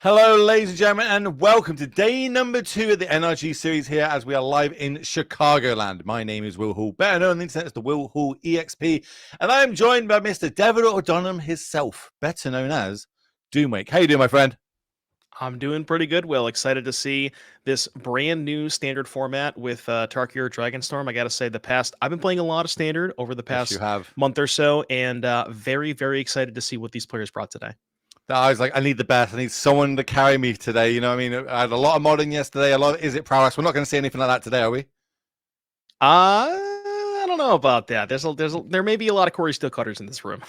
Hello, ladies and gentlemen, and welcome to day number 2 of the NRG Series here as we are live in Chicagoland. My name is Will Hall, better known on the internet as the Will Hall EXP, and I am joined by Mr. Devil O'Donnell himself, better known as Doomwake. How you doing, my friend? I'm doing pretty good, Will. Excited to see this brand new standard format with Tarkir Dragonstorm. I got to say, I've been playing a lot of standard over the Yes, you past have. month or so, and very, very excited to see what these players brought today. I was like, I need the best. I need someone to carry me today. You know what I mean? I had a lot of modding yesterday, a lot of Is It Prowess. We're not going to see anything like that today, are we? I don't know about that. There may be a lot of Corey Steel Cutters in this room.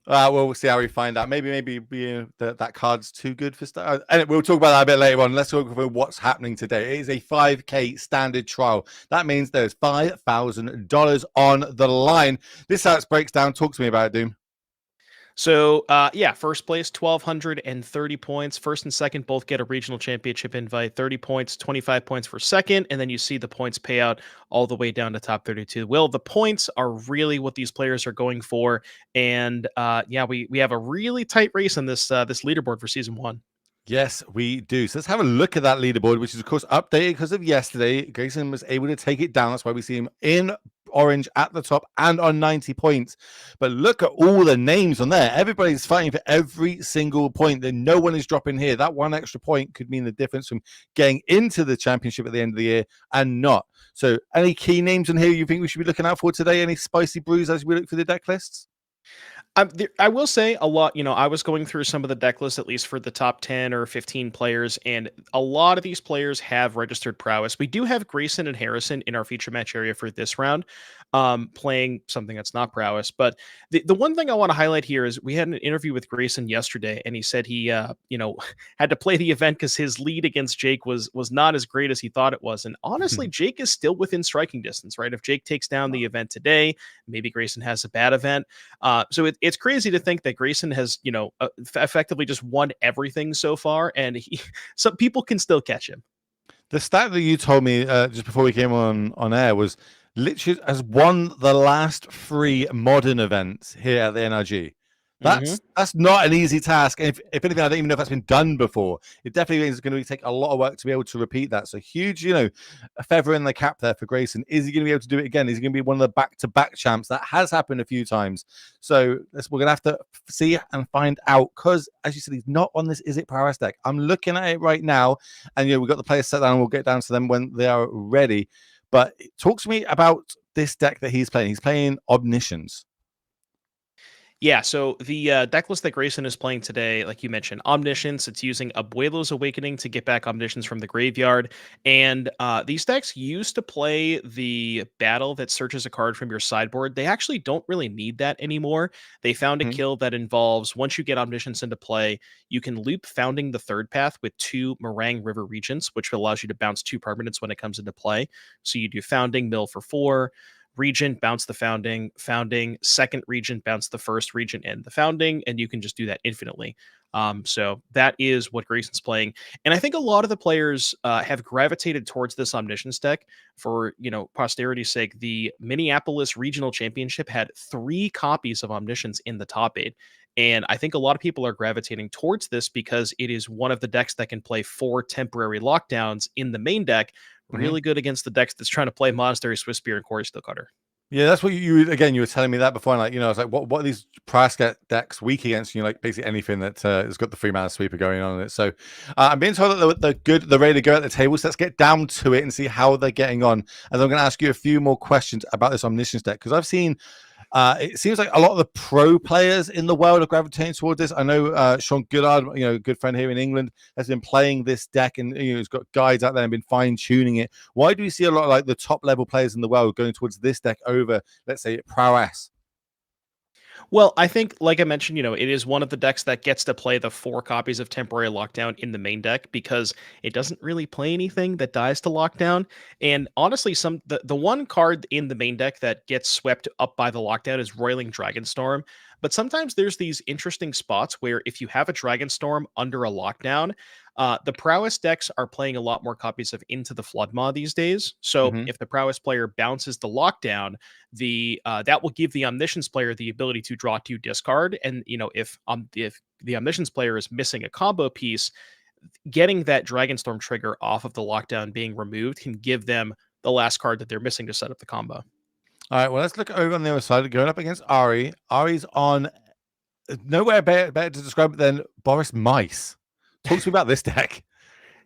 Well, we'll see how we find out. Maybe that card's too good for stuff. And we'll talk about that a bit later on. Let's talk about what's happening today. It is a 5K standard trial. That means there's $5,000 on the line. This how it breaks down. Talk to me about it, Doom. So, first place, 1,230 points. First and second both get a regional championship invite, 30 points, 25 points for second. And then you see the points payout all the way down to top 32. Will, the points are really what these players are going for. And we have a really tight race in this leaderboard for season one. Yes, we do. So let's have a look at that leaderboard, which is, of course, updated because of yesterday. Grayson was able to take it down. That's why we see him in orange at the top and on 90 points. But look at all the names on there. Everybody's fighting for every single point. Then no one is dropping here. That one extra point could mean the difference from getting into the championship at the end of the year and not. So any key names on here you think we should be looking out for today? Any spicy brews as we look for the deck lists? I will say a lot. I was going through some of the deck lists, at least for the top 10 or 15 players, and a lot of these players have registered prowess. We do have Grayson and Harrison in our feature match area for this round, playing something that's not prowess. But the one thing I want to highlight here is we had an interview with Grayson yesterday, and he said he, had to play the event because his lead against Jake was not as great as he thought it was. And honestly, Jake is still within striking distance, right? If Jake takes down the event today, maybe Grayson has a bad event. It's crazy to think that Grayson has, effectively just won everything so far, and some people can still catch him. The stat that you told me just before we came on air was literally has won the last 3 modern events here at the NRG. Mm-hmm. That's not an easy task. And if anything, I don't even know if that's been done before. It definitely is going to take a lot of work to be able to repeat that. So huge, a feather in the cap there for Grayson. Is he going to be able to do it again? Is he going to be one of the back-to-back champs? That has happened a few times. So we're going to have to see and find out because, as you said, he's not on this Is It Prowess deck. I'm looking at it right now, and we've got the players set down, and we'll get down to them when they are ready. But talk to me about this deck that he's playing. He's playing Omniscience. Yeah, so the deck list that Grayson is playing today, like you mentioned, Omniscience, it's using Abuelo's Awakening to get back Omniscience from the graveyard. And these decks used to play the battle that searches a card from your sideboard. They actually don't really need that anymore. They found a Mm-hmm. kill that involves, once you get Omniscience into play, you can loop Founding the Third Path with 2 Meringue River Regents, which allows you to bounce 2 permanents when it comes into play. So you do Founding, mill for 4, Regent, bounce the founding, second Regent, bounce the first Regent and the founding, and you can just do that infinitely. So that is what Grayson's playing. And I think a lot of the players have gravitated towards this Omniscience deck for, posterity's sake. The Minneapolis Regional Championship had 3 copies of Omniscience in the top 8. And I think a lot of people are gravitating towards this because it is one of the decks that can play 4 temporary lockdowns in the main deck. Mm-hmm. Really good against the decks that's trying to play Monastery, Swiss Spear, and Corey Steelcutter. Yeah, that's what you were telling me that before. And I was like, what are these price decks weak against? Like basically anything that has got the 3-mana sweeper going on in it. So I'm being told that they're good, they're ready to go at the table. So let's get down to it and see how they're getting on. And I'm going to ask you a few more questions about this Omniscience deck because I've seen. It seems like a lot of the pro players in the world are gravitating towards this. I know Sean Goodard, a good friend here in England, has been playing this deck and he's got guides out there and been fine tuning it. Why do we see a lot of like the top level players in the world going towards this deck over, let's say, prowess? Well, I think, like I mentioned, it is one of the decks that gets to play the 4 copies of Temporary Lockdown in the main deck because it doesn't really play anything that dies to Lockdown. And honestly, the one card in the main deck that gets swept up by the Lockdown is Roiling Dragonstorm. But sometimes there's these interesting spots where if you have a Dragonstorm under a Lockdown, the Prowess decks are playing a lot more copies of Into the Floodmaw these days. So Mm-hmm. if the Prowess player bounces the Lockdown, that will give the Omniscience player the ability to draw 2 discard. And if the Omniscience player is missing a combo piece, getting that Dragonstorm trigger off of the lockdown being removed can give them the last card that they're missing to set up the combo. All right, well, let's look over on the other side. Going up against Ari. Ari's on nowhere better to describe it than Boris Mice. Talk to me about this deck.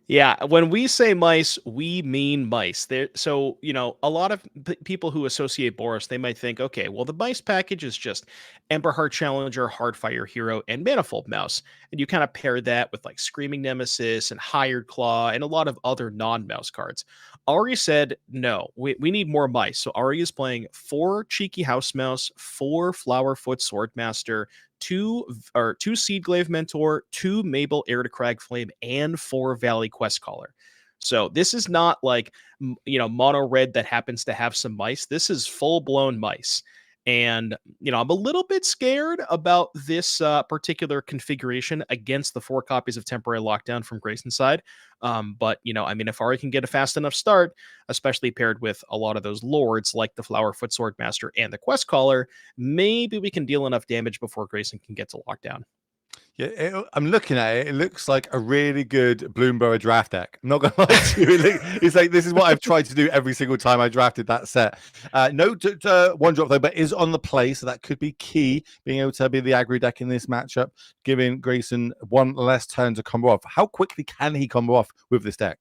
Yeah, when we say mice, we mean mice. So a lot of people who associate Boris, they might think, okay, well, the mice package is just Ember Heart Challenger, Hardfire Hero, and Manifold Mouse, and you kind of pair that with like Screaming Nemesis and Hired Claw and a lot of other non-mouse cards. Ari said, no, we need more mice. So Ari is playing 4 Cheeky House Mouse, 4 Flowerfoot Swordmaster, two Seedglaive Mentor, 2 Mabel Heir to Cragflame, and 4 Valley Quest Caller. So this is not like mono red that happens to have some mice. This is full blown mice. And I'm a little bit scared about this particular configuration against the 4 copies of Temporary Lockdown from Grayson's side. But if Ari can get a fast enough start, especially paired with a lot of those lords like the Flowerfoot Swordmaster and the Quest Caller, maybe we can deal enough damage before Grayson can get to lockdown. Yeah, I'm looking at it. It looks like a really good Bloomberg draft deck. I'm not gonna lie to you. It's like this is what I've tried to do every single time I drafted that set. No one drop though, but is on the play, so that could be key. Being able to be the aggro deck in this matchup, giving Grayson 1 less turn to combo off. How quickly can he combo off with this deck?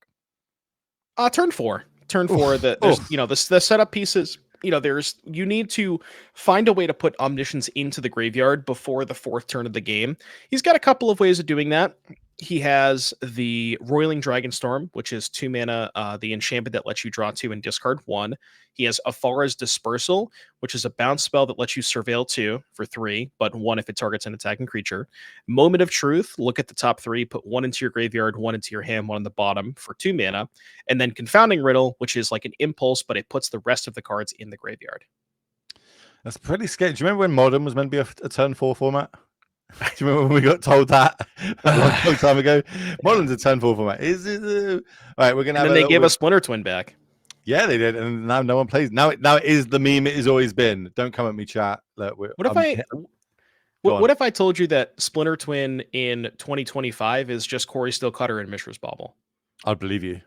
Turn 4. The setup pieces. You need to find a way to put Omniscience into the graveyard before the 4th turn of the game. He's got a couple of ways of doing that. He has the Roiling Dragonstorm, which is 2 mana, the enchantment that lets you draw 2 and discard 1. He has Afara's Dispersal, which is a bounce spell that lets you surveil 2 for 3, but 1 if it targets an attacking creature. Moment of Truth, look at the top 3, put 1 into your graveyard, 1 into your hand, 1 on the bottom for 2 mana. And then Confounding Riddle, which is like an impulse, but it puts the rest of the cards in the graveyard. That's pretty scary. Do you remember when Modern was meant to be a turn 4 format? Do you remember when we got told that a long time ago? Modern's a turn 4 format. Is it? All right, we're gonna. And then they gave us Splinter Twin back. Yeah, they did, and now no one plays. Now it is the meme it has always been. Don't come at me, chat. Look, what if I told you that Splinter Twin in 2025 is just Corey Stillcutter and Mishra's Bauble? I'd believe you.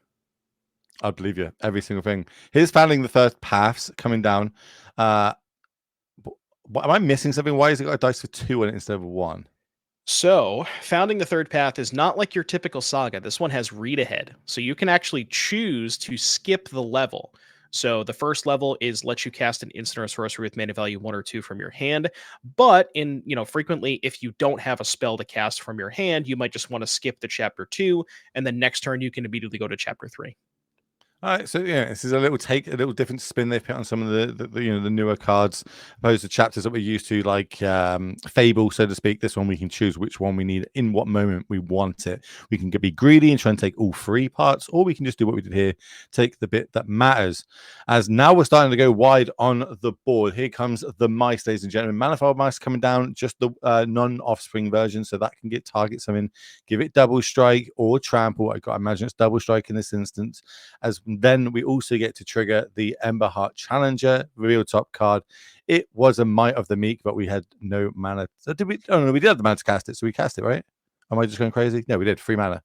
I'd believe you. Every single thing. Here's Founding the First Paths coming down. Am I missing something? Why has it got a dice for 2 on it instead of 1? So, Founding the Third Path is not like your typical saga. This one has read ahead. So you can actually choose to skip the level. So the first level is let you cast an instant or sorcery with mana value 1 or 2 from your hand. But frequently, if you don't have a spell to cast from your hand, you might just want to skip the chapter 2, and then next turn you can immediately go to chapter 3. All right, so yeah, this is a little different spin they've put on some of the newer cards, opposed to chapters that we're used to, like Fable, so to speak. This one we can choose which one we need in what moment we want it. We can be greedy and try and take all 3 parts, or we can just do what we did here, take the bit that matters. As now we're starting to go wide on the board. Here comes the mice, ladies and gentlemen. Manifold Mice coming down, just the non-offspring version, so that can get target something, give it double strike or trample. I got to imagine it's double strike in this instance. As then we also get to trigger the Ember Heart Challenger, reveal top card. It was a Might of the Meek, but we had no mana. So did we? Oh no, we did have the mana to cast it. So we cast it, right? Am I just going crazy? No, we did. 3 mana.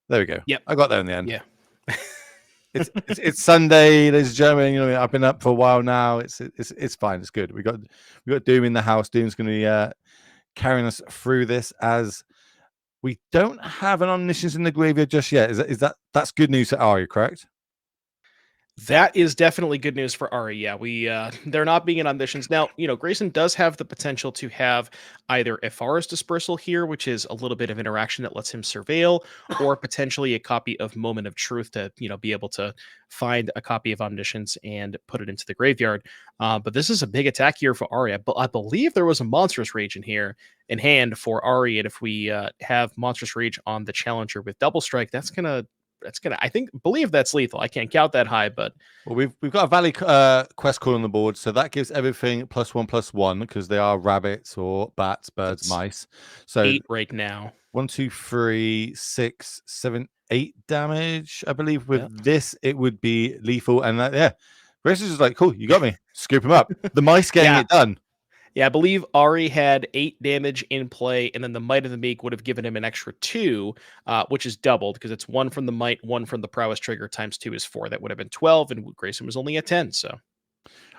There we go. Yep. I got there in the end. Yeah. It's Sunday, ladies and gentlemen. I've been up for a while now. It's fine. It's good. We got Doom in the house. Doom's going to be carrying us through this, as we don't have an Omniscience in the graveyard just yet. That's good news to Ari, correct? That is definitely good news for Ari. Yeah, they're not being an Omniscience. Now, Grayson does have the potential to have either Afara's Dispersal here, which is a little bit of interaction that lets him surveil, or potentially a copy of Moment of Truth to, be able to find a copy of Omniscience and put it into the graveyard. But this is a big attack here for Ari. I believe there was a Monstrous Rage in hand for Ari, and if we have Monstrous Rage on the Challenger with Double Strike, that's gonna believe that's lethal. I can't count that high, but we've got a Valley Quest call on the board, so that gives everything +1/+1 because they are rabbits or bats, birds, mice. So 8 right now. 1, 2, 3, 6, 7, 8 damage. I believe with this it would be lethal, and Grace is just like, cool, you got me. Scoop him up. The mice getting it done. Yeah, I believe Ari had 8 damage in play, and then the Might of the Meek would have given him an extra 2, which is doubled because it's 1 from the Might, 1 from the Prowess trigger, times 2 is 4. That would have been 12, and Grayson was only at 10, so.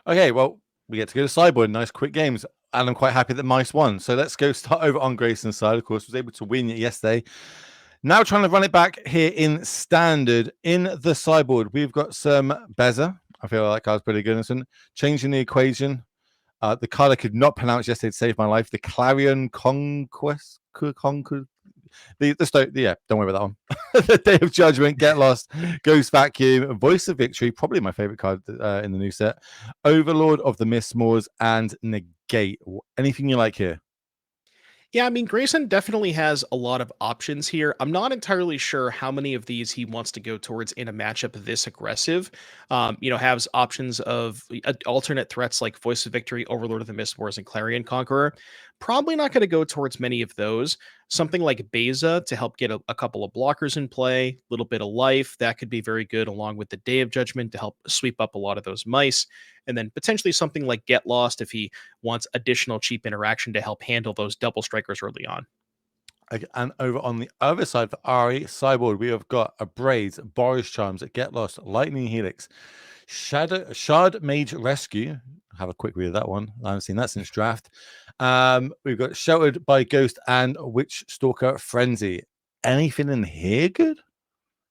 Okay, well, we get to go to sideboard. Nice quick games. And I'm quite happy that Mice won. So let's go start over on Grayson's side. Of course, was able to win yesterday. Now trying to run it back here in standard. In the sideboard, we've got some Beza. I feel like I was pretty good. Changing the equation. The card I could not pronounce yesterday to save my life. The Clarion Conquest. Yeah, don't worry about that one. The Day of Judgment, Get Lost, Ghost Vacuum, Voice of Victory, probably my favorite card in the new set. Overlord of the Mistmoors, and Negate. Anything you like here? Yeah, I mean, Grayson definitely has a lot of options here. I'm not entirely sure how many of these he wants to go towards in a matchup this aggressive. Has options of alternate threats like Voice of Victory, Overlord of the Mist Wars, and Clarion Conqueror. Probably not going to go towards many of those. Something like Beza to help get a couple of blockers in play, a little bit of life, that could be very good, along with the Day of Judgment to help sweep up a lot of those mice. And then potentially something like Get Lost if he wants additional cheap interaction to help handle those double strikers early on. And over on the other side for Ari Cyborg, we have got a Braids, Boris Charms, Get Lost, Lightning Helix, Shard Mage Rescue. Have a quick read of that one. I haven't seen that since draft. We've got Sheltered by Ghost and Witch Stalker Frenzy. Anything in here good?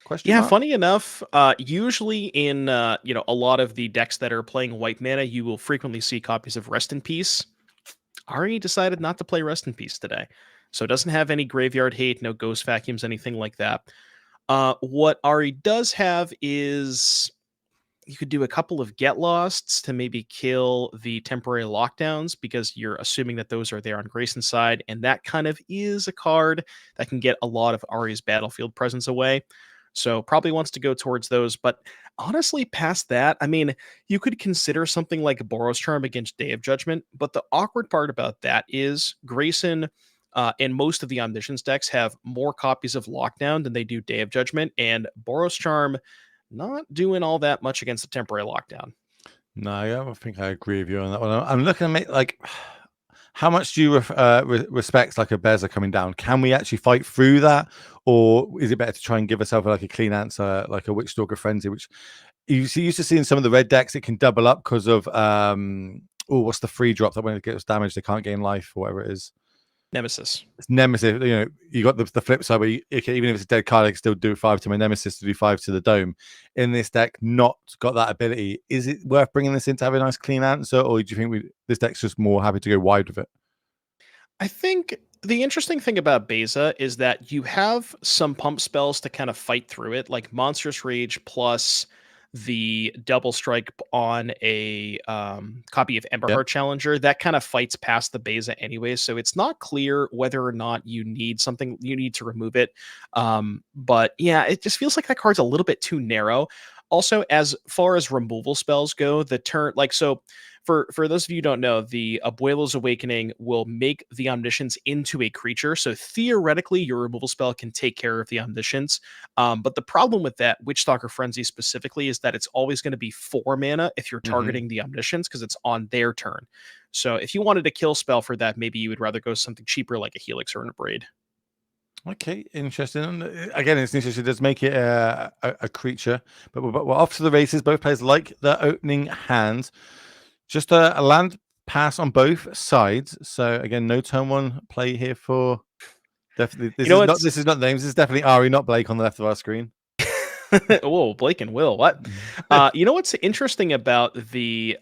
Question Yeah, mark. funny enough, usually in a lot of the decks that are playing white mana, you will frequently see copies of Rest in Peace. Ari decided not to play Rest in Peace today, so it doesn't have any graveyard hate, no ghost vacuums, anything like that. What Ari does have is you could do a couple of Get Losts to maybe kill the temporary lockdowns because you're assuming that those are there on Grayson's side, and that kind of is a card that can get a lot of Ari's battlefield presence away. So probably wants to go towards those, but honestly, past that, I mean, you could consider something like Boros Charm against Day of Judgment, but the awkward part about that is Grayson and most of the Omniscience decks have more copies of Lockdown than they do Day of Judgment, and Boros Charm not doing all that much against the temporary lockdown. No, yeah, I think I agree with you on that one. I'm looking at like, how much do you respect like a Beza coming down? Can we actually fight through that, or is it better to try and give ourselves like a clean answer, like a Witch Stalker Frenzy, which used to see in some of the red decks? It can double up because of what's the free drop that when it gets damaged they can't gain life or whatever it is. Nemesis. It's Nemesis. You got the flip side where even if it's a dead card, I can still do 5 to my Nemesis to do 5 to the dome. In this deck, not got that ability. Is it worth bringing this in to have a nice clean answer, or do you think this deck's just more happy to go wide with it? I think the interesting thing about Beza is that you have some pump spells to kind of fight through it, like Monstrous Rage plus the double strike on a copy of Yep. Emberheart Challenger that kind of fights past the Beza anyway. So it's not clear whether or not you need to remove it. But yeah, it just feels like that card's a little bit too narrow. Also, as far as removal spells go, the turn like so for those of you who don't know, the Abuelo's Awakening will make the Omniscience into a creature. So theoretically, your removal spell can take care of the Omniscience. But the problem with that, Witchstalker Frenzy specifically, is that it's always going to be 4 mana if you're targeting the Omniscience because it's on their turn. So if you wanted a kill spell for that, maybe you would rather go something cheaper like a Helix or an Abrade. Okay, interesting. And again, it's interesting. It does make it a creature, but we're off to the races. Both players like the opening hand. Just a land pass on both sides. So again, no turn one play here for definitely. You know what's This is not names. This is definitely Ari, not Blake, on the left of our screen. Whoa, Blake and Will. What? You know what's interesting about the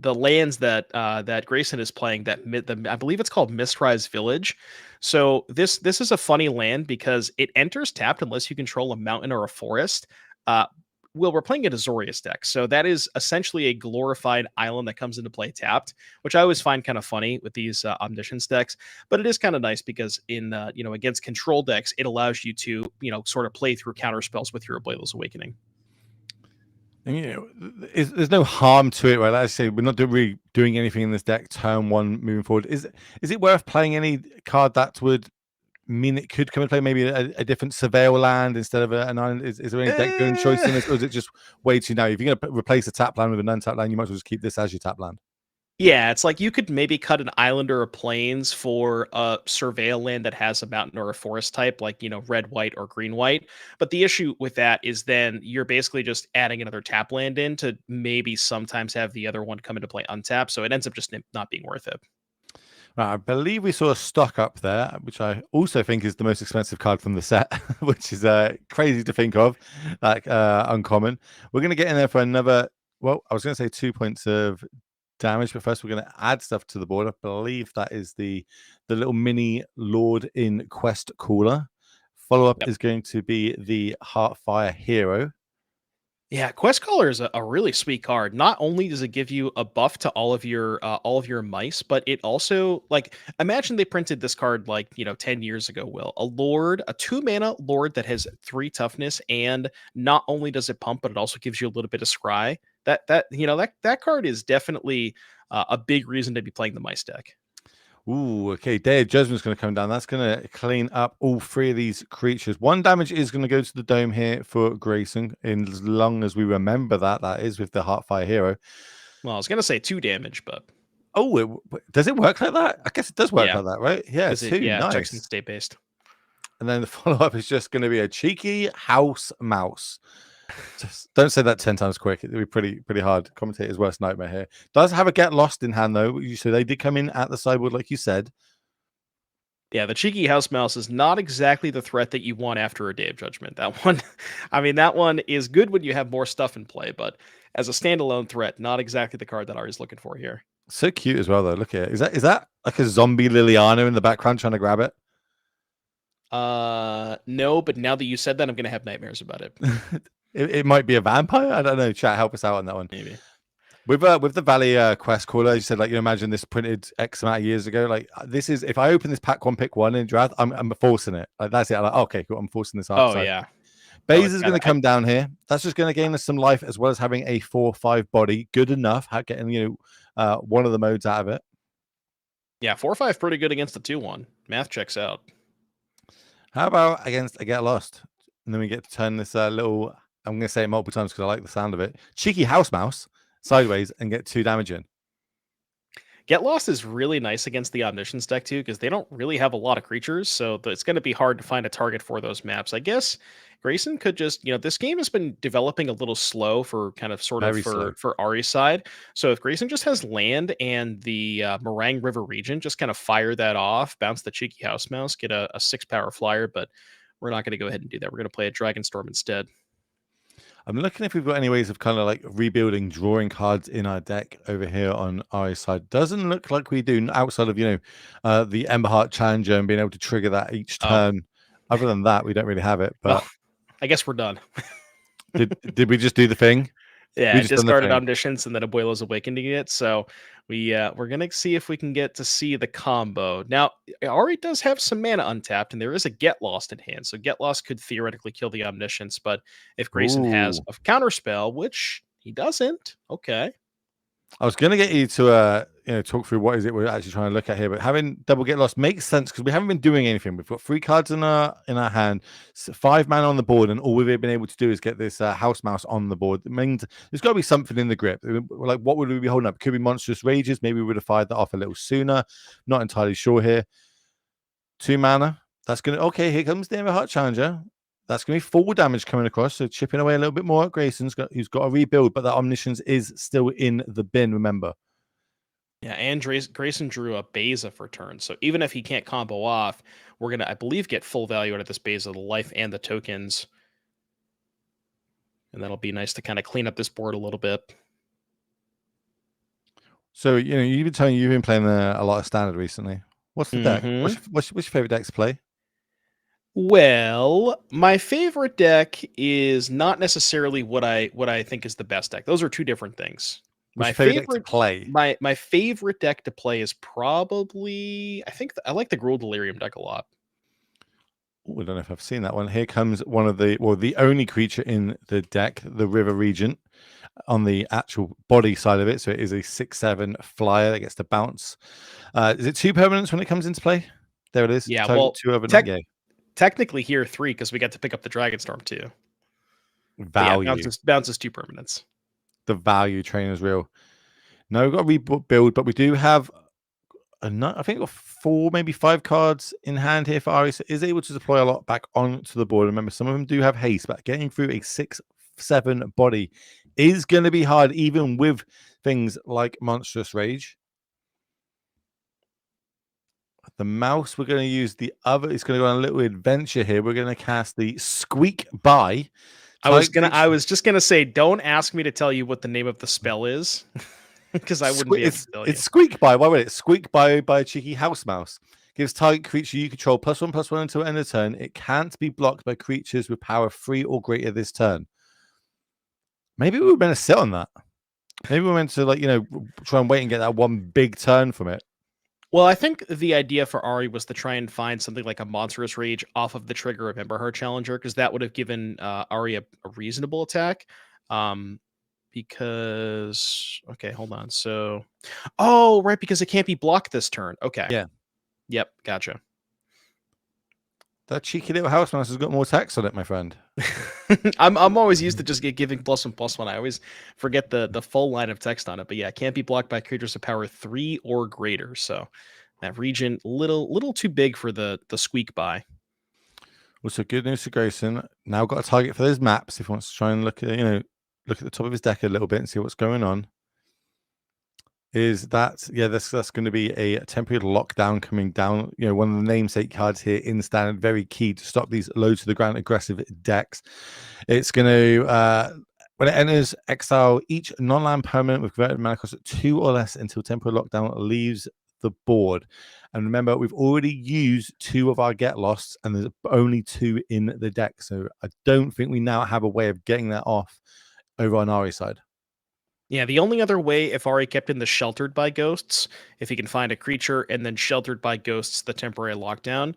lands that Grayson is playing I believe it's called Mistrise Village. So this is a funny land because it enters tapped unless you control a mountain or a forest. Uh, we're playing a Azorius deck, so that is essentially a glorified island that comes into play tapped, which I always find kind of funny with these Omniscience decks. But it is kind of nice because in against control decks, it allows you to sort of play through counter spells with your Ablazel's Awakening. And, there's no harm to it, right? Like I say, we're not really doing anything in this deck turn one moving forward. Is it worth playing any card that would mean it could come and play maybe a different surveil land instead of an island? Is there any deck building choice in this, or is it just way too now? If you're going to replace a tap land with an untap land, you might as well just keep this as your tap land. Yeah, it's like you could maybe cut an island or a plains for a surveil land that has a mountain or a forest type, like, red, white, or green, white. But the issue with that is then you're basically just adding another tap land in to maybe sometimes have the other one come into play untapped. So it ends up just not being worth it. Right, I believe we saw a stock up there, which I also think is the most expensive card from the set, which is crazy to think of, like uncommon. We're going to get in there for another. Well, I was going to say 2 points of damage, but first we're going to add stuff to the board. I believe that is the little mini Lord in Quest cooler. Follow up Yep. is going to be the Heartfire Hero. Yeah, Quest Caller is a really sweet card. Not only does it give you a buff to all of your mice, but it also like imagine they printed this card like 10 years ago. Will a lord, a 2 mana lord that has 3 toughness, and not only does it pump, but it also gives you a little bit of scry. That card is definitely a big reason to be playing the mice deck. Ooh, okay. Day of Judgment's going to come down. That's going to clean up all three of these creatures. One damage is going to go to the dome here for Grayson, in as long as we remember that is with the Heartfire Hero. Well, I was gonna say 2 damage, but Oh, does it work like that? I guess it does work yeah, like that, right? Yeah, because it two. checks in Nice. state based. And then the follow up is just going to be a cheeky house mouse. Just don't say that 10 times quick. It'll be pretty hard. Commentator's worst nightmare here. Does have a get lost in hand though. So they did come in at the sideboard, like you said. Yeah, the cheeky house mouse is not exactly the threat that you want after a day of judgment. That one, I mean, that one is good when you have more stuff in play, but as a standalone threat, not exactly the card that Ari's looking for here. So cute as well, though. Look at it. Is that like a zombie Liliana in the background trying to grab it? No, but now that you said that, I'm gonna have nightmares about it. It might be a vampire. I don't know. Chat, help us out on that one. Maybe. With the Valley quest caller, you said like you imagine this printed X amount of years ago. Like this is if I open this pack one, pick one in draft, I'm forcing it. Like that's it. I'm like okay, cool. I'm forcing this Oh archetype. yeah. Oh, Baze it's is got going to a, I, come down here. That's just going to gain us some life as well as having a 4/5 body. Good enough. Getting one of the modes out of it. yeah, 4/5 pretty good against the 2/1. Math checks out. How about against a Get Lost? And then we get to turn this little, I'm going to say it multiple times because I like the sound of it, cheeky house mouse sideways and get 2 damage in. Get Lost is really nice against the Omniscience deck too, because they don't really have a lot of creatures, so it's going to be hard to find a target for those maps. I guess Grayson could just, this game has been developing a little slow for kind of sort of Very slow. for Ari's side. So if Grayson just has land and the Meringue River region, just kind of fire that off, bounce the cheeky house mouse, get a 6 power flyer, but we're not going to go ahead and do that. We're going to play a Dragon Storm instead. I'm looking if we've got any ways of kind of like rebuilding drawing cards in our deck over here on our side. Doesn't look like we do outside of, the Emberheart Challenger and being able to trigger that each Oh, turn. Other than that, we don't really have it. well, But I guess we're done. did we just do the thing? We Yeah, just done the discarded thing. Omniscience and then Abuelo's Awakening it. So we're gonna see if we can get to see the combo. Now, Ari does have some mana untapped, and there is a Get Lost in hand. So Get Lost could theoretically kill the Omniscience, but if Grayson has Ooh. a counter spell, which he doesn't, okay. I was going to get you to talk through what is it we're actually trying to look at here, but having double get lost makes sense because we haven't been doing anything. We've got 3 cards in our hand, 5 mana on the board, and all we've been able to do is get this house mouse on the board. It means there's got to be something in the grip. Like, what would we be holding up? Could be monstrous rages. Maybe we would have fired that off a little sooner. Not entirely sure here. 2 mana. That's gonna okay. Here comes the Heart Challenger. That's going to be 4 damage coming across. So chipping away a little bit more at Grayson's who's got a rebuild, but that Omniscience is still in the bin, remember. Yeah, and Grayson drew a Beza for turn. So even if he can't combo off, we're gonna, I believe, get full value out of this Beza, the life and the tokens. And that'll be nice to kind of clean up this board a little bit. So, you've been telling you've been playing a lot of standard recently. What's the deck? Mm-hmm. What's your favorite decks to play? Well, my favorite deck is not necessarily what I think is the best deck. Those are two different things. What's My your favorite deck to favorite play? my favorite deck to play is probably, I like the Gruul Delirium deck a lot. Ooh, I don't know if I've seen that one. Here comes one of the only creature in the deck, the River Regent, on the actual body side of it. So it is a 6/7 flyer that gets to bounce. Is it 2 permanents when it comes into play? There it is. Yeah, Total well, 2 overnight. Yeah. technically here 3 because we got to pick up the Dragonstorm too. But yeah, Value. bounces 2 permanents. The value train is real. No, we've got a rebuild, but we do have I think we've got 4, maybe 5 cards in hand here for Ari. So is able to deploy a lot back onto the board. Remember, some of them do have haste, but getting through a 6/7 body is going to be hard, even with things like Monstrous Rage. The mouse, we're going to use the other. It's going to go on a little adventure here. We're going to cast the Squeak By. I was just gonna say, don't ask me to tell you what the name of the spell is, because I wouldn't be able to tell It's you. Squeak By. Why would it? Squeak by a cheeky house mouse. Gives target creature you control +1/+1 until end of turn. It can't be blocked by creatures with power 3 or greater this turn. Maybe we were meant to sit on that. Maybe we were meant to try and wait and get that one big turn from it. Well, I think the idea for Ari was to try and find something like a Monstrous Rage off of the trigger of Emberheart Challenger, because that would have given Ari a reasonable attack. Um, because okay, hold on. So, oh, right, because it can't be blocked this turn. Okay. Yeah. Yep, gotcha. That cheeky little house mouse has got more text on it, my friend. I'm always used to just giving +1/+1. I always forget the full line of text on it, but yeah, it can't be blocked by creatures of power 3 or greater. So that region little too big for the squeak by. Also, good news for Grayson. Now got a target for those maps if he wants to try and look at the top of his deck a little bit and see what's going on. Is that that's going to be a temporary lockdown coming down. One of the namesake cards here in standard, very key to stop these low to the ground aggressive decks. It's going to when it enters exile each non-land permanent with converted mana cost at 2 or less until temporary lockdown leaves the board. And remember, we've already used 2 of our get lost, and there's only 2 in the deck. So I don't think we now have a way of getting that off over on Ari's side. Yeah, the only other way if Ari kept in the sheltered by ghosts, if he can find a creature and then sheltered by ghosts, the temporary lockdown,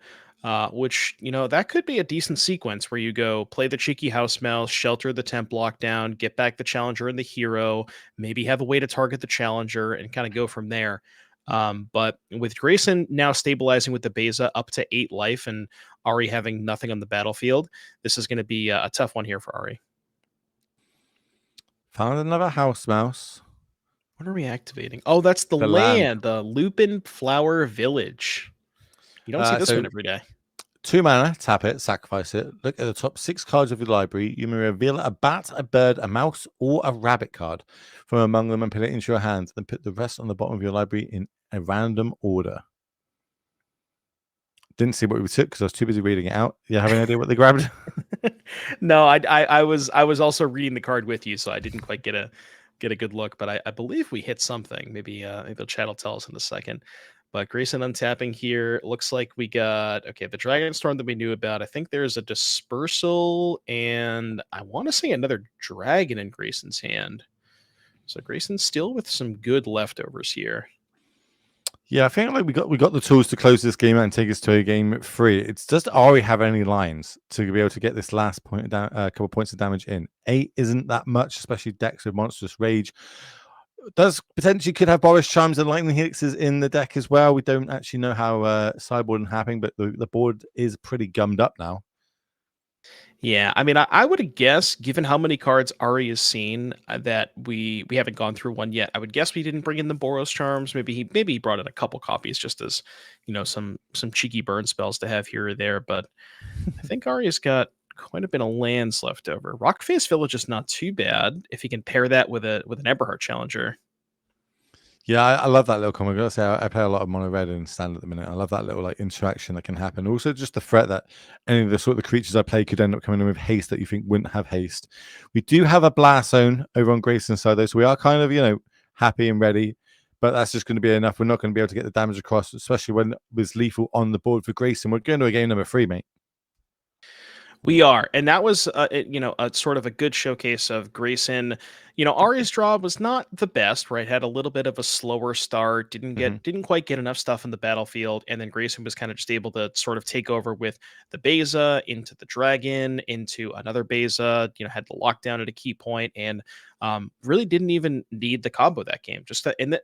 which, that could be a decent sequence where you go play the cheeky house mouse, shelter the temp lockdown, get back the challenger and the hero, maybe have a way to target the challenger and kind of go from there. But with Grayson now stabilizing with the Beza up to 8 life and Ari having nothing on the battlefield, this is going to be a tough one here for Ari. Found another house mouse. What are we activating? Oh, that's the land. land, the Lupin Flower Village. You don't see this So one every day. 2 mana, tap it, sacrifice it. Look at the top 6 cards of your library. You may reveal a bat, a bird, a mouse, or a rabbit card from among them and put it into your hands. Then put the rest on the bottom of your library in a random order. Didn't see what we took because I was too busy reading it out. You have any idea what they grabbed? No, I was also reading the card with you, so I didn't quite get a good look, but I believe we hit something. Maybe the chat will tell us in a second. But Grayson untapping here. Looks like we got the Dragon Storm that we knew about. I think there's a Dispersal, and I want to say another dragon in Grayson's hand. So Grayson's still with some good leftovers here. Yeah, I think we got the tools to close this game out and take us to a game 3. It's just Ari have any lines to be able to get this last point down, couple points of damage in. 8 isn't that much, especially decks with Monstrous Rage. Does potentially could have Boris Charms and Lightning Helixes in the deck as well. We don't actually know how sideboard and happening, but the board is pretty gummed up now. Yeah, I mean, I would guess, given how many cards Ari has seen, that we haven't gone through one yet. I would guess we didn't bring in the Boros Charms. Maybe he brought in a couple copies just as some cheeky burn spells to have here or there. But I think Ari has got quite a bit of lands left over. Rockface Village is not too bad if he can pair that with an Emberheart Challenger. Yeah, I love that little comic. I gotta say, I play a lot of mono red and stand at the minute. I love that little interaction that can happen. Also, just the threat that any of the sort of the creatures I play could end up coming in with haste that you think wouldn't have haste. We do have a blast zone over on Grayson's side though, so we are kind of happy and ready. But that's just going to be enough. We're not going to be able to get the damage across, especially when there's lethal on the board for Grayson. We're going to a game number 3, mate. We are, and that was, a sort of a good showcase of Grayson. Ari's draw was not the best, right? Had a little bit of a slower start, didn't quite get enough stuff in the battlefield, and then Grayson was kind of just able to sort of take over with the Beza into the Dragon, into another Beza. Had the lockdown at a key point, and really didn't even need the combo that game.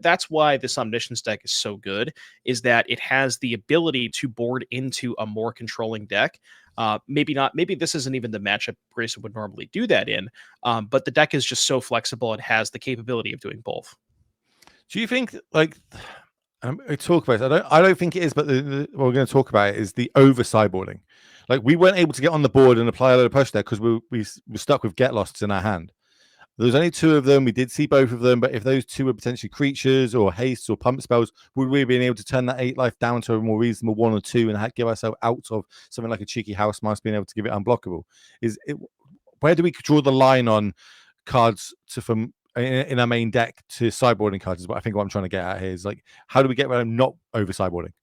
That's why this Omniscience deck is so good, is that it has the ability to board into a more controlling deck. Maybe not. Maybe this isn't even the matchup Grayson would normally do that in. But the deck is just so flexible and has the capability of doing both. Do you think like we talk about it? I don't think it is, but what we're going to talk about is the over sideboarding. Like we weren't able to get on the board and apply a load of pressure there because we were stuck with get losts in our hand. There was only two of them. We did see both of them, but if those two were potentially creatures or hastes or pump spells, would we have been able to turn that 8 life down to a more reasonable 1 or 2 and give ourselves out of something like a cheeky house mouse being able to give it unblockable? Is it, where do we draw the line on cards to from in our main deck to sideboarding cards? Is what I think what I'm trying to get at here is like, how do we get around not over sideboarding?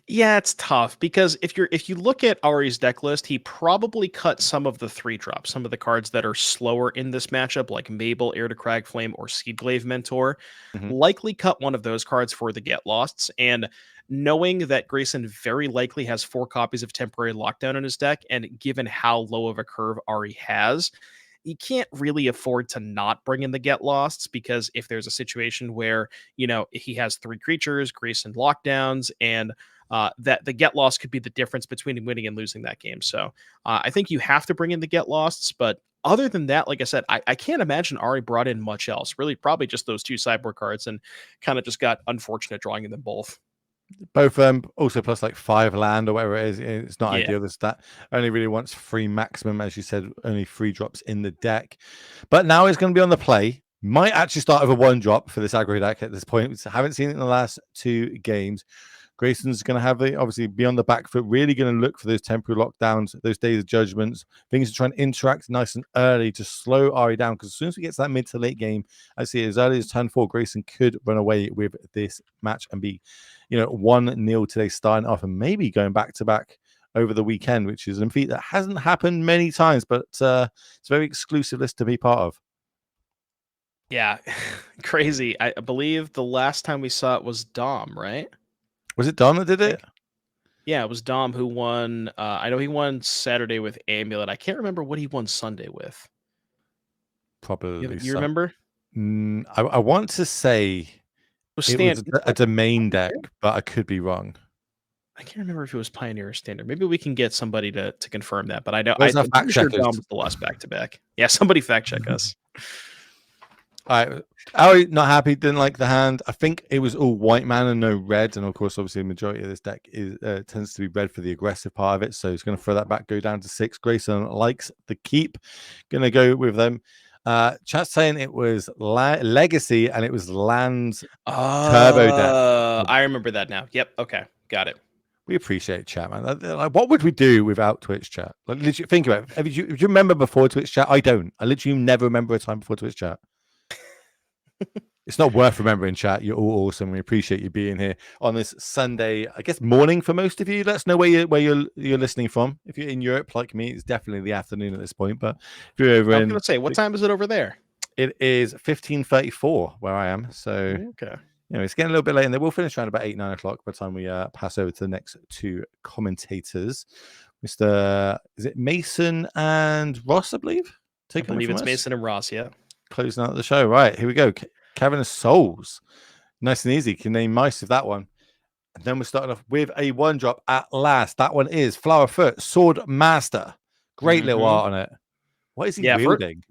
Yeah, it's tough because if you look at Ari's deck list, he probably cut some of the 3-drops, some of the cards that are slower in this matchup, like Mabel, Heir to Cragflame, or Seedglaive Mentor. Mm-hmm. Likely cut one of those cards for the Get Losts. And knowing that Grayson very likely has 4 copies of Temporary Lockdown in his deck, and given how low of a curve Ari has, you can't really afford to not bring in the Get Losts, because if there's a situation where, he has 3 creatures, Grayson lockdowns, and that the Get Lost could be the difference between winning and losing that game. So I think you have to bring in the Get Losts, but other than that, like I said, I can't imagine Ari brought in much else. Really, probably just those 2 sideboard cards, and kind of just got unfortunate drawing in them both. Both also plus like 5 land or whatever it is. It's not Yeah. ideal. This that only really wants 3 maximum, as you said, only 3 drops in the deck. But now it's going to be on the play. Might actually start with a 1 drop for this aggro deck at this point. Haven't seen it in the last 2 games. Grayson's going to have it, obviously, be on the back foot, really going to look for those temporary lockdowns, those days of judgments, things to try and interact nice and early to slow Ari down. Because as soon as we get to that mid to late game, I see as early as turn 4, Grayson could run away with this match and be, 1-0 today, starting off and maybe going back to back over the weekend, which is a feat that hasn't happened many times, but it's a very exclusive list to be part of. Yeah. Crazy. I believe the last time we saw it was Dom, right? Was it Don that did it? Yeah, it was Dom who won. I know he won Saturday with Amulet. I can't remember what he won Sunday with. Probably You some. remember? I want to say it was a domain deck, but I could be wrong. I can't remember if it was Pioneer or Standard. Maybe we can get somebody to confirm that. But I know Where's our I'm fact pretty sure checkers? Dom was the last back to back. Yeah, somebody fact check us. All right. Ari not happy, didn't like the hand. I think it was all white mana and no red. And of course, obviously, the majority of this deck is tends to be red for the aggressive part of it. So he's going to throw that back, go down to 6. Grayson likes the keep. Going to go with them. Chat saying it was Legacy and it was Land's Turbo deck. I remember that now. Yep. Okay. Got it. We appreciate chat, man. Like, what would we do without Twitch chat? Like, literally, think about it. Do you remember before Twitch chat? I don't. I literally never remember a time before Twitch chat. It's not worth remembering, chat. You're all awesome. We appreciate you being here on this Sunday, I guess morning for most of you. Let us know where you're listening from. If you're in Europe like me, it's definitely the afternoon at this point. But if you're over I was going to say, what time is it over there? It is 15:34 where I am. So Okay. It's getting a little bit late, and they will finish around about 8-9 o'clock by the time we pass over to the next 2 commentators. Mr. Is it Mason and Ross, I believe? I believe it's Mason and Ross, yeah. Closing out the show. Right, here we go. Cavern of Souls. Nice and easy. Can name mice with that one. And then we're starting off with a 1 drop at last. That one is Flowerfoot, Sword Master. Great little art on it. What is he wielding?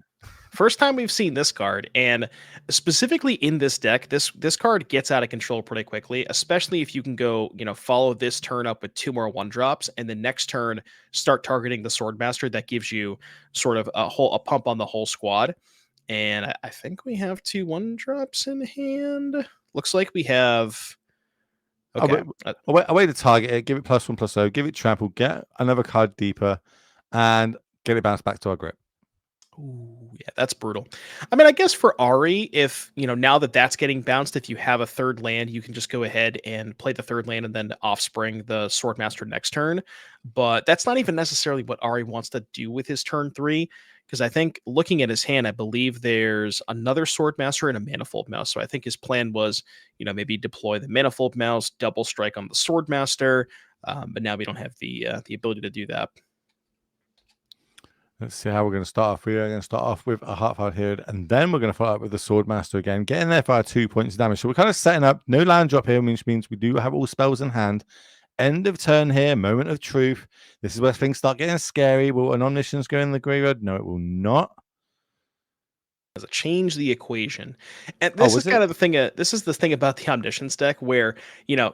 First time we've seen this card, and specifically in this deck, this card gets out of control pretty quickly, especially if you can go, follow this turn up with 2 more 1 drops, and the next turn start targeting the Swordmaster. That gives you sort of a pump on the whole squad. And I think we have 2 1 drops in hand. Looks like we have. Okay. A way to target it, give it +1/+0, give it trample, get another card deeper, and get it bounced back to our grip. Ooh, yeah, that's brutal. I mean, I guess for Ari, if, now that that's getting bounced, if you have a 3rd land, you can just go ahead and play the 3rd land and then offspring the Swordmaster next turn. But that's not even necessarily what Ari wants to do with his turn 3, because I think looking at his hand, I believe there's another Swordmaster and a Manifold Mouse. So I think his plan was, maybe deploy the Manifold Mouse, double strike on the Swordmaster. But now we don't have the ability to do that. Let's see how we're going to start off. We are going to start off with a Heartfire here, and then we're going to follow up with the Swordmaster again, getting there for our 2 points of damage. So we're kind of setting up no land drop here, which means we do have all spells in hand. End of turn here, moment of truth. This is where things start getting scary. Will an Omniscience go in the graveyard? No, it will not. as a change the equation. And Oh, this is was it? kind of the thing. This is the thing about the Omniscience deck, where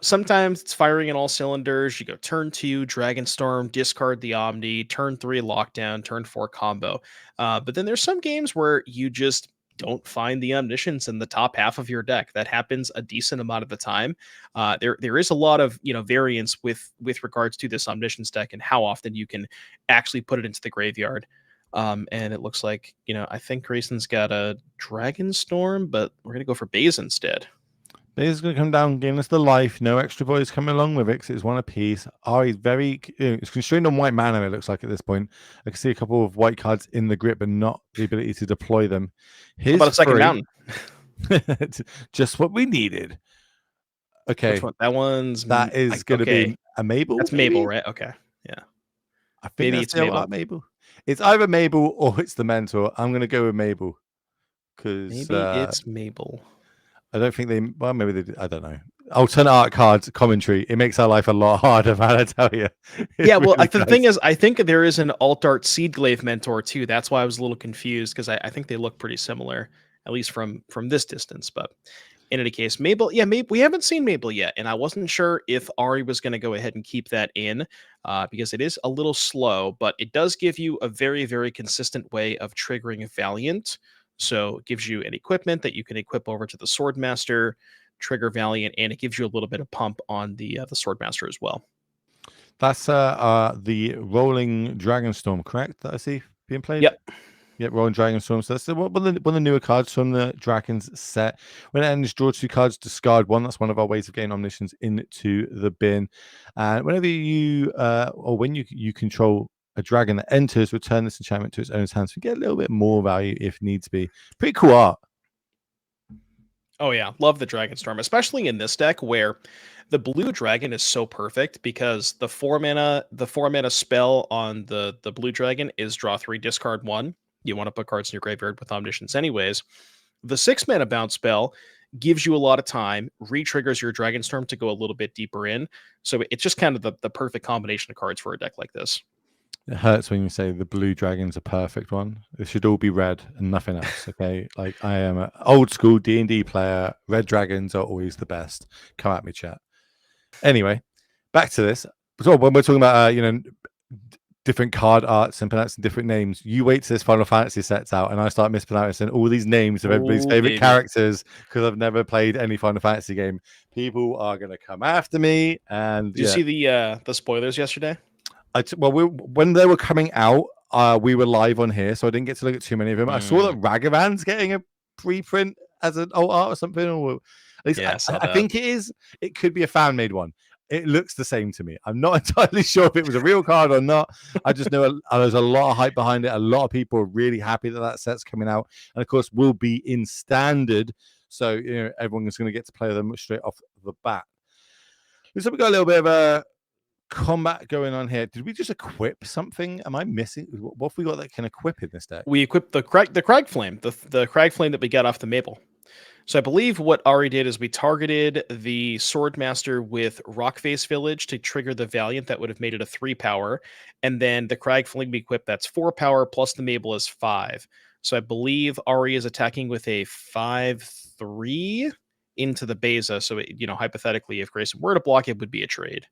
sometimes it's firing in all cylinders. You go turn 2, Dragon Storm, discard the Omni. Turn 3, lockdown. Turn 4, combo. But then there's some games where you just don't find the Omniscience in the top half of your deck. That happens a decent amount of the time. There is a lot of variance with regards to this Omniscience deck and how often you can actually put it into the graveyard. And it looks like, I think Grayson's got a Dragon Storm, but we're going to go for Baze instead. Baze is going to come down, giving us the life. No extra voice coming along with it because it's one apiece. Ari's very, it's constrained on white mana, it looks like at this point. I can see a couple of white cards in the grip, but not the ability to deploy them. How about a second mountain? Just what we needed. Okay. Which one? That one's That is going to be a Mabel. That's maybe? Mabel, right? Okay. Yeah. I think Maybe that's it's the Mabel. art Mabel. It's either Mabel or it's the Mentor. I'm going to go with Mabel because Maybe it's Mabel. I don't think they. Well, maybe they. I don't know. Alternate art cards commentary. It makes our life a lot harder, man. I tell you. Yeah, well, really the thing is, I think there is an alt art Seedglaive Mentor too. That's why I was a little confused because I think they look pretty similar, at least from this distance. But in any case, Mabel, yeah, Mabel, we haven't seen Mabel yet, and I wasn't sure if Ari was going to go ahead and keep that in because it is a little slow, but it does give you a very, very consistent way of triggering Valiant. So it gives you an equipment that you can equip over to the Swordmaster, trigger Valiant, and it gives you a little bit of pump on the Swordmaster as well. That's the Rolling Dragonstorm, correct? That I see being played. Yep. Yep, Rolling Dragonstorm. So that's one of the newer cards from the Dragons set. When it ends, draw 2 cards, discard 1. That's one of our ways of getting Omniscience into the bin. And whenever you or when you control a dragon that enters, return this enchantment to its owner's hands. We get a little bit more value if needs be. Pretty cool art. Oh yeah, love the Dragon Storm, especially in this deck where the blue dragon is so perfect because the 4 mana spell on the blue dragon is draw 3, discard 1. You want to put cards in your graveyard with Omniscience anyways. The 6 mana bounce spell gives you a lot of time, re-triggers your Dragon Storm to go a little bit deeper in. So it's just kind of the perfect combination of cards for a deck like this. It hurts when you say the blue dragon's a perfect one. It should all be red and nothing else. Okay, like I am an old school D&D player. Red dragons are always the best. Come at me, chat. Anyway, back to this. So when we're talking about different card arts and pronouncing different names, you wait till this Final Fantasy sets out, and I start mispronouncing all these names of everybody's favorite characters because I've never played any Final Fantasy game. People are gonna come after me. And did you see the spoilers yesterday? When they were coming out, we were live on here, so I didn't get to look at too many of them. I saw that Ragavan's getting a preprint as an alt art or something, or at least Yeah, I think it is. It could be a fan made one. It looks the same to me. I'm not entirely sure if it was a real card or not. I just know there's a lot of hype behind it. A lot of people are really happy that set's coming out, and of course, will be in standard. So everyone is going to get to play them straight off the bat. So we got a little bit of a combat going on here. Did we just equip something? Am I missing? What have we got that can equip in this deck? We equipped the Crag Flame, the Crag Flame that we got off the Mabel. So I believe what Ari did is we targeted the Swordmaster with Rockface Village to trigger the Valiant that would have made it a 3 power, and then the Crag Flame we equipped that's 4 power plus the Mabel is 5. So I believe Ari is attacking with a 5/3 into the Beza. So hypothetically, if Grayson were to block, it would be a trade.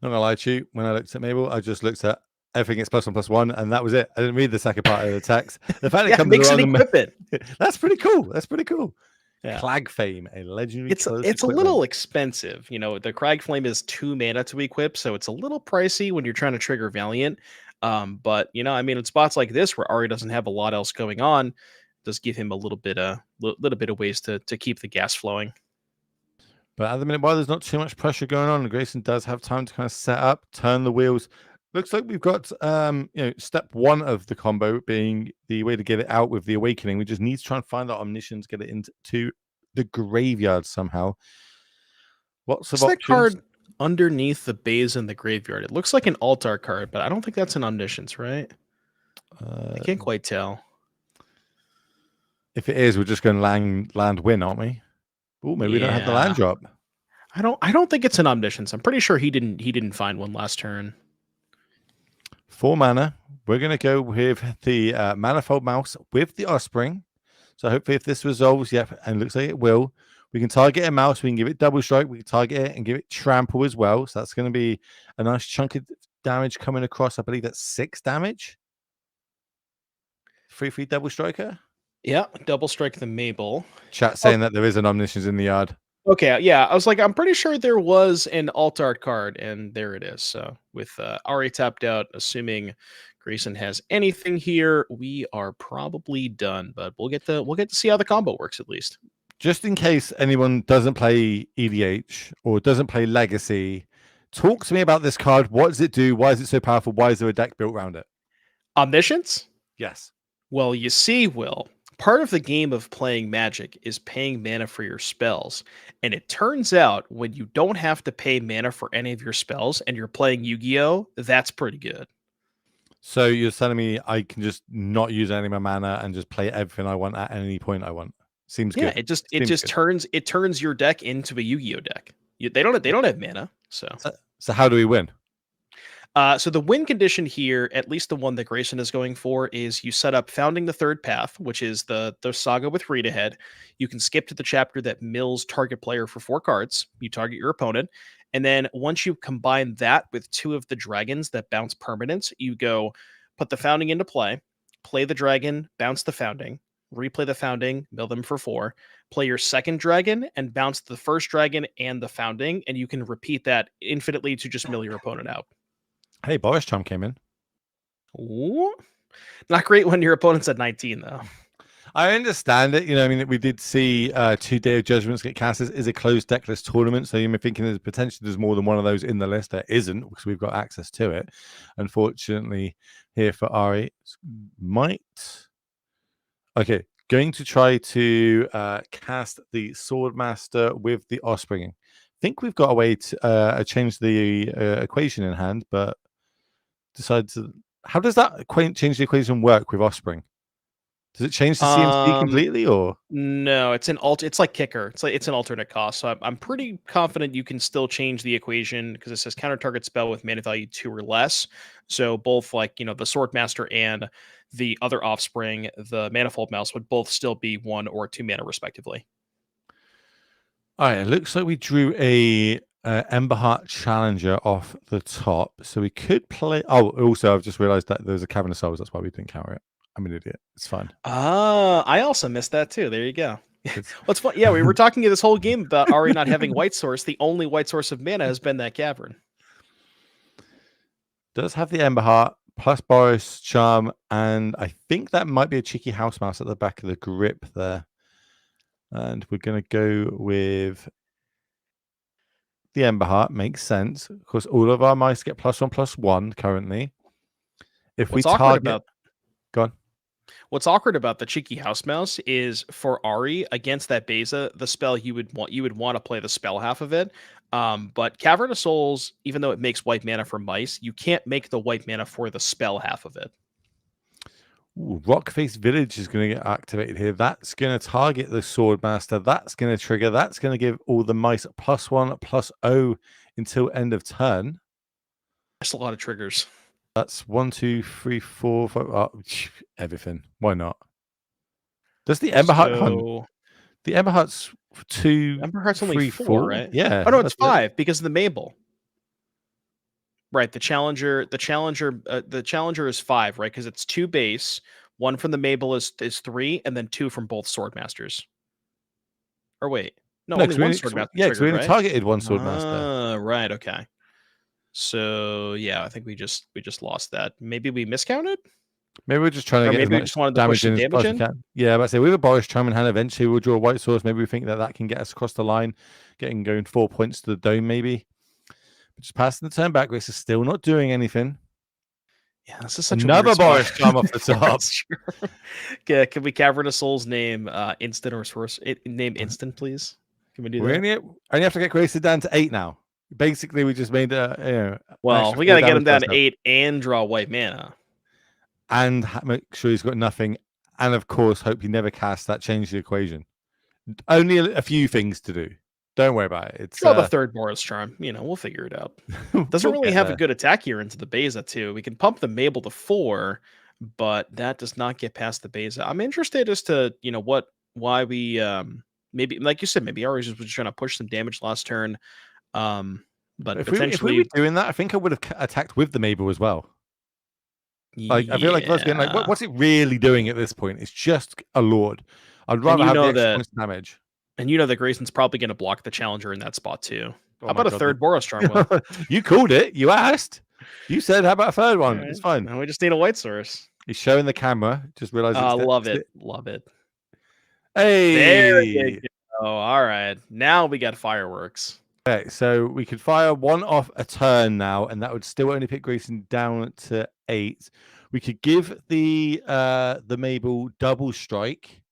Not gonna lie to you, when I looked at Mabel, I just looked at everything it's +1/+1, and that was it. I didn't read the second part of the text. The fact it comes makes along it equip it. That's pretty cool. That's pretty cool. Yeah. Clag Fame, a legendary. It's a little expensive. The Crag Flame is 2 mana to equip, so it's a little pricey when you're trying to trigger Valiant. But in spots like this where Ari doesn't have a lot else going on, does give him a little bit of ways to keep the gas flowing. But at the minute, while there's not too much pressure going on, Grayson does have time to kind of set up, turn the wheels. Looks like we've got step 1 of the combo being the way to get it out with the Awakening. We just need to try and find that Omniscience, get it into the graveyard somehow. What's the card underneath the base in the graveyard? It looks like an altar card, but I don't think that's an Omniscience, right? I can't quite tell. If it is, we're just going to land win, aren't we? Oh, maybe we don't have the land drop. I don't think it's an Omniscience. I'm pretty sure he didn't find one last turn. 4 mana. We're going to go with the Manifold Mouse with the Offspring. So hopefully, if this resolves, yep, and it looks like it will, we can target a mouse. We can give it double strike. We can target it and give it trample as well. So that's going to be a nice chunk of damage coming across. I believe that's 6 damage. 3 double striker. Yeah, double strike the Mabel. Chat Oh, saying that there is an omniscience in the yard. okay, yeah. I was like, I'm pretty sure there was an alt art card, and there it is. So with Ari tapped out, assuming Grayson has anything here, we are probably done. But we'll get to see how the combo works at least. Just in case anyone doesn't play EDH or doesn't play Legacy, talk to me about this card. What does it do? Why is it so powerful? Why is there a deck built around it? Omniscience? Yes. Well, you see, Will, part of the game of playing Magic is paying mana for your spells. And it turns out when you don't have to pay mana for any of your spells and you're playing Yu-Gi-Oh, that's pretty good. So you're telling me I can just not use any of my mana and just play everything I want at any point I want? Seems Yeah, good. it just turns your deck into a Yu-Gi-Oh deck. They don't have mana, so. So how do we win? So the win condition here, at least the one that Grayson is going for, is you set up Founding the Third Path, which is the saga with read ahead. You can skip to the chapter that mills target player for 4 cards. You target your opponent, and then once you combine that with 2 of the dragons that bounce permanents, you go put the Founding into play the dragon, bounce the Founding, replay the Founding, mill them for 4. Play your second dragon and bounce the first dragon and the Founding, and you can repeat that infinitely to just mill your opponent out. Hey, Boris Chum came in. Ooh. Not great when your opponent's at 19, though. I understand it. I mean, we did see 2 Day of Judgments get cast as a closed decklist tournament. So you may be thinking there's more than one of those in the list. There isn't because we've got access to it. Unfortunately, here for Ari, might. Okay, going to try to cast the Swordmaster with the Offspring. I think we've got a way to change the equation in hand, but decide to. How does that change the equation work with Offspring? Does it change the CMC completely, or No, it's like kicker. It's an alternate cost. So I'm pretty confident you can still change the equation because it says counter target spell with mana value 2 or less. So both the Swordmaster and the other offspring, the Manifold Mouse, would both still be 1 or 2 mana respectively. all right? It looks like we drew a Emberheart Challenger off the top, so we could play. Oh, also I've just realized that there's a Cavern of Souls. That's why we didn't counter it. I'm an idiot. It's fine. I also missed that too. There you go. What's fun? Yeah, we were talking this whole game about Ari not having white source. The only white source of mana has been that cavern. Does have the Emberheart plus Boris Charm, and I think that might be a cheeky house mouse at the back of the grip there. And we're going to go with the Emberheart. Makes sense. Of course, all of our mice get +1/+1 currently. If we target, go on. What's awkward about the cheeky house mouse is for Ari against that Beza, the spell you would want to play the spell half of it. But Cavern of Souls, even though it makes white mana for mice, you can't make the white mana for the spell half of it. Ooh, Rockface Village is going to get activated here. That's going to target the Swordmaster. That's going to trigger. That's going to give all the mice +1/+0 until end of turn. That's a lot of triggers. That's 1, 2, 3, 4, 5. Oh, everything. Why not? Does the Emberheart hunt? The Emberheart's 2. Emberheart's only 3, 4, 4, right? Yeah. Oh no, it's 5 because of the Mabel. Right, the challenger is 5, right? Because it's 2 base, 1 from the Mabel is 3, and then 2 from both Swordmasters. Or wait, no, only one Swordmaster because we only right? targeted one Swordmaster. Right, okay. So yeah, I think we just lost that. Maybe we miscounted. Maybe we're just trying to get as much wanted to push damage the in as damage we can. Yeah, but I say with a Boris Charm in hand, eventually we'll draw a white source. Maybe we think that can get us across the line, going 4 points to the dome, maybe. But just passing the turn back, this is still not doing anything. Yeah, this is such another a Boris Charm off the top. Yeah, can we Cavern of Souls name instant or source? Name instant, please. Can we do that? Only have to get Grayson down to 8 now. Basically, we just made well, we got to get him down to 8 and draw white mana. And make sure he's got nothing. And of course, hope he never casts that change the equation. Only a few things to do. Don't worry about it. It's draw the third Boris Charm. We'll figure it out. Doesn't really have a good attack here into the Beza too. We can pump the Mabel to 4. but that does not get past the base. I'm interested as to why we maybe like you said, maybe Arias was just trying to push some damage last turn. But If we were potentially, doing that, I think I would have attacked with the Mabel as well. Like, I feel like if I was getting like, yeah. what's it really doing at this point? It's just a Lord. I'd And rather have the extra points of damage. that Grayson's probably going to block the challenger in that spot too. Oh How my about a god, third Boros Charm? you called it. You asked. You said, "How about a third All one?" right. It's fine. Now we just need a white source. He's showing the camera. Just realized it's Love it. Love it. There you Hey. go. All right. Now we got fireworks. Okay, so we could fire one off a turn now, and that would still only pick Grayson down to 8. We could give the Mabel double strike,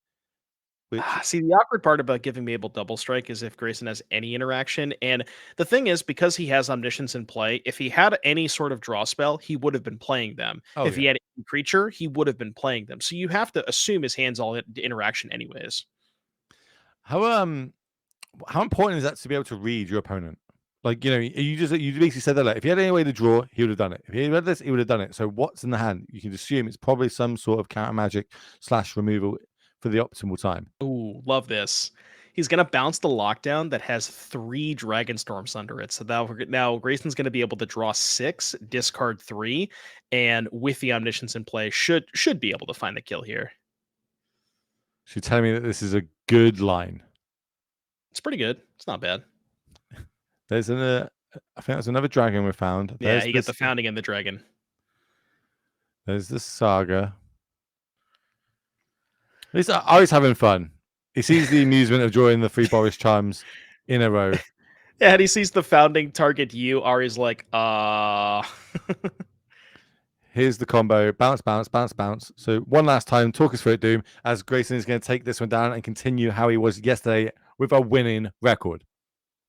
which See, the awkward part about giving Mabel double strike is if Grayson has any interaction. And the thing is, because he has omniscience in play, if he had any sort of draw spell, he would have been playing them. oh If he yeah. had any creature, he would have been playing them. So you have to assume his hands all interaction anyways. How important is that to be able to read your opponent? Like, you basically said that like, if he had any way to draw, he would have done it. If he had this, he would have done it. So what's in the hand? You can assume it's probably some sort of counter magic / removal for the optimal time. Ooh, love this. He's gonna bounce the lockdown that has 3 Dragon Storms under it. So now Grayson's gonna be able to draw 6, discard 3, and with the omniscience in play, should be able to find the kill here. So you're telling me that this is a good line. It's pretty good. It's not bad. There's I think that's another dragon we found. Yeah, he got the founding and the dragon. There's the saga. At least Ari's having fun. He sees the amusement of drawing the 3 Boris charms in a row. Yeah, and he sees the founding target you. Ari's like, Here's the combo. Bounce, bounce, bounce, bounce. So one last time, talk us through it, Doom, as Grayson is going to take this one down and continue how he was yesterday with a winning record.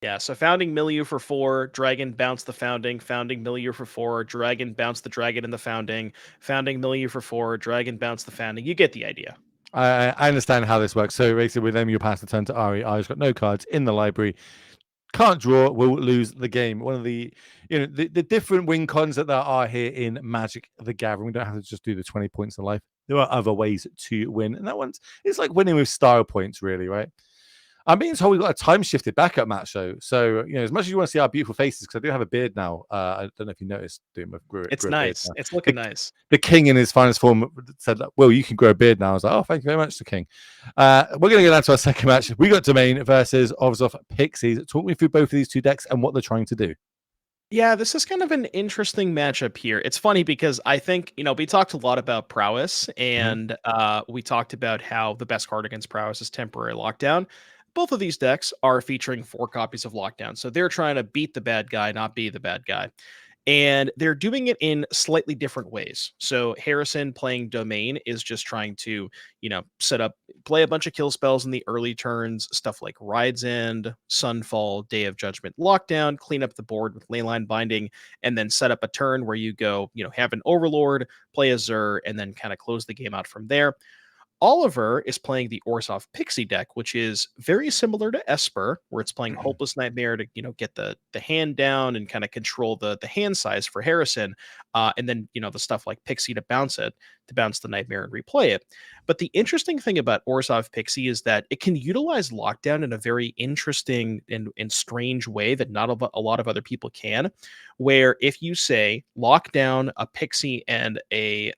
Yeah, so founding Milieu for 4, dragon bounce the founding Milieu for 4, dragon bounce the dragon in the founding Milieu for 4, dragon bounce the founding. You get the idea. I understand how this works. So basically, with them, you pass the turn to Ari. Ari's got no cards in the library. Can't draw, will lose the game. One of the the different win cons that there are here in Magic the Gathering. We don't have to just do the 20 points of life. There are other ways to win, and that one's it's like winning with style points, really, right? I'm being told we've got a time shifted backup match though. So as much as you want to see our beautiful faces, because I do have a beard now. I don't know if you noticed, Doom. I grew It's a beard nice. now. It's looking nice. The king in his finest form said, "Well, you can grow a beard now." I was like, "Oh, thank you very much, the king." We're going to get down to our second match. We got Domain versus Ovzov Pixies. Talk me through both of these two decks and what they're trying to do. Yeah, this is kind of an interesting matchup here. It's funny because I think, we talked a lot about prowess and we talked about how the best card against prowess is temporary lockdown. Both of these decks are featuring 4 copies of lockdown. So they're trying to beat the bad guy, not be the bad guy. And they're doing it in slightly different ways. So Harrison playing Domain is just trying to, play a bunch of kill spells in the early turns, stuff like Ride's End, Sunfall, Day of Judgment, Lockdown, clean up the board with Leyline Binding, and then set up a turn where you go, have an Overlord, play a Zur, and then kind of close the game out from there. Oliver is playing the Orzhov Pixie deck, which is very similar to Esper, where it's playing Hopeless Nightmare to get the hand down and kind of control the hand size for Harrison, and then the stuff like Pixie to bounce the Nightmare and replay it. But the interesting thing about Orzhov Pixie is that it can utilize Lockdown in a very interesting and strange way that not a lot of other people can. Where if you say lock down a Pixie and a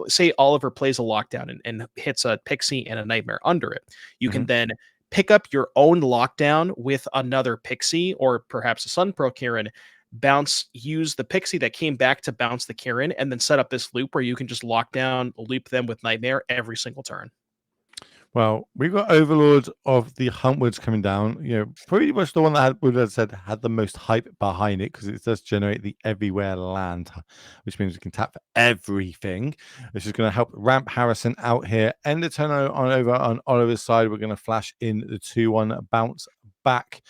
say Oliver plays a lockdown and hits a pixie and a nightmare under it, you can then pick up your own lockdown with another pixie or perhaps a Sun Pro Kieran, use the pixie that came back to bounce the Kieran, and then set up this loop where you can just loop them with nightmare every single turn. Well, we've got Overlord of the Huntwoods coming down. Pretty much the one that had the most hype behind it because it does generate the everywhere land, which means we can tap for everything. This is going to help ramp Harrison out here. End the turn on over on Oliver's side. We're going to flash in the 2/1 bounce back.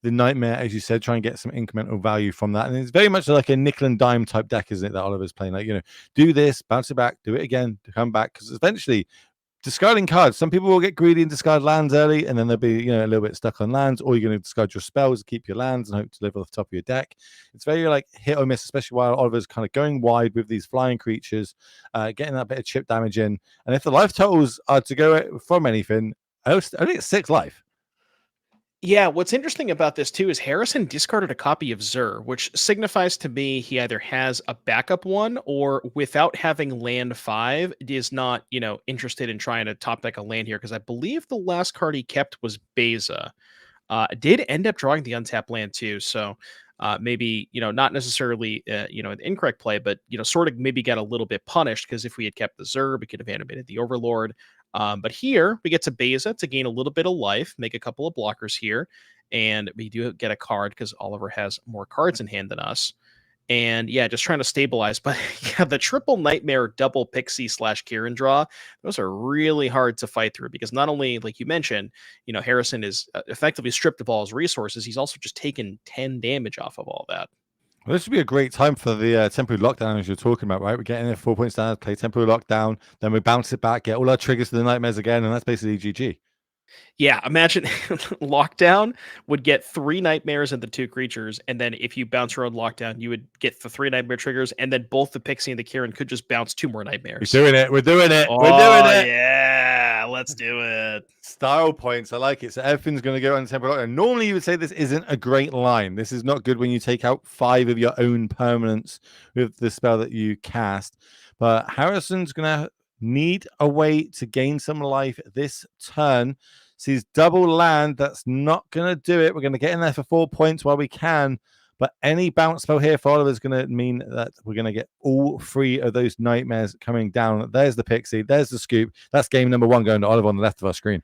The Nightmare, as you said, try and get some incremental value from that. And it's very much like a nickel and dime type deck, isn't it, that Oliver's playing? Like, do this, bounce it back, do it again, to come back. Because eventually, discarding cards. Some people will get greedy and discard lands early, and then they'll be a little bit stuck on lands, or you're going to discard your spells, keep your lands, and hope to live off the top of your deck. It's very like hit or miss, especially while Oliver's kind of going wide with these flying creatures, getting that bit of chip damage in. And if the life totals are to go from anything, I only get 6 life. Yeah, what's interesting about this too is Harrison discarded a copy of Zur, which signifies to me he either has a backup one or without having land 5 is not, interested in trying to top deck a land here because I believe the last card he kept was Beza. Did end up drawing the untapped land too, so maybe not necessarily an incorrect play, but sort of maybe got a little bit punished because if we had kept the Zur, we could have animated the Overlord. But here we get to Beza to gain a little bit of life, make a couple of blockers here, and we do get a card because Oliver has more cards in hand than us. And yeah, just trying to stabilize. But yeah, the triple nightmare, double pixie / Kieran draw, those are really hard to fight through because not only, like you mentioned, Harrison is effectively stripped of all his resources, he's also just taken 10 damage off of all that. Well, this would be a great time for the temporary lockdown as you're talking about, right? We're getting there 4 points down, play temporary lockdown, then we bounce it back, get all our triggers to the nightmares again, and that's basically GG. Yeah, imagine lockdown would get 3 nightmares and the 2 creatures, and then if you bounce your own lockdown, you would get the 3 nightmare triggers, and then both the pixie and the Kieran could just bounce 2 more We're nightmares. doing it. We're doing it. We're doing Oh it. yeah, let's do it. Style points. I like it. So everything's going to go on temporary lockdown. Normally, you would say this isn't a great line. This is not good when you take out 5 of your own permanents with the spell that you cast. But Harrison's going to need a way to gain some life this turn. Sees double land. That's not going to do it. We're going to get in there for 4 points while we can. But any bounce spell here for Oliver is going to mean that we're going to get all 3 of those nightmares coming down. There's the pixie. There's the scoop. That's game number 1 going to Oliver on the left of our screen.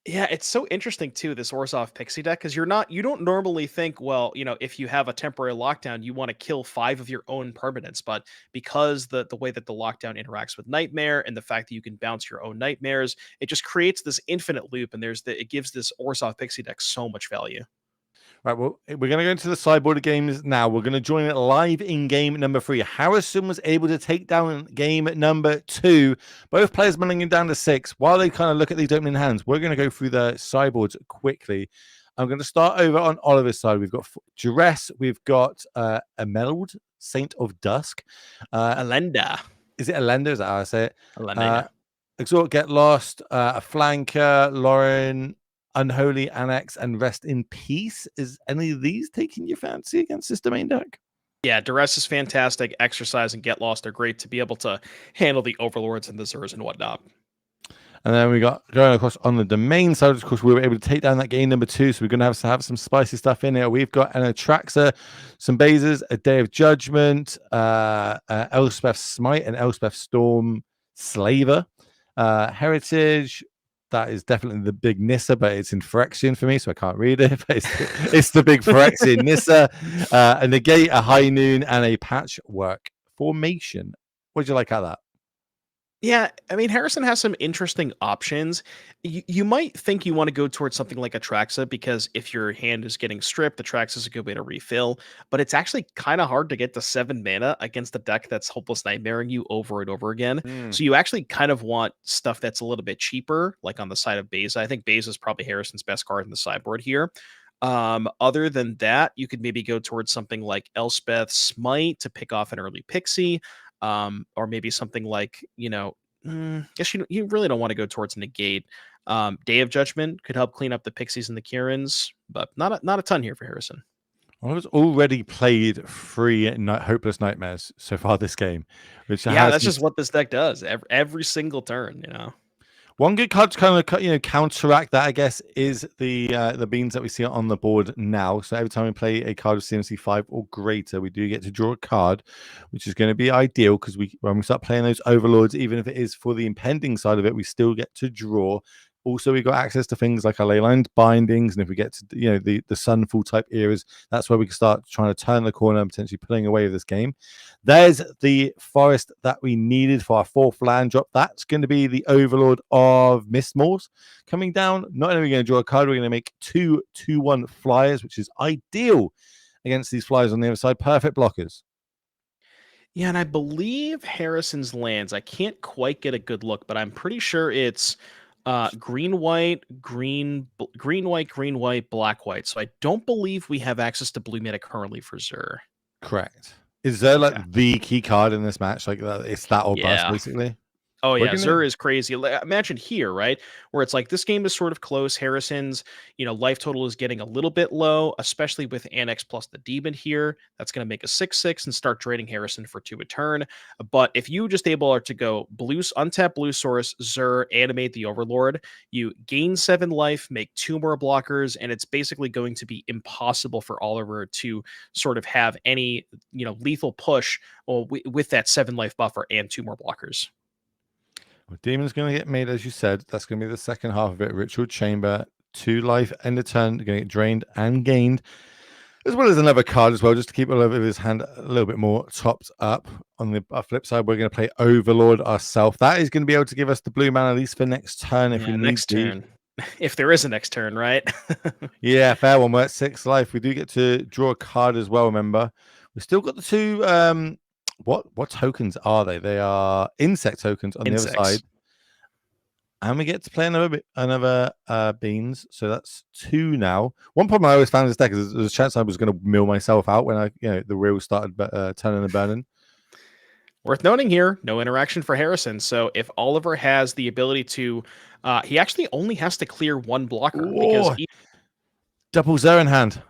Yeah, it's so interesting too, this Orzhov Pixie deck, because you don't normally think, well, if you have a temporary lockdown, you want to kill 5 of your own permanents. But because the way that the lockdown interacts with Nightmare and the fact that you can bounce your own nightmares, it just creates this infinite loop, and it gives this Orzhov Pixie deck so much value. Right, well, we're going to go into the sideboard games now. We're going to join it live in game number 3. Harrison was able to take down game number 2. Both players mulling down to 6. While they kind of look at these opening hands, we're going to go through the sideboards quickly. I'm going to start over on Oliver's side. We've got Duress. We've got Emerald, Saint of Dusk. Alenda. Is it Alenda? Is that how I say it? Alenda, yeah. Exhort, Get Lost, a Flanker, Lauren, Unholy Annex, and Rest in Peace. Is any of these taking your fancy against this domain deck? Yeah, Duress is fantastic. Exercise and Get Lost are great to be able to handle the Overlords and the Zers and whatnot. And then we got going across on the domain side. Of course, we were able to take down that game number 2. So we're going to have some spicy stuff in here. We've got an Atraxa, some Bazers, a Day of Judgment, Elspeth Smite, and Elspeth Storm Slaver, Heritage. That is definitely the big Nissa, but it's in Phyrexian for me, so I can't read it. But it's the big Phyrexian Nissa, a Negate, a High Noon, and a Patchwork Formation. What do you like out of that? Yeah, I mean, Harrison has some interesting options. You might think you want to go towards something like Atraxa because if your hand is getting stripped, Atraxa is a good way to refill. But it's actually kind of hard to get to 7 mana against a deck that's Hopeless Nightmaring you over and over again. So you actually kind of want stuff that's a little bit cheaper, like on the side of Beza. I think Beza is probably Harrison's best card in the sideboard here. Other than that, you could maybe go towards something like Elspeth Smite to pick off an early Pixie. Or maybe something like, guess you really don't want to go towards Negate. Day of Judgment could help clean up the Pixies and the Kierans, but not a ton here for Harrison. Well, I've already played 3 Hopeless Nightmares so far this game, which That's just what this deck does every single turn. One good card to kind of counteract that, I guess, is the beans that we see on the board now. So every time we play a card of CMC 5 or greater, we do get to draw a card, which is going to be ideal because when we start playing those Overlords, even if it is for the impending side of it, we still get to draw. Also, we've got access to things like our Leyline bindings, and if we get to the Sunfall type eras, that's where we can start trying to turn the corner and potentially pulling away with this game. There's the forest that we needed for our 4th land drop. That's going to be the Overlord of Mistmoors coming down. Not only are we going to draw a card, we're going to make 2 2/1 flyers, which is ideal against these flyers on the other side. Perfect blockers. Yeah, and I believe Harrison's lands. I can't quite get a good look, but I'm pretty sure it's green, white, green, white, green, white, black, white. So I don't believe we have access to blue mana currently for Zur. Correct. Is there like Okay. the key card in this match? Like it's that or bust, Yeah. basically. Oh We're yeah, gonna. Zur is crazy. Imagine here, right, where it's like this game is sort of close. Harrison's, life total is getting a little bit low, especially with Annex plus the Demon here. That's going to make a 6/6 and start draining Harrison for 2 a turn. But if you just able to go untap blue source, Zur, animate the Overlord, you gain 7 life, make 2 more blockers, and it's basically going to be impossible for Oliver to sort of have any lethal push with that 7 life buffer and 2 more blockers. Well, Demon's going to get made, as you said. That's going to be the second half of it. Ritual Chamber, 2 life, end of turn, going to get drained and gained, as well as another card as well, just to keep a little bit of his hand a little bit more topped up. On the flip side, we're going to play Overlord ourselves. That is going to be able to give us the blue mana, at least for next turn if we Yeah, need next be. turn. If there is a next turn, right? Yeah, fair one. We're at 6 life. We do get to draw a card as well, remember. We've still got the 2 what tokens are they? They are insect tokens on the other Insects. side. And we get to play another beans. So that's 2 now. One problem I always found in this deck is there's a chance I was going to mill myself out when the wheels started turning and burning. Worth noting here, no interaction for Harrison. So if Oliver has the ability to, he actually only has to clear 1 blocker because Oh, double Zero in hand.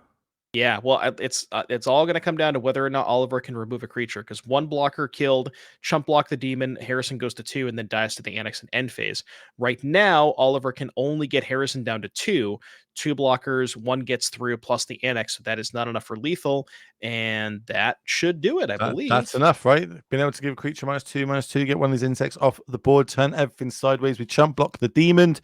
yeah, well, it's all going to come down to whether or not Oliver can remove a creature because 1 blocker killed, chump block the demon, Harrison goes to 2, and then dies to the Annex and end phase. Right now, Oliver can only get Harrison down to 2. 2 blockers, 1 gets through plus the Annex, so that is not enough for lethal, and that should do it, I That's believe. enough, right? Being able to give a creature -2/-2, get one of these insects off the board, turn everything sideways. We chump block the demon.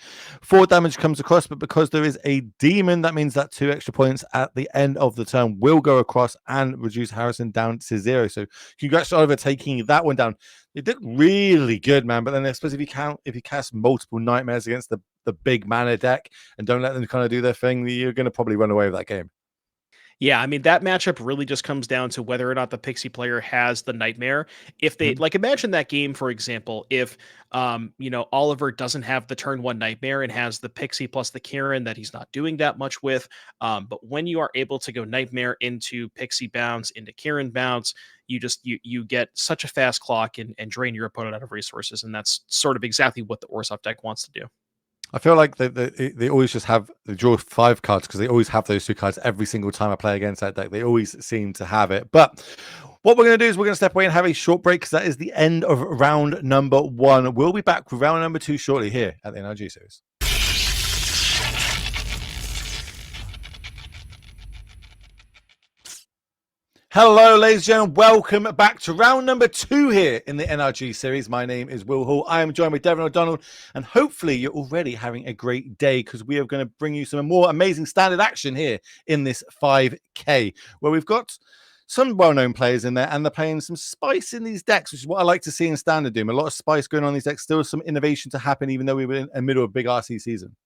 4 damage comes across, but because there is a demon, that means that 2 extra points at the end of the turn will go across and reduce Harrison down to 0. So congrats to Oliver taking that one down. It did really good, man. But then I suppose if you cast multiple nightmares against the big mana deck and don't let them kind of do their thing, you're going to probably run away with that game. Yeah, I mean that matchup really just comes down to whether or not the Pixie player has the nightmare. If they Mhm. like imagine that game for example, if Oliver doesn't have the turn 1 nightmare and has the Pixie plus the Kieran that he's not doing that much with, but when you are able to go nightmare into Pixie bounce into Kieran bounce, you get such a fast clock and drain your opponent out of resources, and that's sort of exactly what the Orsov deck wants to do. I feel like they always just have they draw 5 cards because they always have those 2 cards every single time I play against that deck. They always seem to have it. But what we're going to do is we're going to step away and have a short break because that is the end of round number 1. We'll be back with round number 2 shortly here at the NRG Series. Hello, ladies and gentlemen. Welcome back to round number 2 here in the NRG series. My name is Will Hall. I am joined by Devon O'Donnell, and hopefully you're already having a great day because we are going to bring you some more amazing standard action here in this 5K, where we've got some well-known players in there, and they're playing some spice in these decks, which is what I like to see in Standard Doom. A lot of spice going on in these decks. Still some innovation to happen, even though we were in the middle of a big RC season.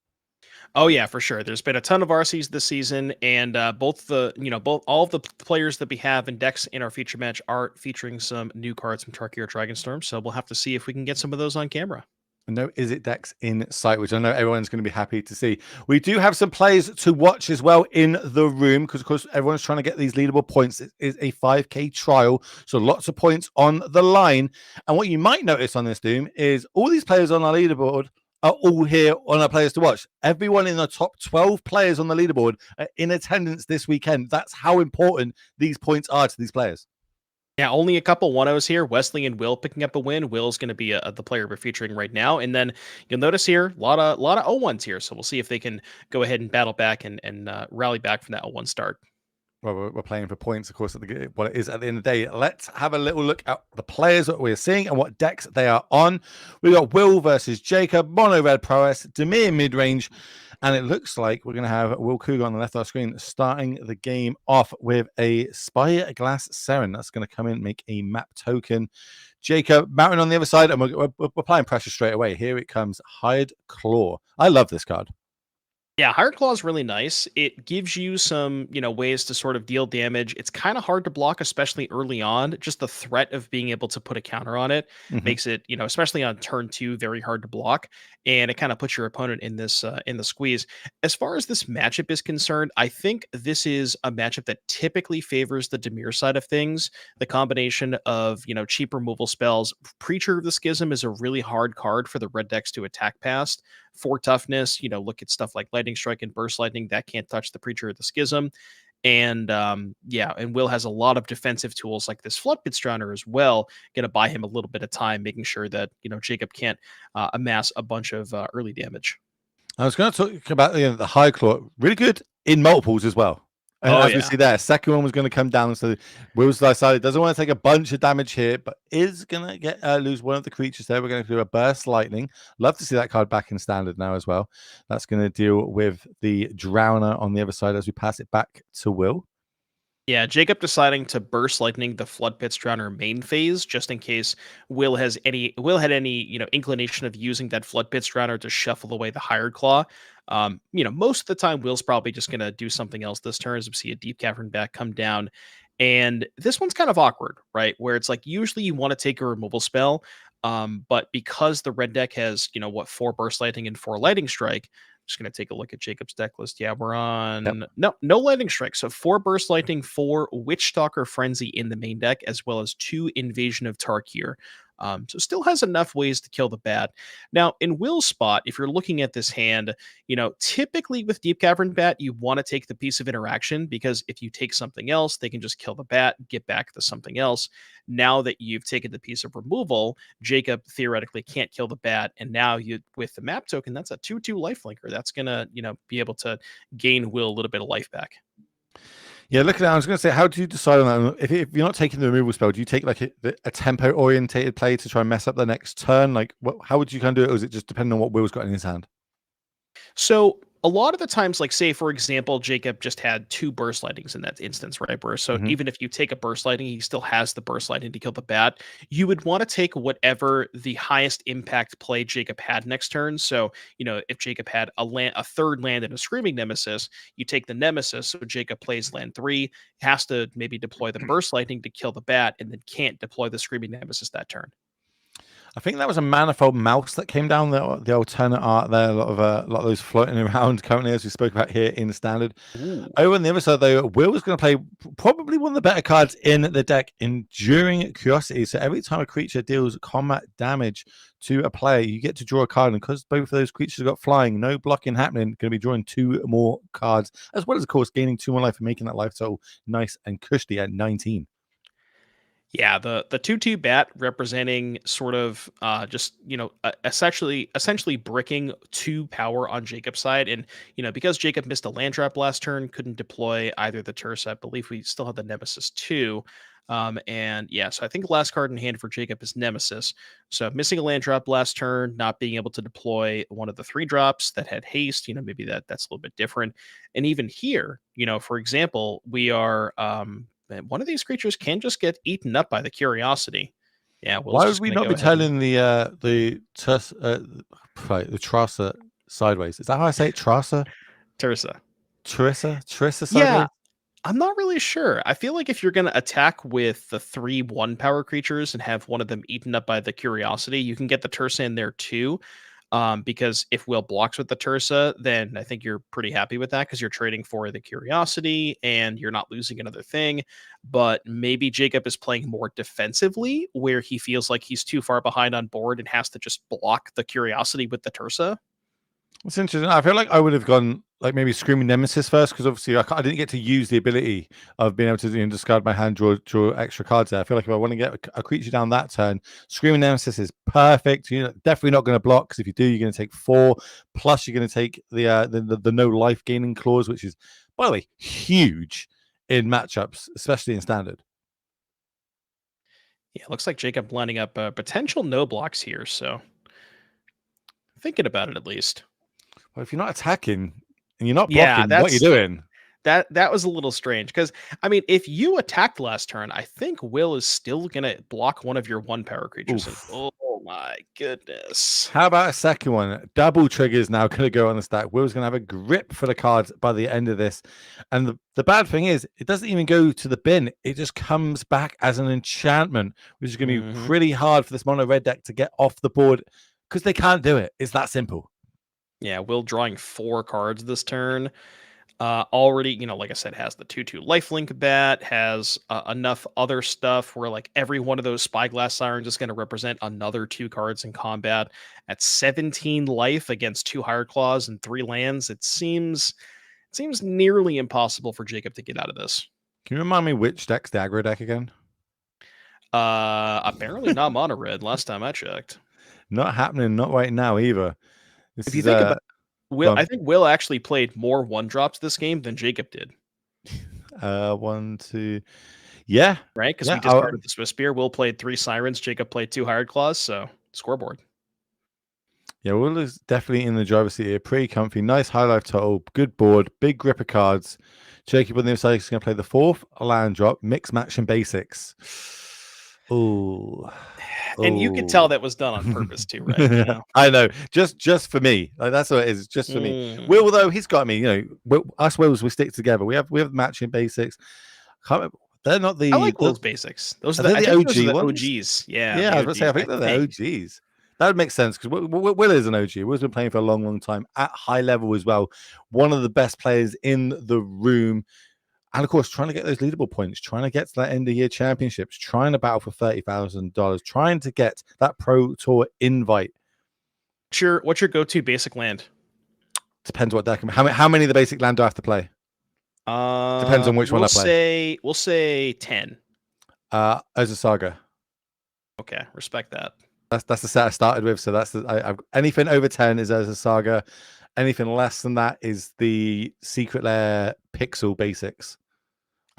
Oh yeah, for sure. There's been a ton of RCs this season, and both all of the players that we have in decks in our feature match are featuring some new cards from Tarkir Dragonstorm. So we'll have to see if we can get some of those on camera. No Izzet decks in sight, which I know everyone's going to be happy to see. We do have some players to watch as well in the room because, of course, everyone's trying to get these leaderboard points. It is a 5K trial, so lots of points on the line. And what you might notice on this Doom is all these players on our leaderboard are all here on our players to watch. Everyone in the top 12 players on the leaderboard are in attendance this weekend. That's how important these points are to these players. Yeah, only a couple 1-0s here. Wesley and Will picking up a win. Will's going to be the player we're featuring right now, and then you'll notice here a lot of 0-1s here. So we'll see if they can go ahead and battle back and rally back from that 0-1 start. Well, we're playing for points, of course, what it is at the end of the day. Let's have a little look at the players that we're seeing and what decks they are on. We got Will versus Jacob, Mono Red Prowess, Demir mid-range, and it looks like we're going to have Will Cougar on the left of our screen starting the game off with a Spyglass Seren. That's going to come in, make a map token. Jacob Mountain on the other side, and we're applying pressure straight away. Here it comes, Hired Claw. I love this card. Yeah, Higher Claw is really nice. It gives you some, ways to sort of deal damage. It's kind of hard to block, especially early on. Just the threat of being able to put a counter on it Hmm. makes it, especially on turn two, very hard to block. And it kind of puts your opponent in this in the squeeze. As far as this matchup is concerned, I think this is a matchup that typically favors the Demir side of things. The combination of, cheap removal spells. Preacher of the Schism is a really hard card for the red decks to attack past for toughness. Look at stuff like Lightning Strike and Burst Lightning that can't touch the Preacher of the Schism. And yeah, and Will has a lot of defensive tools like this Flood Pit Drowner as well. Going to buy him a little bit of time, making sure that Jacob can't amass a bunch of early damage. I was going to talk about the high claw, really good in multiples as well. And Oh as we yeah, see there, second one was going to come down. So Will's decided doesn't want to take a bunch of damage here, but is going to get lose one of the creatures there. We're going to do a burst lightning. Love to see that card back in standard now as well. That's going to deal with the Drowner on the other side as we pass it back to Will. yeah. Jacob deciding to Burst Lightning the Flood Pits Drowner main phase, just in case Will had any inclination of using that Flood Pits Drowner to shuffle away the Hired Claw. Most of the time Will's probably just gonna do something else this turn as we see a Deep Cavern back come down. And this one's kind of awkward, right? Where it's like usually you want to take a removal spell, but because the red deck has, four Burst Lightning and four Lightning Strike, just going to take a look at Jacob's deck list. Yeah, we're Yep. on no Lightning Strike. So four Burst Lightning, four Witch Stalker Frenzy in the main deck, as well as two Invasion of Tarkir. So still has enough ways to kill the bat. Now, in Will's spot, if you're looking at this hand, typically with Deep Cavern Bat, you want to take the piece of interaction because if you take something else, they can just kill the bat, get back to something else. Now that you've taken the piece of removal, Jacob theoretically can't kill the bat, and now you with the map token, that's a 2/2 lifelinker. That's gonna be able to gain Will a little bit of life back. Yeah, look at that. I was going to say, how do you decide on that? If you're not taking the removal spell, do you take like a tempo orientated play to try and mess up the next turn? Like, how would you kind of do it? Or is it just depending on what Will's got in his hand? So a lot of the times, like say for example, Jacob just had two burst lightnings in that instance, right? Where so Hmm. even if you take a burst lightning, he still has the burst lightning to kill the bat. You would want to take whatever the highest impact play Jacob had next turn. So if Jacob had a third land and a screaming nemesis, you take the nemesis. So Jacob plays land three, has to maybe deploy the burst lightning to kill the bat, and then can't deploy the screaming nemesis that turn. I think that was a manifold mouse that came down the alternate art there. A lot of those floating around currently, as we spoke about here in standard. Ooh. Over on the other side, though, Will is going to play probably one of the better cards in the deck, Enduring Curiosity. So every time a creature deals combat damage to a player, you get to draw a card. And because both of those creatures have got flying, no blocking happening, going to be drawing two more cards, as well as, of course, gaining two more life and making that life total nice and cushy at 19. Yeah, the 2/2 bat representing sort of just essentially bricking two power on Jacob's side, and because Jacob missed a land trap last turn, couldn't deploy either the Tursa. I believe we still have the Nemesis too, and yeah, so I think last card in hand for Jacob is Nemesis. So missing a land drop last turn, not being able to deploy one of the three drops that had haste, maybe that's a little bit different, and even here, for example, we are one of these creatures can just get eaten up by the curiosity. Yeah, Will's Why would just we going to not go be ahead and turning the Trasa sideways? Is that how I say it? Trasa? Terza. Trissa Yeah, sideways? I'm not really sure. I feel like if you're going to attack with the 3/1 power creatures and have one of them eaten up by the curiosity, you can get the Terza in there too. Because if Will blocks with the Terza, then I think you're pretty happy with that because you're trading for the curiosity and you're not losing another thing. But maybe Jacob is playing more defensively where he feels like he's too far behind on board and has to just block the curiosity with the Terza. It's interesting. I feel like I would have gone like maybe Screaming Nemesis first because obviously I didn't get to use the ability of being able to discard my hand, draw extra cards there. I feel like if I want to get a creature down that turn, Screaming Nemesis is perfect. You're definitely not going to block because if you do, you're going to take 4. Plus, you're going to take the no life gaining clause, which is, by the way, huge in matchups, especially in standard. Yeah, looks like Jacob lining up potential no blocks here. So thinking about it at least. Well, if you're not attacking and you're not Yeah, blocking, what are you doing? that was a little strange because I mean, if you attacked last turn, I think Will is still gonna block one of your one power creatures. And Oof. oh my goodness. How about a second one? Double trigger is now going to go on the stack. Will's going to have a grip for the cards by the end of this. And the bad thing is, it doesn't even go to the bin. It just comes back as an enchantment, which is going to be pretty hard for this mono red deck to get off the board because they can't do it. It's that simple. Yeah, Will drawing 4 cards this turn. Already, like I said, has the 2/2 lifelink bat, has enough other stuff where like every one of those spyglass sirens is going to represent another 2 cards in combat. At 17 life against 2 higher claws and 3 lands, it seems nearly impossible for Jacob to get out of this. Can you remind me which deck's the aggro deck again? Apparently not mono red last time I checked. Not happening, not right now either. This If you is think about Will, gone. I think Will actually played more 1-drops this game than Jacob did. 1, 2, yeah, Right? Because yeah. we discarded the Swiss Spear. Will played 3 sirens. Jacob played 2 hired claws. So scoreboard. Yeah, Will is definitely in the driver's seat here. Pretty comfy, nice high life total, good board, big grip of cards. Jacob on the other side is going to play the 4th land drop, mix, match, and basics. Ooh. And you could tell that was done on purpose too, right? I know, just for me. Like that's what it is, just for me. Will, though, he's got me. Us Wills, we stick together. We have matching basics. They're not the. I like Will's basics. Those are the I think OG those are the ones. OGs. Yeah, Yeah, the I was going to say, I OGs. think they're the OGs. That would make sense because Will is an OG. Will's been playing for a long, long time at high level as well. One of the best players in the room. And of course, trying to get those leaderboard points, trying to get to that end of year championships, trying to battle for $30,000, trying to get that Pro Tour invite. What's your go-to basic land? Depends what deck. How many of the basic land do I have to play? Depends on which one I play. We'll say 10. As a saga. Okay, respect that. That's the set I started with. So that's anything over 10 is as a saga. Anything less than that is the secret lair pixel basics.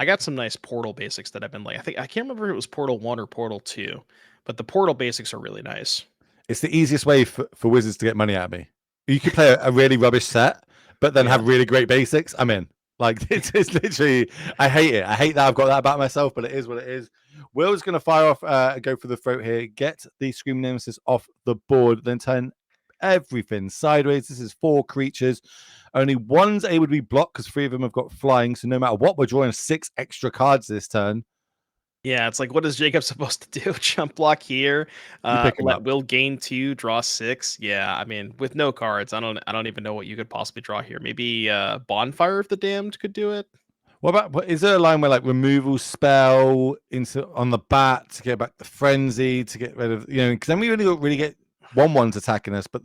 I got some nice portal basics that I've been like. I can't remember if it was Portal 1 or Portal 2, but the portal basics are really nice. It's the easiest way for wizards to get money out of me. You could play a really rubbish set, but then have really great basics. I'm in. Like it's literally, I hate it. I hate that I've got that about myself, but it is what it is. Will's going to fire off, go for the throat here, get the Scream Nemesis off the board, then turn everything sideways. This is 4 creatures. Only one's able to be blocked because 3 of them have got flying. So no matter what, we're drawing 6 extra cards this turn. Yeah, it's like, what is Jacob supposed to do? Jump block here, let Will gain 2, draw 6. Yeah, I mean, with no cards, I don't even know what you could possibly draw here. Maybe Bonfire of the Damned could do it. Is there a line where like removal spell on the bat to get back the frenzy to get rid of because then we really get 1/1s attacking us, but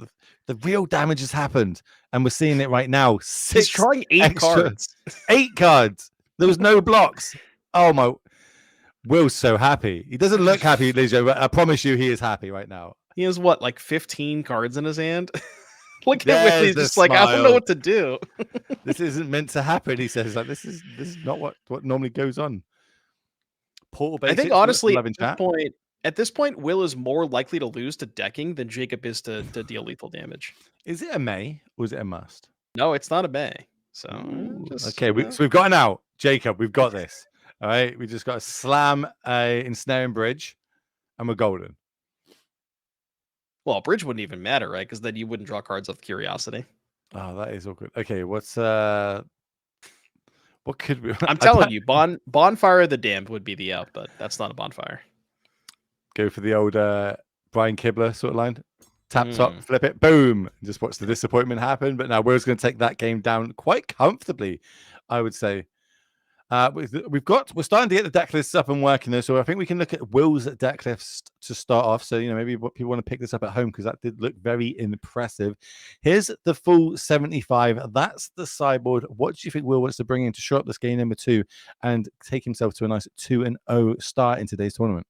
the real damage has happened and we're seeing it right now. 6 He's drawing 8 cards. 8 cards. There was no blocks. Oh my! Will's so happy. He doesn't look happy, Lijo, but I promise you, he is happy right now. He has what, like 15 cards in his hand? Look at Will. He's just like, I don't know what to do. This isn't meant to happen. He says, like, this is not what normally goes on. Portal basics, I think honestly, at this point, Will is more likely to lose to decking than Jacob is to deal lethal damage. Is it a may or is it a must? No, it's not a may. So okay, so we've got an out. Jacob, we've got this. All right, we just got to slam a ensnaring bridge, and we're golden. Well, bridge wouldn't even matter, right? Because then you wouldn't draw cards off curiosity. Oh, that is awkward. Okay, what could we? I'm telling you, Bonfire of the Damned would be the out, but that's not a bonfire. Go for the old Brian Kibler sort of line. Tap top, flip it, boom. Just watch the disappointment happen. But now Will's going to take that game down quite comfortably, I would say. We're starting to get the deck lists up and working there, so I think we can look at Will's deck list to start off. So maybe people want to pick this up at home because that did look very impressive. Here's the full 75. That's the sideboard. What do you think Will wants to bring in to show up this game number 2 and take himself to a nice 2-0 start in today's tournament?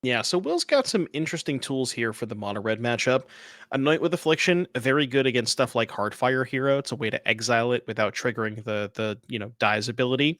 Yeah, so Will's got some interesting tools here for the mono red matchup. Anoint with Affliction, very good against stuff like Hardfire Hero. It's a way to exile it without triggering the Die's ability.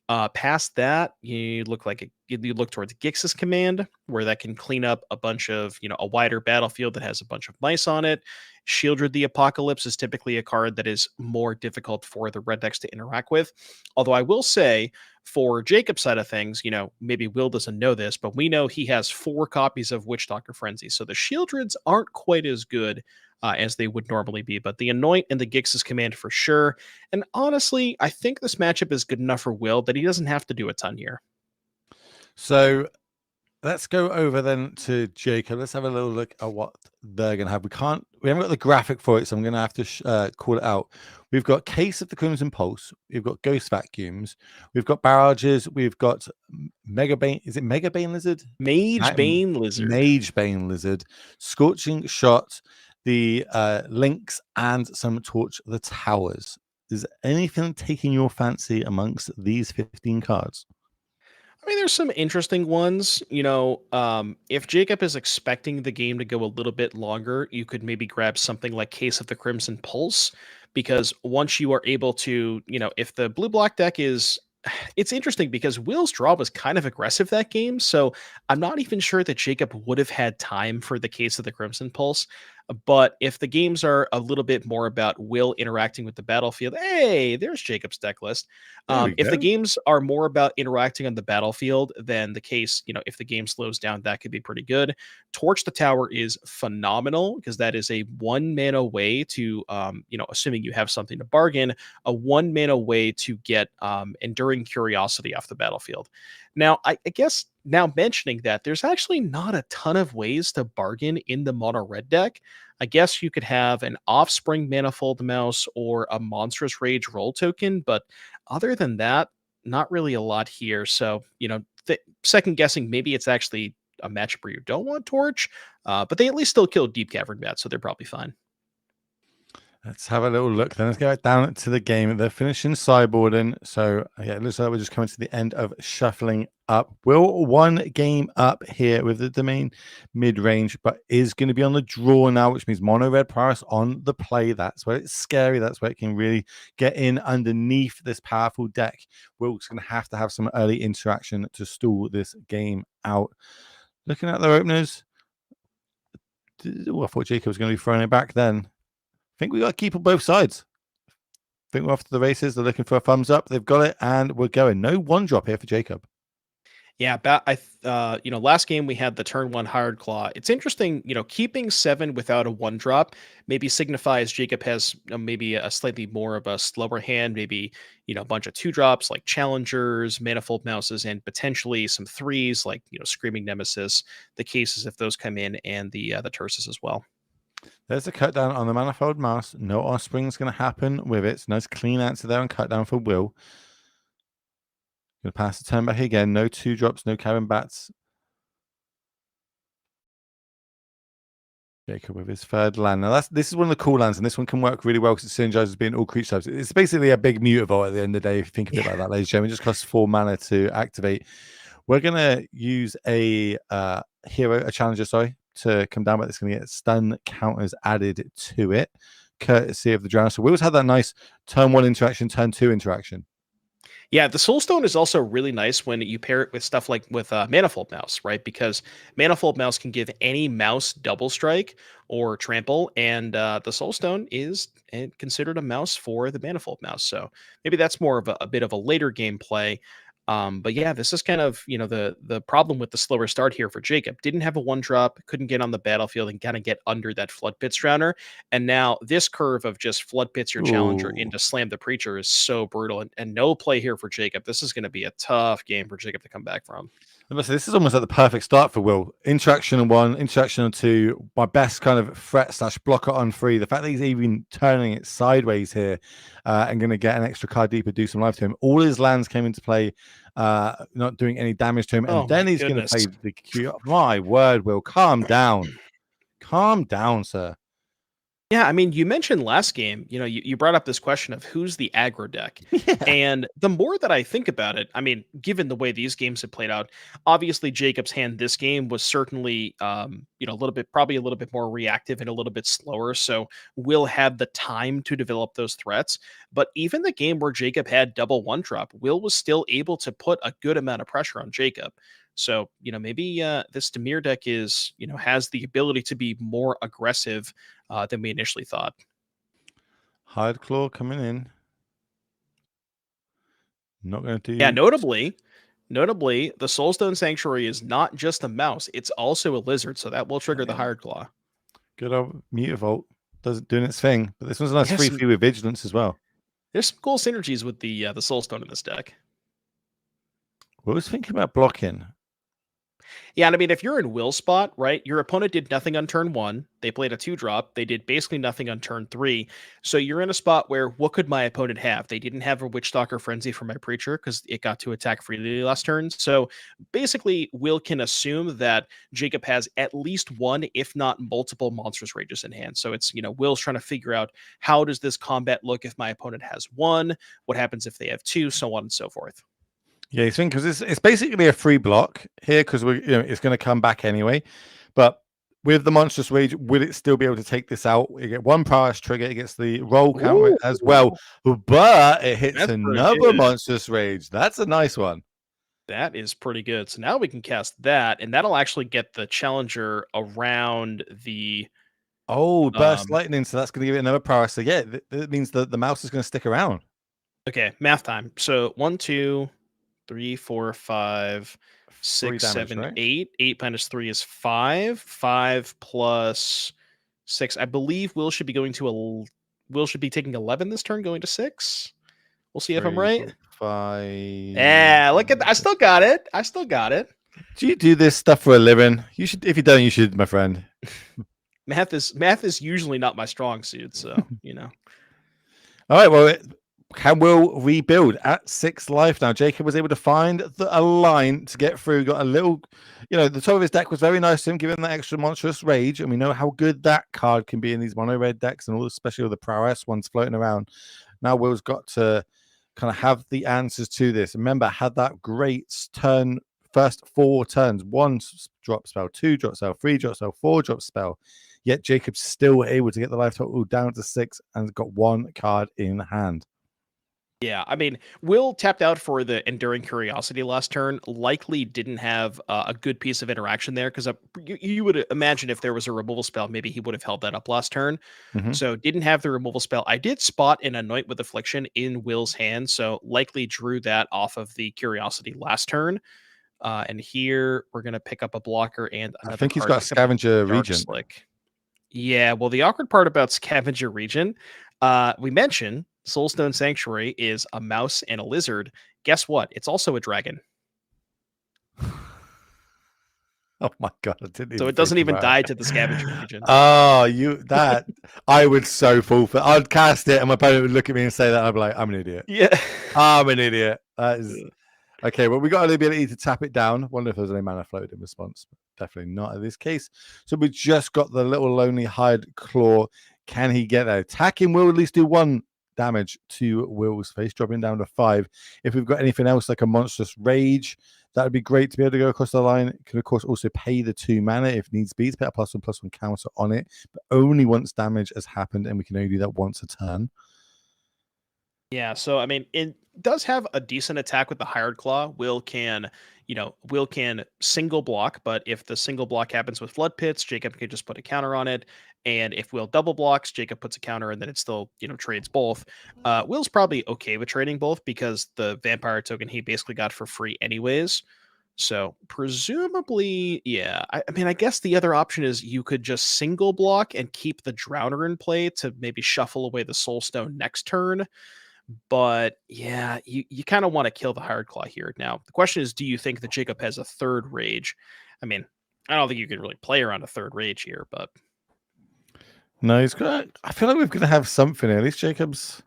Past that, you look like you look towards Gix's command, where that can clean up a bunch of a wider battlefield that has a bunch of mice on it. Shieldred the Apocalypse is typically a card that is more difficult for the red decks to interact with. Although I will say, for Jacob's side of things, maybe Will doesn't know this, but we know he has 4 copies of Witch Doctor Frenzy, so the Shieldreds aren't quite as good as they would normally be. But the Anoint and the Gix's command for sure. And honestly, I think this matchup is good enough for Will that he doesn't have to do a ton here. So let's go over then to Jacob. Let's have a little look at what they're going to have. We haven't got the graphic for it, so I'm going to have to call it out. We've got Case of the Crimson Pulse. We've got Ghost Vacuums. We've got Barrages. We've got Mega Bane. Is it Mega Bane Lizard? Mage Bane Lizard. Mage Bane Lizard. Scorching Shot. The Lynx and some Torch the Towers. Is anything taking your fancy amongst these 15 cards? I mean, there's some interesting ones. If Jacob is expecting the game to go a little bit longer, you could maybe grab something like Case of the Crimson Pulse, because once you are able to, if the blue black deck is. It's interesting because Will's draw was kind of aggressive that game, so I'm not even sure that Jacob would have had time for the Case of the Crimson Pulse. But if the games are a little bit more about Will interacting with the battlefield, hey, there's Jacob's deck list. There we If the go. games are more about interacting on the battlefield, then the case, if the game slows down, that could be pretty good. Torch the Tower is phenomenal because that is a 1 mana way to, assuming you have something to bargain, a 1 mana way to get Enduring Curiosity off the battlefield. Now, I guess now mentioning that, there's actually not a ton of ways to bargain in the mono red deck. I guess you could have an Offspring Manifold Mouse or a Monstrous Rage roll token, but other than that, not really a lot here. So, second guessing, maybe it's actually a matchup where you don't want Torch, but they at least still killed Deep Cavern Bat, so they're probably fine. Let's have a little look. Then let's go down to the game. They're finishing sideboarding. So yeah, it looks like we're just coming to the end of shuffling up. Will one game up here with the domain mid-range, but is going to be on the draw now, which means mono red Paris on the play. That's where it's scary. That's where it can really get in underneath this powerful deck. Will's going to have some early interaction to stall this game out. Looking at their openers. Oh, I thought Jacob was going to be throwing it back then. Think we got to keep on both sides. Think we're off to the races. They're looking for a thumbs up. They've got it, and we're going. No one drop here for Jacob. Yeah, last game we had the turn 1 Hired Claw. It's interesting, keeping 7 without a 1-drop maybe signifies Jacob has maybe a slightly more of a slower hand, maybe, a bunch of 2-drops like Challengers, Manifold Mouses, and potentially some 3s like, Screaming Nemesis, the cases if those come in, and the Tursus as well. There's a cut down on the Manifold Mouse. No Offspring's going to happen with it. It's nice clean answer there and cut down for Will. Going to pass the turn back again. No 2-drops, no Cavern Bats. Jacob with his third land. Now this is one of the cool lands, and this one can work really well because it synergizes being all creature types. It's basically a big Mutavault at the end of the day, if you think of it like that, ladies and gentlemen. It just costs 4 mana to activate. We're gonna use a challenger, to come down, but it's gonna get stun counters added to it, courtesy of the Drown. So we always had that nice turn 1 interaction, turn 2 interaction. Yeah, the Soulstone is also really nice when you pair it with stuff like with Manifold Mouse, right? Because Manifold Mouse can give any mouse double strike or trample, and the Soulstone is considered a mouse for the Manifold Mouse. So maybe that's more of a bit of a later game play. But yeah, this is kind of the problem with the slower start here for Jacob. Didn't have a 1-drop, couldn't get on the battlefield and kind of get under that Flood Pits Drowner. And now this curve of just Flood Pits your challenger into Slam the Preacher is so brutal. And no play here for Jacob. This is going to be a tough game for Jacob to come back from. This is almost like the perfect start for Will. Interaction on 1, interaction on 2. My best kind of threat / blocker on 3. The fact that he's even turning it sideways here and going to get an extra card deeper, do some life to him. All his lands came into play, not doing any damage to him. And then he's going to play the Q. My word, Will, calm down. Calm down, sir. Yeah, I mean, you mentioned last game, you brought up this question of who's the aggro deck. Yeah. And the more that I think about it, I mean, given the way these games have played out, obviously Jacob's hand this game was certainly, a little bit, probably a little bit more reactive and a little bit slower. So Will had the time to develop those threats. But even the game where Jacob had double one drop, Will was still able to put a good amount of pressure on Jacob. So, maybe this Demir deck has the ability to be more aggressive than we initially thought. Hard Claw coming in. Not going to Yeah, do. notably, the Soulstone Sanctuary is not just a mouse; it's also a lizard, so that will trigger the Yeah. Hired Claw. Good old Mutavault doing its thing. But this one's a nice Yes, free free with Vigilance as well. there's some cool synergies with the Soulstone in this deck. What was thinking about blocking? Yeah, and I mean, if you're in Will spot, right, your opponent did nothing on turn one. They played a 2-drop. They did basically nothing on turn three. So you're in a spot where what could my opponent have? They didn't have a Witchstalker Frenzy for my Preacher because it got to attack freely last turn. So basically, Will can assume that Jacob has at least one, if not multiple Monstrous Rages in hand. So it's, Will's trying to figure out how does this combat look if my opponent has one? What happens if they have two? So on and so forth. Yeah, you think because it's basically a free block here because it's going to come back anyway. But with the Monstrous Rage, will it still be able to take this out? You get one prowess trigger, it gets the roll counter as well, Ooh, but it hits that's pretty another good. Monstrous Rage. That's a nice one. That is pretty good. So now we can cast that, and that'll actually get the challenger around the Oh, burst um lightning, so that's going to give it another prowess. So yeah, that means that the mouse is going to stick around. okay, math time. So 1, 2, 3, 4, 5, 3 6, damage, 7, right? 8. 8 minus 3 is 5. 5 plus 6. I believe Will should be taking 11 this turn, going to 6. We'll see if I'm 3, right. 4, 5. Yeah, look at I still got it. I still got it. Do you do this stuff for a living? You should. If you don't, you should, my friend. Math is usually not my strong suit, so All right. Well, can Will rebuild at 6 life now? Jacob was able to find a line to get through. Got a little, the top of his deck was very nice to him, given that extra monstrous rage, and we know how good that card can be in these mono red decks, and all especially all the prowess ones floating around. Now Will's got to kind of have the answers to this. Remember, had that great turn. First 4 turns, 1 drop spell, 2 drop spell, 3 drop spell, 4 drop spell. Yet Jacob's still able to get the life total down to 6 and got 1 card in hand. Yeah, I mean, Will tapped out for the Enduring Curiosity last turn. Likely didn't have a good piece of interaction there because you would imagine if there was a removal spell, maybe he would have held that up last turn. Mm-hmm. So didn't have the removal spell. I did spot an Anoint with Affliction in Will's hand, so likely drew that off of the Curiosity last turn. And here we're gonna pick up a blocker and I another think he's card. got a Pick up Scavenger Dark Regent. Slick. Yeah, well, the awkward part about Scavenger Region, we mentioned Soulstone Sanctuary is a mouse and a lizard. Guess what? It's also a dragon. Oh my god, I didn't So even it doesn't think even about die it. to the Scavenger Region. Oh, I would so fall for. I'd cast it, and my opponent would look at me and say that. I'd be like, I'm an idiot. Yeah. I'm an idiot. That is okay. Well, we got the ability to tap it down. Wonder if there's any mana floated in response. Definitely not in this case. So we just got the little lonely hide claw. Can he get there? Attacking will at least do 1 damage to Will's face, dropping down to 5. If we've got anything else like a monstrous rage, that would be great to be able to go across the line. Can of course also pay the 2 mana if needs be to put a +1/+1 counter on it, but only once damage has happened, and we can only do that once a turn. Yeah, so I mean, it does have a decent attack with the Hired Claw. Will can single block, but if the single block happens with Flood Pits, Jacob can just put a counter on it. And if Will double blocks, Jacob puts a counter, and then it still trades both. Will's probably okay with trading both because the Vampire token he basically got for free anyways. So presumably, yeah. I mean, I guess the other option is you could just single block and keep the Drowner in play to maybe shuffle away the Soul Stone next turn. But yeah, you kind of want to kill the Hired Claw here. Now, the question is, do you think that Jacob has a third rage? I mean, I don't think you could really play around a third rage here, but No, he's got. I feel like we're going to have something. At least Jacob's.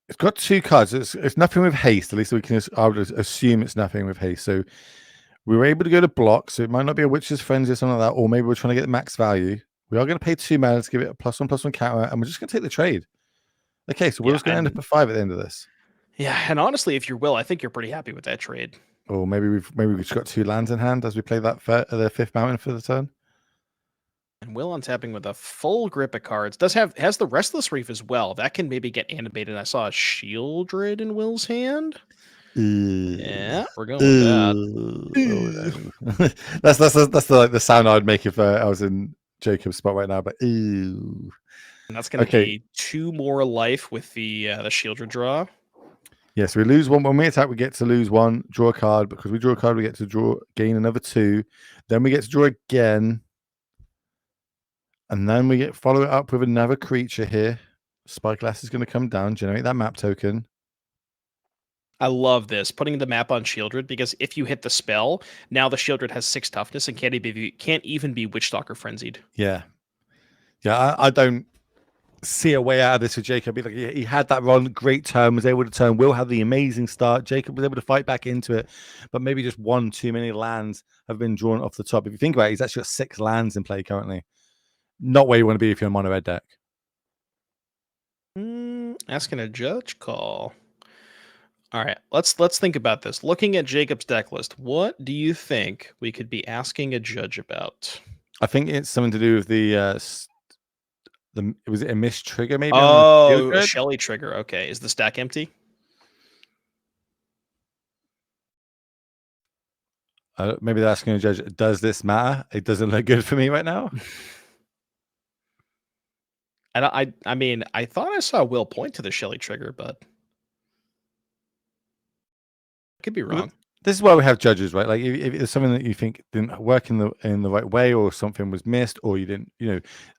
It's got 2 cards. It's nothing with haste. At least we can. I would assume it's nothing with haste. So we were able to go to block. So it might not be a Witch's Frenzy or something like that, or maybe we're trying to get the max value We are going to pay 2 mana to give it a +1/+1 counter, and we're just going to take the trade. Okay, so Yeah, Will's going to end up at 5 at the end of this. Yeah, and honestly, if you're Will, I think you're pretty happy with that trade. Or maybe we've just got 2 lands in hand as we play that the 5th mountain for the turn. And Will untapping with a full grip of cards. Has the Restless Reef as well. That can maybe get animated. I saw a Shieldred in Will's hand. Yeah, we're going with that. Oh, no. that's the sound I'd make if I was in Jacob's spot right now. But And that's going to okay, pay 2 more life with the Shieldred draw. yeah, so we lose 1. When we attack, we get to lose 1, draw a card. Because we draw a card, we get to gain another 2. Then we get to draw again. And then we follow it up with another creature here. Spyglass is going to come down, generate that map token. I love this, putting the map on Shieldred, because if you hit the spell, now the Shieldred has 6 toughness and can't even be Witchstalker Frenzied. Yeah. Yeah, I don't see a way out of this for Jacob. He had that run, great turn, was able to turn. Will had the amazing start. Jacob was able to fight back into it, but maybe just 1 too many lands have been drawn off the top. If you think about it, he's actually got 6 lands in play currently. Not where you want to be if you're a mono red deck. Asking a judge call. All right, let's think about this. Looking at Jacob's deck list, what do you think we could be asking a judge about? I think it's something to do with was it a missed trigger maybe on the field Oh, a grid? Shelly trigger. Okay, is the stack empty? Maybe they're asking a judge, does this matter? It doesn't look good for me right now. I mean, I thought I saw Will point to the Shelly trigger, but I could be wrong. This is why we have judges, right? Like if there's something that you think didn't work in the right way, or something was missed, or you didn't,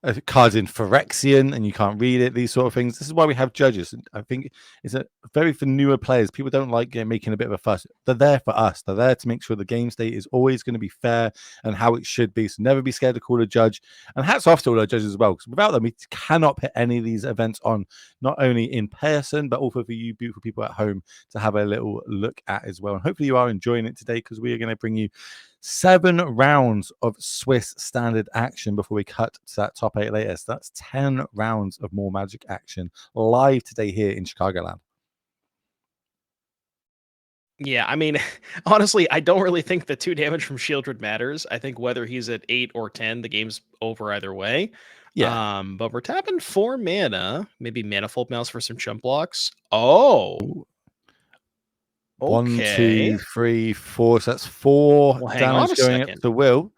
a card's in Phyrexian and you can't read it, these sort of things. This is why we have judges. And I think it's very for newer players. People don't like making a bit of a fuss. They're there for us. They're there to make sure the game state is always going to be fair and how it should be. So never be scared to call a judge. And hats off to all our judges as well, because without them, we cannot put any of these events on, not only in person, but also for you beautiful people at home to have a little look at as well. And hopefully you are enjoying it today, because we are going to bring you 7 rounds of Swiss standard action before we cut to that top 8 later. So that's 10 rounds of more Magic action live today here in Chicagoland. Yeah, I mean, honestly, I don't really think the 2 damage from Shieldred matters. I think whether he's at 8 or 10, the game's over either way. Yeah. But we're tapping 4 mana, maybe Manifold Mouse for some chump blocks. Oh, Ooh. okay. 1, 2, 3, 4. So that's 4 Well, hang on damage a going up second. to Will.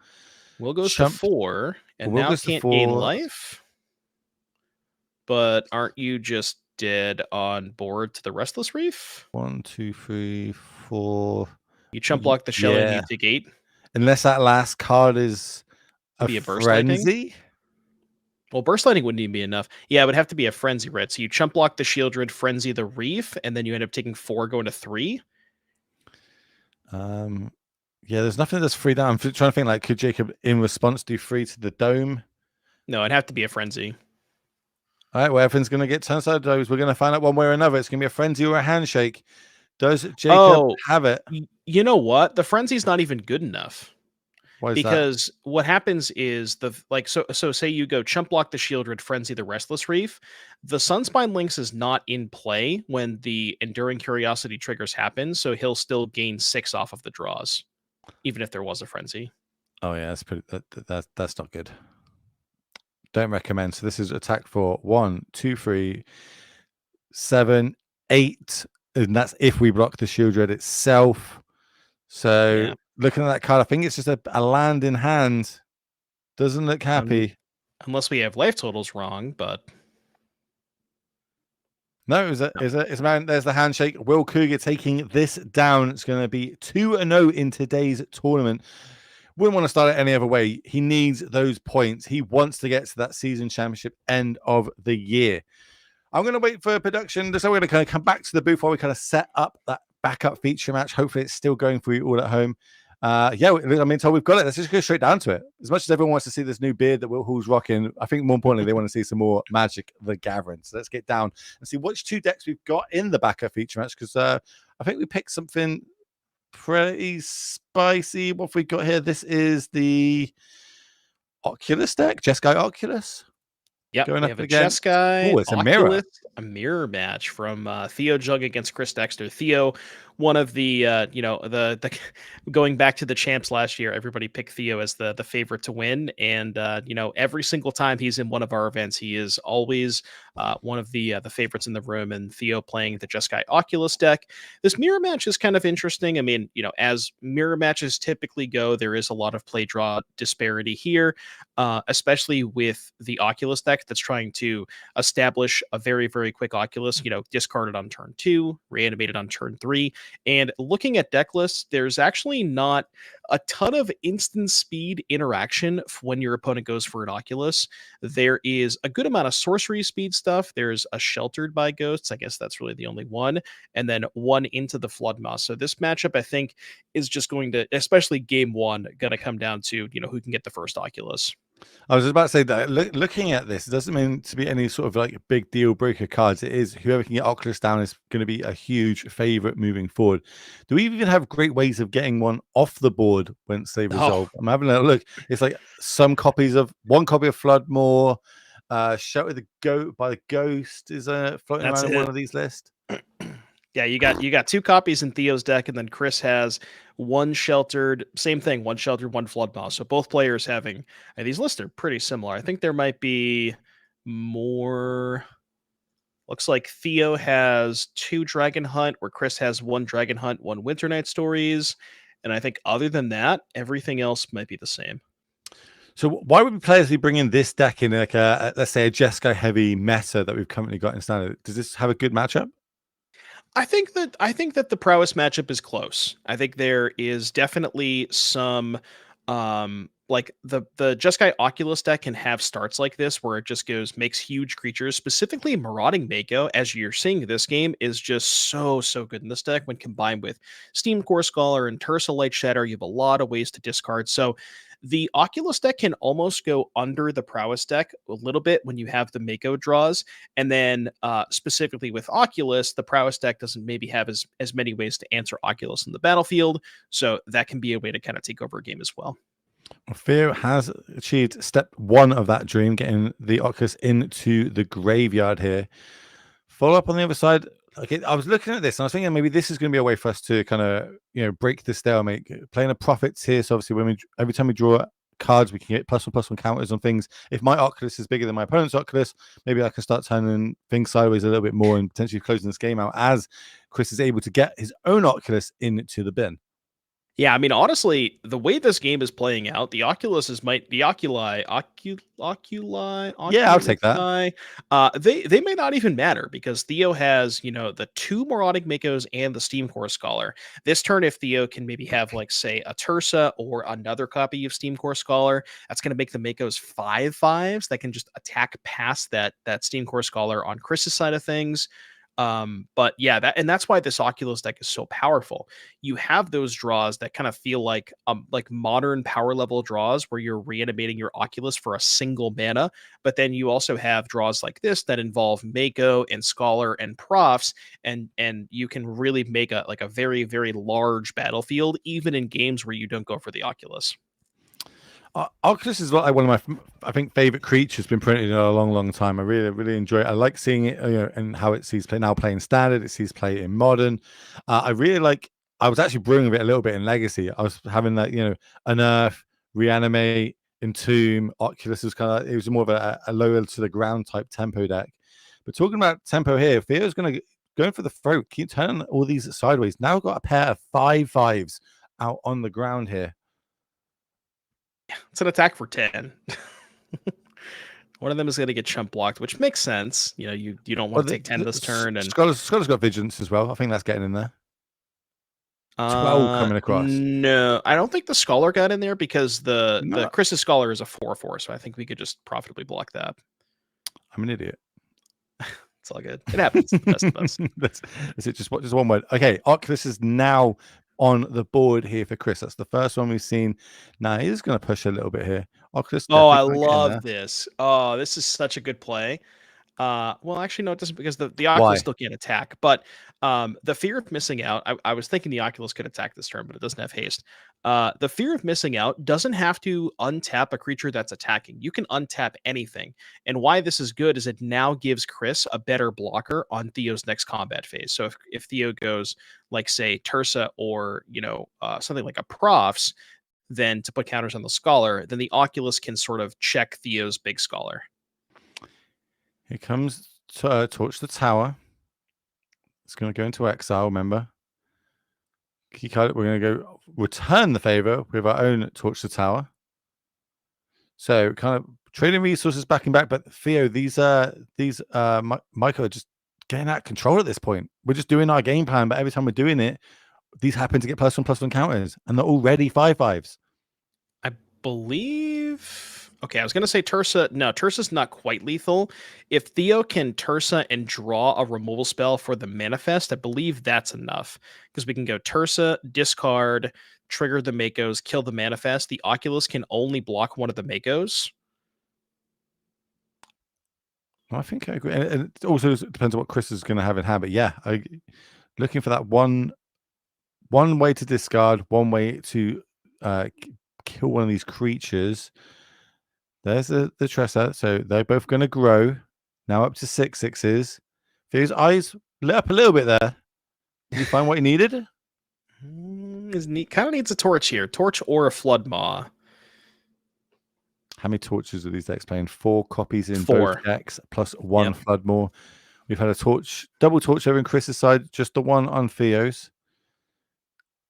Will goes to 4, and Will now goes to can't gain 4. life. But aren't you just dead on board to the Restless Reef? 1, 2, 3, 4. You chump block the Shelly and you take 8. Unless that last card is Be a Burst Lightning? frenzy. Well, Burst Lightning wouldn't even be enough. Yeah, it would have to be a Frenzy, right? So you chump block the Shieldred, Frenzy the Reef, and then you end up taking 4 going to 3. Yeah, there's nothing that's free down. I'm trying to think, like, could Jacob in response do 3 to the dome? No, it'd have to be a Frenzy. All right, well, everything's going to get turned side domes. We're going to find out one way or another. It's going to be a frenzy or a handshake. Does Jacob have it? You know what? The Frenzy's not even good enough. Why is because what happens is so say you go chump block the Shieldred, Frenzy the Restless Reef, the Sunspine Lynx is not in play when the Enduring Curiosity triggers happen, so he'll still gain 6 off of the draws, even if there was a Frenzy. Oh yeah, that's pretty. That's not good. Don't recommend. So this is attack for 1, 2, 3, 7, 8, and that's if we block the Shieldred itself. So looking at that card, I think it's just a land in hand. Doesn't look happy. Unless we have life totals wrong, but no, it's a man. There's the handshake. Will Cougar taking this down. It's going to be 2-0 in today's tournament. Wouldn't want to start it any other way. He needs those points. He wants to get to that season championship end of the year. I'm going to wait for production. So we're going to kind of come back to the booth while we kind of set up that backup feature match. Hopefully it's still going for you all at home. Yeah, I mean, so we've got it. Let's just go straight down to it. As much as everyone wants to see this new beard that Will Hall's rocking, I think more importantly, they want to see some more Magic the Gathering. So let's get down and see which 2 decks we've got in the backup feature match, because I think we picked something pretty spicy. What have we got here? This is the Oculus deck, Jeskai Oculus Yep, going we up have a against. Jeskai, Oh, it's a mirror. Oculus, a mirror match from Theo Jung against Chris Dexter. Theo, one of the the going back to the champs last year, everybody picked Theo as the favorite to win, and every single time he's in one of our events, he is always one of the favorites in the room. And Theo playing the Jeskai Oculus deck. This mirror match is kind of interesting. I mean, as mirror matches typically go, there is a lot of play draw disparity here, especially with the Oculus deck that's trying to establish a very, very quick Oculus, discarded on turn 2, reanimated on turn 3. And looking at deck lists, there's actually not a ton of instant speed interaction when your opponent goes for an Oculus. There is a good amount of sorcery speed stuff. There's a Sheltered by Ghosts. I guess that's really the only one. And then one into the Flood Moss. So this matchup, I think, is just going to, especially game one, going to come down to, who can get the first Oculus. I was just about to say that looking at this, it doesn't mean to be any sort of like big deal breaker cards. It is whoever can get Oculus down is going to be a huge favorite moving forward. Do we even have great ways of getting one off the board once they resolve? I'm having a look. It's like one copy of Floodmore, Shelter the Goat by the Ghost is floating That's around in it. one of these lists. Yeah, you got 2 copies in Theo's deck, and then Chris has one Sheltered. Same thing, one Sheltered, one Flood Moss. So both players having, and these lists are pretty similar. I think there might be more. Looks like Theo has 2 Dragon Hunt, where Chris has 1 Dragon Hunt, 1 Winter Night Stories, and I think other than that, everything else might be the same. So why would players be bringing this deck in like let's say a Jeskai heavy meta that we've currently got in standard? Does this have a good matchup? I think that the prowess matchup is close. I think there is definitely some like the Jeskai Oculus deck can have starts like this where it just makes huge creatures, specifically Marauding Mako, as you're seeing this game, is just so good in this deck when combined with Steam Core Scholar and Tersa Light Shatter. You have a lot of ways to discard. So the Oculus deck can almost go under the prowess deck a little bit when you have the Mako draws. And then specifically with Oculus, the prowess deck doesn't maybe have as many ways to answer Oculus in the battlefield. So that can be a way to kind of take over a game as well. Theo has achieved step 1 of that dream, getting the Oculus into the graveyard here. Follow up on the other side. Okay, I was looking at this and I was thinking maybe this is going to be a way for us to kind of break the stalemate. Playing the profits here, so obviously every time we draw cards, we can get +1/+1 counters on things. If my Oculus is bigger than my opponent's Oculus, maybe I can start turning things sideways a little bit more and potentially closing this game out as Chris is able to get his own Oculus into the bin. Yeah, I mean, honestly, the way this game is playing out, the Oculuses might the Yeah, I'll take that. they may not even matter because Theo has, the 2 Marauding Makos and the Steam Core Scholar. This turn, if Theo can maybe have, like, say, a Tersa or another copy of Steam Core Scholar, that's gonna make the Makos 5/5s that can just attack past that Steam Core Scholar on Chris's side of things. But yeah, that's why this Oculus deck is so powerful. You have those draws that kind of feel like modern power level draws where you're reanimating your Oculus for a single mana, but then you also have draws like this that involve Mako and Scholar and Profs, and you can really make a very, very large battlefield even in games where you don't go for the Oculus. Oculus is one of my, I think, favorite creatures. Been printed in a long time. I really enjoy it. I like seeing it, and how it sees play now. Playing standard, it sees play in modern. I really like. I was actually brewing it a little bit in Legacy. I was having that, unearth, reanimate, entomb. Oculus was kind of, it was more of a lower to the ground type tempo deck. But talking about tempo here, Theo's going for the throat. Keep turning all these sideways. Now we've got a pair of 5/5s out on the ground here. It's an attack for 10. One of them is going to get chump blocked, which makes sense. You don't want to take 10 this turn. And Scholar's got vigilance as well. I think that's getting in there. 12 coming across. No, I don't think the Scholar got in there because the No. Chris's Scholar is a 4/4, so I think we could just profitably block that. I'm an idiot. It's all good. It happens to the best of us. That's it. Just one word. Okay, Oculus is now on the board here for Chris. That's the first one we've seen. Now he's going to push a little bit here. Oculus. Oh, I definitely gonna get in there. love this. Oh, this is such a good play. Well, actually, no, it doesn't because the Oculus Why? still can't attack. But the fear of missing out, I was thinking the Oculus could attack this turn, but it doesn't have haste. The fear of missing out doesn't have to untap a creature that's attacking. You can untap anything. And why this is good is it now gives Chris a better blocker on Theo's next combat phase. So if Theo goes like say Tursa or something like a Profs, then to put counters on the Scholar, then the Oculus can sort of check Theo's big Scholar. Here comes Torch the Tower. It's going to go into exile, remember? Key card, we're going to go return the favor with our own Torch the Tower. So kind of trading resources back and back, but Theo, these Michael are just getting out of control at this point. We're just doing our game plan, but every time we're doing it, these happen to get +1/+1 counters, and they're already 5/5s. I believe. Okay, I was gonna say Tursa. No, Tursa's not quite lethal. If Theo can Tursa and draw a removal spell for the manifest, I believe that's enough. Because we can go Tursa, discard, trigger the Makos, kill the manifest. The Oculus can only block one of the Makos. I think I agree. And it also depends on what Chris is going to have in hand. But yeah, looking for that one way to discard, one way to kill one of these creatures. There's the Tressa. So they're both going to grow. Now up to 6/6s. His eyes lit up a little bit there. Did you find what he needed? Kind of needs a torch here. Torch or a Flood Maw. How many torches are these decks playing? 4 copies in 4. both decks, plus 1 Floodmore. We've had a double torch over in Chris's side, just the one on Theo's.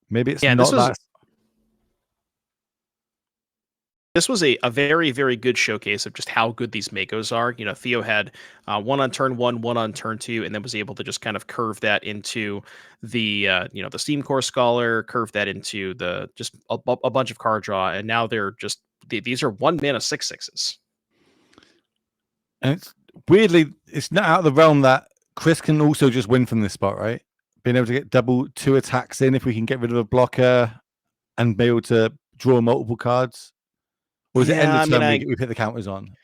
Maybe it's not that. This was a very, very good showcase of just how good these Makos are. Theo had 1 on turn 1, 1 on turn 2, and then was able to just kind of curve that into the the Steam Core Scholar, curve that into the just a bunch of card draw, and now they're just these are 1 mana 6/6s. And it's weirdly, it's not out of the realm that Chris can also just win from this spot, right? Being able to get double 2 attacks in if we can get rid of a blocker and be able to draw multiple cards. Or is it end of turn we put the counters on?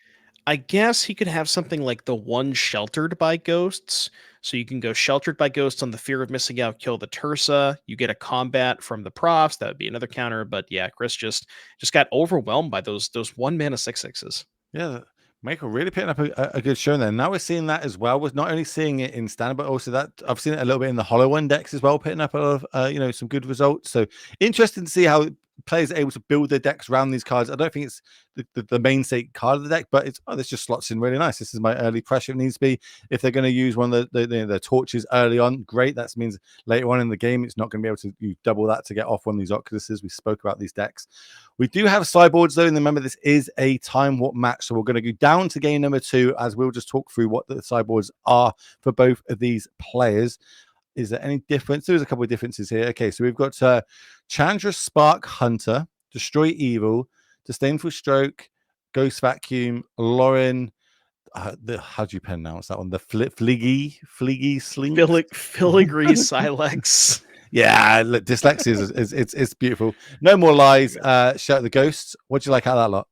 I guess he could have something like the 1 Sheltered by Ghosts. So you can go Sheltered by Ghosts on the fear of missing out, kill the Tursa. You get a combat from the Profs. That would be another counter. But yeah, Chris just got overwhelmed by those 1 mana 6/6s. Yeah, Michael really putting up a good show there. Now we're seeing that as well. We're not only seeing it in standard, but also that I've seen it a little bit in the Hollow Index as well, putting up a lot of some good results. So interesting to see how players are able to build their decks around these cards. I don't think it's the mainstay card of the deck, but this just slots in really nice. This is my early pressure. It needs to be if they're going to use one of the torches early on. Great. That means later on in the game, it's not going to be able to double that to get off one of these Oculuses. We spoke about these decks. We do have sideboards though, and remember this is a time warp match, so we're going to go down to game number 2 as we'll just talk through what the sideboards are for both of these players. Is there any difference? There's a couple of differences here. Okay, so we've got Chandra Spark Hunter, Destroy Evil, Disdainful Stroke, Ghost Vacuum, Lauren. How do you pronounce that one? The Fliggy Sling? Filigree Silex. Yeah, look, dyslexia it's beautiful. No More Lies. Shout the Ghosts. What do you like out of that lot?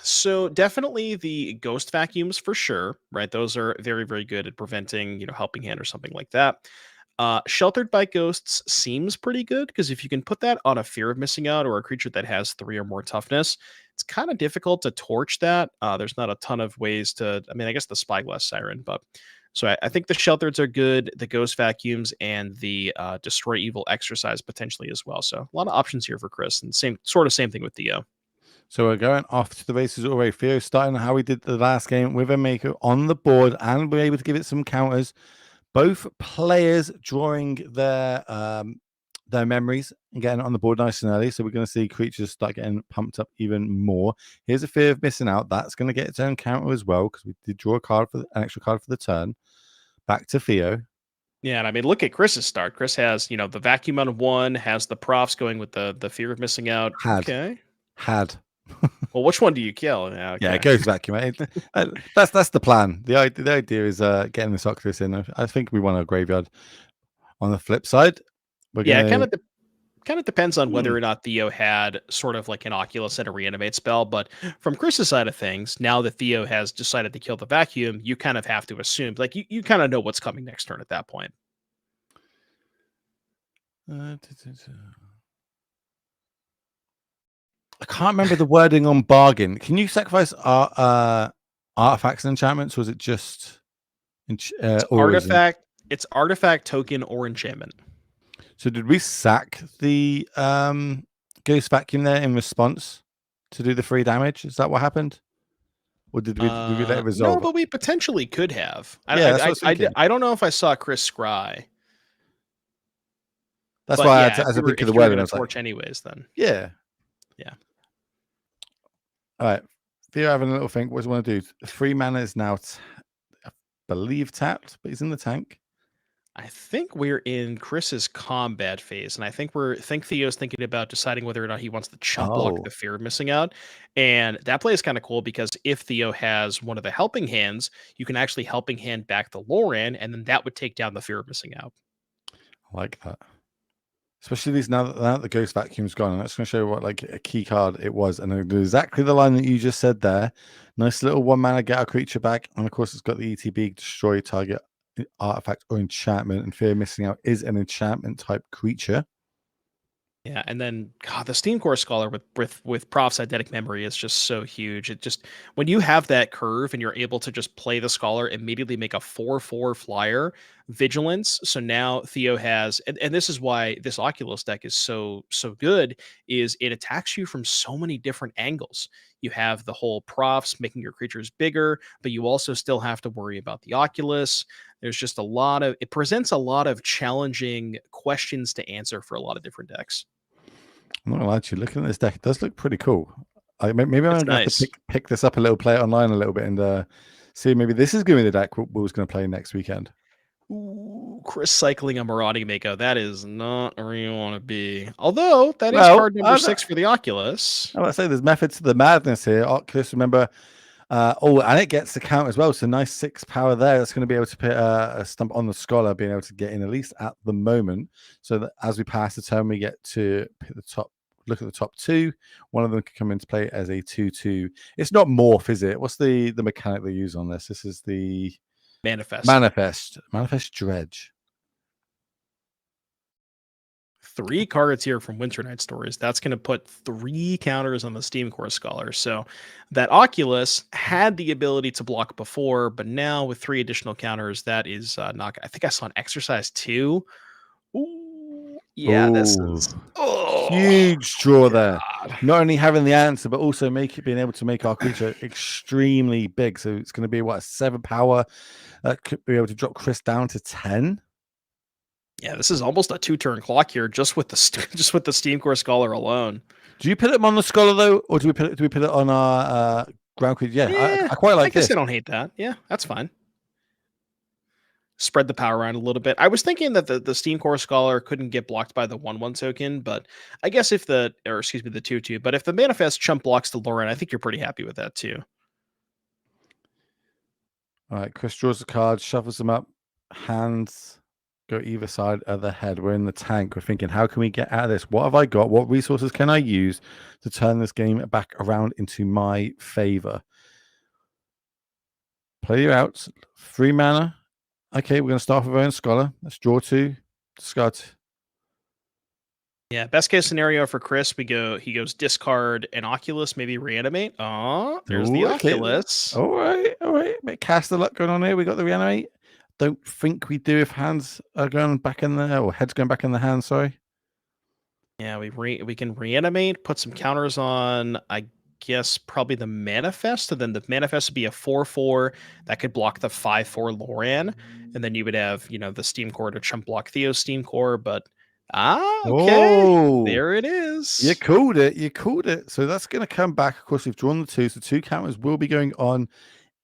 So definitely the Ghost Vacuums for sure, right? Those are very, very good at preventing, Helping Hand or something like that. Sheltered by Ghosts seems pretty good because if you can put that on a fear of missing out or a creature that has 3 or more toughness, it's kind of difficult to torch that. There's not a ton of ways to, I guess the Spyglass Siren, but so I think the Sheltereds are good, the Ghost Vacuums, and the Destroy Evil Exercise potentially as well. So a lot of options here for Chris, and same thing with Theo. So we're going off to the races already. Theo starting how we did the last game with a Mako on the board, and we're able to give it some counters. Both players drawing their memories and getting it on the board nice and early. So we're going to see creatures start getting pumped up even more. Here's a fear of missing out. That's going to get its own counter as well because we did draw an extra card for the turn. Back to Theo. Yeah, and look at Chris's start. Chris has, the vacuum on 1, has the Profs going with the fear of missing out. Had. Well, which one do you kill? Yeah, okay. Yeah, it goes vacuum. That's the plan. The idea is getting the Oculus in. I think we want a graveyard. On the flip side, it kind of Kind of depends on whether or not Theo had sort of like an Oculus and a reanimate spell. But from Chris's side of things, now that Theo has decided to kill the vacuum, you kind of have to assume, like, you kind of know what's coming next turn at that point. I can't remember the wording on bargain. Can you sacrifice artifacts and enchantments, or is it just It's auras? artifact, it's artifact, token, or enchantment. So did we sack the ghost vacuum there in response to do the 3 damage? Is that what happened? Or did we let it No, resolve? but we potentially could have. Yeah, that's what I was thinking. I don't know if I saw Chris scry, That's but why yeah, as I think of the if you were wording, going I to was like, torch anyways, then yeah. yeah. All right. Theo having a little think. What does he want to do? 3 mana is now, I believe, tapped, but he's in the tank. I think we're in Chris's combat phase, and I think Theo's thinking about deciding whether or not he wants to chump block Oh, the fear of missing out. And that play is kind of cool because if Theo has one of the helping hands, you can actually helping hand back the Loran, and then that would take down the fear of missing out. I like that. Especially these now that the ghost vacuum's gone, and that's going to show what like a key card it was, and exactly the line that you just said there. Nice little 1 mana get our creature back, and of course it's got the ETB destroy target artifact or enchantment, and fear missing out is an enchantment type creature. Yeah, and then God, the Steam Core Scholar with Prof's eidetic memory is just so huge. It just when you have that curve and you're able to just play the Scholar, immediately make a 4/4 flyer, vigilance. So now Theo has, and this is why this Oculus deck is so good, is it attacks you from so many different angles. You have the whole Profs making your creatures bigger, but you also still have to worry about the Oculus. There's just a lot of, it presents a lot of challenging questions to answer for a lot of different decks. I'm not gonna lie to you, looking at this deck, it does look pretty cool. Maybe I'm It's gonna have to nice. pick this up a little, play it online a little bit, and see maybe this is gonna be the deck Will's gonna play next weekend. Ooh, Chris cycling a Marauding Mako. That is not where you want to be. Although that is Well, card number 6 for the Oculus. I would say there's method to the madness here. Oculus, remember, and it gets the count as well. So nice 6 power there. That's going to be able to put a stump on the Scholar, being able to get in at least at the moment. So that as we pass the turn, we get to pick the top. Look at the top 2. One of them can come into play as a 2/2. It's not morph, is it? What's the mechanic they use on this? This is the Manifest. Manifest Dredge. 3 cards here from Winter Night Stories. That's going to put 3 counters on the Steam Core Scholar. So that Oculus had the ability to block before, but now with 3 additional counters, that is not. I think I saw an Exercise 2. Ooh, yeah, this Oh, is. Oh, huge draw there. God. Not only having the answer, but also being able to make our creature extremely big. So it's going to be what, a 7 power that could be able to drop Chris down to 10. Yeah, this is almost a 2-turn clock here, just with the just with the Steam Core Scholar alone. Do you put it on the Scholar though, or do we put it on our ground creature? Yeah, Yeah, I quite I like guess this. I don't hate that. Yeah, that's fine. Spread the power around a little bit. I was thinking that the Steam Core Scholar couldn't get blocked by the 1/1 token, but I guess if the, or excuse me, the 2/2, but if the Manifest chump blocks the Lauren, I think you're pretty happy with that too. All right, Chris draws the card, shuffles them up, hands go either side of the head. We're in the tank. We're thinking, how can we get out of this? What have I got? What resources can I use to turn this game back around into my favor? Play you out. 3 mana. Okay, we're going to start with our own Scholar. Let's draw 2. Discard. Yeah, best case scenario for Chris, he goes discard an Oculus, maybe reanimate. Oh, there's the Ooh, okay. Oculus. All right. Bit cast a lot going on here. We got the reanimate. Don't think we do if hands are going back in the, or heads going back in the hand. Sorry. Yeah, we can reanimate, put some counters on, I guess probably the Manifest, and then the Manifest would be a 4/4 that could block the 5/4 Loran, and then you would have, the Steam Core to chump block Theo's Steam Core, but okay. Oh, There it you is. called it. You called it. So that's going to come back. Of course, we've drawn the 2. So 2 counters will be going on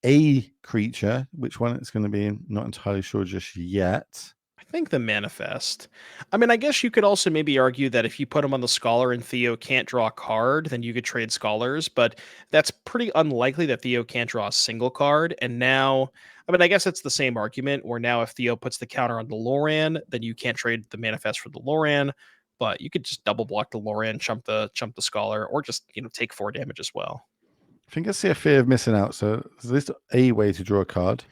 a creature. Which one it's going to be? Not entirely sure just yet. I think the Manifest. I mean, I guess you could also maybe argue that if you put him on the Scholar and Theo can't draw a card, then you could trade Scholars, but that's pretty unlikely that Theo can't draw a single card. And now, I mean, I guess it's the same argument where now if Theo puts the counter on the Loran, then you can't trade the Manifest for the Loran. but you could just double block the Lorian, chump the Scholar, or just take 4 damage as well. I think I see a fear of missing out. So is this a way to draw a card?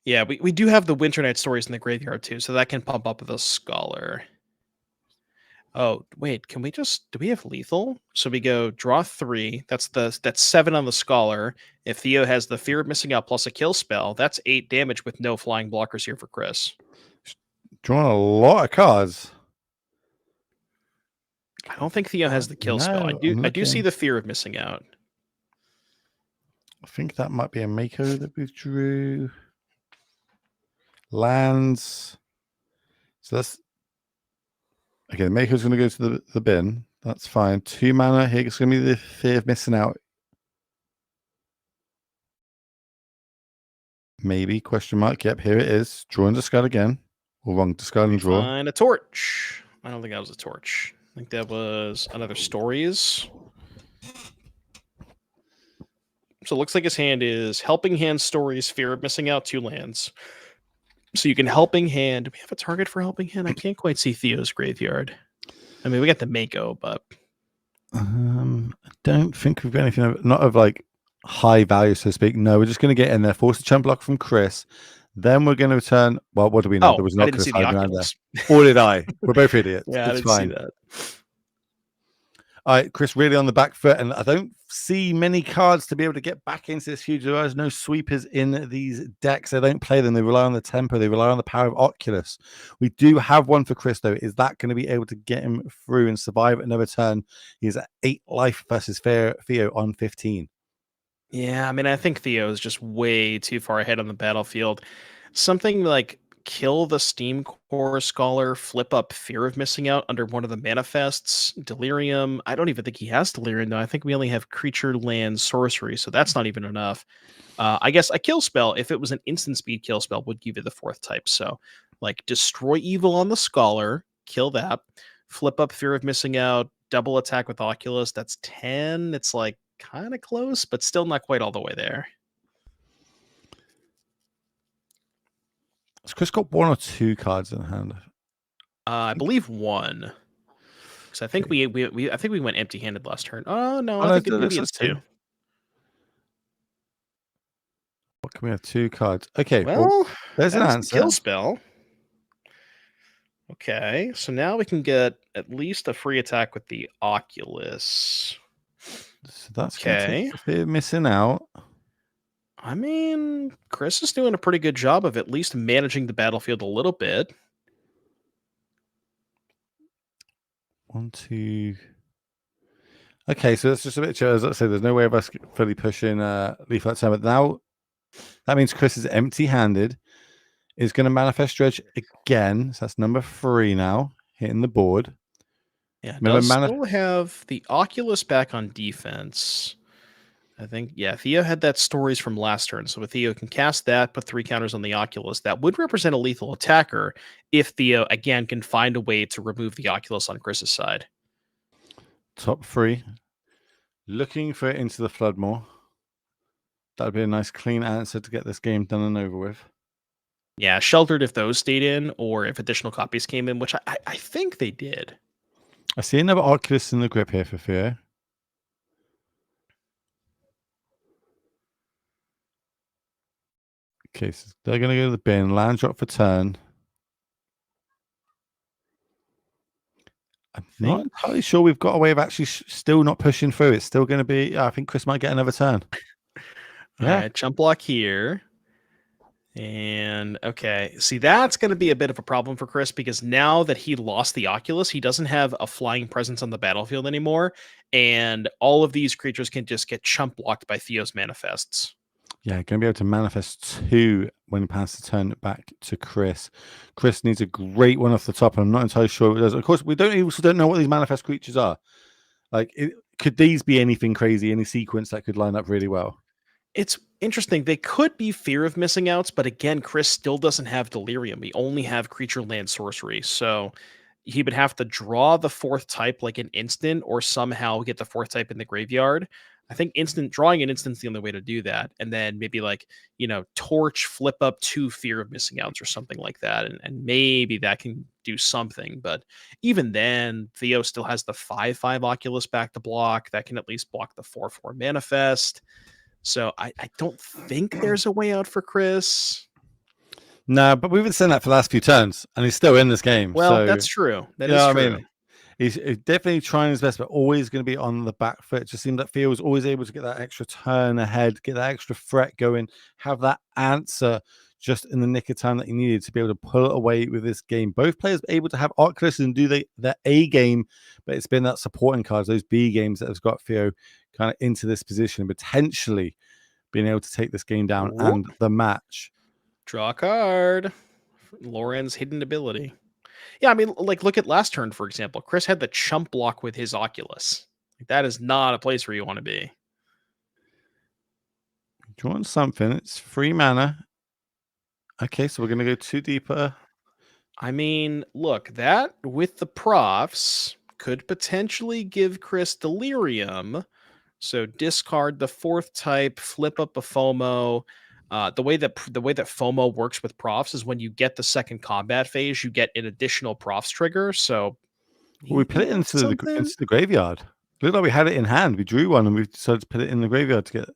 Yeah, we do have the Winter Night Stories in the graveyard too, so that can pump up the Scholar. Oh, wait, can we just do we have lethal? So we go draw 3. That's 7 on the Scholar. If Theo has the Fear of Missing Out plus a kill spell, that's 8 damage with no flying blockers here for Chris. Drawing a lot of cards. I don't think Theo has the kill spell. No, I do see the Fear of Missing Out. I think that might be a Mako that we drew. Lands. So that's okay. The Mako's going to go to the bin. That's fine. 2 mana. Here it's going to be the Fear of Missing Out. Maybe question mark. Yep, here it is. Drawing discard again. Or wrong, discard and draw. Find a torch. I don't think that was a torch. I think that was another Stories. So it looks like his hand is Helping Hand, Stories, Fear of Missing Out, 2 lands. So you can Helping Hand. Do we have a target for Helping Hand? I can't quite see Theo's graveyard. I mean, we got the Mako, but I don't think we've got anything not of like high value, so to speak. No, we're just going to get in there, force a chump block from Chris. Then we're going to return. Well, what do we know? There was I not didn't Chris see the hiding around there. Oculus. Or did I? We're both idiots. Yeah, it's I didn't fine. see that. All right, Chris, really on the back foot, and I don't see many cards to be able to get back into this huge. There's no sweepers in these decks. They don't play them. They rely on the tempo. They rely on the power of Oculus. We do have one for Chris, though. Is that going to be able to get him through and survive another turn? He's at 8 life versus Theo on 15. Yeah, I mean, I think Theo is just way too far ahead on the battlefield. Something like kill the Steam Core Scholar, flip up Fear of Missing Out under one of the manifests, Delirium. I don't even think he has Delirium, though. I think we only have Creature, Land, Sorcery, so that's not even enough. I guess a kill spell, if it was an instant speed kill spell, would give you the 4th type. So, like, Destroy Evil on the Scholar, kill that, flip up Fear of Missing Out, double attack with Oculus, that's 10. It's like kind of close, but still not quite all the way there. Has Chris got 1 or 2 cards in hand? I believe 1. Because I think I think we went empty-handed last turn. Oh no, I think maybe it's 2. What can we have? 2 cards. Okay, Well, there's an answer. The kill spell. Okay, so now we can get at least a free attack with the Oculus. So that's okay. Missing out. I mean, Chris is doing a pretty good job of at least managing the battlefield a little bit. 1, 2. Okay, so that's just a bit chill. As I said, there's no way of us fully pushing Lethal at time. But now that means Chris is empty-handed. Is going to manifest Dredge again. So that's number 3 now, hitting the board. Yeah, does still have the Oculus back on defense. I think, yeah, Theo had that Stories from last turn. So if Theo can cast that, put 3 counters on the Oculus, that would represent a lethal attacker if Theo, again, can find a way to remove the Oculus on Chris's side. Top 3. Looking for it into the Floodmore. That would be a nice clean answer to get this game done and over with. Yeah, sheltered if those stayed in, or if additional copies came in, which I think they did. I see another Oculus in the grip here for Theo. Okay, so they're going to go to the bin. Land drop for turn. I'm not entirely sure we've got a way of actually still not pushing through. It's still going to be... I think Chris might get another turn. Yeah. All right, jump block here. And okay, see, that's going to be a bit of a problem for Chris because now that he lost the Oculus, he doesn't have a flying presence on the battlefield anymore. And all of these creatures can just get chump blocked by Theo's manifests. Yeah, going to be able to manifest 2 when he passes the turn back to Chris. Chris needs a great one off the top. I'm not entirely sure what it does. Of course, we also don't know what these manifest creatures are. Like, could these be anything crazy, any sequence that could line up really well? It's interesting. They could be Fear of Missing Outs, but again, Chris still doesn't have Delirium. We only have Creature, Land, Sorcery. So he would have to draw the 4th type like an instant or somehow get the 4th type in the graveyard. I think drawing an instant's the only way to do that. And then maybe like, Torch, flip up 2 Fear of Missing Outs or something like that. And maybe that can do something. But even then, Theo still has the 5/5 Oculus back to block that can at least block the 4/4 Manifest. So I don't think there's a way out for Chris. No, but we've been saying that for the last few turns, and he's still in this game. Well, So, that's true. That you is know what I true. mean? He's definitely trying his best, but always going to be on the back foot. It just seemed that Theo was always able to get that extra turn ahead, get that extra threat going, have that answer just in the nick of time that he needed to be able to pull it away with this game. Both players able to have Oculus and do their A game, but it's been that supporting cards, those B games that has got Theo kind of into this position, potentially being able to take this game down and the match. Draw a card. Lauren's hidden ability. Yeah, I mean, like, look at last turn, for example. Chris had the chump block with his Oculus. Like, that is not a place where you want to be. Drawing something. It's 3 mana. Okay, so we're going to go 2 deeper. I mean, look, that with the profs could potentially give Chris Delirium. So discard the 4th type, flip up a FOMO. The way that FOMO works with profs is when you get the second combat phase, you get an additional profs trigger. So Well, we put it into something. the graveyard. Looked like we had it in hand. We drew one and we decided to put it in the graveyard to get it.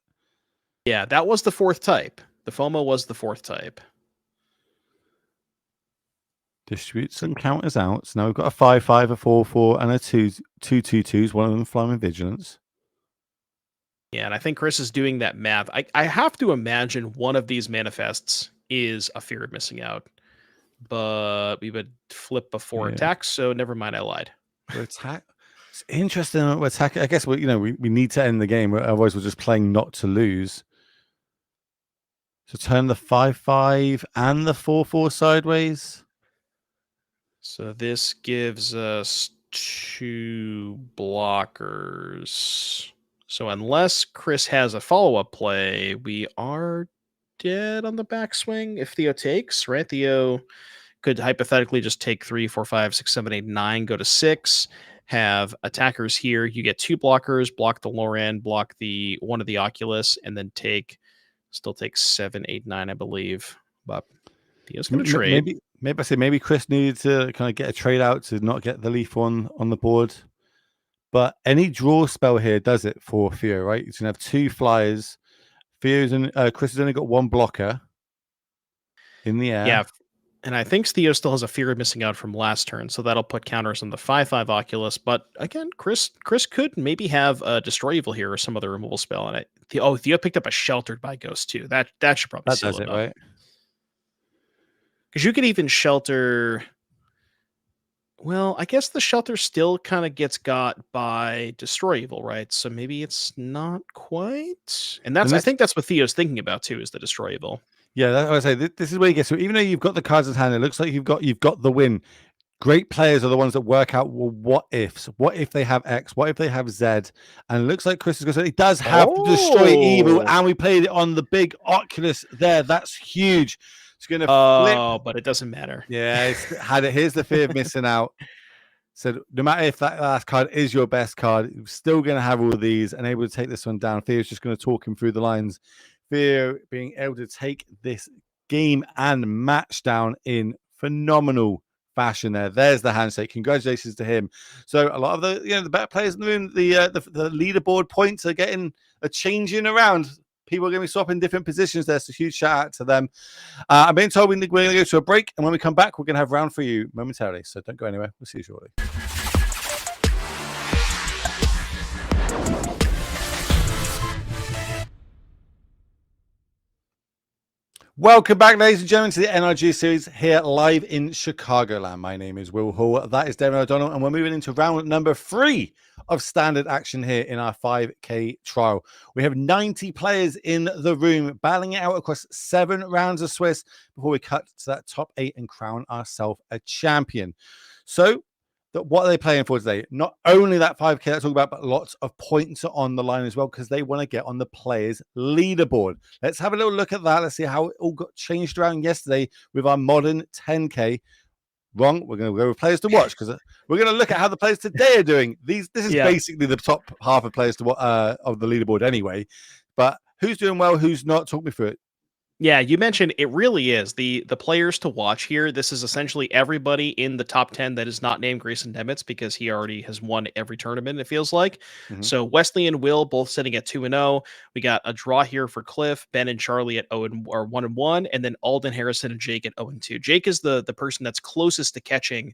Yeah, that was the 4th type. The FOMO was the 4th type. Distribute some counters out. So now we've got a 5/5, a 4/4, and a 2/2/2s. One of them flying with vigilance. Yeah, and I think Chris is doing that math. I have to imagine one of these manifests is a fear of missing out. But we would flip before attack, so never mind, I lied. We're attack. It's interesting. We're attacking. I guess we need to end the game. Otherwise, we're just playing not to lose. So turn the 5/5 and the 4/4 sideways. So this gives us 2 blockers. So unless Chris has a follow-up play, we are dead on the backswing if Theo takes, right? Theo could hypothetically just take 3, 4, 5, 6, 7, 8, 9, go to 6, have attackers here. You get 2 blockers, block the Loran, block the one of the Oculus, and then still take 7, 8, 9, I believe. But Theo's going to trade. Maybe Chris needed to kind of get a trade out to not get the leaf on the board. But any draw spell here does it for Theo, right? He's going to have 2 flyers. Chris has only got 1 blocker in the air. Yeah, and I think Theo still has a fear of missing out from last turn, so that'll put counters on the 5/5 Oculus. But again, Chris could maybe have a Destroy Evil here or some other removal spell on it. Theo picked up a Sheltered by Ghost too. That should probably seal it up. Right? Because you could even shelter. Well, I guess the shelter still kind of gets got by Destroy Evil, right? So maybe it's not quite. And I think that's what Theo's thinking about too, is the Destroy Evil. Yeah, that's what I say. This is where you get to. Even though you've got the cards in hand, it looks like you've got the win. Great players are the ones that work out, well, what ifs? What if they have X? What if they have Z? And it looks like Chris is going to say he does have to destroy evil, and we played it on the big Oculus there. That's huge. It's going to flip. But it doesn't matter. Yeah, here's the fear of missing out. So no matter if that last card is your best card, you're still going to have all of these and able to take this one down. Theo's just going to talk him through the lines. Theo being able to take this game and match down in phenomenal fashion there. There's the handshake. Congratulations to him. So a lot of the better players in the room, the leaderboard points are changing around. People are going to be swapping different positions there. So huge shout out to them. I'm being told we're going to go to a break, and when we come back, we're going to have round for you momentarily. So don't go anywhere. We'll see you shortly. Welcome back, ladies and gentlemen, to the NRG Series here live in Chicagoland. My name is Will Hall. That is Devin O'Donnell, and we're moving into round number 3 of standard action here in our 5K trial. We have 90 players in the room, battling it out across 7 rounds of Swiss before we cut to that top 8 and crown ourselves a champion. So, what are they playing for today? Not only that 5K that's talking about, but lots of points are on the line as well because they want to get on the players' leaderboard. Let's have a little look at that. Let's see how it all got changed around yesterday with our modern 10K. Wrong. We're going to go with players to watch because we're going to look at how the players today are doing. This is basically the top half of players to of the leaderboard anyway. But who's doing well? Who's not? Talk me through it. Yeah, you mentioned it really is the players to watch here. This is essentially everybody in the top 10 that is not named Grayson Nemitz because he already has won every tournament, it feels like. Hmm. So Wesley and Will both sitting at 2 and 0. We got a draw here for Cliff, Ben and Charlie at 0 and or 1 and 1, and then Alden Harrison and Jake at 0 and 2. Jake is the person that's closest to catching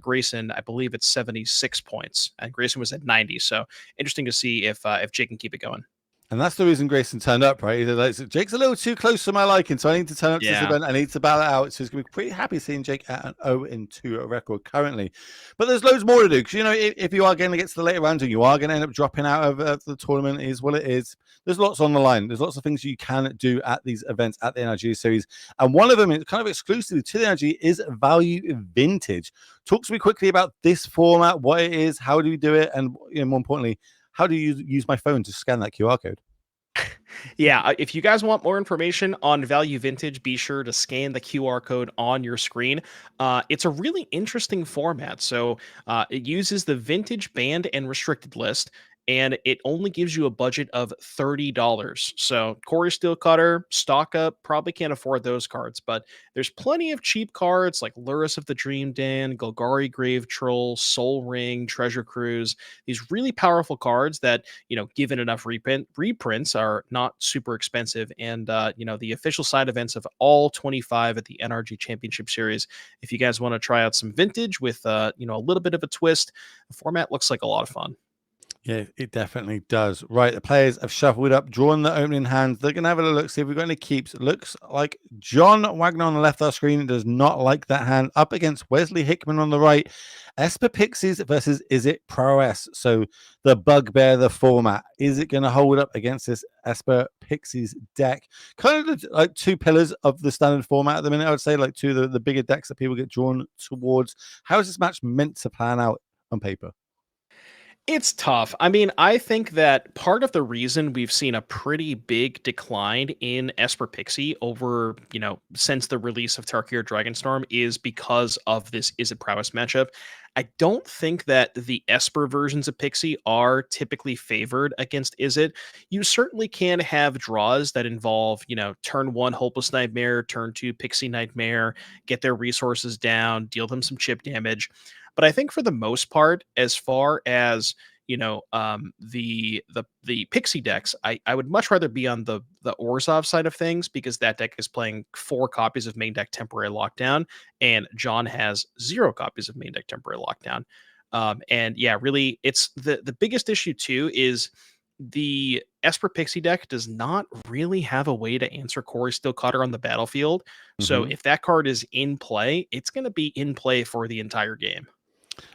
Grayson. I believe it's 76 points, and Grayson was at 90. So interesting to see if Jake can keep it going. And that's the reason Grayson turned up, right? He's like, Jake's a little too close to my liking, so I need to turn up to this Yeah. event. I need to battle it out. So he's going to be pretty happy seeing Jake at an 0-2 record currently. But there's loads more to do because, if you are going to get to the later rounds and you are going to end up dropping out of the tournament, is what it is. There's lots on the line. There's lots of things you can do at these events at the NRG series. And one of them is kind of exclusively to the NRG is Value Vintage. Talk to me quickly about this format, what it is, how do we do it, and more importantly, how do you use my phone to scan that QR code? Yeah, if you guys want more information on Value Vintage, be sure to scan the QR code on your screen. It's a really interesting format. So it uses the vintage banned and restricted list, and it only gives you a budget of $30. So Corey Steelcutter, stock up, probably can't afford those cards, but there's plenty of cheap cards like Luris of the Dream Dan, Golgari Grave Troll, Soul Ring, Treasure Cruise. These really powerful cards that given enough reprints are not super expensive. And, the official side events of all 25 at the NRG Championship Series. If you guys want to try out some vintage with, a little bit of a twist, the format looks like a lot of fun. Yeah, it definitely does. Right, the players have shuffled up, drawn the opening hands. They're going to have a look, see if we've got any keeps. Looks like John Wagner on the left of our screen does not like that hand. Up against Wesley Hickman on the right. Esper Pixies versus Is It Prowess? So the bugbear, the format. Is it going to hold up against this Esper Pixies deck? Kind of like two pillars of the standard format at the minute, I would say, like two of the bigger decks that people get drawn towards. How is this match meant to plan out on paper? It's tough. I mean, I think that part of the reason we've seen a pretty big decline in Esper Pixie over, since the release of Tarkir Dragonstorm is because of this Is It Prowess matchup. I don't think that the Esper versions of Pixie are typically favored against Is It. You certainly can have draws that involve, turn one Hopeless Nightmare, turn two Pixie Nightmare, get their resources down, deal them some chip damage. But I think for the most part, as far as the pixie decks, I would much rather be on the Orzhov side of things because that deck is playing 4 copies of main deck temporary lockdown, and John has 0 copies of main deck temporary lockdown. And yeah, really, it's the biggest issue too is the Esper Pixie deck does not really have a way to answer Corey Steelcutter on the battlefield. So Mm-hmm. if that card is in play, it's going to be in play for the entire game.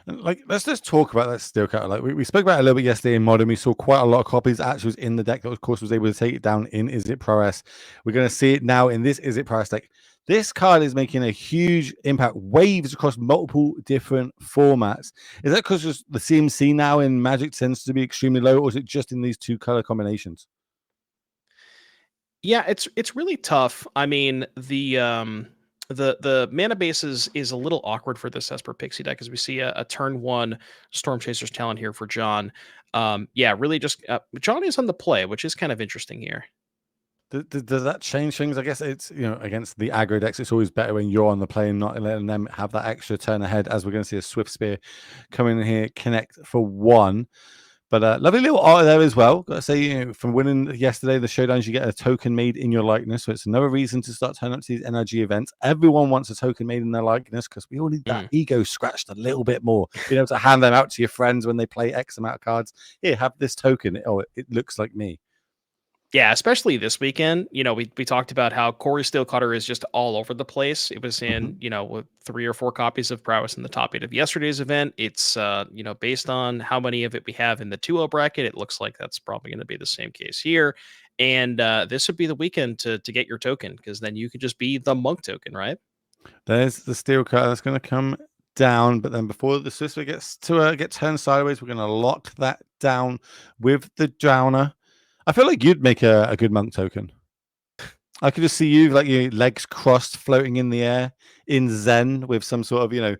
And let's just talk about that steel cutter. Like we spoke about it a little bit yesterday in Modern. We saw quite a lot of copies actually was in the deck that, of course, was able to take it down in Is It Prowess. We're going to see it now in this Is It Prowess deck. This card is making a huge impact, waves across multiple different formats. Is that because the CMC now in Magic tends to be extremely low, or is it just in these two color combinations? Yeah, it's really tough. I mean, the mana base is a little awkward for this Esper Pixie deck as we see a turn one Storm Chaser's Talent here for John. Yeah, really just John is on the play, which is kind of interesting here. Does that change things? I guess it's, against the aggro decks, it's always better when you're on the play and not letting them have that extra turn ahead, as we're going to see a Swift Spear come in here, connect for one. But lovely little art there as well. Got to say, from winning yesterday, the showdowns, you get a token made in your likeness. So it's another reason to start turning up to these NRG events. Everyone wants a token made in their likeness because we all need that ego scratched a little bit more. Being able to hand them out to your friends when they play X amount of cards. Here, have this token. Oh, it looks like me. Yeah, especially this weekend. We talked about how Corey Steelcutter is just all over the place. It was Mm-hmm. in, with 3 or 4 copies of Prowess in the top 8 of yesterday's event. It's based on how many of it we have in the 2-0 bracket, it looks like that's probably going to be the same case here. And this would be the weekend to get your token, because then you could just be the monk token, right? There's the steel cut that's going to come down, but then before the Sister gets to get turned sideways, we're going to lock that down with the Drowner. I feel like you'd make a good monk token. I could just see you like your legs crossed, floating in the air in Zen with some sort of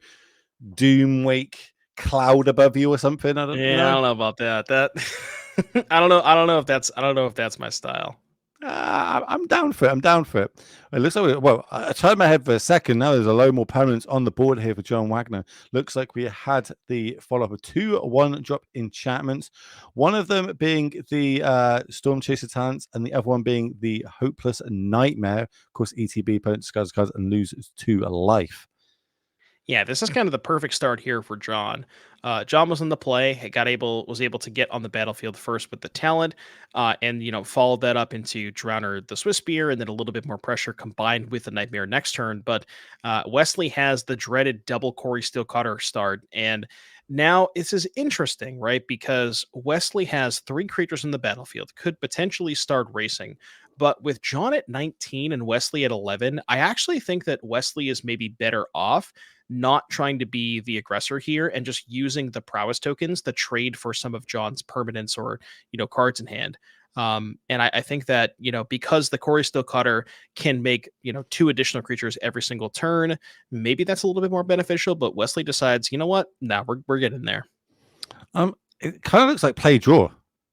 doom wake cloud above you or something. I don't Yeah, I know. don't know about that. That I don't know. I don't know if that's my style. I'm down for it. I'm down for it. It looks like well, I turned my head for a second. Now there's a load more permanents on the board here for John Wagner. Looks like we had the follow up of 2/1 drop enchantments. One of them being the Storm Chaser talents, and the other one being the Hopeless Nightmare. Of course, ETB opponent discards cards and loses 2 life. Yeah, this is kind of the perfect start here for John. John was in the play, was able to get on the battlefield first with the talent, and followed that up into Drowner the Swiss Spear, and then a little bit more pressure combined with the Nightmare next turn. But Wesley has the dreaded double Corey Steel Cutter start, and now this is interesting, right? Because Wesley has 3 creatures in the battlefield, could potentially start racing. But with John at 19 and Wesley at 11, I actually think that Wesley is maybe better off not trying to be the aggressor here and just using the prowess tokens to trade for some of John's permanents or cards in hand. And I think that because the Corey Steel Cutter can make 2 additional creatures every single turn, maybe that's a little bit more beneficial. But Wesley decides, you know what? Nah, we're getting there. It kind of looks like play draw,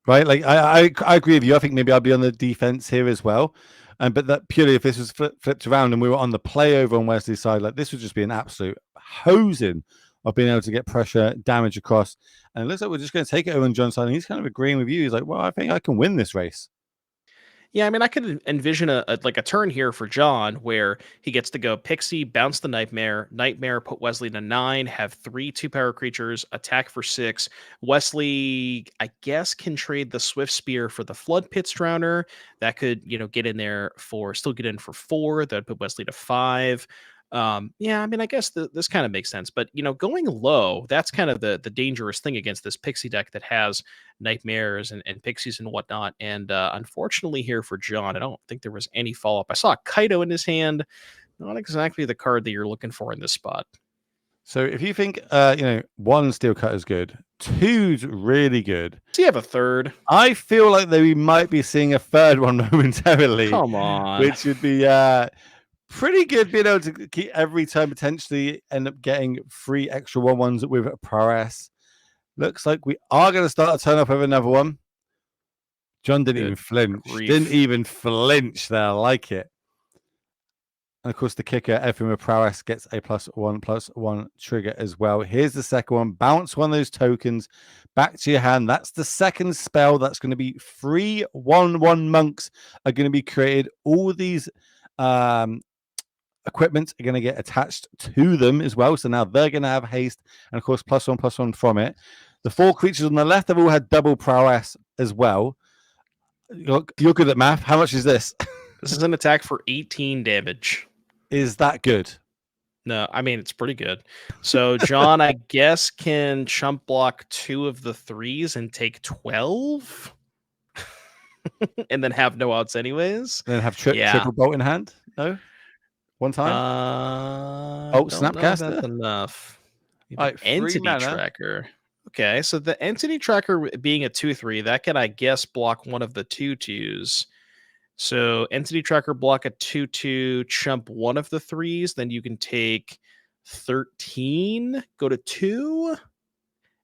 right? Like I agree with you. I think maybe I'll be on the defense here as well. But that purely if this was flipped around and we were on the play over on Wesley's side, like this would just be an absolute hosing of being able to get pressure, damage across. And it looks like we're just going to take it over on John's side. And he's kind of agreeing with you. He's like, well, I think I can win this race. Yeah, I mean, I could envision a turn here for John where he gets to go Pixie, bounce the Nightmare, put Wesley to 9, have 3 2-power creatures, attack for 6. Wesley, I guess, can trade the Swift Spear for the Flood Pits Drowner. That could, get in there still get in for 4. That would put Wesley to 5. Yeah, I mean, I guess this kind of makes sense, but going low, that's kind of the dangerous thing against this Pixie deck that has nightmares and pixies and whatnot. And unfortunately, here for John, I don't think there was any follow up. I saw Kaido in his hand, not exactly the card that you're looking for in this spot. So if you think, 1 Steel Cut is good, 2's really good. So you have a third. I feel like that we might be seeing a third one momentarily. Come on. Which would be pretty good being able to keep every turn potentially end up getting 3 extra 1/1s with prowess. Looks like we are going to start a turn up with another one. John didn't even flinch. Grief. Didn't even flinch there. I like it. And of course, the kicker, everything with prowess gets a +1/+1 trigger as well. Here's the second one. Bounce one of those tokens back to your hand. That's the second spell. That's going to be 3 1/1 monks are going to be created. All these equipment are going to get attached to them as well. So now they're going to have haste and, of course, +1/+1 from it. The 4 creatures on the left have all had double prowess as well. You're good at math. How much is this? This is an attack for 18 damage. Is that good? No, I mean, it's pretty good. So John, I guess, can chump block 2 of the 3s and take 12? And then have no outs anyways? Then have triple bolt in hand? No? One time? Don't know if Snapcaster? that's enough. All right, 3 Entity mana. Tracker. Okay, so the Entity Tracker being a 2/3, that can, I guess, block one of the 2/2s. So Entity Tracker block a 2/2, chump one of the 3s, then you can take 13, go to 2,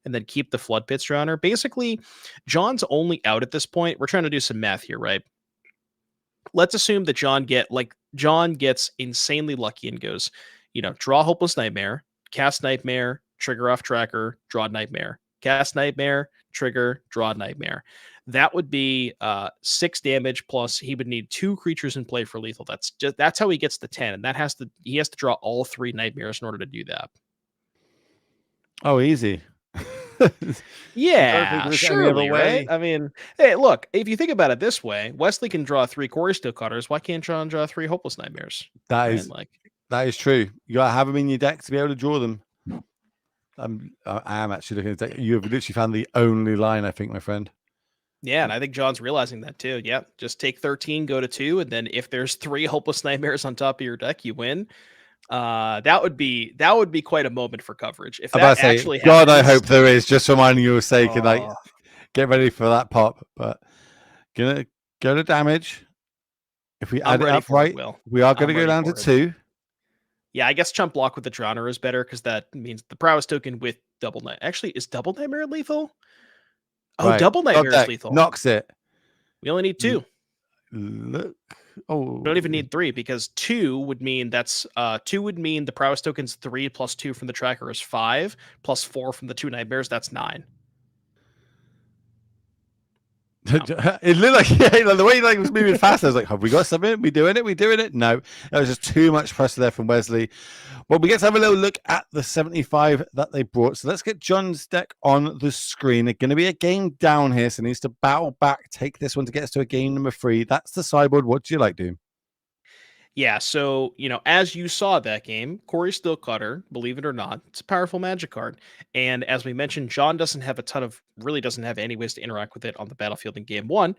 and then keep the Flood Pits Drowner. Basically, John's only out at this point. We're trying to do some math here, right? Let's assume that John gets insanely lucky and goes, draw Hopeless Nightmare, cast Nightmare, trigger off Tracker, draw Nightmare, cast Nightmare, trigger, draw Nightmare. That would be 6 damage plus he would need 2 creatures in play for lethal. That's how he gets to 10, and he has to draw all 3 nightmares in order to do that. Oh, easy. Yeah, surely, right? I mean, hey, look, if you think about it this way, Wesley can draw 3 Corey Steel Cutters. Why can't John draw 3 Hopeless Nightmares? That is true. You gotta have them in your deck to be able to draw them. I am actually looking at the deck. You have literally found the only line, I think, my friend. Yeah, and I think John's realizing that too. Yeah, just take 13, go to 2, and then if there's 3 Hopeless Nightmares on top of your deck, you win. That would be quite a moment for coverage. If that actually happens, God, I hope there is. Just reminding your sake, and like get ready for that pop. But gonna go to damage. If we add it up right, we are gonna go down to 2. Yeah, I guess chump block with the Drowner is better because that means the prowess token with double night. Actually, is double nightmare lethal? Oh, right. Double nightmare is lethal. Knocks it. We only need 2. look. You don't even Oh, need 3 because 2 would mean the prowess tokens 3 plus 2 from the tracker is 5 plus 4 from the 2 nightmares. That's 9. No. it looked like, yeah, like the way like was moving fast. I was like, have we got something? We doing it? We doing it? No, that was just too much pressure there from Wesley. Well, we get to have a little look at the 75 that they brought. So let's get John's deck on the screen. It's going to be a game down here, so he needs to battle back, take this one to get us to a game number 3. That's the sideboard. What do you like, Doom? Yeah, so, as you saw that game, Corey Stillcutter, believe it or not, it's a powerful magic card. And as we mentioned, John really doesn't have any ways to interact with it on the battlefield in game 1.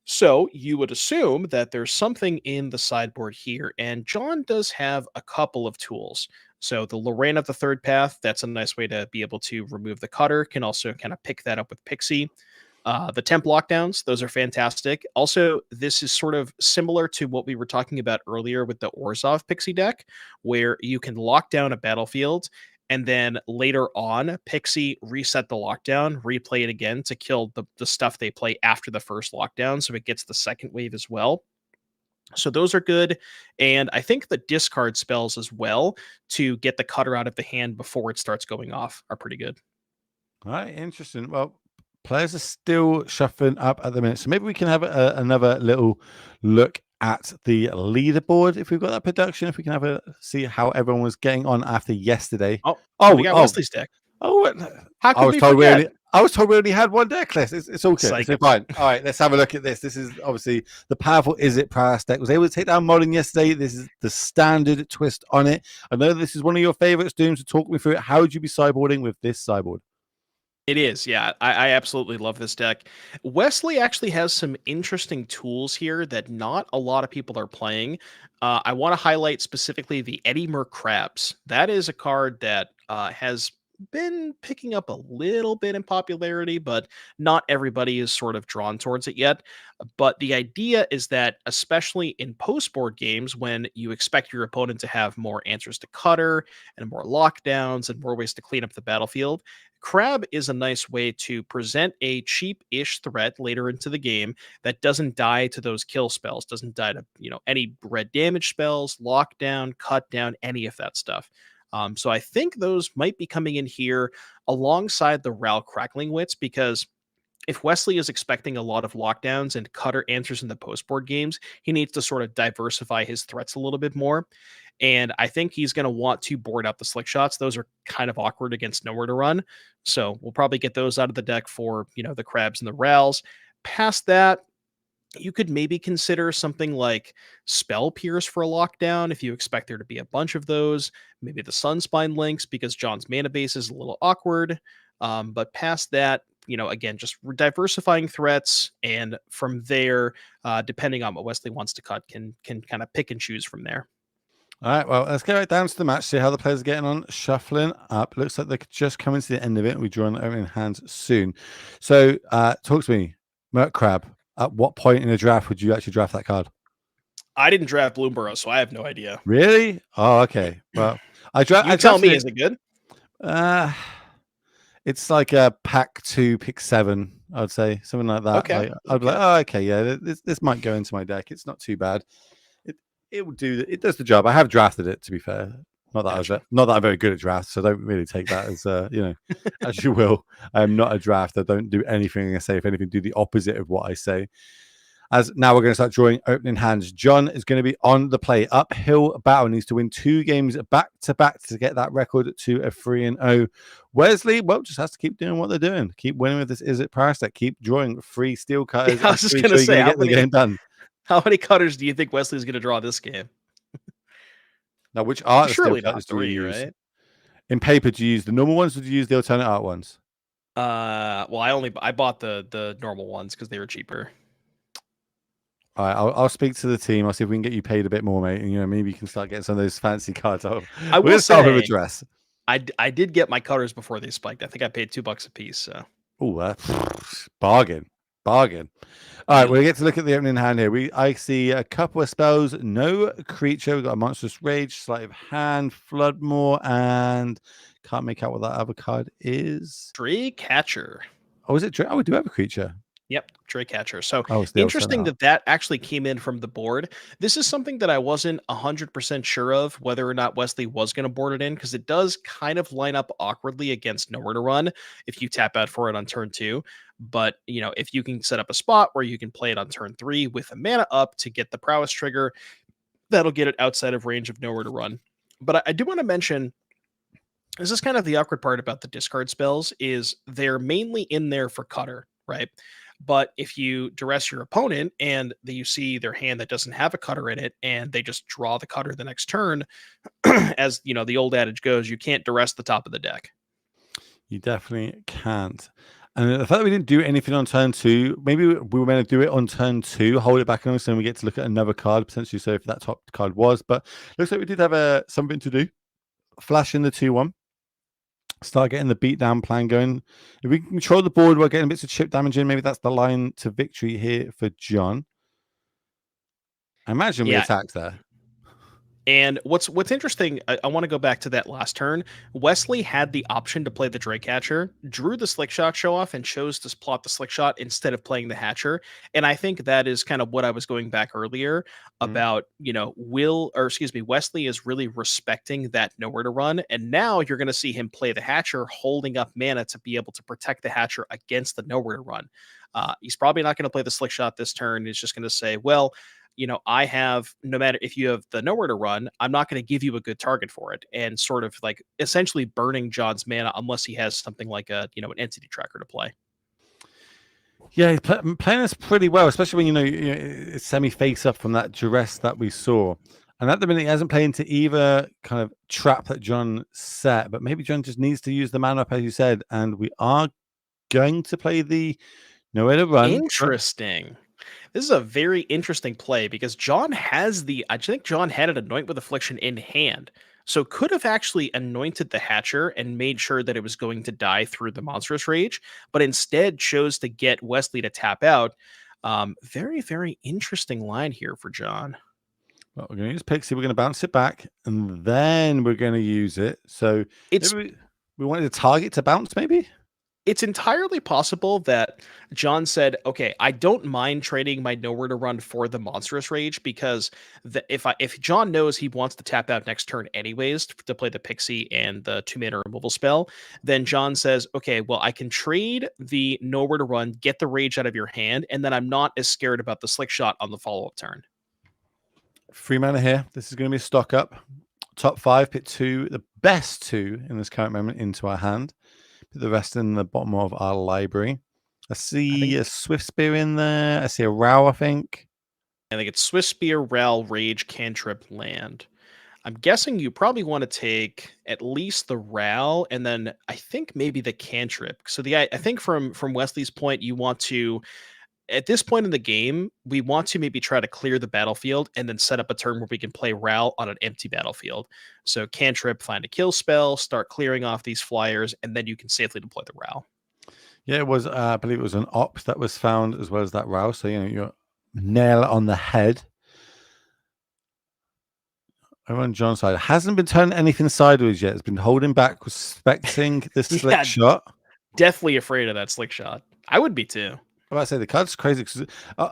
So you would assume that there's something in the sideboard here. And John does have a couple of tools. So the Lorraine of the Third Path, that's a nice way to be able to remove the cutter, can also kind of pick that up with Pixie. The temp lockdowns, those are fantastic. Also, this is sort of similar to what we were talking about earlier with the Orzhov Pixie deck, where you can lock down a battlefield and then later on, Pixie reset the lockdown, replay it again to kill the stuff they play after the first lockdown. So it gets the second wave as well. So those are good. And I think the discard spells as well to get the cutter out of the hand before it starts going off are pretty good. All right, interesting. Well, players are still shuffling up at the minute, so maybe we can have another little look at the leaderboard if we've got that production. If we can have a see how everyone was getting on after yesterday. Oh, we Oh, got oh, Wesley's deck. oh! How I could was we told we forget? only. I was told we only had one deck list. It's all good. It's Psych. fine. All right, let's have a look at this. This is obviously the powerful Is It Prowess deck. Was able to take down Modern yesterday. This is the standard twist on it. I know this is one of your favorites, Doom. So talk me through it. How would you be sideboarding with this sideboard? It is, yeah. I absolutely love this deck. Wesley actually has some interesting tools here that not a lot of people are playing. I want to highlight specifically the Eddie Mer Crabs. That is a card that has been picking up a little bit in popularity, but not everybody is sort of drawn towards it yet. But the idea is that, especially in post board games, when you expect your opponent to have more answers to cutter and more lockdowns and more ways to clean up the battlefield, Crab is a nice way to present a cheap-ish threat later into the game that doesn't die to those kill spells, doesn't die to, any red damage spells, lockdown, cut down, any of that stuff. So I think those might be coming in here alongside the Ral Crackling Wits, because if Wesley is expecting a lot of lockdowns and cutter answers in the post board games, he needs to sort of diversify his threats a little bit more. And I think he's going to want to board out the slick shots. Those are kind of awkward against nowhere to run. So we'll probably get those out of the deck for, the crabs and the rals. Past that, you could maybe consider something like Spell Pierce for a lockdown if you expect there to be a bunch of those. Maybe the Sunspine links because John's mana base is a little awkward. But past that, again, just diversifying threats, and from there, depending on what Wesley wants to cut, can kind of pick and choose from there. All right, well, let's get right down to the match, see how the players are getting on, shuffling up. Looks like they're just coming to the end of it. We're drawing the opening hands soon. So, talk to me, Merc Crab. At what point in the draft would you actually draft that card? I didn't draft Bloomborough, so I have no idea. Really? Oh, okay. Well, I You tell drafted me, it. is it good? It's like a pack 2, pick 7. I would say something like that. Okay. Like I'd be like, oh, okay, yeah, this might go into my deck. It's not too bad. It will do. It does the job. I have drafted it, to be fair. Not that Gotcha. not that I'm very good at drafts, so don't really take that as as you will. I am not a draft. I don't do anything I say. If anything, do the opposite of what I say. As now we're going to start drawing opening hands. John is going to be on the play. Uphill battle, needs to win 2 games back to back to get that record to a 3-0. Wesley, well, just has to keep doing what they're doing. Keep winning with this. Is it price that keep drawing 3 steel cutters? Yeah, I was just going to say, get the game done. How many cutters do you think Wesley's going to draw this game? Now, which art the steel Surely cutters not do you 3, use? right? In paper, do you use the normal ones or do you use the alternate art ones? Well, I bought the normal ones because they were cheaper. All right, I'll speak to the team. I'll see if we can get you paid a bit more, mate. And maybe you can start getting some of those fancy cards. I will start with a say, dress. I did get my cutters before they spiked. I think I paid $2 a piece. So, Oh, bargain. All right, we get to look at the opening hand here. I see a couple of spells, no creature. We've got a monstrous rage, sleight of hand, Floodmore, and can't make out what that other card is. Tree Catcher. Oh, is it? Oh, we do have a creature. Yep, Drake Catcher. So Oh, it's the old interesting center. that that actually came in from the board. This is something that I wasn't 100% sure of whether or not Wesley was going to board it in because it does kind of line up awkwardly against Nowhere to Run if you tap out for it on turn two. But, if you can set up a spot where you can play it on turn three with a mana up to get the prowess trigger, that'll get it outside of range of Nowhere to Run. But I do want to mention this is kind of the awkward part about the discard spells is they're mainly in there for cutter, right? But if you duress your opponent and you see their hand that doesn't have a cutter in it and they just draw the cutter the next turn, as the old adage goes, you can't duress the top of the deck. You definitely can't. And the fact that we didn't do anything on turn two, maybe we were going to do it on turn two, hold it back on us, and we get to look at another card potentially. So if that top card was, but looks like we did have something to do. Flash in the 2-1. Start getting the beatdown plan going. If we can control the board, we're getting bits of chip damage in. Maybe that's the line to victory here for John. I imagine we Yeah, attacked there. and what's interesting, I want to go back to that last turn. Wesley had the option to play the Drake Hatcher, drew the Slick Shot show off, and chose to plot the Slick Shot instead of playing the Hatcher. And I think that is kind of what I was going back earlier Mhm. about. Wesley is really respecting that Nowhere to Run, and now you're going to see him play the Hatcher, holding up mana to be able to protect the Hatcher against the Nowhere to Run. He's probably not going to play the Slick Shot this turn. He's just going to say, well, I have no matter if you have the Nowhere to Run, I'm not going to give you a good target for it, and sort of like essentially burning John's mana unless he has something like an entity tracker to play. Yeah, he's playing us pretty well, especially when it's semi face up from that duress that we saw. And at the minute, he hasn't played into either kind of trap that John set, but maybe John just needs to use the mana up, as you said. And we are going to play the nowhere to run. Interesting. This is a very interesting play because I think John had an Anoint with Affliction in hand. So could have actually anointed the Hatcher and made sure that it was going to die through the Monstrous Rage, but instead chose to get Wesley to tap out. Very, very interesting line here for John. Well, we're going to use Pixie. We're going to bounce it back, and then we're going to use it. So It's maybe we wanted a target to bounce, maybe? it's entirely possible that John said, "Okay, I don't mind trading my Nowhere to Run for the Monstrous Rage because if John knows he wants to tap out next turn anyways to play the Pixie and the 2 mana removal spell, then John says, "Okay, well I can trade the Nowhere to Run, get the Rage out of your hand, and then I'm not as scared about the Slick Shot on the follow up turn." 3 mana here. This is going to be a stock up. Top 5, pick 2, the best 2 in this current moment into our hand. Put the rest in the bottom of our library. I I see think a Swift Spear in there. I see a Row, I think. I think it's Swift Spear, Ral, Rage, Cantrip, Land. I'm guessing you probably want to take at least the Ral, and then I think maybe the Cantrip. So I think from Wesley's point, you want to at this point in the game, we want to maybe try to clear the battlefield and then set up a turn where we can play Ral on an empty battlefield. So Cantrip, find a kill spell, start clearing off these flyers, and then you can safely deploy the Ral. Yeah, it was, I believe it was an Opt that was found as well as that Row. So, you're nail on the head. Over on John's side, hasn't been turning anything sideways yet. It's been holding back, respecting the slick Yeah, shot. deathly afraid of that Slick Shot. I would be too. I say the card's crazy because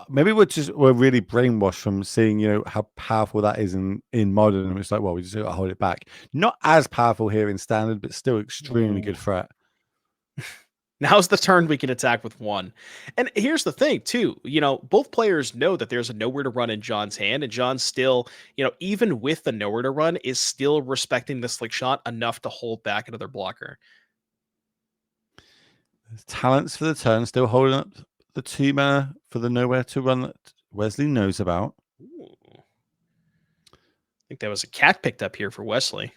maybe we're really brainwashed from seeing how powerful that is in modern. And it's like, well, we just got to hold it back. Not as powerful here in standard, but still extremely Ooh. good threat. Now's the turn we can attack with one. And here's the thing, too. Both players know that there's a Nowhere to Run in John's hand, and John still, even with the Nowhere to Run, is still respecting the Slick Shot enough to hold back another blocker. Talents for the turn, still holding up the 2 mana for the nowhere to run that Wesley knows about. Ooh. I think that was a cat picked up here for Wesley.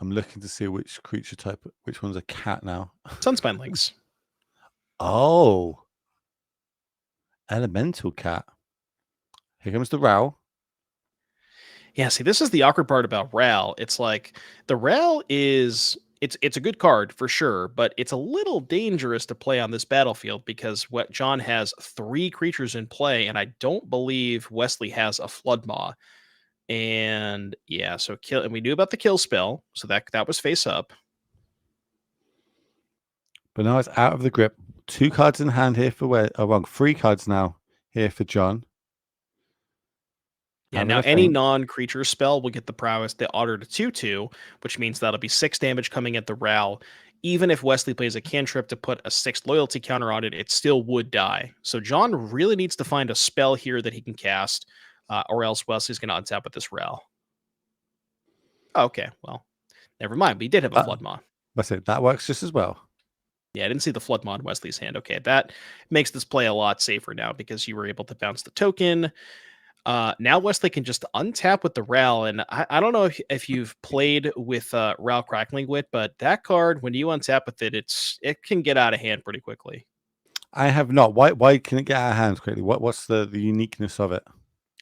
I'm looking to see which creature type, which one's a cat now. Sunspine Links. Oh, elemental cat. Here comes the Row. Yeah, see, this is the awkward part about Ral. It's like the Ral is it's a good card for sure, but it's a little dangerous to play on this battlefield because what John has 3 creatures in play, and I don't believe Wesley has a Flood Maw. And yeah, so kill, and we knew about the kill spell, so that was face up. But now it's out of the grip. 2 cards in hand here for where? Oh, wrong. 3 cards now here for John. Yeah, Having now a any think. non-creature spell will get the prowess the otter to 2/2, which means that'll be 6 damage coming at the Ral. Even if Wesley plays a cantrip to put a 6 loyalty counter on it, it still would die. So John really needs to find a spell here that he can cast, or else Wesley's going to untap with this Ral. Okay, well, never mind. We did have a That, Floodmaw. that's it. That works just as well. Yeah, I didn't see the Floodmaw in Wesley's hand. Okay, that makes this play a lot safer now because you were able to bounce the token. Now Wesley can just untap with the Ral, and I don't know if you've played with Ral Crackling Wit, but that card, when you untap with it, it can get out of hand pretty quickly. I have not. Why can it get out of hands quickly? What's the uniqueness of it?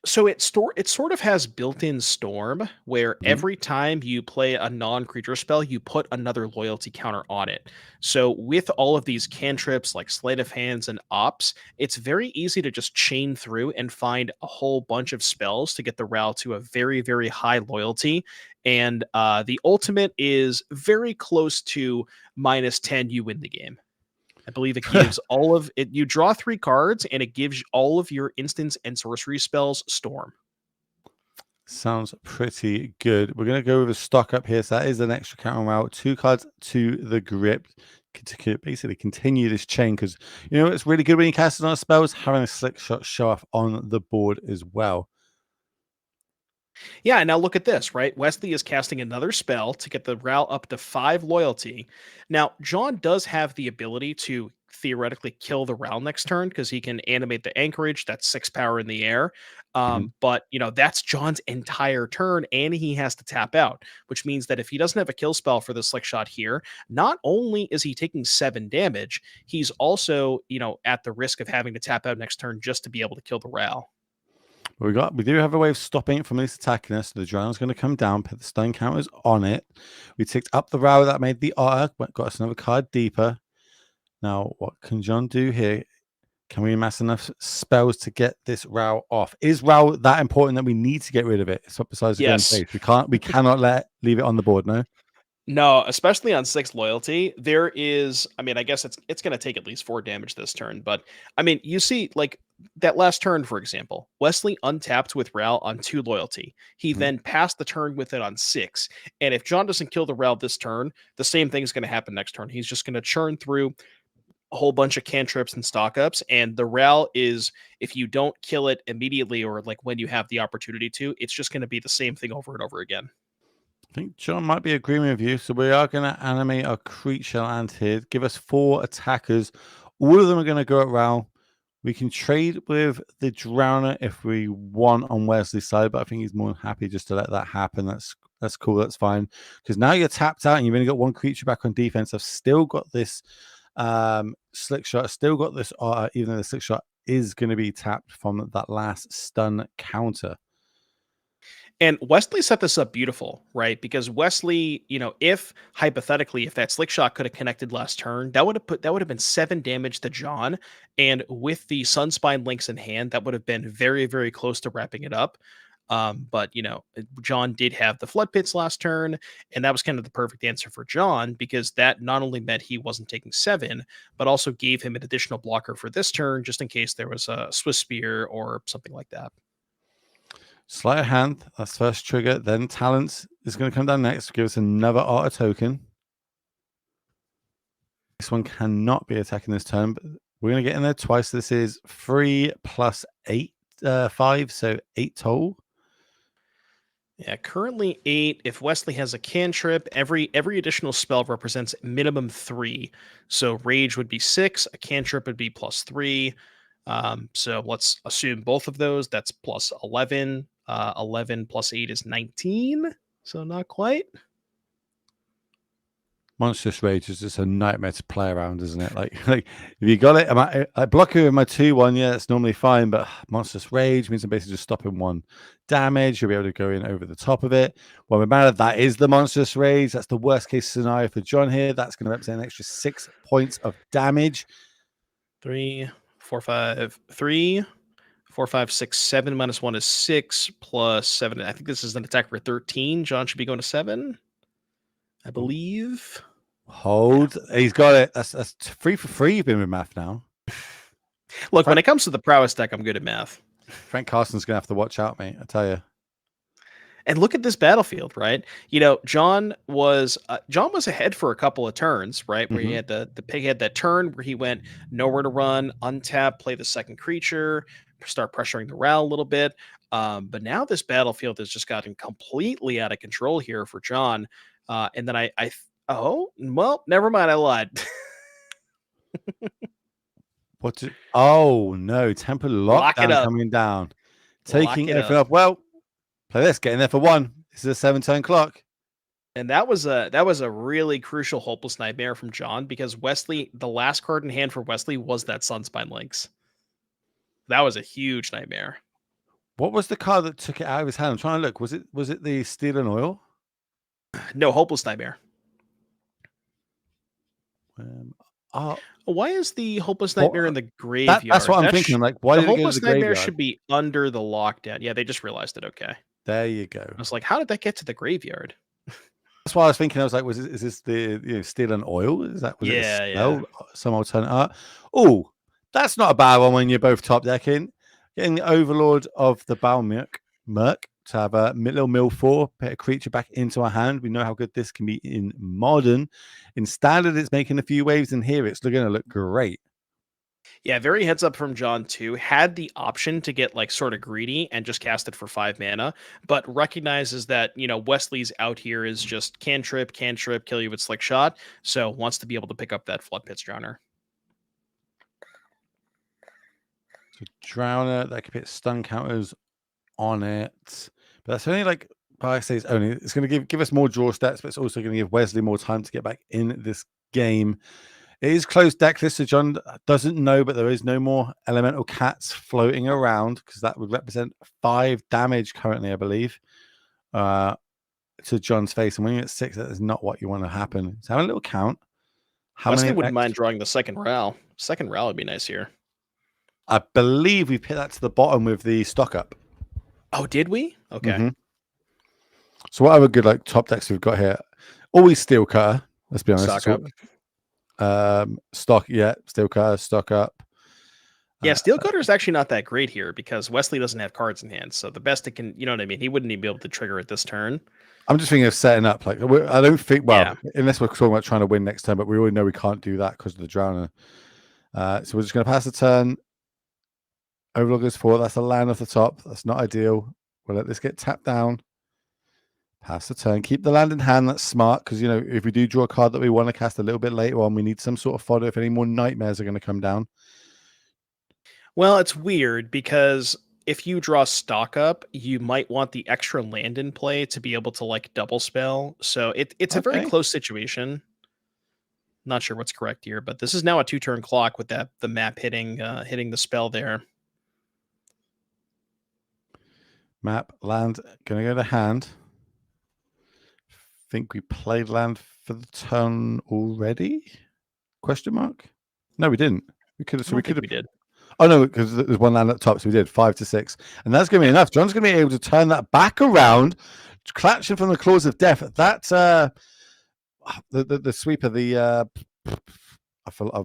So it sort of has built-in storm where Mhm. every time you play a non-creature spell, you put another loyalty counter on it. So with all of these cantrips like sleight of hands and ops, it's very easy to just chain through and find a whole bunch of spells to get the Ral to a very, very high loyalty. And the ultimate is very close to -10, you win the game. I believe it gives all of it. You draw 3 cards, and it gives all of your instants and sorcery spells storm. Sounds pretty good. We're going to go with a stock up here. So that is an extra counter route. 2 cards to the grip to basically continue this chain because, it's really good when you cast it on spells, having a slick shot show off on the board as well. Yeah, now look at this, right? Wesley is casting another spell to get the Ral up to 5 loyalty. Now, John does have the ability to theoretically kill the Ral next turn because he can animate the anchorage. That's 6 power in the air. Mhm. But that's John's entire turn, and he has to tap out, which means that if he doesn't have a kill spell for the slick shot here, not only is he taking 7 damage, he's also, at the risk of having to tap out next turn just to be able to kill the Ral. We do have a way of stopping it from at least attacking us. So the drone's going to come down, put the stone counters on it. We ticked up the row that made the otter, got us another card deeper. Now, what can John do here? Can we amass enough spells to get this row off? Is row that important that we need to get rid of it? It's not besides the going Yes. face. We cannot leave it on the board. No. No, especially on 6 loyalty, there is I mean, I guess it's gonna take at least 4 damage this turn, but I mean, you see, like that last turn, for example, Wesley untapped with Ral on 2 loyalty. He Mhm. then passed the turn with it on 6. And if John doesn't kill the Ral this turn, the same thing is gonna happen next turn. He's just gonna churn through a whole bunch of cantrips and stock ups. And the Ral is, if you don't kill it immediately or like when you have the opportunity to, it's just gonna be the same thing over and over again. I think John might be agreeing with you. So we are going to animate our creature land here. Give us 4 attackers. All of them are going to go at row. We can trade with the Drowner if we want on Wesley's side, but I think he's more than happy just to let that happen. That's cool. That's fine. Because now you're tapped out and you've only got 1 creature back on defense. I've still got this slick shot. I've still got this, even though the slick shot is going to be tapped from that last stun counter. And Wesley set this up beautiful, right? Because Wesley, if hypothetically, if that slick shot could have connected last turn, that would have been 7 damage to John. And with the Sunspine links in hand, that would have been very, very close to wrapping it up. But John did have the flood pits last turn, and that was kind of the perfect answer for John because that not only meant he wasn't taking 7, but also gave him an additional blocker for this turn, just in case there was a Swiss spear or something like that. Sleight of hand, that's first trigger. Then talents is going to come down next. Give us another auto token. This one cannot be attacking this turn, but we're going to get in there twice. This is 3 plus 8, 5, so 8 total. Yeah, currently 8. If Wesley has a cantrip, every additional spell represents minimum 3. So rage would be 6, a cantrip would be +3. So let's assume both of those. That's plus 11. 11 plus 8 is 19. So not quite. Monstrous Rage is just a nightmare to play around, isn't it? Like if you got it, I block it with my 2/1, yeah, that's normally fine. But Monstrous Rage means I'm basically just stopping 1 damage. You'll be able to go in over the top of it. Well, remember that is the Monstrous Rage. That's the worst case scenario for John here. That's going to represent an extra 6 points of damage. 3, 4, 5, 3, 4, 5, 6, 7 minus 1 is 6 plus 7. I think this is an attack for 13. John should be going to 7, I Ooh, believe. Hold. He's got it. That's 3 for 3. You've been with math now. Look, when Frank, it comes to the prowess deck, I'm good at math. Frank Carson's gonna have to watch out, mate. I tell you. And look at this battlefield, right? You know, John was ahead for a couple of turns, right? Where he Hmm. had the pig had that turn where he went nowhere to run, untap, play the second creature, start pressuring the Ral a little bit. But now this battlefield has just gotten completely out of control here for John. And then oh well, never mind, I lied. Oh no, Temple Lock it Lockdown up, coming down, lock taking it everything up. off. Well, play this, get in there for 1. This is a 7-turn clock. And that was a really crucial hopeless nightmare from John because Wesley, the last card in hand for Wesley was that Sunspine Lynx. That was a huge nightmare. What was the card that took it out of his hand? I'm trying to look. Was it the Steel and Oil? No, hopeless nightmare. Um, oh, Why is the hopeless nightmare in what, the that's what graveyard? I'm thinking. I'm like, why The did it go to the hopeless nightmare graveyard? should be under the lockdown. Yeah, they just realized it. Okay, I There you go. was like, how did that get to the graveyard? That's why I was thinking. I was like, is this the Steel and Oil? Was it a Yeah, yeah. spell? Some alternate art? Oh, that's not a bad one when you're both top decking. Getting the Overlord of the Merc to have a little mill 4, put a creature back into our hand. We know how good this can be in Modern. In Standard, it's making a few waves, and here it's going to look great. Yeah, very heads up from John too. Had the option to get like sort of greedy and just cast it for 5 mana, but recognizes that Wesley's out here is just cantrip, kill you with slick shot. So wants to be able to pick up that Flood Pits Drowner. So Drowner, that could put stun counters on it, but that's only like I say it's going to give us more draw stats, but it's also going to give Wesley more time to get back in this game. It is closed deck list, so John doesn't know, but there is no more elemental cats floating around because that would represent 5 damage currently, I believe, to John's face. And when you're at 6, that is not what you want to happen. So have a little count. How Wesley many? wouldn't mind drawing the second Ral. Second Ral would be nice here. I believe we put that to the bottom with the stock up. Oh, did we? Okay. Mm-hmm. So what other good like top decks we've got here? Always Steel Cutter. Let's be honest. Stock up. Stock, yeah, Steel Cutter, stock up. Yeah, Steel Cutter is actually not that great here because Wesley doesn't have cards in hand. So the best it can, you know what I mean? He wouldn't even be able to trigger it this turn. I'm just thinking of setting up. Like, I don't think, well, Yeah. unless we're talking about trying to win next turn, but we already know we can't do that because of the Drowner. So we're just going to pass the turn. Overlord goes 4. That's a land off the top. That's not ideal. We'll let this get tapped down. Pass the turn. Keep the land in hand. That's smart because, if we do draw a card that we want to cast a little bit later on, we need some sort of fodder if any more nightmares are going to come down. Well, it's weird because if you draw stock up, you might want the extra land in play to be able to like double spell. So it's a very Okay. close situation. Not sure what's correct here, but this is now a 2-turn clock with the map hitting the spell there. Map, land, going to go to hand. Think we played land for the turn already? Question mark? No, we didn't. We could have. So we could have. We did. Oh no, because there's one land at the top, so we did 5 to 6, and that's going to be enough. John's going to be able to turn that back around, clutching from the claws of death. That's the sweeper. I'm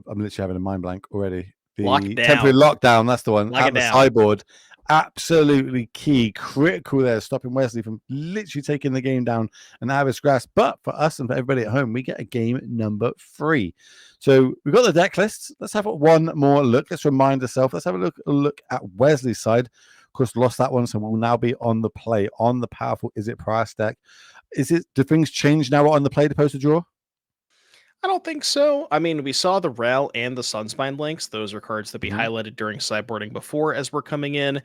literally having a mind blank already. The temporary lockdown. That's the one at the sideboard. Absolutely key, critical there, stopping Wesley from literally taking the game down and out of his grasp. But for us and for everybody at home, we get a game number 3. So we've got the deck list. Let's have one more look. Let's remind ourselves. Let's have a look at Wesley's side. Of course, lost that one, so we'll now be on the play on the powerful Is It Price deck. Do things change now on the play to post a draw? I don't think so. I mean, we saw the Ral and the Sunspine Links. Those are cards that we highlighted during sideboarding before as we're coming in.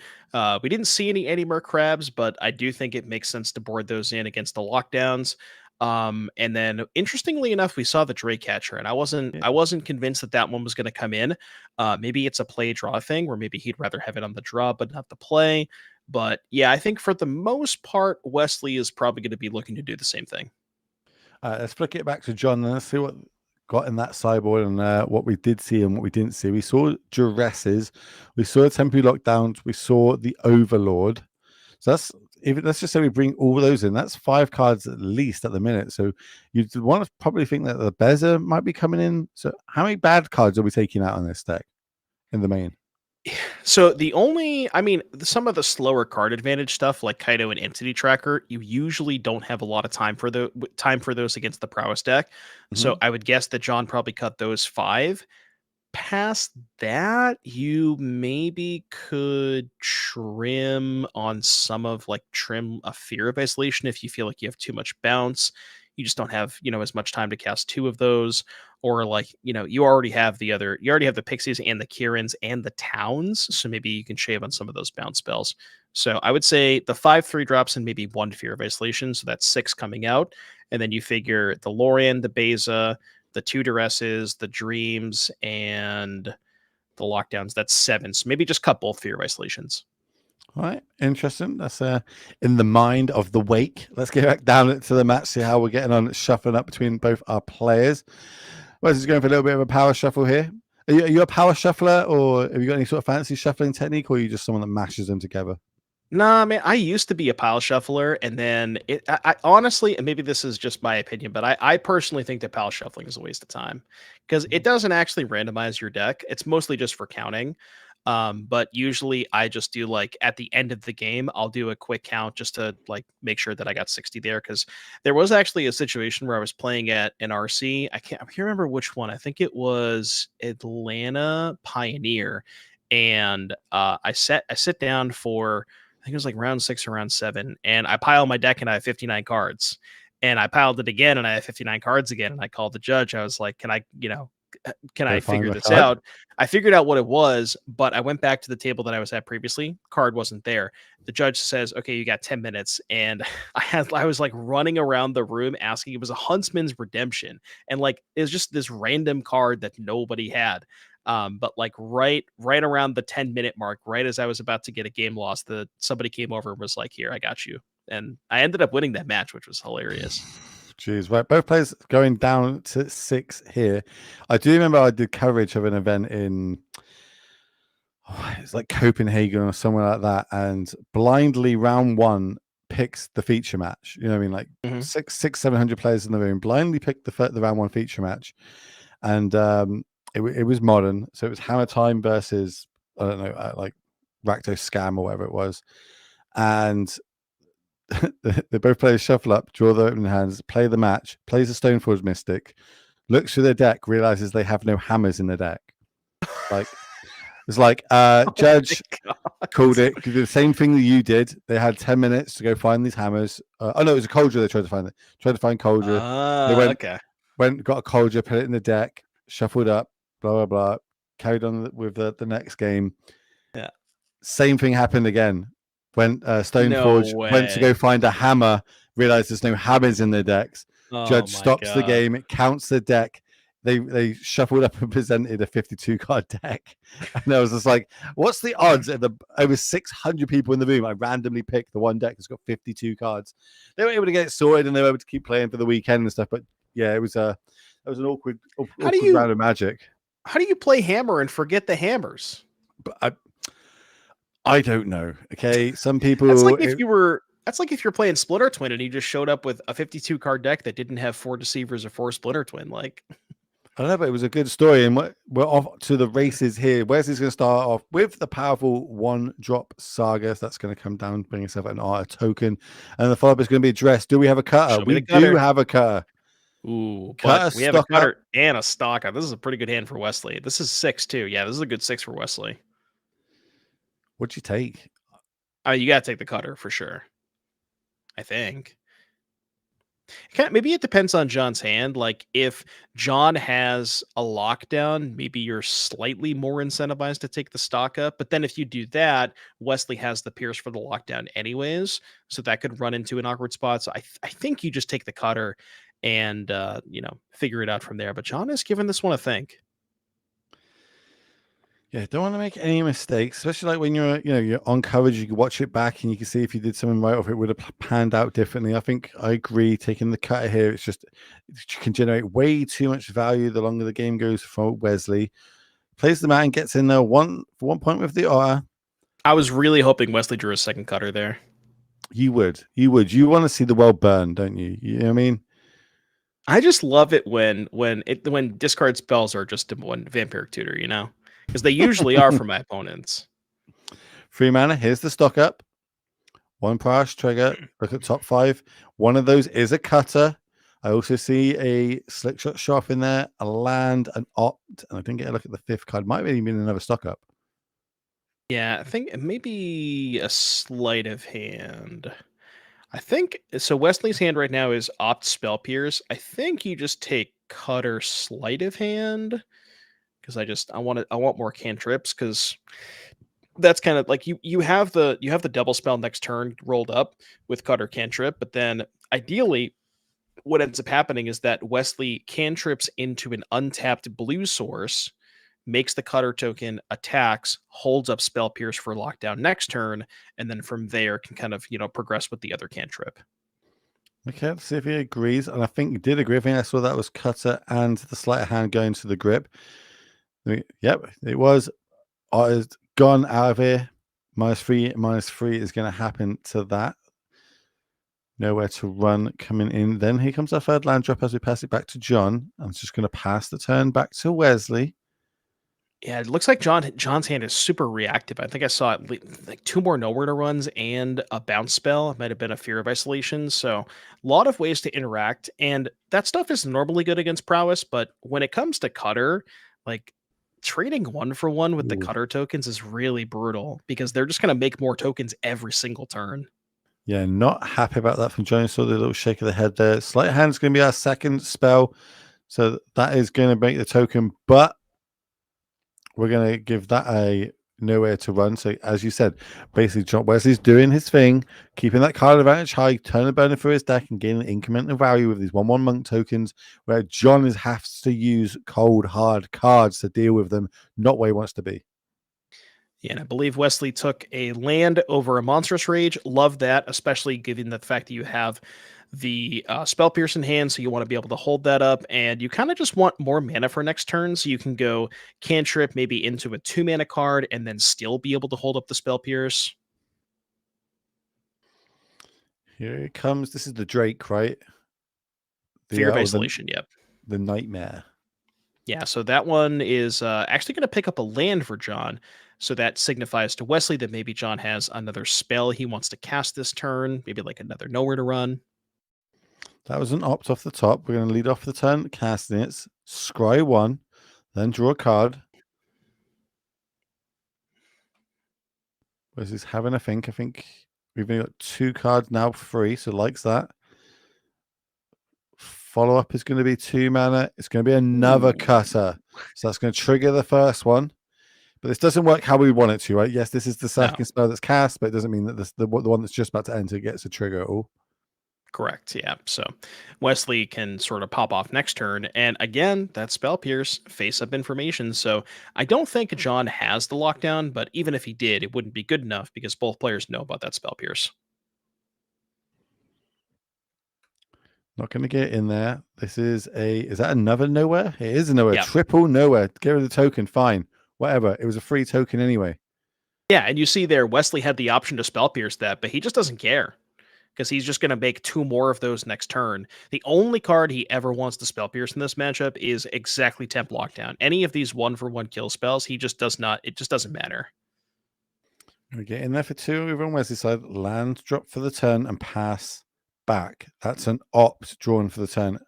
We didn't see any Anymore Crabs, but I do think it makes sense to board those in against the lockdowns. And then, interestingly enough, we saw the Drake Catcher, and I wasn't convinced that one was going to come in. Maybe it's a play draw thing, where maybe he'd rather have it on the draw but not the play. But yeah, I think for the most part, Wesley is probably going to be looking to do the same thing. Let's flick it back to John and let's see what got in that sideboard and what we did see and what we didn't see. We saw Duresses, we saw temporary lockdowns, we saw the Overlord. So that's even let's just say we bring all those in, that's 5 cards at least at the minute. So you'd want to probably think that the Beza might be coming in. So how many bad cards are we taking out on this deck in the main? So I mean, some of the slower card advantage stuff like Kaido and Entity Tracker, you usually don't have a lot of time for those against the prowess deck. So Mhm. I would guess that John probably cut those 5. Past that, you maybe could trim a Fear of Isolation if you feel like you have too much bounce. You just don't have, as much time to cast 2 of those. Or like, you already have the Pixies and the Kirins and the Towns. So maybe you can shave on some of those bounce spells. So I would say the 5/3 drops and maybe 1 Fear of Isolation. So that's 6 coming out. And then you figure the Lorian, the Beza, the 2 duresses, the dreams, and the lockdowns. That's 7. So maybe just cut both Fear of Isolations. All right, interesting. That's in the mind of the wake. Let's get back down to the match, see how we're getting on, shuffling up between both our players. Wes is going for a little bit of a power shuffle here. Are you a power shuffler, or have you got any sort of fancy shuffling technique, or are you just someone that mashes them together? Nah, man, I used to be a pile shuffler, and then I honestly, and maybe this is just my opinion, but I personally think that pile shuffling is a waste of time because it doesn't actually randomize your deck. It's mostly just for counting. But usually I just do like at the end of the game, I'll do a quick count just to like make sure that I got 60 there. Cause there was actually a situation where I was playing at an RC. I can't remember which one. I think it was Atlanta Pioneer. And I sit down for I think it was like round 6 or round 7, and I pile my deck and I have 59 cards. And I piled it again and I have 59 cards again. And I called the judge. I was like, can Go I find figure the this card. out? I figured out what it was, but I went back to the table that I was at previously. Card wasn't there. The judge says, "Okay, you got 10 minutes." And I was like running around the room asking. It was a Huntsman's Redemption, and like it was just this random card that nobody had. But like right around the 10-minute mark, right as I was about to get a game lost, somebody came over and was like, "Here, I got you." And I ended up winning that match, which was hilarious. Jeez, right. Both players going down to 6 here. I do remember I did coverage of an event in it's like Copenhagen or somewhere like that, and blindly round 1 picks the feature match. You know what I mean? Like Mhm. 700 players in the room blindly picked the round 1 feature match, and it was modern, so it was Hammer Time versus I don't know, like Rakdos Scam or whatever it was, and they both players shuffle up, draw their opening hands, play the match, plays a Stoneforge Mystic, looks through their deck, realizes they have no hammers in the deck. Like it's like Oh my Judge god. called it. Did the same thing that you did. They had 10 minutes to go find these hammers. Oh no, it was a Coldra. They tried to find it. Tried to find Coldra. They Okay. got a Coldra, put it in the deck, shuffled up, blah blah blah. Carried on with the next game. Yeah. Same thing happened again. When No Stoneforge went to go way. find a hammer, realized there's no hammers in their decks. Oh Judge my stops the god. game. It counts the deck. They shuffled up and presented a 52 card deck, and I was just like, "What's the odds?" Of the over 600 people in the room, I randomly picked the one deck that's got 52 cards. They were able to get it sorted, and they were able to keep playing for the weekend and stuff. But yeah, it was an How do awkward round you of Magic. how do you play hammer and forget the hammers? But I don't know. Okay, some That's people like if you were that's like if you're playing Splinter Twin and you just showed up with a 52 card deck that didn't have 4 deceivers or 4 Splinter Twin. Like, I don't know, but it was a good story. And we're off to the races here. Wesley's going to start off with the powerful 1-drop saga. So that's going to come down, bring yourself an art token. And the follow-up is going to be addressed. Do we have a cutter? show me We the do cutter. have a cutter. Ooh, but Cutter we have a stock up. cutter and a stalker. This is a pretty good hand for Wesley. This is 6 too. Yeah, this is a good 6 for Wesley. What'd you take? You got to take the cutter for sure. I think. Maybe it depends on John's hand. Like if John has a lockdown, maybe you're slightly more incentivized to take the stock up. But then if you do that, Wesley has the Pierce for the lockdown anyways, so that could run into an awkward spot. So I think you just take the cutter and figure it out from there. But John has given this one a think. Yeah, don't want to make any mistakes, especially like when you're on coverage, you can watch it back and you can see if you did something right or if it would have panned out differently. I think I agree taking the cutter here. It's just it can generate way too much value the longer the game goes for Wesley. Plays the man, gets in there for 1 point with the aura. I was really hoping Wesley drew a second cutter there. You would. You would. You want to see the world burn, don't you? You know what I mean? I just love it when discard spells are just one vampiric tutor, because they usually are for my opponents. 3 mana. Here's the stock up. 1 price trigger. Look at top 5. One of those is a cutter. I also see a slick shot shop in there, a land, an opt, and I didn't get a look at the 5th card. Might have been another stock up. Yeah, I think maybe a sleight of hand. I think so. Wesley's hand right now is opt spell pierce. I think you just take cutter sleight of hand because I want more cantrips because that's kind of like you have the double spell next turn rolled up with cutter cantrip, but then ideally what ends up happening is that Wesley cantrips into an untapped blue source, makes the cutter token, attacks, holds up spell pierce for lockdown next turn, and then from there can kind of progress with the other cantrip. Okay, let's see if he agrees. And I think he did agree. I think I saw that was cutter and the sleight of hand going to the grip. Yep, it was. It's gone out of here. -3 is going to happen to that. Nowhere to run coming in. Then here comes our third land drop as we pass it back to John. I'm just going to pass the turn back to Wesley. Yeah, it looks like John's hand is super reactive. I think I saw like two more nowhere to runs and a bounce spell. It might have been a fear of isolation. So a lot of ways to interact, and that stuff is normally good against prowess. But when it comes to cutter, like trading one for one with the Ooh. cutter tokens is really brutal because they're just gonna make more tokens every single turn. Yeah, not happy about that from John. Saw the little shake of the head there. Sleight of hand is going to be our second spell. So that is going to make the token, but we're going to give that a nowhere to run. So as you said, basically John Wesley's doing his thing, keeping that card advantage high, turning the burner through his deck and gaining incremental value with these 1/1 monk tokens, where John has to use cold, hard cards to deal with them, not where he wants to be. Yeah, and I believe Wesley took a land over a monstrous rage. Love that, especially given the fact that you have the spell pierce in hand, so you want to be able to hold that up, and you kind of just want more mana for next turn, so you can go cantrip maybe into a 2 mana card and then still be able to hold up the spell pierce. Here it comes. This is the Drake, right? Fear of Or isolation, yep. the Nightmare. Yeah, so that one is actually going to pick up a land for John. So that signifies to Wesley that maybe John has another spell he wants to cast this turn, maybe like another nowhere to run. That was an opt off the top. We're going to lead off the turn, casting it, scry 1, then draw a card. Wesley's having a think. I think we've only got 2 cards now free, so likes that. Follow up is going to be 2 mana. It's going to be another Ooh. cutter. So that's going to trigger the first one. But this doesn't work how we want it to, right? Yes, this is the No. second spell that's cast, but it doesn't mean that the one that's just about to enter gets a trigger at all. Correct. Yeah. So Wesley can sort of pop off next turn. And again, that spell pierce, face up information. So I don't think John has the lockdown, but even if he did, it wouldn't be good enough because both players know about that spell pierce. Not going to get in there. Is that another nowhere? It is a nowhere. Yeah. Triple nowhere. Get rid of the token. Fine. Whatever. It was a free token anyway. Yeah. And you see there, Wesley had the option to spell pierce that, but he just doesn't care because he's just going to make 2 more of those next turn. The only card he ever wants to spell pierce in this matchup is exactly temp lockdown. Any of these 1-for-1 kill spells, he just does not, it just doesn't matter. We get in there for 2 over on Wesley's side. Land drop for the turn and pass back. That's an opt drawn for the turn.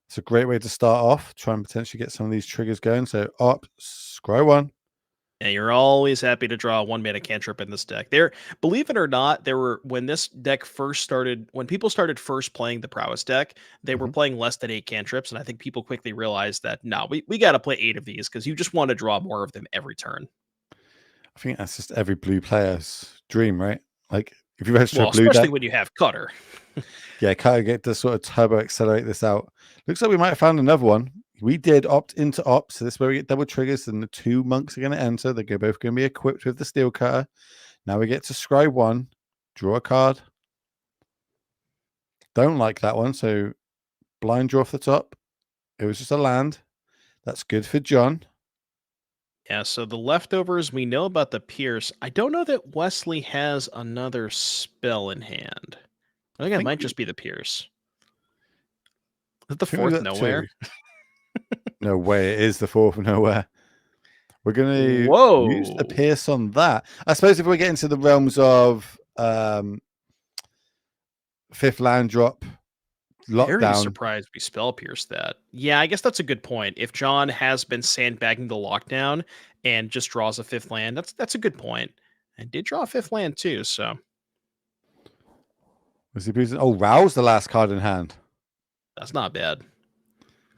It's a great way to start off. Try and potentially get some of these triggers going. So opt, scry 1. And you're always happy to draw a 1 mana cantrip in this deck. There, believe it or not, there were when this deck first started, when people started first playing the prowess deck, they were playing less than 8 cantrips, and I think people quickly realized that no, we got to play 8 of these because you just want to draw more of them every turn. I think that's just every blue player's dream, right? Like if you register a Well, blue especially deck, when you have Cutter. yeah, kind of get to sort of turbo accelerate this out. Looks like we might have found another one. We did opt into opt, so this is where we get double triggers, and the 2 monks are going to enter. They're both going to be equipped with the steel cutter. Now we get to scry 1, draw a card. Don't like that one, so blind draw off the top. It was just a land. That's good for John. Yeah, so the leftovers, we know about the Pierce. I don't know that Wesley has another spell in hand. I I think it think might we, just be the Pierce. Is it the I think we fourth got two. nowhere? No way, it is the fourth nowhere. We're going to use the Whoa. Pierce on that. I suppose if we get into the realms of fifth land drop, Very lockdown. surprised we spell pierced that. Yeah, I guess that's a good point. If John has been sandbagging the lockdown and just draws a fifth land, that's a good point. And did draw a fifth land too, so Was he using? Oh, Rao's the last card in hand. that's not bad.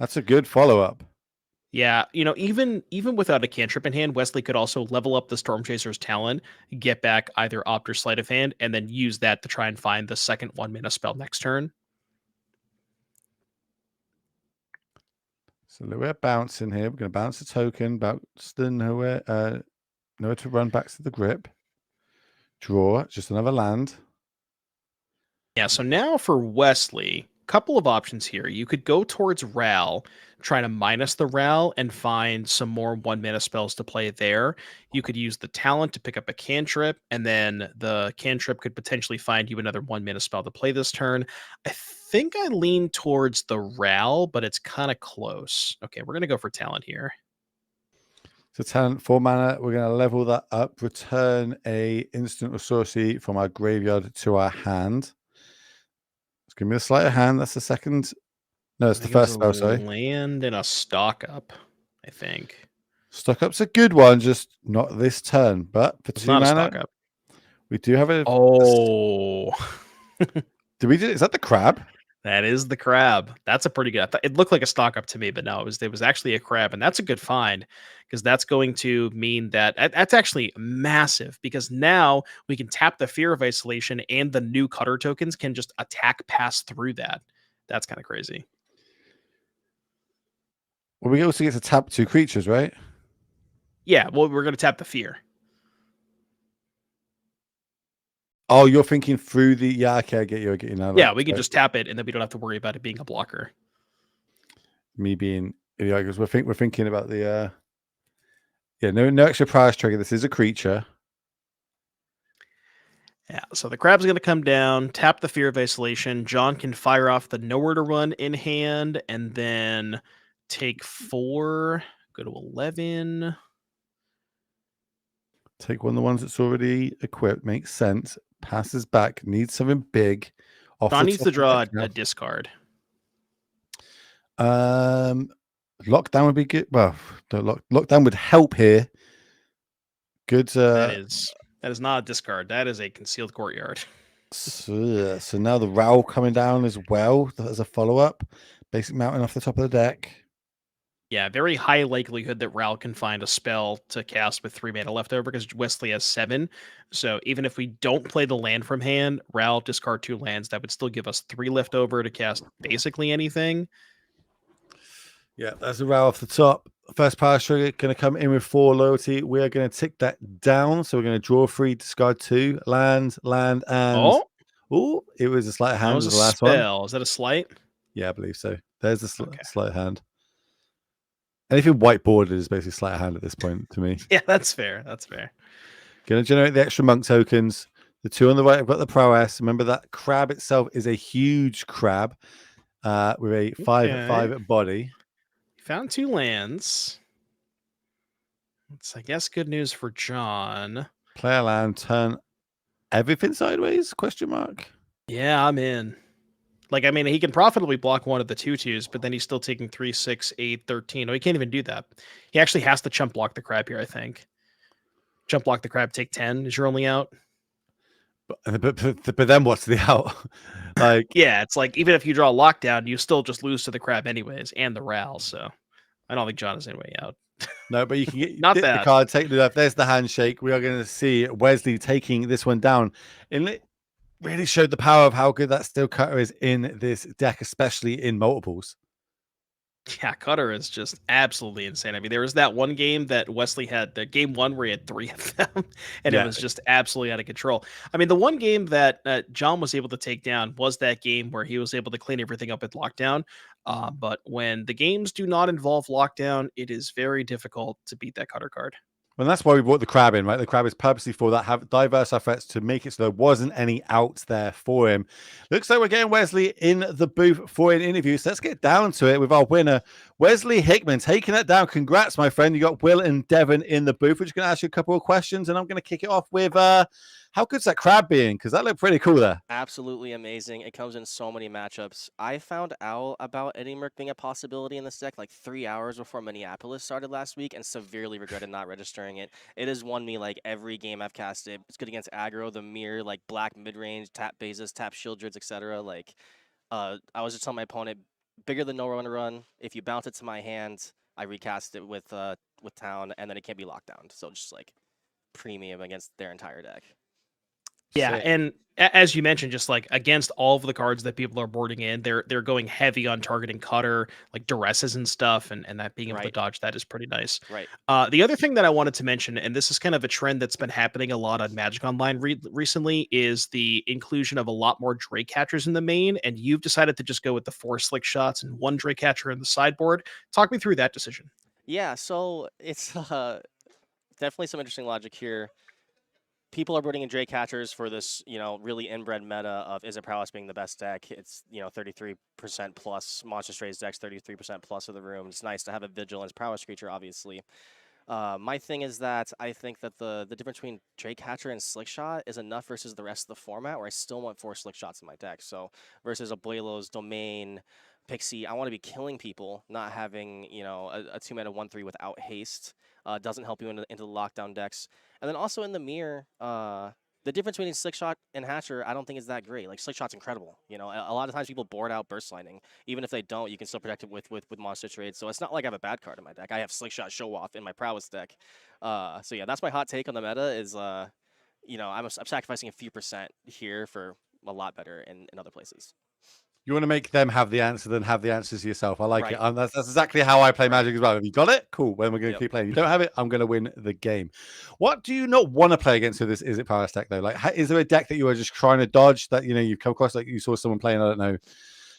That's a good follow up. Yeah, even without a cantrip in hand, Wesley could also level up the Storm Chaser's talent, get back either Opt or Sleight of Hand, and then use that to try and find the second 1 mana spell next turn. So we're bouncing here. We're going to bounce a token, bounce the nowhere to run back to the grip. Draw, just another land. Yeah, so now for Wesley, couple of options here. You could go towards Ral, try to minus the Ral and find some more 1 mana spells to play there. You could use the talent to pick up a cantrip, and then the cantrip could potentially find you another 1 mana spell to play this turn. I think I lean towards the Ral, but it's kind of close. Okay, we're gonna go for talent here. So talent 4 mana. We're going to level that up. Return a instant or sorcery from our graveyard to our hand. It's going to be a sleight of hand. That's the second. No, it's I the think it was first a spell. Sorry. land and a stock up, I think. Stock up's a good one, just not this turn. But for It was two not a mana, stock up. we do have a. Oh. Did we do? Is that the crab? That is the crab. That's a pretty good. It looked like a stock up to me, but no, it was actually a crab, and that's a good find because that's going to mean that's actually massive because now we can tap the Fear of Isolation and the new Cutter tokens can just attack pass through that. That's kind of crazy. Well, we also get to tap 2 creatures, right? Yeah, well, we're gonna tap the Fear. Oh, you're thinking through the okay, I get you now. Yeah, Like we can just tap it, and then we don't have to worry about it being a blocker. me being because we're thinking about the no extra prize trigger. This is a creature. Yeah, so the crab's going to come down, tap the Fear of Isolation. John can fire off the Nowhere to Run in hand, and then take 4, go to 11. Take one of the ones that's already equipped. Makes sense. Passes back. Needs something big. Off John the needs top to of the deck draw a now. discard. Lockdown would be good. Well, lockdown would help here. Good. That is not a discard. That is a Concealed Courtyard. So now the Row coming down as well as a follow up. Basic Mountain off the top of the deck. Yeah, very high likelihood that Ral can find a spell to cast with 3 mana left over because Wesley has 7. So even if we don't play the land from hand, Ral discard 2 lands. That would still give us 3 left over to cast basically anything. Yeah, that's a row off the top. First power trigger going to come in with 4 loyalty. We are going to tick that down. So we're going to draw 3, discard 2, land, and Oh, it was a sleight that hand was a was the last one. spell. Is that a slight? Yeah, I believe so. There's the Okay. sleight hand. Anything whiteboarded is basically sleight hand at this point to me. Yeah, that's fair. That's fair. Going to generate the extra monk tokens. The 2 on the right have got the prowess. Remember that crab itself is a huge crab with a 5/5 body. Found 2 lands. It's, I guess, good news for John. Play a land, turn everything sideways? Question mark. Yeah, I'm in. Like, I mean, he can profitably block one of the 2/2s, but then he's still taking 3, 6, 8, 13. Oh, he can't even do that. He actually has to chump block the crab here, I think. Chump block the crab, take 10 is your only out. But then what's the out? Like, yeah, it's like even if you draw a lockdown, you still just lose to the crab anyways, and the Ral. So I don't think John is any way out. no, but you can get Not the that. card, take the left. There's the handshake. We are going to see Wesley taking this one down. And it really showed the power of how good that steel cutter is in this deck, especially in multiples. Yeah, Cutter is just absolutely insane. I mean, there was that one game that Wesley had, the game one where he had three of them, and it Yeah. was just absolutely out of control. I mean, the one game that John was able to take down was that game where he was able to clean everything up with lockdown. But when the games do not involve lockdown, it is very difficult to beat that Cutter card. Well, that's why we brought the crab in, right? The crab is purposely for that, have diverse our threats to make it so there wasn't any out there for him. Looks like we're getting Wesley in the booth for an interview. So let's get down to it with our winner, Wesley Hickman, taking that down. Congrats, my friend. You got Will and Devon in the booth. We're just going to ask you a couple of questions, and I'm going to kick it off with how good's that crab being? Because that looked pretty cool there. Absolutely amazing. It comes in so many matchups. I found out about Eddie Merc being a possibility in this deck like 3 hours before Minneapolis started last week and severely regretted not registering it. It has won me like every game I've casted. It's good against aggro, the mirror, like black mid-range, tap bases, tap shieldreds, etc. Like I was just telling my opponent, bigger than no run. If you bounce it to my hand, I recast it with town and then it can't be locked down. So just like premium against their entire deck. Yeah, Sick. and as you mentioned, just like against all of the cards that people are boarding in, they're going heavy on targeting Cutter, like duresses and stuff, and that being able to Right. dodge that is pretty nice. Right. The other thing that I wanted to mention, and this is kind of a trend that's been happening a lot on Magic Online recently, is the inclusion of a lot more Drake catchers in the main, and you've decided to just go with the 4 slick shots and 1 Drake catcher in the sideboard. Talk me through that decision. Yeah, so it's definitely some interesting logic here. People are putting in Drake catchers for this, really inbred meta of Is It Prowess being the best deck. It's, 33% plus Monster Strays decks, 33% plus of the room. It's nice to have a Vigilance Prowess creature, obviously. My thing is that I think that the difference between Drake Catcher and Slick Shot is enough versus the rest of the format where I still want 4 Slick Shots in my deck. So versus Abuelo's Domain, Pixie, I want to be killing people, not having, a 2-mana 1/3 without haste. Doesn't help you into the lockdown decks. And then also in the mirror, the difference between Slick Shot and Hatcher, I don't think is that great. Like, Slick Shot's incredible. A lot of times people board out Burst Lightning. Even if they don't, you can still protect it with Monster Trade. So it's not like I have a bad card in my deck. I have Slick Shot Show Off in my Prowess deck. So yeah, that's my hot take on the meta is, I'm sacrificing a few percent here for a lot better in other places. You want to make them have the answer, then have the answers yourself. I like Right. it. That's exactly how I play Right. Magic as well. If you got it, cool. Then we're going to Yep. keep playing. If you don't have it, I'm going to win the game. What do you not want to play against with this Is It Prowess deck, though? Like, is there a deck that you are just trying to dodge that, you've come across, like you saw someone playing, I don't know,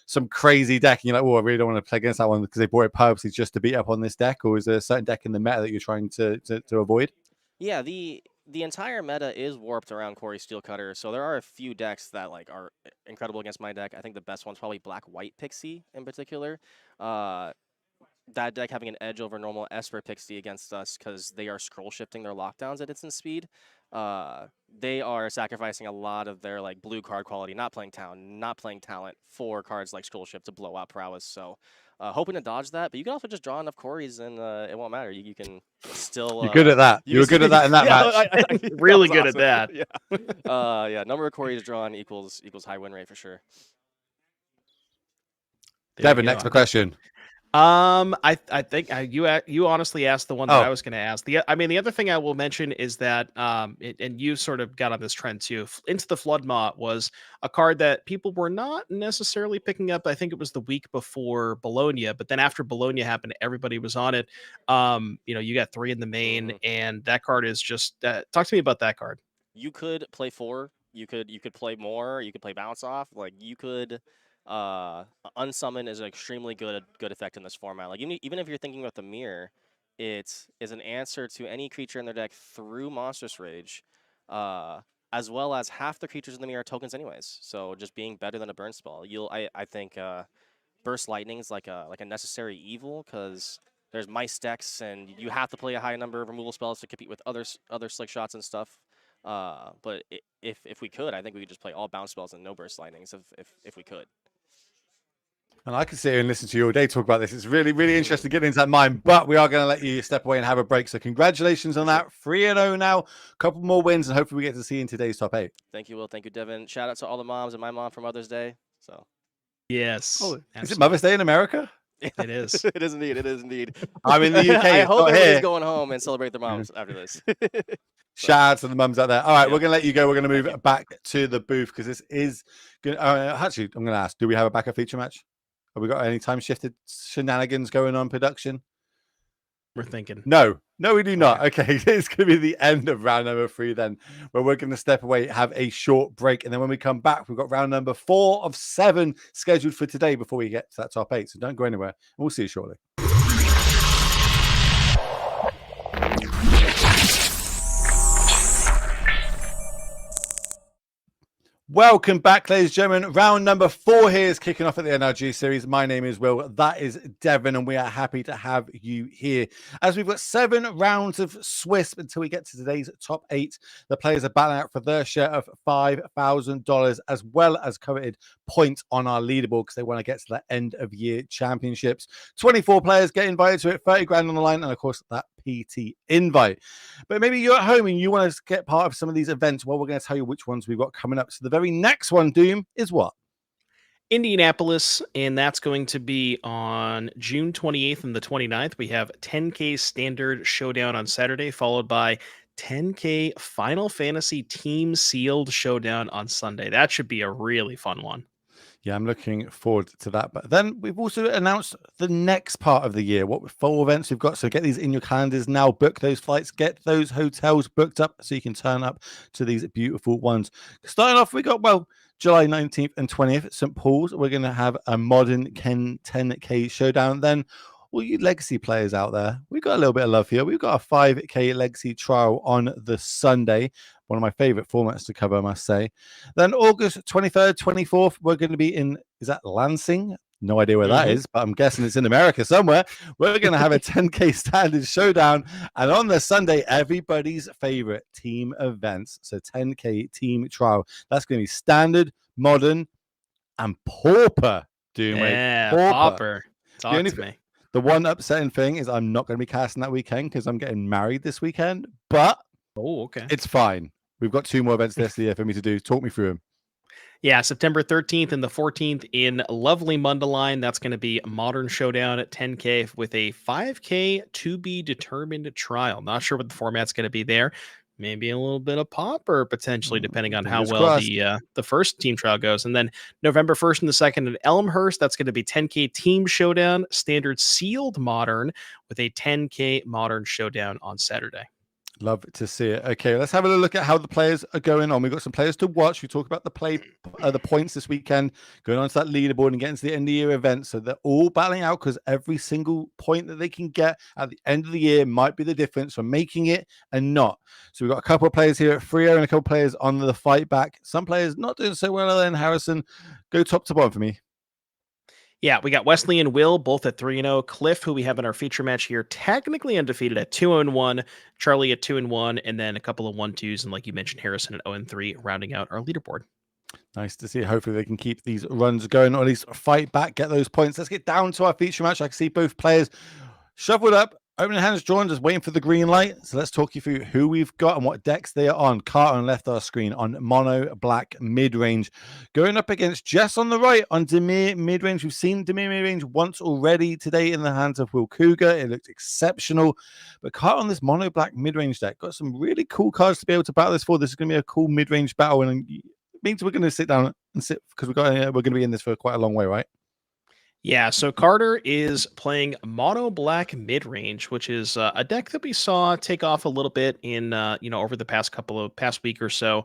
some crazy deck, and you're like, oh, I really don't want to play against that one because they bought it purposely just to beat up on this deck? Or is there a certain deck in the meta that you're trying to avoid? Yeah, the entire meta is warped around Corey Steelcutter, so there are a few decks that like are incredible against my deck. I think the best one's probably Black White Pixie in particular. That deck having an edge over normal Esper Pixie against us because they are scroll shifting their lockdowns at instant speed. They are sacrificing a lot of their like blue card quality, not playing town, not playing talent for cards like scroll shift to blow out prowess. So hoping to dodge that, but you can also just draw enough Corys and it won't matter. You can still You're good at that. You were good at that in that match. Really that good was at awesome. that. Yeah. Yeah, number of Corys drawn equals high win rate for sure. Devin, next question. I think you honestly asked the one that I Oh. was going to ask. The other thing I will mention is that and you sort of got on this trend too. Into the Flood Maw was a card that people were not necessarily picking up. I think it was the week before Bologna, but then after Bologna happened, everybody was on it. You got 3 in the main, and that card is just talk to me about that card. You could play 4. You could play more. You could play bounce off. Like you could unsummon is an extremely good effect in this format. Like even if you're thinking about the mirror, it is an answer to any creature in their deck through Monstrous Rage, as well as half the creatures in the mirror are tokens anyways. So just being better than a burn spell. I think Burst Lightning is like a necessary evil because there's mice decks and you have to play a high number of removal spells to compete with other slick shots and stuff. But if we could, I think we could just play all bounce spells and no Burst Lightnings if we could. And I could sit here and listen to you all day talk about this. It's really, really interesting getting into that mind, but we are going to let you step away and have a break. So congratulations on that. 3-0 now, a couple more wins, and hopefully we get to see you in today's top 8. Thank you, Will. Thank you, Devin. Shout out to all the moms and my mom for Mother's Day. So. Yes. Oh, is it Mother's Day in America? It is. It is indeed. It is indeed. I'm in the UK. I hope everybody's here. going home and celebrate their moms after this. Shout out to the mums out there. All right, Yeah. we're going to let you go. We're going to move back to the booth because this is good. Actually, I'm going to ask, do we have a backup feature match? Have we got any time shifted shenanigans going on production? We're thinking. No, we do not. Okay, it's going to be the end of round number 3 then, where we're going to step away, have a short break, and then when we come back, we've got round number 4 of 7 scheduled for today before we get to that top 8. So don't go anywhere, and we'll see you shortly. Welcome back, ladies and gentlemen. Round number 4 here is kicking off at the NRG Series. My name is Will. That is Devon, and we are happy to have you here. As we've got 7 rounds of Swiss until we get to today's top 8. The players are battling out for their share of $5,000, as well as coveted points on our leaderboard because they want to get to the end of year championships. 24 players get invited to it, 30 grand on the line, and of course, that PT invite. But maybe you're at home and you want to get part of some of these events. Well, we're going to tell you which ones we've got coming up. So the very next one, Doom, is what? Indianapolis, and that's going to be on June 28th and the 29th. We have 10K Standard Showdown on Saturday, followed by 10K Final Fantasy Team Sealed Showdown on Sunday. That should be a really fun one. Yeah, I'm looking forward to that. But then we've also announced the next part of the year, what 4 events we've got. So get these in your calendars now, book those flights, get those hotels booked up so you can turn up to these beautiful ones. Starting off, we got, July 19th and 20th at St. Paul's. We're going to have a modern 10K showdown. Then all you legacy players out there, we've got a little bit of love here. We've got a 5K legacy trial on the Sunday. One of my favorite formats to cover, I must say. Then August 23rd, 24th, we're going to be in, is that Lansing? No idea where that is, but I'm guessing it's in America somewhere. We're going to have a 10K standard showdown. And on the Sunday, everybody's favorite team events. So 10K team trial. That's going to be standard, modern, and pauper. Pauper. Talk to me. The one upsetting thing is I'm not going to be casting that weekend because I'm getting married this weekend. But it's fine. We've got 2 more events this year for me to do. Talk me through them. Yeah, September 13th and the 14th in lovely Mundelein. That's going to be a modern showdown at 10K with a 5K to be determined trial. Not sure what the format's going to be there. Maybe a little bit of popper potentially, depending on how well the first team trial goes. And then November 1st and the 2nd at Elmhurst, that's going to be 10K team showdown, standard sealed modern with a 10K modern showdown on Saturday. Love to see it. Okay, let's have a look at how the players are going on. We've got some players to watch. We talk about the points this weekend, going on to that leaderboard and getting to the end of the year event. So they're all battling out because every single point that they can get at the end of the year might be the difference from making it and not. So we've got a couple of players here at Frio and a couple of players on the fight back. Some players not doing so well then. Harrison, go top to bottom for me. Yeah, we got Wesley and Will both at 3-0. Cliff, who we have in our feature match here, technically undefeated at 2-1. Charlie at 2-1, and then a couple of 1-2s, and like you mentioned, Harrison at 0-3, rounding out our leaderboard. Nice to see. Hopefully they can keep these runs going, or at least fight back, get those points. Let's get down to our feature match. I can see both players shoveled up, opening hands drawn, just waiting for the green light. So let's talk you through who we've got and what decks they are on. Carton left our screen on mono black mid-range. Going up against Jess on the right on Demir mid-range. We've seen Demir mid-range once already today in the hands of Will Cougar. It looked exceptional. But Carton on this mono black mid-range deck got some really cool cards to be able to battle this for. This is going to be a cool mid-range battle. And it means we're going to sit down and sit because we're going to be in this for quite a long way, right? Yeah, so Carter is playing mono black mid range, which is a deck that we saw take off a little bit in over the past week or so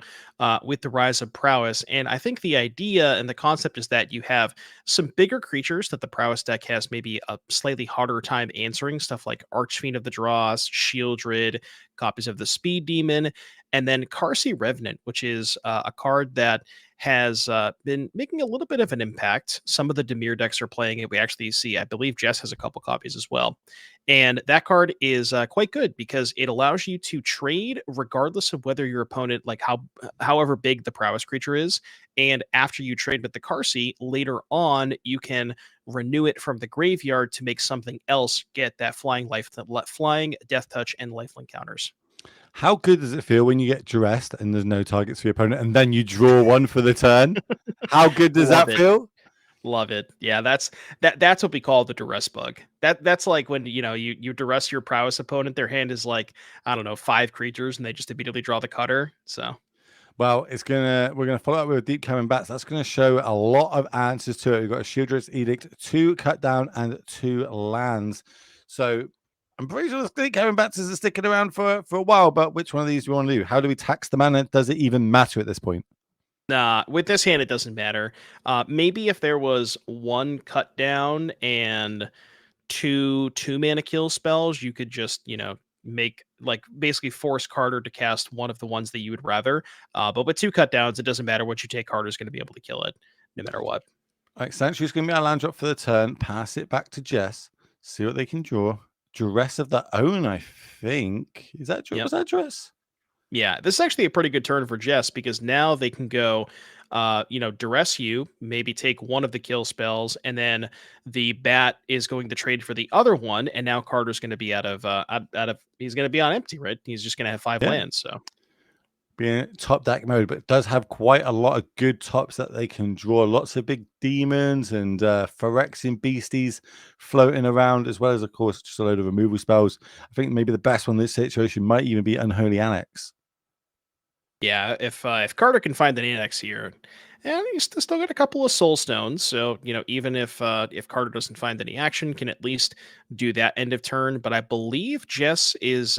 with the rise of prowess. And I think the idea and the concept is that you have some bigger creatures that the prowess deck has maybe a slightly harder time answering, stuff like Archfiend of the Dross, Shieldred, copies of the Speed Demon, and then Carsey Revenant, which is a card that has been making a little bit of an impact. Some of the Demir decks are playing it. We actually see, I believe Jess has a couple copies as well. And that card is quite good because it allows you to trade regardless of whether your opponent, however big the prowess creature is. And after you trade with the Carsey, later on, you can renew it from the graveyard to make something else get that flying death touch and lifelink counters. How good does it feel when you get dressed and there's no targets for your opponent and then you draw one for the turn? How good does that feel? Love it. Yeah, that's what we call the duress bug. That's like when you duress your prowess opponent, their hand is like, I don't know, 5 creatures and they just immediately draw the cutter. So Well, we're gonna follow up with deep coming bats. That's gonna show a lot of answers to it. We've got a Shieldred's Edict, 2 cut down, and 2 lands. So I'm pretty sure the deep coming bats is sticking around for a while. But which one of these do we want to do? How do we tax the mana? Does it even matter at this point? Nah, with this hand, it doesn't matter. Maybe if there was 1 cut down and two mana kill spells, you could just, make like basically force Carter to cast one of the ones that you would rather. But with 2 cut downs, it doesn't matter what you take, Carter's going to be able to kill it no matter what. Essentially, it's going to be our land drop for the turn. Pass it back to Jess. See what they can draw. Duress of their own, I think. Is that Yep. was that Duress? Yeah, this is actually a pretty good turn for Jess because now they can go, duress you, maybe take one of the kill spells, and then the bat is going to trade for the other one, and now Carter's going to be out of he's going to be on empty, right? He's just going to have 5 Yeah. lands. So Being top deck mode, but it does have quite a lot of good tops that they can draw. Lots of big demons and Phyrexian beasties floating around, as well as, of course, just a load of removal spells. I think maybe the best one in this situation might even be Unholy Annex. yeah, if Carter can find an annex here, and he's still got a couple of soul stones, so even if Carter doesn't find any action, can at least do that end of turn. But I believe Jess is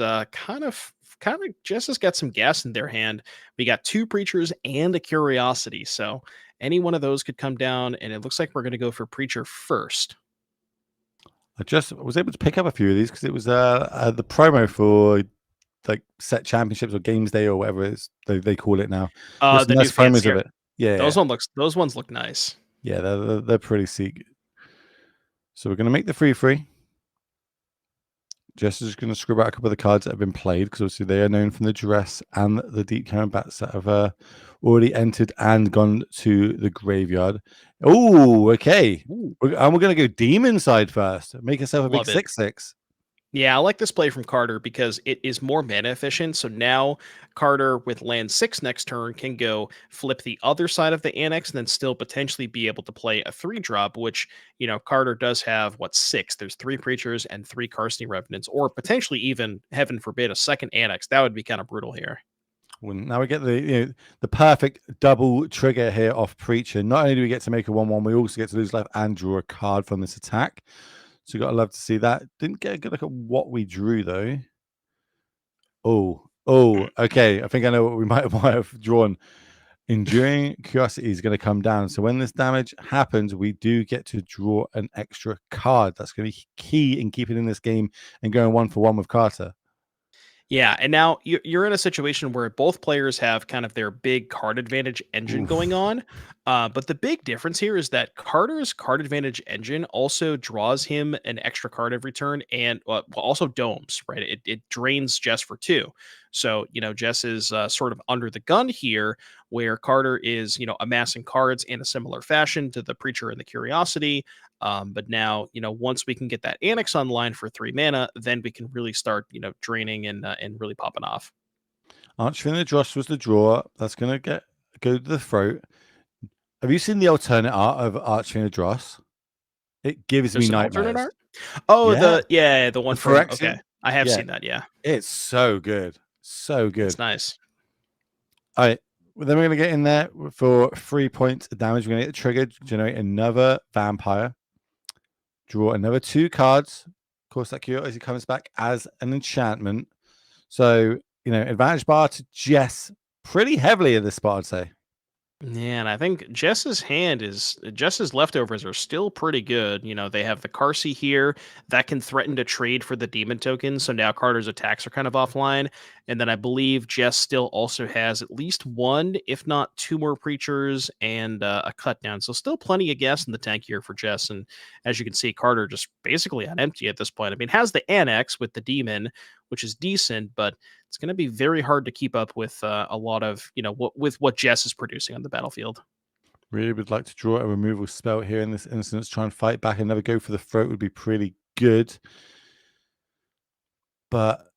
Jess has got some gas in their hand. We got 2 preachers and a curiosity, so any one of those could come down, and it looks like we're going to go for preacher first. I just was able to pick up a few of these because it was the promo for like set championships or games day or whatever they call it now. There's The some new nice promos of fancier. it. Yeah, Those ones look nice. yeah, they're pretty sick. So we're gonna make the free. Jess is going to scribble out a couple of the cards that have been played because obviously they are known from the Duress and the Deep Current Bats that have already entered and gone to the graveyard. Oh, okay. Ooh, And we're going to go Demon side first. Make yourself a big love it. 6/6. Yeah, I like this play from Carter because it is more mana efficient. So now Carter with land 6 next turn can go flip the other side of the annex and then still potentially be able to play a 3-drop, which, Carter does have 6? There's 3 preachers and 3 Carstony Revenants, or potentially even, heaven forbid, a second annex. That would be kind of brutal here. Well, now we get the perfect double trigger here off Preacher. Not only do we get to make a 1/1, we also get to lose life and draw a card from this attack. So you got to love to see that. Didn't get a good look at what we drew though. Oh, okay. I think I know what we might have drawn. Enduring Curiosity is going to come down. So when this damage happens, we do get to draw an extra card. That's going to be key in keeping in this game and going 1-for-1 with Carter. Yeah, and now you're in a situation where both players have kind of their big card advantage engine going on. But the big difference here is that Carter's card advantage engine also draws him an extra card every turn and also domes, right? It drains Jess for 2. So, Jess is sort of under the gun here, where Carter is, amassing cards in a similar fashion to the Preacher and the Curiosity. But now, once we can get that Annex online for 3 mana, then we can really start, draining and really popping off. Archfiend Dross was the draw. That's going to go to the throat. Have you seen the alternate art of Archfiend Dross? It gives There's me an alternate nightmares. art? Oh, Yeah, the one the from Phyrexian. I have Yeah, seen that, yeah. it's so good. So It's good. nice. All right. Well, then we're going to get in there for 3 points of damage. We're going to get the trigger, generate another vampire, draw another 2 cards. Of course, that Curiosity comes back as an enchantment. So, advantage bar to Jess pretty heavily at this spot, I'd say. Yeah, and I think Jess's leftovers are still pretty good. They have the Carsey here that can threaten to trade for the demon token. So now Carter's attacks are kind of offline. And then I believe Jess still also has at least 1, if not 2 more preachers and a cut down. So still plenty of gas in the tank here for Jess. And as you can see, Carter just basically on empty at this point. I mean, has the annex with the demon, which is decent, but it's going to be very hard to keep up with a lot of what Jess is producing on the battlefield. Really would like to draw a removal spell here in this instance. Try and fight back and never go for the throat would be pretty good. But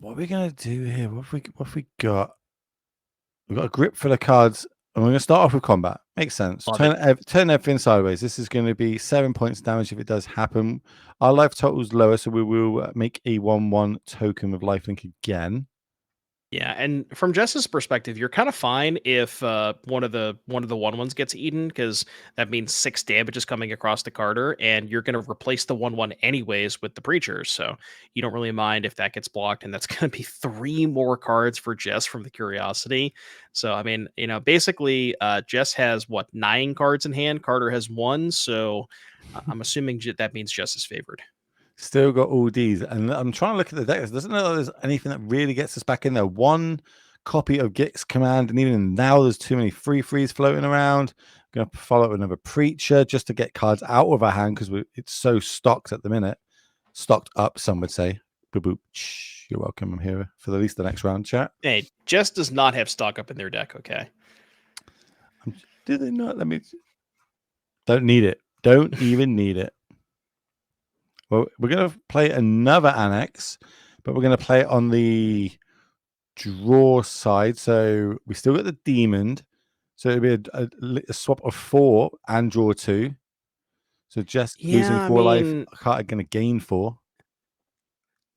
what are we going to do here? What have we got? We've got a grip for the cards. And we're going to start off with combat. Makes sense. Love Turn everything sideways. This is going to be 7 points damage if it does happen. Our life total is lower, so we will make a 1/1 token with lifelink again. Yeah, and from Jess's perspective, you're kind of fine if one of the 1/1s gets eaten, because that means 6 damage is coming across to Carter, and you're going to replace the 1/1 anyways with the Preacher. So you don't really mind if that gets blocked, and that's going to be 3 more cards for Jess from the Curiosity. So I mean, basically, Jess has what, 9 cards in hand. Carter has 1, so I'm assuming that means Jess is favored. Still got all these, and I'm trying to look at the decks. Doesn't know there's anything that really gets us back in there. One copy of Gix Command, and even now there's too many free frees floating around. I'm going to follow up with another Preacher just to get cards out of our hand because it's so stocked at the minute. Stocked up, some would say. Boop, boop. You're welcome. I'm here for at least the next round, chat. Hey, Jess does not have stock up in their deck. Okay. Do they not? Let me. Don't need it. Don't even need it. Well, we're going to play another Annex, but we're going to play it on the draw side. So we still got the Demon. So it'll be a swap of 4 and draw 2. So just losing 4 life, Carter going to gain 4.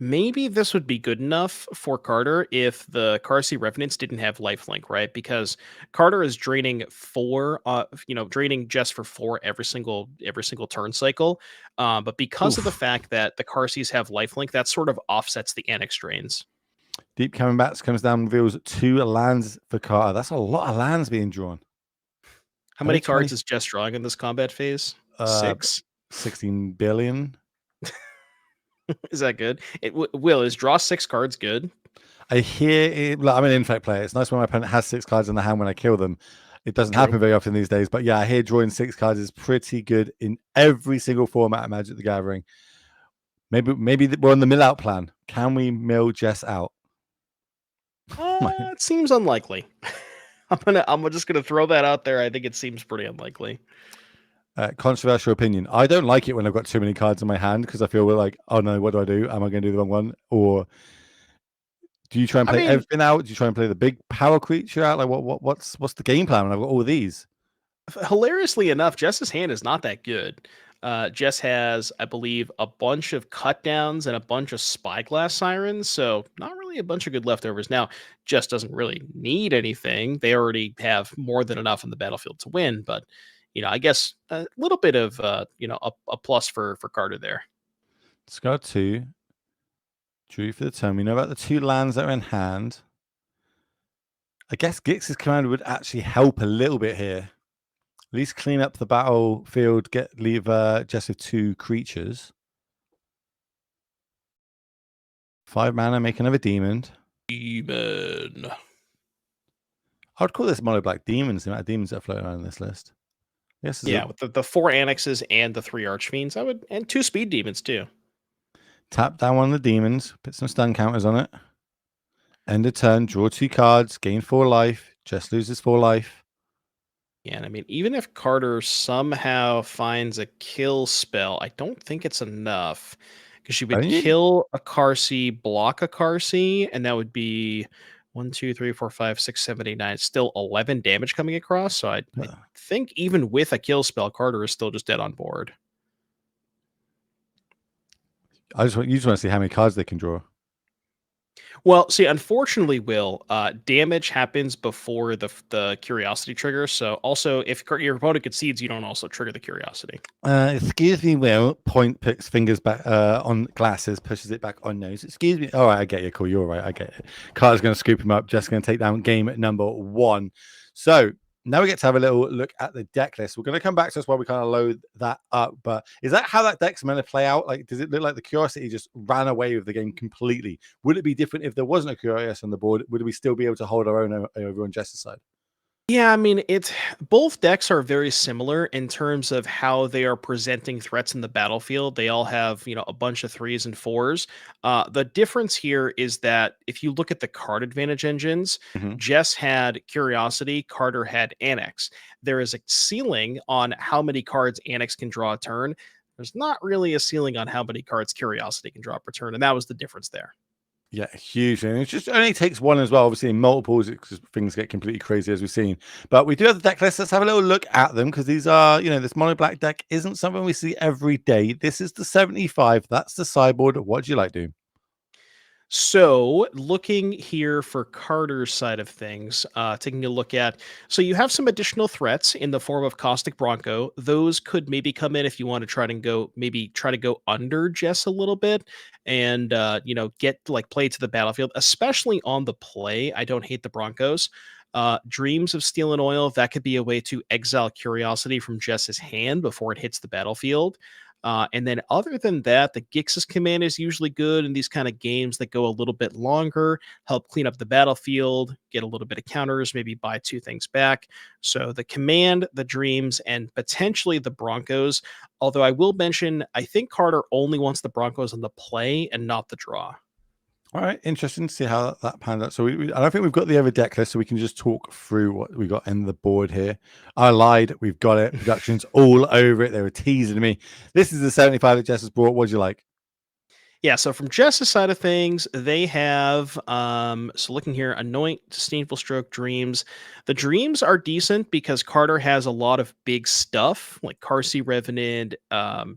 Maybe this would be good enough for Carter if the Carsey Revenants didn't have lifelink, right? Because Carter is draining 4, draining just for 4 every single turn cycle. But because of the fact that the Carseys have lifelink, that sort of offsets the Annex drains. Deep Coming Bats comes down, reveals 2 lands for Carter. That's a lot of lands being drawn. How many cards is Jess drawing in this combat phase? 6? 16 billion. Is that good? Will, is draw 6 cards good? I hear it. I'm an infect player. It's nice when my opponent has 6 cards in the hand when I kill them. It doesn't happen very often these days. But yeah, I hear drawing 6 cards is pretty good in every single format of Magic the Gathering. Maybe we're on the mill out plan. Can we mill Jess out? It seems unlikely. I'm just gonna throw that out there. I think it seems pretty unlikely. Controversial opinion. I don't like it when I've got too many cards in my hand because I feel like, oh no, what do I do? Am I going to do the wrong one? Or do you try and play everything out? Do you try and play the big power creature out? Like what's the game plan when I've got all these? Hilariously enough, Jess's hand is not that good. Jess has, I believe, a bunch of cut downs and a bunch of Spyglass Sirens, so not really a bunch of good leftovers. Now, Jess doesn't really need anything. They already have more than enough in the battlefield to win, but I guess a little bit of a plus for Carter there. Scar 2. Drew for the turn. We know about the 2 lands that are in hand. I guess Gix's command would actually help a little bit here. At least clean up the battlefield, leave Jess with 2 creatures. 5 mana, make another demon. Demon. I would call this mono black demons, the amount of demons that are floating around in this list. Yes, yeah, with the 4 annexes and the 3 archfiends, and 2 speed demons too. Tap down one of the demons, put some stun counters on it. End of turn, draw 2 cards, gain 4 life, Jess loses 4 life. Yeah, and I mean, even if Carter somehow finds a kill spell, I don't think it's enough. Because she would kill a Carsey, block a Carsey, and that would be 1, 2, 3, 4, 5, 6, 7, 8, 9. It's still 11 damage coming across. So I think even with a kill spell, Carter is still just dead on board. You just want to see how many cards they can draw. Well, see, unfortunately, Will, damage happens before the curiosity trigger. So also, if your opponent concedes, you don't also trigger the curiosity. Excuse me, Will. Point puts fingers back on glasses, pushes it back on nose. Excuse me. All right, I get you. Cool. You're right. I get it. Carter's going to scoop him up. Just going to take down game number 1. So now we get to have a little look at the deck list. We're going to come back to this while we kind of load that up. But is that how that deck's meant to play out? Like, does it look like the Curiosity just ran away with the game completely? Would it be different if there wasn't a Curiosity on the board? Would we still be able to hold our own over on Jess's side? Yeah, I mean, both decks are very similar in terms of how they are presenting threats in the battlefield. They all have, a bunch of 3s and 4s. The difference here is that if you look at the card advantage engines, Jess had Curiosity, Carter had Annex. There is a ceiling on how many cards Annex can draw a turn. There's not really a ceiling on how many cards Curiosity can draw per turn, and that was the difference there. Yeah, huge. And it just only takes 1 as well. Obviously, in multiples, things get completely crazy, as we've seen. But we do have the deck list. Let's have a little look at them because these are, this mono black deck isn't something we see every day. This is the 75. That's the sideboard. What do you like, Doom? So, looking here for Carter's side of things, taking a look at, so you have some additional threats in the form of Caustic Bronco. Those could maybe come in if you want to try to go under Jess a little bit, and get like play to the battlefield, especially on the play. I don't hate the Broncos. Dreams of Steel and Oil, that could be a way to exile Curiosity from Jess's hand before it hits the battlefield. And then other than that, the Gix's command is usually good in these kind of games that go a little bit longer, help clean up the battlefield, get a little bit of counters, maybe buy two things back. So the command, the dreams, and potentially the Broncos. Although I will mention, I think Carter only wants the Broncos on the play and not the draw. All right, interesting to see how that panned out. So I don't think we've got the other deck list, so we can just talk through what we got in the board here. I lied, we've got it. Production's all over it. They were teasing me. This is the 75 that Jess has brought. What do you like? Yeah, so from Jess's side of things, they have so looking here, Anoint, Disdainful Stroke, Dreams. The Dreams are decent because Carter has a lot of big stuff like Carsey Revenant,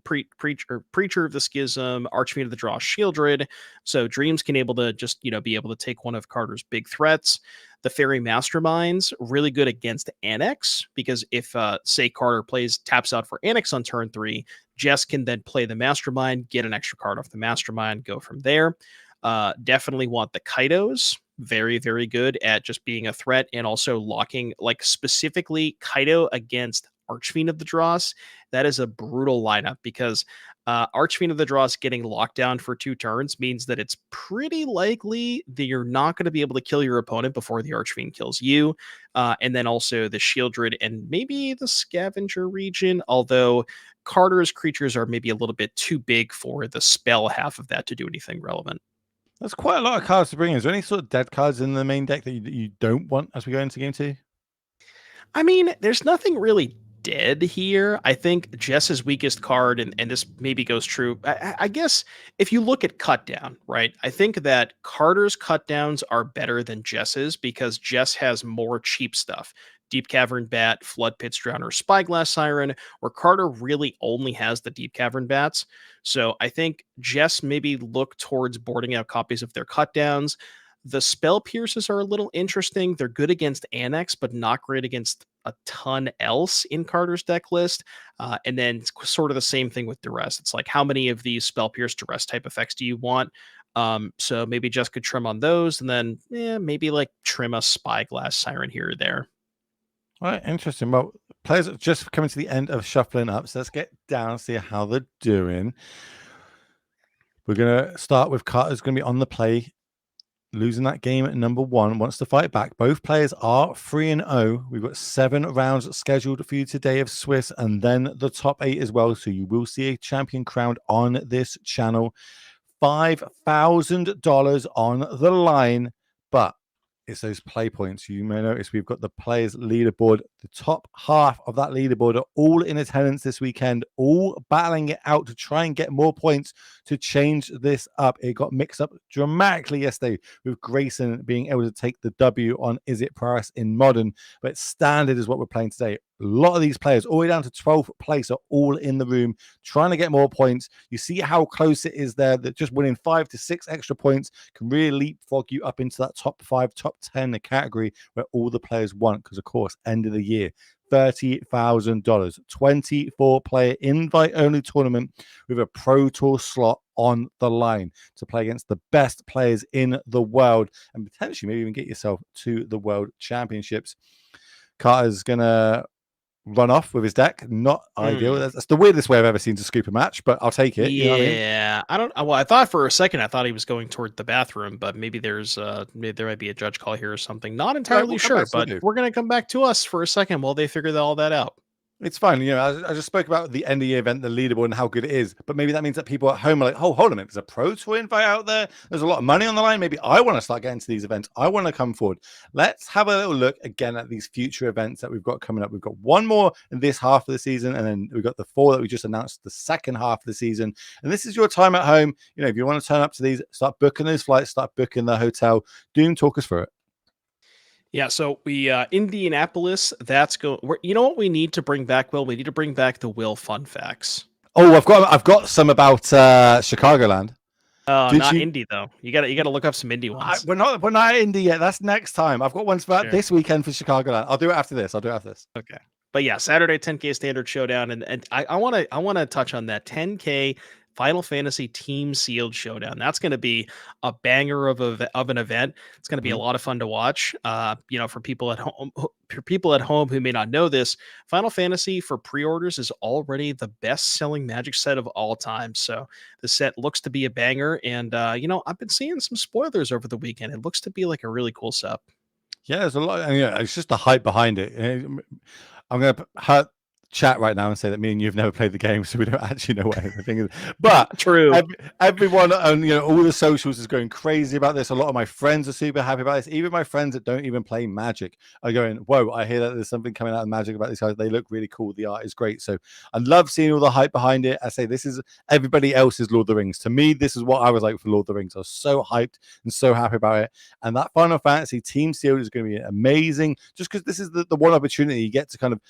Preacher of the Schism, Archfiend of the Draw, Shieldred. So Dreams can able to just, be able to take one of Carter's big threats. The Fairy Masterminds, really good against Annex, because if say Carter taps out for Annex on turn 3, Jess can then play the Mastermind, get an extra card off the Mastermind, go from there. Definitely want the Kaidos. Very, very good at just being a threat and also locking, like specifically Kaido against Archfiend of the Dross. That is a brutal lineup because Archfiend of the Dross getting locked down for 2 turns means that it's pretty likely that you're not going to be able to kill your opponent before the Archfiend kills you. And then also the Shieldred and maybe the Scavenger region, although Carter's creatures are maybe a little bit too big for the spell half of that to do anything relevant. That's quite a lot of cards to bring in. Is there any sort of dead cards in the main deck that you don't want as we go into game 2? I mean, there's nothing really dead here. I think Jess's weakest card, and this maybe goes true. I guess if you look at cut down, right? I think that Carter's cut downs are better than Jess's because Jess has more cheap stuff. Deep Cavern Bat, Flood Pits Drowner, Spyglass Siren, where Carter really only has the Deep Cavern Bats. So I think Jess maybe look towards boarding out copies of their cut downs. The Spell Pierces are a little interesting. They're good against Annex, but not great against a ton else in Carter's deck list. And then it's sort of the same thing with Duress. It's like, how many of these Spell Pierce Duress type effects do you want? So maybe just could trim on those, and then maybe like trim a Spyglass Siren here or there. All right, interesting. Well, players are just coming to the end of shuffling up, so let's get down, see how they're doing. We're going to start with Carter's going to be on the play. Losing that game at number 1, wants to fight back. Both players are 3-0. We've got 7 rounds scheduled for you today of Swiss, and then the top 8 as well. So you will see a champion crowned on this channel. $5,000 on the line, but it's those play points. You may notice we've got the players leaderboard. The top half of that leaderboard are all in attendance this weekend, all battling it out to try and get more points to change this up. It got mixed up dramatically yesterday with Grayson being able to take the W on Is It Prowess in Modern, but standard is what we're playing today. A lot of these players, all the way down to 12th place, are all in the room trying to get more points. You see how close it is there, that just winning 5 to 6 extra points can really leapfrog you up into that top 5, top 10 the category where all the players want, because, of course, end of the year. $30,000, 24 player invite only tournament with a Pro Tour slot on the line to play against the best players in the world and potentially maybe even get yourself to the World Championships. Carter's gonna run off with his deck. Not ideal. That's the weirdest way I've ever seen to scoop a match, but I'll take it. Yeah, you know what I mean? I don't. Well, I thought for a second I thought he was going toward the bathroom, but maybe maybe there might be a judge call here or something. Not entirely We'll come sure, back to but you. we're gonna come back to us for a second while they figure all that out. It's fine. I just spoke about the end of the event, the leaderboard, and how good it is. But maybe that means that people at home are like, oh, hold on a minute. There's a Pro Tour invite out there. There's a lot of money on the line. Maybe I want to start getting to these events. I want to come forward. Let's have a little look again at these future events that we've got coming up. We've got one more in this half of the season, and then we've got the 4 that we just announced the second half of the season. And this is your time at home. If you want to turn up to these, start booking those flights, start booking the hotel. Doom, talk us through it. Yeah, so we Indianapolis. That's go. You know what we need to bring back? Will we need to bring back the Will fun facts? Oh, I've got some about Chicagoland. Did Not you? indie though. You gotta look up some indie ones. We're not at Indy yet. That's next time. I've got ones for Sure. this weekend for Chicagoland. I'll do it after this. Okay. But yeah, Saturday 10K standard showdown, and I wanna touch on that 10K Final Fantasy Team Sealed showdown. That's gonna be a banger of an event. It's gonna be a Mhm. lot of fun to watch. For people at home who may not know this, Final Fantasy for pre-orders is already the best-selling Magic set of all time. So the set looks to be a banger, and I've been seeing some spoilers over the weekend. It looks to be like a really cool set. Yeah, there's a lot. And, it's just the hype behind it. I'm going to hurt chat right now and say that me and you've never played the game, so we don't actually know what anything is. But True. everyone on all the socials is going crazy about this. A lot of my friends are super happy about this. Even my friends that don't even play Magic are going, "Whoa! I hear that there's something coming out of Magic about these guys. They look really cool. The art is great." So I love seeing all the hype behind it. I say this is everybody else's Lord of the Rings. To me, this is what I was like for Lord of the Rings. I was so hyped and so happy about it. And that Final Fantasy Team Sealed is going to be amazing. Just because this is the one opportunity you get to kind of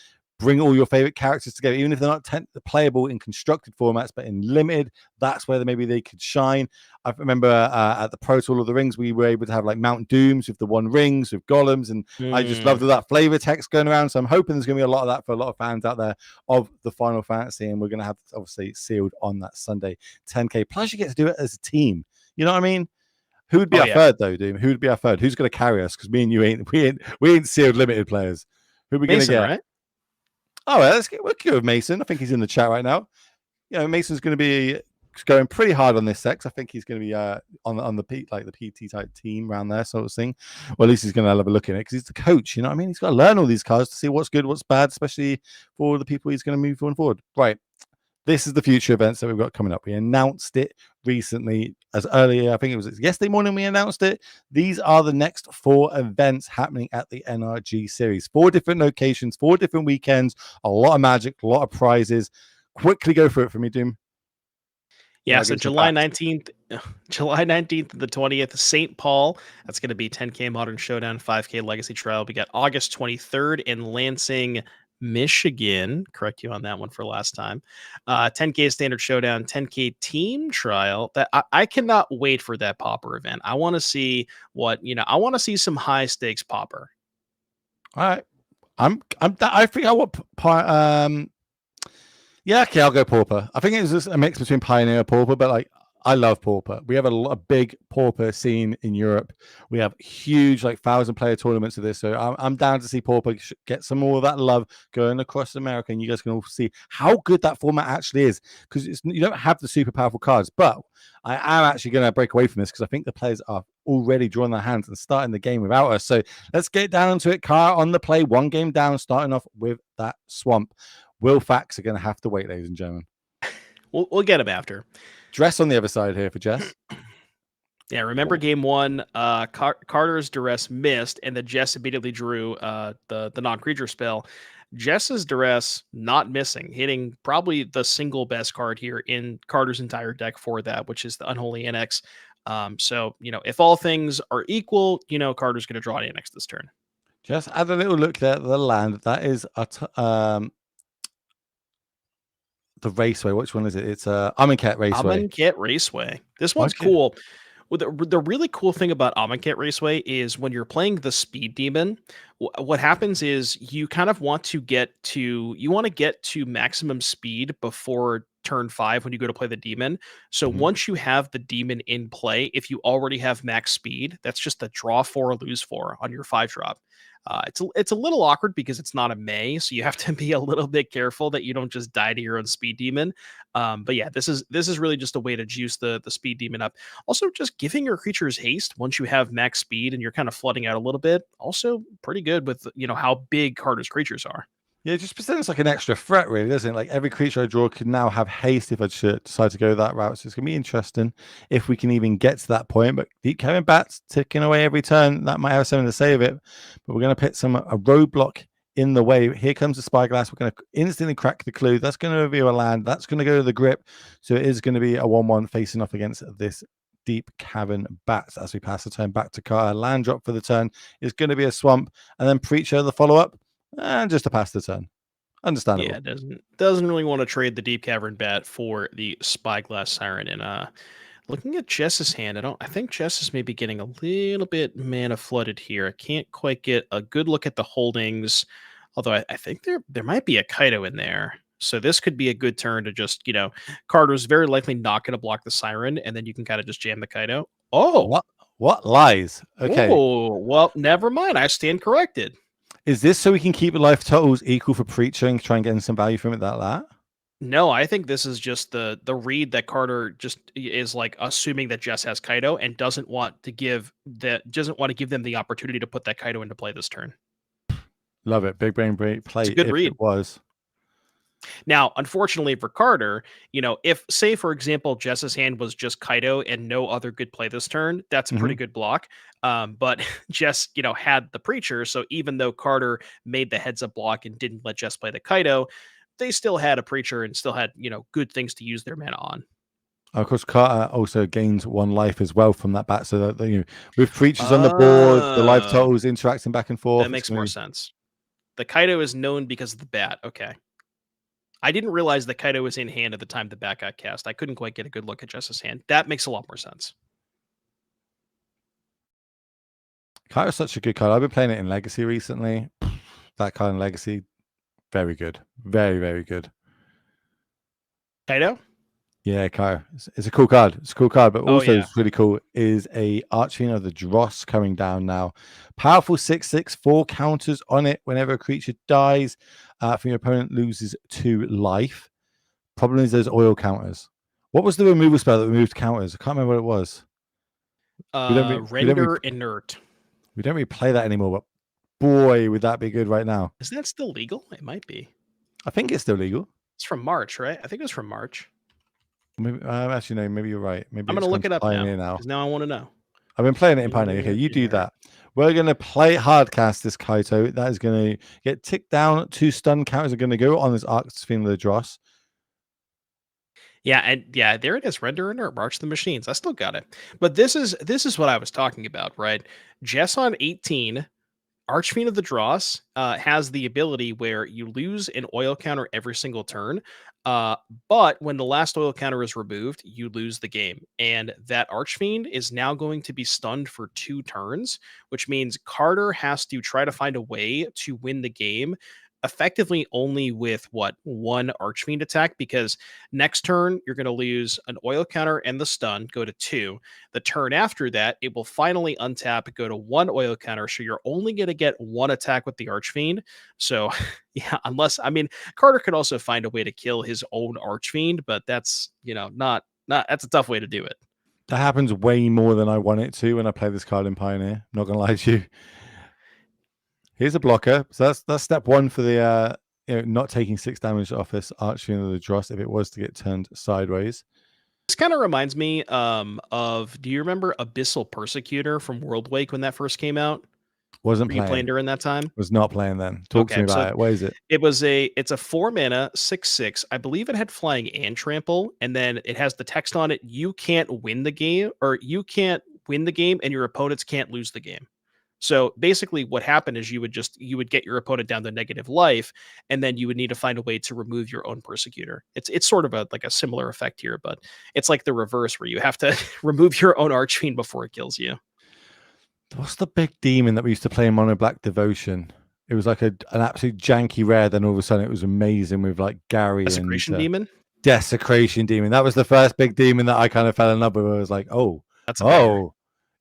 bring all your favorite characters together, even if they're not playable in constructed formats, but in limited. That's where maybe they could shine. I remember at the Pro Tour of the Rings, we were able to have like Mount Dooms with the one rings with golems, and I just loved all that flavor text going around. So I'm hoping there's going to be a lot of that for a lot of fans out there of the Final Fantasy, and we're going to have obviously Sealed on that Sunday 10K. Plus, you get to do it as a team. You know what I mean? Who would be our third though, Doom? Who would be our third? Who's going to carry us? Because me and you we ain't Sealed limited players. Who are we going to Mason, get? right? Oh, well, we'll go with Mason. I think he's in the chat right now. Mason's going to be going pretty hard on this sex. I think he's going to be on the PT type team around there, sort of thing. Well, at least he's going to have a look at it because he's the coach. You know what I mean? He's got to learn all these cards to see what's good, what's bad, especially for the people he's going to move going forward. Right. This is the future events that we've got coming up. We announced it recently, as earlier, I think it was yesterday morning we announced it. These are the next 4 events happening at the NRG Series. 4 different locations, 4 different weekends, a lot of Magic, a lot of prizes. Quickly go through it for me, Doom. Yeah, so July 19th, July 19th to the 20th, St. Paul. That's going to be 10K Modern Showdown, 5K Legacy Trial. We got August 23rd in Lansing, Michigan. Correct you on that one for last time. 10K Standard Showdown, 10K Team Trial. That I cannot wait for that popper event. I want to see I want to see some high stakes popper. All right. I think I want yeah, okay, I'll go Pauper. I think it was just a mix between Pioneer and Pauper, but like I love Pauper. We have a big Pauper scene in Europe. We have huge, like 1,000-player tournaments of this. So I'm down to see Pauper get some more of that love going across America, and you guys can all see how good that format actually is. Because you don't have the super powerful cards, but I am actually going to break away from this because I think the players are already drawing their hands and starting the game without us. So let's get down to it. Car on the play, 1 game down, starting off with that swamp. Will Fax are going to have to wait, ladies and gentlemen. We'll get him after. Dress on the other side here for Jess. Yeah, remember game 1, Carter's Duress missed, and then Jess immediately drew the non-creature spell. Jess's Duress not missing, hitting probably the single best card here in Carter's entire deck for that, which is the Unholy Annex. So, if all things are equal, Carter's going to draw an Annex this turn. Just add a little look there at the land. That is the Raceway. Which one is it? It's Amonkhet Raceway. Amonkhet Raceway. This one's cool. Well, the really cool thing about Amonkhet Raceway is when you're playing the Speed Demon, what happens is you kind of want to get to maximum speed before turn 5 when you go to play the demon. So once you have the demon in play, if you already have max speed, that's just a draw 4, lose 4 on your 5-drop. It's a little awkward because it's not a May, so you have to be a little bit careful that you don't just die to your own speed demon. But yeah, this is really just a way to juice the speed demon up. Also, just giving your creatures haste once you have max speed and you're kind of flooding out a little bit. Also, pretty good with how big Carter's creatures are. Yeah, it just presents like an extra threat, really, doesn't it? Like every creature I draw can now have haste if I decide to go that route. So it's going to be interesting if we can even get to that point. But Deep Cavern Bats ticking away every turn. That might have something to say of it. But we're going to put a roadblock in the way. Here comes the Spyglass. We're going to instantly crack the clue. That's going to reveal a land. That's going to go to the grip. So it is going to be a 1-1 facing off against this Deep Cavern Bats as we pass the turn back to Carter. Land drop for the turn is going to be a swamp. And then Preacher, the follow-up. And just to pass the turn. Understandable. Yeah, doesn't really want to trade the Deep Cavern Bat for the Spyglass Siren. And Looking at Jess's hand, I think Jess is maybe getting a little bit mana flooded here. I can't quite get a good look at the holdings, although I think there might be a Kaido in there. So this could be a good turn to just, Carter's very likely not going to block the Siren, and then you can kind of just jam the Kaido. Oh, What lies? Okay. oh, well, never mind. I stand corrected. Is this so we can keep life totals equal for Preacher and try and get some value from it like that? No, I think this is just the read that Carter just is like assuming that Jess has Kaido and doesn't want to give them the opportunity to put that Kaido into play this turn. Love it. Big brain play It's a good if read. it was. Now, unfortunately for Carter, if say for example Jess's hand was just Kaido and no other good play this turn, that's a pretty good block. But Jess, had the Preacher, so even though Carter made the heads up block and didn't let Jess play the Kaido, they still had a Preacher and still had good things to use their mana on. Of course, Carter also gains 1 life as well from that bat. So that with Preachers on the board, the life totals interacting back and forth. That makes more sense. The Kaido is known because of the bat. Okay. I didn't realize that Kaido was in hand at the time the bat got cast. I couldn't quite get a good look at Jess's hand. That makes a lot more sense. Kaido's such a good card. I've been playing it in Legacy recently. That card in Legacy, very good. Very, very good. Kaido? Yeah, Kaido. It's a cool card. It's a cool card, but also yeah. it's really cool is a Archfiend of the Dross coming down now. Powerful 6/6, 4 counters on it whenever a creature dies. From your opponent loses 2 life. Problem is there's oil counters. What was the removal spell that removed counters? I can't remember what it was. Render inert. We don't really play that anymore, but boy, would that be good right now. Is that still legal? It might be. I think it's still legal. It's from March, right? I think it was from March. Maybe, actually, no, maybe you're right. Maybe I'm going to look it up now. Because now I want to know. I've been playing it in Pioneer. Okay, you do that. We're going to play Hardcast this Kaito. That is going to get ticked down. 2 stun counters are going to go on this Archfiend of the Dross. Yeah, and yeah, there it is. Render inert, March the Machines. I still got it. But this is what I was talking about, right? Jess on 18, Archfiend of the Dross has the ability where you lose an oil counter every single turn. But when the last oil counter is removed, you lose the game. And that Archfiend is now going to be stunned for 2 turns, which means Carter has to try to find a way to win the game effectively only with 1 Archfiend attack, because next turn you're going to lose an oil counter and the stun, go to 2. The turn after that, it will finally untap, go to 1 oil counter, so you're only going to get 1 attack with the Archfiend. So yeah, Carter could also find a way to kill his own Archfiend, but that's not that's a tough way to do it. That happens way more than I want it to when I play this card in Pioneer. Not gonna lie to you. Here's a blocker. So that's step 1 for the not taking 6 damage off this Archfiend of the Dross if it was to get turned sideways. This kind of reminds me of, do you remember Abyssal Persecutor from Worldwake when that first came out? Wasn't Were you playing during that time? Was not playing then. Talk to me about it. What is it? It's a 4 mana 6/6. I believe it had flying and trample, and then it has the text on it: you can't win the game, or you can't win the game, and your opponents can't lose the game. So basically what happened is you would get your opponent down to negative life, and then you would need to find a way to remove your own Persecutor. It's sort of like a similar effect here, but it's like the reverse where you have to remove your own Archfiend before it kills you. What's the big demon that we used to play in Mono Black Devotion? It was like an absolute janky rare, then all of a sudden it was amazing with like Gary Desecration Demon? Desecration Demon. That was the first big demon that I kind of fell in love with. I was like, that's a banger.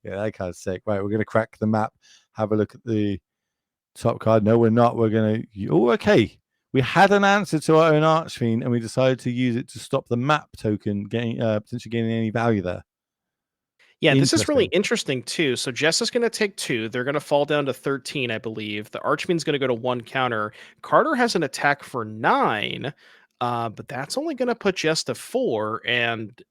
Yeah, that card's sick. Right, we're going to crack the map, have a look at the top card. No, we're not. We're going to... Oh, okay. We had an answer to our own Archfiend, and we decided to use it to stop the map token getting potentially gaining any value there. Yeah, this is really interesting, too. So Jess is going to take 2. They're going to fall down to 13, I believe. The Archfiend's going to go to 1 counter. Carter has an attack for 9, but that's only going to put Jess to 4, and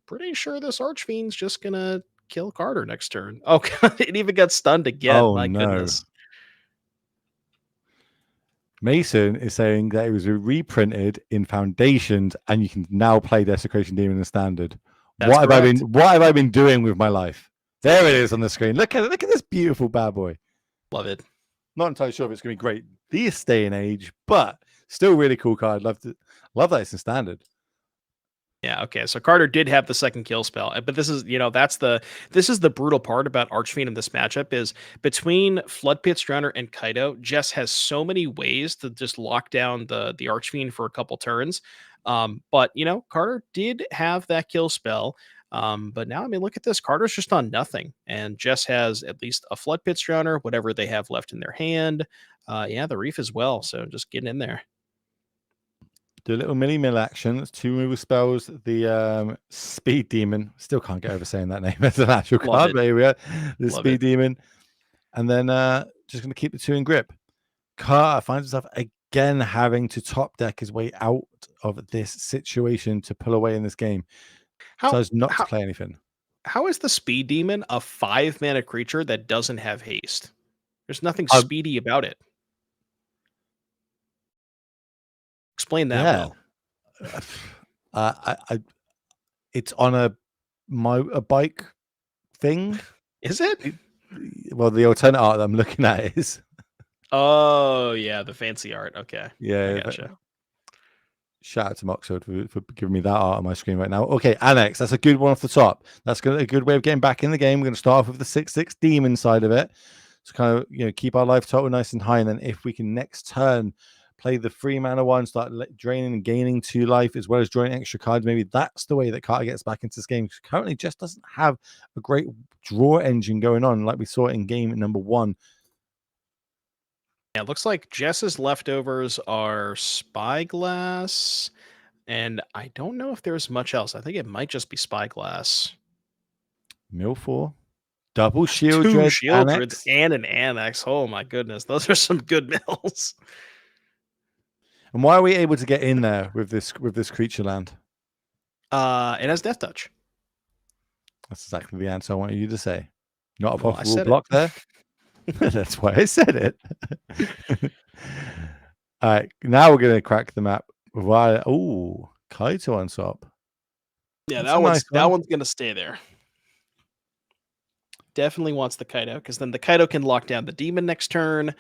pretty sure this Archfiend's just going to kill Carter next turn. Oh, God, it even got stunned again. Oh, my no. goodness. Mason is saying that it was reprinted in Foundations, and you can now play Desecration Demon in Standard. That's what have I been doing with my life? There it is on the screen. Look at this beautiful bad boy. Love it. Not entirely sure if it's going to be great this day and age, but still really cool card. Love that it's in Standard. Yeah, okay. So Carter did have the second kill spell, but this is, this is the brutal part about Archfiend in this matchup is between Flood Pit Drowner and Kaido, Jess has so many ways to just lock down the Archfiend for a couple turns. But Carter did have that kill spell. But now, I mean, look at this. Carter's just on nothing, and Jess has at least a Flood Pit Drowner, whatever they have left in their hand. Yeah, the Reef as well. So just getting in there. Do a little mill action. That's 2 removal spells. The Speed Demon. Still can't get over saying that name as an actual Love card, it. but here we are. The Love Speed it. Demon. And then just going to keep the 2 in grip. Carter finds himself again having to top deck his way out of this situation to pull away in this game. How Decides not to how play anything. How is the Speed Demon a 5-mana creature that doesn't have haste? There's nothing speedy about it. Explain that, Yeah. Will. It's on a bike thing. Is it? Well, the alternate art that I'm looking at is. Oh, yeah, the fancy art. Okay. Yeah. I gotcha. Shout out to Moxford for giving me that art on my screen right now. Okay, Annex, that's a good one off the top. That's a good way of getting back in the game. We're going to start off with the 6/6 demon side of it. So kind of keep our life total nice and high, and then if we can next turn play the 3-mana one, start draining and gaining 2 life as well as drawing extra cards. Maybe that's the way that Carter gets back into this game. Currently, just doesn't have a great draw engine going on like we saw in game number 1. Yeah, it looks like Jess's leftovers are Spyglass, and I don't know if there's much else. I think it might just be Spyglass. Mill 4. Double Shield 2 Dread Shield Grids Annex. and an Annex. Oh my goodness, those are some good mills. And why are we able to get in there with this creature land? It has Death Touch. That's exactly the answer I wanted you to say. Not a Well, I profitable said block it. there. That's why I said it. All right, now we're going to crack the map. Oh, Kaito on top. Yeah, That's that one's gonna stay there. Definitely wants the Kaido, because then the Kaido can lock down the demon next turn,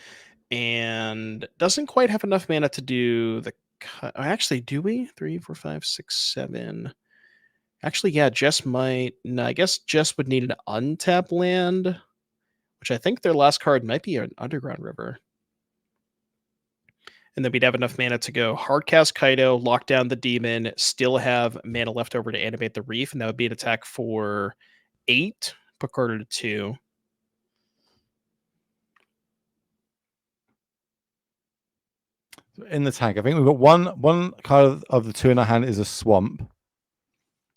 and doesn't quite have enough mana to do the. Actually, do we? 3, 4, 5, 6, 7. Actually, yeah, Jess might. No, I guess Jess would need an untap land, which I think their last card might be an Underground River. And then we'd have enough mana to go hardcast Kaido, lock down the demon, still have mana left over to animate the Reef, and that would be an attack for 8, put Carter to 2. In the tank, I think we've got one card of the 2 in our hand is a swamp.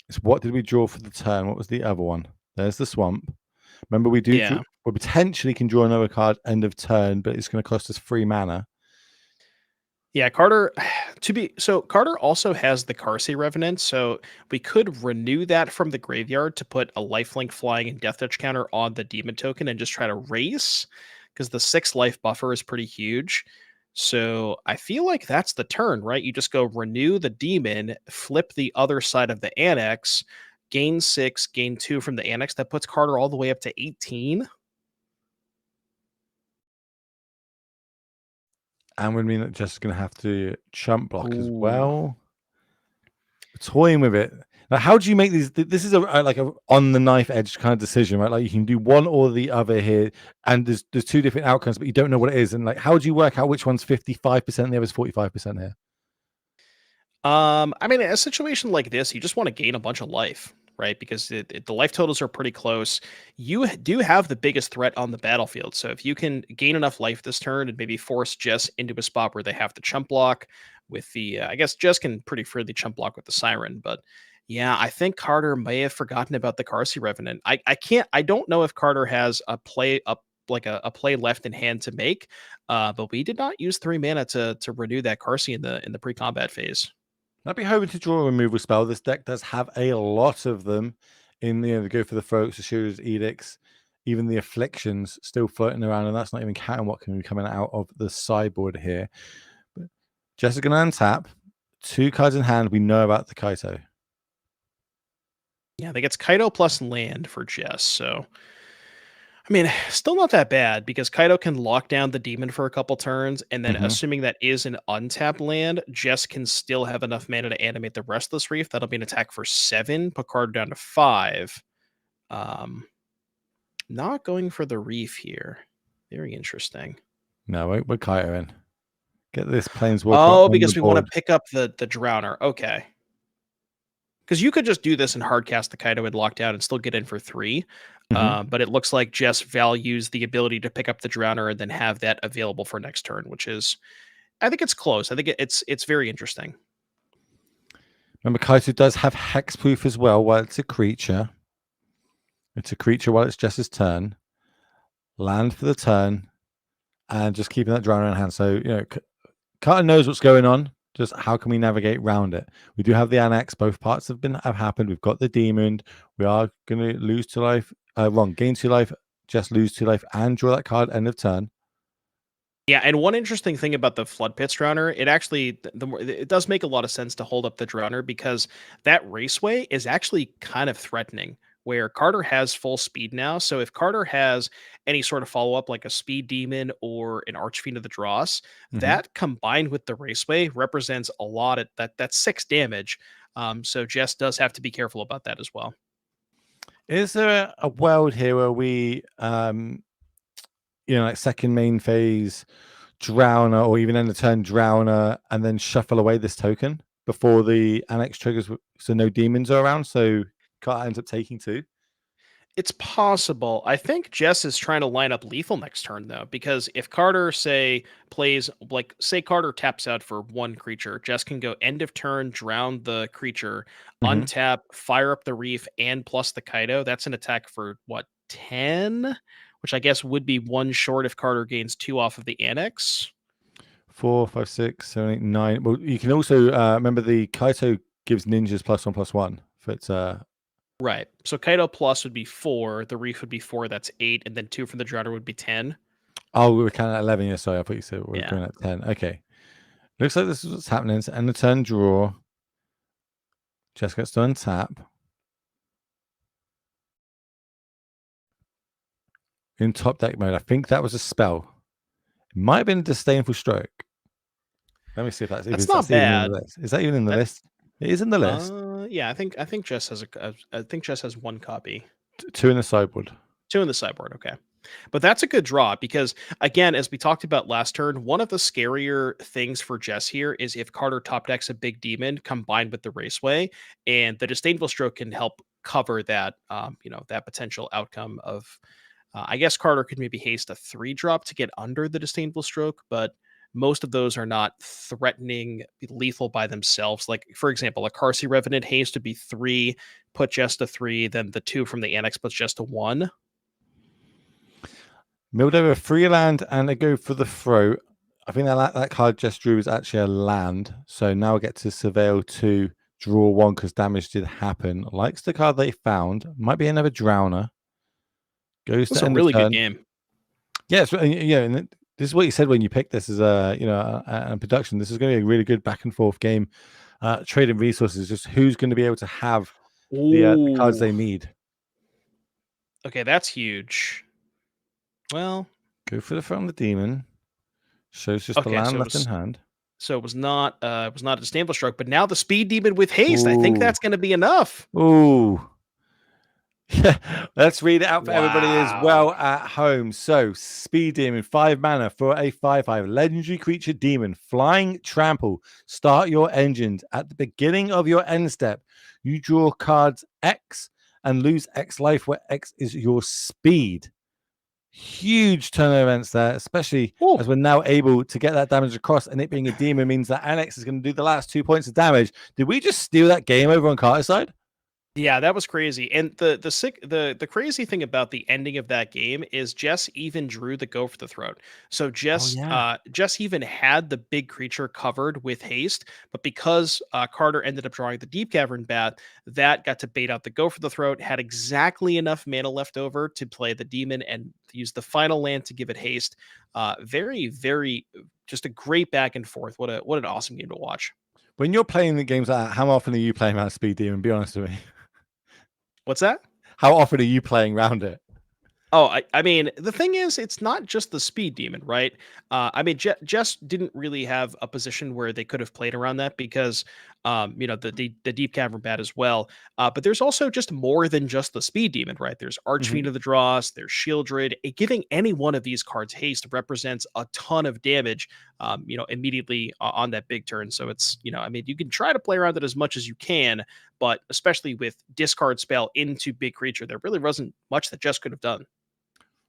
It's what did we draw for the turn? What was the other one? There's the swamp. Remember, we potentially can draw another card end of turn, but it's going to cost us 3 mana. Yeah, Carter Carter also has the Carsey Revenant, so we could renew that from the graveyard to put a lifelink flying and death touch counter on the demon token and just try to race, because the 6 life buffer is pretty huge. So I feel like that's the turn, right? You just go renew the demon, flip the other side of the annex, gain 6, gain 2 from the annex. That puts Carter all the way up to 18. And would mean that Jess is going to have to chump block as well. Toying with it. Now, how do you make these? This is like a on the knife edge kind of decision, right? Like you can do one or the other here, and there's 2 different outcomes, but you don't know what it is. And like, how do you work out which one's 55% and the other's 45% here? I mean, in a situation like this, you just want to gain a bunch of life, right? Because the life totals are pretty close. You do have the biggest threat on the battlefield. So if you can gain enough life this turn and maybe force Jess into a spot where they have to chump block with the, I guess Jess can pretty freely chump block with the Siren, but yeah, I think Carter may have forgotten about the Carsey Revenant. I don't know if Carter has a play a play left in hand to make, but we did not use 3 mana to renew that Carsey in the pre-combat phase. I'd be hoping to draw a removal spell. This deck does have a lot of them in the go for the Throats, the Shooter's Edicts, even the Afflictions still floating around, and that's not even counting what can be coming out of the sideboard here. But Jess is going to untap 2 cards in hand. We know about the Kaito. Yeah, I think it's Kaido plus land for Jess. So I mean, still not that bad because Kaido can lock down the demon for a couple turns, and then Mhm. assuming that is an untapped land, Jess can still have enough mana to animate the Restless Reef. That'll be an attack for 7, put Carter down to 5. Um, not going for the Reef here. Very interesting. No, we're Kaito in. Get this Planeswalker Oh, on the because we want board. to pick up the Drowner. Okay. Because you could just do this and hardcast the Kaido and lock down and still get in for 3. Mhm. But it looks like Jess values the ability to pick up the Drowner and then have that available for next turn, which is, I think it's close. I think it's very interesting. Remember, Kaito does have hexproof as well while it's a creature. It's a creature while it's Jess's turn. Land for the turn, and just keeping that drone in hand. So, Carter knows what's going on. Just how can we navigate around it? We do have the annex. Both parts have happened. We've got the demon. We are going to lose 2 life. Gain 2 life. Just lose 2 life and draw that card end of turn. Yeah, and one interesting thing about the Flood Pits Drowner, it actually it does make a lot of sense to hold up the Drowner because that raceway is actually kind of threatening. Where Carter has full speed now, so if Carter has any sort of follow up like a Speed Demon or an Archfiend of the Dross, Mm-hmm. that combined with the raceway represents a lot at that's 6 damage. So Jess does have to be careful about that as well. Is there a world here where we, like second main phase Drowner or even end of turn Drowner and then shuffle away this token before the annex triggers so no demons are around? So Carter ends up taking 2. It's possible. I think Jess is trying to line up lethal next turn though, because if Carter say Carter taps out for 1 creature, Jess can go end of turn, drown the creature, Mm-hmm. untap, fire up the reef, and plus the Kaido. That's an attack for what, 10? Which I guess would be 1 short if Carter gains 2 off of the annex. 4, 5, 6, 7, 8, 9. Well, you can also remember the Kaito gives ninjas +1/+1 if it's Right. So Kaido plus would be 4, the reef would be 4, that's 8, and then 2 from the drowner would be 10. oh, we were counting at 11. Yeah, sorry, I thought you said we were Yeah. going at 10. Okay, looks like this is what's happening. It's end of turn draw. Just gets to untap. In top deck mode, I think that was a spell. It might have been a disdainful stroke. Let me see if that's not even in bad. the list. Is that even in the That list? It is in the list. Yeah, I think Jess has I think Jess has 1 copy. 2 in the sideboard. 2 in the sideboard, okay. But that's a good draw because again, as we talked about last turn, one of the scarier things for Jess here is if Carter top decks a big demon combined with the raceway, and the disdainful stroke can help cover that that potential outcome of I guess Carter could maybe haste a 3-drop to get under the disdainful stroke, but most of those are not threatening lethal by themselves. Like, for example, a Carsey Revenant haste would be 3, put just a 3, then the 2 from the annex puts just a 1. Milled over 3 land and I go for the throat. I think that card just drew is actually a land. So now I get to surveil 2, draw 1 because damage did happen. Likes the card they found. Might be another Drowner. Goes That's to a end of really good turn. game. Yeah, and this is what you said when you picked this as a production. This is going to be a really good back and forth game. Trading resources, just who's going to be able to have the cards Ooh. they need. Okay, that's huge. Well, Go for the front of the demon. Shows just the okay, land left in hand. so it was not a disdainful stroke, but now the speed demon with haste. I think Ooh, that's going to be enough. ooh. Yeah, let's read it out for everybody as Wow. well at home. So, Speed Demon, 5 mana for a 5/5 legendary creature demon, flying trample. Start your engines at the beginning of your end step. You draw cards X and lose X life, where X is your speed. Huge turn of events there, especially Ooh. as we're now able to get that damage across. And it being a demon means that Annex is going to do the last 2 points of damage. Did we just steal that game over on Carter's side? Yeah, that was crazy. And the crazy thing about the ending of that game is Jess even drew the go for the throat. So Oh, yeah. Jess even had the big creature covered with haste, but because Carter ended up drawing the deep cavern bat, that got to bait out the go for the throat, had exactly enough mana left over to play the demon and use the final land to give it haste. Very, very just a great back and forth. What an awesome game to watch. When you're playing the games like that, how often are you playing around Speed Demon? Be honest with me. What's that? How often are you playing around it? Oh, I mean, the thing is, it's not just the speed demon, right? I mean, Jess didn't really have a position where they could have played around that because, the deep cavern bat as well. But there's also just more than just the speed demon, right? There's Archfiend of the Dross, there's Shieldred. Giving any one of these cards haste represents a ton of damage, immediately on that big turn. So it's, I mean, you can try to play around it as much as you can, but especially with discard spell into big creature, there really wasn't much that Jess could have done.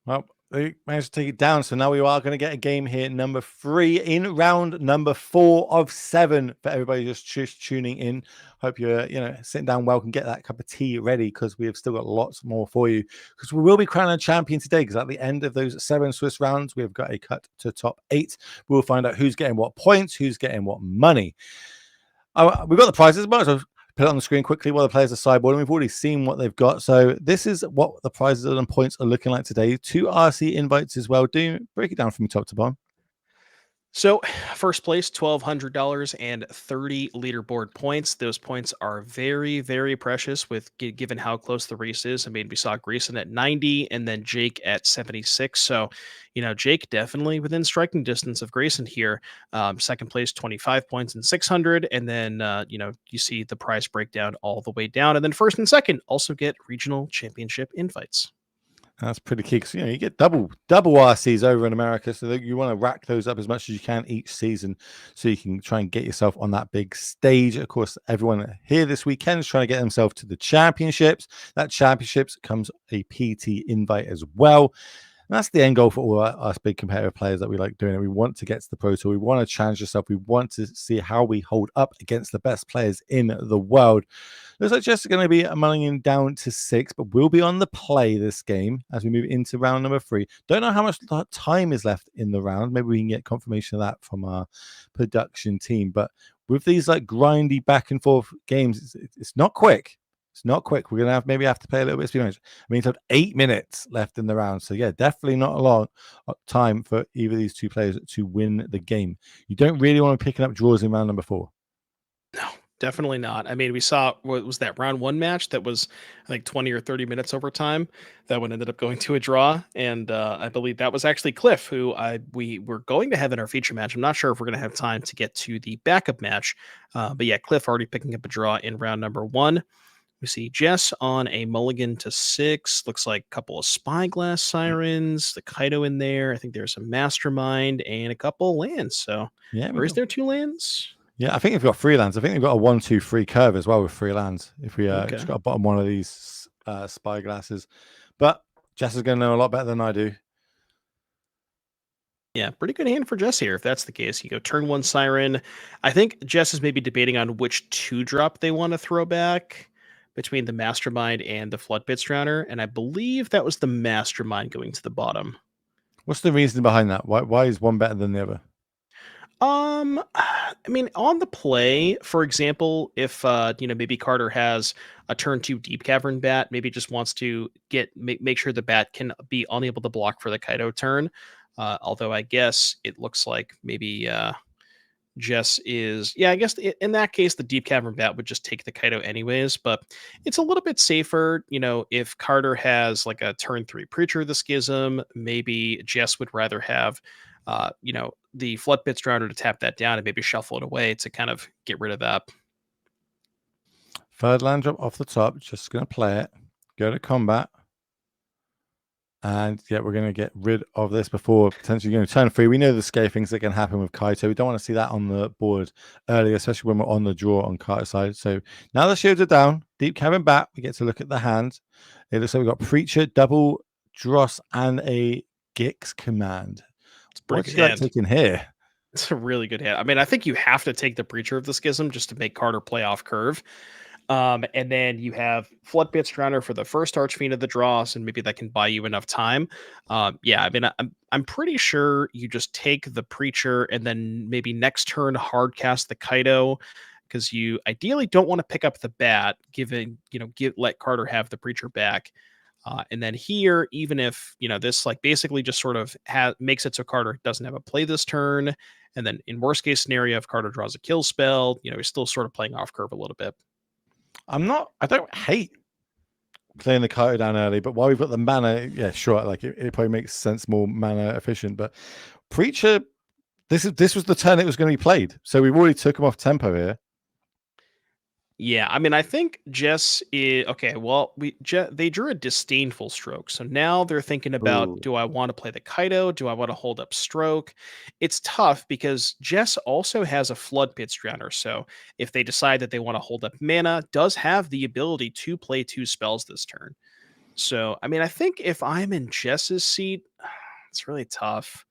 Well, they managed to take it down. So now we are going to get a game here, number 3 in round number 4 of 7 for everybody just tuning in. Hope you're, sitting down well, can get that cup of tea ready because we have still got lots more for you. Because we will be crowning a champion today. Because at the end of those 7 Swiss rounds, we have got a cut to top 8. We'll find out who's getting what points, who's getting what money. We've got the prizes, but I'll put it on the screen quickly while the players are sideboarding. We've already seen what they've got. So this is what the prizes and points are looking like today. 2 RC invites as well. Do break it down from top to bottom. So, first place, $1,200 and 30 leaderboard points. Those points are very, very precious given how close the race is. I mean, we saw Grayson at 90 and then Jake at 76. So, Jake definitely within striking distance of Grayson here. Second place, 25 points and 600. And then, you see the prize breakdown all the way down. And then first and second also get regional championship invites. That's pretty key because you get double RCs over in America, so that you want to rack those up as much as you can each season, so you can try and get yourself on that big stage. Of course, everyone here this weekend is trying to get themselves to the championships. That championships comes a PT invite as well. And that's the end goal for all us big competitive players that we like doing it. We want to get to the Pro Tour. We want to challenge ourselves. We want to see how we hold up against the best players in the world. Looks like Jess is going to be mulling down to 6, but we'll be on the play this game as we move into round number 3. Don't know how much time is left in the round. Maybe we can get confirmation of that from our production team. But with these like grindy back and forth games, it's not quick. It's not quick. We're gonna maybe have to play a little bit of speed management. I mean, it's got 8 minutes left in the round, so yeah, definitely not a long time for either of these two players to win the game. You don't really want to be picking up draws in round number 4. No, definitely not. I mean, we saw what was that round one match that was, I think, 20 or 30 minutes overtime. That one ended up going to a draw, and I believe that was actually Cliff, who we were going to have in our feature match. I'm not sure if we're going to have time to get to the backup match, but yeah, Cliff already picking up a draw in round number 1. We see Jess on a mulligan to 6. Looks like a couple of Spyglass Sirens, the Kaido in there. I think there's a Mastermind and a couple lands. So, Yeah, or is there 2 lands? I think we've got 3 lands. I think we've got a 1-2-3 curve as well with 3 lands. If we Okay. just got a bottom one of these spyglasses, but Jess is going to know a lot better than I do. Yeah, pretty good hand for Jess here. If that's the case, you go turn 1 Siren. I think Jess is maybe debating on which 2-drop they want to throw back between the Mastermind and the Floodpit Drowner, and I believe that was the Mastermind going to the bottom. What's the reason behind that? Why is one better than the other? I mean, on the play, for example, if maybe Carter has a turn 2 Deep Cavern bat, maybe just wants to make sure the bat can be unable to block for the Kaido turn. Although I guess it looks like maybe Jess is, I guess in that case, the Deep Cavern bat would just take the Kaido anyways, but it's a little bit safer, if Carter has like a turn 3 Preacher of the Schism, maybe Jess would rather have, the Floodpit Drowner to tap that down and maybe shuffle it away to kind of get rid of that. Third land drop off the top. Just going to play it. Go to combat. And yeah, we're going to get rid of this before potentially going to turn 3. We know the scary things that can happen with Kaito. We don't want to see that on the board early, especially when we're on the draw on Kaito's side. So now the shields are down. Deep Cavern back. We get to look at the hand. It looks like we've got Preacher, double Dross, and a Gix command. It's pretty What's good he like hand. taking here? It's a really good hand. I mean, I think you have to take the Preacher of the Schism just to make Carter play off curve. And then you have Floodpit Drowner for the first Archfiend of the Dross, and maybe that can buy you enough time. I mean, I'm pretty sure you just take the Preacher and then maybe next turn hardcast the Kaido, because you ideally don't want to pick up the bat, let Carter have the Preacher back. And then here, even if this like basically just sort of makes it so Carter doesn't have a play this turn, and then in worst case scenario, if Carter draws a kill spell, he's still sort of playing off curve a little bit. I don't hate playing the Kaito down early, but while we've got the mana, yeah, sure, like it probably makes sense more mana efficient. But Preacher, this was the turn it was going to be played, so we've already took him off tempo here. Yeah, I mean, I think Jess is okay. Well, they drew a disdainful stroke, so now they're thinking about: Ooh. do I want to play the Kaido? Do I want to hold up stroke? It's tough because Jess also has a Flood Pits Drowner, so if they decide that they want to hold up mana, does have the ability to play 2 spells this turn. So, I mean, I think if I'm in Jess's seat, it's really tough.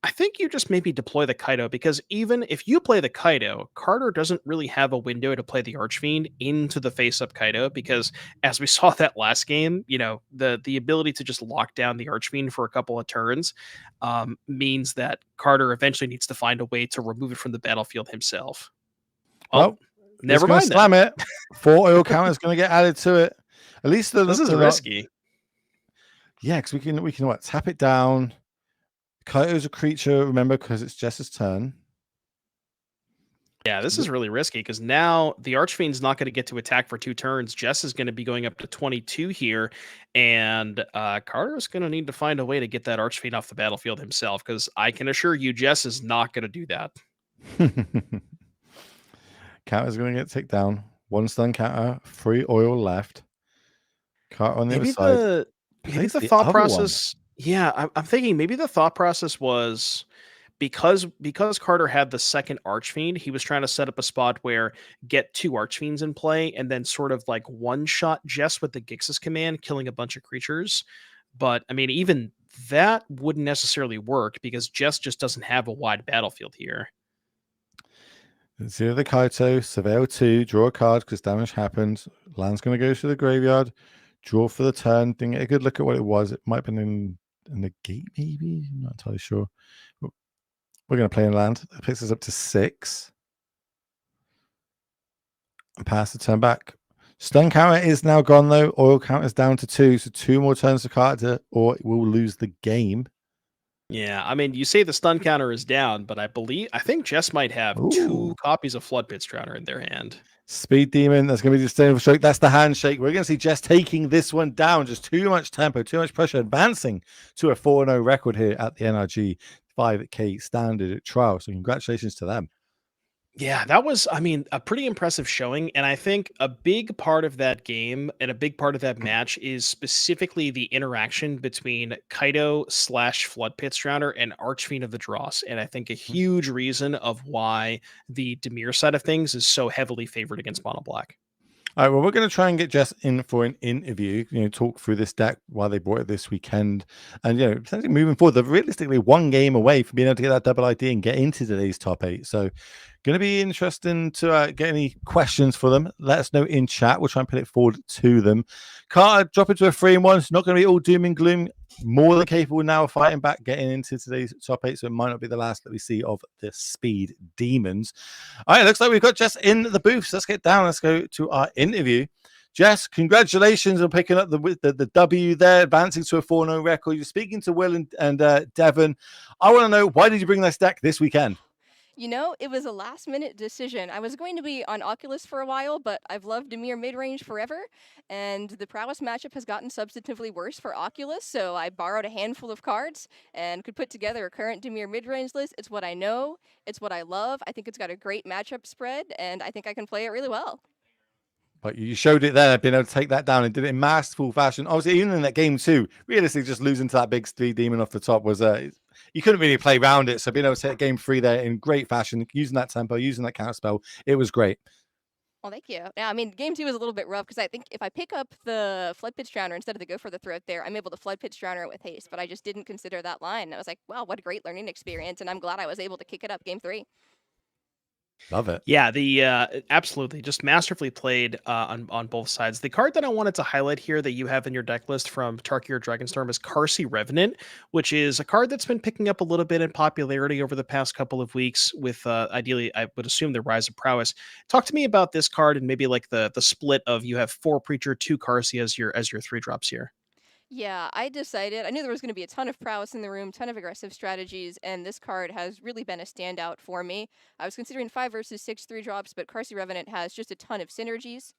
I think you just maybe deploy the Kaido because even if you play the Kaido, Carter doesn't really have a window to play the Archfiend into the face up Kaido because as we saw that last game, the ability to just lock down the Archfiend for a couple of turns means that Carter eventually needs to find a way to remove it from the battlefield himself. Oh, Well, we're just never going to mind then. slam it. 4 oil counters going to get added to it. At least they're, This is they're not. risky. Yeah, because we can what, tap it down. Kaito's a creature, remember, because it's Jess's turn. Yeah, this is really risky because now the Archfiend's not going to get to attack for 2 turns. Jess is going to be going up to 22 here, and Carter is going to need to find a way to get that Archfiend off the battlefield himself because I can assure you Jess is not going to do that. Counter's going to get ticked down. 1 stun counter, 3 oil left. Carter on the other Maybe side. maybe Plays the the thought other one. process. Yeah, I'm thinking maybe the thought process was because Carter had the second Archfiend, he was trying to set up a spot where get 2 Archfiends in play and then sort of like one shot Jess with the Gix's command, killing a bunch of creatures. But I mean, even that wouldn't necessarily work because Jess just doesn't have a wide battlefield here. Zero the Kaito, surveil 2, draw a card because damage happened. Land's going to go to the graveyard. Draw for the turn. Didn't get a good look at what it was. It might have been in the gate, maybe. I'm not entirely sure. We're going to play in land. It picks us up to 6. And pass the turn back. Stun counter is now gone, though. Oil count is down to 2. So 2 more turns to Carter, or we'll lose the game. Yeah, I mean, you say the stun counter is down, but I think Jess might have 2 Ooh. copies of Flood Pits Drowner in their hand. Speed Demon, that's going to be the sustainable stroke. That's the handshake. We're going to see Jess taking this one down. Just too much tempo, too much pressure, advancing to a 4-0 record here at the NRG 5K standard trial. So congratulations to them. Yeah, that was, I mean, a pretty impressive showing. And I think a big part of that game and a big part of that match is specifically the interaction between Kaido / Flood Pits Drowner and Archfiend of the Dross. And I think a huge reason of why the Demir side of things is so heavily favored against Mono Black. All right, well, we're going to try and get Jess in for an interview, talk through this deck while they brought it this weekend. And, potentially moving forward, they're realistically 1 game away from being able to get that double ID and get into today's top 8. So, going to be interesting to get any questions for them. Let us know in chat. We'll try and put it forward to them. Carter, drop into a 3-1. It's not going to be all doom and gloom. More than capable now of fighting back, getting into today's top 8. So, it might not be the last that we see of the Speed Demons. All right, looks like we've got Jess in the booth. So let's get down. Let's go to our interview. Jess, congratulations on picking up the W there, advancing to a 4-0 record. You're speaking to Will and Devon. I want to know, why did you bring this deck this weekend? It was a last minute decision. I was going to be on Oculus for a while, but I've loved Demir mid-range forever, and the prowess matchup has gotten substantively worse for Oculus, so I borrowed a handful of cards and could put together a current Demir mid-range list. It's what I know, it's what I love. I think it's got a great matchup spread, and I think I can play it really well. But you showed it there, being able to take that down and did it in masterful fashion. Obviously, even in that game too, realistically, just losing to that big Speed Demon off the top was you couldn't really play around it. So being able to take game 3 there in great fashion, using that tempo, using that counter spell, it was great. Well, thank you. Yeah, I mean, game 2 is a little bit rough because I think if I pick up the Flood Pitch Drowner instead of the Go for the Throat there, I'm able to Flood Pitch Drowner with haste, but I just didn't consider that line. I was like, wow, what a great learning experience, and I'm glad I was able to kick it up game 3. Love it. Yeah, the absolutely just masterfully played on both sides. The card that I wanted to highlight here that you have in your deck list from Tarkir Dragonstorm is Karsi Revenant, which is a card that's been picking up a little bit in popularity over the past couple of weeks. With ideally, I would assume the Rise of Prowess. Talk to me about this card and maybe like the split of you have 4 Preacher, 2 Karsi as your 3-drops here. Yeah, I decided, I knew there was going to be a ton of prowess in the room, ton of aggressive strategies, and this card has really been a standout for me. I was considering 5 versus 6 3-drops, but Karsi Revenant has just a ton of synergies.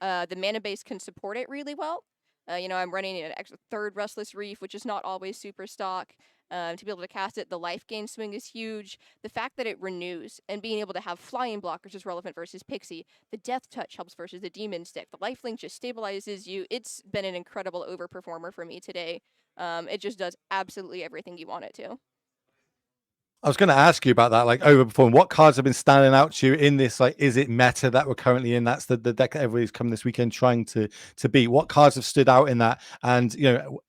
The mana base can support it really well. I'm running an extra third Restless Reef, which is not always super stock. To be able to cast it, the life gain swing is huge. The fact that it renews and being able to have flying blockers is relevant versus Pixie. The Death Touch helps versus the Demon Stick. The Lifelink just stabilizes you. It's been an incredible overperformer for me today. It just does absolutely everything you want it to. I was going to ask you about that, like overperform. What cards have been standing out to you in this? Like, is it meta that we're currently in? That's the deck that everybody's coming this weekend trying to beat. What cards have stood out in that? And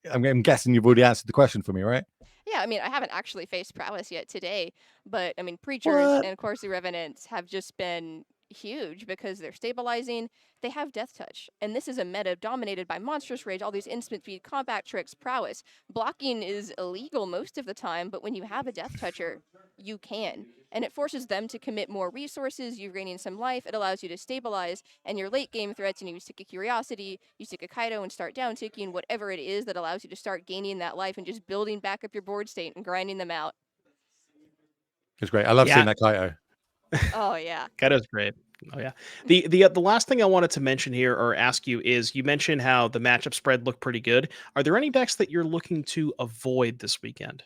I'm guessing you've already answered the question for me, right? Yeah, I mean, I haven't actually faced Prowess yet today, but I mean, Preachers What? and of course the Revenants have just been huge because they're stabilizing. They have Death Touch, and this is a meta dominated by Monstrous Rage, all these instant feed combat tricks, prowess. Blocking is illegal most of the time, but when you have a Death Toucher, you can. And it forces them to commit more resources, you're gaining some life, it allows you to stabilize, and your late game threats, and you stick a Curiosity, you stick a Kaido and start down ticking, whatever it is that allows you to start gaining that life and just building back up your board state and grinding them out. It's great. I love seeing that Kaito. Oh, yeah. Kaido's great. Oh yeah. The last thing I wanted to mention here or ask you is you mentioned how the matchup spread looked pretty good. Are there any decks that you're looking to avoid this weekend?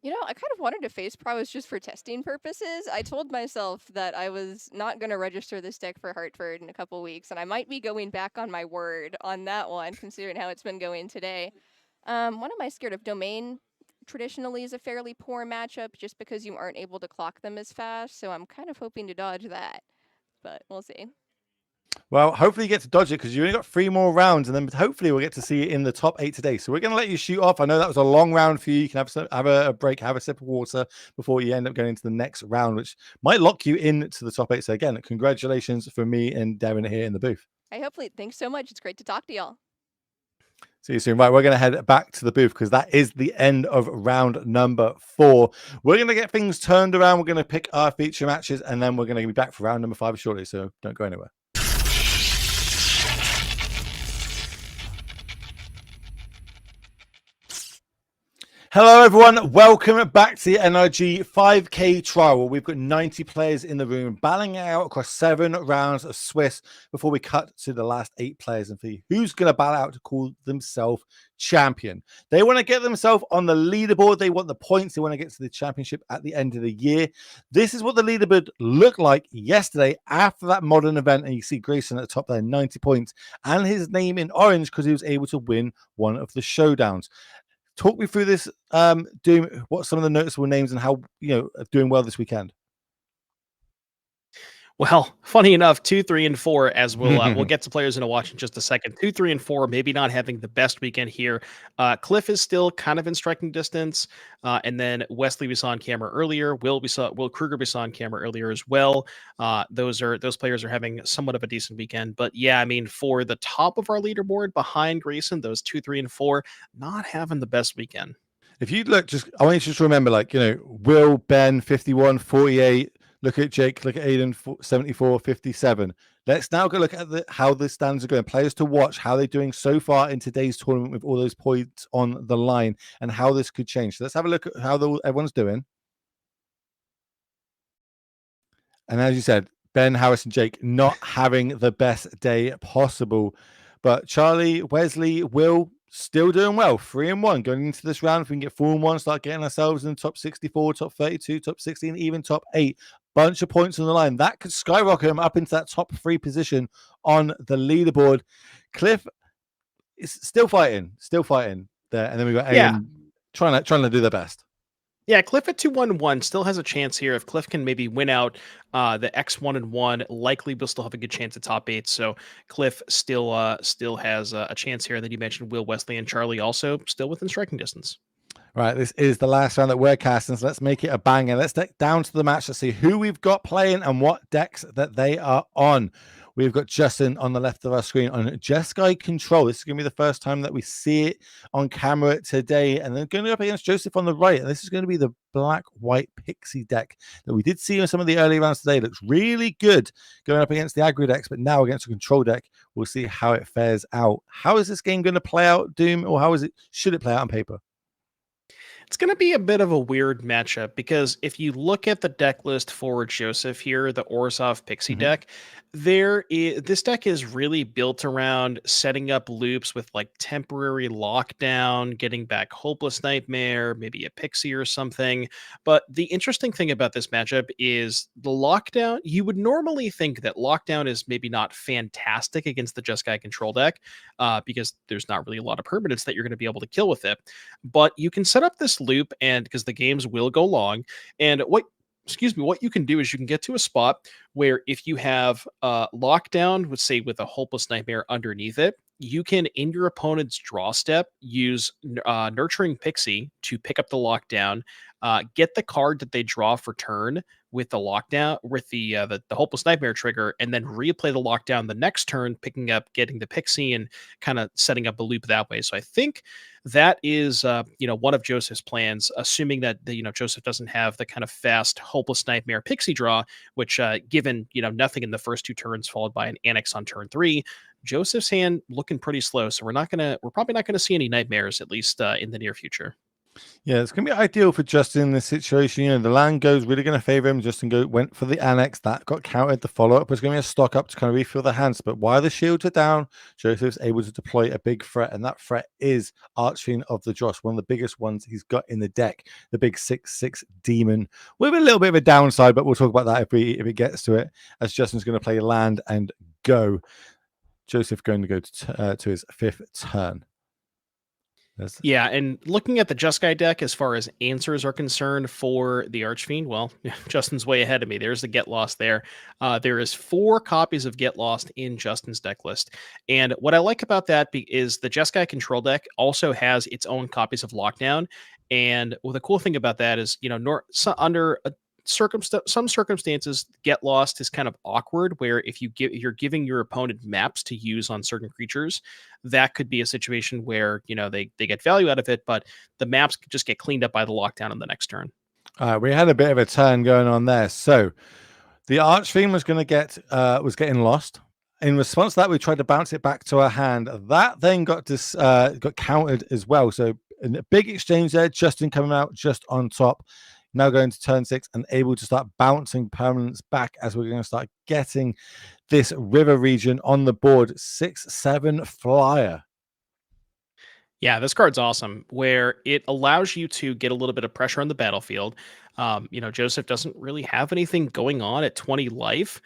I kind of wanted to face Prowess just for testing purposes. I told myself that I was not going to register this deck for Hartford in a couple weeks, and I might be going back on my word on that one, considering how it's been going today. What am I scared of? Domain traditionally is a fairly poor matchup just because you aren't able to clock them as fast, so I'm kind of hoping to dodge that, but we'll see. Well, hopefully you get to dodge it because you only got 3 more rounds, and then hopefully we'll get to see it in the top 8 today. So we're going to let you shoot off. I know that was a long round for you. You can have a break, have a sip of water before you end up going into the next round, which might lock you into the top 8. So again, congratulations for me and Darren here in the booth. Thanks so much. It's great to talk to y'all. See you soon. Right, we're going to head back to the booth because that is the end of round number 4. We're going to get things turned around. We're going to pick our feature matches, and then we're going to be back for round number 5 shortly. So don't go anywhere. Hello, everyone. Welcome back to the NRG 5K trial. We've got 90 players in the room, battling it out across 7 rounds of Swiss before we cut to the last 8 players and see who's going to battle out to call themselves champion. They want to get themselves on the leaderboard. They want the points. They want to get to the championship at the end of the year. This is what the leaderboard looked like yesterday after that modern event. And you see Grayson at the top there, 90 points, and his name in orange because he was able to win one of the showdowns. Talk me through this, Doom. What some of the noticeable names and how are doing well this weekend? Well, funny enough, 2, 3, and 4, as we'll get to players in a watch in just a second. 2, 3, and 4, maybe not having the best weekend here. Cliff is still kind of in striking distance, and then Wesley we saw on camera earlier. Will Kruger we saw on camera earlier as well. Those players are having somewhat of a decent weekend. But yeah, I mean, for the top of our leaderboard behind Grayson, those 2, 3, and 4, not having the best weekend. If you look, I want you to remember, Will, Ben, 51, 48. Look at Jake, look at Aiden, 74, 57. Let's now go look at how the stands are going. Players to watch, how they're doing so far in today's tournament with all those points on the line and how this could change. So let's have a look at how everyone's doing. And as you said, Ben, Harris, and Jake not having the best day possible. But Charlie, Wesley, Will, still doing well. 3-1 going into this round. If we can get 4-1, start getting ourselves in the top 64, top 32, top 16, even top 8. Bunch of points on the line. That could skyrocket him up into that top 3 position on the leaderboard. Cliff is still fighting there. And then we've got Aiden trying to do their best. Yeah, Cliff at 2-1-1 still has a chance here. If Cliff can maybe win out the X1-1, likely we'll still have a good chance at top 8. So Cliff still has a chance here. And then you mentioned Will, Wesley, and Charlie also still within striking distance. Right, this is the last round that we're casting, so let's make it a banger. Let's get down to the match to see who we've got playing and what decks that they are on. We've got Justin on the left of our screen on Jeskai Control. This is going to be the first time that we see it on camera today. And then going up against Joseph on the right. And this is going to be the black-white Pixie deck that we did see in some of the early rounds today. It looks really good going up against the aggro decks, but now against a control deck, we'll see how it fares out. How is this game going to play out, Doom? Or should it play out on paper? It's going to be a bit of a weird matchup because if you look at the deck list for Joseph here, the Orzhov Pixie deck, This deck is really built around setting up loops with like temporary lockdown, getting back Hopeless Nightmare, maybe a Pixie or something. But the interesting thing about this matchup is the lockdown. You would normally think that lockdown is maybe not fantastic against the Jeskai control deck, because there's not really a lot of permanents that you're going to be able to kill with it. But you can set up this loop, and because the games will go long, and what you can do is you can get to a spot where if you have lockdown, with say with a Hopeless Nightmare underneath it, you can in your opponent's draw step use Nurturing Pixie to pick up the lockdown, get the card that they draw for turn with the lockdown with the Hopeless Nightmare trigger, and then replay the lockdown the next turn, picking up, getting the Pixie, and kind of setting up a loop that way. So I think that is one of Joseph's plans, assuming that Joseph doesn't have the kind of fast Hopeless Nightmare Pixie draw, which given nothing in the first 2 turns followed by an Annex on turn 3, Joseph's hand looking pretty slow. So we're probably not gonna see any nightmares, at least in the near future. Yeah, it's going to be ideal for Justin in this situation. The land goes really going to favor him. Justin went for the Annex. That got countered. The follow-up was going to be a stock up to kind of refill the hands. But while the shields are down, Joseph's able to deploy a big threat. And that threat is Archfiend of the Dross, one of the biggest ones he's got in the deck. The big 6/6 demon with a little bit of a downside, but we'll talk about that if it gets to it, as Justin's going to play land and go. Joseph going to go to his 5th turn. Yeah, and looking at the Jeskai deck as far as answers are concerned for the Archfiend, well, Justin's way ahead of me. There's the Get Lost there. There is 4 copies of Get Lost in Justin's deck list. And what I like about that is the Jeskai control deck also has its own copies of Lockdown. And well, the cool thing about that is, under some circumstances, Get Lost is kind of awkward, where if you're giving your opponent maps to use on certain creatures, that could be a situation where they get value out of it, but the maps just get cleaned up by the lockdown on the next turn. We had a bit of a turn going on there. So the Archfiend was was getting lost. In response to that, we tried to bounce it back to our hand. That then got countered as well. So in a big exchange there, Justin coming out just on top. Now going to turn 6 and able to start bouncing permanents back as we're going to start getting this river region on the board. 6/7 flyer. Yeah, this card's awesome, where it allows you to get a little bit of pressure on the battlefield. Joseph doesn't really have anything going on at 20 life.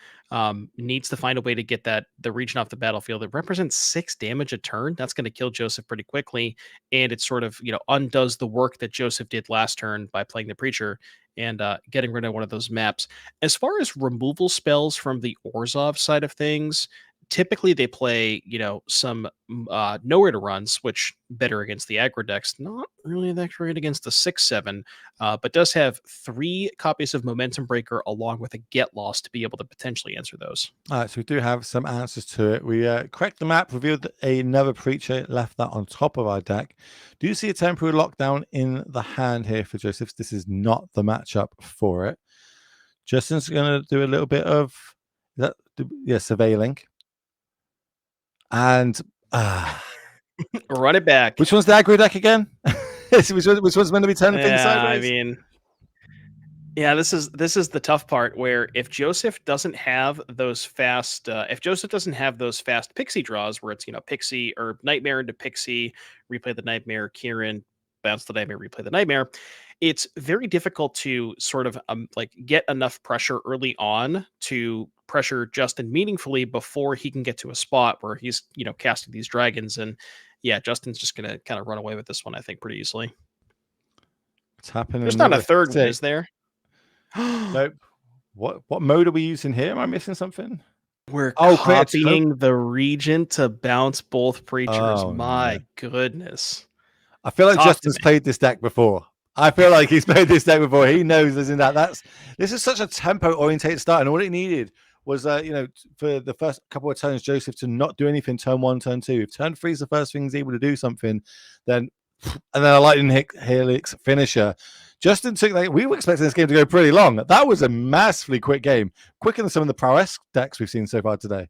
Needs to find a way to get the region off the battlefield. It represents 6 damage a turn. That's going to kill Joseph pretty quickly, and it sort of undoes the work that Joseph did last turn by playing the Preacher and getting rid of one of those maps. As far as removal spells from the Orzhov side of things, typically they play some nowhere to runs, which better against the aggro decks, not really that great against the 6/7, but does have 3 copies of Momentum Breaker along with a Get Lost to be able to potentially answer those. All right, so we do have some answers to it. We cracked the map, revealed another Preacher, left that on top of our deck. Do you see a temporary lockdown in the hand here for Joseph's? This is not the matchup for it. Justin's going to do a little bit of surveilling. And run it back. Which one's the aggro deck again? which one's meant to be turning things sideways? I mean, yeah, this is the tough part, where if Joseph doesn't have those fast Pixie draws, where it's Pixie or Nightmare into Pixie, replay the Nightmare, Kieran, bounce the Nightmare, replay the Nightmare, it's very difficult to sort of get enough pressure early on to pressure Justin meaningfully before he can get to a spot where he's casting these dragons. And yeah, Justin's just gonna kind of run away with this one, I think, pretty easily. What's happening? There's not a third one, is there? Nope. What mode are we using here? Am I missing something? We're copying the Regent to bounce both Preachers. Oh, my goodness. I feel like Justin's played this deck before. I feel like he's played this deck before. He knows this and that. This is such a tempo-orientated start, and all it needed was for the first couple of turns, Joseph to not do anything turn 1, turn 2. If turn 3 is the first thing he's able to do something, then a lightning helix finisher. Justin took we were expecting this game to go pretty long. That was a massively quick game, quicker than some of the prowess decks we've seen so far today.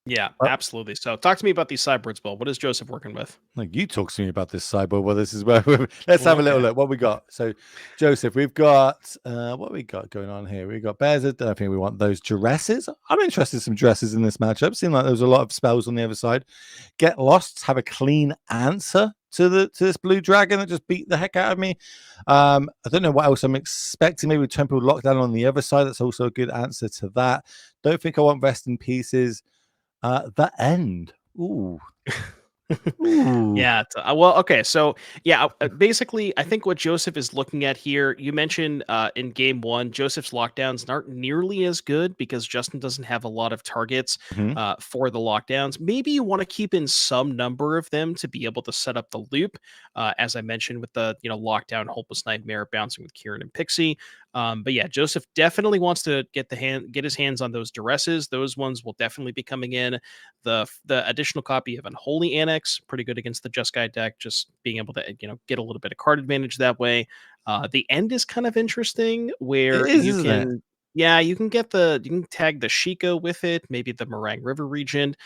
Yeah, Well- absolutely. So talk to me about these sideboards, Bill. What is Joseph working with? Like, you talk to me about this sideboard. Well, this is where let's have a little Okay. look. What we got? So, Joseph, we've got what we got going on here. We got bears. I don't think we want those duresses. I'm interested in some dresses in this matchup. Seemed like there was a lot of spells on the other side. Get lost. Have a clean answer to this blue dragon that just beat the heck out of me. I don't know what else I'm expecting. Maybe temporal lockdown on the other side. That's also a good answer to that. Don't think I want rest in pieces. The end. Ooh. Ooh. Yeah. Well, okay. So, yeah, basically, I think what Joseph is looking at here, you mentioned in game one, Joseph's lockdowns aren't nearly as good because Justin doesn't have a lot of targets Mhm. for the lockdowns. Maybe you want to keep in some number of them to be able to set up the loop, as I mentioned with the lockdown, hopeless nightmare, bouncing with Kieran and Pixie. But yeah, Joseph definitely wants to get his hands on those duresses. Those ones will definitely be coming in. The additional copy of Unholy Annex, pretty good against the Just Guy deck, just being able to get a little bit of card advantage that way. The end is kind of interesting where It is, isn't it? you can you can tag the Shiko with it, maybe the Meringue River region,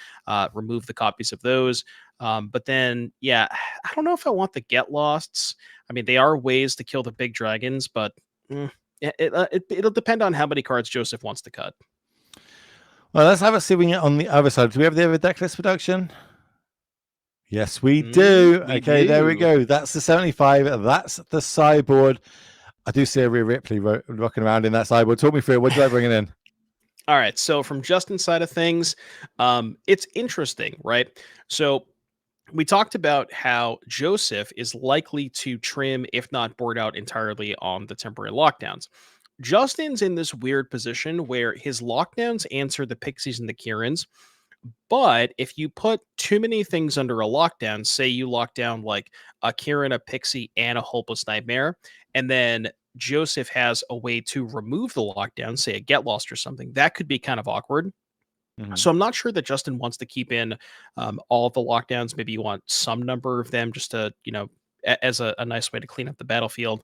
remove the copies of those. But then, yeah, I don't know if I want the Get Losts. I mean, they are ways to kill the big dragons, but it'll depend on how many cards Joseph wants to cut. Well, let's have a see if we can get on the other side. Do we have the other deck list production? Yes, we do. We Okay, there we do. go. That's the 75. That's the sideboard. I do see a Rhea Ripley rocking around in that sideboard. Talk me through it. What did I bring it in? All right. So from Justin's side of things, it's interesting, right? So we talked about how Joseph is likely to trim, if not board out entirely on the temporary lockdowns. Justin's in this weird position where his lockdowns answer the Pixies and the Kierans. But if you put too many things under a lockdown, say you lock down like a Kieran, a Pixie, and a Hopeless Nightmare, and then Joseph has a way to remove the lockdown, say a Get Lost or something, that could be kind of awkward. Mhm. So I'm not sure that Justin wants to keep in all of the lockdowns. Maybe you want some number of them just to, as a nice way to clean up the battlefield.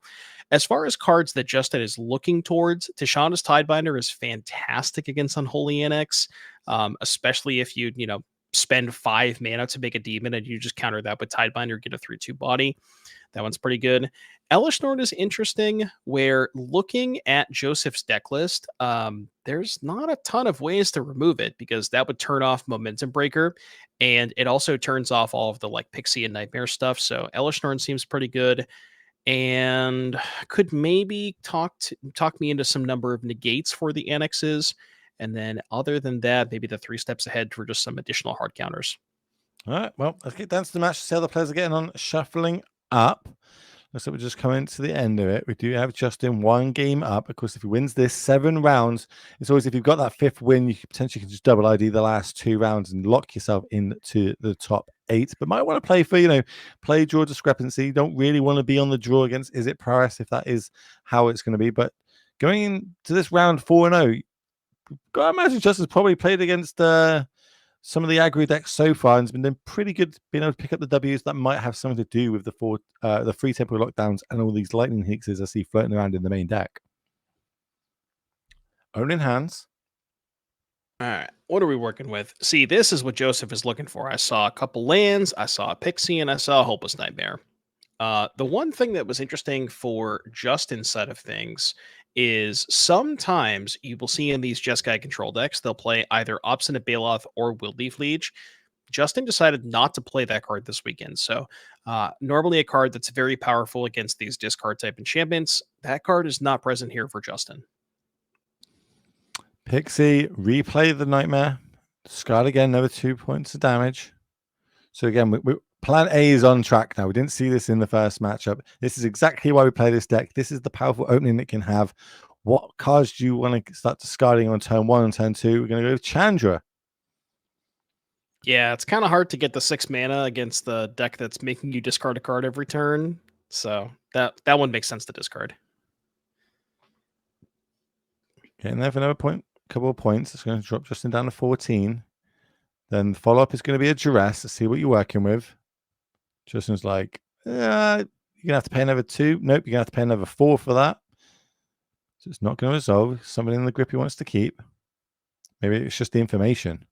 As far as cards that Justin is looking towards, Tishana's Tidebinder is fantastic against Unholy Annex, especially if you spend 5 mana to make a demon and you just counter that with Tidebinder, get a 3/2 body. That one's pretty good. Elish Nord is interesting, where looking at Joseph's deck list, there's not a ton of ways to remove it because that would turn off Momentum Breaker, and it also turns off all of the like Pixie and Nightmare stuff. So Elish Nord seems pretty good, and could maybe talk me into some number of negates for the annexes, and then other than that, maybe the 3 steps ahead for just some additional hard counters. All right. Well, let's get down to the match. See how the players are getting on. Shuffling up. Looks like we're just coming to the end of it. We do have Justin 1 game up. Of course, if he wins this 7 rounds, it's always if you've got that 5th win, you potentially can just double ID the last 2 rounds and lock yourself into the top 8. But might want to play for, play draw discrepancy. Don't really want to be on the draw against Is It Prowess if that is how it's going to be. But going into this round 4-0, I imagine Justin's probably played against some of the aggro decks so far and has been doing pretty good being able to pick up the W's that might have something to do with the 3 temporary lockdowns and all these lightning hexes I see floating around in the main deck. Own in hands. All right, what are we working with? See, this is what Joseph is looking for. I saw a couple lands, I saw a Pixie, and I saw a Hopeless Nightmare. The one thing that was interesting for Justin's side of things is sometimes you will see in these Jeskai control decks, they'll play either Obstinate Baloth or Wildleaf Liege. Justin decided not to play that card this weekend. So, normally a card that's very powerful against these discard type enchantments, that card is not present here for Justin. Pixie, replay the Nightmare. Discard again, another 2 points of damage. So again, plan A is on track now. We didn't see this in the first matchup. This is exactly why we play this deck. This is the powerful opening it can have. What cards do you want to start discarding on turn 1 and turn 2? We're going to go with Chandra. Yeah, it's kind of hard to get the 6 mana against the deck that's making you discard a card every turn. So that one makes sense to discard. Getting there for another point, couple of points. It's going to drop Justin down to 14. Then the follow-up is going to be a duress. Let's see what you're working with. Justin's like, you're going to have to pay another 2. Nope, you're going to have to pay another 4 for that. So it's not going to resolve. Somebody in the grip he wants to keep. Maybe it's just the information.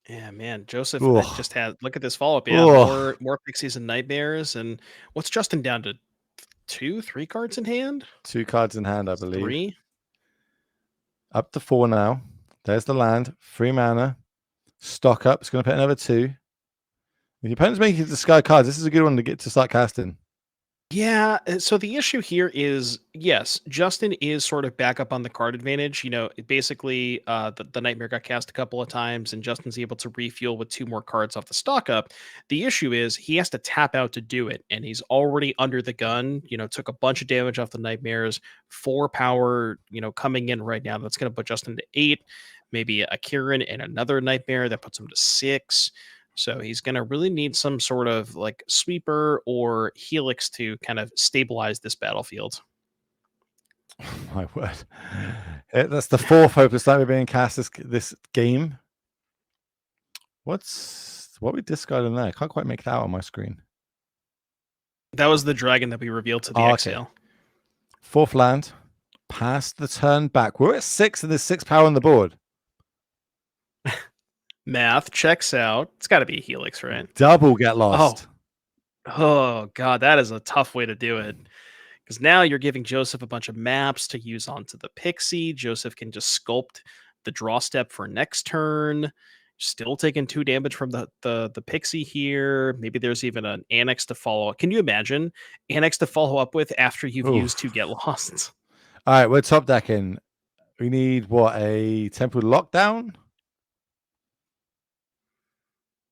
Yeah, man. Joseph Ugh. just had look at this follow-up. Yeah, Ugh. more pixies and nightmares. And what's Justin down to? 2, 3 cards in hand? 2 cards in hand, I believe. 3? Up to 4 now. There's the land. 3 mana. Stock up. It's going to put another 2. If your opponent's making you discard cards, this is a good one to get to start casting. Yeah, so the issue here is, yes, Justin is sort of back up on the card advantage. Basically, the Nightmare got cast a couple of times, and Justin's able to refuel with 2 more cards off the stock up. The issue is he has to tap out to do it, and he's already under the gun. Took a bunch of damage off the Nightmares, 4 power, coming in right now. That's going to put Justin to 8, maybe a Kieran and another Nightmare that puts him to 6. So he's going to really need some sort of like sweeper or helix to kind of stabilize this battlefield. My word. That's the 4th hopeless nightmare being cast this game. What we discarded there? I can't quite make that out on my screen. That was the dragon that we revealed to the exhale. 4th land. Pass the turn back. We're at 6 and there's 6 power on the board. Math checks out. It's got to be a helix, right? Double get lost. Oh, God, that is a tough way to do it. Because now you're giving Joseph a bunch of maps to use onto the pixie. Joseph can just sculpt the draw step for next turn. Still taking 2 damage from the pixie here. Maybe there's even an annex to follow. Can you imagine annex to follow up with after you've used 2 get lost? All right, we're top decking. We need a temporal lockdown?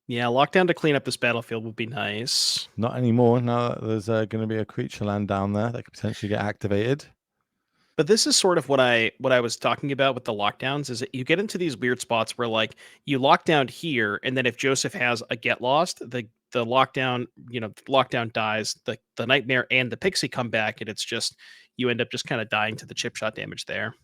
Yeah, lockdown to clean up this battlefield would be nice. Not anymore. Now that there's going to be a creature land down there that could potentially get activated. But this is sort of what I was talking about with the lockdowns is that you get into these weird spots where like you lock down here, and then if Joseph has a get lost, the lockdown, lockdown dies, the nightmare and the pixie come back, and it's just you end up just kind of dying to the chip shot damage there.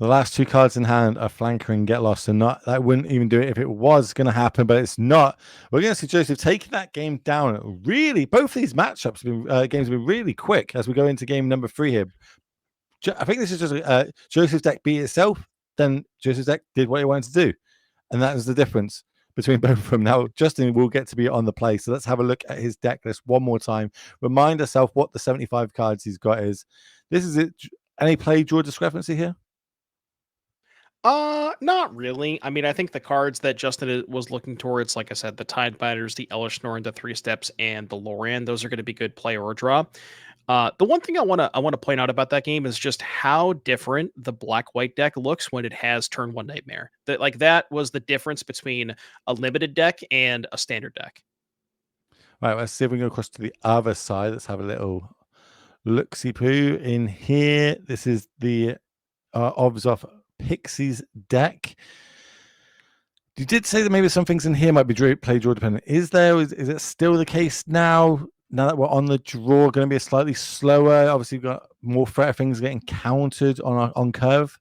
The last 2 cards in hand are flanker and get lost, and that wouldn't even do it if it was going to happen, but it's not. We're going to see Joseph taking that game down. Really, both of these matchups games have been really quick as we go into game number 3 here. I think this is just Joseph's deck beat itself. Then Joseph's deck did what he wanted to do, and that is the difference between both of them. Now, Justin will get to be on the play, so let's have a look at his deck list one more time. Remind ourselves what the 75 cards he's got is. This is it. Any play draw discrepancy here? Not really. I mean, I think the cards that Justin was looking towards, like I said, the Tidebinders, the Elishnorn, the 3 Steps, and the Loran, those are going to be good play or draw. The one thing I want to point out about that game is just how different the black-white deck looks when it has turn 1 Nightmare. That was the difference between a limited deck and a standard deck. Right, let's see if we can go across to the other side. Let's have a little look-see-poo in here. This is the Obzoff Pixies deck. You did say that maybe some things in here might be play draw dependent. Is it still the case now? Now that we're on the draw, going to be a slightly slower. Obviously, we've got more threat of things getting countered on curve.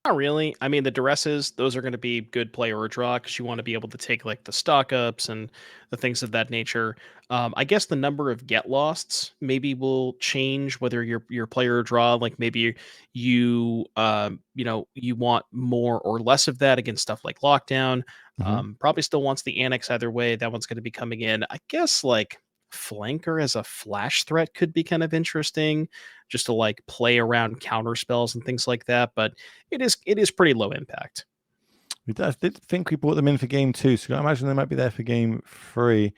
Not really. I mean, the duresses, those are going to be good play or draw because you want to be able to take like the stock ups and the things of that nature. I guess the number of get losts maybe will change whether your player or draw. Like maybe you you want more or less of that against stuff like lockdown. Probably still wants the annex either way. That one's going to be coming in. I guess like flanker as a flash threat could be kind of interesting just to like play around counter spells and things like that, but it is pretty low impact. I did think we brought them in for game 2, so I imagine they might be there for game 3.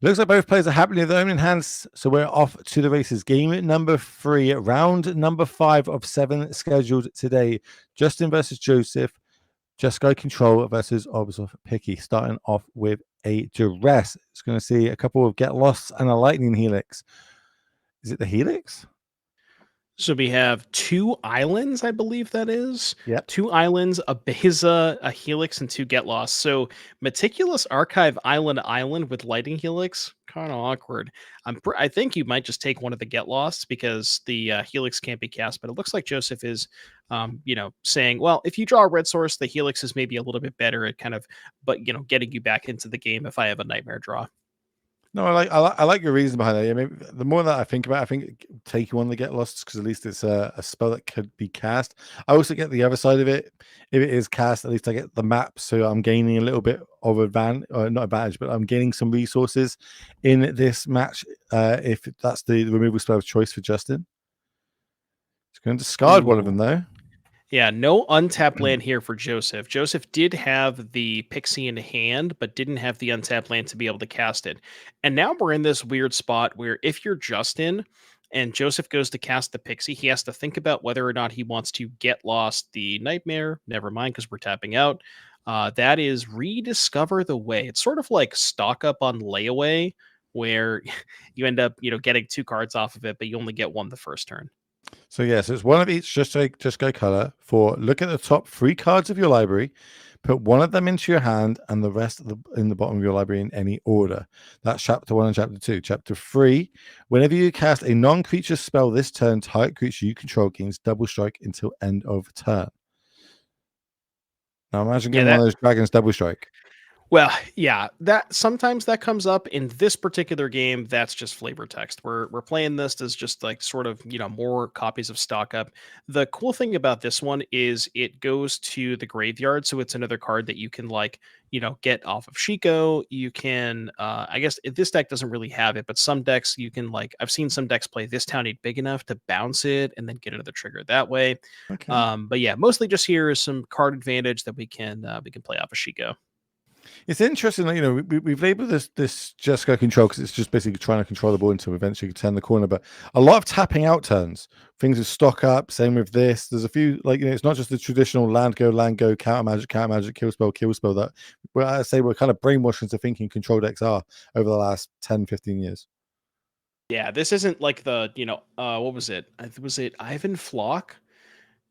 Looks like both players are happily with their own in hands, so we're off to the races. Game number 3, round number 5 of 7 scheduled today. Justin versus Joseph. Just Go Control versus Obzoff Picky, starting off with a duress. It's going to see a couple of get lost and a lightning helix. Is it the helix? So we have 2 islands, I believe that is. Yep. 2 islands, a Beza, a Helix, and 2 Get Lost. So Meticulous Archive Island with Lighting Helix, kind of awkward. I think you might just take one of the Get Losts because the Helix can't be cast. But it looks like Joseph is, saying, well, if you draw a red source, the Helix is maybe a little bit better at kind of, but getting you back into the game if I have a Nightmare draw. No, I like your reason behind that. Yeah, maybe the more that I think about it, I think taking one of the get lost because at least it's a spell that could be cast. I also get the other side of it. If it is cast, at least I get the map, so I'm gaining a little bit of advantage, or not advantage, but I'm gaining some resources in this match. If that's the removal spell of choice for Justin, he's going to discard one of them Ooh. though. Yeah, no untapped land here for Joseph. Joseph did have the Pixie in hand, but didn't have the untapped land to be able to cast it. And now we're in this weird spot where if you're Justin and Joseph goes to cast the Pixie, he has to think about whether or not he wants to get lost the Nightmare. Never mind, because we're tapping out. That is Rediscover the Way. It's sort of like stock up on layaway, where you end up, getting 2 cards off of it, but you only get 1 the first turn. So yes, it's one of each. Just go color. For look at the top 3 cards of your library, put one of them into your hand, and the rest in the bottom of your library in any order. That's chapter 1 and chapter 2. Chapter 3. Whenever you cast a non-creature spell this turn, target creature you control gains double strike until end of turn. Now imagine Yeah, giving one of those dragons double strike. well, yeah, that sometimes that comes up in this particular game. That's just flavor text. We're playing this as just like sort of more copies of stock up. The cool thing about this one is it goes to the graveyard, so it's another card that you can get off of Shiko. You can, I guess this deck doesn't really have it, but some decks you can I've seen some decks play this town ain't big enough to bounce it and then get another trigger that way. Okay. But yeah, mostly just here is some card advantage that we can play off of Shiko. It's interesting that we've labeled this just go control because it's just basically trying to control the ball until eventually you can turn the corner. But a lot of tapping out turns, things with stock up. Same with this. There's a few it's not just the traditional land go, counter magic, kill spell. That I say we're kind of brainwashed into thinking control decks are over the last 10, 15 years. Yeah, this isn't like the, what was it? Was it Ivan Flock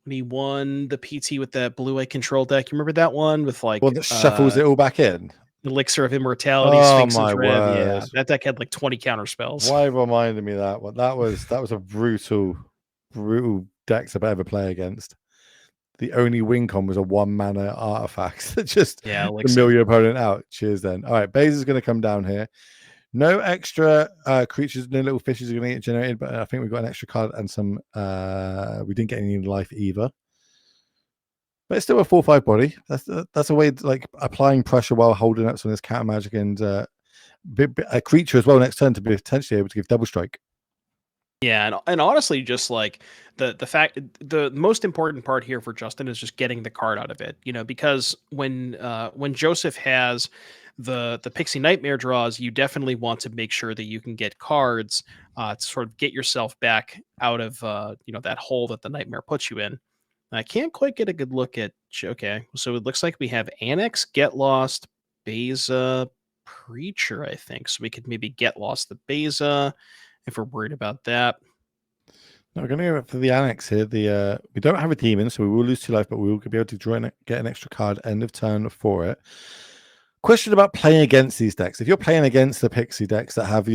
when he won the PT with that blue eye control deck? You remember that one with Well, that shuffles it all back in. Elixir of Immortality, Oh Sphinx and my Trev? Yeah, word! that deck had like 20 counter spells. Why reminded me that one? That was a brutal deck to ever play against. The only win con was a 1 mana artifact that just Yeah, to Elixir. mill your opponent out. Cheers then. All right, Base is going to come down here. No extra creatures, no little fishes are going to get generated, but I think we've got an extra card and some. We didn't get any life either. But it's still a 4/5 body. That's a way to, applying pressure while holding up some of this counter magic and a creature as well next turn to be potentially able to give double strike. Yeah, and honestly, just like the most important part here for Justin is just getting the card out of it. Because when Joseph has the Pixie Nightmare draws, you definitely want to make sure that you can get cards to sort of get yourself back out of that hole that the Nightmare puts you in. I can't quite get a good look at. Okay, so it looks like we have Annex, Get Lost, Beza, Preacher. I think so. We could maybe Get Lost the Beza if we're worried about that. Now we're going to go for the Annex here. We don't have a demon, so we will lose 2 life, but we will be able to draw and get an extra card end of turn for it. Question about playing against these decks. If you're playing against the Pixie decks that have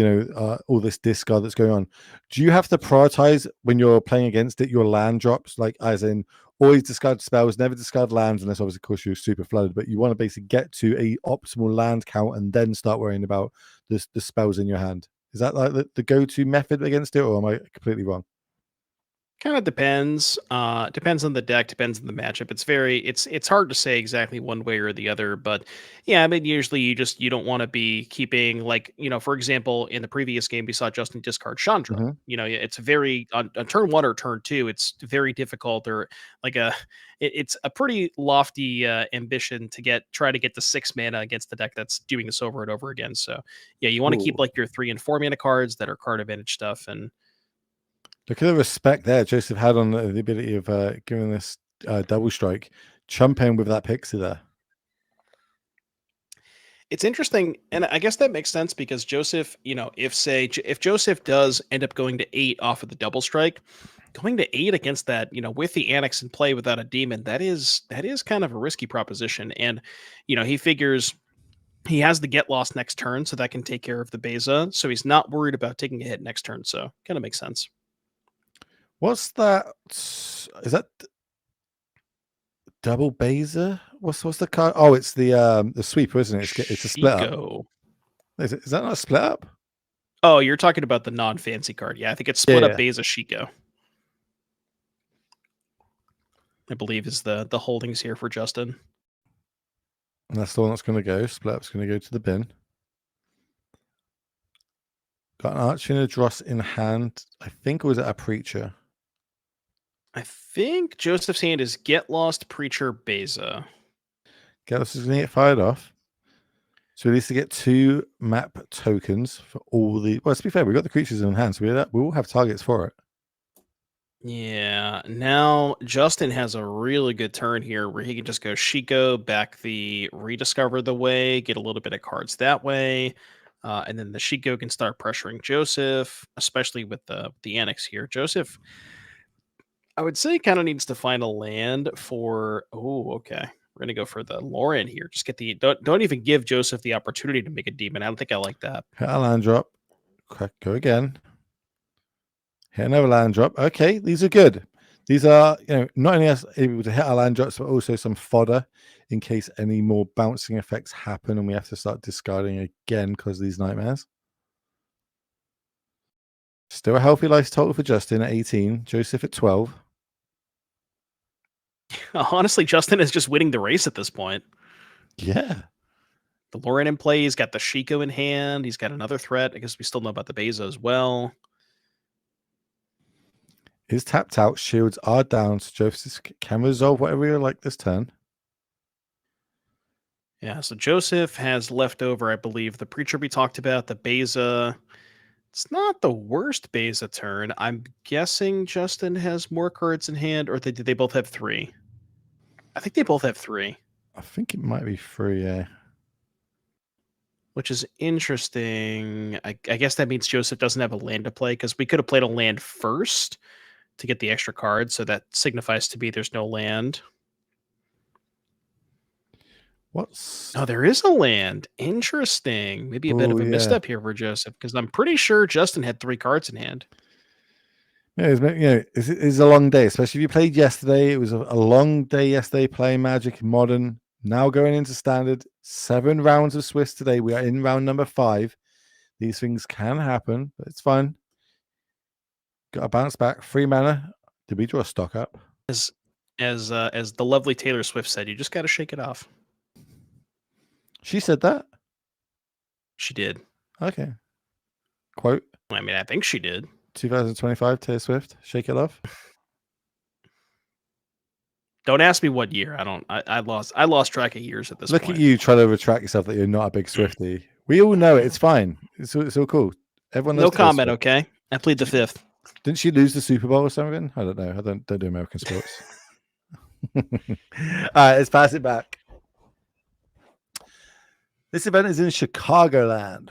all this discard that's going on, do you have to prioritize when you're playing against it your land drops, like as in always discard spells, never discard lands, unless obviously of course you're super flooded, but you want to basically get to a optimal land count and then start worrying about the spells in your hand? Is that like the go-to method against it, or am I completely wrong? Kind of depends. Depends on the deck, depends on the matchup. It's hard to say exactly one way or the other, but yeah, I mean usually you don't want to be keeping for example, in the previous game we saw Justin discard Chandra. Mm-hmm. It's very on turn 1 or turn 2, it's very difficult or it's a pretty lofty ambition to try to get the 6 mana against the deck that's doing this over and over again. So yeah, you want to keep Ooh. your 3 and 4 mana cards that are card advantage stuff. And Look at the respect there Joseph had on the ability of giving this double strike, chumping with that Pixie there. it's interesting, and I guess that makes sense because Joseph, if Joseph does end up going to 8 off of the double strike, going to 8 against that, with the Annex in play without a demon, that is kind of a risky proposition. And he figures he has the Get Lost next turn, so that can take care of the Beza, so he's not worried about taking a hit next turn. So kind of makes sense. What's that? Is that double Beza? What's the card? Oh, it's the sweeper, isn't it? It's a split up. Shiko. Is that not a split up? Oh, you're talking about the non-fancy card. Yeah, I think it's split up Yeah. Beza Shiko. I believe is the holdings here for Justin. And that's the one that's going to go. Split up's going to go to the bin. Got an Archie and a Dross in hand. I think, or was it a Preacher? I think Joseph's hand is Get Lost, Preacher, Beza. Gallus is going to get fired off. So we need to get 2 map tokens for all the... Well, to be fair, we've got the creatures in hand, so we will have targets for it. Yeah, now Justin has a really good turn here where he can just go Shiko, back the Rediscover the Way, get a little bit of cards that way. And then the Shiko can start pressuring Joseph, especially with the Annex here. Joseph, I would say, kind of needs to find a land for... Oh, okay. We're going to go for the Lauren here. Just get the... Don't even give Joseph the opportunity to make a demon. I don't think I like that. Hit a land drop. Go again. Hit another land drop. Okay, these are good. These are, not only us able to hit our land drops, but also some fodder in case any more bouncing effects happen and we have to start discarding again because of these nightmares. Still a healthy life total for Justin at 18, Joseph at 12. Honestly, Justin is just winning the race at this point. Yeah. The Lauren in play. He's got the Shiko in hand. He's got another threat. I guess we still know about the Beza as well. Is tapped out. Shields are down. So Joseph can resolve whatever you like this turn. Yeah, so Joseph has left over, I believe, the Preacher we talked about, the Beza. It's not the worst Beza turn. I'm guessing Justin has more cards in hand, or did they both have 3? I think they both have 3. I think it might be 3, yeah. Which is interesting. I guess that means Joseph doesn't have a land to play, because we could have played a land first to get the extra card, so that signifies to me there's no land. Oh, there is a land. Interesting. Maybe a bit of a misstep here for Joseph, because I'm pretty sure Justin had 3 cards in hand. Yeah, it's a long day, especially if you played yesterday. It was a long day yesterday playing Magic in Modern. Now going into Standard. 7 rounds of Swiss today. We are in round number 5. These things can happen, but it's fine. Got a bounce back. 3 mana. Did we draw a stock up? As the lovely Taylor Swift said, you just got to shake it off. She said that? She did. Okay. Quote. I mean, I think she did. 2025 Taylor Swift. Shake it off. Don't ask me what year. I lost track of years at this point. Look at you trying to retract yourself that you're not a big Swiftie. We all know it. It's fine. It's all cool. Everyone knows. No comment, okay? I plead the 5th. Didn't she lose the Super Bowl or something? I don't know. I don't do American sports. All right, let's pass it back. This event is in Chicagoland.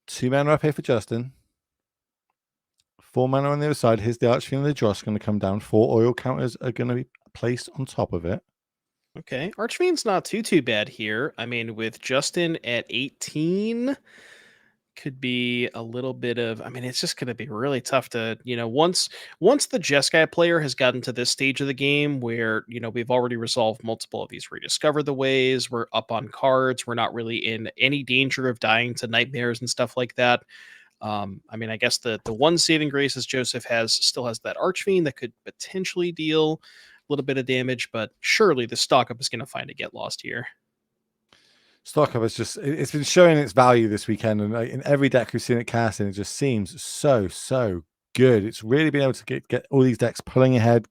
2 mana I pay for Justin. 4 mana on the other side. Here's the Archfiend and the Dross going to come down. 4 oil counters are going to be placed on top of it. Okay. Archfiend's not too bad here. I mean, with Justin at 18, could be a little bit of... I mean, it's just going to be really tough to... once the Jeskai player has gotten to this stage of the game where, we've already resolved multiple of these Rediscover the Ways, we're up on cards, we're not really in any danger of dying to nightmares and stuff like that. I mean, I guess the one saving grace is Joseph still has that Archfiend that could potentially deal a little bit of damage, but surely the stock up is going to find a Get Lost here. Stock up is it's been showing its value this weekend, and in every deck we've seen it cast in, it just seems so good. It's really been able to get all these decks pulling ahead.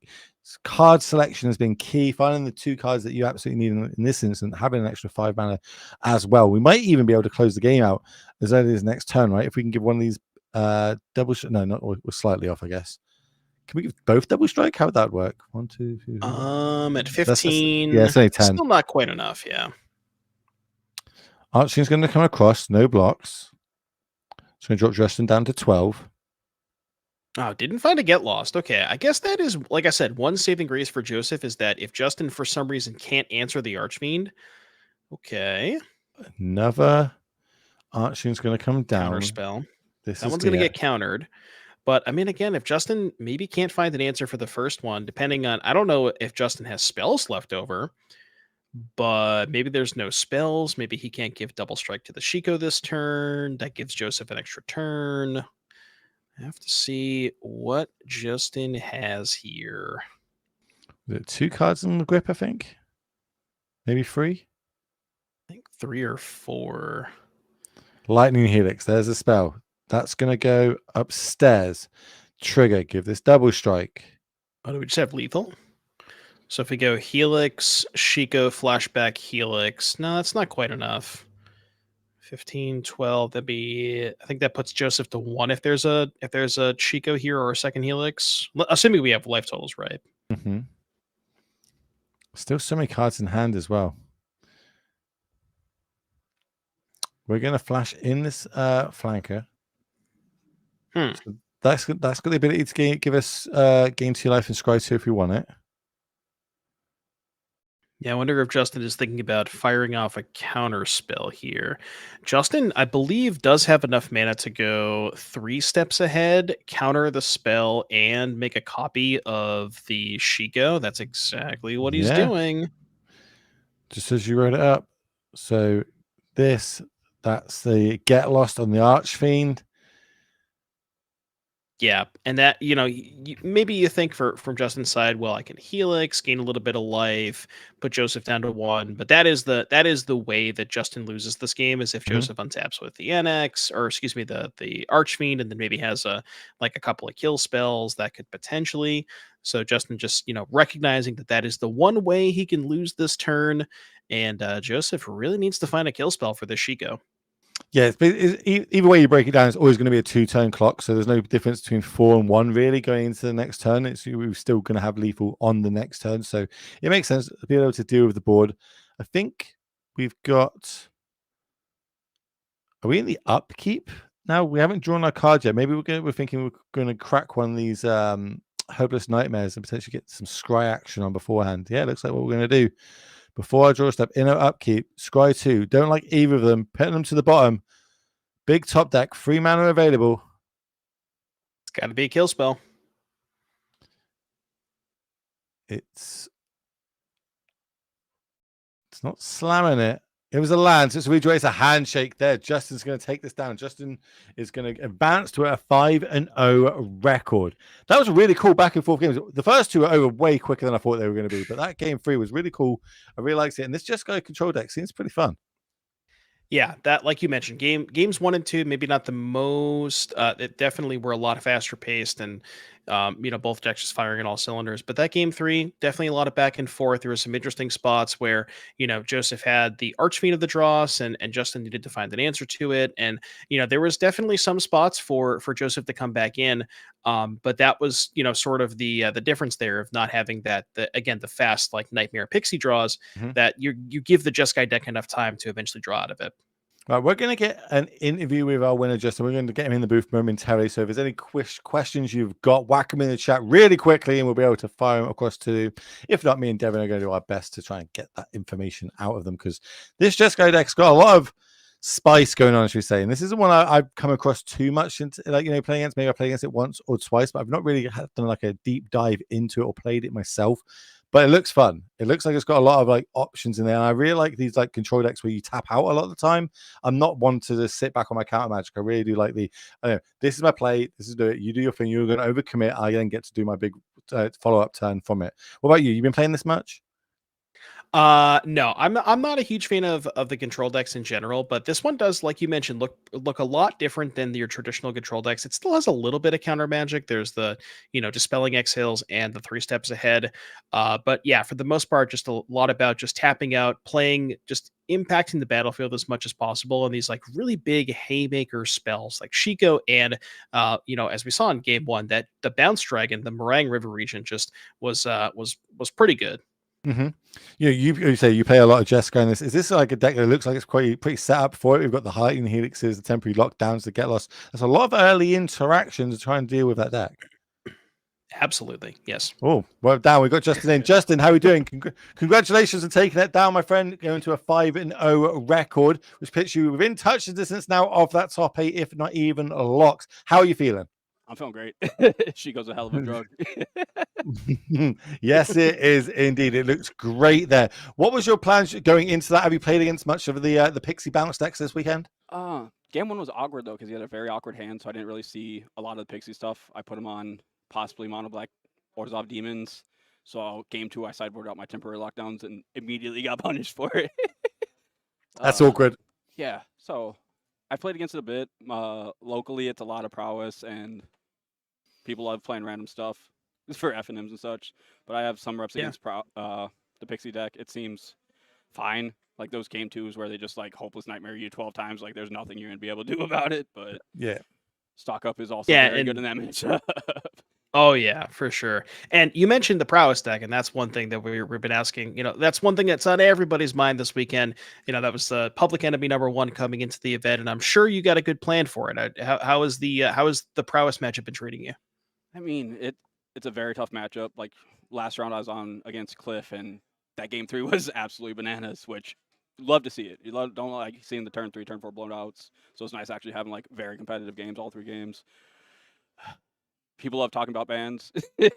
Card selection has been key. Finding the 2 cards that you absolutely need in this instance, having an extra 5 mana as well. We might even be able to close the game out as early as next turn, right? If we can give one of these double we're slightly off, I guess. Can we give both double strike? How would that work? 1, 2, 3. At 15, yeah, it's only 10. Still not quite enough, yeah. Archie's going to come across, no blocks. It's going to drop Justin down to 12. Oh, didn't find a Get Lost. Okay, I guess that is, like I said, one saving grace for Joseph is that if Justin for some reason can't answer the Archfiend, okay. Another Archfiend's going to come down. Counterspell. That one's going to get countered. But, I mean, again, if Justin maybe can't find an answer for the first one, depending on... I don't know if Justin has spells left over, but maybe there's no spells. Maybe he can't give double strike to the Shiko this turn. That gives Joseph an extra turn. I have to see what Justin has here. Is it 2 cards in the grip, I think? Maybe 3? I think 3 or 4. Lightning Helix. There's a spell. That's going to go upstairs. Trigger. Give this double strike. Oh, do we just have lethal? So if we go Helix, Shiko, Flashback, Helix. No, that's not quite enough. 15, 12, that'd be, I think that puts Joseph to 1 if there's a Shiko here or a second Helix. Assuming we have life totals right. Mm-hmm. Still so many cards in hand as well. We're going to flash in this flanker. Hmm. So that's got the ability to give us gain 2 life and scry 2 if we want it. Yeah, I wonder if Justin is thinking about firing off a counter spell here. Justin, I believe, does have enough mana to go 3 steps ahead, counter the spell, and make a copy of the Shiko. That's exactly what he's doing. Just as you wrote it up. So that's the Get Lost on the Archfiend. Yeah, and that, maybe you think from Justin's side, well, I can Helix, gain a little bit of life, put Joseph down to 1, but that is the way that Justin loses this game, is if Mhm. Joseph untaps with the NX, or excuse me, the Archfiend, and then maybe has a couple of kill spells that could potentially. So Justin just recognizing that is the one way he can lose this turn, and Joseph really needs to find a kill spell for this Shiko. Yeah, either way you break it down, it's always going to be a 2-turn clock. So there's no difference between 4 and 1 really going into the next turn. We're still going to have lethal on the next turn. So it makes sense to be able to deal with the board. I think we've got. Are we in the upkeep now? We haven't drawn our card yet. Maybe we're thinking we're going to crack one of these hopeless nightmares and potentially get some scry action on beforehand. Yeah, it looks like what we're going to do. Before I draw a step, in or upkeep, scry 2. Don't like either of them. Put them to the bottom. Big top deck, 3 mana available. It's got to be a kill spell. It's not slamming it. It was a land. So we draw. It's a handshake there. Justin's going to take this down. Justin is going to advance to a 5-0 record. That was a really cool back and forth games. The first 2 were over way quicker than I thought they were going to be, but that game 3 was really cool. I really liked it. And this Just Go control deck seems pretty fun. Yeah, that, like you mentioned, games 1 and 2, maybe not the most. It definitely were a lot faster paced, and both decks just firing on all cylinders. But that game 3, definitely a lot of back and forth. There were some interesting spots where Joseph had the Archfiend of the Dross, and Justin needed to find an answer to it. And there was definitely some spots for Joseph to come back in. But that was sort of the difference there of not having the fast like Nightmare Pixie draws, that you give the Jeskai deck enough time to eventually draw out of it. Right, we're going to get an interview with our winner, Justin. We're going to get him in the booth momentarily. So if there's any questions you've got, whack them in the chat really quickly, and we'll be able to fire them across to. If not, me and Devin are going to do our best to try and get that information out of them, because this Jeskai deck's got a lot of spice going on, should we say. And this isn't one I've come across too much into, playing against. Maybe I played against it once or twice, but I've not really done like a deep dive into it or played it myself. But it looks fun. It looks like it's got a lot of like options in there. And I really like these like control decks where you tap out a lot of the time. I'm not one to just sit back on my counter magic. I really do like this is my play. This is it. You do your thing. You're going to overcommit. I then get to do my big follow-up turn from it. What about you? You've been playing this much? No, I'm not a huge fan of the control decks in general, but this one does, like you mentioned, look a lot different than your traditional control decks. It still has a little bit of counter magic. There's the dispelling exhales and the 3 steps ahead. But yeah, for the most part, just a lot about just tapping out, playing, just impacting the battlefield as much as possible, and these like really big haymaker spells like Shiko, and as we saw in game 1, that the bounce dragon, the Meringue River region, just was pretty good. Mm-hmm. You say you play a lot of Jeskai in this. Is this like a deck that looks like it's pretty set up for it? We've got the Lightning Helixes, the temporary lockdowns, the Get Lost. There's a lot of early interactions to try and deal with that deck. Absolutely, yes. Oh, well, down. We've got Justin in. Justin, how are we doing? Congratulations on taking it down, my friend. Going to a 5-0 record, which puts you within touch distance now of that top 8, if not even locks. How are you feeling? I'm feeling great. She goes a hell of a drug. Yes, it is indeed. It looks great there. What was your plans going into that? Have you played against much of the Pixie bounce decks this weekend? Game 1 was awkward though because he had a very awkward hand, so I didn't really see a lot of the Pixie stuff. I put him on possibly mono black Orzhov demons. So game 2 I sideboarded out my temporary lockdowns and immediately got punished for it. That's awkward. Yeah, so I played against it a bit. Locally, it's a lot of prowess, and people love playing random stuff for FNMs and such. But I have some reps against the Pixie deck. It seems fine. Like those game 2s where they just like hopeless nightmare you 12 times. Like there's nothing you're gonna be able to do about it. But yeah, stock up is also very good in that matchup. Oh yeah, for sure. And you mentioned the prowess deck, and that's one thing that we've been asking. That's one thing that's on everybody's mind this weekend. That was the public enemy #1 coming into the event, and I'm sure you got a good plan for it. How is the prowess matchup been treating you? I mean, it's a very tough matchup. Like last round I was on against Cliff, and that game 3 was absolutely bananas, which love to see it. Don't like seeing the turn 3, turn 4 blowouts. So it's nice actually having like very competitive games, all 3 games. People love talking about bans. yeah,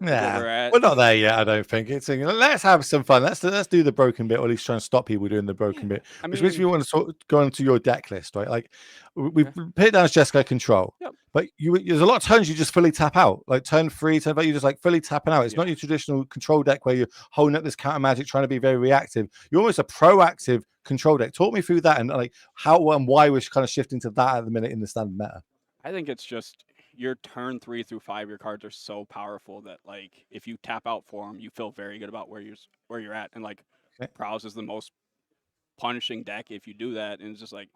Where we're at. we're not there yet. I don't think it's. Let's have some fun. Let's do the broken bit, or at least try and stop people doing the broken bit. I Which makes me mean, want to go into your deck list, right? Like we've put it down as Jeskai control, but there's a lot of turns you just fully tap out. Like turn 3, turn 5, you just like fully tapping out. It's not your traditional control deck where you're holding up this counter magic, trying to be very reactive. You're almost a proactive control deck. Talk me through that and like how and why we're kind of shifting to that at the minute in the standard meta. I think it's just your turn 3 through 5, your cards are so powerful that like if you tap out for them, you feel very good about where you're at. And like Prowess is the most punishing deck if you do that. And it's just like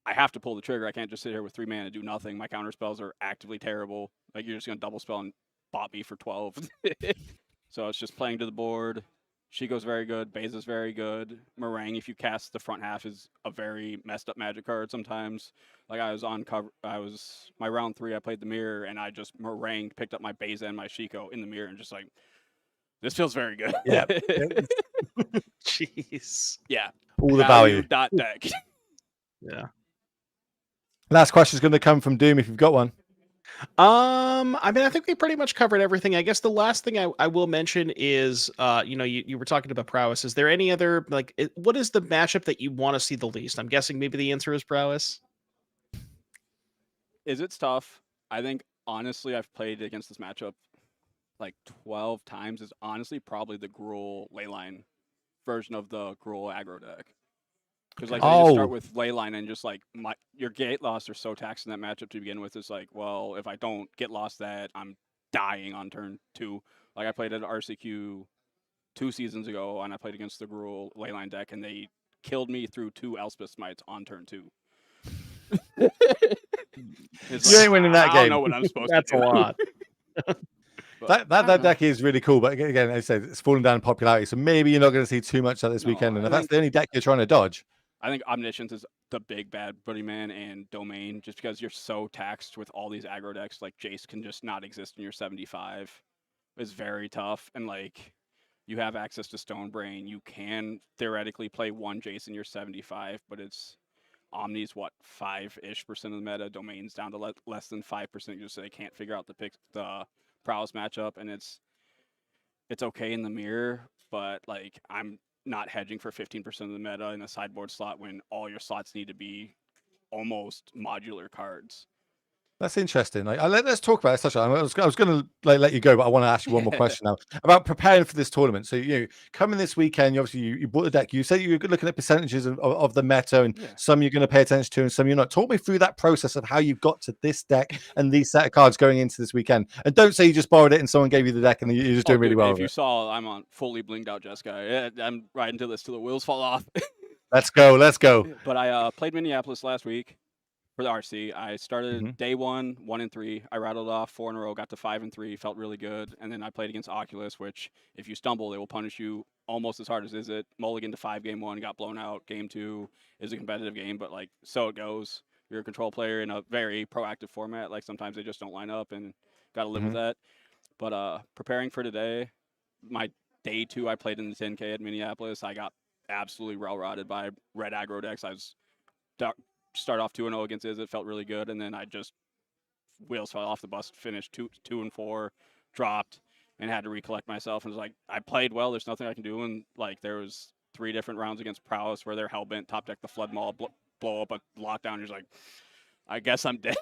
I have to pull the trigger. I can't just sit here with 3 mana and do nothing. My counter spells are actively terrible. Like you're just gonna double spell and bot me for 12. So it's just playing to the board. Chico's very good. Beza's very good. Meringue, if you cast the front half, is a very messed up magic card sometimes. Like I was on cover. My round 3. I played the mirror and I just meringue, picked up my Beza and my Chico in the mirror and just like, this feels very good. Yeah. Jeez. Yeah. All the value. Dot deck. Yeah. Last question is going to come from Doom if you've got one. I mean, I think we pretty much covered everything. I guess the last thing I will mention is, you were talking about prowess. Is there any other what is the matchup that you want to see the least? I'm guessing maybe the answer is prowess. It's tough. I think honestly, I've played against this matchup like 12 times. Is honestly probably the Gruul Leyline version of the Gruul aggro deck. Because like you just start with Leyline and just like your gate loss are so taxed in that matchup to begin with. It's like, well, if I don't get lost that, I'm dying on turn 2. Like I played at RCQ 2 seasons ago, and I played against the Gruul Leyline deck, and they killed me through 2 Elspeth Smites on turn 2. You ain't winning that game. I don't know what I'm supposed to do. That's a lot. That deck is really cool, but again, as I said, it's falling down in popularity, so maybe you're not going to see too much of this weekend. And if that's the only deck you're trying to dodge, I think Omniscience is the big bad Boogeyman and Domain, just because you're so taxed with all these aggro decks. Like Jace can just not exist in your 75. It's very tough, and like you have access to Stone Brain. You can theoretically play one Jace in your 75, but it's Omni's 5-ish% of the meta. Domain's down to less than 5%. Just so they can't figure out the prowess matchup, and it's okay in the mirror, but like I'm not hedging for 15% of the meta in a sideboard slot when all your slots need to be almost modular cards. that's interesting. Like, let's talk about it. I was going to let you go, but I want to ask you one more question now about preparing for this tournament. So coming this weekend, obviously you bought the deck. You said you were looking at percentages of the meta, and some you're going to pay attention to, and some you're not. Talk me through that process of how you got to this deck and these set of cards going into this weekend. And don't say you just borrowed it and someone gave you the deck and you're just doing really well. If you saw, I'm on fully blinged out Jeskai. I'm riding till the wheels fall off. Let's go. But I played Minneapolis last week for the RC. I started day 1, 1-3. I rattled off 4 in a row, got to 5-3, felt really good. And then I played against Oculus, which if you stumble, they will punish you almost as hard as Is It. Mulligan to 5 game 1, got blown out. Game 2 is a competitive game, but like so it goes. You're a control player in a very proactive format. Like sometimes they just don't line up, and got to live with that. But preparing for today, my day 2 I played in the 10K at Minneapolis. I got absolutely rail-rotted by red aggro decks. I was start off 2-0 against Is It, felt really good, and then I just wheels fell off the bus. Finished 2 and 4, dropped, and had to recollect myself. And was like, I played well. There's nothing I can do. And like there was 3 different rounds against Prowess where they're hellbent, top deck the flood maul, blow up a lockdown. You're like, I guess I'm dead.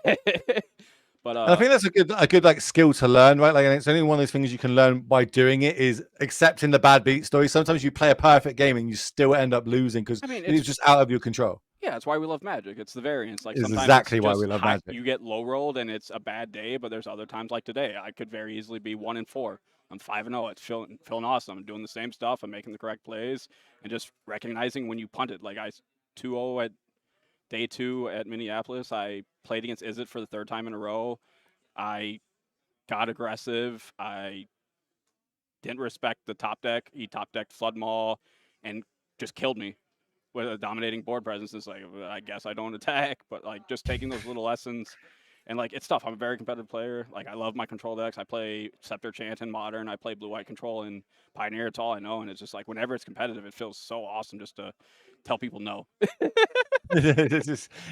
But And I think that's a good like skill to learn, right? Like, and it's only one of those things you can learn by doing it, is accepting the bad beat story. Sometimes you play a perfect game and you still end up losing because I mean, it's just out of your control. yeah, that's why we love Magic. It's the variance. Like It's sometimes exactly it's why just we love Magic. You get low rolled and it's a bad day, but there's other times like today. I could very easily be 1 and 4. I'm 5 and 0. It's feeling awesome. I'm doing the same stuff. I'm making the correct plays and just recognizing when you punt it. Like I 2-0 at day 2 at Minneapolis. I played against Izzet for the 3rd time in a row. I got aggressive. I didn't respect the top deck. He top decked Flood Maul and just killed me with a dominating board presence. It's like, I guess I don't attack, but like just taking those little lessons. And like it's tough. I'm a very competitive player. Like I love my control decks. I play Scepter Chant in Modern. I play Blue White Control in Pioneer. It's all I know. And it's just like whenever it's competitive, it feels so awesome just to tell people no. You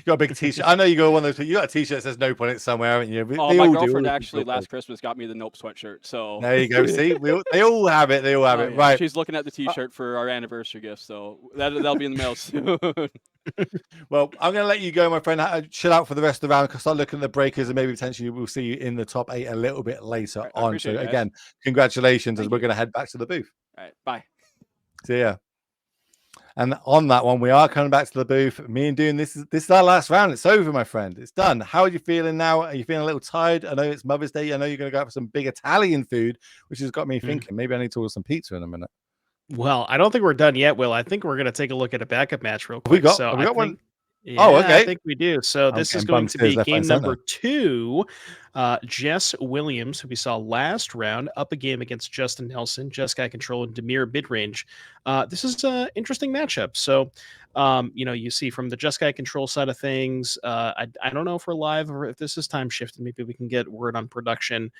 got a big t-shirt. I know you got one of those. You got a t-shirt that says "Nope" on it somewhere, haven't you? Oh, They my all girlfriend do. actually last Christmas got me the Nope sweatshirt. So There you go. See, they all have it. They all have oh, it. yeah. Right. She's looking at the T-shirt for our anniversary gift, so that'll be in the mail soon. Well, I'm going to let you go, my friend. Chill out for the rest of the round. Start looking at the breakers, and maybe potentially we'll see you in the top 8 a little bit later Right, on. So it, again, congratulations, Thank as we're you. going to head back to the booth. All right, bye. See ya. And on that one, we are coming back to the booth. Me and Dune, this is our last round. It's over, my friend. It's done. How are you feeling now? Are you feeling a little tired? I know it's Mother's Day. I know you're going to go out for some big Italian food, which has got me thinking maybe I need to order some pizza in a minute. Well, I don't think we're done yet, Will. I think we're going to take a look at a backup match real quick. Have we got one? Yeah, Oh, okay. I think we do. So I'm this is getting going bummed to tears be left, right, game and number center. 2. Jess Williams, who we saw last round, up a game against Justin Nelson, Jeskai Control, and Demir Midrange. This is an interesting matchup. So, you see from the Jeskai Control side of things, I don't know if we're live or if this is time shifted. Maybe we can get word on production.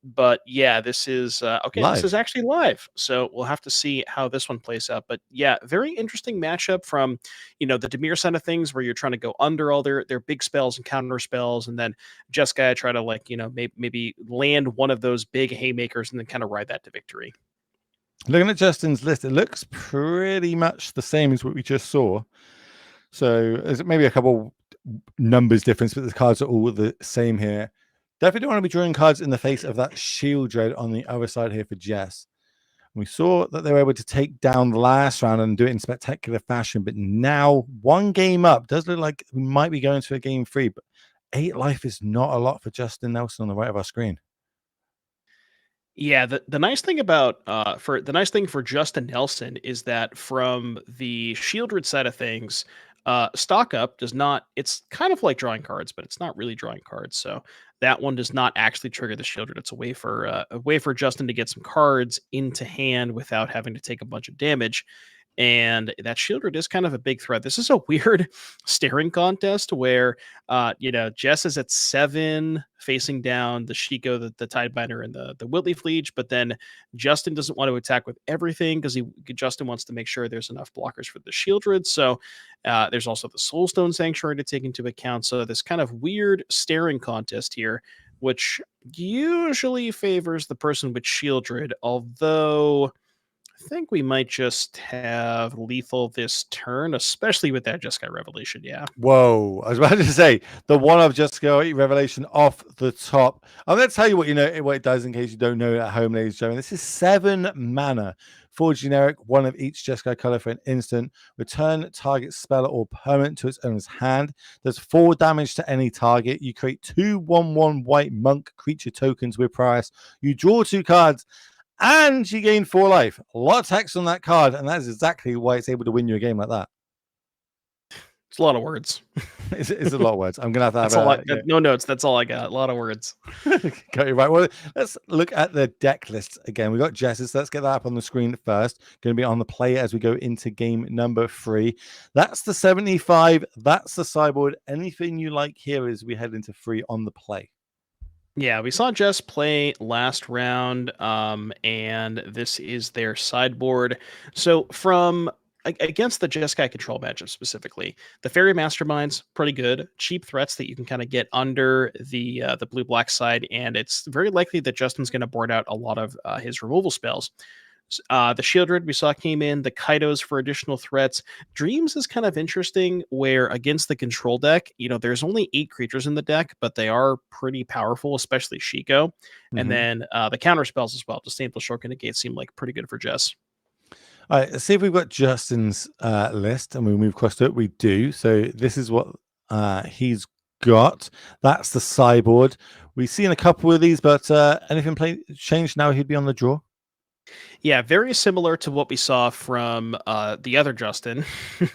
But yeah, this is okay. Live. This is actually live, so we'll have to see how this one plays out. But yeah, very interesting matchup from the Demir side of things, where you're trying to go under all their big spells and counter spells, and then Jeskai try to maybe land one of those big haymakers and then kind of ride that to victory. Looking at Justin's list, it looks pretty much the same as what we just saw. So there's maybe a couple numbers difference, but the cards are all the same here. Definitely don't want to be drawing cards in the face of that Shield Dread on the other side here for Jess. We saw that they were able to take down the last round and do it in spectacular fashion, but now 1 game up does look like we might be going to a game 3, but 8 life is not a lot for Justin Nelson on the right of our screen. Yeah, the nice thing about for Justin Nelson is that from the Shieldred side of things, stock up does not. It's kind of like drawing cards, but it's not really drawing cards. So that one does not actually trigger the Shieldred. It's a way for Justin to get some cards into hand without having to take a bunch of damage. And that Shieldred is kind of a big threat. This is a weird staring contest where, Jess is at 7 facing down the Shiko, the Tidebinder, and the Whitley Fleege, but then Justin doesn't want to attack with everything because Justin wants to make sure there's enough blockers for the Shieldred. So there's also the Soulstone Sanctuary to take into account. So this kind of weird staring contest here, which usually favors the person with Shieldred, although I think we might just have lethal this turn, especially with that Jeskai Revelation. Yeah. Whoa. I was about to say the one of Jeskai Revelation off the top. I'm going to tell you what it does in case you don't know at home, ladies and gentlemen. This is 7 mana. 4 generic, 1 of each Jeskai color for an instant. Return target spell or permanent to its owner's hand. Does 4 damage to any target. You create 2 1/1 white monk creature tokens with price. You draw 2 cards. And you gain 4 life. A lot of text on that card, and that is exactly why it's able to win you a game like that. It's a lot of words. It's a lot of words. I'm gonna have to have no notes. That's all I got. A lot of words. Got you right. Well, let's look at the deck list again. We got Jess's. Let's get that up on the screen first. Going to be on the play as we go into game number 3. That's the 75. That's the sideboard. Anything you like here as we head into 3 on the play? Yeah, we saw Jess play last round, and this is their sideboard. So from against the Jeskai control matchup specifically, the Fairy Mastermind's pretty good. Cheap threats that you can kind of get under the blue-black side, and it's very likely that Justin's going to board out a lot of his removal spells. The Shieldred we saw came in, the Kaidos for additional threats. Dreams is kind of interesting where against the control deck, there's only 8 creatures in the deck, but they are pretty powerful, especially Shiko. And then the counter spells as well. Disdainful Short Negate seem like pretty good for Jess. All right, let's see if we've got Justin's list and we move across to it. We do. So this is what he's got. That's the sideboard. We've seen a couple of these, but anything changed now? He'd be on the draw. Yeah, very similar to what we saw from the other Justin,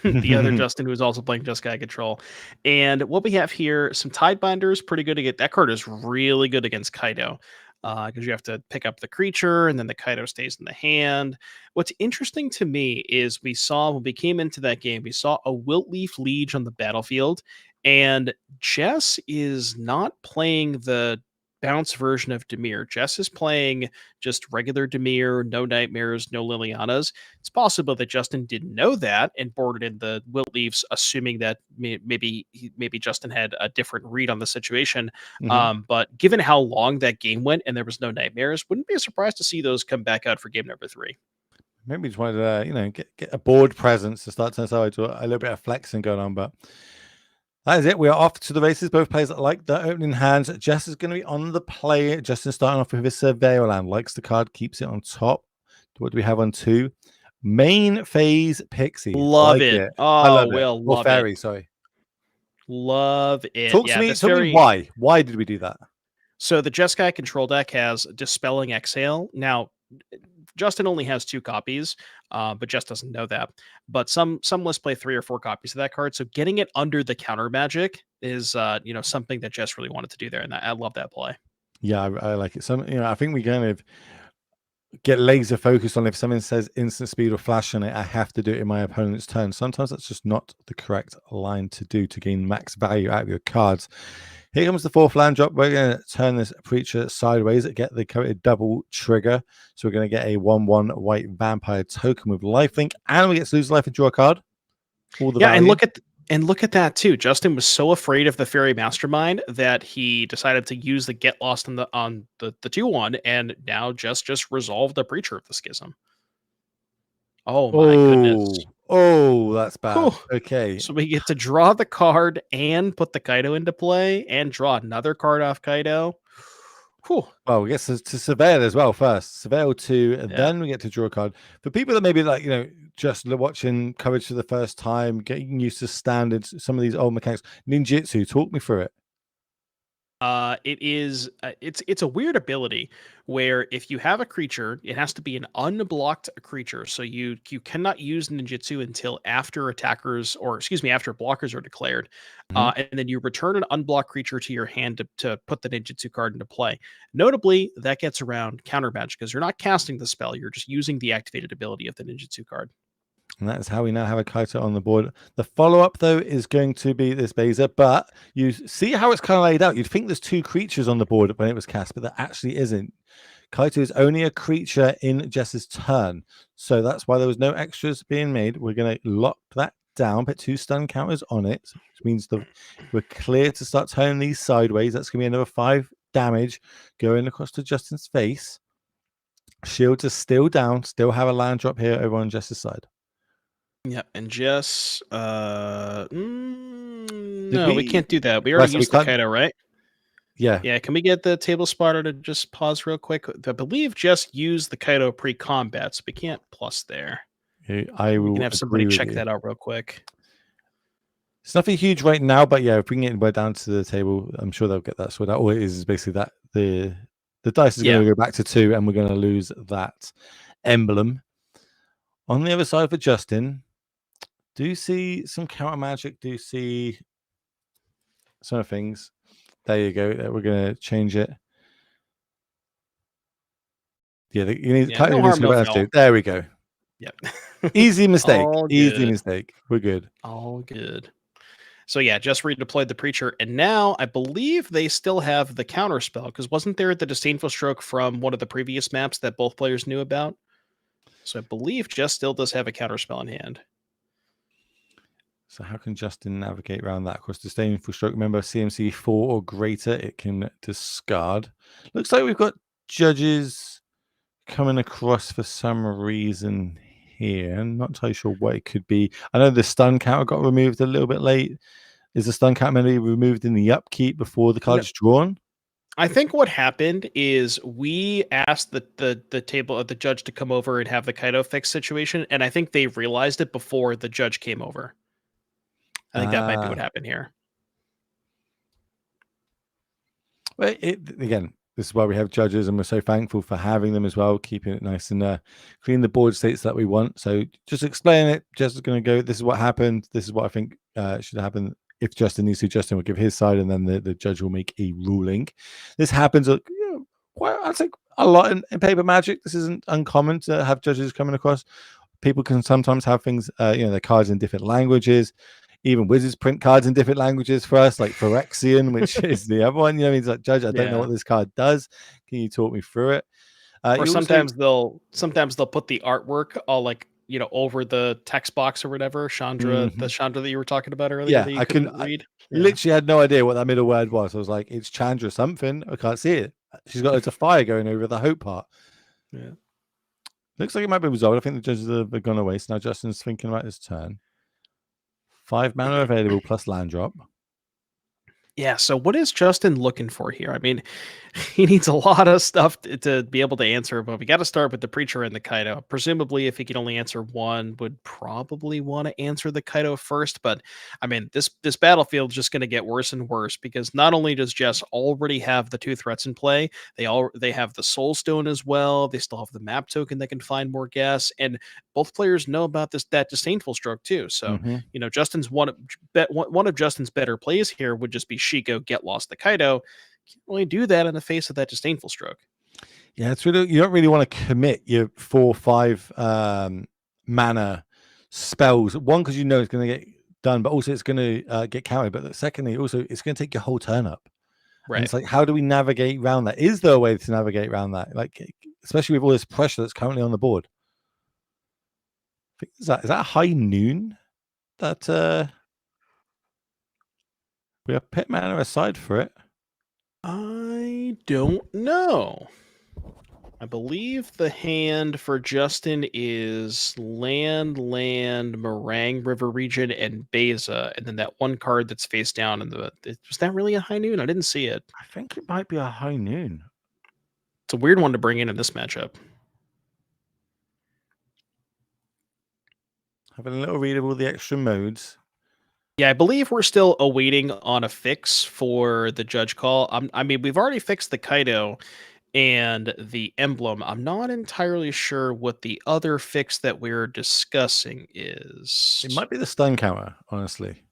the other Justin who was also playing Jeskai Control. And what we have here, some Tidebinders, pretty good to get. That card is really good against Kaido because you have to pick up the creature and then the Kaido stays in the hand. What's interesting to me is we saw when we came into that game, we saw a Wiltleaf Liege on the battlefield, and Jess is not playing the bounce version of Dimir. Jess is playing just regular Dimir, no Nightmares, no Lilianas. It's possible that Justin didn't know that and boarded in the Wiltleafs, assuming that maybe Justin had a different read on the situation. But given how long that game went and there was no Nightmares, wouldn't be surprised to see those come back out for game number 3. Maybe we just wanted to, get a board presence to start to a little bit of flexing going on, but that is it. We are off to the races. Both players like the opening hands. Jess is going to be on the play. Justin starting off with his Surveyor Land. Likes the card, keeps it on top. What do we have on 2? Main Phase Pixie. Love like it. Oh, I love Will, it. love or Fairy, it. sorry. Love it. Talk to me why. Why did we do that? So the Jeskai control deck has Dispelling Exhale. Now, Justin only has 2 copies, but Jess doesn't know that. But some lists play 3 or 4 copies of that card. So getting it under the counter magic is something that Jess really wanted to do there, and I love that play. Yeah, I like it. I think we kind of get laser focused on if someone says instant speed or flash on it, I have to do it in my opponent's turn. Sometimes that's just not the correct line to do to gain max value out of your cards. Here comes the 4th land drop. We're going to turn this Preacher sideways, get the coveted double trigger. So we're going to get a 1/1 white vampire token with lifelink, and we get to lose life and draw a card. And look at that too. Justin was so afraid of the Fairy Mastermind that he decided to use the Get Lost on the 2/1, and now just resolved the Preacher of the Schism. Oh my goodness. Oh, that's bad. Whew. Okay. So we get to draw the card and put the Kaido into play and draw another card off Kaido. Whew. Well, we get to surveil as well first. Surveil 2, and then we get to draw a card. For people that maybe just watching coverage for the first time, getting used to standards, some of these old mechanics. Ninjutsu, talk me through it. It's a weird ability where if you have a creature, it has to be an unblocked creature. So you cannot use ninjutsu until after after blockers are declared. And then you return an unblocked creature to your hand to put the ninjutsu card into play. Notably, that gets around counter magic because you're not casting the spell, you're just using the activated ability of the ninjutsu card. And that is how we now have a Kaito on the board. The follow-up, though, is going to be this Beza, but you see how it's kind of laid out. You'd think there's 2 creatures on the board when it was cast, but there actually isn't. Kaito is only a creature in Jess's turn, so that's why there was no extras being made. We're going to lock that down, put 2 stun counters on it, which means we're clear to start turning these sideways. That's going to be another 5 damage going across to Justin's face. Shields are still down, still have a land drop here over on Jess's side. Yeah, and Jess, no, we can't do that. We already used the Kaido, right? Yeah. Yeah, can we get the table spotter to just pause real quick? I believe Jess used the Kaido pre-combat, so we can't plus there. We can have somebody check that out real quick. It's nothing huge right now, but yeah, if we can get it down to the table, I'm sure they'll get that sorted out. All it is basically that the dice is going to go back to 2, and we're going to lose that emblem. On the other side for Justin, do see some counter magic, do see some things. There you go. We're going to change it. Yeah, you need no harm, no foul. There we go. Yep. Easy mistake. Easy mistake. We're good. All good. So yeah, just redeployed the Preacher, and now I believe they still have the counter spell, because wasn't there the Disdainful Stroke from one of the previous maps that both players knew about? So I believe Jess still does have a counter spell in hand. So how can Justin navigate around that? Of course, disdainful stroke. Remember, CMC 4 or greater, it can discard. Looks like we've got judges coming across for some reason here. I'm not entirely sure what it could be. I know the stun counter got removed a little bit late. Is the stun counter meant to be removed in the upkeep before the card's drawn? I think what happened is we asked the table of the judge to come over and have the Kaido fix situation, and I think they realized it before the judge came over. I think that might be what happened here. Well, again, this is why we have judges, and we're so thankful for having them as well, keeping it nice and clean the board states that we want. So just explain it. Just going to go, this is what happened. This is what I think should happen. If Justin needs to, Justin will give his side, and then the judge will make a ruling. This happens quite, I'd say, a lot in Paper Magic. This isn't uncommon to have judges coming across. People can sometimes have things, their cards in different languages. Even Wizards print cards in different languages for us, like Phyrexian, which is the other one. He's like, Judge, I don't know what this card does. Can you talk me through it? Or sometimes they'll put the artwork all over the text box or whatever. Chandra, the Chandra that you were talking about earlier. Yeah, that you I couldn't read. Literally had no idea what that middle word was. I was like, it's Chandra something. I can't see it. She's got loads of fire going over the hope part. Yeah. Looks like it might be resolved. I think the judges have gone away. So now Justin's thinking about his turn. 5 mana available plus land drop. Yeah, so what is Justin looking for here? I mean, he needs a lot of stuff to be able to answer, but we got to start with the Preacher and the Kaido. Presumably, if he could only answer one, would probably want to answer the Kaido first. But I mean, this battlefield is just going to get worse and worse because not only does Jess already have the 2 threats in play, they have the Soul Stone as well. They still have the map token that can find more gas, and both players know about that disdainful stroke too. So Justin's one of Justin's better plays here would just be Shiko get lost to Kaido. Can't really do that in the face of that disdainful stroke. Yeah, it's really, you don't really want to commit your 4-5 mana spells. One, because you know it's going to get done, but also it's going to get countered. But secondly, also it's going to take your whole turn up. Right. And it's like, how do we navigate around that? Is there a way to navigate around that? Like, especially with all this pressure that's currently on the board. Is that high noon? That we have pit mana aside for it. I don't know. I believe the hand for Justin is land, Meringue River region, and Beza, and then that one card that's face down in the. Was that really a high noon? I didn't see it. I think it might be a high noon. It's a weird one to bring in this matchup. Having a little read of all the extra modes. Yeah, I believe we're still awaiting on a fix for the judge call. I mean, we've already fixed the Kaido and the emblem. I'm not entirely sure what the other fix that we're discussing is. It might be the stun counter, honestly.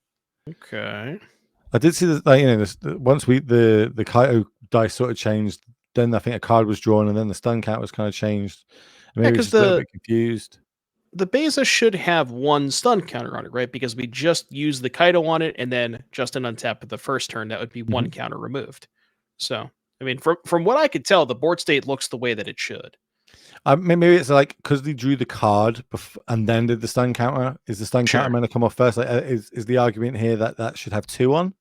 Okay. I did see that, once the Kaido dice sort of changed, then I think a card was drawn, and then the stun count was kind of changed. Maybe just a little bit confused. The Beza should have one stun counter on it, right? Because we just used the Kaido on it, and then Justin untapped the first turn. That would be one counter removed. So, I mean, from what I could tell, the board state looks the way that it should. Maybe it's like because they drew the card and then did the stun counter. Is the stun counter going to come off first? Like, is the argument here that should have 2 on?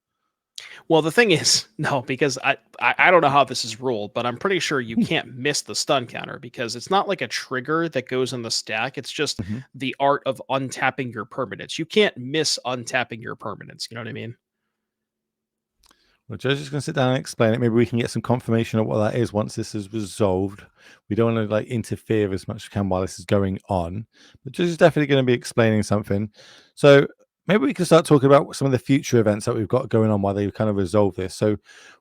Well, the thing is, no, because I don't know how this is ruled, but I'm pretty sure you can't miss the stun counter because it's not like a trigger that goes in the stack. It's just the art of untapping your permanents. You can't miss untapping your permanents. You know what I mean? Well, Joe's just going to sit down and explain it. Maybe we can get some confirmation of what that is once this is resolved. We don't want to interfere as much as we can while this is going on. But Joe's is definitely going to be explaining something. So maybe we can start talking about some of the future events that we've got going on while they kind of resolve this. So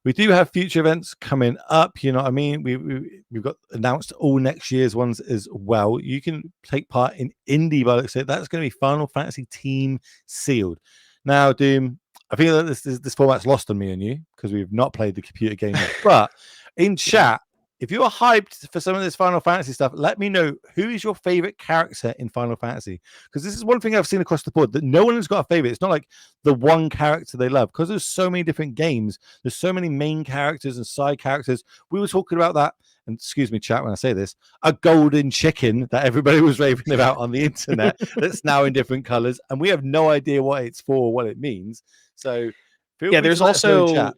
we do have future events coming up. You know what I mean? We've got announced all next year's ones as well. You can take part in Indie, but so that's going to be Final Fantasy Team Sealed. Now, Doom, I feel that this format's lost on me and you because we've not played the computer game yet. But in chat, if you're hyped for some of this Final Fantasy stuff, let me know who is your favorite character in Final Fantasy. Because this is one thing I've seen across the board that no one has got a favorite. It's not like the one character they love, because there's so many different games. There's so many main characters and side characters. We were talking about that, and excuse me, chat, when I say this, a golden chicken that everybody was raving about on the internet that's now in different colors, and we have no idea what it's for or what it means. So feel free to let us know in chat.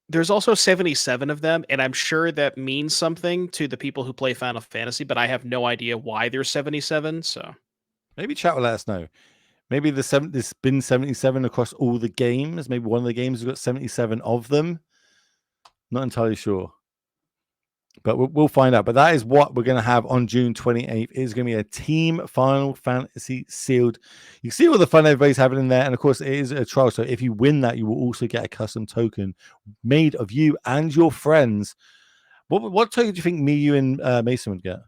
There's also 77 of them, and I'm sure that means something to the people who play Final Fantasy, but I have no idea why there's 77. So maybe chat will let us know. Maybe there's been 77 across all the games. Maybe one of the games has got 77 of them. Not entirely sure. But we'll find out. But that is what we're going to have on June 28th. It is going to be a team Final Fantasy sealed. You see all the fun everybody's having in there. And of course, it is a trial. So if you win that, you will also get a custom token made of you and your friends. What token do you think me, you, and Mason would get?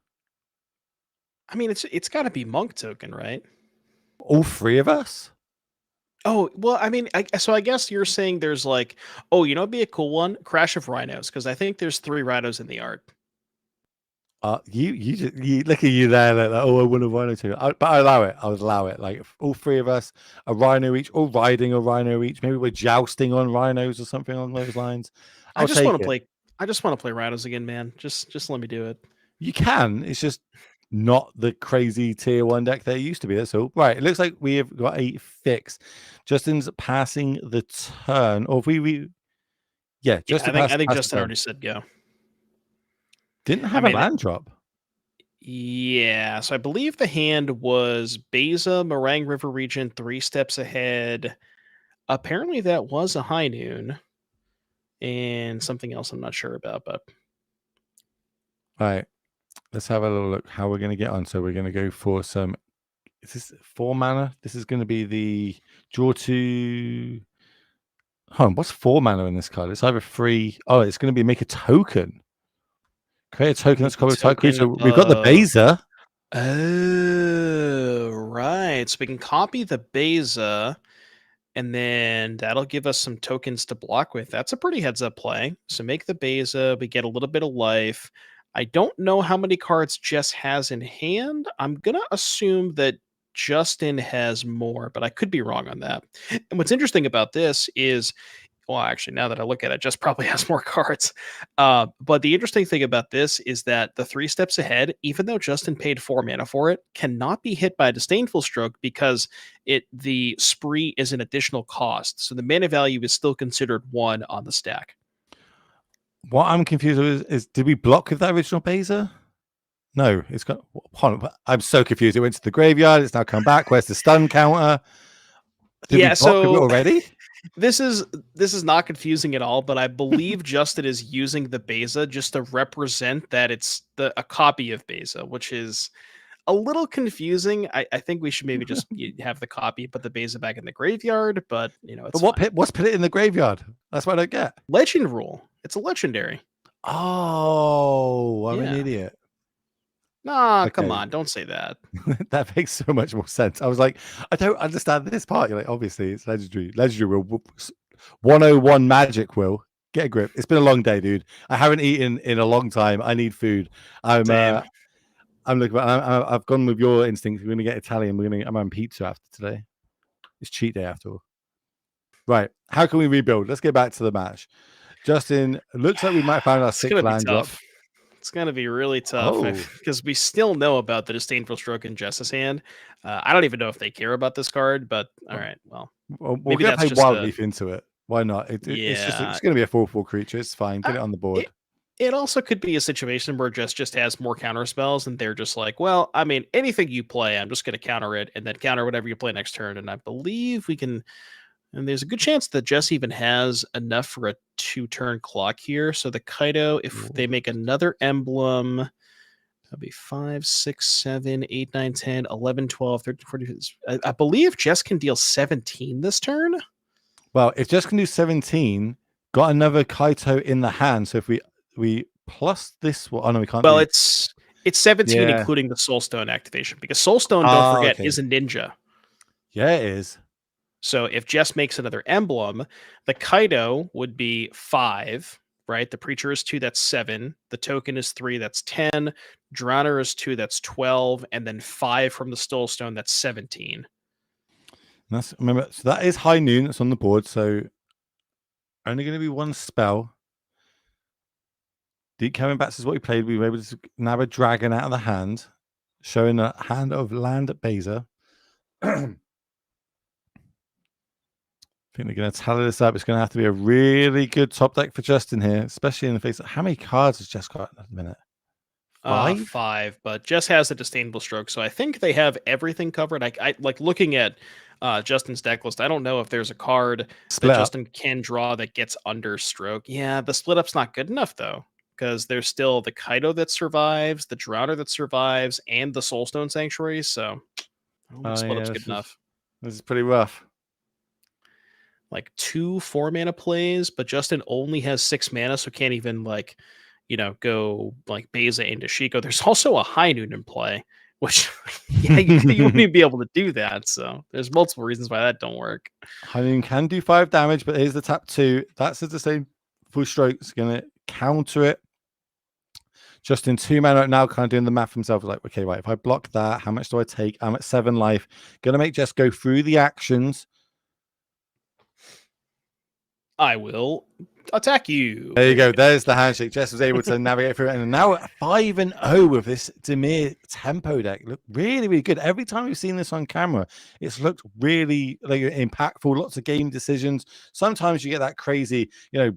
I mean, it's got to be Monk token, right? All three of us? Oh, well, I mean, so I guess you're saying there's like, oh, you know, it'd be a cool one, Crash of Rhinos, because I think there's 3 rhinos in the art. You look at you there, like, oh, I want a rhino too. But I allow it. I would allow it. Like all 3 of us, a rhino each, or riding a rhino each. Maybe we're jousting on rhinos or something along those lines. I just want to play. I just want to play rhinos again, man. Just let me do it. You can. It's just not the crazy tier 1 deck that it used to be. That's all. Right. It looks like we have got a fix. Justin's passing the turn, or if yeah, Justin. I think Justin already said go. Didn't have a land drop. Yeah, so I believe the hand was Beza, Meringue River region, 3 steps ahead. Apparently that was a high noon. And something else I'm not sure about, but all right. Let's have a little look how we're going to get on. So we're going to go for some. Is this 4 mana? This is going to be the draw 2. What's 4 mana in this card? It's either 3. Oh, it's going to be make a token. Create a token that's called a token. So we've got the Beza. Oh, right. So we can copy the Beza, and then that'll give us some tokens to block with. That's a pretty heads-up play. So make the Beza. We get a little bit of life. I don't know how many cards Jess has in hand. I'm going to assume that Justin has more, but I could be wrong on that. And what's interesting about this is, well, actually, now that I look at it, Jess probably has more cards. But the interesting thing about this is that the 3 steps ahead, even though Justin paid 4 mana for it, cannot be hit by a Disdainful Stroke because the spree is an additional cost. So the mana value is still considered 1 on the stack. What I'm confused with is did we block with that original Beza? No, it's got. I'm so confused. It went to the graveyard. It's now come back. Where's the stun counter? Did we block with it already? This is not confusing at all, but I believe Justin is using the Beza just to represent that it's a copy of Beza, which is a little confusing. I think we should maybe just have the copy, put the Beza back in the graveyard, but it's what's put it in the graveyard? That's what I don't get. Legend rule. It's a legendary. Oh, I'm an idiot. Nah, okay. Come on, don't say that. That makes so much more sense. I was like, I don't understand this part. You're like, obviously, it's legendary. Legendary will 101 magic will get a grip. It's been a long day, dude. I haven't eaten in a long time. I need food. I'm looking. I've gone with your instinct. We're gonna get Italian. I'm having pizza after today. It's cheat day after all. Right. How can we rebuild? Let's get back to the match. Justin, looks like we might find our 6th land drop. It's going to be really tough because we still know about the Disdainful Stroke in Jess's hand. I don't even know if they care about this card, but all right. Well, we'll get play Wildleaf into it. Why not? It's going to be a 4/4 creature. It's fine. Get it on the board. It also could be a situation where Jess just has more counter spells and they're just like, well, I mean, anything you play, I'm just going to counter it and then counter whatever you play next turn. And I believe we can. And there's a good chance that Jess even has enough for a 2-turn clock here. So the Kaido, if they make another emblem, that'll be 5, 6, 7, 8, 9, 10, 11, 12, 13, 14. I believe Jess can deal 17 this turn. Well, if Jess can do 17, got another Kaito in the hand. So if we plus this one, oh no, we can't. Well, it's 17 including the Soulstone activation because Soulstone, don't forget, is a ninja. Yeah, it is. So if Jess makes another emblem, the Kaido would be 5 right? The Preacher is 2, that's 7. The Token is 3, that's 10. Drowner is 2, that's 12. And then 5 from the Stone, that's 17. That's, remember, so that is High Noon that's on the board. So only going to be one spell. Deep Bats is what we played. We were able to nab a dragon out of the hand, showing a hand of land Baser. I think they're going to tally this up. It's going to have to be a really good top deck for Justin here, especially in the face of how many cards has Jess got at the minute? 5? 5, but Jess has a disdainable stroke, so I think they have everything covered. I like looking at Justin's deck list. I don't know if there's a card Split that up. Justin can draw that gets under stroke. Yeah, the split up's not good enough though, because there's still the Kaido that survives, the Drowner that survives, and the Soulstone Sanctuary. So I don't think split up's good enough. This is pretty rough. Like 2 4-mana plays, but Justin only has 6 mana, so can't even like, go like Beza into Shiko. There's also a High Noon in play, which yeah, you wouldn't even be able to do that. So there's multiple reasons why that don't work. High Noon can do 5 damage, but here's the tap 2. That's the same full stroke. It's going to counter it. Justin 2 mana now, kind of doing the math himself. Like, okay, right, if I block that, how much do I take? I'm at 7 life. Going to make Jess go through the actions. I will attack you. There you go. There's the handshake. Jess was able to navigate through it. And now at 5-0 with this Dimir tempo deck. Look really, really good. Every time we've seen this on camera, it's looked really like impactful. Lots of game decisions. Sometimes you get that crazy,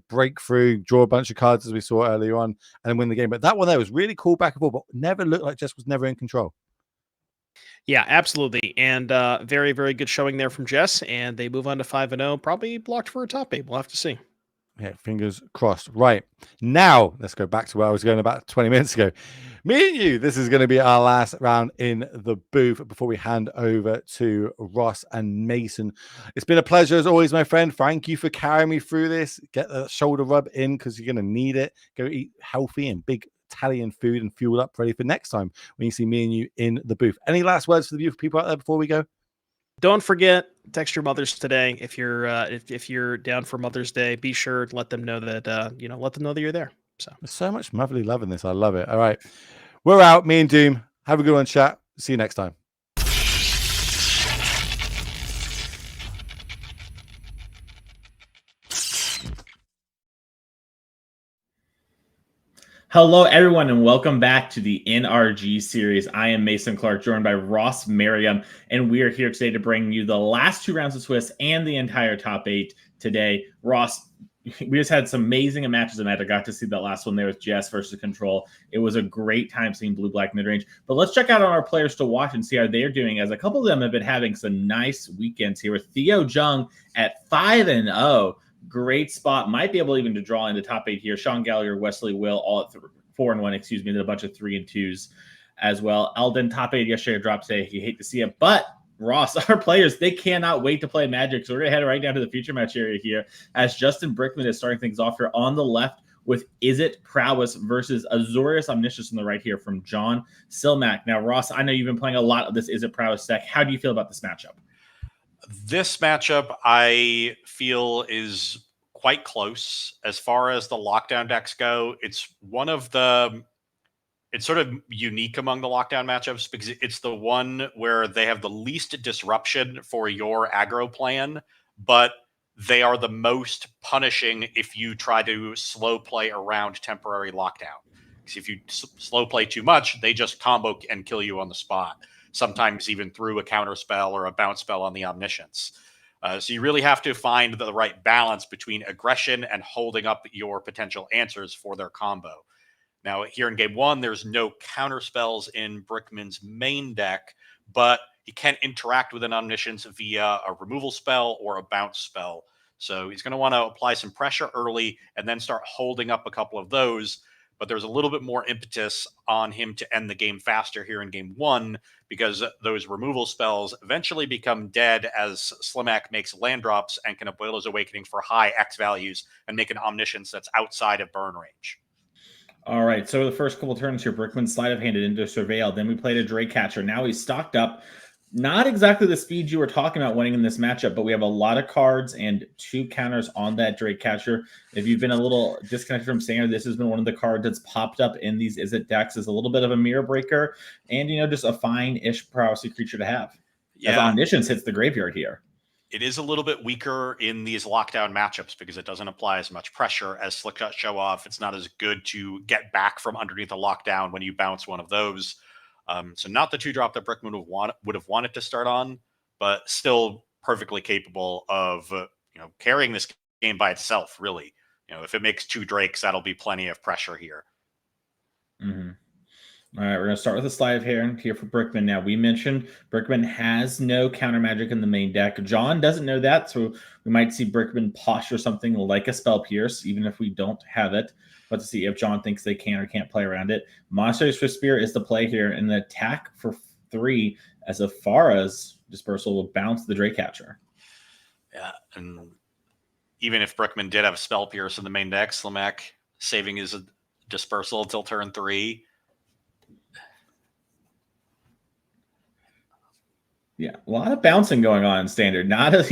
breakthrough, draw a bunch of cards as we saw earlier on and win the game. But that one there was really cool back and forth, but never looked like Jess was never in control. Yeah, absolutely. And very, very good showing there from Jess. And they move on to 5-0. Probably blocked for a top 8. We'll have to see. Yeah, fingers crossed. Right. Now, let's go back to where I was going about 20 minutes ago. Me and you, this is going to be our last round in the booth before we hand over to Ross and Mason. It's been a pleasure as always, my friend. Thank you for carrying me through this. Get the shoulder rub in because you're going to need it. Go eat healthy and big Italian food and fuel up ready for next time when you see me and you in the booth. Any last words for the beautiful people out there before we go? Don't forget, text your mothers today. If you're if you're down for Mother's Day, be sure to let them know that let them know that you're there. So there's so much motherly love in this. I love it. All right, we're out. Me and Doom. Have a good one, chat. See you next time. Hello, everyone, and welcome back to the NRG Series. I am Mason Clark, joined by Ross Merriam, and we are here today to bring you the last 2 rounds of Swiss and the entire top 8 today. Ross, we just had some amazing matches tonight. I got to see that last one there with Jess versus Control. It was a great time seeing Blue-Black midrange. But let's check out our players to watch and see how they're doing, as a couple of them have been having some nice weekends here with Theo Jung at 5-0. Great spot. Might be able even to draw in the top 8 here. Sean Gallagher, Wesley Will, all at 4-1, excuse me, and then a bunch of 3 and 2s as well. Eldon, top 8 yesterday, dropped today. You hate to see it, but Ross, our players, they cannot wait to play Magic. So we're going to head right down to the future match area here as Justin Brickman is starting things off here on the left with Is It Prowess versus Azorius Omniscience on the right here from John Silmack. Now, Ross, I know you've been playing a lot of this Is It Prowess deck. How do you feel about this matchup? This matchup, I feel, is quite close as far as the lockdown decks go. It's sort of unique among the lockdown matchups because it's the one where they have the least disruption for your aggro plan, but they are the most punishing if you try to slow play around temporary lockdown. Because if you slow play too much, they just combo and kill you on the spot, sometimes even through a counter spell or a bounce spell on the Omniscience. So you really have to find the right balance between aggression and holding up your potential answers for their combo. Now, here in game 1, there's no counter spells in Brickman's main deck, but he can interact with an Omniscience via a removal spell or a bounce spell. So he's going to want to apply some pressure early and then start holding up a couple of those. But there's a little bit more impetus on him to end the game faster here in game 1 because those removal spells eventually become dead as Slimak makes land drops and can Abuela's Awakening for high X values and make an Omniscience that's outside of burn range. All right, so the first couple turns here, Brickman sleight of handed into Surveil. Then we played a Drake Catcher. Now he's stocked up. Not exactly the speed you were talking about winning in this matchup, but we have a lot of cards and 2 counters on that Drake Catcher. If you've been a little disconnected from Standard, this has been one of the cards that's popped up in these Is It decks as a little bit of a mirror breaker and, just a fine-ish prowessy creature to have. As Omniscience hits the graveyard here. It is a little bit weaker in these lockdown matchups because it doesn't apply as much pressure as Slick Shot Show Off. It's not as good to get back from underneath a lockdown when you bounce one of those. So not the 2-drop that Brickman would have wanted to start on, but still perfectly capable of carrying this game by itself. Really, if it makes 2 Drakes, that'll be plenty of pressure here. Mm-hmm. All right, we're going to start with a slide here for Brickman. Now, we mentioned Brickman has no counter magic in the main deck. John doesn't know that, so we might see Brickman posture something like a Spell Pierce, even if we don't have it. But to see if John thinks they can or can't play around it. Monstrous Swift Spear is the play here, and the attack for 3 as a Farah's Dispersal will bounce the Drake Catcher. Yeah, and even if Brickman did have a Spell Pierce in the main deck, Slimak saving his Dispersal until turn 3. Yeah, a lot of bouncing going on in Standard. Not as,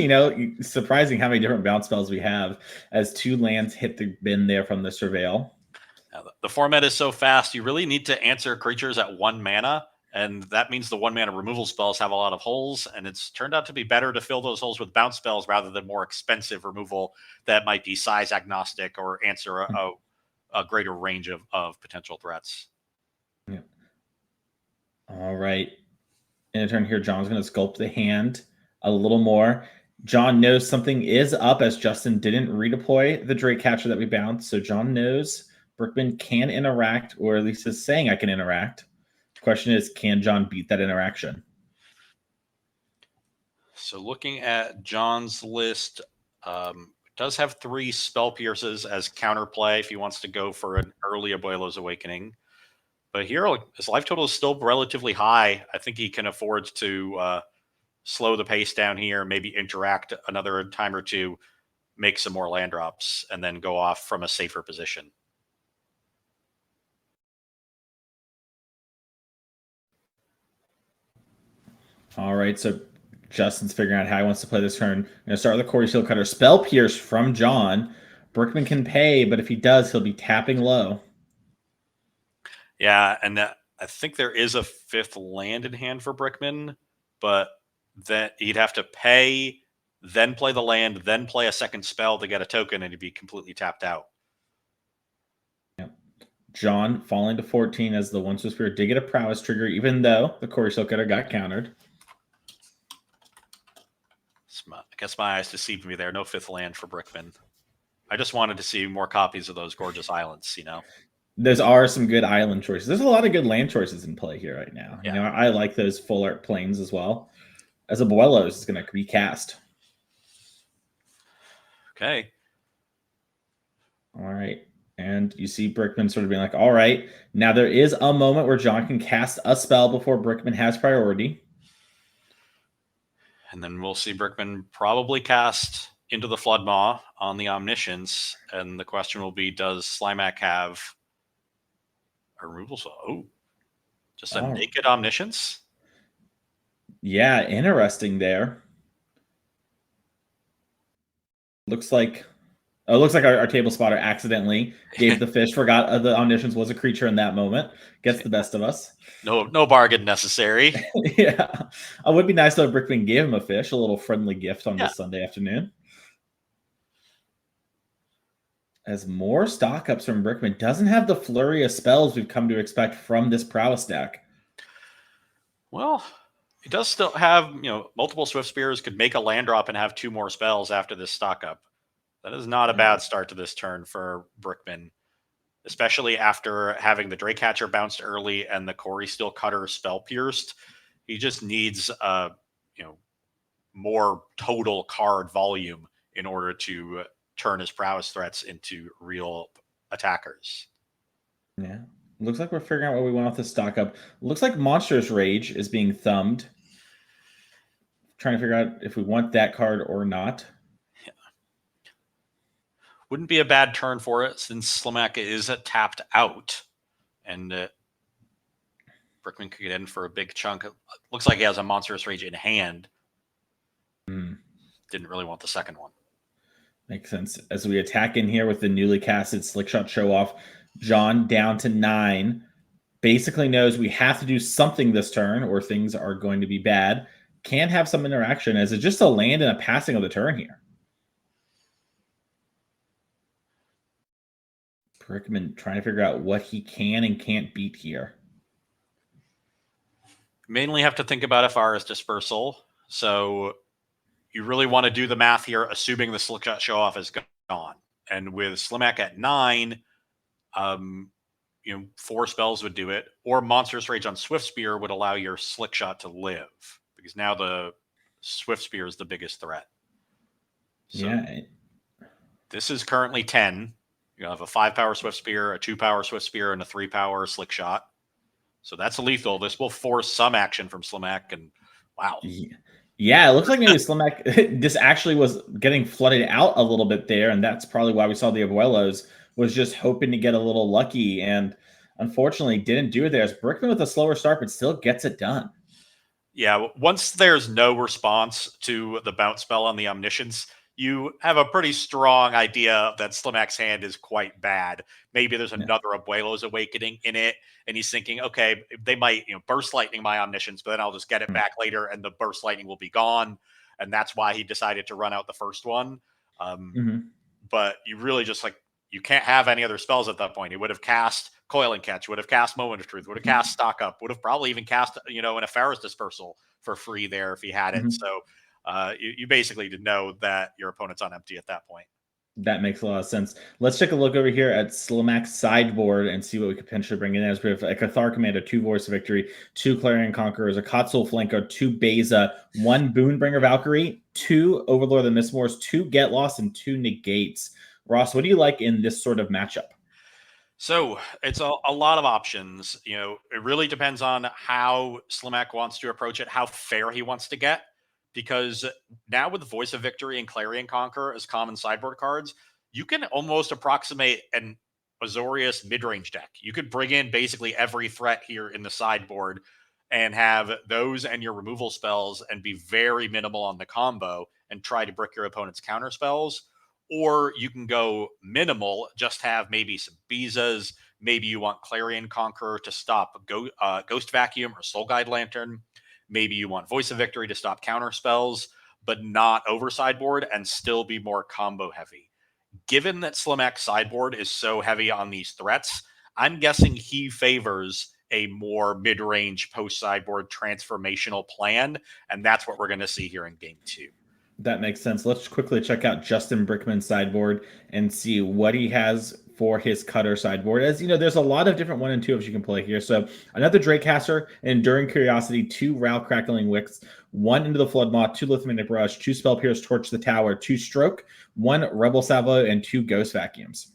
surprising how many different bounce spells we have as 2 lands hit the bin there from the Surveil. Now, the format is so fast, you really need to answer creatures at 1 mana, and that means the 1 mana removal spells have a lot of holes, and it's turned out to be better to fill those holes with bounce spells rather than more expensive removal that might be size agnostic or answer a greater range of potential threats. Yeah. All right. In a turn here, John's going to sculpt the hand a little more. John knows something is up as Justin didn't redeploy the Drake Catcher that we bounced. So John knows Brickman can interact, or at least is saying I can interact. The question is, can John beat that interaction? So looking at John's list, does have 3 Spell Pierces as counterplay if he wants to go for an early Abuelo's Awakening. But here, his life total is still relatively high. I think he can afford to slow the pace down here, maybe interact another time or 2, make some more land drops, and then go off from a safer position. All right, so Justin's figuring out how he wants to play this turn. I'm going to start with the Corey Shield Cutter. Spell Pierce from John. Brickman can pay, but if he does, he'll be tapping low. Yeah, and I think there is a 5th land in hand for Brickman, but that he'd have to pay, then play the land, then play a 2nd spell to get a token, and he'd be completely tapped out. Yep. John falling to 14 as the One Swift Spear did get a prowess trigger, even though the Corey Shield Cutter got countered. I guess my eyes deceived me there. No 5th land for Brickman. I just wanted to see more copies of those gorgeous islands, There are some good island choices. There's a lot of good land choices in play here right now. Yeah. I like those full art plains as well. As Abuelo's is going to be cast. Okay. All right. And you see Brickman sort of being like, all right, now there is a moment where John can cast a spell before Brickman has priority. And then we'll see Brickman probably cast Into the Floodmaw on the Omniscience. And the question will be, does Slimak have a removal spell? Oh, just a naked Omniscience? Yeah, interesting there. Looks like our table spotter accidentally gave the fish, forgot the Omniscience was a creature in that moment. Gets the best of us. No bargain necessary. Yeah. It would be nice though if Brickman gave him a fish, a little friendly gift on this Sunday afternoon. As more stock ups from Brickman, doesn't have the flurry of spells we've come to expect from this prowess deck. Well, he does still have, multiple Swift Spears, could make a land drop and have 2 more spells after this stock up. That is not a bad start to this turn for Brickman, especially after having the Drake Catcher bounced early and the Corey Steel Cutter spell pierced. He just needs more total card volume in order to turn his prowess threats into real attackers. Yeah. Looks like we're figuring out what we want off the stock up. Looks like Monstrous Rage is being thumbed. Trying to figure out if we want that card or not. Yeah. Wouldn't be a bad turn for it since Slimak is tapped out. And Brickman could get in for a big chunk. It looks like he has a Monstrous Rage in hand. Didn't really want the second one. Makes sense. As we attack in here with the newly casted Slickshot Show Off, John down to 9. Basically knows we have to do something this turn or things are going to be bad. Can have some interaction as it's just a land and a passing of the turn here. Brickman trying to figure out what he can and can't beat here. Mainly have to think about FR's dispersal. So you really want to do the math here, assuming the Slickshot Show Off is gone. And with Slimak at 9, 4 spells would do it, or Monstrous Rage on Swift Spear would allow your Slickshot to live, because now the Swift Spear is the biggest threat. So yeah. This is currently 10. You have a 5-power Swift Spear, a 2-power Swift Spear, and a 3-power Slickshot. So that's lethal. This will force some action from Slimak, and wow. Yeah, it looks like maybe Slimak, this actually was getting flooded out a little bit there, and that's probably why we saw the Abuelos, was just hoping to get a little lucky, and unfortunately didn't do it there. As Brickman with a slower start, but still gets it done. Yeah, once there's no response to the bounce spell on the Omniscience, you have a pretty strong idea that Slimak's hand is quite bad. Maybe there's another Abuelo's Awakening in it, and he's thinking, okay, they might Burst Lightning my Omniscience, but then I'll just get it back later, and the Burst Lightning will be gone. And that's why he decided to run out the first one. But you really just you can't have any other spells at that point. He would have cast Coil and Catch, would have cast Moment of Truth, would have cast Stock Up, would have probably even cast, an Afaris Dispersal for free there if he had it. So you basically know that your opponent's on empty at that point. That makes a lot of sense. Let's take a look over here at Slimak's sideboard and see what we could potentially bring in. As we have a Cathar Commander, 2 Voice of Victory, 2 Clarion Conquerors, a Kotsul Flanko, 2 Beza, 1 Boonbringer Valkyrie, 2 Overlord of the Mistmores, 2 Get Lost, and 2 Negates. Ross, what do you like in this sort of matchup? So it's a lot of options. It really depends on how Slimak wants to approach it, how fair he wants to get. Because now with Voice of Victory and Clarion Conqueror as common sideboard cards, you can almost approximate an Azorius mid-range deck. You could bring in basically every threat here in the sideboard and have those and your removal spells and be very minimal on the combo and try to brick your opponent's counter spells. Or you can go minimal, just have maybe some Bezas. Maybe you want Clarion Conqueror to stop Ghost Vacuum or Soul Guide Lantern. Maybe you want Voice of Victory to stop counter spells, but not over sideboard and still be more combo heavy. Given that Slimak's sideboard is so heavy on these threats, I'm guessing he favors a more mid-range post-sideboard transformational plan, and that's what we're going to see here in Game 2. That makes sense. Let's quickly check out Justin Brickman's sideboard and see what he has for his cutter sideboard. As you know, there's a lot of different 1 and 2 you can play here. So another Drakecaster, Enduring Curiosity, 2 Ral Crackling Wicks, 1 Into the Floodmoth, 2 Lithmanic Rush, 2 Spell Pierce, Torch the Tower, 2 Stroke, 1 Rebel Salvo, and 2 Ghost Vacuums.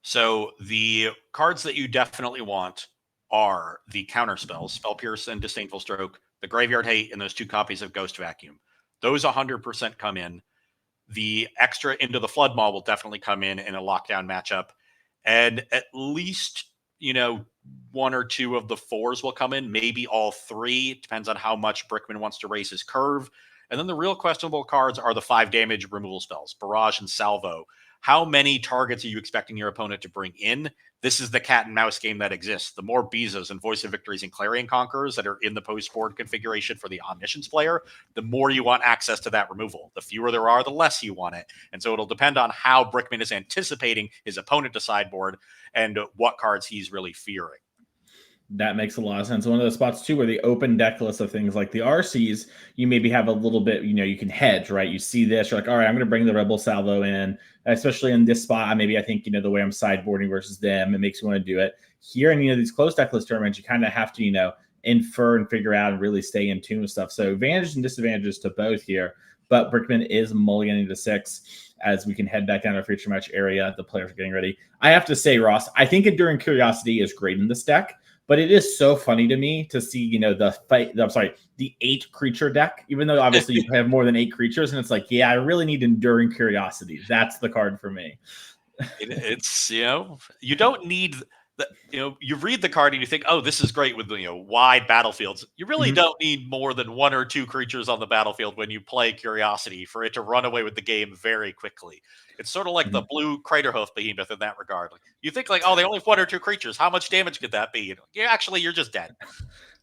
So the cards that you definitely want are the counter spells, Spell Pierce and Disdainful Stroke, the Graveyard Hate, and those 2 copies of Ghost Vacuum. Those 100% come in. The extra Into the Flood Maw will definitely come in a lockdown matchup. And at least, 1 or 2 of the 4s will come in, maybe all 3. Depends on how much Brickman wants to raise his curve. And then the real questionable cards are the 5 damage removal spells, Barrage and Salvo. How many targets are you expecting your opponent to bring in? This is the cat and mouse game that exists. The more Bezos and Voice of Victories and Clarion Conquerors that are in the post-board configuration for the Omniscience player, the more you want access to that removal. The fewer there are, the less you want it. And so it'll depend on how Brickman is anticipating his opponent to sideboard and what cards he's really fearing. That makes a lot of sense. One of the spots, too, where the open deck list of things like the RCs, you maybe have a little bit, you can hedge, right? You see this, you're like, all right, I'm going to bring the Rebel Salvo in, especially in this spot. Maybe I think, the way I'm sideboarding versus them, it makes me want to do it. Here in, these closed deck list tournaments, you kind of have to, infer and figure out and really stay in tune with stuff. So advantages and disadvantages to both here. But Brickman is mulliganing to 6 as we can head back down our feature match area. The players are getting ready. I have to say, Ross, I think Enduring Curiosity is great in this deck. But it is so funny to me to see, the 8 creature deck, even though obviously you have more than 8 creatures. And it's like, yeah, I really need Enduring Curiosity. That's the card for me. It's, you don't need You read the card and you think, oh, this is great with wide battlefields. You really Mhm. don't need more than 1 or 2 creatures on the battlefield when you play Curiosity for it to run away with the game very quickly. It's sort of like the blue Craterhoof behemoth in that regard. Like, you think like, oh, they only have 1 or 2 creatures. How much damage could that be? Yeah, actually, you're just dead.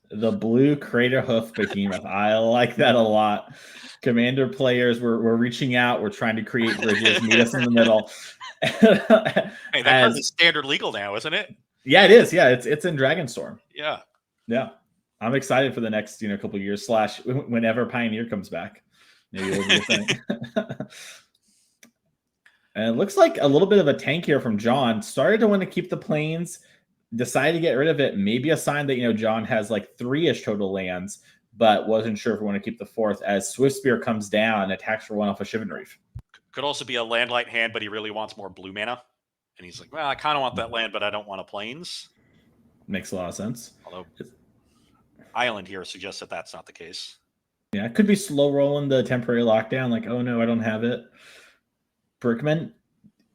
The blue Craterhoof behemoth. I like that a lot. Commander players, we're reaching out. We're trying to create bridges. Meet us in the middle. Hey, that card is standard legal now, isn't it? Yeah, it is. Yeah, it's in Dragonstorm. Yeah. Yeah. I'm excited for the next couple of years / whenever Pioneer comes back. Maybe it'll be a thing. And it looks like a little bit of a tank here from John. Started to want to keep the planes, decided to get rid of it. Maybe a sign that John has like 3-ish total lands, but wasn't sure if we want to keep the 4th as Swift Spear comes down and attacks for 1 off of Shivan Reef. Could also be a landlight hand, but he really wants more blue mana. And he's like, well, I kind of want that land, but I don't want a plains. Makes a lot of sense. Although Island here suggests that that's not the case. Yeah, it could be slow rolling the temporary lockdown. Like, oh no, I don't have it. Brickman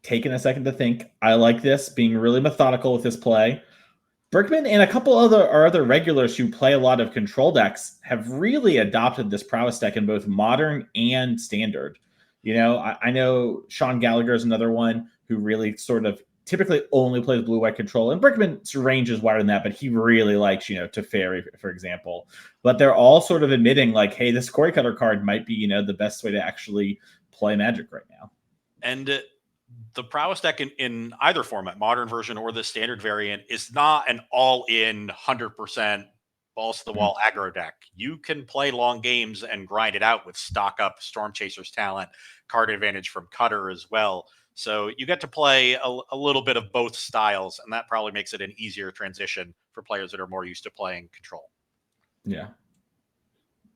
taking a second to think. I like this, being really methodical with this play. Brickman and a couple other regulars who play a lot of control decks have really adopted this prowess deck in both modern and standard. I know Sean Gallagher is another one who really sort of typically only plays blue-white control. And Brickman's range is wider than that, but he really likes, Teferi, for example. But they're all sort of admitting like, hey, this Quarry Cutter card might be, the best way to actually play Magic right now. And the prowess deck in either format, modern version or the standard variant, is not an all-in 100% balls to the wall aggro deck. You can play long games and grind it out with stock up Storm Chaser's talent, card advantage from Cutter as well. So you get to play a little bit of both styles, and that probably makes it an easier transition for players that are more used to playing control. Yeah.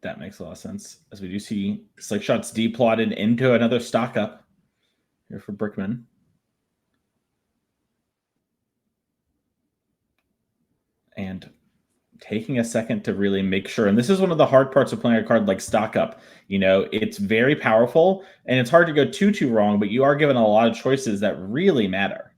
That makes a lot of sense. As we do see Slick Shots deplotted into another stock up here for Brickman. And taking a second to really make sure, and this is one of the hard parts of playing a card like stock up. It's very powerful and it's hard to go too wrong, but you are given a lot of choices that really matter.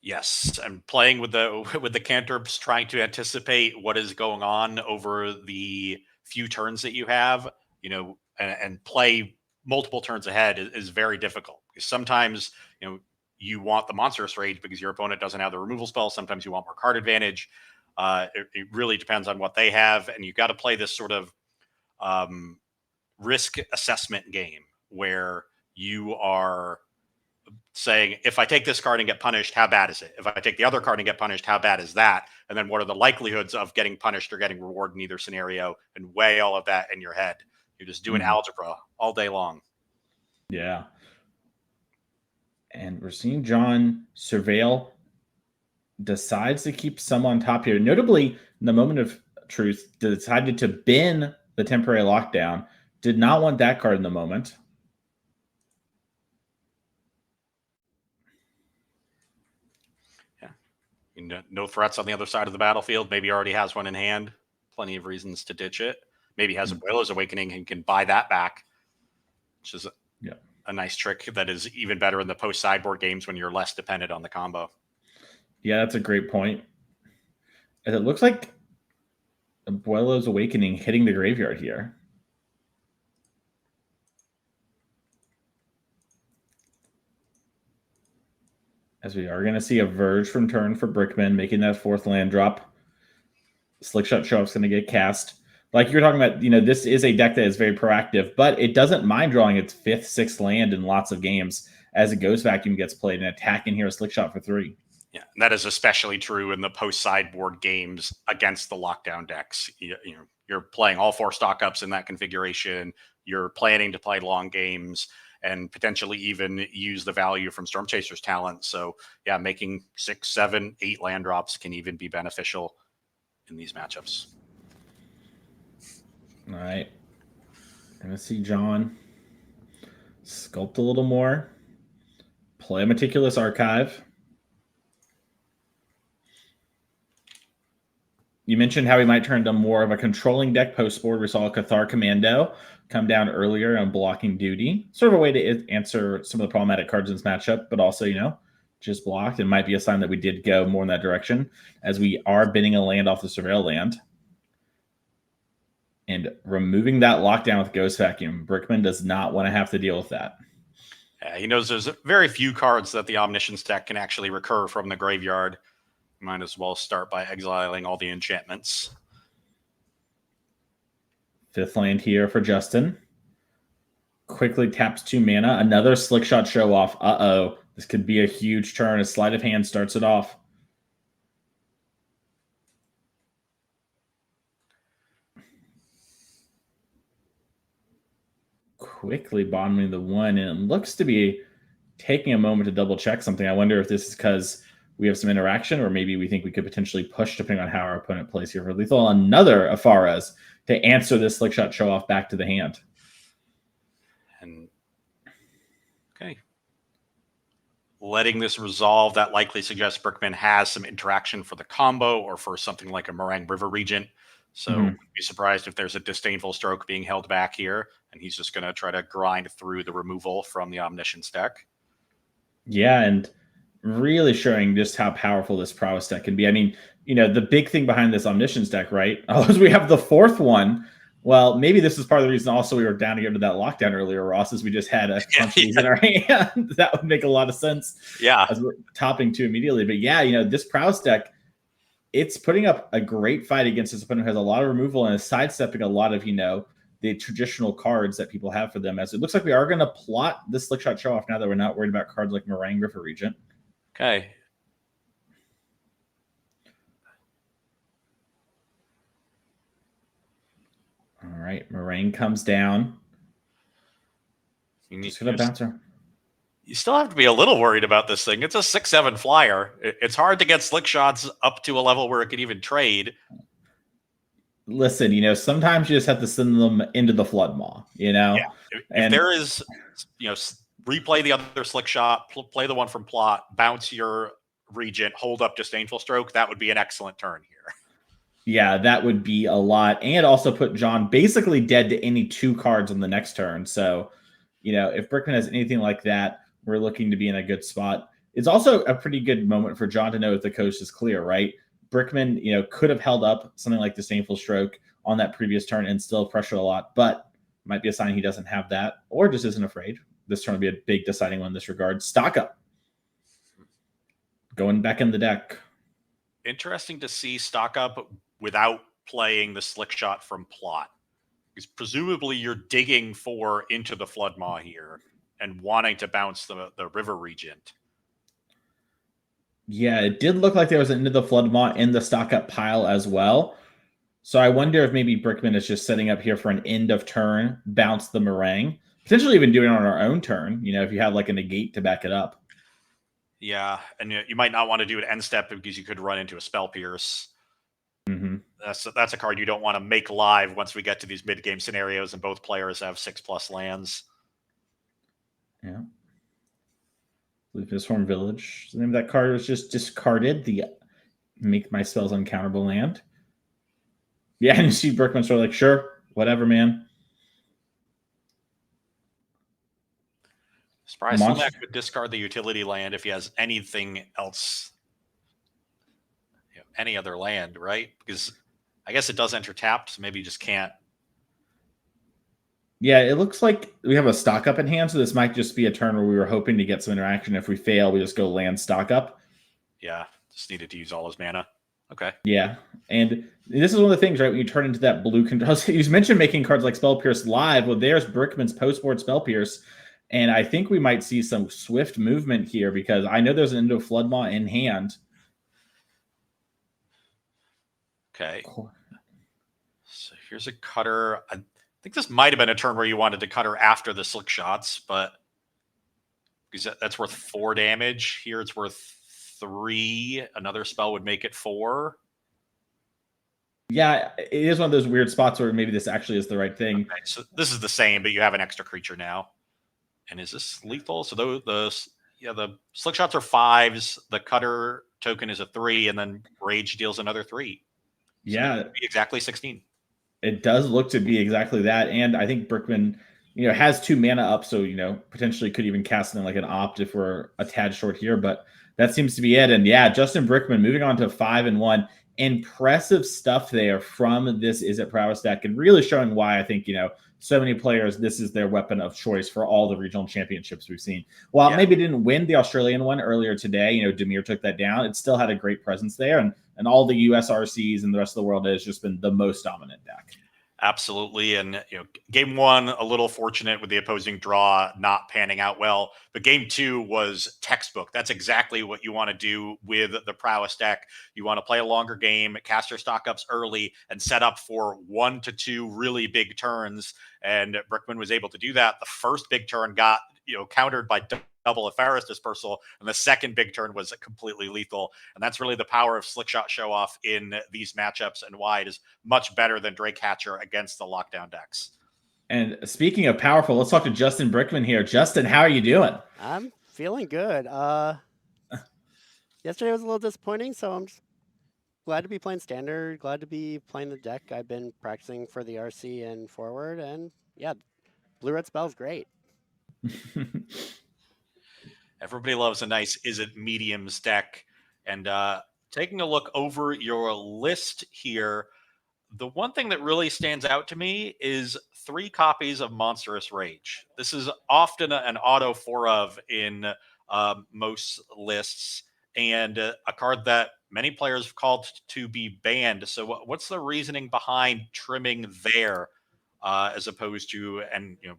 Yes, and playing with the cantrips, trying to anticipate what is going on over the few turns that you have, and play multiple turns ahead is very difficult. Because sometimes, you want the monstrous rage because your opponent doesn't have the removal spell. Sometimes you want more card advantage. It really depends on what they have, and you got to play this sort of risk assessment game where you are saying, if I take this card and get punished, how bad is it? If I take the other card and get punished, how bad is that? And then what are the likelihoods of getting punished or getting rewarded in either scenario, and weigh all of that in your head. You're just doing algebra all day long. Yeah. And we're seeing John Surveil decides to keep some on top here. Notably, in the moment of truth, decided to bin the temporary lockdown. Did not want that card in the moment. Yeah. No threats on the other side of the battlefield. Maybe already has one in hand. Plenty of reasons to ditch it. Maybe has Abuela's Awakening and can buy that back, which is a nice trick that is even better in the post-sideboard games when you're less dependent on the combo. Yeah, that's a great point. And it looks like Abuela's Awakening hitting the graveyard here. As we are going to see a Verge from turn for Brickman, making that 4th land drop. Slickshot Showup's going to get cast. Like you were talking about, this is a deck that is very proactive, but it doesn't mind drawing its 5th, 6th land in lots of games as a Ghost Vacuum gets played and attacking here a Slickshot for 3. Yeah, that is especially true in the post-sideboard games against the lockdown decks. You're playing all 4 stock-ups in that configuration. You're planning to play long games and potentially even use the value from Storm Chaser's talent. So, yeah, making 6, 7, 8 land drops can even be beneficial in these matchups. All right. Gonna see John sculpt a little more. Play a Meticulous Archive. You mentioned how he might turn to more of a controlling deck post-board. We saw a Cathar Commando come down earlier on blocking duty. Sort of a way to answer some of the problematic cards in this matchup, but also, just blocked. It might be a sign that we did go more in that direction, as we are binning a land off the Surveil land. And removing that lockdown with Ghost Vacuum, Brickman does not want to have to deal with that. He knows there's very few cards that the Omniscience deck can actually recur from the graveyard. Might as well start by exiling all the enchantments. 5th land here for Justin. Quickly taps 2 mana. Another Slick Shot show off. Uh-oh. This could be a huge turn. A sleight of hand starts it off. Quickly bottoming the 1, and it looks to be taking a moment to double check something. I wonder if this is because we have some interaction, or maybe we think we could potentially push depending on how our opponent plays here for lethal. Another Afaras to answer this Slick Shot show off back to the hand. And okay. Letting this resolve, that likely suggests Brickman has some interaction for the combo or for something like a Meringue River Regent. So Mhm. I'd be surprised if there's a Disdainful Stroke being held back here, and he's just going to try to grind through the removal from the Omniscience deck. Yeah, and really showing just how powerful this prowess deck can be. I mean, the big thing behind this Omniscience deck, right? Oh, is we have the 4th one. Well, maybe this is part of the reason also we were down to get into that lockdown earlier, Ross, is we just had a bunch of these in our hand. That would make a lot of sense. Yeah. As we're topping 2 immediately. But yeah, this prowess deck, it's putting up a great fight against this opponent who has a lot of removal and is sidestepping a lot of, the traditional cards that people have for them. As it looks like we are going to plot the Slick Shot show off now that we're not worried about cards like Meringue River Regent. Okay. All right, Meringue comes down. Just gonna bounce her. You still have to be a little worried about this thing. It's a 6/7 flyer. It's hard to get Slick Shots up to a level where it could even trade. Listen, sometimes you just have to send them into the Flood Maw, Yeah. If there is, replay the other Slick Shot, play the one from plot, bounce your Regent, hold up Disdainful Stroke, that would be an excellent turn here. Yeah, that would be a lot. And also put John basically dead to any 2 cards on the next turn. So, if Brickman has anything like that, we're looking to be in a good spot. It's also a pretty good moment for John to know if the coast is clear, right? Brickman, could have held up something like Disdainful Stroke on that previous turn and still pressured a lot, but might be a sign he doesn't have that or just isn't afraid. This turn will be a big deciding one in this regard. Stock up. Going back in the deck. Interesting to see stock up without playing the Slick Shot from plot. Because presumably you're digging for into the Flood Maw here and wanting to bounce the River Regent. Yeah, it did look like there was an Into the Flood Maw in the stock up pile as well. So I wonder if maybe Brickman is just setting up here for an end of turn, bounce the Meringue. Potentially even doing it on our own turn, if you have like a negate to back it up. Yeah, and you might not want to do an end step because you could run into a Spell Pierce. Mm-hmm. That's a card you don't want to make live once we get to these mid-game scenarios and both players have 6+ lands. Yeah. Lucas Horn Village. The name of that card was just discarded. The make my spells uncounterable land. Yeah, and you see Brickman sort of like, sure, whatever, man. Surprise, Silmac would discard the utility land if he has anything else. Any other land, right? Because I guess it does enter tapped, so maybe you just can't. Yeah, it looks like we have a stock up in hand, so this might just be a turn where we were hoping to get some interaction. If we fail, we just go land stock up. Yeah, just needed to use all his mana. Okay. Yeah, and this is one of the things, right? When you turn into that blue control, you mentioned making cards like Spell Pierce live. Well, there's Brickman's post-board Spell Pierce, and I think we might see some swift movement here because I know there's an Into Flood Maw in hand. Okay. So here's a cutter. I think this might have been a turn where you wanted to cutter after the Slick Shots, but because that's worth 4 damage. Here it's worth 3. Another spell would make it 4. Yeah, it is one of those weird spots where maybe this actually is the right thing. Okay, so this is the same, but you have an extra creature now. And is this lethal? So the Slick Shots are 5s. The cutter token is a 3, and then Rage deals another 3. So yeah, exactly 16. It does look to be exactly that, and I think Brickman, has 2 mana up, so potentially could even cast in like an opt if we're a tad short here. But That seems to be it. And yeah, Justin Brickman moving on to 5-1. Impressive stuff there from this Is It Prowess deck, and really showing why I think, so many players, this is their weapon of choice for all the regional championships we've seen. While it maybe didn't win the Australian one earlier today, Demir took that down. It still had a great presence there, and all the US RCs and the rest of the world has just been the most dominant deck. Absolutely. And, game one, a little fortunate with the opposing draw not panning out well. But game two was textbook. That's exactly what you want to do with the prowess deck. You want to play a longer game, cast your stock ups early, and set up for 1 to 2 really big turns. And Brickman was able to do that. The first big turn got, countered by double of Ferris dispersal, and the second big turn was completely lethal. And that's really the power of slick shot show off in these matchups, and why it is much better than Drake Hatcher against the lockdown decks. And speaking of powerful, let's talk to Justin Brickman here. Justin, how are you doing? I'm feeling good. Yesterday was a little disappointing, so I'm just glad to be playing standard, glad to be playing the deck I've been practicing for the RC and forward, and yeah, blue red spell's great. Everybody loves a nice Is It Mediums deck. And taking a look over your list here, the one thing that really stands out to me is 3 copies of Monstrous Rage. This is often an auto 4 of in most lists, and a card that many players have called to be banned. So what's the reasoning behind trimming there as opposed to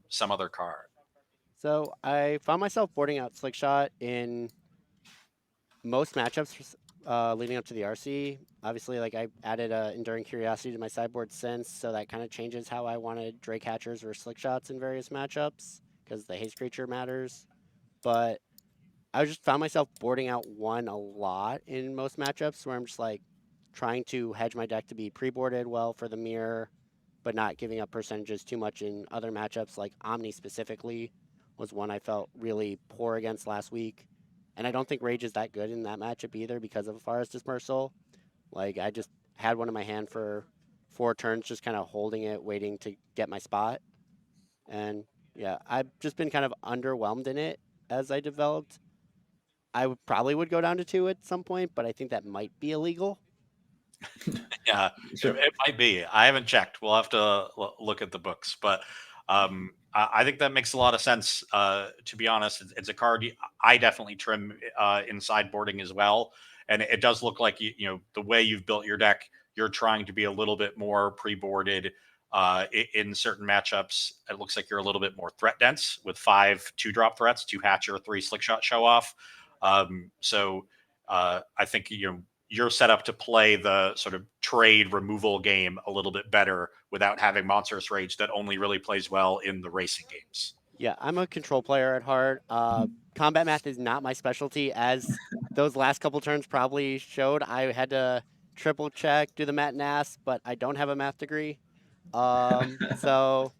some other card? So I found myself boarding out Slick Shot in most matchups leading up to the RC. Obviously, I added Enduring Curiosity to my sideboard since, so that kind of changes how I wanted Drake Hatchers or Slick Shots in various matchups, because the haste creature matters. But I just found myself boarding out 1 a lot in most matchups, where I'm just trying to hedge my deck to be pre-boarded well for the mirror, but not giving up percentages too much in other matchups. Like Omni specifically was one I felt really poor against last week. And I don't think Rage is that good in that matchup either because of Forest Dispersal. I just had one in my hand for 4 turns, just kind of holding it, waiting to get my spot. And yeah, I've just been kind of underwhelmed in it as I developed. I probably would go down to 2 at some point, but I think that might be illegal. Yeah, Sure. it might be. I haven't checked. We'll have to look at the books, but I think that makes a lot of sense. To be honest, it's a card I definitely trim in sideboarding as well, and it does look like the way you've built your deck, you're trying to be a little bit more pre-boarded in certain matchups. It looks like you're a little bit more threat dense with 5 2-drop threats, 2 Hatcher, 3 Slick Shot show off. So I think you're set up to play the sort of trade removal game a little bit better without having Monstrous Rage that only really plays well in the racing games. Yeah, I'm a control player at heart. Combat math is not my specialty, as those last couple turns probably showed. I had to triple check, do the math and ass, but I don't have a math degree. So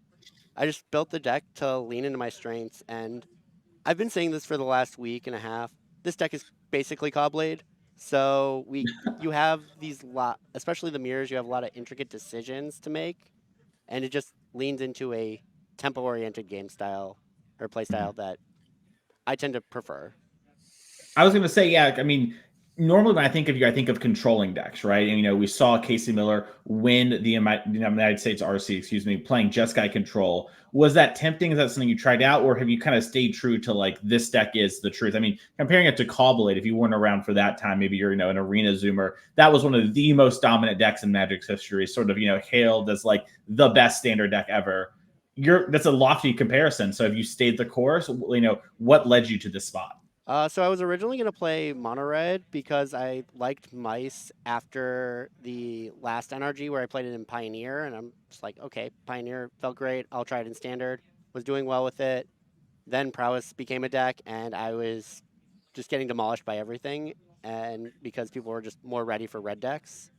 I just built the deck to lean into my strengths, and I've been saying this for the last week and a half. This deck is basically Cobblade. So you have especially the mirrors, you have a lot of intricate decisions to make, and it just leans into a tempo-oriented game style or play style that I tend to prefer. I was going to say, yeah, I mean, normally when I think of you, I think of controlling decks, right? And, we saw Casey Miller win the United States RC, playing Jeskai Control. Was that tempting? Is that something you tried out, or have you kind of stayed true to this deck is the truth? I mean, comparing it to Cobblade, if you weren't around for that time, maybe you're, an Arena Zoomer. That was one of the most dominant decks in Magic's history, sort of, hailed as the best standard deck ever. That's a lofty comparison. So have you stayed the course? What led you to this spot? So I was originally going to play Mono Red because I liked mice after the last NRG where I played it in Pioneer, and I'm just okay, Pioneer felt great. I'll try it in Standard. Was doing well with it. Then Prowess became a deck, and I was just getting demolished by everything, and because people were just more ready for red decks.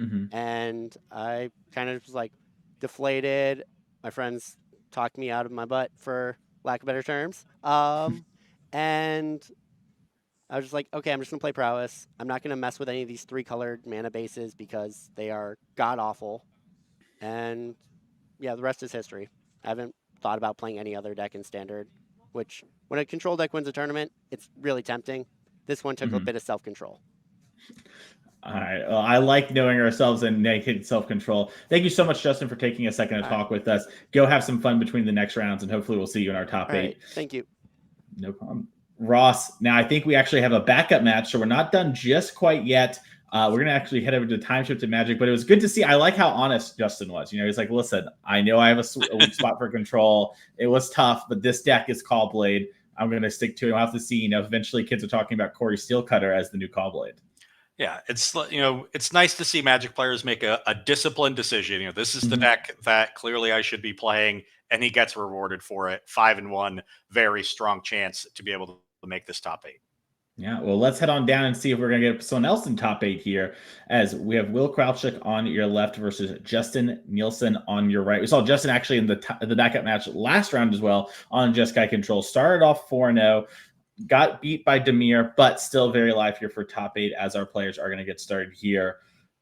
Mm-hmm. And I kind of was deflated. My friends talked me out of my butt, for lack of better terms. And I was just okay, I'm just going to play Prowess. I'm not going to mess with any of these 3-colored mana bases because they are god-awful. And yeah, the rest is history. I haven't thought about playing any other deck in Standard, which when a control deck wins a tournament, it's really tempting. This one took a bit of self-control. All right. Well, I like knowing ourselves and making self-control. Thank you so much, Justin, for taking a second to talk with us. Go have some fun between the next rounds, and hopefully we'll see you in our top 8. Right. Thank you. No problem. Ross, now I think we actually have a backup match, so we're not done just quite yet. We're going to actually head over to Time Shifted Magic, but it was good to see. I like how honest Justin was. He's like, listen, I know I have a weak spot for control. It was tough, but this deck is Caw-Blade. I'm going to stick to it. I'll have to see. Eventually kids are talking about Corey Steelcutter as the new Caw-Blade. Yeah, it's nice to see Magic players make a disciplined decision. This is the deck that clearly I should be playing, and he gets rewarded for it. 5-1, very strong chance to be able to make this top 8. Yeah, well, let's head on down and see if we're going to get someone else in top 8 here, as we have Will Krawczyk on your left versus Justin Nielsen on your right. We saw Justin actually in the backup match last round as well on Just Guy Control. Started off 4-0. Got beat by Demir, but still very live here for top 8 as our players are going to get started here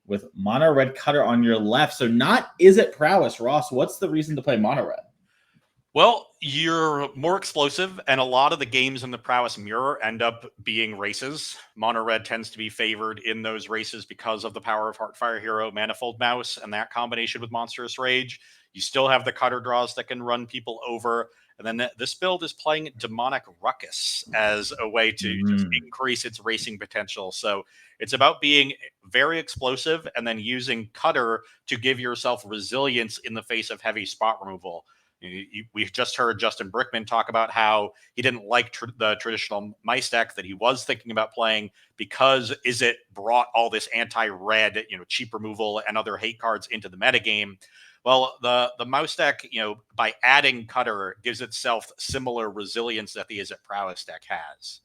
with Mono Red Cutter on your left. So not Is It Prowess, Ross. What's the reason to play Mono Red? Well, you're more explosive, and a lot of the games in the Prowess Mirror end up being races. Mono Red tends to be favored in those races because of the power of Heartfire Hero, Manifold Mouse, and that combination with Monstrous Rage. You still have the cutter draws that can run people over. And then this build is playing Demonic Ruckus as a way to just increase its racing potential. So it's about being very explosive and then using cutter to give yourself resilience in the face of heavy spot removal. We just heard Justin Brickman talk about how he didn't like the traditional mice deck that he was thinking about playing because Is It brought all this anti-red, cheap removal and other hate cards into the metagame. Well, the mouse deck, by adding cutter, gives itself similar resilience that the Is It Prowess deck has.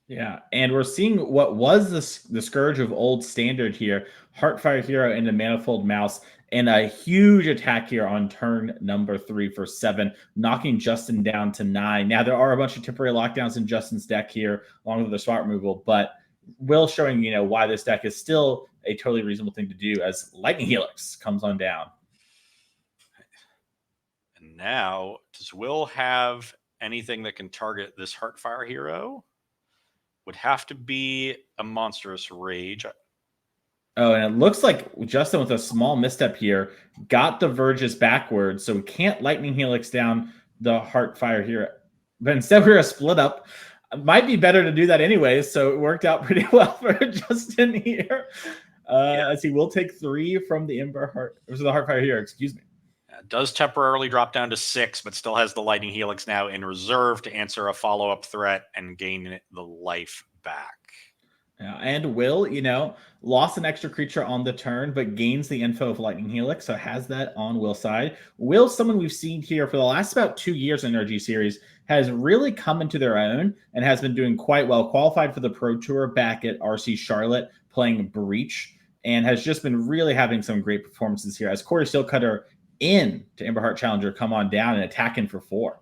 Yeah, and we're seeing what was the scourge of old standard here, Heartfire Hero into Manifold Mouse, and a huge attack here on turn number 3 for 7, knocking Justin down to 9. Now, there are a bunch of temporary lockdowns in Justin's deck here, along with the spot removal, but Will showing, why this deck is still a totally reasonable thing to do as Lightning Helix comes on down. And now, does Will have anything that can target this Heartfire Hero? Would have to be a Monstrous Rage. Oh, and it looks like Justin, with a small misstep here, got the Verges backwards, so we can't Lightning Helix down the Heartfire Hero. But instead, we're a split up. It might be better to do that anyways, so it worked out pretty well for Justin here. As he will take 3 from the Heartfire Hero, excuse me. Does temporarily drop down to 6, but still has the Lightning Helix now in reserve to answer a follow-up threat and gain the life back. Yeah, and Will, lost an extra creature on the turn, but gains the info of Lightning Helix, so has that on Will's side. Will, someone we've seen here for the last about 2 years in NRG Series, has really come into their own and has been doing quite well. Qualified for the Pro Tour back at RC Charlotte, playing Breach, and has just been really having some great performances here. As Corey Steelcutter in to Emberheart Challenger come on down and attacking for 4.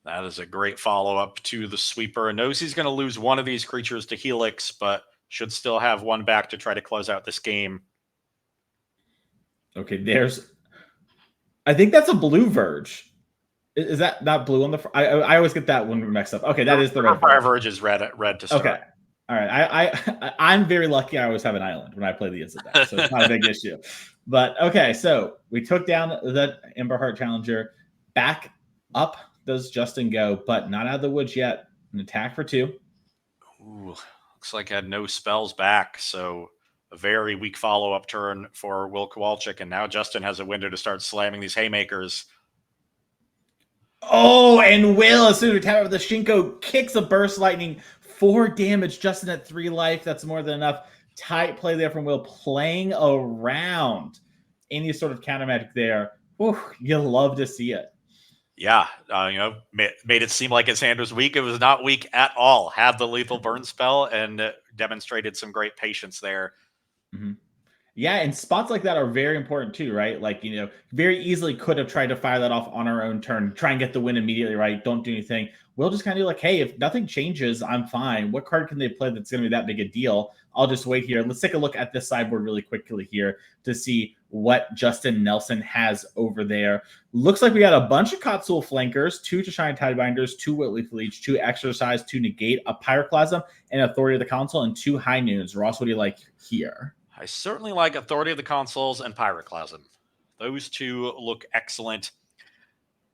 That is a great follow-up to the sweeper. And knows he's going to lose one of these creatures to Helix, but should still have one back to try to close out this game. Okay, I think that's a blue Verge. Is that not blue on the I always get that one mixed up. Okay, that is the red Fire Verge is red to start. Okay. All right. I'm very lucky I always have an island when I play the instant deck, so it's not a big issue. But okay, so we took down the Emberheart Challenger. Back up does Justin go, but not out of the woods yet. An attack for 2. Ooh, looks like I had no spells back, so a very weak follow-up turn for Will Kowalczyk, and now Justin has a window to start slamming these haymakers. Oh, and Will, as soon as we tap out with the Shinko, kicks a Burst Lightning, 4 damage. Justin at 3 life. That's more than enough. Tight play there from Will, playing around any sort of counter magic there. Whew, you love to see it. Yeah, made it seem like his hand was weak. It was not weak at all. Had the lethal burn spell and demonstrated some great patience there. Mm-hmm. Yeah, and spots like that are very important too, right? Like, very easily could have tried to fire that off on our own turn, try and get the win immediately, right? Don't do anything. We'll just kind of be like, hey, if nothing changes, I'm fine. What card can they play that's going to be that big a deal? I'll just wait here. Let's take a look at this sideboard really quickly here to see what Justin Nelson has over there. Looks like we got a bunch of Kotsul flankers, 2 Shiny Tidebinders, 2 Whitley Leech, 2 Exercise, 2 Negate, a Pyroclasm, and Authority of the Console, and 2 High Noons. Ross, what do you like here? I certainly like Authority of the Consoles and Pyroclasm. Those two look excellent.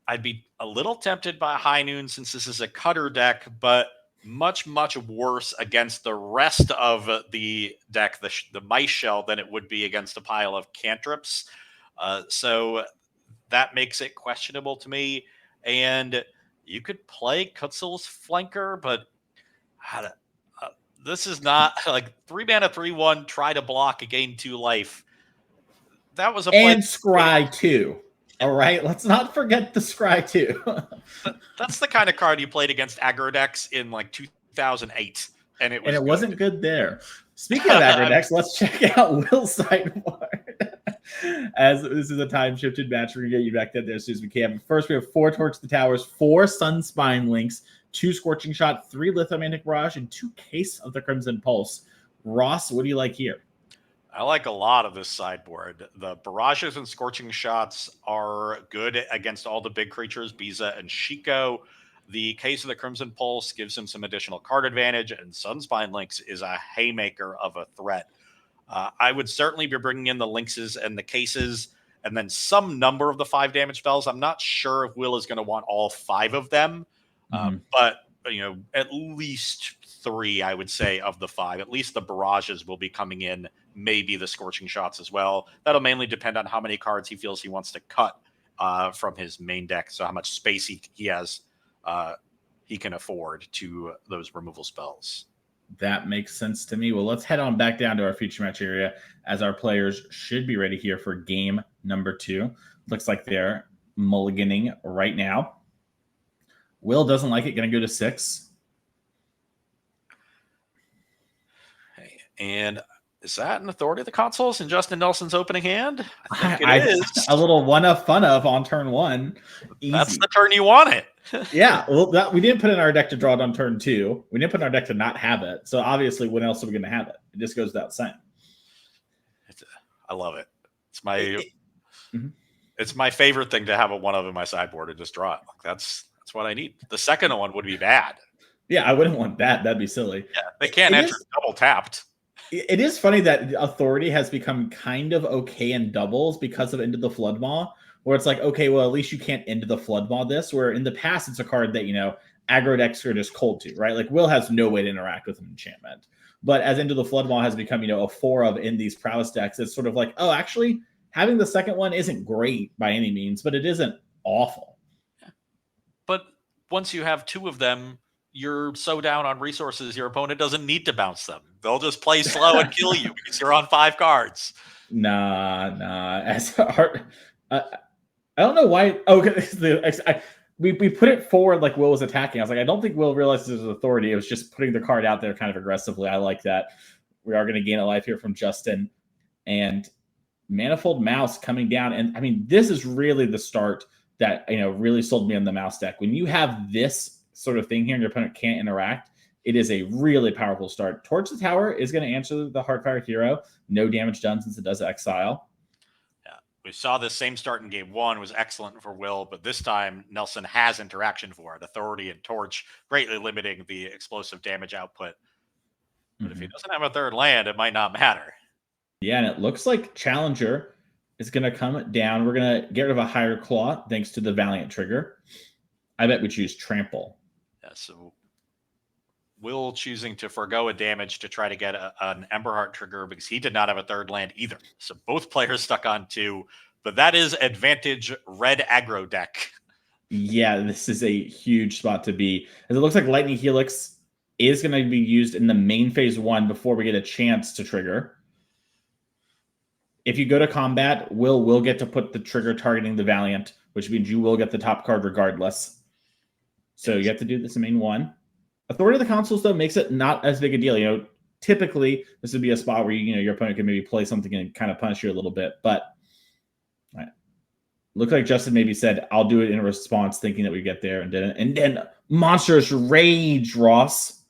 I'd be a little tempted by High Noon since this is a cutter deck, but much, much worse against the rest of the deck, the Mice Shell, than it would be against a pile of cantrips. So that makes it questionable to me. And you could play Kutzel's flanker, but this is not like 3 mana, 3/1, try to block, gain 2 life. That was a play. And Scry too. All right, let's not forget the Scry too. That's the kind of card you played against aggro decks in like 2008, and it wasn't good there. Speaking of aggro decks, let's check out Will's sideboard. As this is a time shifted match, we're gonna get you back there as soon as we can. But first, we have 4 Torch the Towers, 4 Sunspine Links, 2 Scorching Shot, 3 Lithomantic Barrage, and 2 Case of the Crimson Pulse. Ross, what do you like here? I like a lot of this sideboard. The barrages and scorching shots are good against all the big creatures, Biza and Shiko. The Case of the Crimson Pulse gives him some additional card advantage, and Sunspine Links is a haymaker of a threat. I would certainly be bringing in the Lynxes and the Cases, and then some number of the 5 damage spells. I'm not sure if Will is going to want all 5 of them, but at least 3, I would say, of the 5. At least the barrages will be coming in, maybe the scorching shots as well. That'll mainly depend on how many cards he feels he wants to cut from his main deck, so how much space he has he can afford to those removal spells. That makes sense to me. Well, let's head on back down to our feature match area, as our players should be ready here for game number 2. Looks like they're mulliganing right now. Will doesn't like it, going to go to 6. And is that an Authority of the Consoles in Justin Nelson's opening hand? I think it is. A little one of fun of on turn 1. Easy. That's the turn you want it. Yeah, well, we didn't put in our deck to draw it on turn 2. We didn't put in our deck to not have it. So obviously, when else are we going to have it? It just goes without saying. I love it. It's my favorite thing to have a one of in my sideboard and just draw it. That's what I need. The second one would be bad. Yeah, I wouldn't want that. That'd be silly. Yeah, they can't enter double tapped. It is funny that Authority has become kind of okay in doubles because of Into the Floodmaw, where it's like, okay, well, at least you can't Into the Floodmaw this, where in the past it's a card that, aggro decks are just cold to, right? Like Will has no way to interact with an enchantment. But as Into the Floodmaw has become, a 4 of in these prowess decks, it's sort of like, oh, actually, having the second one isn't great by any means, but it isn't awful. Yeah. But once you have 2 of them, you're so down on resources, your opponent doesn't need to bounce them. They'll just play slow and kill you because you're on 5 cards. Nah. As hard, I don't know why. We put it forward like Will was attacking. I was like, I don't think Will realizes it was Authority. It was just putting the card out there kind of aggressively. I like that. We are going to gain a life here from Justin. And Manifold Mouse coming down. And I mean, this is really the start that, really sold me on the Mouse deck. When you have this sort of thing here and your opponent can't interact, it is a really powerful start. Torch the Tower is going to answer the Heartfire Hero. No damage done since it does Exile. Yeah, we saw the same start in game 1 was excellent for Will, but this time Nelson has interaction for it. Authority and Torch greatly limiting the explosive damage output. But if he doesn't have a third land, it might not matter. Yeah, and it looks like Challenger is going to come down. We're going to get rid of a Higher Claw thanks to the Valiant trigger. I bet we choose Trample. Yeah, so Will choosing to forego a damage to try to get an Emberheart trigger because he did not have a third land either. So both players stuck on 2, but that is advantage red aggro deck. Yeah, this is a huge spot to be. As it looks like Lightning Helix is going to be used in the main phase 1 before we get a chance to trigger. If you go to combat, Will get to put the trigger targeting the Valiant, which means you will get the top card regardless. So you have to do this in main 1. Authority of the Consoles, though, makes it not as big a deal. Typically, this would be a spot where your opponent can maybe play something and kind of punish you a little bit. But looked like Justin maybe said, I'll do it in response, thinking that we get there and didn't. And then Monstrous Rage, Ross.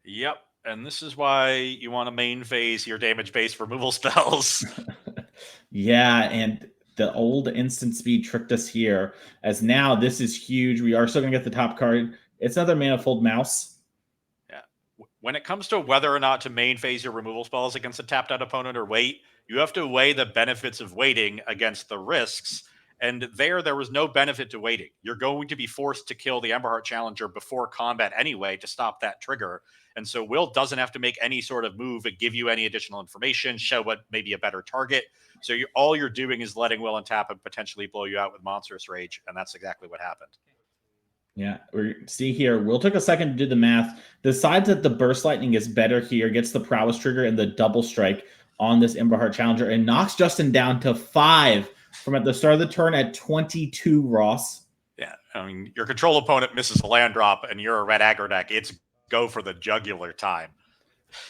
Yep. And this is why you want to main phase your damage-based removal spells. Yeah, and the old instant speed tricked us here, as now this is huge. We are still going to get the top card. It's another Manifold Mouse. Yeah. When it comes to whether or not to main phase your removal spells against a tapped out opponent or wait, you have to weigh the benefits of waiting against the risks. And there was no benefit to waiting. You're going to be forced to kill the Emberheart Challenger before combat anyway to stop that trigger. And so Will doesn't have to make any sort of move and give you any additional information, show what may be a better target. So all you're doing is letting Will untap and potentially blow you out with Monstrous Rage. And that's exactly what happened. Yeah, we see here, Will took a second to do the math, decides that the Burst Lightning is better here, gets the Prowess trigger and the double strike on this Emberheart Challenger, and knocks Justin down to 5 from at the start of the turn at 22, Ross. Yeah, I mean, your control opponent misses a land drop and you're a red aggro deck. It's go for the jugular time.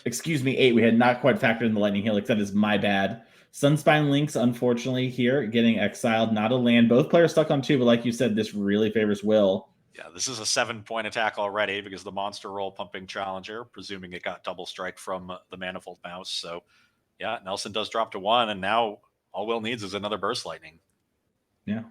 Excuse me, 8. We had not quite factored in the Lightning Helix. That is my bad. Sunspine Lynx, unfortunately, here getting exiled. Not a land. Both players stuck on 2, but like you said, this really favors Will. Yeah, this is a 7-point attack already because the monster roll pumping Challenger, presuming it got double strike from the Manifold Mouse. So, yeah, Nelson does drop to 1, and now all Will needs is another Burst Lightning. Yeah.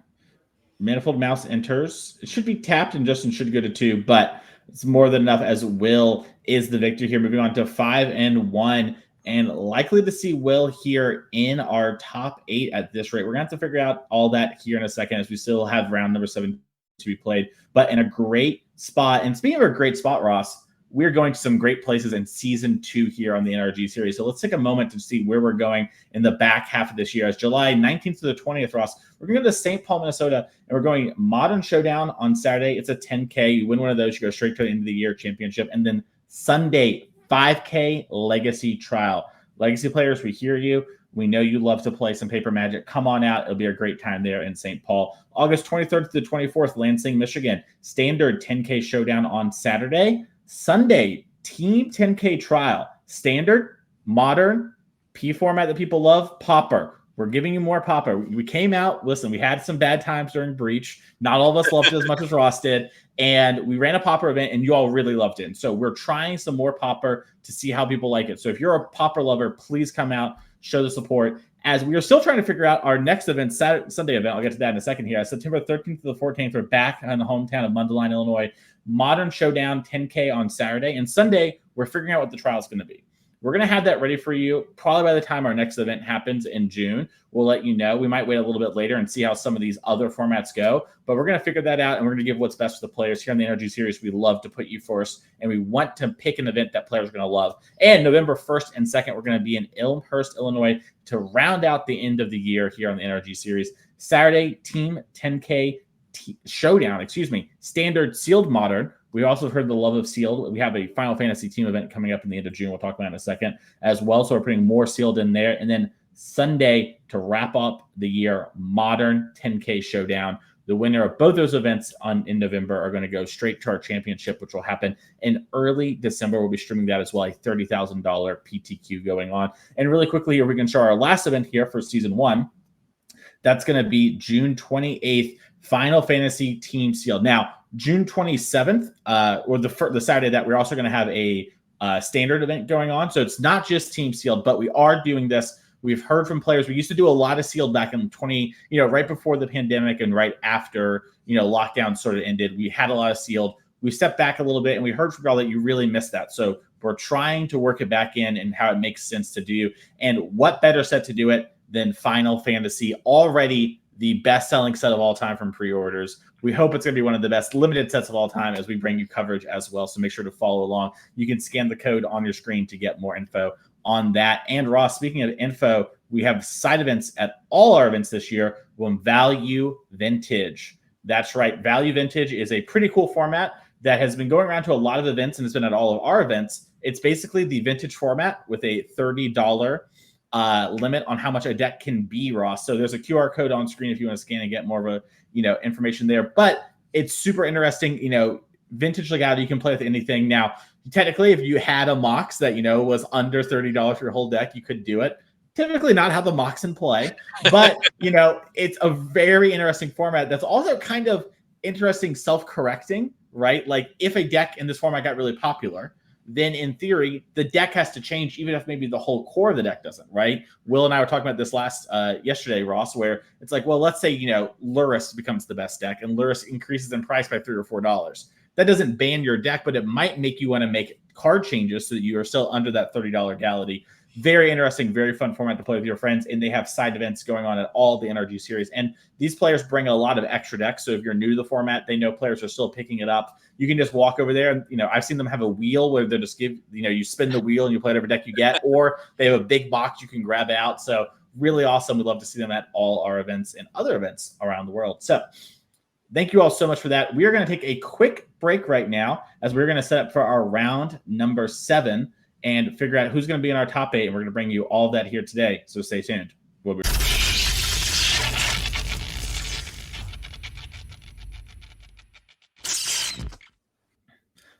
Manifold Mouse enters. It should be tapped, and Justin should go to 2, but it's more than enough as Will is the victor here. Moving on to 5 and 1, and likely to see Will here in our top 8 at this rate. We're going to have to figure out all that here in a second as we still have round number 7 to be played, but in a great spot. And speaking of a great spot, Ross, we're going to some great places in season 2 here on the NRG series. So let's take a moment to see where we're going in the back half of this year. As July 19th to the 20th, Ross, we're going to go to St. Paul, Minnesota, and we're going Modern Showdown on Saturday. It's a 10K. You win one of those, you go straight to the end of the year championship. And then Sunday, 5K Legacy Trial. Legacy players, we hear you. We know you love to play some Paper Magic. Come on out. It'll be a great time there in St. Paul. August 23rd to the 24th, Lansing, Michigan. Standard 10K Showdown on Saturday. Sunday, Team 10K Trial. Standard, Modern, P format that people love, Pauper. We're giving you more Pauper. We came out, listen, we had some bad times during Breach. Not all of us loved it as much as Ross did. And we ran a Pauper event, and you all really loved it. And so we're trying some more Pauper to see how people like it. So if you're a Pauper lover, please come out, show the support. As we are still trying to figure out our next event, Sunday event, I'll get to that in a second here. September 13th to the 14th, we're back in the hometown of Mundelein, Illinois. Modern Showdown 10K on Saturday. And Sunday, we're figuring out what the trial is going to be. We're going to have that ready for you probably by the time our next event happens in June. We'll let you know. We might wait a little bit later and see how some of these other formats go, but we're going to figure that out, and we're going to give what's best for the players. Here on the NRG series, we love to put you first, and we want to pick an event that players are going to love. And November 1st and 2nd, we're going to be in Elmhurst, Illinois to round out the end of the year here on the NRG series. Saturday, Team 10K Showdown, Standard Sealed Modern. We also heard the love of Sealed. We have a Final Fantasy team event coming up in the end of June. We'll talk about it in a second as well. So we're putting more Sealed in there. And then Sunday, to wrap up the year, Modern 10K Showdown. The winner of both those events in November are going to go straight to our championship, which will happen in early December. We'll be streaming that as well, a $30,000 PTQ going on. And really quickly here, we can show our last event here for Season 1. That's going to be June 28th, Final Fantasy Team Sealed. Now, June 27th, or the Saturday that, we're also going to have a standard event going on. So it's not just Team Sealed, but we are doing this. We've heard from players. We used to do a lot of Sealed back in right before the pandemic and right after, lockdown sort of ended. We had a lot of Sealed. We stepped back a little bit, and we heard from y'all that you really missed that. So we're trying to work it back in and how it makes sense to do. And what better set to do it than Final Fantasy, already the best-selling set of all time from pre-orders. We hope it's going to be one of the best limited sets of all time as we bring you coverage as well. So make sure to follow along. You can scan the code on your screen to get more info on that. And Ross, speaking of info, we have side events at all our events this year from Value Vintage. That's right. Value Vintage is a pretty cool format that has been going around to a lot of events and has been at all of our events. It's basically the vintage format with a $30 limit on how much a deck can be, Ross. So there's a QR code on screen if you want to scan and get more of a, information there. But it's super interesting, vintage legality. You can play with anything. Now, technically, if you had a Mox that, was under $30 for your whole deck, you could do it. Typically not how the Mox in play, but, it's a very interesting format that's also kind of interesting self-correcting, right? Like if a deck in this format got really popular, then in theory, the deck has to change, even if maybe the whole core of the deck doesn't, right? Will and I were talking about this yesterday, Ross, where it's like, well, let's say, Lurrus becomes the best deck and Lurrus increases in price by $3 or $4. That doesn't ban your deck, but it might make you want to make card changes so that you are still under that $30 Galaxy. Very interesting, very fun format to play with your friends, and they have side events going on at all the NRG series. And these players bring a lot of extra decks, so if you're new to the format, they know players are still picking it up. You can just walk over there, and I've seen them have a wheel where they just give, you spin the wheel and you play whatever deck you get, or they have a big box you can grab out. So really awesome. We'd love to see them at all our events and other events around the world. So thank you all so much for that. We are going to take a quick break right now as we're going to set up for our round number 7 and figure out who's going to be in our top 8. And we're going to bring you all of that here today. So stay tuned. We'll be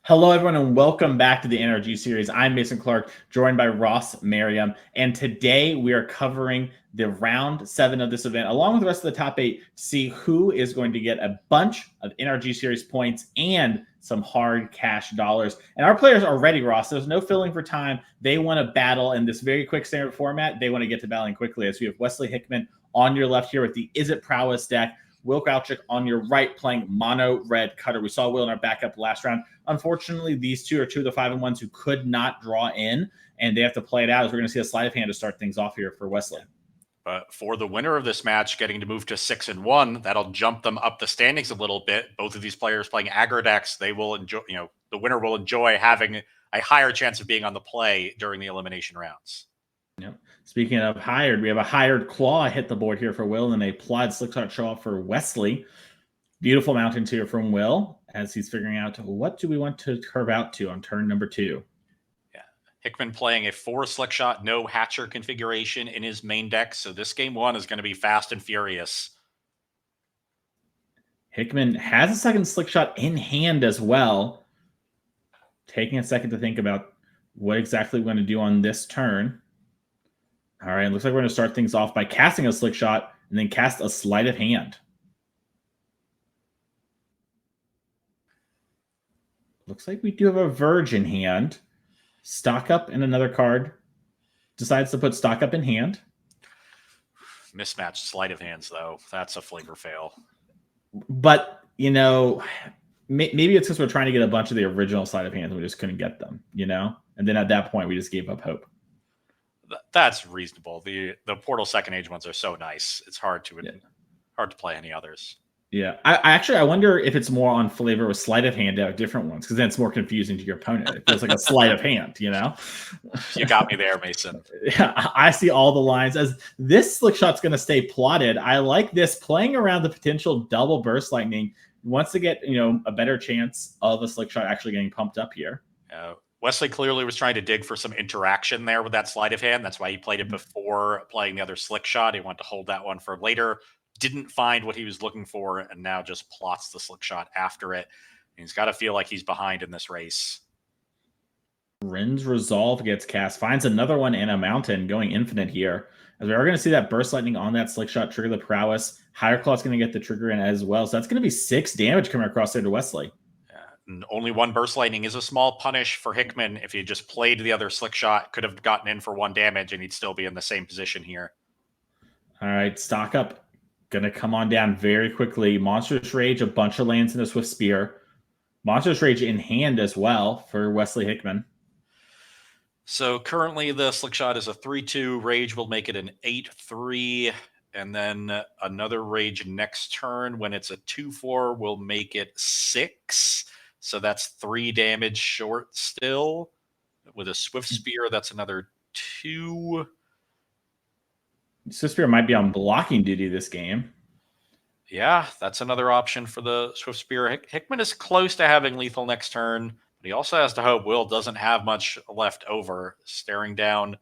Hello, everyone, and welcome back to the NRG series. I'm Mason Clark, joined by Ross Merriam, and today we are covering the round 7 of this event, along with the rest of the top 8, to see who is going to get a bunch of NRG series points and some hard cash dollars. And our players are ready, Ross. There's no filling for time. They want to battle in this very quick standard format. They want to get to battling quickly, as we have Wesley Hickman on your left here with the Is It Prowess deck. Will Kowalczyk on your right playing mono red cutter. We saw Will in our backup last round. Unfortunately, these two are two of the 5-1s who could not draw in, and they have to play it out as we're going to see a sleight of hand to start things off here for Wesley. But for the winner of this match, getting to move to 6-1, that'll jump them up the standings a little bit. Both of these players playing aggro decks, they will enjoy, the winner will enjoy having a higher chance of being on the play during the elimination rounds. Yep. Speaking of hired, we have a hired claw hit the board here for Will and a plod slickshot show off for Wesley. Beautiful mountains here from Will as he's figuring out what do we want to curve out to on turn number 2. Yeah, Hickman playing a 4 slickshot, no hatcher configuration in his main deck. So this game 1 is going to be fast and furious. Hickman has a second slickshot in hand as well. Taking a second to think about what exactly we're going to do on this turn. All right, looks like we're going to start things off by casting a slick shot and then cast a sleight of hand. Looks like we do have a Verge in hand. Stock Up in another card. Decides to put Stock Up in hand. Mismatched sleight of hands, though. That's a flavor fail. But, maybe it's because we're trying to get a bunch of the original sleight of hands and we just couldn't get them, And then at that point, we just gave up hope. That's reasonable. The Portal Second Age ones are so nice. It's hard to play any others. Yeah, I wonder if it's more on flavor with sleight of hand out different ones, because then it's more confusing to your opponent. It feels like a sleight of hand, You got me there, Mason. Yeah, I see all the lines. As this slick shot's going to stay plotted, I like this playing around the potential double burst lightning. Wants to get a better chance of a slick shot actually getting pumped up here. Wesley clearly was trying to dig for some interaction there with that sleight of hand. That's why he played it before playing the other slick shot. He wanted to hold that one for later. Didn't find what he was looking for, and now just plots the slick shot after it. And he's got to feel like he's behind in this race. Rin's Resolve gets cast. Finds another one in a mountain, going infinite here. As we are going to see that burst lightning on that slick shot trigger the prowess. Higher Claw's going to get the trigger in as well. So that's going to be 6 damage coming across there to Wesley. And only one burst lightning is a small punish for Hickman. If he just played the other slick shot, could have gotten in for 1 damage, and he'd still be in the same position here. All right, Stock Up going to come on down very quickly. Monstrous Rage, a bunch of lands in a Swift Spear. Monstrous Rage in hand as well for Wesley Hickman. So currently the slick shot is a 3-2. Rage will make it an 8-3. And then another Rage next turn. When it's a 2-4, we'll make it 6. So that's 3 damage short still. With a Swift Spear, that's another 2. Swift Spear might be on blocking duty this game. Yeah, that's another option for the Swift Spear. Hickman is close to having lethal next turn, but he also has to hope Will doesn't have much left over. Staring down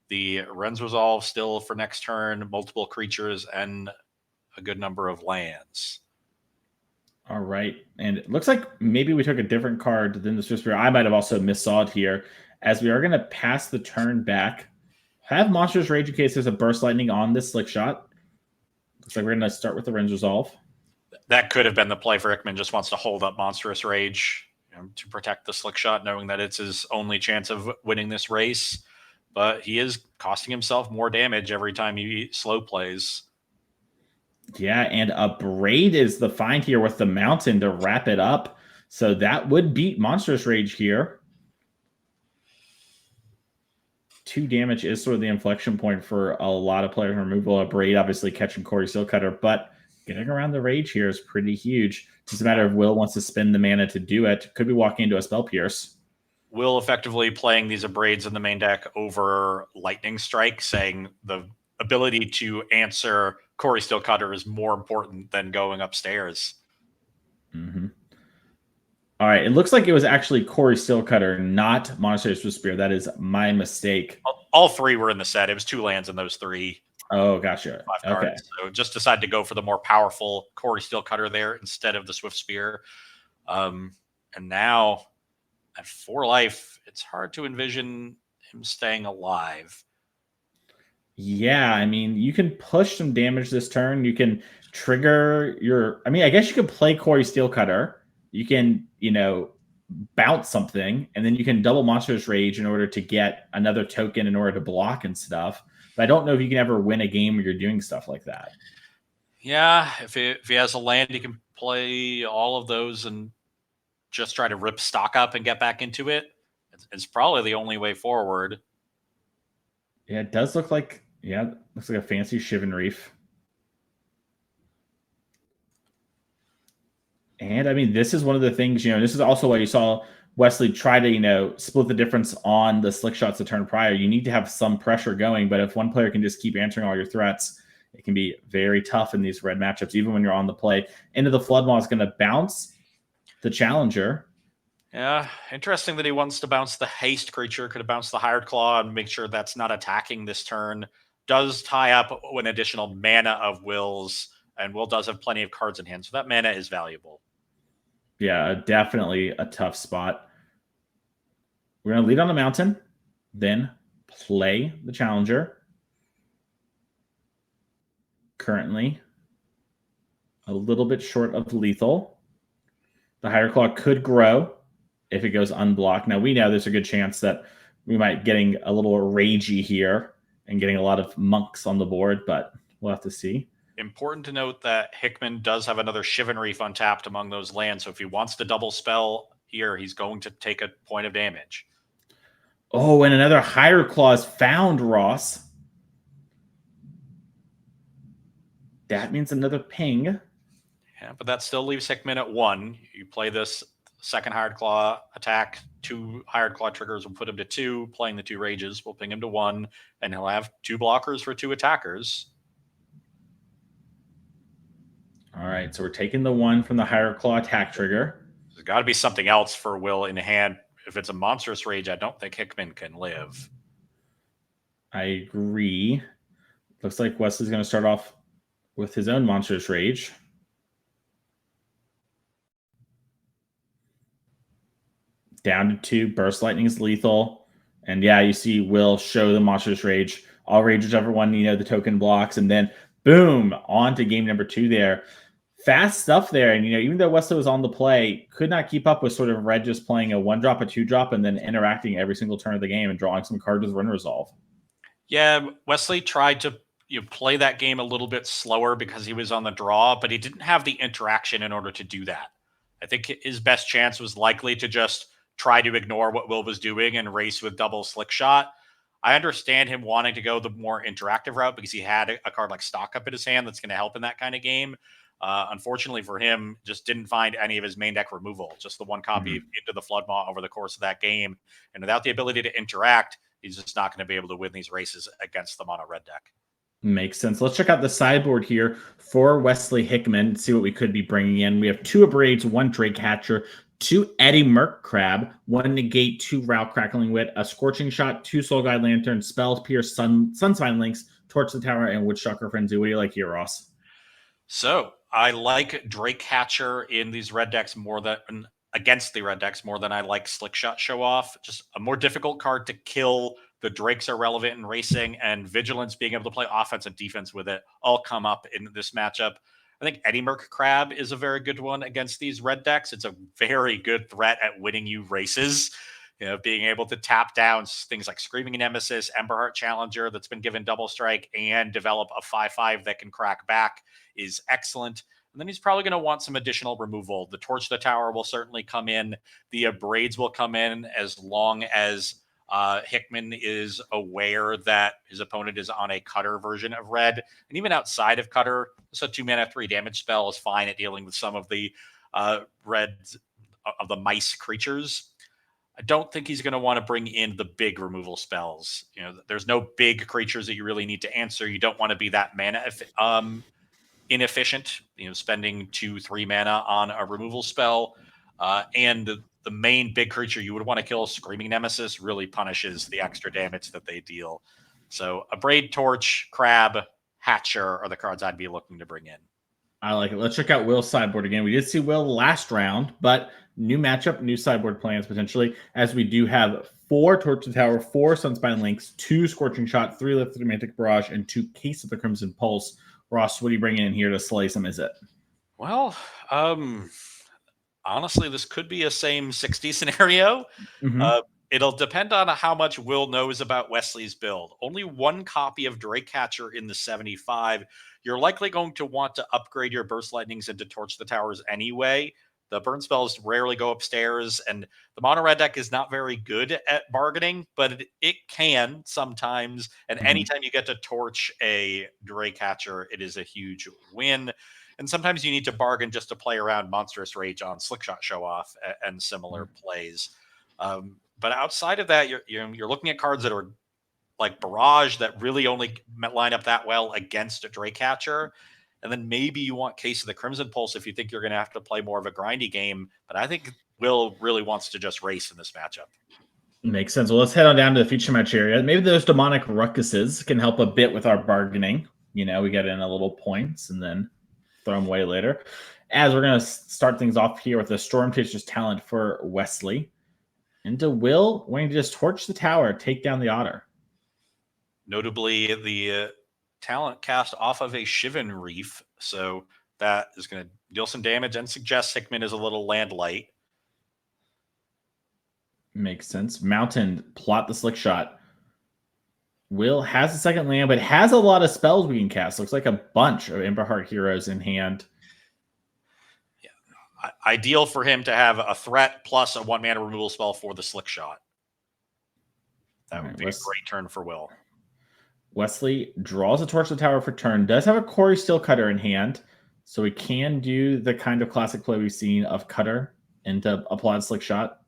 the Rin's Resolve still for next turn, multiple creatures, and a good number of lands. All right. And it looks like maybe we took a different card than the Swift Spear. I might have also missawed here, as we are going to pass the turn back. Have Monstrous Rage in case there's a Burst Lightning on this slick shot. Looks like we're going to start with the Rin's Resolve. That could have been the play for Hickman. Just wants to hold up Monstrous Rage. to protect the slick shot, knowing that it's his only chance of winning this race. But he is costing himself more damage every time he slow plays. Yeah, and a Braid is the find here with the Mountain to wrap it up. So that would beat Monstrous Rage here. 2 damage is sort of the inflection point for a lot of players. Removal of Braid, obviously catching Corey Steelcutter, but getting around the Rage here is pretty huge. It's just a matter of Will wants to spend the mana to do it. Could be walking into a Spell Pierce. Will effectively playing these Abrades in the main deck over Lightning Strike, saying the ability to answer Corey Steelcutter is more important than going upstairs. Mm-hmm. All right, it looks like it was actually Corey Steelcutter, not Monastery Swift Spear. That is my mistake. All 3 were in the set. It was 2 lands in those 3. Oh, gotcha. 5 cards. Okay. So just decided to go for the more powerful Corey Steelcutter there instead of the Swift Spear. And now at 4 life, it's hard to envision him staying alive. Yeah, I mean, you can push some damage this turn. You can trigger your... I mean, I guess you could play Corey Steelcutter. You can, bounce something, and then you can double Monstrous Rage in order to get another token in order to block and stuff. But I don't know if you can ever win a game where you're doing stuff like that. Yeah, if he has a land, he can play all of those and just try to rip stock up and get back into it. It's probably the only way forward. Yeah, it does look like, looks like a fancy Shivan Reef. And I mean, this is one of the things, this is also why you saw Wesley try to, split the difference on the slick shots the turn prior. You need to have some pressure going, but if one player can just keep answering all your threats, it can be very tough in these red matchups, even when you're on the play. Into the Floodmaw is going to bounce the Challenger. Yeah, interesting that he wants to bounce the haste creature. Could have bounced the Hired Claw and make sure that's not attacking this turn. Does tie up an additional mana of Will's, and Will does have plenty of cards in hand, so that mana is valuable. Yeah, definitely a tough spot. We're going to lead on the Mountain, then play the Challenger. Currently a little bit short of lethal. The Higher Claw could grow if it goes unblocked. Now, we know there's a good chance that we might getting a little ragey here and getting a lot of monks on the board, but we'll have to see. Important to note that Hickman does have another Shivan Reef untapped among those lands, so if he wants to double spell here, he's going to take a point of damage. Oh, and another Higher Claw is found, Ross. That means another ping. Yeah, but that still leaves Hickman at 1. You play this second Hired Claw attack, 2 Hired Claw triggers will put him to 2. Playing the 2 rages will ping him to 1, and he'll have 2 blockers for 2 attackers. All right, so we're taking the 1 from the Higher Claw attack trigger. There's got to be something else for Will in hand. If it's a Monstrous Rage, I don't think Hickman can live. I agree. Looks like Wesley's going to start off with his own Monstrous Rage. Down to 2. Burst Lightning is lethal. And yeah, you see Will show the Monstrous Rage. All Rage, whichever one, the token blocks. And then, boom, on to game number 2 there. Fast stuff there. And, even though Wesley was on the play, could not keep up with sort of Red just playing a 1-drop, a 2-drop, and then interacting every single turn of the game and drawing some cards with Run Resolve. Yeah, Wesley tried to play that game a little bit slower because he was on the draw, but he didn't have the interaction in order to do that. I think his best chance was likely to just try to ignore what Will was doing and race with double Slick Shot. I understand him wanting to go the more interactive route because he had a card like Stock Up in his hand that's going to help in that kind of game. Unfortunately for him, just didn't find any of his main deck removal, just the 1 copy into the Floodmaw over the course of that game. And without the ability to interact, he's just not going to be able to win these races against the mono red deck. Makes sense. Let's check out the sideboard here for Wesley Hickman, see what we could be bringing in. We have 2 Abrades, 1 Drake Hatcher, 2 Eddie Merc Crab, 1 Negate, 2 Row Crackling Wit, a Scorching Shot, 2 Soul Guide Lantern, Spells Pierce, Sunspine Links, Torch the Tower, and Woodstalker Frenzy. What do you like here, Ross? So I like Drake Hatcher in these red decks more than against the red decks more than I like Slick Shot Show Off. Just a more difficult card to kill. The Drakes are relevant in racing, and Vigilance being able to play offense and defense with it all come up in this matchup. I think Eddie Merc Crab is a very good one against these red decks. It's a very good threat at winning you races. Being able to tap down things like Screaming Nemesis, Emberheart Challenger that's been given double strike, and develop a 5/5 that can crack back is excellent. And then he's probably going to want some additional removal. The Torch the Tower will certainly come in. The Abrades will come in as long as Hickman is aware that his opponent is on a Cutter version of red. And even outside of Cutter, so 2-mana 3 damage spell is fine at dealing with some of the reds of the mice creatures. I don't think he's going to want to bring in the big removal spells. There's no big creatures that you really need to answer. You don't want to be that mana inefficient, spending 2-3 mana on a removal spell. And the main big creature you would want to kill, Screaming Nemesis, really punishes the extra damage that they deal. So Abrade, Torch, Crab, Hatcher are the cards I'd be looking to bring in. I like it. Let's check out Will's sideboard again. We did see Will last round, but new matchup, new sideboard plans potentially, as we do have 4 Torch the Tower, 4 Sunspine Links, 2 Scorching Shot, 3 Lift Romantic Barrage, and 2 Case of the Crimson Pulse. Ross, what are you bringing in here to slay some? Is it? Well, honestly, this could be a same 60 scenario. It'll depend on how much Will knows about Wesley's build. Only 1 copy of Dragecatcher in the 75. You're likely going to want to upgrade your Burst Lightnings into Torch the Towers anyway. The burn spells rarely go upstairs, and the mono red deck is not very good at bargaining, but it can sometimes. And anytime you get to torch a Dragecatcher, it is a huge win. And sometimes you need to bargain just to play around Monstrous Rage on Slickshot Show Off and similar plays. But outside of that, you're looking at cards that are like Barrage that really only line up that well against a Dragecatcher. And then maybe you want Case of the Crimson Pulse if you think you're going to have to play more of a grindy game. But I think Will really wants to just race in this matchup. Makes sense. Well, let's head on down to the feature match area. Maybe those Demonic Ruckuses can help a bit with our bargaining. We get in a little points and then throw them away later. As we're going to start things off here with the Storm Chaser's talent for Wesley. Into Will, wanting to just torch the tower, take down the Otter. Notably, the talent cast off of a Shivan Reef, so that is going to deal some damage and suggest Hickman is a little land light. Makes sense. Mountain, plot the Slick Shot. Will has the second land, but has a lot of spells we can cast. Looks like a bunch of Emberheart heroes in hand. Yeah, ideal for him to have a threat plus a 1-mana removal spell for the Slick Shot. That would be a great turn for Will. Wesley draws a Torch to the Tower for turn. Does have a Quarry Steel Cutter in hand, so he can do the kind of classic play we've seen of Cutter into Applaud Slick Shot.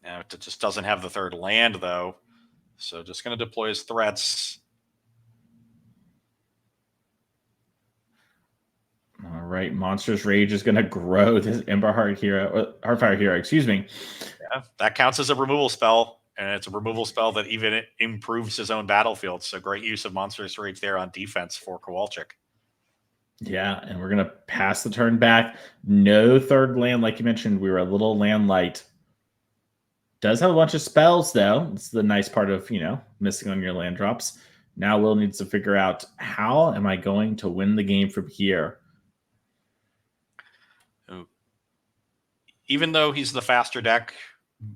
Now, it just doesn't have the 3rd land, though. So just going to deploy his threats. All right, Monstrous Rage is going to grow this Emberheart hero, Heartfire hero, excuse me. Yeah, that counts as a removal spell. And it's a removal spell that even improves his own battlefield. So great use of Monstrous Rage there on defense for Kowalczyk. Yeah, and we're going to pass the turn back. No 3rd land, like you mentioned. We were a little land light. Does have a bunch of spells, though. It's the nice part of, missing on your land drops. Now Will needs to figure out, how am I going to win the game from here? Even though he's the faster deck,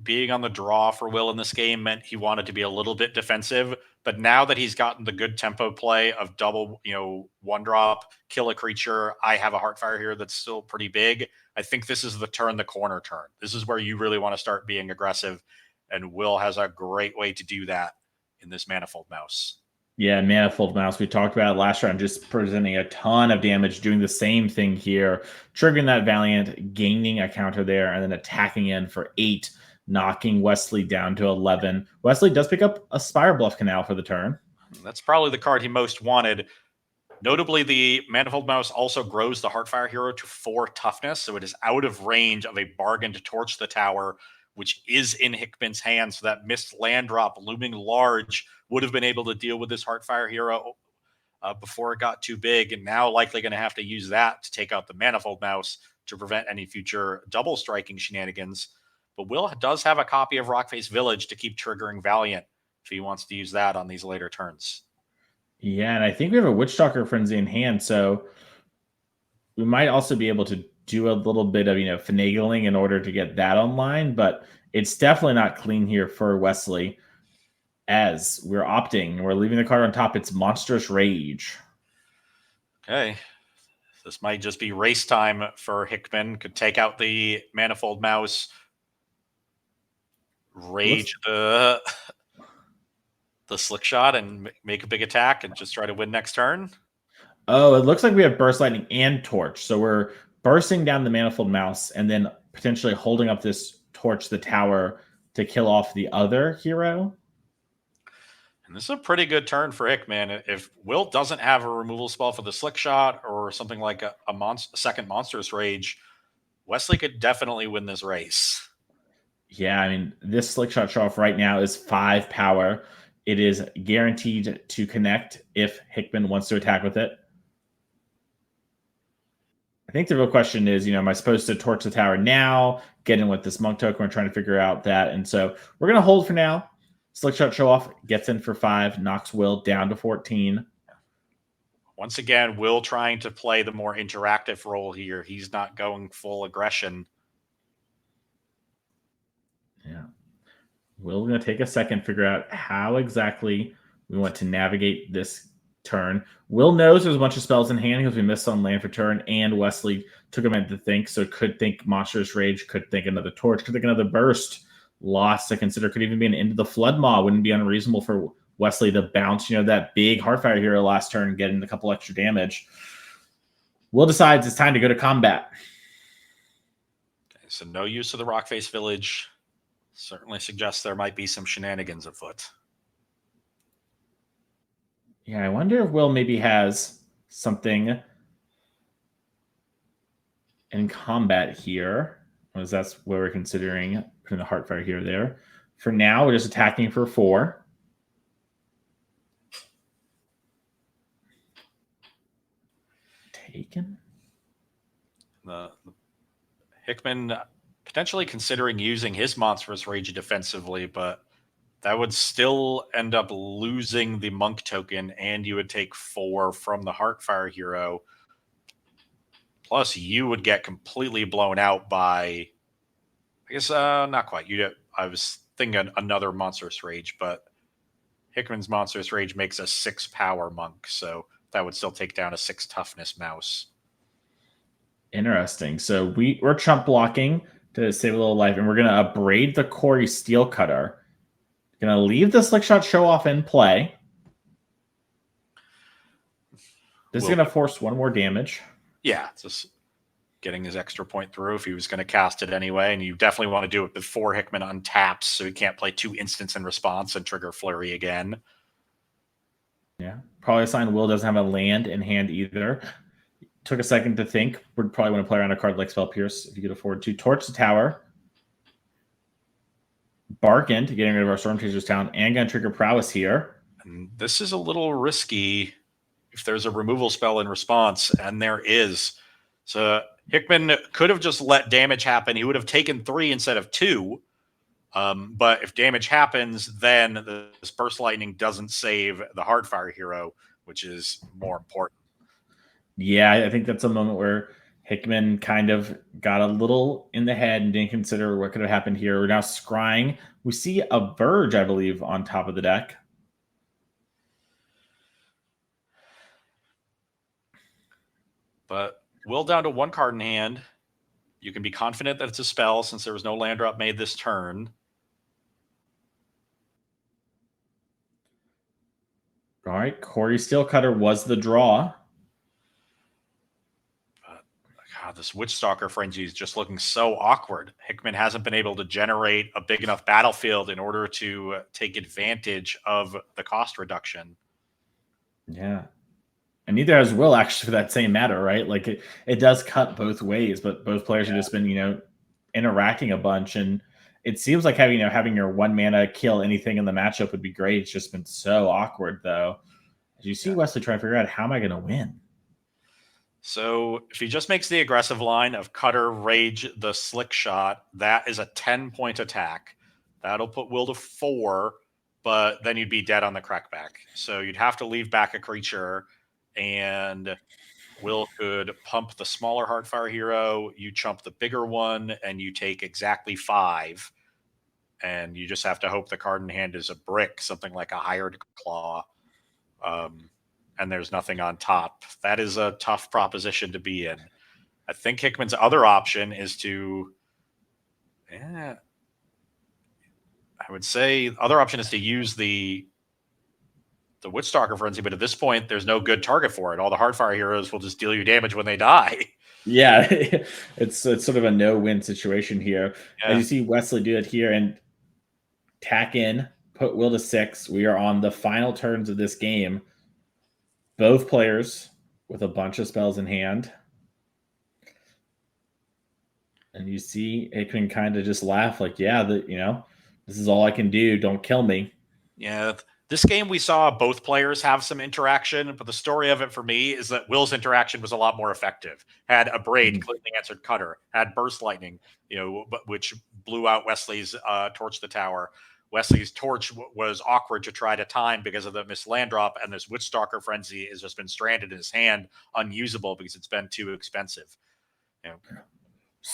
being on the draw for Will in this game meant he wanted to be a little bit defensive. But now that he's gotten the good tempo play of double, 1-drop, kill a creature, I have a Heartfire here that's still pretty big. I think this is the turn the corner turn. This is where you really want to start being aggressive. And Will has a great way to do that in this Manifold Mouse. Yeah, Manifold Mouse, we talked about it last round, just presenting a ton of damage, doing the same thing here, triggering that Valiant, gaining a counter there, and then attacking in for 8, knocking Wesley down to 11. Wesley does pick up a Spire Bluff Canal for the turn. That's probably the card he most wanted. Notably, the Manifold Mouse also grows the Heartfire hero to 4 toughness, so it is out of range of a bargain to torch the tower, which is in Hickman's hand. So that missed land drop looming large would have been able to deal with this Heartfire hero before it got too big, and now likely going to have to use that to take out the Manifold Mouse to prevent any future double striking shenanigans. But Will does have a copy of Rockface Village to keep triggering Valiant if he wants to use that on these later turns. Yeah, and I think we have a Witchstalker Frenzy in hand, so we might also be able to do a little bit of, finagling in order to get that online, but it's definitely not clean here for Wesley as we're leaving the card on top. It's Monstrous Rage. Okay. This might just be race time for Hickman. Could take out the Manifold Mouse, rage the Slick Shot, and make a big attack and just try to win next turn. Oh, it looks like we have Burst Lightning and Torch. So we're bursting down the Manifold Mouse and then potentially holding up this Torch, the tower, to kill off the other hero. And this is a pretty good turn for Hickman. If Will doesn't have a removal spell for the Slick Shot or something like a second Monstrous Rage, Wesley could definitely win this race. Yeah, I mean, this Slick Shot show off right now is 5 power. It is guaranteed to connect if Hickman wants to attack with it. I think the real question is, am I supposed to torch the tower now, get in with this monk token? We're trying to figure out that. And so we're going to hold for now. Slick Shot show off gets in for 5, knocks Will down to 14. Once again, Will trying to play the more interactive role here. He's not going full aggression. Yeah. Will's going to take a second, figure out how exactly we want to navigate this turn. Will knows there's a bunch of spells in hand because we missed on land for turn, and Wesley took a minute to think, so could think Monstrous Rage, could think another Torch, could think another Burst. Lost to consider, could even be an Into the Flood Maw. Wouldn't be unreasonable for Wesley to bounce, that big Heartfire hero last turn, getting a couple extra damage. Will decides it's time to go to combat. Okay, so no use of the Rockface Village. Certainly suggests there might be some shenanigans afoot. Yeah, I wonder if Will maybe has something in combat here, because that's what we're considering, putting the Heartfire here there. For now, we're just attacking for 4. Taken. The Hickman potentially considering using his Monstrous Rage defensively, but that would still end up losing the monk token, and you would take 4 from the Heartfire hero. Plus, you would get completely blown out by, I guess, not quite. I was thinking another Monstrous Rage, but Hickman's Monstrous Rage makes a 6 power monk, so that would still take down a 6 toughness mouse. Interesting. So we're chump blocking to save a little life, and we're going to abrade the Corey Steel Cutter. Going to leave the Slick Shot show off in play. This is going to force 1 more damage. Yeah, just getting his extra point through if he was going to cast it anyway, and you definitely want to do it before Hickman untaps so he can't play 2 instants in response and trigger Flurry again. Yeah, probably a sign Will doesn't have a land in hand either. Took a second to think. Would probably want to play around a card like Spell Pierce if you could afford to. Torch the tower. Bark into getting rid of our Storm Chaser's Town, and going to trigger Prowess here. And this is a little risky if there's a removal spell in response, and there is. So Hickman could have just let damage happen. He would have taken 3 instead of 2. But if damage happens, then this Burst Lightning doesn't save the Heartfire hero, which is more important. Yeah, I think that's a moment where Hickman kind of got a little in the head and didn't consider what could have happened here. We're now scrying. We see a Verge, I believe, on top of the deck. But Will down to 1 card in hand. You can be confident that it's a spell since there was no land drop made this turn. All right, Corey Steelcutter was the draw. God, this Witchstalker Frenzy is just looking so awkward. Hickman hasn't been able to generate a big enough battlefield in order to take advantage of the cost reduction. Yeah. And neither has Will, actually, for that same matter, right? Like, it does cut both ways, but both players have just been, interacting a bunch. And it seems like having your 1 mana kill anything in the matchup would be great. It's just been so awkward, though. As you see Wesley trying to figure out, how am I going to win? So if he just makes the aggressive line of Cutter, Rage, the Slick Shot, that is a 10-point attack. That'll put Will to 4, but then you'd be dead on the crackback. So you'd have to leave back a creature, and Will could pump the smaller Heartfire hero, you chump the bigger one, and you take exactly 5. And you just have to hope the card in hand is a brick, something like a Hired Claw. And there's nothing on top. That is a tough proposition to be in. I think Hickman's other option is to, I would say, other option is to use the Woodstalker Frenzy, but at this point, there's no good target for it. All the Hardfire heroes will just deal you damage when they die. Yeah, it's sort of a no-win situation here. Yeah. As you see Wesley do it here and tack in, put Will to 6. We are on the final turns of this game. Both players with a bunch of spells in hand. And you see it can kind of just laugh like, yeah, this is all I can do. Don't kill me. Yeah. This game, we saw both players have some interaction, but the story of it for me is that Will's interaction was a lot more effective. Had a Braid, clearly answered Cutter. Had Burst Lightning, which blew out Wesley's Torch the Tower. Wesley's Torch was awkward to try to time because of the missed land drop, and this Woodstalker Frenzy has just been stranded in his hand, unusable because it's been too expensive.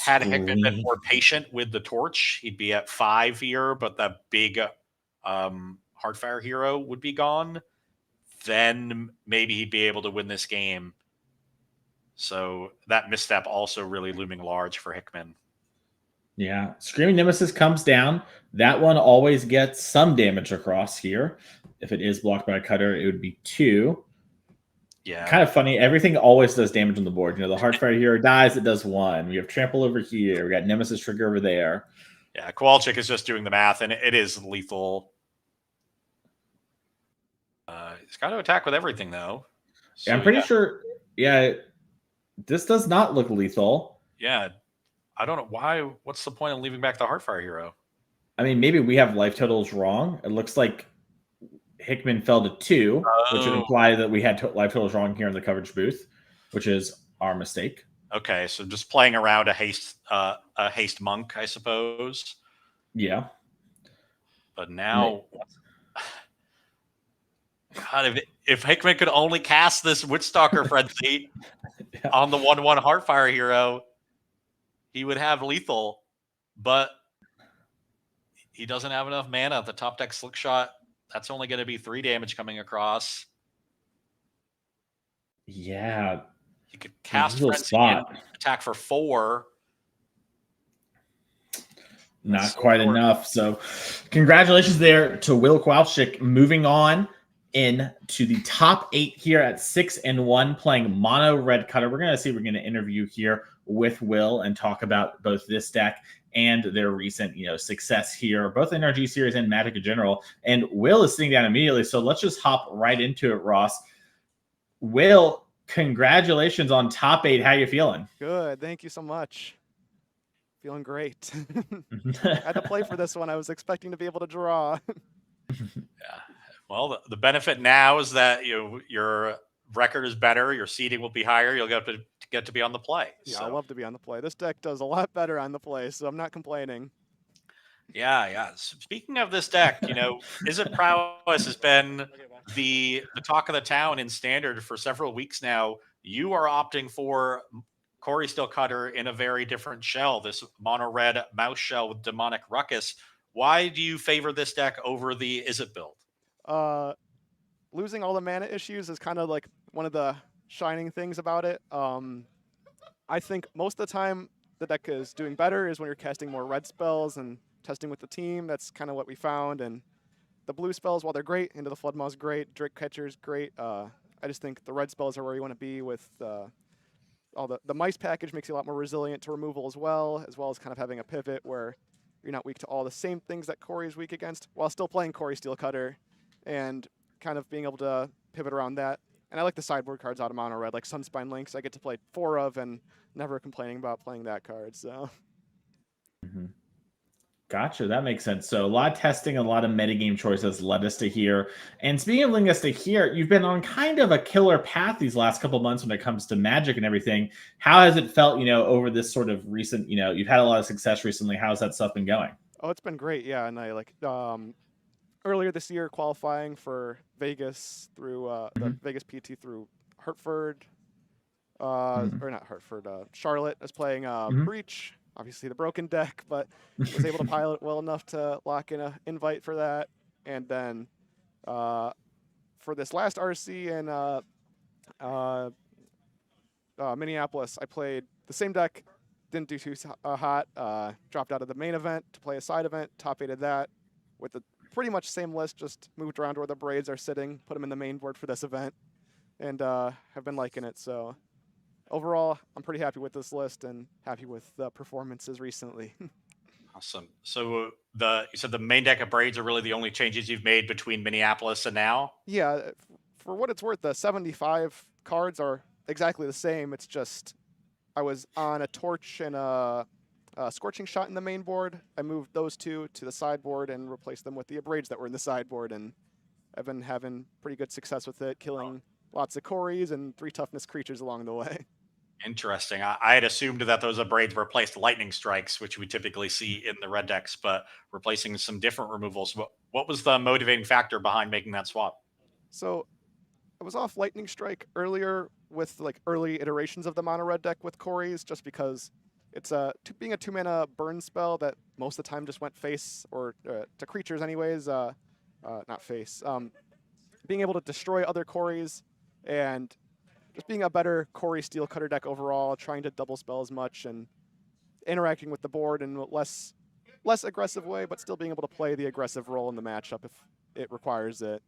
Had Hickman been more patient with the Torch, he'd be at 5 here, but the big Heartfire hero would be gone. Then maybe he'd be able to win this game. So that misstep also really looming large for Hickman. Yeah, Screaming Nemesis comes down. That one always gets some damage across here. If it is blocked by a Cutter, it would be 2. Yeah. Kind of funny. Everything always does damage on the board. The Heartfire hero dies, it does 1. We have Trample over here. We got Nemesis Trigger over there. Yeah, Kowalczyk is just doing the math, and it is lethal. He's got to attack with everything, though. So, I'm pretty sure, this does not look lethal. Yeah. I don't know why. What's the point of leaving back the Heartfire hero? I mean, maybe we have life totals wrong. It looks like Hickman fell to 2, which would imply that we had life totals wrong here in the coverage booth, which is our mistake. Okay, so just playing around a haste monk, I suppose. Yeah. But now, God, if Hickman could only cast this Woodstalker Frenzy on the 1/1 Heartfire hero, he would have lethal, but he doesn't have enough mana. The top deck Slick Shot, that's only going to be 3 damage coming across. Yeah. He could cast Frenzy and attack for 4. Not quite enough. So congratulations there to Will Kowalczyk, moving on into the top 8 here at 6-1, playing mono red Cutter. We're going to see, we're going to interview here with Will and talk about both this deck and their recent, success here, both NRG Series and Magic in general. And Will is sitting down immediately, so let's just hop right into it, Ross. Will, congratulations on top 8. How you feeling? Good. Thank you so much. Feeling great. I had to play for this one. I was expecting to be able to draw. Yeah. Well, the benefit now is that your record is better. Your seeding will be higher. You'll get to be on the play. Yeah, I love to be on the play. This deck does a lot better on the play, so I'm not complaining. Yeah. Speaking of this deck, Is It Prowess has been the talk of the town in Standard for several weeks now. You are opting for Corey Steel Cutter in a very different shell, this mono red mouse shell with Demonic Ruckus. Why do you favor this deck over the Is It build? Losing all the mana issues is kind of like one of the shining things about it. I think most of the time the deck is doing better is when you're casting more red spells and testing with the team. That's kind of what we found. And the blue spells, while they're great, Into the Floodmaw is great, Drake Catcher's great. I just think the red spells are where you want to be with all the mice package makes you a lot more resilient to removal as well as kind of having a pivot where you're not weak to all the same things that Corey is weak against while still playing Corey Steel Cutter and kind of being able to pivot around that. And I like the sideboard cards out of mono red, like Sunspine Links. I get to play 4 of and never complaining about playing that card. So, Gotcha. That makes sense. So a lot of testing, a lot of metagame choices led us to here. And speaking of leading us to here, you've been on kind of a killer path these last couple of months when it comes to Magic and everything. How has it felt, over this sort of recent, you've had a lot of success recently. How's that stuff been going? Oh, it's been great. Yeah. And I earlier this year qualifying for Vegas through the Vegas PT through Hartford. or not Hartford, Charlotte is playing Breach, obviously the broken deck, but was able to pilot well enough to lock in an invite for that. And then for this last RC in Minneapolis, I played the same deck, didn't do too hot, dropped out of the main event to play a side event, top 8'd that with the pretty much same list, just moved around where the braids are sitting, put them in the main board for this event, and have been liking it. So overall, I'm pretty happy with this list and happy with the performances recently. Awesome. So you said the main deck of braids are really the only changes you've made between Minneapolis and now? Yeah, for what it's worth, the 75 cards are exactly the same. It's just I was on a torch and a scorching shot in the main board. I moved those two to the sideboard and replaced them with the abrades that were in the sideboard, and I've been having pretty good success with it, killing lots of Cories and 3 toughness creatures along the way. Interesting. I had assumed that those abrades replaced lightning strikes, which we typically see in the red decks, but replacing some different removals. What was the motivating factor behind making that swap? So I was off Lightning Strike earlier with like early iterations of the mono red deck with Cories, just because it's being a 2-mana burn spell that most of the time just went face or to creatures anyways. Not face. Being able to destroy other Cories and just being a better Cori Steel Cutter deck overall, trying to double spell as much and interacting with the board in a less aggressive way, but still being able to play the aggressive role in the matchup if it requires it.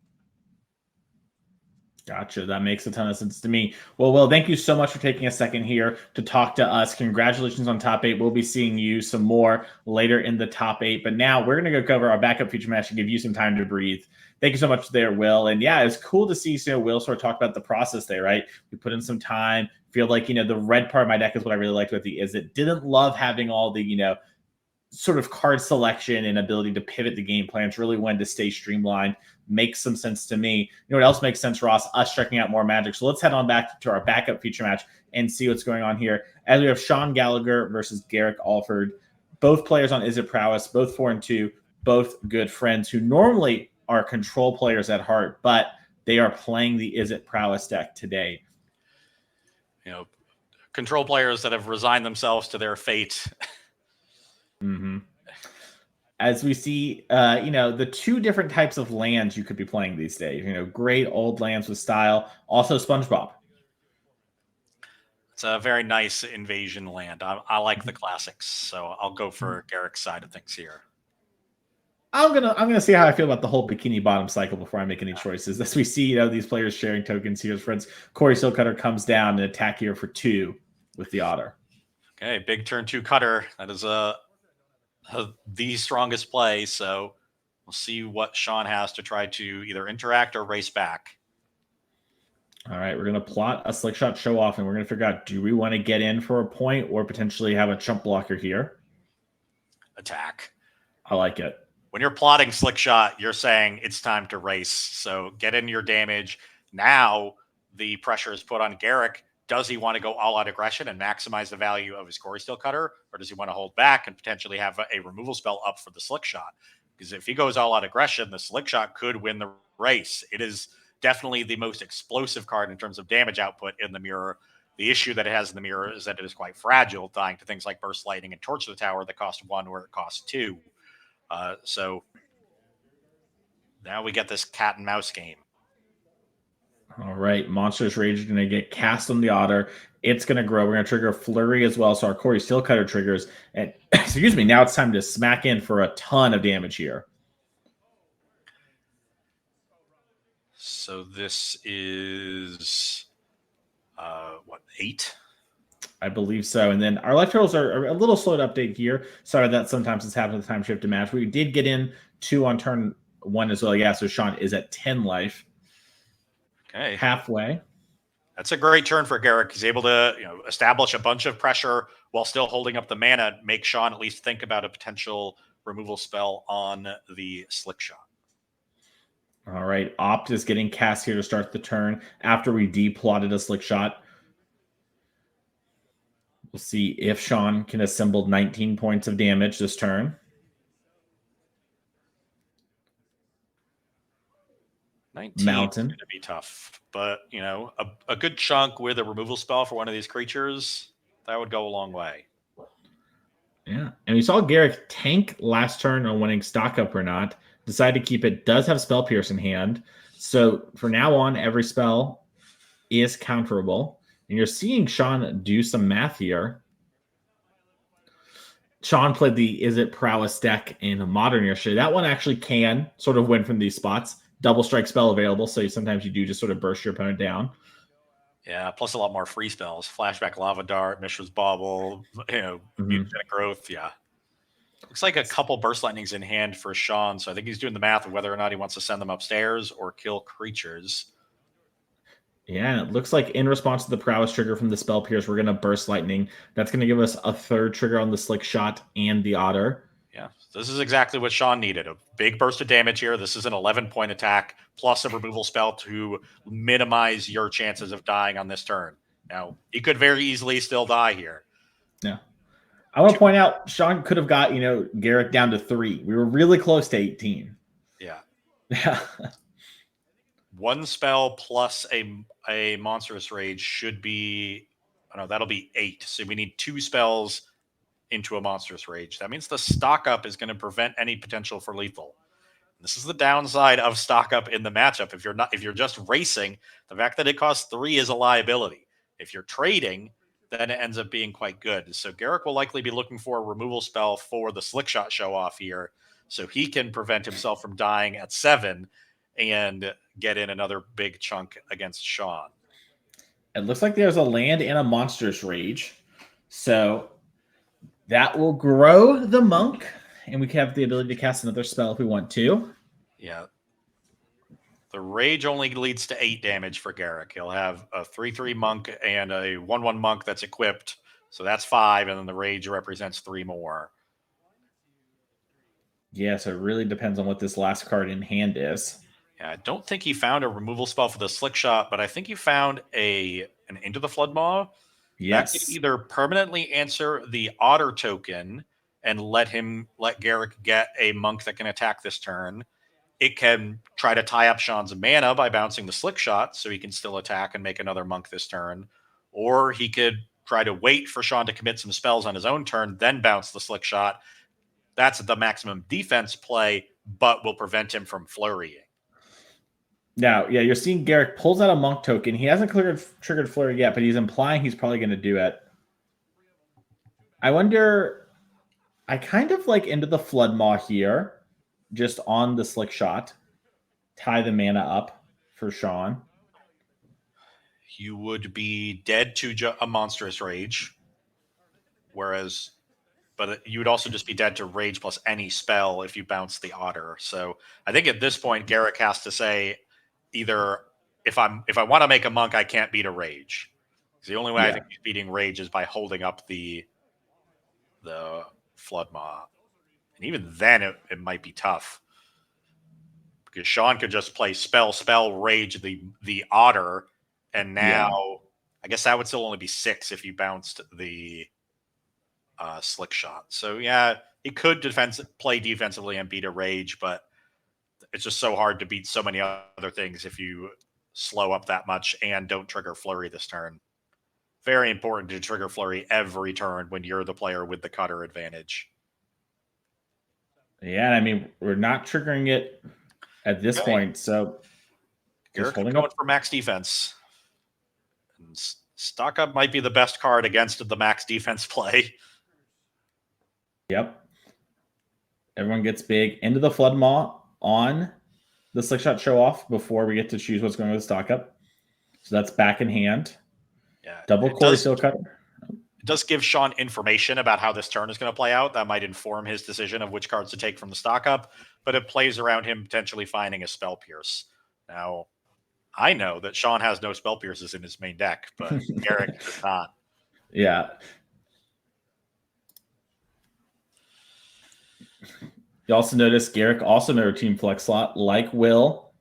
Gotcha. That makes a ton of sense to me. Well, Will, thank you so much for taking a second here to talk to us. Congratulations on top 8. We'll be seeing you some more later in the top 8. But now we're going to go cover our backup feature match and give you some time to breathe. Thank you so much there, Will. And yeah, it's cool to see Will sort of talk about the process there, right? We put in some time. Feel like, the red part of my deck is what I really liked with the is it didn't love having all the, sort of card selection and ability to pivot the game plans. Really wanted to stay streamlined. Makes some sense to me. You know what else makes sense, Ross? Us checking out more Magic. So let's head on back to our backup feature match and see what's going on here. As we have Sean Gallagher versus Garrick Alford. Both players on Is It Prowess, both 4-2, both good friends who normally are control players at heart, but they are playing the Is It Prowess deck today. Control players that have resigned themselves to their fate. As we see, the 2 different types of lands you could be playing these days. Great old lands with style. Also SpongeBob. It's a very nice invasion land. I like the classics, so I'll go for Garrick's side of things here. I'm gonna see how I feel about the whole Bikini Bottom cycle before I make any choices. As we see, these players sharing tokens here, friends. Cori Steelcutter comes down and attack here for 2 with the Otter. Okay, big turn 2 cutter. That is the strongest play. So we'll see what Sean has to try to either interact or race back. All right, we're going to plot a slick shot show off, and we're going to figure out, do we want to get in for a point or potentially have a chump blocker here? Attack. I like it. When you're plotting slick shot, you're saying it's time to race. So get in your damage. Now the pressure is put on Garrick. Does he want to go all out aggression and maximize the value of his Cori Steel Cutter? Or does he want to hold back and potentially have a removal spell up for the slick shot? Because if he goes all out aggression, the slick shot could win the race. It is definitely the most explosive card in terms of damage output in the mirror. The issue that it has in the mirror is that it is quite fragile, dying to things like Burst Lightning and Torch the Tower that cost 1 where it costs 2. So now we get this cat and mouse game. All right, Monstrous Rage is going to get cast on the Otter. It's going to grow. We're going to trigger a Flurry as well, so our Cori Steel Cutter triggers. And excuse me, now it's time to smack in for a ton of damage here. So this is, 8? I believe so. And then our life totals are a little slow to update here. Sorry that sometimes it's happened with the time shift to match. We did get in 2 on turn 1 as well. Yeah, so Sean is at 10 life. Okay. Halfway. That's a great turn for Garrick. He's able to establish a bunch of pressure while still holding up the mana, make Sean at least think about a potential removal spell on the slick shot. All right, Opt is getting cast here to start the turn after we deplotted a slick shot. We'll see if Sean can assemble 19 points of damage this turn. 19 Mountain. is going to be tough, but you know, a good chunk with a removal spell for one of these creatures, that would go a long way. Yeah, and we saw Garrick tank last turn on winning stock up or not. Decided to keep it. Does have Spell Pierce in hand, so for now on, every spell is counterable. And you're seeing Sean do some math here. Sean played the Is It Prowess deck in Modern yesterday. That one actually can sort of win from these spots. Double strike spell available, so sometimes you do just sort of burst your opponent down. Yeah, plus a lot more free spells. Flashback Lava Dart, Mishra's Bauble, you know, Mutagenic Growth, yeah. Looks like a couple Burst Lightnings in hand for Sean, so I think he's doing the math of whether or not he wants to send them upstairs or kill creatures. Yeah, it looks like in response to the Prowess trigger from the Spell Pierce, we're going to Burst Lightning. That's going to give us a third trigger on the Slick Shot and the Otter. Yeah, this is exactly what Sean needed. A big burst of damage here. This is an 11-point attack plus a removal spell to minimize your chances of dying on this turn. Now, he could very easily still die here. Yeah. I want to point out, Sean could have got, Garrick down to 3. We were really close to 18. Yeah. Yeah. One spell plus a Monstrous Rage should be, that'll be 8. So we need 2 spells into a Monstrous Rage. That means the stock up is going to prevent any potential for lethal. This is the downside of stock up in the matchup. If you're just racing, the fact that it costs 3 is a liability. If you're trading, then it ends up being quite good. So Garrick will likely be looking for a removal spell for the Slick Shot show off here, so he can prevent himself from dying at 7 and get in another big chunk against Sean. It looks like there's a land and a Monstrous Rage. So that will grow the monk, and we can have the ability to cast another spell if we want to. Yeah. The Rage only leads to 8 damage for Garrick. He'll have a 3/3 monk and a 1/1 monk that's equipped. So that's 5, and then the Rage represents 3 more. Yeah, so it really depends on what this last card in hand is. Yeah, I don't think he found a removal spell for the Slick Shot, but I think he found an Into the Floodmaw. Yes. That could either permanently answer the Otter token and let Garrick get a monk that can attack this turn. It can try to tie up Sean's mana by bouncing the Slick Shot so he can still attack and make another monk this turn. Or he could try to wait for Sean to commit some spells on his own turn, then bounce the Slick Shot. That's the maximum defense play, but will prevent him from flurrying. Now, yeah, you're seeing Garrick pulls out a monk token. He hasn't triggered flurry yet, but he's implying he's probably going to do it. I wonder, I kind of like Into the Floodmaw here, just on the Slick Shot, tie the mana up for Sean. You would be dead to a Monstrous Rage, but you would also just be dead to Rage plus any spell if you bounce the Otter. So I think at this point, Garrick has to say either if I want to make a monk, I can't beat a Rage. The only way I think he's beating Rage is by holding up the Floodmaw. And even then, it might be tough. Because Sean could just play spell, Rage the Otter, and now I guess that would still only be 6 if you bounced the Slick Shot. So yeah, he could play defensively and beat a Rage, but it's just so hard to beat so many other things if you slow up that much and don't trigger Flurry this turn. Very important to trigger Flurry every turn when you're the player with the cutter advantage. Yeah, I mean, we're not triggering it at this point, so Garrick going for max defense. And stock up might be the best card against the max defense play. Yep. Everyone gets big. Into the Floodmaw on the Slick Shot show off before we get to choose what's going with the stock up. So that's back in hand. Yeah. Double Quarry Seal Cutter. It does give Sean information about how this turn is going to play out. That might inform his decision of which cards to take from the stock up, but it plays around him potentially finding a Spell Pierce. Now, I know that Sean has no Spell Pierces in his main deck, but Garrick does not. Yeah. You also notice Garrick also made a team flex slot like Will.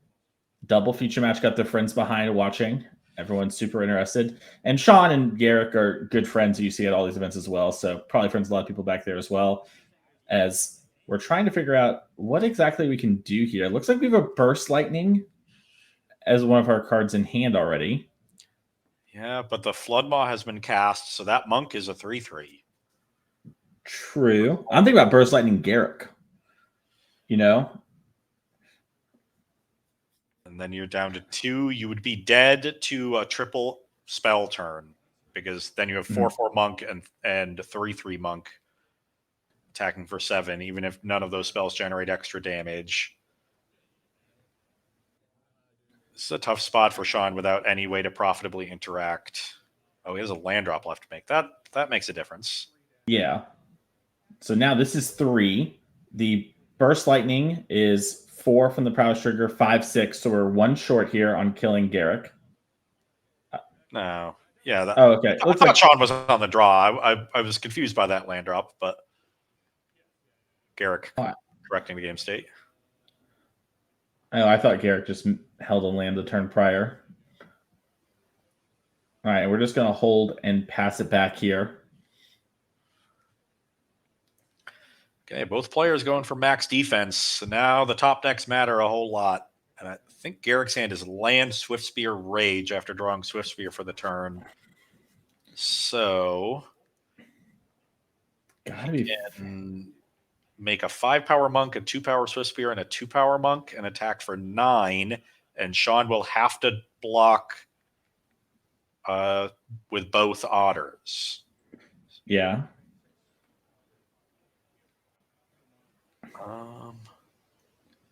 Double feature match, got their friends behind watching. Everyone's super interested. And Sean and Garrick are good friends you see at all these events as well. So probably friends with a lot of people back there as well. As we're trying to figure out what exactly we can do here. It looks like we have a Burst Lightning as one of our cards in hand already. Yeah, but the Flood Maw has been cast, so that Monk is a 3/3. True. I'm thinking about Burst Lightning Garrick. You know? And then you're down to 2. You would be dead to a triple spell turn because then you have 4/4 Monk and 3/3 Monk attacking for 7, even if none of those spells generate extra damage. This is a tough spot for Sean without any way to profitably interact. Oh, he has a land drop left to make. That makes a difference. Yeah. So now this is 3. The Burst Lightning is 4 from the Prowess trigger, 5, 6. So we're 1 short here on killing Garrick. No. Yeah. Oh, okay. I thought Sean was on the draw. I was confused by that land drop, but Garrick correcting the game state. Oh, I thought Garrick just held a land the turn prior. All right, we're just going to hold and pass it back here. Okay, both players going for max defense. So now the top decks matter a whole lot. And I think Garrick's hand is land, Swift Spear, Rage after drawing Swift Spear for the turn. So Gotta be can make a 5-power Monk, a 2-power Swift Spear, and a 2-power Monk and attack for 9. And Sean will have to block with both otters. Yeah.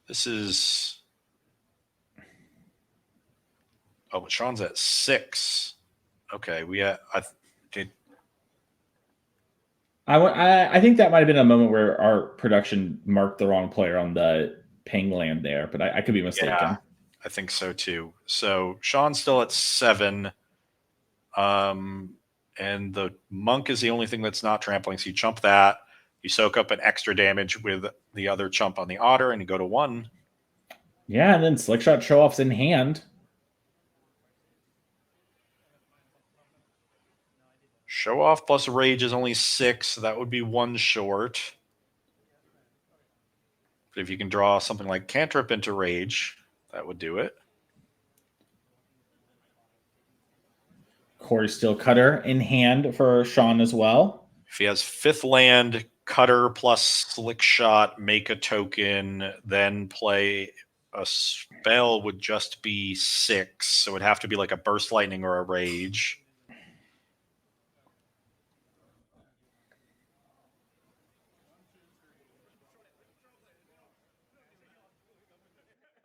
This is. Oh, but Sean's at 6. Okay, I think that might have been a moment where our production marked the wrong player on the ping land there, but I could be mistaken. Yeah, I think so too. So Sean's still at 7. And the Monk is the only thing that's not trampling. So you chump that. You soak up an extra damage with the other chump on the otter, and you go to 1. Yeah, and then Slickshot Show-Off's in hand. Show Off plus Rage is only 6. So that would be 1 short. But if you can draw something like Cantrip into Rage, that would do it. Corey Steel Cutter in hand for Sean as well. If he has 5th land, Cutter plus Slick Shot, make a token, then play a spell would just be 6. So it would have to be like a Burst Lightning or a Rage.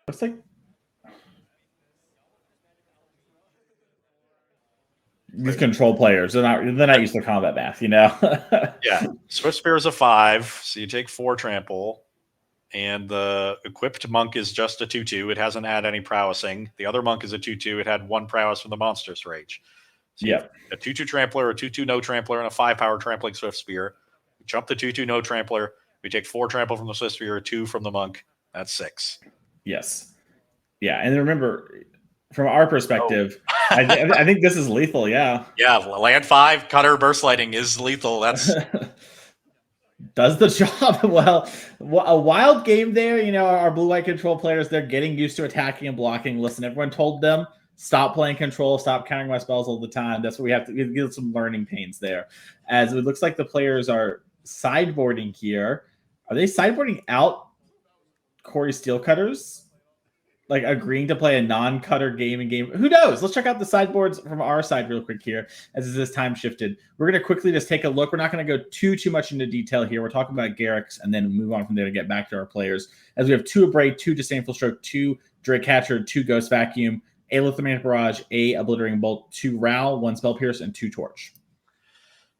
Looks like these control players, they're not used to combat math, you know? Yeah. Swift Spear is a 5, so you take 4 trample. And the equipped Monk is just a 2/2. It hasn't had any prowessing. The other Monk is a 2/2. It had 1 prowess from the Monstrous Rage. So you have a 2/2 Trampler, a 2/2 no Trampler, and a 5-power Trampling Swift Spear. We jump the 2/2 no Trampler. We take 4 trample from the Swift Spear, 2 from the Monk. That's 6. Yes. Yeah, and remember, from our perspective, I think this is lethal, yeah. Yeah, land 5, Cutter, Burst Lightning is lethal. That's does the job. Well, a wild game there. You know, our blue-white control players, they're getting used to attacking and blocking. Listen, everyone told them, stop playing control, stop countering my spells all the time. That's what we have to get some learning pains there. As it looks like the players are sideboarding here. Are they sideboarding out Corey Steel Cutters? Like agreeing to play a non-cutter game in game. Who knows? Let's check out the sideboards from our side real quick here as this time shifted. We're going to quickly just take a look. We're not going to go too much into detail here. We're talking about Garrick's and then move on from there to get back to our players. As we have 2 Abrade, 2 Disdainful Stroke, 2 Drake Catcher, 2 Ghost Vacuum, a Lithomantic Barrage, a Obliterating Bolt, 2 Row, 1 Spell Pierce, and 2 Torch.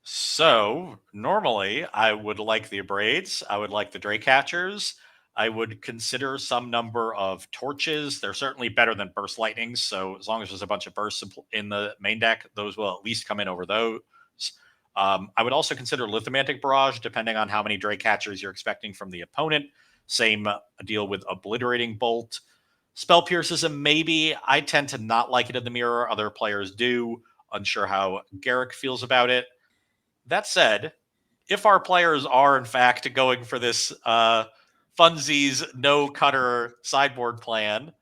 So normally I would like the Abrades. I would like the Drake Catchers. I would consider some number of torches. They're certainly better than burst lightnings. So as long as there's a bunch of bursts in the main deck, those will at least come in over those. I would also consider Lithomantic Barrage, depending on how many Drake Catchers you're expecting from the opponent. Same deal with Obliterating Bolt. Spell Pierce is a maybe. I tend to not like it in the mirror. Other players do. Unsure how Garrick feels about it. That said, if our players are in fact going for this funsies no cutter sideboard plan,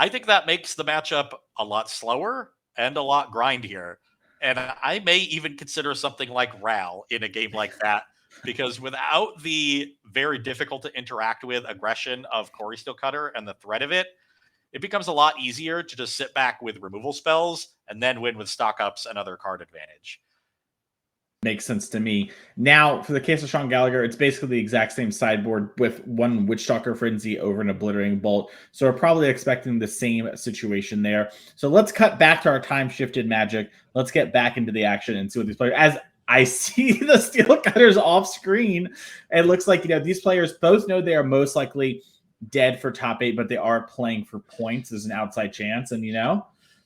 I think that makes the matchup a lot slower and a lot grindier. And I may even consider something like RAL in a game like that, because without the very difficult to interact with aggression of Corey Steelcutter and the threat of it, it becomes a lot easier to just sit back with removal spells and then win with stock ups and other card advantage. Makes sense to me. Now, for the case of Sean Gallagher, it's basically the exact same sideboard with one Witchstalker Frenzy over an Obliterating Bolt. So we're probably expecting the same situation there. So let's cut back to our time-shifted Magic. Let's get back into the action and see what these players... As I see the Steel Cutters off screen, it looks like, these players both know they are most likely dead for top 8, but they are playing for points as an outside chance. And,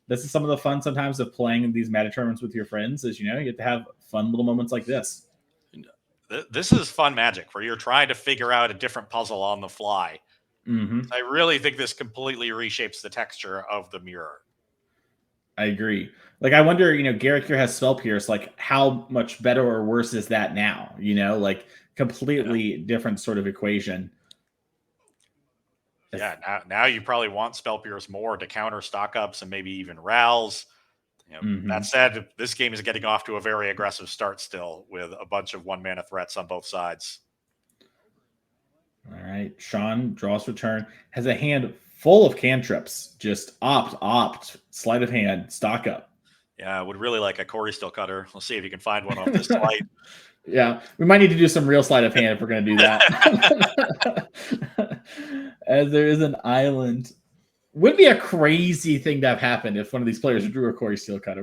this is some of the fun sometimes of playing in these Magic tournaments with your friends is, you get to have fun little moments like this. This is fun Magic where you're trying to figure out a different puzzle on the fly. Mm-hmm. I really think this completely reshapes the texture of the mirror. I agree. Like, I wonder, Garrick here has Spell Pierce. Like, how much better or worse is that now? Completely different sort of equation. Yeah, now you probably want Spell Pierce more to counter stock ups and maybe even rals. That said, this game is getting off to a very aggressive start still with a bunch of 1-mana threats on both sides. All right. Sean draws return, has a hand full of cantrips. Just opt, sleight of hand, stock up. Yeah, I would really like a Corey Steelcutter. We'll see if you can find one off this slight. Yeah, we might need to do some real sleight of hand if we're going to do that. As there is an island. Would be a crazy thing to have happened if one of these players drew a Corey Steelcutter.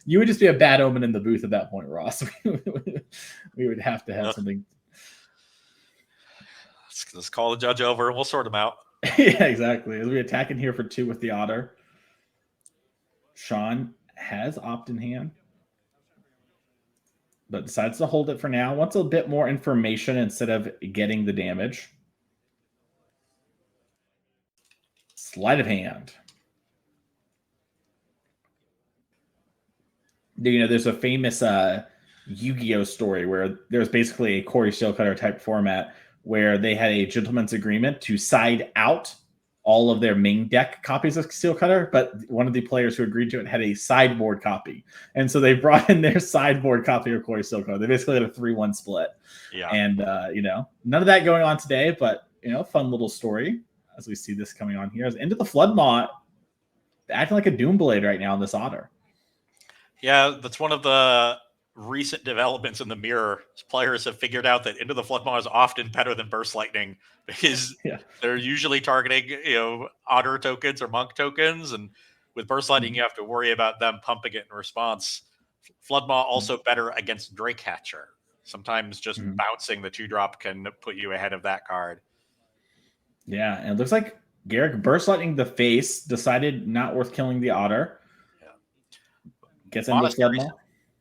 You would just be a bad omen in the booth at that point, Ross. We would have to have something. Let's call the judge over and we'll sort them out. Yeah, exactly. As we attack in here for 2 with the Otter. Sean has opt in hand, but decides to hold it for now. Wants a bit more information instead of getting the damage. Sleight of hand. There's a famous Yu-Gi-Oh story where there's basically a Corey Steelcutter type format where they had a gentleman's agreement to side out all of their main deck copies of Steelcutter, but one of the players who agreed to it had a sideboard copy. And so they brought in their sideboard copy of Corey Steelcutter. They basically had a 3-1 split. Yeah. And, none of that going on today, but, fun little story as we see this coming on here. As Into the Floodmaw acting like a Doomblade right now in this Otter. Yeah, that's one of the recent developments in the mirror. Players have figured out that Into the Floodmaw is often better than Burst Lightning because they're usually targeting, Otter tokens or Monk tokens, and with Burst Lightning, you have to worry about them pumping it in response. Floodmaw also better against Drakecatcher. Sometimes just bouncing the 2-drop can put you ahead of that card. Yeah, and it looks like Garrick Burst Lightning the face, decided not worth killing the Otter. Gets into Floodmaw.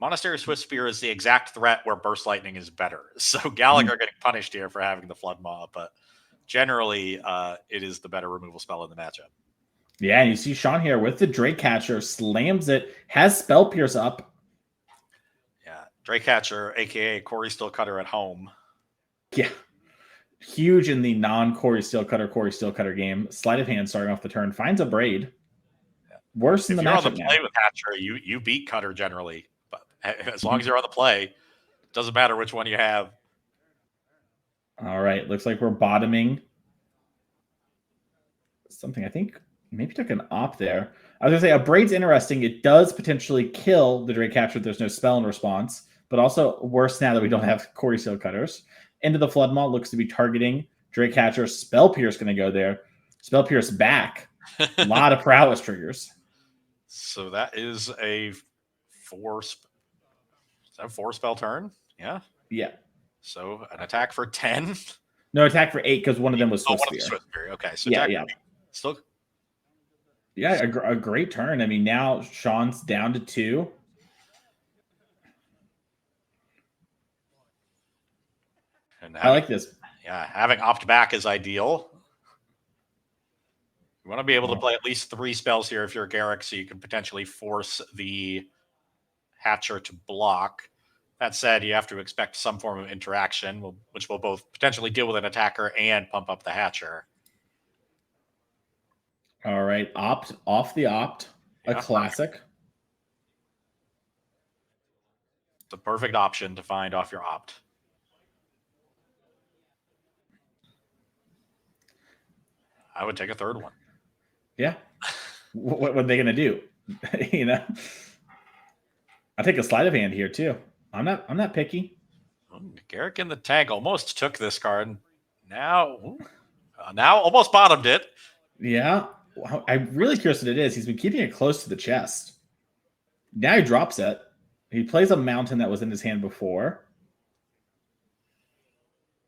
Monastery Swift Spear is the exact threat where Burst Lightning is better. So Gallagher getting punished here for having the Floodmaw, but generally it is the better removal spell in the matchup. Yeah, and you see Sean here with the Drakecatcher, slams it, has Spell Pierce up. Yeah, Drakecatcher, a.k.a. Corey Steelcutter at home. Yeah. Huge in the non-Corey Steelcutter game. Sleight of hand starting off the turn. Finds a Braid. Worse in the matchup now. If you're on the play with Hatcher, you beat Cutter generally. But as long as you're on the play, it doesn't matter which one you have. All right. Looks like we're bottoming. Something I think maybe took an op there. I was going to say a Braid's interesting. It does potentially kill the Drakecatcher if there's no spell in response. But also worse now that we don't have Corey Steelcutters. Into the Floodmaw looks to be targeting Drakecatcher. Spell Pierce going to go there. Spell Pierce back. A lot of prowess triggers. So that is a 4 spell turn? Yeah. Yeah. So an attack for 10. No, attack for 8 because one of them was Swift Spear. Swift Spear. Okay. So yeah. Still. Yeah, a great turn. I mean, now Sean's down to 2. And I like this. Yeah, having opt back is ideal. You want to be able to play at least 3 spells here if you're Garrick, so you can potentially force the Hatcher to block. That said, you have to expect some form of interaction, which will both potentially deal with an attacker and pump up the Hatcher. All right, opt off the opt, a Yeah, classic. the perfect option to find off your opt. I would take a third one. Yeah. What are they gonna do? You know, I take a sleight of hand here too. I'm not picky. Garrick in the tank almost took this card. Now almost bottomed it. Yeah, I'm really curious what it is. He's been keeping it close to the chest. Now he drops it. He plays a mountain that was in his hand before.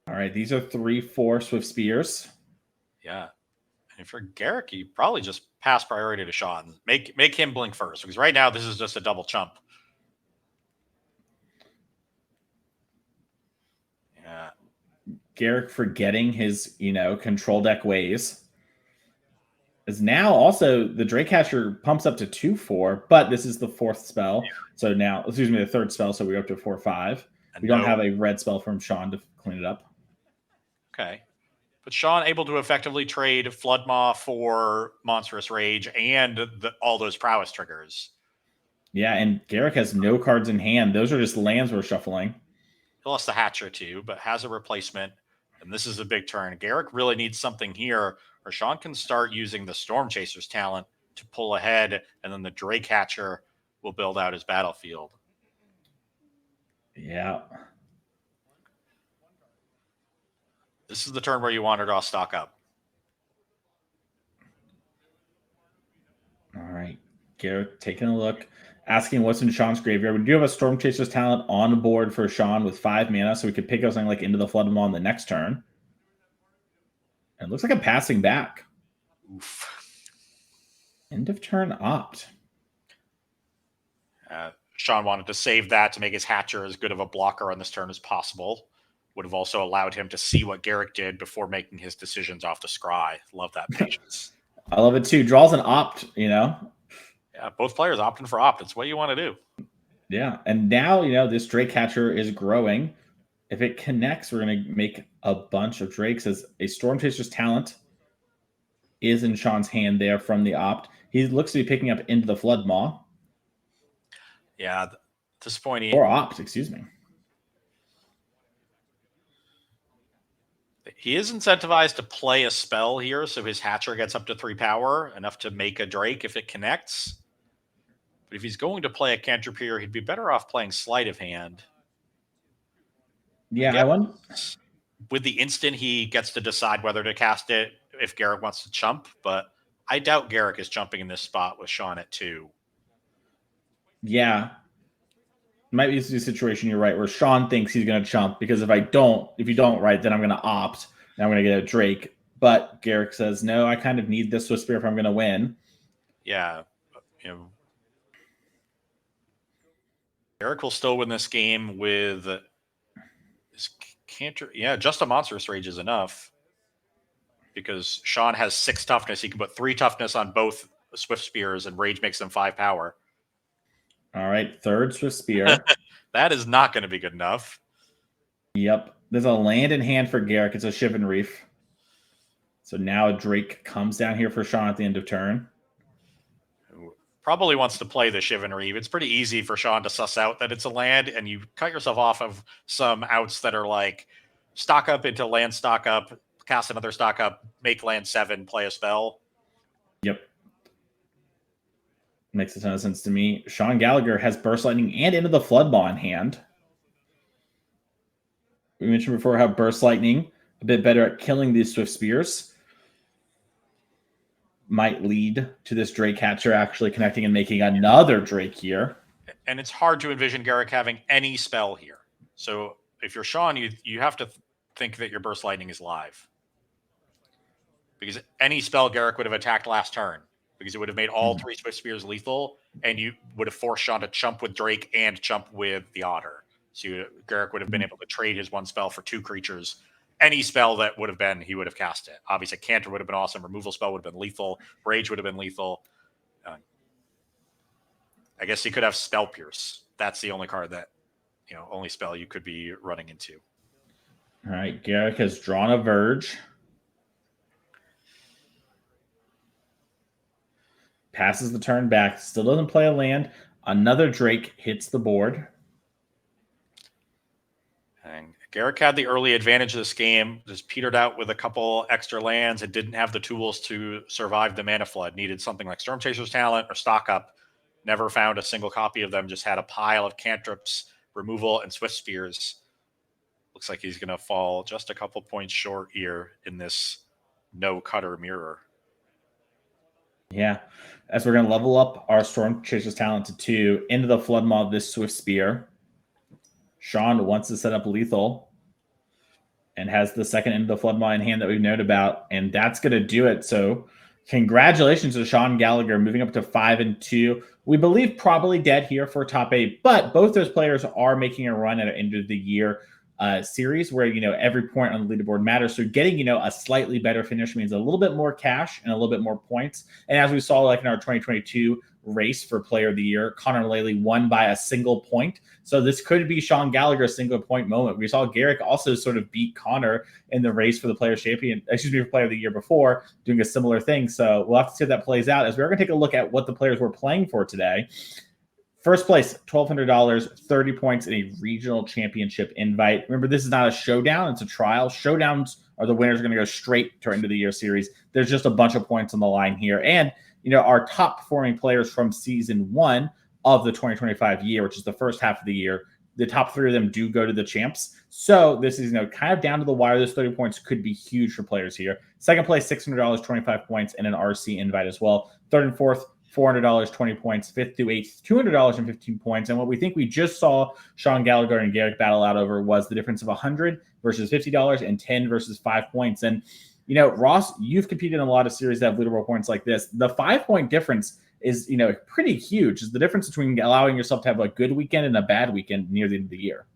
All right, these are 3/4 Swift Spears. Yeah. And for Garrick, you probably just pass priority to Sean. Make him blink first, because right now this is just a double chump. Yeah. Garrick forgetting his, control deck ways. Is now also the Drake Catcher pumps up to 2/4, but this is the fourth spell. So now, the third spell. So we're up to 4/5. And We don't have a red spell from Sean to clean it up. Okay. But Sean able to effectively trade Floodmaw for Monstrous Rage and all those prowess triggers. Yeah, and Garrick has no cards in hand. Those are just lands we're shuffling. He lost the Hatcher too, but has a replacement. And this is a big turn. Garrick really needs something here, or Sean can start using the Storm Chaser's talent to pull ahead, and then the Drake Hatcher will build out his battlefield. Yeah. This is the turn where you want to draw stock up. All right. Garrick taking a look, asking what's in Sean's graveyard. We do have a Storm Chaser's talent on the board for Sean with 5 mana, so we could pick up something like Into the Flood on the next turn. And it looks like a passing back. Oof. End of turn opt. Sean wanted to save that to make his Hatcher as good of a blocker on this turn as possible. Would have also allowed him to see what Garrick did before making his decisions off the scry. Love that patience. I love it too. Draws an opt, Yeah, both players opting for opt. It's what you want to do. Yeah, and now, this Drake Catcher is growing. If it connects, we're going to make a bunch of Drakes as a Storm Chaser's talent is in Sean's hand there from the opt. He looks to be picking up Into the Flood Maw. Yeah, disappointing. Or opt, excuse me. He is incentivized to play a spell here, so his Hatcher gets up to 3 power, enough to make a Drake if it connects. But if he's going to play a cantrip here, he'd be better off playing Sleight of Hand. Yeah, I wonder. With the instant, he gets to decide whether to cast it if Garrick wants to chump, but I doubt Garrick is jumping in this spot with Sean at 2. Yeah. Might be a situation, you're right, where Sean thinks he's going to chump because if you don't, right, then I'm going to opt and I'm going to get a Drake. But Garrick says, no, I kind of need this Swift Spear if I'm going to win. Yeah. Garrick will still win this game with his cantrip. Yeah, just a Monstrous Rage is enough because Sean has 6 toughness. He can put 3 toughness on both Swift Spears and Rage makes them 5 power. All right, third Swift Spear. That is not going to be good enough. Yep. There's a land in hand for Garrick. It's a Shivan Reef. So now a Drake comes down here for Sean at the end of turn. Probably wants to play the Shivan Reef. It's pretty easy for Sean to suss out that it's a land, and you cut yourself off of some outs that are like stock up into land stock up, cast another stock up, make land 7, play a spell. Yep. Makes a ton of sense to me. Sean Gallagher has Burst Lightning and Into the Flood Maw in hand. We mentioned before how Burst Lightning, a bit better at killing these Swift Spears, might lead to this Drake Catcher actually connecting and making another Drake here. And it's hard to envision Garrick having any spell here. So if you're Sean, you have to think that your Burst Lightning is live. Because any spell Garrick would have attacked last turn, because it would have made all 3 Swift Spears lethal, and you would have forced Sean to chump with Drake and chump with the Otter. So Garrick would have been able to trade his 1 spell for 2 creatures. Any spell that would have been, he would have cast it. Obviously, Canter would have been awesome. Removal spell would have been lethal. Rage would have been lethal. I guess he could have Spell Pierce. That's the only card that, only spell you could be running into. All right, Garrick has drawn a Verge. passes the turn back, still doesn't play a land. Another Drake hits the board. And Garrick had the early advantage of this game, just petered out with a couple extra lands and didn't have the tools to survive the mana flood. Needed something like Storm Chaser's Talent or stock up. Never found a single copy of them, just had a pile of cantrips, removal, and Swift Spears. Looks like he's going to fall just a couple points short here in this no cutter mirror. Yeah, as we're going to level up our Storm Chaser's Talent to 2 into the Flood Maw, this Swift Spear. Sean wants to set up lethal and has the second into the Flood Maw in hand that we've known about, and that's going to do it. So congratulations to Sean Gallagher, moving up to 5-2. We believe probably dead here for top 8, but both those players are making a run at an end of the year series where, every point on the leaderboard matters. So getting, a slightly better finish means a little bit more cash and a little bit more points. And as we saw like in our 2022 race for player of the year, Connor Lally won by a single point. So this could be Sean Gallagher's single point moment. We saw Garrick also sort of beat Connor in the race for the player for player of the year before, doing a similar thing. So we'll have to see how that plays out, as we're going to take a look at what the players were playing for today. First place, $1,200, 30 points in a regional championship invite. Remember, this is not a showdown, it's a trial. Showdowns are the winners are going to go straight to our end of the year series. There's just a bunch of points on the line here. And, our top performing players from season 1 of the 2025 year, which is the first half of the year, the top 3 of them do go to the champs. So this is, kind of down to the wire. Those 30 points could be huge for players here. Second place, $600, 25 points, and an RC invite as well. Third and fourth, $400, 20 points. Fifth through eighth, $200 and 15 points. And what we think we just saw Sean Gallagher and Garrick battle out over was the difference of $100 versus $50 and 10 versus 5 points. And, Ross, you've competed in a lot of series that have leaderboard points like this. The 5-point difference is, pretty huge. Is the difference between allowing yourself to have a good weekend and a bad weekend near the end of the year.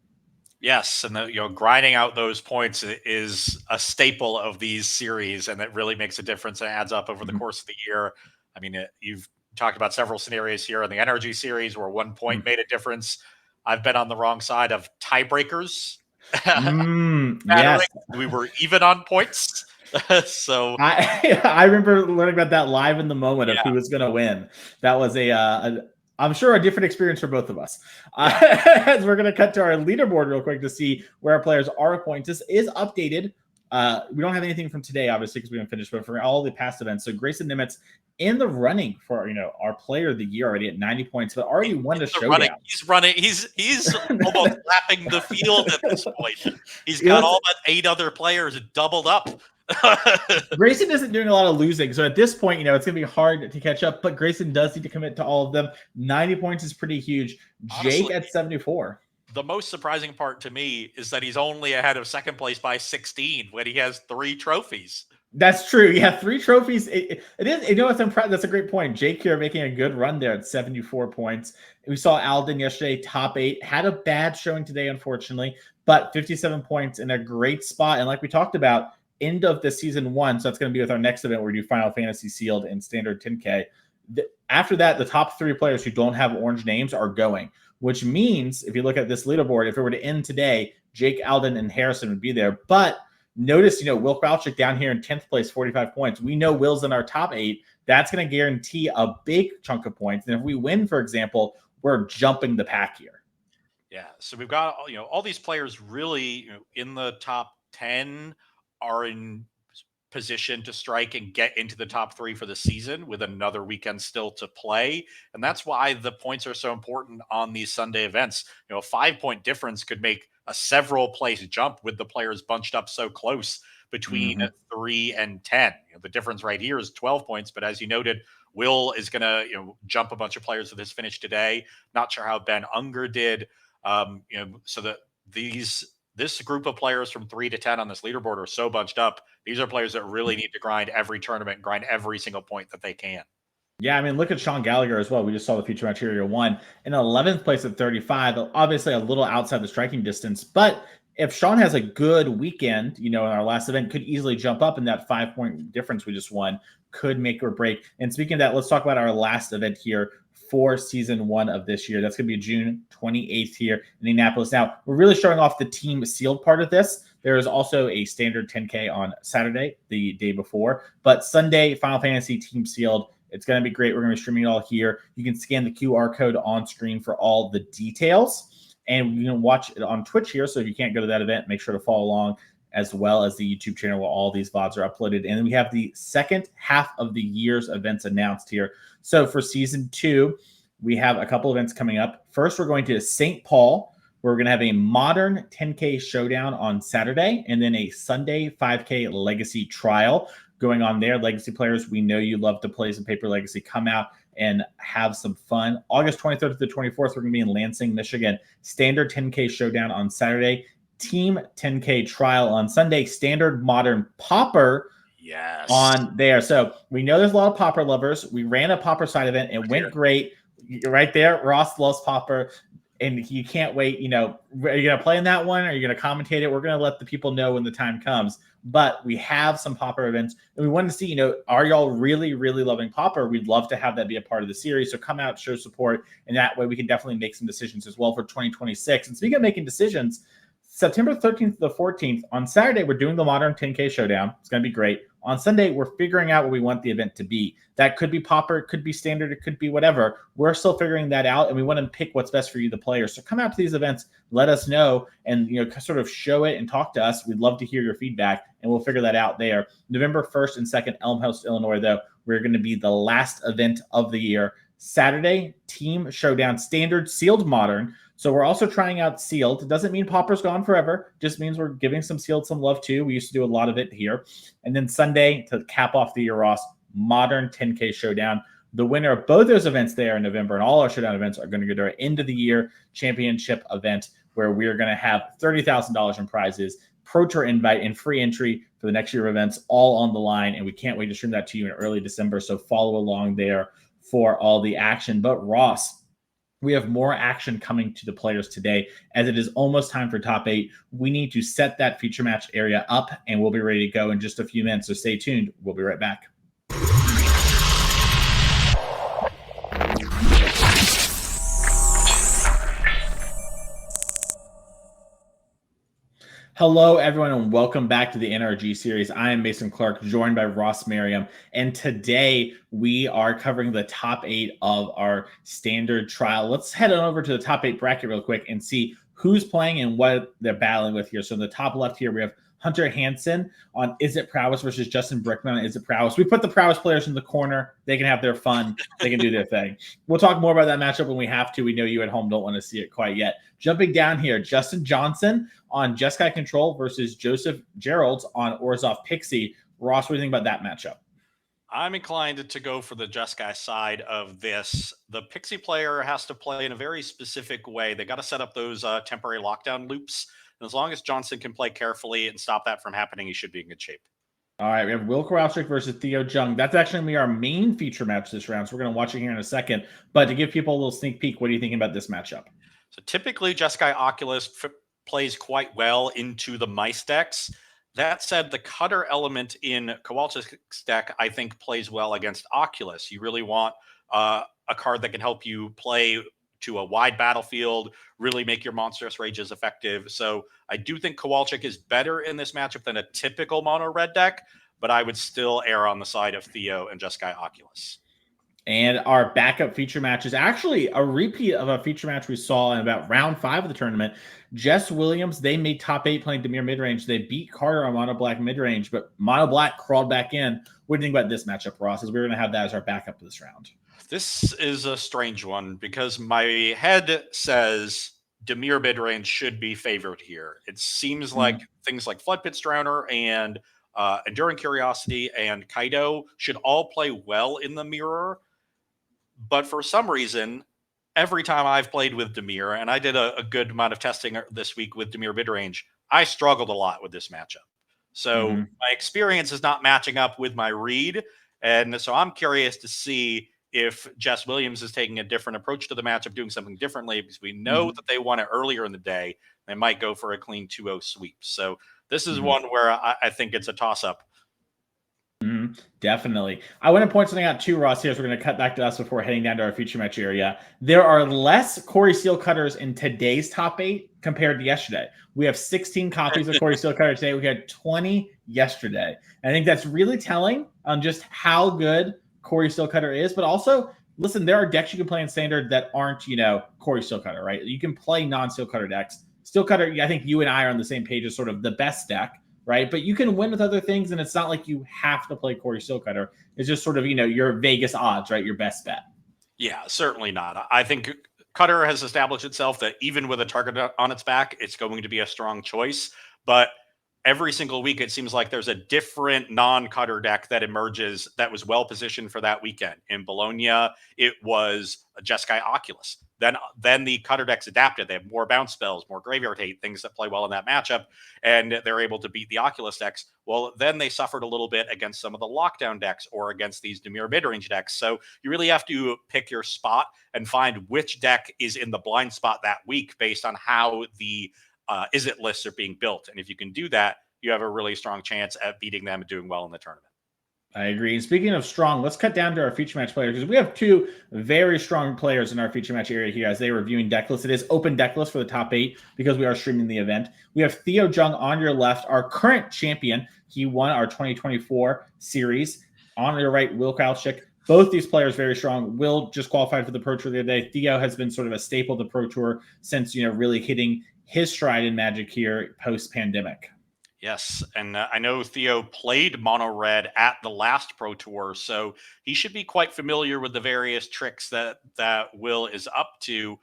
Yes, and grinding out those points is a staple of these series, and it really makes a difference and adds up over the course of the year. I mean, you've talked about several scenarios here in the NRG series where 1 point made a difference. I've been on the wrong side of tiebreakers. Yes. We were even on points. So I remember learning about that live in the moment of who was going to win. That was I'm sure a different experience for both of us. As we're going to cut to our leaderboard real quick to see where our players are points. This is updated. We don't have anything from today, obviously, because we haven't finished, but for all the past events. So Grayson Nimitz in the running for our player of the year already at 90 points, but already won the showdown. He's running. He's almost lapping the field at this point. He's got all but 8 other players doubled up. Grayson isn't doing a lot of losing, so at this point, it's gonna be hard to catch up. But Grayson does need to commit to all of them. 90 points is pretty huge. Honestly, Jake at 74. The most surprising part to me is that he's only ahead of second place by 16 when he has 3 trophies. That's true. Yeah, 3 trophies. It is. That's a great point. Jake here making a good run there at 74 points. We saw Alden yesterday, top 8. Had a bad showing today, unfortunately, but 57 points in a great spot. And like we talked about, end of the season 1. So that's going to be with our next event where we do Final Fantasy Sealed and Standard 10K. After that, the top 3 players who don't have orange names are going, which means if you look at this leaderboard, if it were to end today, Jake, Alden, and Harrison would be there. But notice, Will Crouchick down here in 10th place, 45 points. We know Will's in our top 8. That's going to guarantee a big chunk of points. And if we win, for example, we're jumping the pack here. Yeah. So we've got, all these players really in the top 10 are in position to strike and get into the top 3 for the season with another weekend still to play. And that's why the points are so important on these Sunday events. A 5-point difference could make a several place jump with the players bunched up so close between 3 and 10. The difference right here is 12 points. But as you noted, Will is going to jump a bunch of players with his finish today. Not sure how Ben Unger did. So that this group of players from 3 to 10 on this leaderboard are so bunched up. These are players that really need to grind every tournament, grind every single point that they can. Yeah, I mean, look at Sean Gallagher as well. We just saw the Future Material 1 in 11th place at 35, obviously a little outside the striking distance. But if Sean has a good weekend, in our last event, could easily jump up, and that 5-point difference we just won could make or break. And speaking of that, let's talk about our last event here for season 1 of this year. That's going to be June 28th here in Indianapolis. Now, we're really showing off the team sealed part of this. There is also a standard 10K on Saturday, the day before. But Sunday, Final Fantasy team sealed It's going to be great. We're going to be streaming it all here. You can scan the QR code on screen for all the details, and you can watch it on Twitch here. So if you can't go to that event, make sure to follow along, as well as the YouTube channel where all these VODs are uploaded. And then we have the second half of the year's events announced here. So for season 2, we have a couple events coming up. First, we're going to St. Paul, where we're going to have a modern 10K showdown on Saturday, and then a Sunday 5K legacy trial going on there. Legacy players, we know you love to play some Paper Legacy. Come out and have some fun. August 23rd to the 24th, we're going to be in Lansing, Michigan. Standard 10K showdown on Saturday. Team 10K trial on Sunday. Standard modern Popper on there. So we know there's a lot of Popper lovers. We ran a Popper side event. It went great. You're right there. Ross loves Popper, and you can't wait. Are you going to play in that one? Are you going to commentate it? We're going to let the people know when the time comes. But we have some Popper events, and we want to see, are y'all really, really loving Popper? We'd love to have that be a part of the series. So come out, show support, and that way we can definitely make some decisions as well for 2026. And speaking of making decisions, September 13th to the 14th, on Saturday, we're doing the Modern 10K Showdown. It's going to be great. On Sunday, we're figuring out what we want the event to be. That could be Popper, it could be Standard, it could be whatever. We're still figuring that out, and we want to pick what's best for you, the players. So come out to these events, let us know, and sort of show it and talk to us. We'd love to hear your feedback, and we'll figure that out there. November 1st and 2nd, Elmhurst, Illinois, though, we're going to be the last event of the year. Saturday, Team Showdown, Standard, Sealed, Modern. So we're also trying out Sealed. It doesn't mean Popper's gone forever. Just means we're giving some Sealed some love too. We used to do a lot of it here. And then Sunday, to cap off the year, Ross, Modern 10K Showdown. The winner of both those events there in November, and all our Showdown events, are going to go to our end of the year championship event, where we're going to have $30,000 in prizes, Pro Tour invite, and free entry for the next year of events, all on the line. And we can't wait to stream that to you in early December. So follow along there for all the action. But Ross, we have more action coming to the players today, as it is almost time for top 8. We need to set that feature match area up, and we'll be ready to go in just a few minutes. So stay tuned. We'll be right back. Hello, everyone, and welcome back to the NRG series. I am Mason Clark, joined by Ross Merriam, and today we are covering the top 8 of our standard trial. Let's head on over to the top 8 bracket real quick and see who's playing and what they're battling with here. So in the top left here, we have Hunter Hansen on Is It Prowess versus Justin Brickman on Is It Prowess. We put the Prowess players in the corner. They can have their fun. They can do their thing. We'll talk more about that matchup when we have to. We know you at home don't want to see it quite yet. Jumping down here, Justin Johnson on Jeskai Control versus Joseph Geralds on Orzhov Pixie. Ross, what do you think about that matchup? I'm inclined to go for the Jeskai side of this. The Pixie player has to play in a very specific way. They got to set up those temporary lockdown loops. And as long as Johnson can play carefully and stop that from happening, he should be in good shape. All right, we have Will Kowalczyk versus Theo Jung. That's actually going to be our main feature match this round, so we're going to watch it here in a second. But to give people a little sneak peek, what are you thinking about this matchup? So typically, Jeskai Oculus plays quite well into the mice decks. That said, the cutter element in Kowalczyk's deck, I think, plays well against Oculus. You really want a card that can help you play to a wide battlefield, really make your monstrous rages effective. So I do think Kowalczyk is better in this matchup than a typical mono red deck, but I would still err on the side of Theo and Jeskai Oculus. And our backup feature match is actually a repeat of a feature match we saw in about round 5 of the tournament. Jess Williams, they made top 8 playing Demir midrange. They beat Carter on Mono Black midrange, but Mono Black crawled back in. What do you think about this matchup, Ross? As we're going to have that as our backup this round. This is a strange one because my head says Demir midrange should be favored here. It seems like things like Flood Pit's Drowner and Enduring Curiosity and Kaido should all play well in the mirror. But for some reason, every time I've played with Demir, and I did a good amount of testing this week with Demir midrange, I struggled a lot with this matchup. So my experience is not matching up with my read. And so I'm curious to see if Jess Williams is taking a different approach to the matchup, doing something differently, because we know that they won it earlier in the day. They might go for a clean 2-0 sweep. So this is one where I think it's a toss-up. Definitely. I want to point something out too, Ross, here, so we're going to cut back to us before heading down to our feature match area. There are less Corey Seal cutters in today's top 8 compared to yesterday. We have 16 copies of Corey Seal cutter today. We had 20 yesterday. And I think that's really telling on just how good Corey Steelcutter is, but also, listen, there are decks you can play in Standard that aren't, Corey Steelcutter, right? You can play non-Steelcutter decks. Steelcutter, I think you and I are on the same page as sort of the best deck, right? But you can win with other things, and it's not like you have to play Corey Steelcutter. It's just sort of, your Vegas odds, right? Your best bet. Yeah, certainly not. I think Cutter has established itself that even with a target on its back, it's going to be a strong choice. But every single week, it seems like there's a different non-Cutter deck that emerges that was well positioned for that weekend. In Bologna, it was a Jeskai Oculus. Then the Cutter decks adapted. They have more bounce spells, more graveyard hate, things that play well in that matchup, and they're able to beat the Oculus decks. Well, then they suffered a little bit against some of the lockdown decks or against these Dimir mid-range decks. So you really have to pick your spot and find which deck is in the blind spot that week based on how the is-it lists are being built. And if you can do that, you have a really strong chance at beating them and doing well in the tournament. I agree. And speaking of strong, let's cut down to our feature match players because we have two very strong players in our feature match area here as they are reviewing deck lists. It is open deck list for the top 8 because we are streaming the event. We have Theo Jung on your left, our current champion. He won our 2024 series. On your right, Will Kralchik. Both these players very strong. Will just qualified for the Pro Tour the other day. Theo has been sort of a staple of the Pro Tour since, really hitting his stride in Magic here post-pandemic. Yes, and I know Theo played Mono Red at the last Pro Tour, so he should be quite familiar with the various tricks that Will is up to.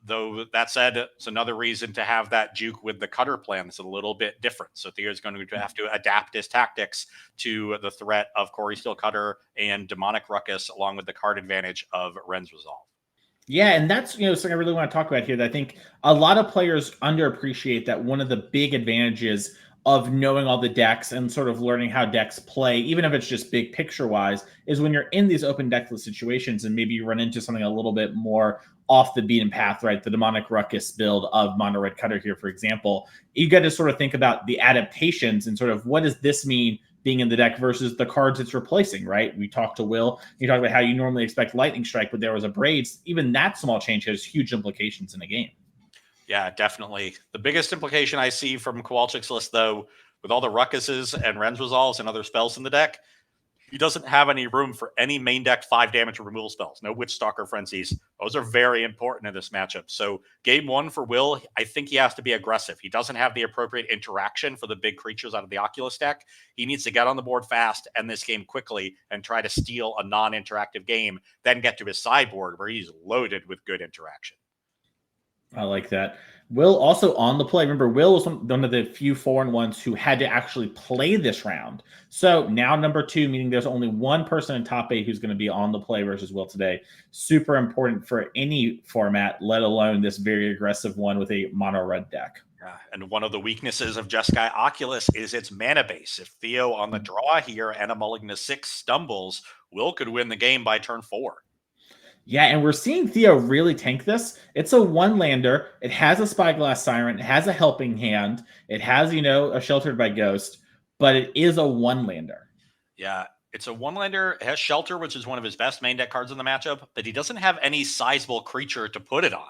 Though that said, it's another reason to have that juke with the Cutter plan that's a little bit different. So Theo's going to have to adapt his tactics to the threat of Corey Steelcutter and Demonic Ruckus, along with the card advantage of Ren's Resolve. Yeah, and that's something I really want to talk about here. That I think a lot of players underappreciate that one of the big advantages of knowing all the decks and sort of learning how decks play, even if it's just big picture wise, is when you're in these open deck list situations and maybe you run into something a little bit more off the beaten path, right? The Demonic Ruckus build of Mono Red Cutter here, for example, you got to sort of think about the adaptations and sort of what does this mean being in the deck versus the cards it's replacing, right? We talked to Will. You talked about how you normally expect Lightning Strike, but there was a Braids. Even that small change has huge implications in a game. Yeah, definitely. The biggest implication I see from Kowalczyk's list, though, with all the Ruckuses and Ren's Resolves and other spells in the deck, he doesn't have any room for any main deck 5 damage removal spells. No Witch Stalker Frenzies. Those are very important in this matchup. So game 1 for Will, I think he has to be aggressive. He doesn't have the appropriate interaction for the big creatures out of the Oculus deck. He needs to get on the board fast, end this game quickly, and try to steal a non-interactive game, then get to his sideboard where he's loaded with good interaction. I like that. Will also on the play. Remember, Will was one of the few foreign ones who had to actually play this round. So now number 2, meaning there's only one person in top 8 who's going to be on the play versus Will today. Super important for any format, let alone this very aggressive one with a mono red deck. And one of the weaknesses of Jeskai Oculus is its mana base. If Theo on the draw here and a mulligan to 6 stumbles, Will could win the game by turn 4. Yeah, and we're seeing Theo really tank this. It's a one-lander. It has a Spyglass Siren. It has a Helping Hand. It has, a Sheltered by Ghost, but it is a one-lander. Yeah, it's a one-lander. It has Shelter, which is one of his best main deck cards in the matchup, but he doesn't have any sizable creature to put it on.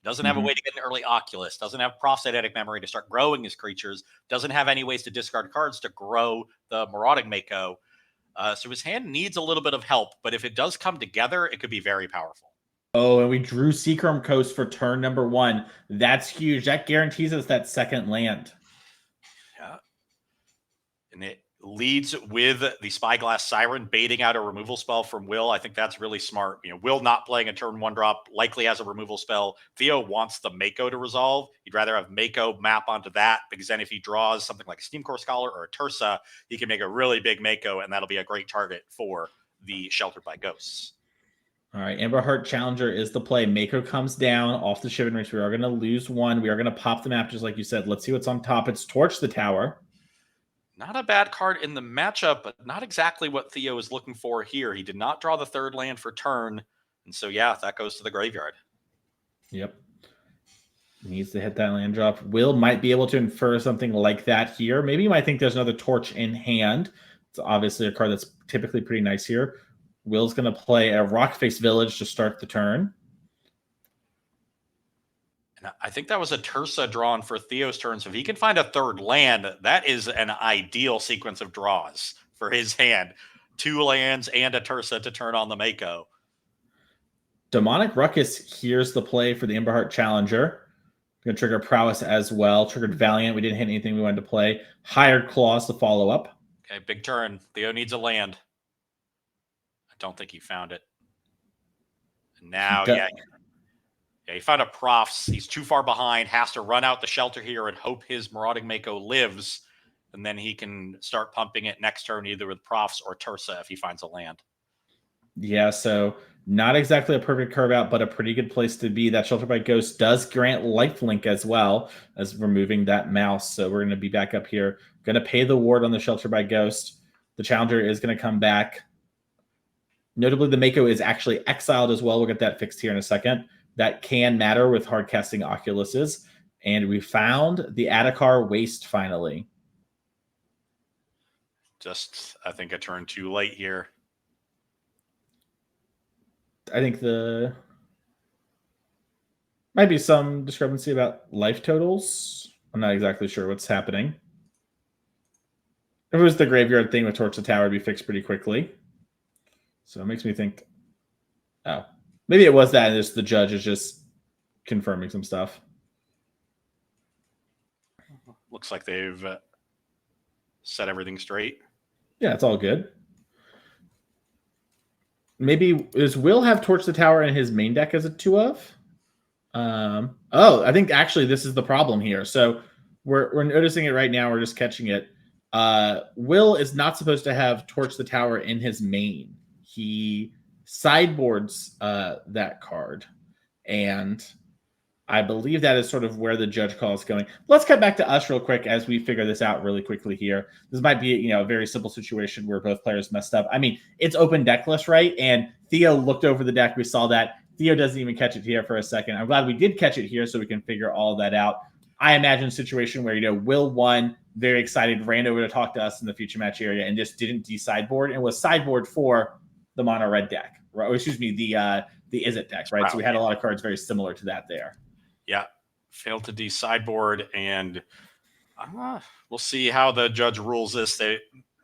Doesn't have a way to get an early Oculus. Doesn't have Prosthetic Memory to start growing his creatures. Doesn't have any ways to discard cards to grow the Marauding Mako. So his hand needs a little bit of help, but if it does come together, it could be very powerful. Oh, and we drew Seachrome Coast for turn number 1. That's huge. That guarantees us that second land. Yeah. And it leads with the Spyglass Siren baiting out a removal spell from Will. I think that's really smart. Will not playing a turn 1 drop likely has a removal spell. Theo wants the Mako to resolve. He'd rather have Mako map onto that because then if he draws something like a Steamcore Scholar or a Tursa, he can make a really big Mako and that'll be a great target for the Sheltered by Ghosts. All right, Amberheart Challenger is the play. Mako comes down off the Shivan Reach. We are going to lose 1. We are going to pop the map just like you said. Let's see what's on top. It's Torch the Tower. Not a bad card in the matchup, but not exactly what Theo is looking for here. He did not draw the 3rd land for turn. And so, yeah, that goes to the graveyard. Yep. Needs to hit that land drop. Will might be able to infer something like that here. Maybe you might think there's another Torch in hand. It's obviously a card that's typically pretty nice here. Will's going to play a Rockface Village to start the turn. I think that was a Tursa drawn for Theo's turn. So if he can find a 3rd land, that is an ideal sequence of draws for his hand. 2 lands and a Tursa to turn on the Mako. Demonic Ruckus here's the play for the Emberheart Challenger. Going to trigger Prowess as well. Triggered Valiant. We didn't hit anything we wanted to play. Hired Claws to follow up. Okay, big turn. Theo needs a land. I don't think he found it. And now, yeah, he found a Profs. He's too far behind. Has to run out the shelter here and hope his Marauding Mako lives. And then he can start pumping it next turn, either with Profs or Tursa if he finds a land. Yeah, so not exactly a perfect curve out, but a pretty good place to be. That Shelter by Ghost does grant lifelink as well as removing that mouse. So we're going to be back up here. Going to pay the ward on the Shelter by Ghost. The Challenger is going to come back. Notably, the Mako is actually exiled as well. We'll get that fixed here in a second. That can matter with hard casting Oculuses. And we found the Adakar Waste finally. Just, I think I turned too late here. I think the might be some discrepancy about life totals. I'm not exactly sure what's happening. If it was the graveyard thing with Torch the Tower, it'd be fixed pretty quickly. So it makes me think, oh, maybe it was that, and just the judge is just confirming some stuff. Looks like they've set everything straight. Yeah, it's all good. Maybe does Will have Torch the Tower in his main deck as a 2-of? Oh, I think actually this is the problem here. So we're noticing it right now. We're just catching it. Will is not supposed to have Torch the Tower in his main. He sideboards that card, and I believe that is sort of where the judge call is going. Let's cut back to us real quick as we figure this out really quickly here. This might be, a very simple situation where both players messed up. I mean, it's open deck list, right? And Theo looked over the deck. We saw that. Theo doesn't even catch it here for a second. I'm glad we did catch it here so we can figure all that out. I imagine a situation where, Will won, very excited, ran over to talk to us in the future match area and just didn't de-sideboard and was sideboard for the mono red deck, right? Or excuse me, the Izzet deck, right? So we had a lot of cards very similar to that there. Yeah, failed to de-sideboard, and we'll see how the judge rules this.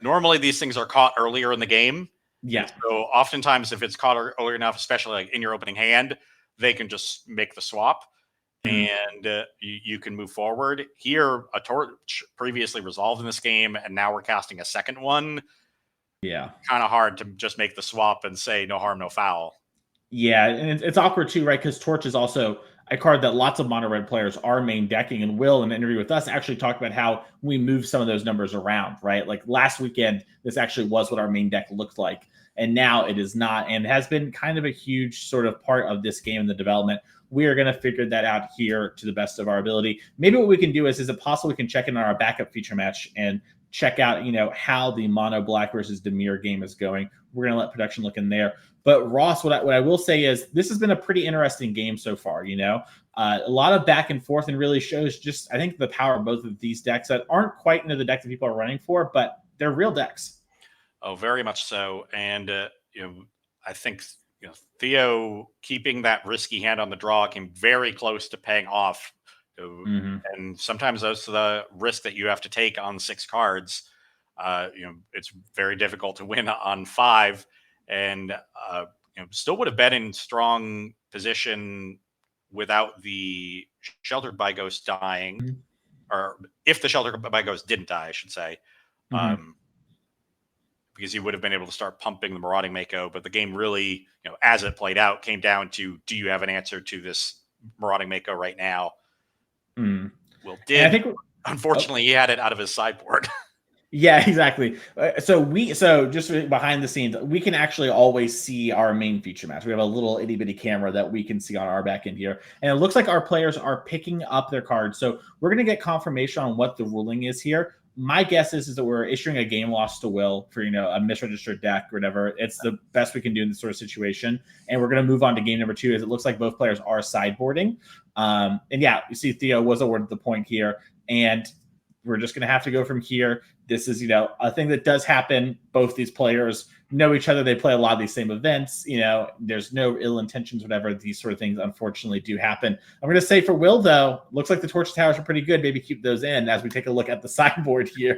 Normally these things are caught earlier in the game. Yeah. So oftentimes if it's caught earlier enough, especially like in your opening hand, they can just make the swap and you can move forward. Here, a torch previously resolved in this game, and now we're casting a second one. Yeah. Kind of hard to just make the swap and say no harm, no foul. Yeah, and it's awkward too, right? Because Torch is also a card that lots of mono red players are main decking, and Will, in an interview with us, actually talked about how we move some of those numbers around, right? Like last weekend, this actually was what our main deck looked like, and now it is not, and has been kind of a huge sort of part of this game and the development. We are going to figure that out here to the best of our ability. Maybe what we can do is it possible we can check in on our backup feature match and check out, how the mono black versus Demir game is going. We're going to let production look in there. But Ross, what I will say is this has been a pretty interesting game so far. A lot of back and forth, and really shows just, I think, the power of both of these decks that aren't quite into the deck that people are running for, but they're real decks. Oh, very much so. And I think Theo keeping that risky hand on the draw came very close to paying off. And sometimes those are the risk that you have to take on 6 cards. It's very difficult to win on 5. And still would have been in strong position without the Sheltered by Ghost dying, or if the Sheltered by Ghost didn't die, I should say, because he would have been able to start pumping the Marauding Mako. But the game really, as it played out, came down to, do you have an answer to this Marauding Mako right now? Will did. I think, unfortunately, he had it out of his sideboard. Yeah, exactly. So just behind the scenes, we can actually always see our main feature match. We have a little itty bitty camera that we can see on our back end here. And it looks like our players are picking up their cards. So we're going to get confirmation on what the ruling is here. My guess is that we're issuing a game loss to Will for, a misregistered deck or whatever. It's the best we can do in this sort of situation. And we're going to move on to game number 2, as it looks like both players are sideboarding. And yeah, you see Theo was awarded the point here. And we're just going to have to go from here. This is, a thing that does happen. Both these players know each other. They play a lot of these same events. There's no ill intentions, whatever. These sort of things unfortunately do happen. I'm going to say for Will, though, looks like the Torch Towers are pretty good. Maybe keep those in as we take a look at the sideboard here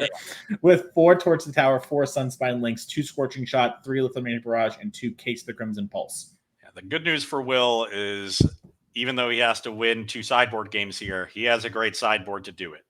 with 4 Torch the Tower, 4 Sunspine Links, 2 Scorching Shot, 3 Lithuanian Barrage, and 2 Case the Crimson Pulse. Yeah, the good news for Will is even though he has to win 2 sideboard games here, he has a great sideboard to do it.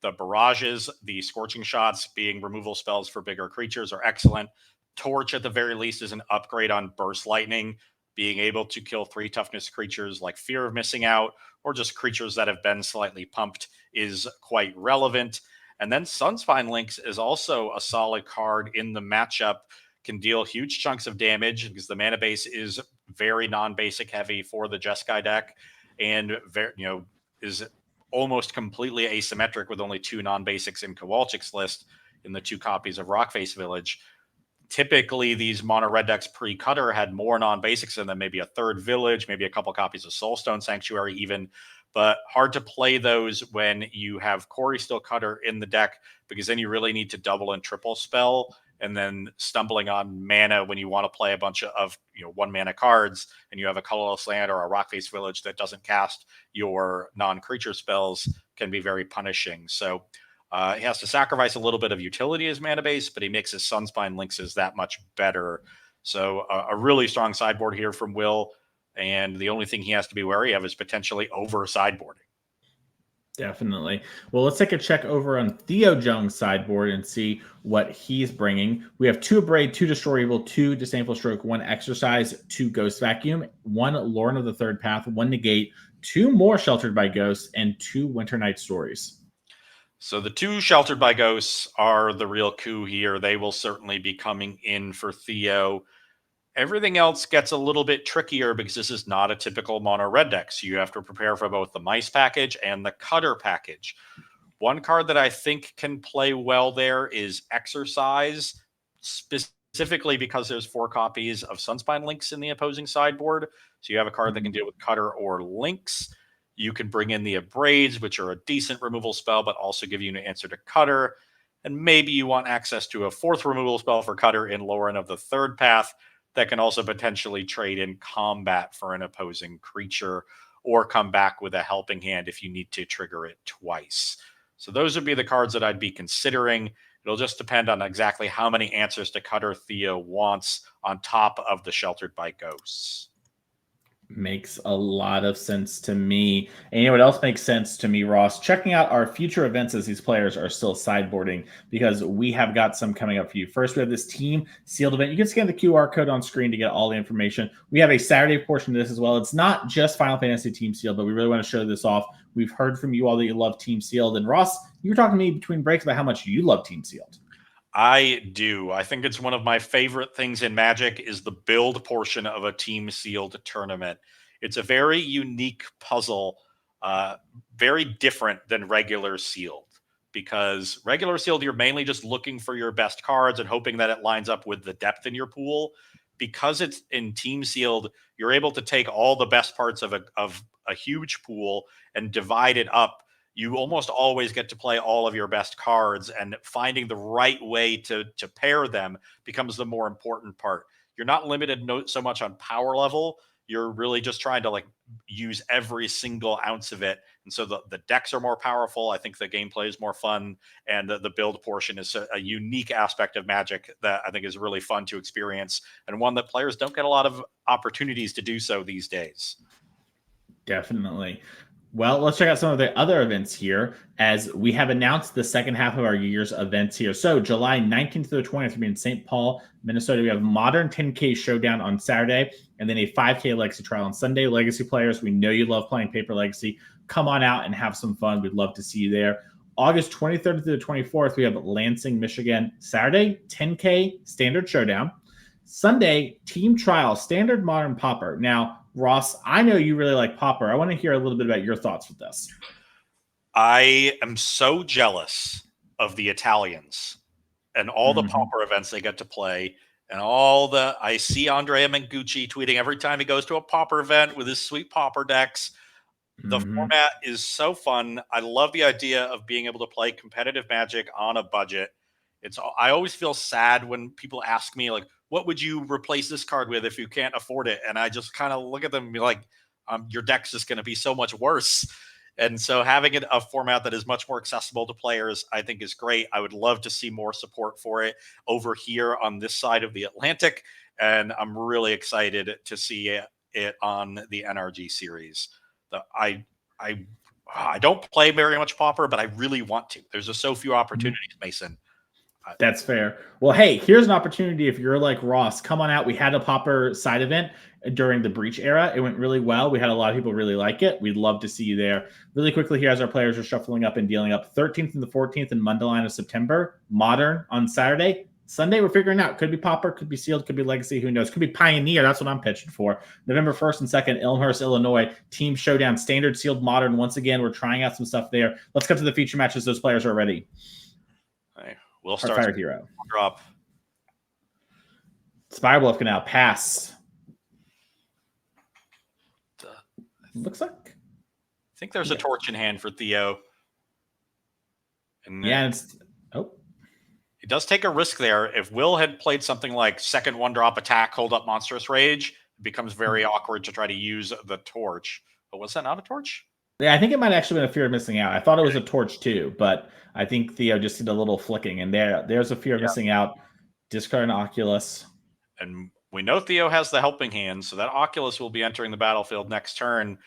The barrages, the scorching shots being removal spells for bigger creatures are excellent. Torch, at the very least, is an upgrade on Burst Lightning, being able to kill 3 toughness creatures like Fear of Missing Out, or just creatures that have been slightly pumped, is quite relevant. And then Sunspine Links is also a solid card in the matchup, can deal huge chunks of damage because the mana base is very non-basic heavy for the Jeskai deck, and is almost completely asymmetric with only 2 non-basics in Kowalczyk's list in the 2 copies of Rockface Village. Typically, these mono red decks pre-Cutter had more non-basics in them, maybe a 3rd Village, maybe a couple copies of Soulstone Sanctuary even, but hard to play those when you have Quarry Steel Cutter in the deck, because then you really need to double and triple spell, and then stumbling on mana when you want to play a bunch of 1 mana cards and you have a Colorless Land or a Rockface Village that doesn't cast your non-creature spells can be very punishing. So he has to sacrifice a little bit of utility as mana base, but he makes his Sunspine Links that much better. So a really strong sideboard here from Will, and the only thing he has to be wary of is potentially over sideboarding. Definitely. Well, let's take a check over on Theo Jung's sideboard and see what he's bringing. We have 2 Abrade, 2 Destroy Evil, 2 Disdainful Stroke, 1 Exercise, 2 Ghost Vacuum, 1 Lorn of the Third Path, 1 Negate, 2 more Sheltered by Ghosts, and 2 Winter Night Stories. So the 2 Sheltered by Ghosts are the real coup here. They will certainly be coming in for Theo. Everything else gets a little bit trickier because this is not a typical mono red deck. So you have to prepare for both the Mice package and the Cutter package. One card that I think can play well there is Exercise, specifically because there's 4 copies of Sunspine Links in the opposing sideboard. So you have a card that can deal with Cutter or Links. You can bring in the Abrades, which are a decent removal spell, but also give you an answer to Cutter. And maybe you want access to a 4th removal spell for Cutter in Lorn of the Third Path that can also potentially trade in combat for an opposing creature, or come back with a helping hand if you need to trigger it twice. So those would be the cards that I'd be considering. It'll just depend on exactly how many answers to Cutter Theo wants on top of the Sheltered by Ghosts. Makes a lot of sense to me. And you know what else makes sense to me, Ross? Checking out our future events as these players are still sideboarding, because we have got some coming up for you. First, we have this team sealed event. You can scan the QR code on screen to get all the information. We have a Saturday portion to this as well. It's not just Final Fantasy Team Sealed, but we really want to show this off. We've heard from you all that you love Team Sealed. And Ross, you were talking to me between breaks about how much you love Team Sealed. I do. I think it's one of my favorite things in Magic is the build portion of a Team Sealed tournament. It's a very unique puzzle, very different than regular Sealed, because regular Sealed, you're mainly just looking for your best cards and hoping that it lines up with the depth in your pool. Because it's in Team Sealed, you're able to take all the best parts of a huge pool and divide it up. You almost always get to play all of your best cards, and finding the right way to pair them becomes the more important part. You're not limited so much on power level. You're really just trying to use every single ounce of it. And so the decks are more powerful. I think the gameplay is more fun, and the build portion is a unique aspect of Magic that I think is really fun to experience, and one that players don't get a lot of opportunities to do so these days. Definitely. Well, let's check out some of the other events here, as we have announced the second half of our year's events here. So July 19th to the 20th, we'll be in St. Paul, Minnesota. We have Modern 10K Showdown on Saturday, and then a 5K Legacy Trial on Sunday. Legacy players, we know you love playing Paper Legacy. Come on out and have some fun. We'd love to see you there. August 23rd to the 24th, we have Lansing, Michigan. Saturday, 10K Standard Showdown. Sunday, Team Trial, Standard Modern Pauper. Now, Ross, I know you really like Pauper. I want to hear a little bit about your thoughts with this. I am so jealous of the Italians and all the Pauper events they get to play, and I see Andrea Mengucci tweeting every time he goes to a Pauper event with his sweet Pauper decks. The format is so fun. I love the idea of being able to play competitive Magic on a budget. I always feel sad when people ask me, like, what would you replace this card with if you can't afford it? And I just kind of look at them and be like, your deck's just going to be so much worse. And so having a format that is much more accessible to players, I think, is great. I would love to see more support for it over here on this side of the Atlantic. And I'm really excited to see it on the NRG series. I don't play very much Pauper, but I really want to. There's just so few opportunities, Mason. That's fair. Well, hey, here's an opportunity. If you're like Ross, come on out. We had a Pauper side event during the Breach era. It went really well. We had a lot of people really like it. We'd love to see you there. Really quickly here, as our players are shuffling up and dealing up, 13th and the 14th in Mundelein of September. Modern on Saturday. Sunday, we're figuring out. Could be Pauper, could be Sealed, could be Legacy. Who knows? Could be Pioneer. That's what I'm pitching for. November 1st and 2nd, Elmhurst, Illinois. Team Showdown. Standard, Sealed, Modern. Once again, we're trying out some stuff there. Let's cut to the feature matches. Those players are ready. Right. We'll start. Fire Hero. Drop. Spirebluff can now pass. Looks like. I think there's a torch in hand for Theo. And yeah, it does take a risk there. If Will had played something like second 1-drop attack, hold up Monstrous Rage, it becomes very awkward to try to use the torch. But was that not a torch? Yeah, I think it might actually been a fear of missing out. I thought it was a torch too, but I think Theo just did a little flicking, and there's a fear of missing out. Discard an Oculus. And we know Theo has the helping hand, so that Oculus will be entering the battlefield next turn.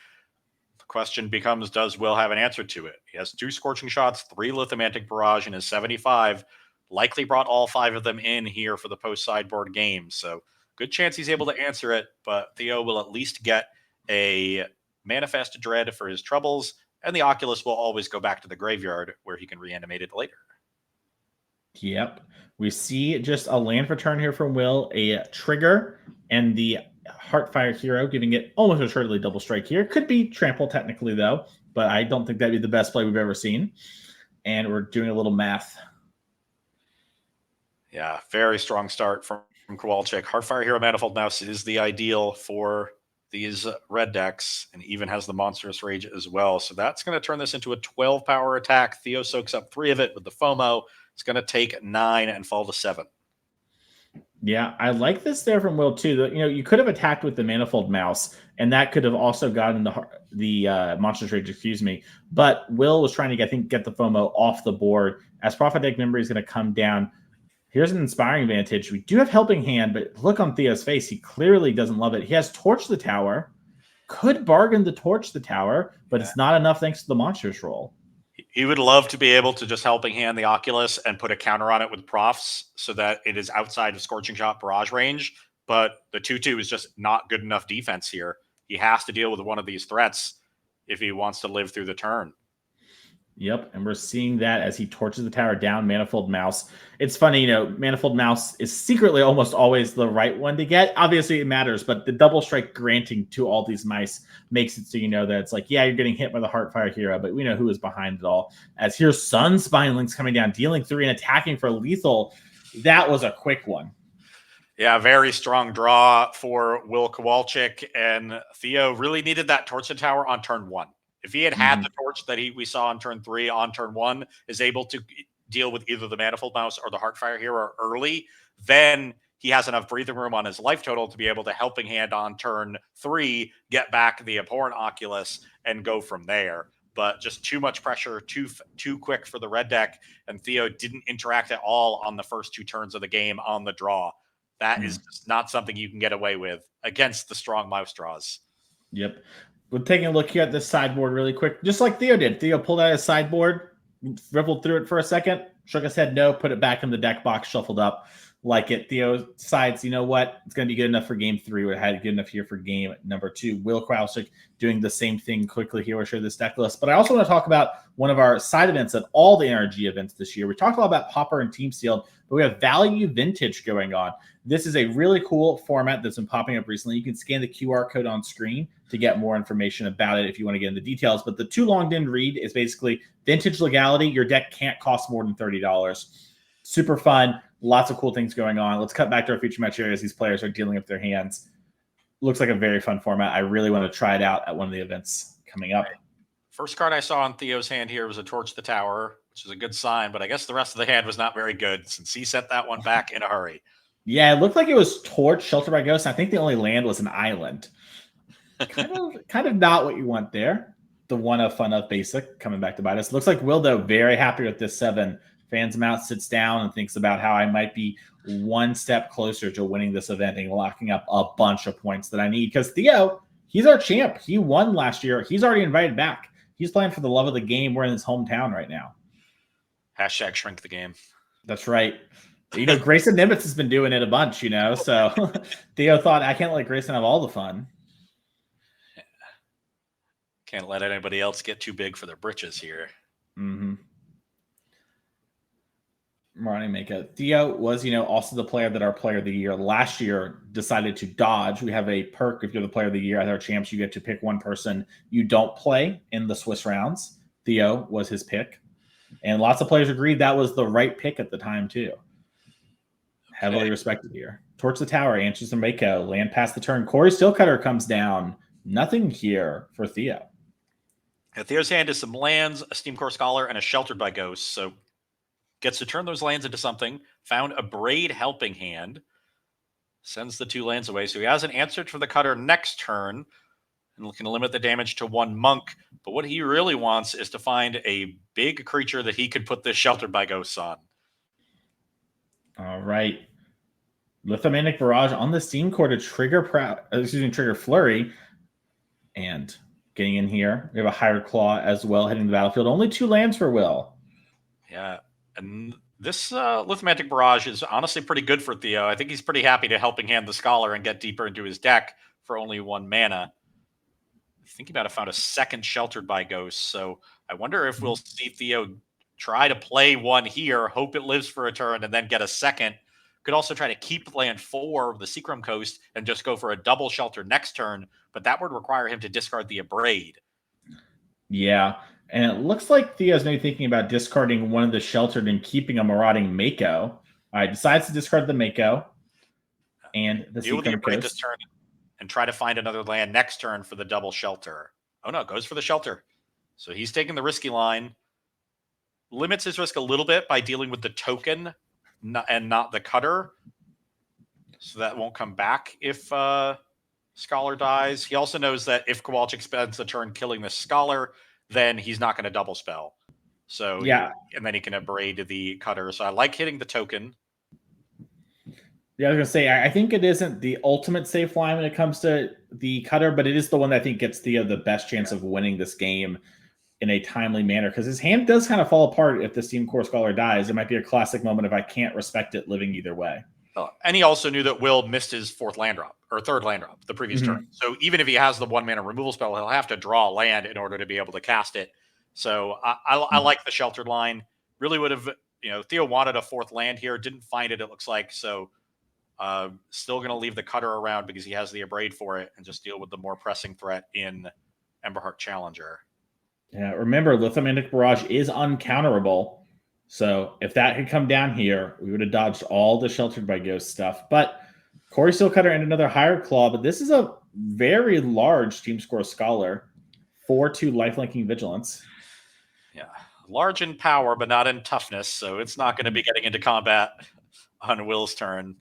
The question becomes, does Will have an answer to it? He has 2 Scorching Shots, 3 Lithomantic Barrage in his 75. Likely brought all 5 of them in here for the post-sideboard game, so good chance he's able to answer it, but Theo will at least get a Manifest Dread for his troubles, and the Oculus will always go back to the graveyard where he can reanimate it later. Yep. We see just a land for turn here from Will, a trigger, and the Heartfire Hero, giving it almost assuredly double strike here. Could be trample technically, though, but I don't think that'd be the best play we've ever seen. And we're doing a little math. Yeah, very strong start from Kowalczyk. Heartfire Hero Manifold Mouse is the ideal for these red decks, and even has the Monstrous Rage as well. So that's going to turn this into a 12-power attack. Theo soaks up 3 of it with the FOMO. It's going to take 9 and fall to 7. Yeah, I like this there from Will too. You could have attacked with the Manifold Mouse, and that could have also gotten the Monstrous Rage, excuse me. But Will was trying to get the FOMO off the board. As Prophetic Memory is going to come down, here's an Inspiring Vantage. We do have Helping Hand, but look on Theo's face. He clearly doesn't love it. He has Torch the Tower. Could bargain the Torch the Tower, but it's not enough thanks to the Monstrous roll. He would love to be able to just Helping Hand the Oculus and put a counter on it with Profs so that it is outside of Scorching Shot barrage range, but the 2/2 is just not good enough defense here. He has to deal with one of these threats if he wants to live through the turn. Yep, and we're seeing that as he torches the tower down. Manifold Mouse. It's funny, Manifold Mouse is secretly almost always the right one to get. Obviously, it matters, but the double strike granting to all these mice makes it so that it's like, yeah, you're getting hit by the Heartfire Hero, but we know who is behind it all. As here's Sunspine Links coming down, dealing 3 and attacking for lethal. That was a quick one. Yeah, very strong draw for Will Kowalczyk, and Theo really needed that Torch the Tower on turn 1. If he had had the torch that we saw on turn 3, on turn 1, is able to deal with either the Manifold Mouse or the Heartfire Hero early, then he has enough breathing room on his life total to be able to Helping Hand on turn 3, get back the Abhorrent Oculus, and go from there. But just too much pressure, too quick for the red deck, and Theo didn't interact at all on the first 2 turns of the game on the draw. That is just not something you can get away with against the strong mouse draws. Yep. We're taking a look here at this sideboard really quick, just like Theo did. Theo pulled out his sideboard, rippled through it for a second, shook his head no, put it back in the deck box, shuffled up like it. Theo decides, you know what? It's going to be good enough for game 3. We had good enough here for game number 2. Will Kowalczyk doing the same thing quickly here. We'll show this deck list. But I also want to talk about one of our side events at all the NRG events this year. We talked a lot about Pauper and Team Sealed, but we have Value Vintage going on. This is a really cool format that's been popping up recently. You can scan the QR code on screen to get more information about it if you want to get into details. But the too long didn't read is basically vintage legality. Your deck can't cost more than $30. Super fun. Lots of cool things going on. Let's cut back to our feature match areas. These players are dealing with their hands. Looks like a very fun format. I really want to try it out at one of the events coming up. First card I saw on Theo's hand here was a Torch the Tower, which is a good sign, but I guess the rest of the hand was not very good since he sent that one back in a hurry. Yeah, it looked like it was Torch, Shelter by Ghost. I think the only land was an island. kind of not what you want there. The one of fun of basic coming back to bite us. Looks like Will, though, very happy with this 7. Fans him out, sits down, and thinks about how I might be one step closer to winning this event and locking up a bunch of points that I need. Because Theo, he's our champ. He won last year. He's already invited back. He's playing for the love of the game. We're in his hometown right now. Hashtag shrink the game. That's right. Grayson Nimitz has been doing it a bunch, so Theo thought, I can't let Grayson have all the fun. Can't let anybody else get too big for their britches here. Mm-hmm. Ronnie Maka. Theo was, also the player that our player of the year last year decided to dodge. We have a perk if you're the player of the year at our champs. You get to pick one person you don't play in the Swiss rounds. Theo was his pick. And lots of players agreed that was the right pick at the time, too. Heavily respected here. Torch the Tower, answers to Mako. Land past the turn. Corey Steelcutter comes down. Nothing here for Theo. Theo's hand is some lands, a Steam Core Scholar, and a Sheltered by Ghosts. So gets to turn those lands into something. Found a Braid Helping Hand. Sends the 2 lands away. So he has an answer for the cutter next turn. And can limit the damage to 1 monk. But what he really wants is to find a big creature that he could put this Sheltered by Ghosts on. All right. Lithomantic Barrage on the Steam Core to trigger Flurry. And getting in here, we have a Higher Claw as well hitting the battlefield. Only 2 lands for Will. Yeah. And this Lithomantic Barrage is honestly pretty good for Theo. I think he's pretty happy to Helping Hand the Scholar and get deeper into his deck for only 1 mana. I think he might have found a second Sheltered by Ghosts. So I wonder if we'll see Theo try to play 1 here, hope it lives for a turn, and then get a second. Could also try to keep land 4, the Seacrum Coast, and just go for a double shelter next turn, but that would require him to discard the Abrade. Yeah, and it looks like Theo's maybe thinking about discarding one of the sheltered and keeping a Marauding Mako. All right, decides to discard the Mako and the Deal with the Seacrum Abrade Coast. this turn and try to find another land next turn for the double shelter. Oh no, goes for the shelter. So he's taking the risky line. Limits his risk a little bit by dealing with the token and not the cutter. So that won't come back if Scholar dies. He also knows that if Kowalczyk spends a turn killing the Scholar, then he's not going to double spell. So yeah, and then he can abrade the cutter. So I like hitting the token. Yeah, I was going to say, I think it isn't the ultimate safe line when it comes to the cutter, but it is the one that I think gets Theo the best chance of winning this game in a timely manner, because his hand does kind of fall apart if the Steam Core Scholar dies. It might be a classic moment of I can't respect it living either way. And he also knew that Will missed his 4th land drop, or 3rd land drop, the previous turn. So even if he has the 1 mana removal spell, he'll have to draw land in order to be able to cast it. So I like the sheltered line. Really would have, Theo wanted a 4th land here, didn't find it, it looks like. So still going to leave the cutter around because he has the Abrade for it and just deal with the more pressing threat in Emberheart Challenger. Yeah, remember, Lithomantic Barrage is uncounterable. So if that had come down here, we would have dodged all the Sheltered by Ghost stuff. But Corey Steelcutter and another Higher Claw, but this is a very large Team Score Scholar. 4/2 lifelinking Vigilance. Yeah, large in power, but not in toughness. So it's not going to be getting into combat on Will's turn.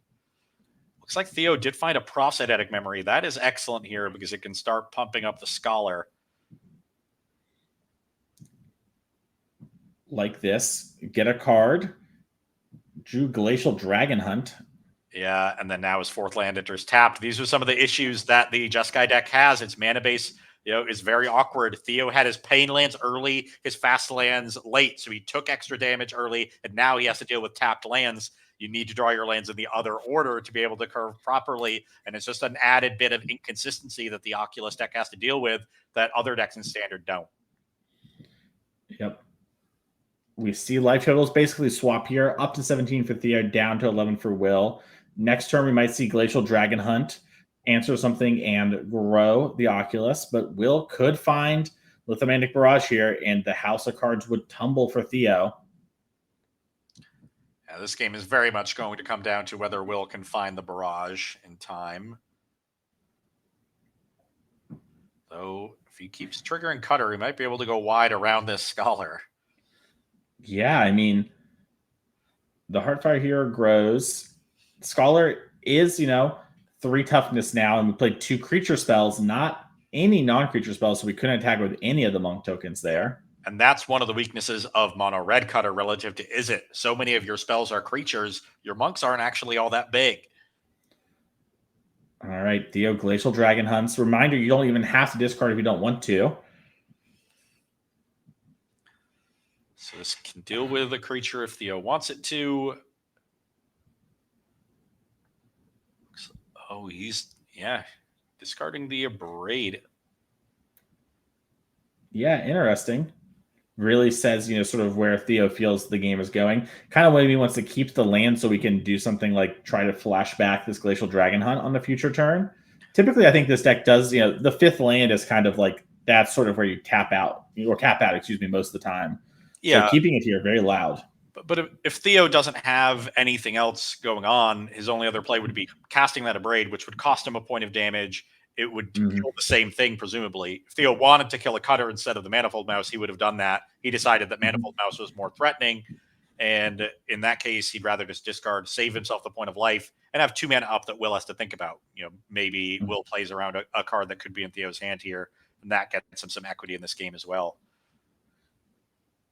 Looks like Theo did find a Prosthetic Memory. That is excellent here because it can start pumping up the Scholar. Like this, get a card, drew Glacial Dragon Hunt. Yeah, and then now his 4th land enters tapped. These are some of the issues that the Jeskai deck has. Its mana base, is very awkward. Theo had his pain lands early, his fast lands late, so he took extra damage early, and now he has to deal with tapped lands. You need to draw your lands in the other order to be able to curve properly, and it's just an added bit of inconsistency that the Oculus deck has to deal with that other decks in Standard don't. Yep. We see life totals basically swap here, up to 17 for Theo, down to 11 for Will. Next turn, we might see Glacial Dragon Hunt, answer something, and grow the Oculus, but Will could find Lithomantic Barrage here, and the house of cards would tumble for Theo. Yeah, this game is very much going to come down to whether Will can find the Barrage in time. Though, if he keeps triggering Cutter, he might be able to go wide around this Scholar. Yeah, I mean, the Heartfire Hero grows. Scholar is, 3 toughness now, and we played 2 creature spells, not any non-creature spells, so we couldn't attack with any of the monk tokens there. And that's one of the weaknesses of Mono Red Cutter relative to Izzet. So many of your spells are creatures. Your monks aren't actually all that big. All right, Theo, Glacial Dragon Hunts. Reminder, you don't even have to discard if you don't want to. So this can deal with a creature if Theo wants it to. Oh, he's, discarding the Abrade. Yeah, interesting. Really says, sort of where Theo feels the game is going. Kind of maybe wants to keep the land so we can do something like try to flash back this Glacial Dragon Hunt on the future turn. Typically, I think this deck does, the 5th land is kind of like, that's sort of where you tap out, most of the time. Yeah. So keeping it here, very loud. But if Theo doesn't have anything else going on, his only other play would be casting that Abrade, which would cost him a point of damage. It would kill the same thing, presumably. If Theo wanted to kill a Cutter instead of the Manifold Mouse, he would have done that. He decided that Manifold Mouse was more threatening, and in that case, he'd rather just discard, save himself the point of life, and have 2 mana up that Will has to think about. Maybe Will plays around a card that could be in Theo's hand here, and that gets him some equity in this game as well.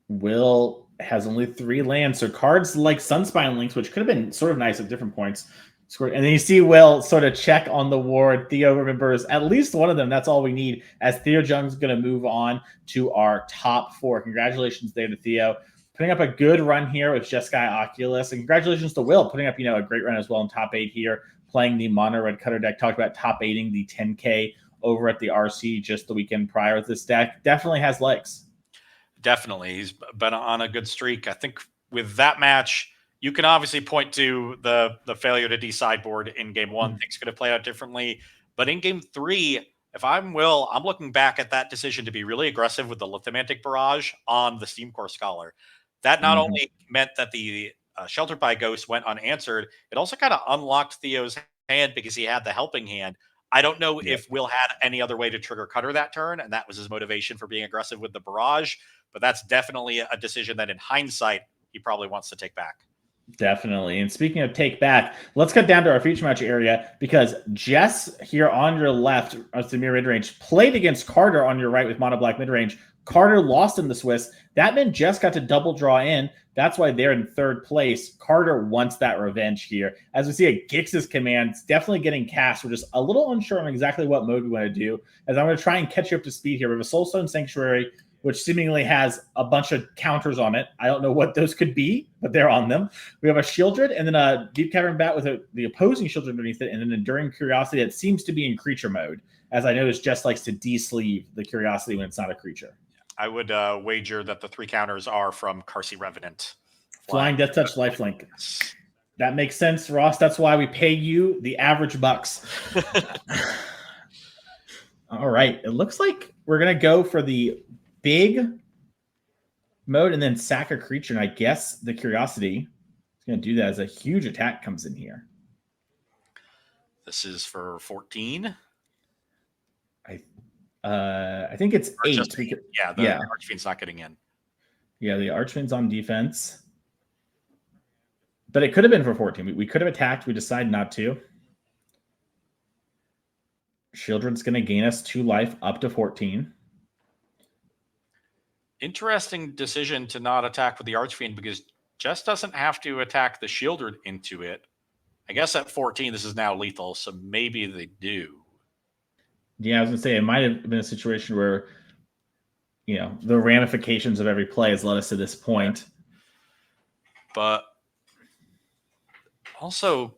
Will has only 3 lands, so cards like Sunspine Links, which could have been sort of nice at different points, scored. And then you see Will sort of check on the ward. Theo remembers at least one of them. That's all we need, as Theo Jung's going to move on to our top 4. Congratulations there to Theo. Putting up a good run here with Jeskai Oculus. And congratulations to Will, putting up, a great run as well in top 8 here, playing the Mono Red Cutter deck. Talked about top 8ing the 10K over at the RC just the weekend prior with this deck. Definitely has legs. Definitely. He's been on a good streak. I think with that match, you can obviously point to the failure to D-sideboard in game 1. Things could have played out differently. But in game 3, if I'm Will, I'm looking back at that decision to be really aggressive with the Lithomantic Barrage on the Steam Core Scholar. That not only meant that the Sheltered by Ghost went unanswered, it also kind of unlocked Theo's hand because he had the helping hand. I don't know if Will had any other way to trigger Cutter that turn, and that was his motivation for being aggressive with the Barrage. But that's definitely a decision that in hindsight, he probably wants to take back. Definitely. And speaking of take back, let's cut down to our feature match area, because Jess here on your left, Samir midrange, played against Carter on your right with Mono Black midrange. Carter lost in the Swiss. That meant Jess got to double draw in. That's why they're in 3rd place. Carter wants that revenge here. As we see a Gix's command, it's definitely getting cast. We're just a little unsure on exactly what mode we want to do, as I'm going to try and catch you up to speed here. We have a Soulstone Sanctuary, which seemingly has a bunch of counters on it. I don't know what those could be, but they're on them. We have a Shieldred, and then a Deep Cavern Bat with the opposing Shieldred underneath it, and an Enduring Curiosity that seems to be in creature mode, as I noticed Jess likes to de-sleeve the Curiosity when it's not a creature. I would wager that the 3 counters are from Carsey Revenant. Flying Death Touch Lifelink. That makes sense, Ross. That's why we pay you the average bucks. All right. It looks like we're going to go for the big mode and then sack a creature. And I guess the Curiosity is going to do that as a huge attack comes in here. This is for 14. I think it's 8. The Archfiend's not getting in. Yeah, the Archfiend's on defense. But it could have been for 14. We could have attacked. We decided not to. Shieldred's going to gain us 2 life up to 14. Interesting decision to not attack with the Archfiend, because Jess doesn't have to attack the Shieldred into it. I guess at 14, this is now lethal, so maybe they do. Yeah, I was going to say, it might have been a situation where, the ramifications of every play has led us to this point. But also,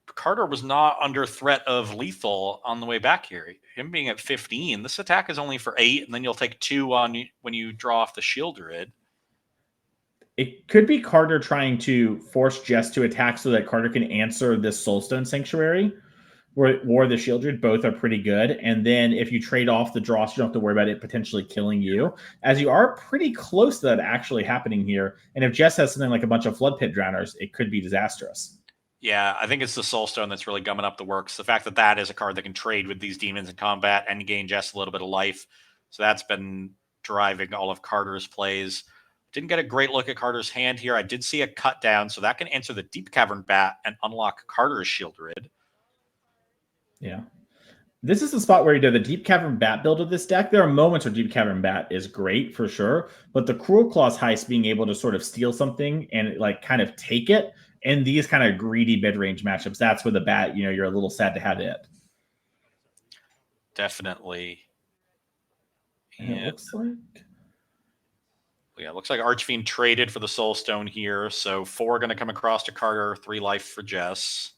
Carter was not under threat of lethal on the way back here. Him being at 15, this attack is only for 8, and then you'll take 2 on when you draw off the Shieldred. It could be Carter trying to force Jess to attack so that Carter can answer this Soulstone Sanctuary, or the Shieldred. Both are pretty good. And then if you trade off the draw, so you don't have to worry about it potentially killing you, as you are pretty close to that actually happening here. And if Jess has something like a bunch of Flood Pit Drowners, it could be disastrous. Yeah, I think it's the Soulstone that's really gumming up the works. The fact that that is a card that can trade with these demons in combat and gain just a little bit of life. So that's been driving all of Carter's plays. Didn't get a great look at Carter's hand here. I did see a cut down, so that can answer the Deep Cavern Bat and unlock Carter's Shieldred. Yeah. This is the spot where you do the Deep Cavern Bat build of this deck. There are moments where Deep Cavern Bat is great for sure, but the Cruel Claws heist, being able to sort of steal something and like kind of take it, and these kind of greedy mid-range matchups, that's where the Bat, you're a little sad to have it. Definitely. And it looks like... Yeah, it looks like Archfiend traded for the Soulstone here. So 4 going to come across to Carter, 3 life for Jess.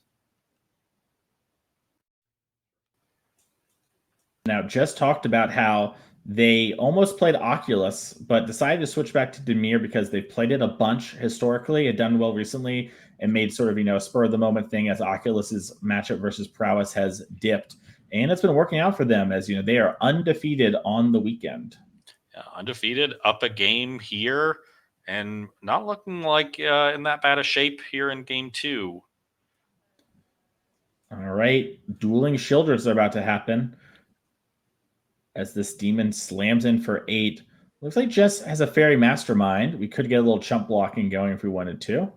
Now, Jess talked about how they almost played Oculus, but decided to switch back to Dimir because they've played it a bunch historically, had done well recently, and made sort of, a spur of the moment thing as Oculus's matchup versus Prowess has dipped. And it's been working out for them as, they are undefeated on the weekend. Undefeated, up a game here, and not looking like in that bad a shape here in game 2. All right, dueling Shieldreds are about to happen as this demon slams in for 8. Looks like Jess has a Fairy Mastermind. We could get a little chump blocking going if we wanted to.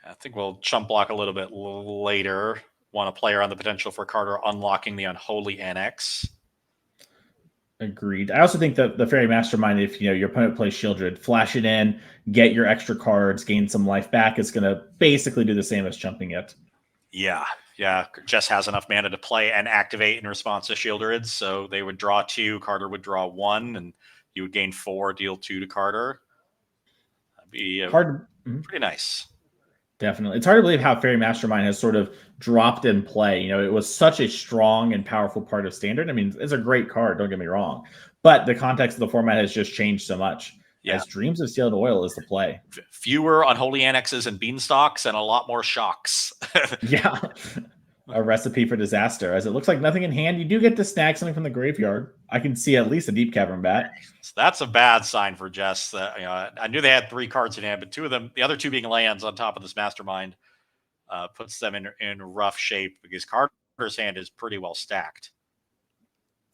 I think we'll chump block a little bit later. Want to play around the potential for Carter unlocking the Unholy Annex. Agreed. I also think that the Fairy Mastermind, if your opponent plays Shieldred, flash it in, get your extra cards, gain some life back, it's going to basically do the same as chumping it. Yeah. Jess has enough mana to play and activate in response to Shieldred, so they would draw 2, Carter would draw 1, and you would gain 4, deal 2 to Carter. That'd be pretty nice. Definitely. It's hard to believe how Fairy Mastermind has sort of dropped in play. It was such a strong and powerful part of Standard. I mean, it's a great card, don't get me wrong. But the context of the format has just changed so much. Yeah. As Dreams of Sealed Oil is the play. Fewer Unholy Annexes and Beanstalks and a lot more Shocks. Yeah. A recipe for disaster. As it looks like nothing in hand, you do get to snag something from the graveyard. I can see at least a Deep Cavern Bat. So that's a bad sign for Jess. I knew they had 3 cards in hand, but 2 of them, the other 2 being lands on top of this Mastermind, puts them in rough shape because Carter's hand is pretty well stacked.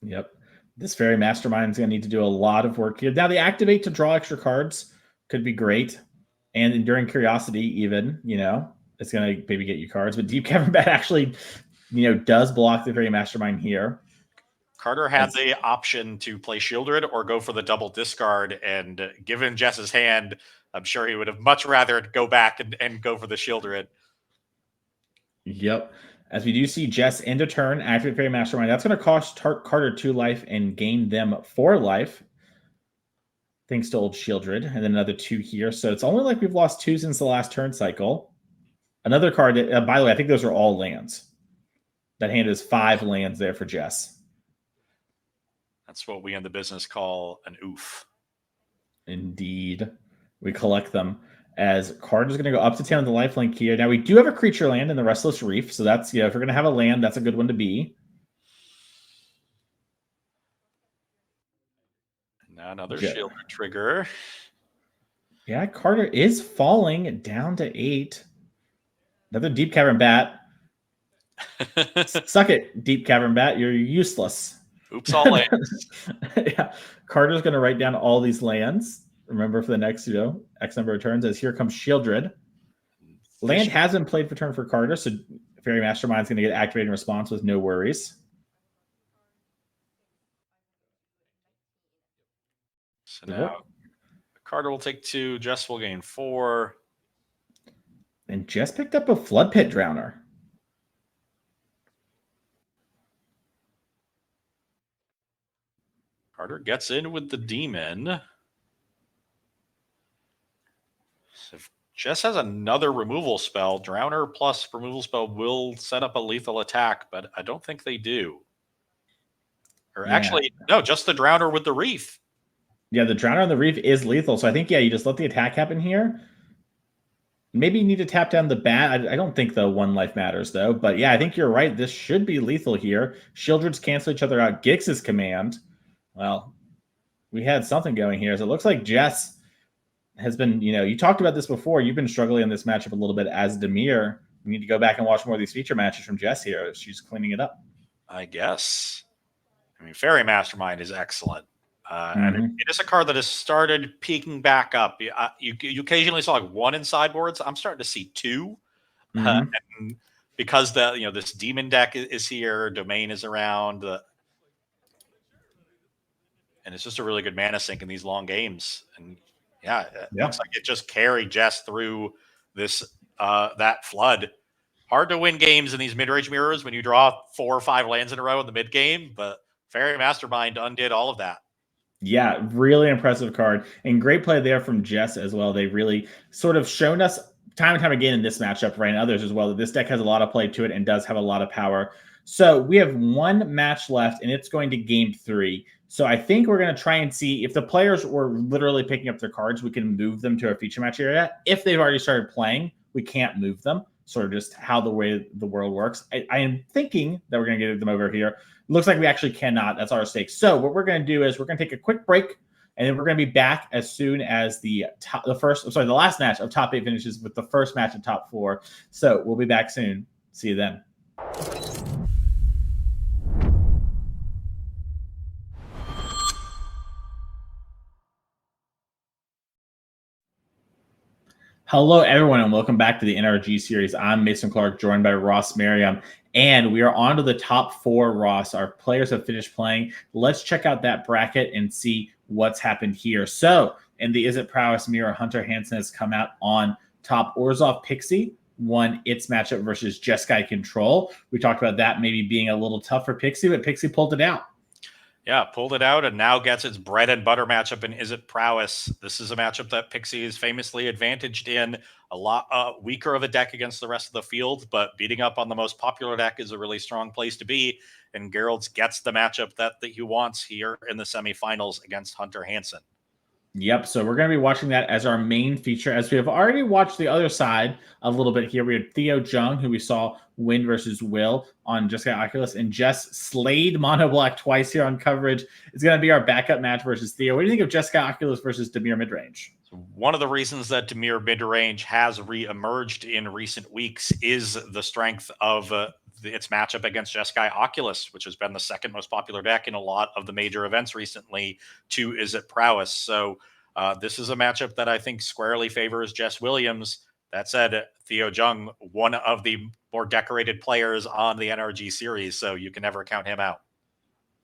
Yep. This Fairy Mastermind is going to need to do a lot of work here. Now, the activate to draw extra cards could be great. And Enduring Curiosity, even, it's going to maybe get you cards. But Deep Cavern Bat actually, does block the Fairy Mastermind here. Carter had the option to play Shieldred or go for the double discard. And given Jess's hand, I'm sure he would have much rather go back and go for the Shieldred. Yep. As we do see Jess end a turn, activate Fairy Mastermind. That's going to cost Carter 2 life and gain them 4 life. Thanks to old Shieldred. And then another 2 here. So it's only like we've lost 2 since the last turn cycle. Another card, by the way, I think those are all lands. That hand is 5 lands there for Jess. That's what we in the business call an oof. Indeed. We collect them. As Carter's going to go up to 10 on the lifelink here. Now, we do have a creature land in the Restless Reef. So that's, if we're going to have a land, that's a good one to be. Now another Shieldred trigger. Yeah, Carter is falling down to 8. Another Deep Cavern Bat. Suck it, Deep Cavern Bat. You're useless. Oops, all lands. Yeah. Carter's going to write down all these lands. Remember, for the next, X number of turns, as here comes Shieldred. Land has been played for turn for Carter, so Fairy Mastermind's going to get activated in response with no worries. So now Carter will take 2. Jess will gain 4. And Jess picked up a Flood Pit Drowner. Carter gets in with the demon. If Jess has another removal spell, Drowner plus removal spell will set up a lethal attack, but I don't think they do. Or actually, no, just the Drowner with the Reef. Yeah, the Drowner on the Reef is lethal. So I think, you just let the attack happen here. Maybe you need to tap down the Bat. I don't think the 1 life matters, though. But yeah, I think you're right. This should be lethal here. Shieldreds cancel each other out. Gix's command. Well, we had something going here. So it looks like Jess has been, you talked about this before. You've been struggling in this matchup a little bit as Dimir. we need to go back and watch more of these feature matches from Jess here. She's cleaning it up. I guess. I mean, Fairy Mastermind is excellent. And it is a card that has started peaking back up. You occasionally saw like one in sideboards. I'm starting to see two. And because this demon deck is here, Domain is around, and it's just a really good mana sink in these long games. And it looks like it just carried Jess through this that flood. Hard to win games in these mid-range mirrors when you draw 4 or 5 lands in a row in the mid game, but Fairy Mastermind undid all of that. Yeah, really impressive card. And great play there from Jess as well. They really sort of shown us time and time again in this matchup, right, and others as well, that this deck has a lot of play to it and does have a lot of power. So we have one match left, and it's going to game 3. So I think we're going to try and see if the players were literally picking up their cards, we can move them to our feature match area. If they've already started playing, we can't move them. Sort of just how the way the world works. I am thinking that we're going to get them over here. Looks like we actually cannot. That's our mistake. So what we're going to do is we're going to take a quick break, and then we're going to be back as soon as the last match of top 8 finishes with the first match of top 4. So we'll be back soon. See you then. Hello, everyone, and welcome back to the NRG series. I'm Mason Clark, joined by Ross Merriam, and we are on to the top 4, Ross. Our players have finished playing. Let's check out that bracket and see what's happened here. So, in the Is It Prowess mirror, Hunter Hansen has come out on top. Orzhov Pixie won its matchup versus Jeskai Control. We talked about that maybe being a little tough for Pixie, but Pixie pulled it out. Yeah, pulled it out and now gets its bread and butter matchup in Is It Prowess. This is a matchup that Pixie is famously advantaged in. A lot weaker of a deck against the rest of the field, but beating up on the most popular deck is a really strong place to be. And Geralt's gets the matchup that he wants here in the semifinals against Hunter Hansen. Yep, so we're going to be watching that as our main feature, as we have already watched the other side a little bit here. We had Theo Jung, who we saw win versus Will on Jeskai Oculus, and Jess slayed Mono Black twice here on coverage. It's going to be our backup match versus Theo. What do you think of Jeskai Oculus versus Dimir Midrange? One of the reasons that Dimir Midrange has re-emerged in recent weeks is the strength of its matchup against Jeskai Oculus, which has been the second most popular deck in a lot of the major events recently to Is It Prowess. So this is a matchup that I think squarely favors Jess Williams. That said, Theo Jung, one of the more decorated players on the NRG series, so you can never count him out.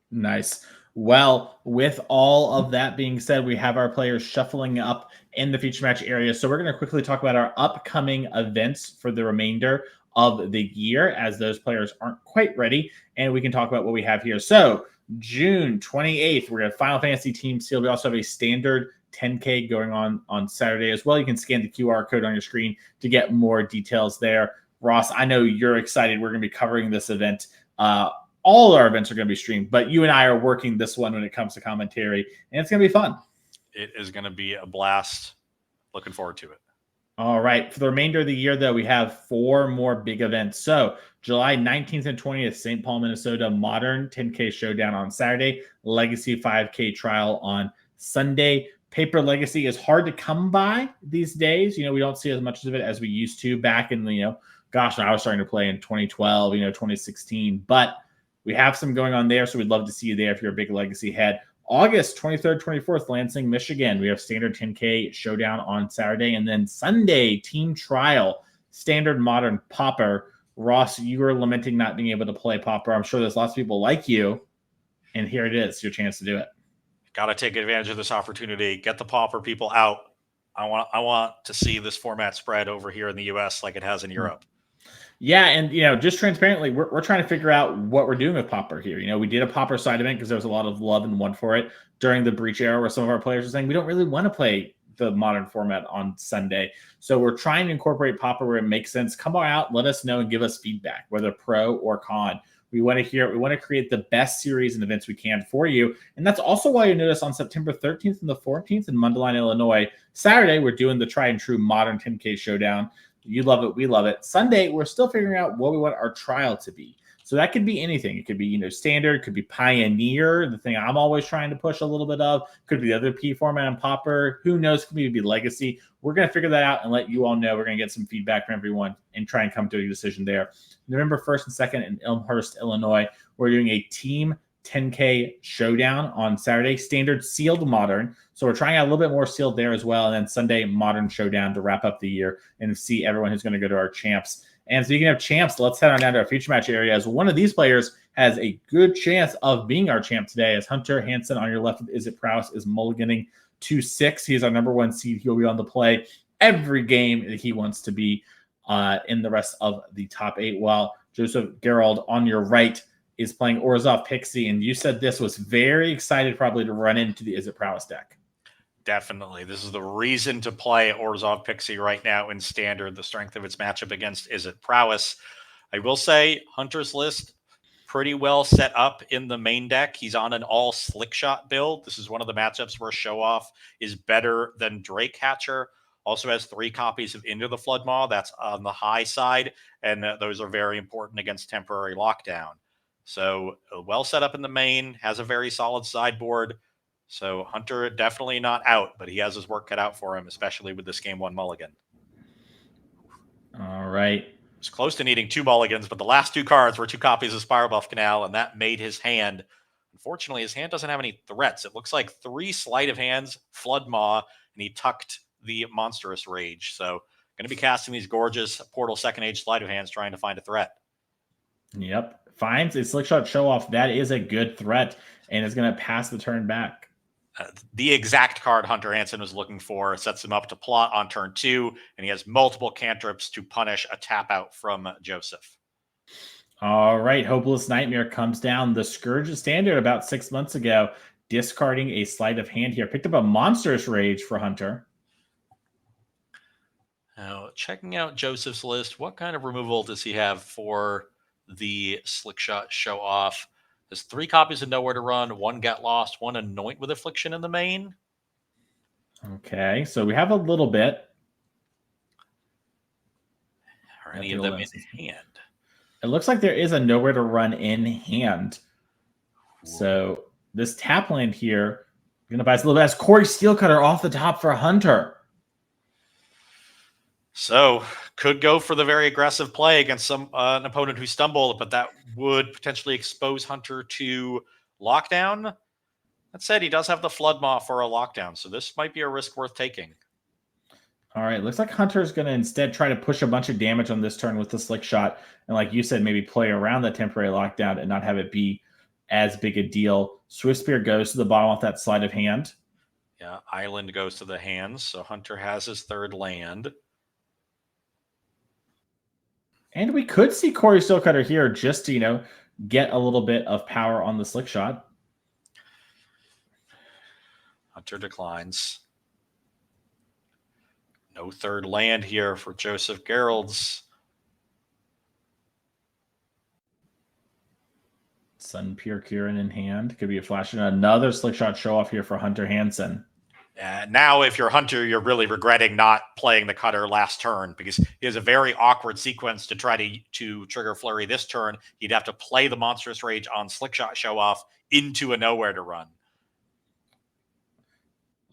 Nice. Well, with all of that being said, we have our players shuffling up in the feature match area. So we're going to quickly talk about our upcoming events for the remainder of the year, as those players aren't quite ready, and we can talk about what we have here. So June 28th, we're going to have Final Fantasy Team Seal. We also have a standard 10K going on Saturday as well. You can scan the QR code on your screen to get more details there. Ross, I know you're excited. We're going to be covering this event. All our events are going to be streamed, but you and I are working this one when it comes to commentary, and it's going to be fun. It is going to be a blast. Looking forward to it. All right. For the remainder of the year, though, we have 4 more big events. So July 19th and 20th, St. Paul, Minnesota, Modern 10K Showdown on Saturday, Legacy 5K Trial on Sunday. Paper Legacy is hard to come by these days. We don't see as much of it as we used to back in, when I was starting to play in 2012, 2016. But we have some going on there, so we'd love to see you there if you're a big Legacy head. August 23rd, 24th, Lansing, Michigan. We have Standard 10K Showdown on Saturday. And then Sunday, Team Trial, Standard Modern Pauper. Ross, you were lamenting not being able to play Pauper. I'm sure there's lots of people like you. And here it is, your chance to do it. Got to take advantage of this opportunity. Get the Pauper people out. I want to see this format spread over here in the U.S. like it has in Europe. Yeah, and just transparently, we're trying to figure out what we're doing with Pauper here. We did a Pauper side event because there was a lot of love and want for it during the Breach era, where some of our players are saying we don't really want to play the Modern format on Sunday. So we're trying to incorporate Pauper where it makes sense. Come on out, let us know, and give us feedback, whether pro or con. We want to hear it. We want to create the best series and events we can for you. And that's also why you notice on September 13th and the 14th in Mundelein, Illinois, Saturday, we're doing the tried and true Modern 10K Showdown. You love it. We love it. Sunday, we're still figuring out what we want our trial to be. So that could be anything. It could be, standard, could be Pioneer, the thing I'm always trying to push a little bit of. Could be the other P format and Popper. Who knows? Could be Legacy. We're going to figure that out and let you all know. We're going to get some feedback from everyone and try and come to a decision there. November 1st and 2nd in Elmhurst, Illinois, we're doing a team 10K showdown on Saturday. Standard sealed modern. So we're trying out a little bit more sealed there as well. And then Sunday modern showdown to wrap up the year and see everyone who's going to go to our champs. And speaking of champs, let's head on down to our future match area, as one of these players has a good chance of being our champ today, as Hunter Hansen on your left with Is It Prowess is mulliganing 2-6. He is our number 1 seed. He'll be on the play every game that he wants to be in the rest of the top 8, while Joseph Gerald on your right is playing Orzhov Pixie. And you said this was very excited probably to run into the Is It Prowess deck. Definitely. This is the reason to play Orzhov Pixie right now in Standard, the strength of its matchup against Is It Prowess. I will say Hunter's list pretty well set up in the main deck. He's on an all slick shot build. This is one of the matchups where Show Off is better than Drake Hatcher. Also has 3 copies of Into the Floodmaw. That's on the high side, and those are very important against temporary lockdown. So well set up in the main, has a very solid sideboard. So Hunter definitely not out, but he has his work cut out for him, especially with this game 1 mulligan. All right. It's close to needing 2 mulligans, but the last 2 cards were 2 copies of Spiral Buff Canal, and that made his hand. Unfortunately, his hand doesn't have any threats. It looks like 3 Sleight of Hands, Flood Maw, and he tucked the Monstrous Rage. So going to be casting these gorgeous Portal Second Age Sleight of Hands trying to find a threat. Yep. Finds a Slick Shot Show Off. That is a good threat, and is going to pass the turn back. The exact card Hunter Hansen was looking for. Sets him up to plot on turn 2, and he has multiple cantrips to punish a tap out from Joseph. All right. Hopeless Nightmare comes down. The Scourge of Standard about 6 months ago, discarding a Sleight of Hand here. Picked up a Monstrous Rage for Hunter. Now, checking out Joseph's list, what kind of removal does he have for the Slick Shot Show Off? There's 3 copies of Nowhere to Run, 1 Get Lost, 1 Anoint with Affliction in the main. Okay, so we have a little bit. Are any of them in hand? It looks like there is a Nowhere to Run in hand. So this tap land here, going to buy us a little bit. That's Corey Steelcutter off the top for Hunter. So could go for the very aggressive play against an opponent who stumbled, but that would potentially expose Hunter to lockdown. That said, he does have the Flood Maw for a lockdown, so this might be a risk worth taking. All right, looks like Hunter's going to instead try to push a bunch of damage on this turn with the Slick Shot, and like you said, maybe play around that temporary lockdown and not have it be as big a deal. Swift Spear goes to the bottom off that Sleight of Hand. Yeah, Island goes to the hands, so Hunter has his 3rd land. And we could see Corey Steelcutter here just to, get a little bit of power on the Slick Shot. Hunter declines. No 3rd land here for Joseph Gerald's. Sun Pure Kieran in hand. Could be a flash and another Slick Shot Show Off here for Hunter Hansen. Now, if you're Hunter, you're really regretting not playing the cutter last turn, because he has a very awkward sequence to try to trigger Flurry this turn. He'd have to play the Monstrous Rage on Slick Shot Show Off into a Nowhere to Run.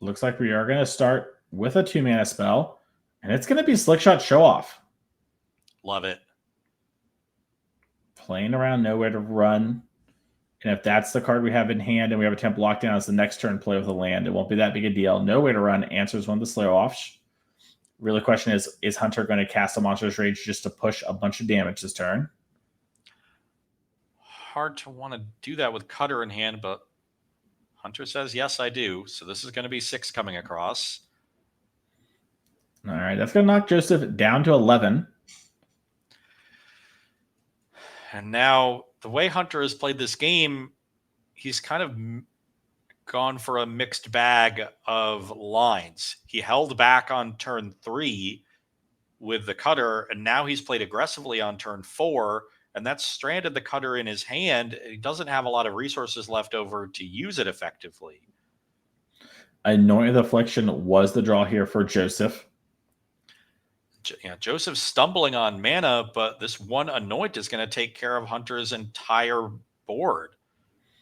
Looks like we are going to start with a 2-mana spell, and it's going to be Slick Shot Show Off. Love it. Playing around Nowhere to Run. And if that's the card we have in hand and we have a temp lockdown, it's the next turn play with a land. It won't be that big a deal. Nowhere to Run answers one of the slow offs. Really, question is Hunter going to cast a Monstrous Rage just to push a bunch of damage this turn? Hard to want to do that with cutter in hand, but Hunter says, yes, I do. So this is going to be 6 coming across. All right, that's going to knock Joseph down to 11. And now, the way Hunter has played this game, he's kind of gone for a mixed bag of lines. He held back on turn 3 with the cutter, and now he's played aggressively on turn 4, and that's stranded the cutter in his hand. He doesn't have a lot of resources left over to use it effectively. Anoint with Affliction was the draw here for Joseph. Yeah, Joseph's stumbling on mana, but this one Anoint is going to take care of Hunter's entire board.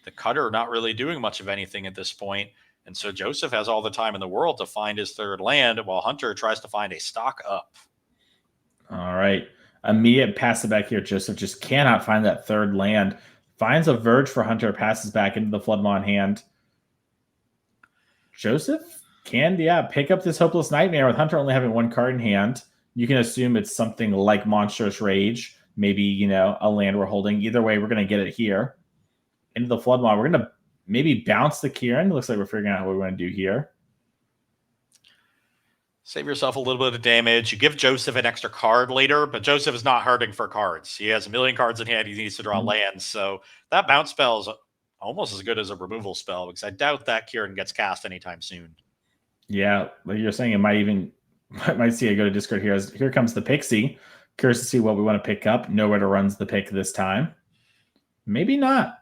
The Cutter not really doing much of anything at this point, and so Joseph has all the time in the world to find his third land, while Hunter tries to find a stock up. All right. Immediate pass it back here. Joseph just cannot find that third land. Finds a Verge for Hunter, passes back into the Floodmaw hand. Joseph can, pick up this Hopeless Nightmare with Hunter only having one card in hand. You can assume it's something like Monstrous Rage, maybe, a land we're holding. Either way, we're going to get it here. Into the Floodmaw. We're going to maybe bounce the Kieran. Looks like we're figuring out what we want to do here. Save yourself a little bit of damage. You give Joseph an extra card later, but Joseph is not hurting for cards. He has a million cards in hand. He needs to draw lands. So that bounce spell is almost as good as a removal spell, because I doubt that Kieran gets cast anytime soon. Yeah, like you're saying, it might see it go to discard here. Here comes the Pixie. Curious to see what we want to pick up. Nowhere to runs the pick this time. Maybe not.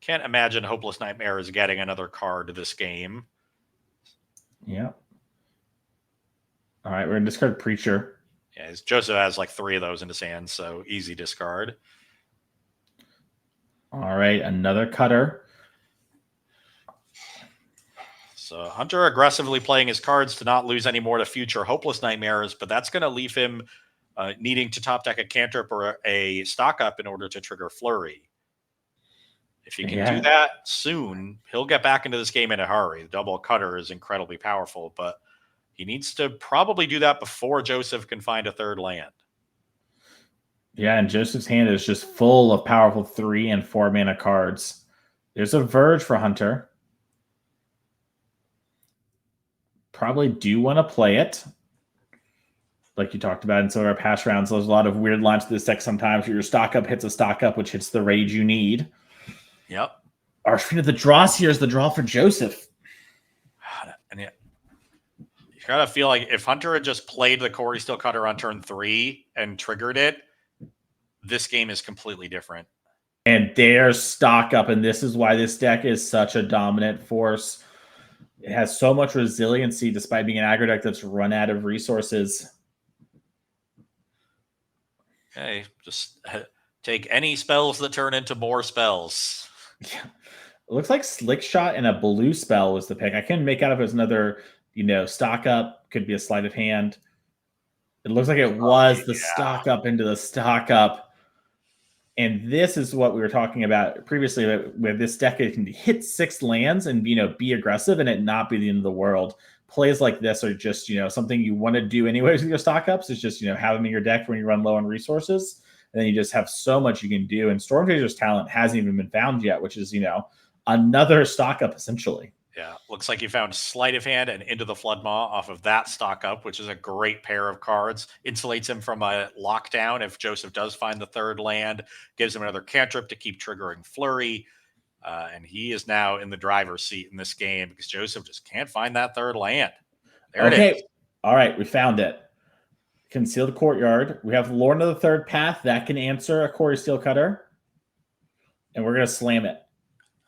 Can't imagine Hopeless Nightmare is getting another card this game. Yeah. All right, we're going to discard Preacher. Yeah, Joseph has like 3 of those in his hand, so easy discard. All right, another Cutter. So Hunter aggressively playing his cards to not lose any more to future Hopeless Nightmares, but that's going to leave him needing to top deck a Cantrip or a stock up in order to trigger Flurry. If he can do that soon, he'll get back into this game in a hurry. The double Cutter is incredibly powerful, but he needs to probably do that before Joseph can find a third land. Yeah, and Joseph's hand is just full of powerful 3 and 4 mana cards. There's a Verge for Hunter. Probably do want to play it. Like you talked about in some of our past rounds, there's a lot of weird lines to this deck sometimes where your stock up hits a stock up, which hits the rage you need. Yep. Our screen of the draws here is the draw for Joseph. And you gotta feel like if Hunter had just played the Corey Steel Cutter on turn 3 and triggered it, this game is completely different. And there's stock up, and this is why this deck is such a dominant force. It has so much resiliency despite being an aggro deck that's run out of resources. Okay, just take any spells that turn into more spells. Yeah. It looks like Slick Shot and a blue spell was the pick. I couldn't make out if it was another, stock up. Could be a sleight of hand. It looks like it was the stock up into the stock up. And this is what we were talking about previously, where this deck can hit 6 lands and, be aggressive and it not be the end of the world. Plays like this are just, something you want to do anyways with your stock ups. It's just, have them in your deck when you run low on resources. And then you just have so much you can do. And Storm Chaser's talent hasn't even been found yet, which is, another stock up essentially. Yeah, looks like you found Sleight of Hand and Into the Floodmaw off of that stock up, which is a great pair of cards. Insulates him from a lockdown if Joseph does find the third land. Gives him another cantrip to keep triggering Flurry. And he is now in the driver's seat in this game because Joseph just can't find that third land. There it is. All right, we found it. Conceal the Courtyard. We have Lorna the Third Path. That can answer a Corey Steel Cutter. And we're going to slam it.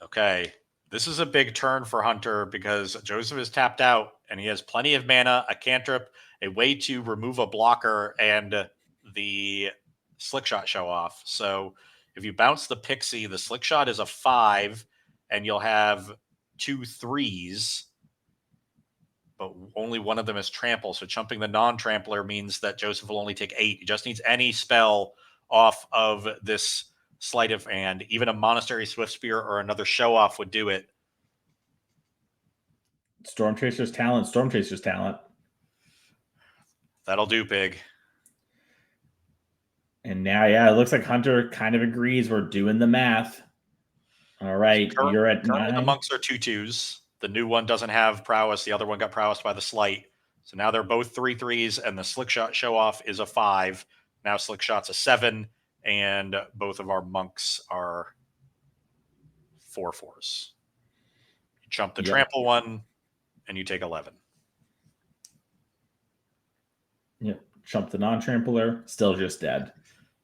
Okay. This is a big turn for Hunter because Joseph is tapped out and he has plenty of mana, a cantrip, a way to remove a blocker, and the Slick Shot show off. So if you bounce the Pixie, the Slick Shot is a 5 and you'll have 2 3s, but only one of them is trample. So chumping the non-trampler means that Joseph will only take 8. He just needs any spell off of this Sleight of Hand. Even a Monastery Swift Spear or another show off would do it. Storm Chaser's talent. That'll do, Pig. And now, it looks like Hunter kind of agrees. We're doing the math. All right, you're at 9. The monks are 2/2s. The new one doesn't have prowess. The other one got prowess by the sleight. So now they're both 3/3s, and the Slick Shot show off is a 5. Now Slick Shot's a 7, and both of our monks are 4/4s. You chump the trample one, and you take 11. Yep, chump the non-trampler, still just dead.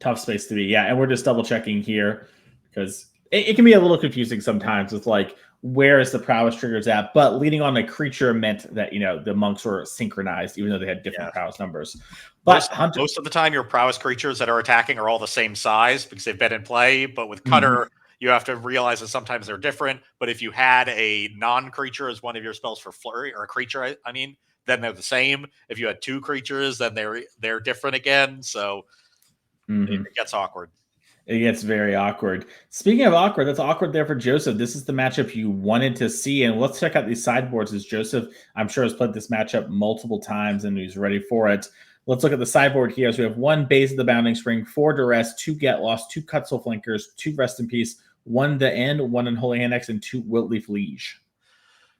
Tough space to be. Yeah, and we're just double checking here because it can be a little confusing sometimes with like where is the prowess triggers at, but leading on a creature meant that the monks were synchronized even though they had different prowess numbers. But most of the time your prowess creatures that are attacking are all the same size because they've been in play, but with Cutter you have to realize that sometimes they're different. But if you had a non-creature as one of your spells for flurry, or a creature, I mean, then they're the same. If you had two creatures, then they're different again. So it gets awkward. It gets very awkward. Speaking of awkward, that's awkward there for Joseph. This is the matchup you wanted to see. And let's check out these sideboards as Joseph, I'm sure, has played this matchup multiple times and he's ready for it. Let's look at the sideboard here. So we have 1 Base of the Bounding Spring, 4 Duress, 2 Get Lost, 2 Cutsoul Flankers, 2 Rest in Peace, 1 The End, 1 Unholy Hand X, and 2 Wiltleaf Liege.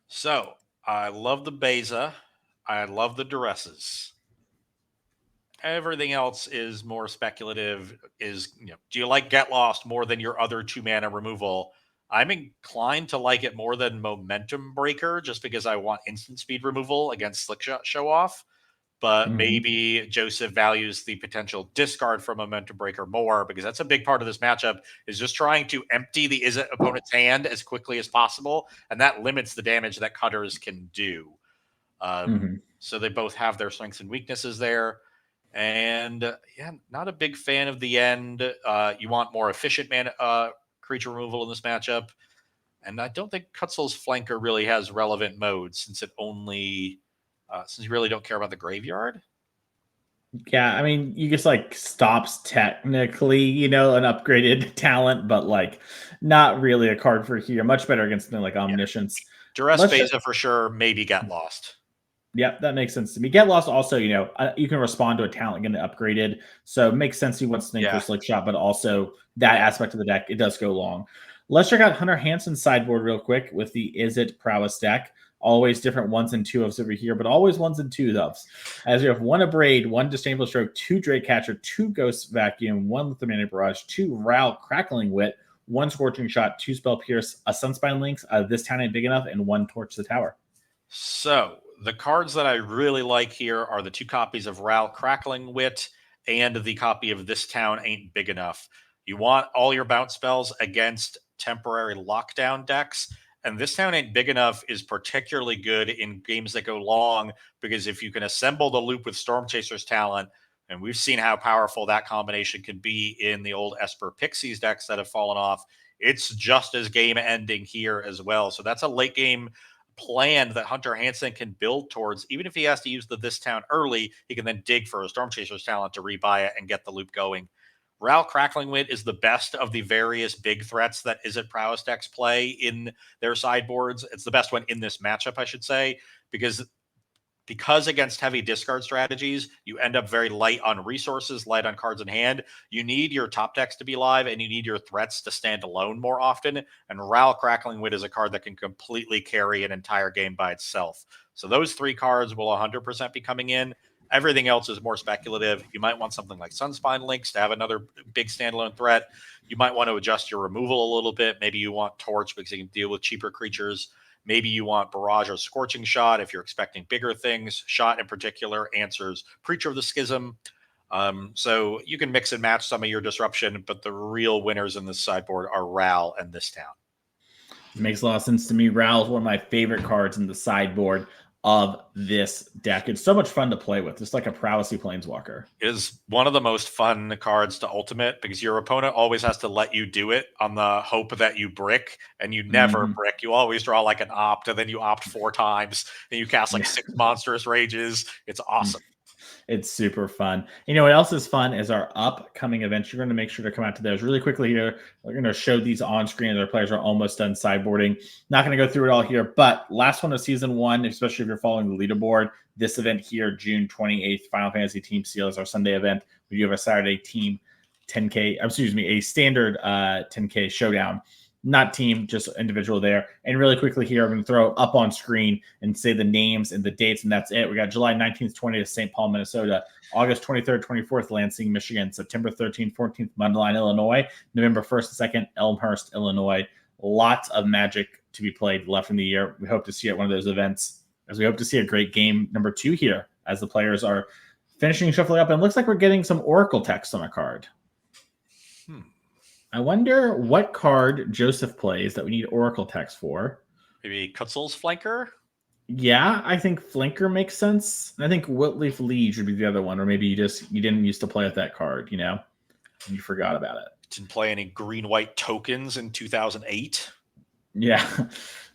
So I love the Beza. I love the Duresses. Everything else is more speculative. Do you like Get Lost more than your other 2 mana removal? I'm inclined to like it more than Momentum Breaker just because I want instant speed removal against Slickshot Show Off. But maybe Joseph values the potential discard from Momentum Breaker more because that's a big part of this matchup, is just trying to empty the opponent's hand as quickly as possible. And that limits the damage that Cutters can do. So they both have their strengths and weaknesses there. And not a big fan of the end. You want more efficient creature removal in this matchup. And I don't think Cutsoul's Flanker really has relevant modes since since you really don't care about the graveyard. Yeah, I mean, you just like stops technically, an upgraded talent, but like not really a card for here. Much better against something like Omniscience. Duress Beza for sure, maybe Get Lost. Yep, that makes sense to me. Get Lost also, you can respond to a talent getting upgraded. So it makes sense you want something for Slick Shot, but also that aspect of the deck, it does go long. Let's check out Hunter Hansen's sideboard real quick with the Is It Prowess deck. Always different 1s and 2s over here, but always 1s and 2s. As we have 1 Abrade, 1 Disdainful Stroke, 2 Dragecatcher, 2 Ghost Vacuum, 1 Lithomantic Barrage, 2 Ral Crackling Wit, 1 Scorching Shot, 2 Spell Pierce, a Sunspine Lynx, This Town Ain't Big Enough, and 1 Torch the Tower. So the cards that I really like here are the 2 copies of Ral Crackling Wit and the copy of This Town Ain't Big Enough. You want all your bounce spells against temporary lockdown decks. And This Town Ain't Big Enough is particularly good in games that go long, because if you can assemble the loop with Storm Chaser's talent, and we've seen how powerful that combination can be in the old Esper Pixies decks that have fallen off, it's just as game ending here as well. So that's a late game plan that Hunter Hansen can build towards. Even if he has to use the This Town early, he can then dig for a Storm Chaser's talent to rebuy it and get the loop going. Ral Crackling Wit is the best of the various big threats that Is It Prowess decks play in their sideboards. It's the best one in this matchup, I should say, because against heavy discard strategies, you end up very light on resources, light on cards in hand. You need your top decks to be live, and you need your threats to stand alone more often. And Ral Crackling Wit is a card that can completely carry an entire game by itself. So those 3 cards will 100% be coming in. Everything else is more speculative. You might want something like Sunspine Lynx to have another big standalone threat. You might want to adjust your removal a little bit. Maybe you want Torch because you can deal with cheaper creatures. Maybe you want Barrage or Scorching Shot if you're expecting bigger things. Shot in particular answers Preacher of the Schism. So you can mix and match some of your disruption, but the real winners in this sideboard are Ral and This Town. It makes a lot of sense to me. Ral is one of my favorite cards in the sideboard of this deck. It's so much fun to play with, just like a prowessy planeswalker. It is one of the most fun cards to ultimate because your opponent always has to let you do it on the hope that you brick, and you never brick. You always draw like an opt, and then you opt 4 times, and you cast like 6 monstrous rages. It's awesome. It's super fun. You know what else is fun is our upcoming events. You're going to make sure to come out to those really quickly here. We're going to show these on screen as our players are almost done sideboarding. Not going to go through it all here, but last one of season 1, especially if you're following the leaderboard, this event here, June 28th, Final Fantasy Team Seal is our Sunday event. We do have a Saturday team 10K, a standard 10K showdown. Not team, just individual there. And really quickly here, I'm going to throw up on screen and say the names and the dates, and that's it. We got July 19th, 20th, St. Paul, Minnesota. August 23rd, 24th, Lansing, Michigan. September 13th, 14th, Mundelein, Illinois. November 1st and 2nd, Elmhurst, Illinois. Lots of Magic to be played left in the year. We hope to see you at one of those events, as we hope to see a great game number 2 here as the players are finishing shuffling up. And it looks like we're getting some Oracle text on a card. I wonder what card Joseph plays that we need Oracle text for. Maybe Kutzel's Flanker? Yeah, I think Flanker makes sense. I think Whitleaf Liege would be the other one, or maybe you didn't used to play with that card, and you forgot about it. Didn't play any green-white tokens in 2008. Yeah,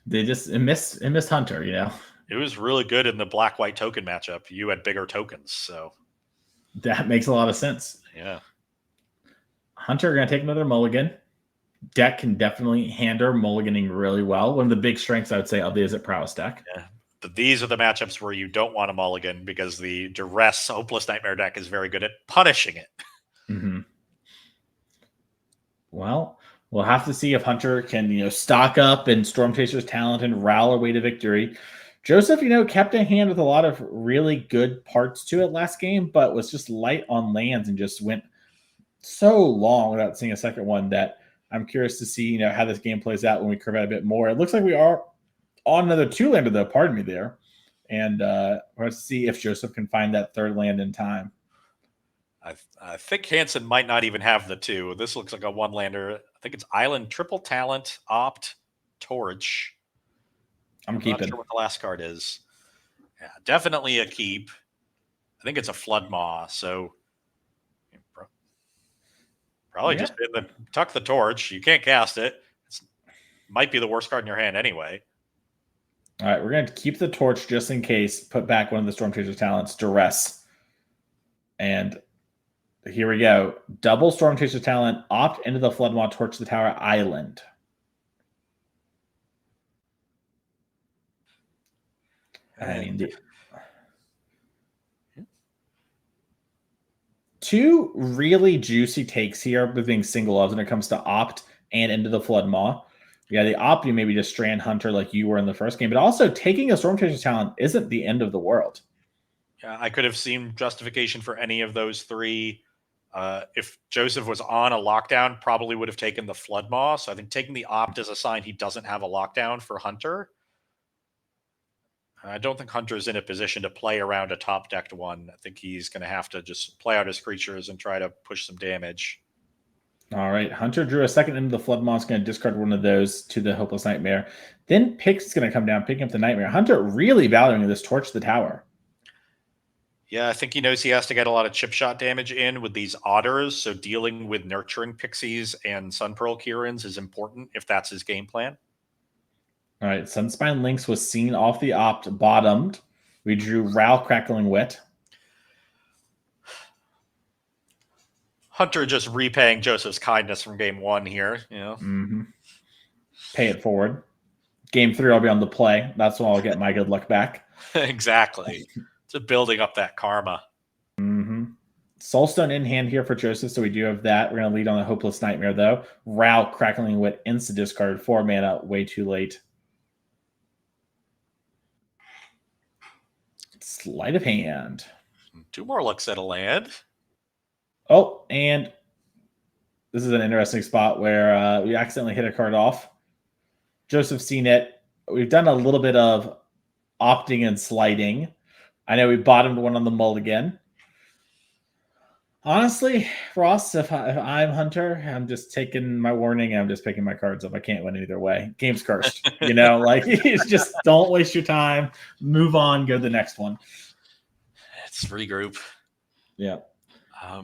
it missed Hunter. It was really good in the black-white token matchup. You had bigger tokens, so that makes a lot of sense. Yeah. Hunter gonna take another mulligan. Deck can definitely handle mulliganing really well. One of the big strengths I would say of the Is It Prowess deck. Yeah. But these are the matchups where you don't want a mulligan because the Duress Hopeless Nightmare deck is very good at punishing it. Mm-hmm. Well, we'll have to see if Hunter can, stock up and Storm Chaser's talent and rally away to victory. Joseph, kept a hand with a lot of really good parts to it last game, but was just light on lands and just went so long without seeing a second one that I'm curious to see, how this game plays out when we curve out a bit more. It looks like we are on another 2-lander, though. Pardon me there. And let's see if Joseph can find that third land in time. I think Hansen might not even have the 2. This looks like a 1-lander. I think it's Island, Triple Talent, Opt, Torch. I'm keeping. Not sure what the last card is. Yeah, definitely a keep. I think it's a Flood Maw, so probably just tuck the Torch. You can't cast it. It might be the worst card in your hand anyway. All right, we're going to keep the Torch just in case. Put back one of the Storm Chaser's talents, Duress. And here we go. Double Storm Chaser talent, Opt into the Flood Maw, Torch the Tower, Island. And 2 really juicy takes here with being single loves when it comes to Opt and into the Flood Maw. Yeah, the Opt, you maybe just Strand Hunter like you were in the first game, but also taking a Storm Chaser talent isn't the end of the world. Yeah, I could have seen justification for any of those 3. If Joseph was on a lockdown, probably would have taken the Flood Maw. So I think taking the Opt is a sign he doesn't have a lockdown for Hunter. I don't think Hunter's in a position to play around a top-decked one. I think he's going to have to just play out his creatures and try to push some damage. All right, Hunter drew a second into the Flood Maw. Is going to discard one of those to the Hopeless Nightmare. Then Pix is going to come down, picking up the Nightmare. Hunter really valuing this Torch the Tower. Yeah, I think he knows he has to get a lot of chip shot damage in with these otters, so dealing with nurturing pixies and Sunpearl Kirins is important if that's his game plan. All right, Sunspine Lynx was seen off the Opt, bottomed. We drew Ral Crackling Wit. Hunter just repaying Joseph's kindness from game 1 here. Mm-hmm. Pay it forward. Game 3, I'll be on the play. That's when I'll get my good luck back. Exactly. It's building up that karma. Mm-hmm. Soulstone in hand here for Joseph, so we do have that. We're going to lead on the Hopeless Nightmare, though. Ral Crackling Wit, instant discard, 4 mana, way too late. Sleight of hand. 2 more looks at a land. Oh, and this is an interesting spot where we accidentally hit a card off. Joseph's seen it. We've done a little bit of opting and sliding. I know we bottomed one on the mulligan. Honestly, Ross, if I'm Hunter, I'm just taking my warning and I'm just picking my cards up. I can't win either way. Game's cursed. It's just don't waste your time. Move on. Go to the next one. It's regroup. Yeah. I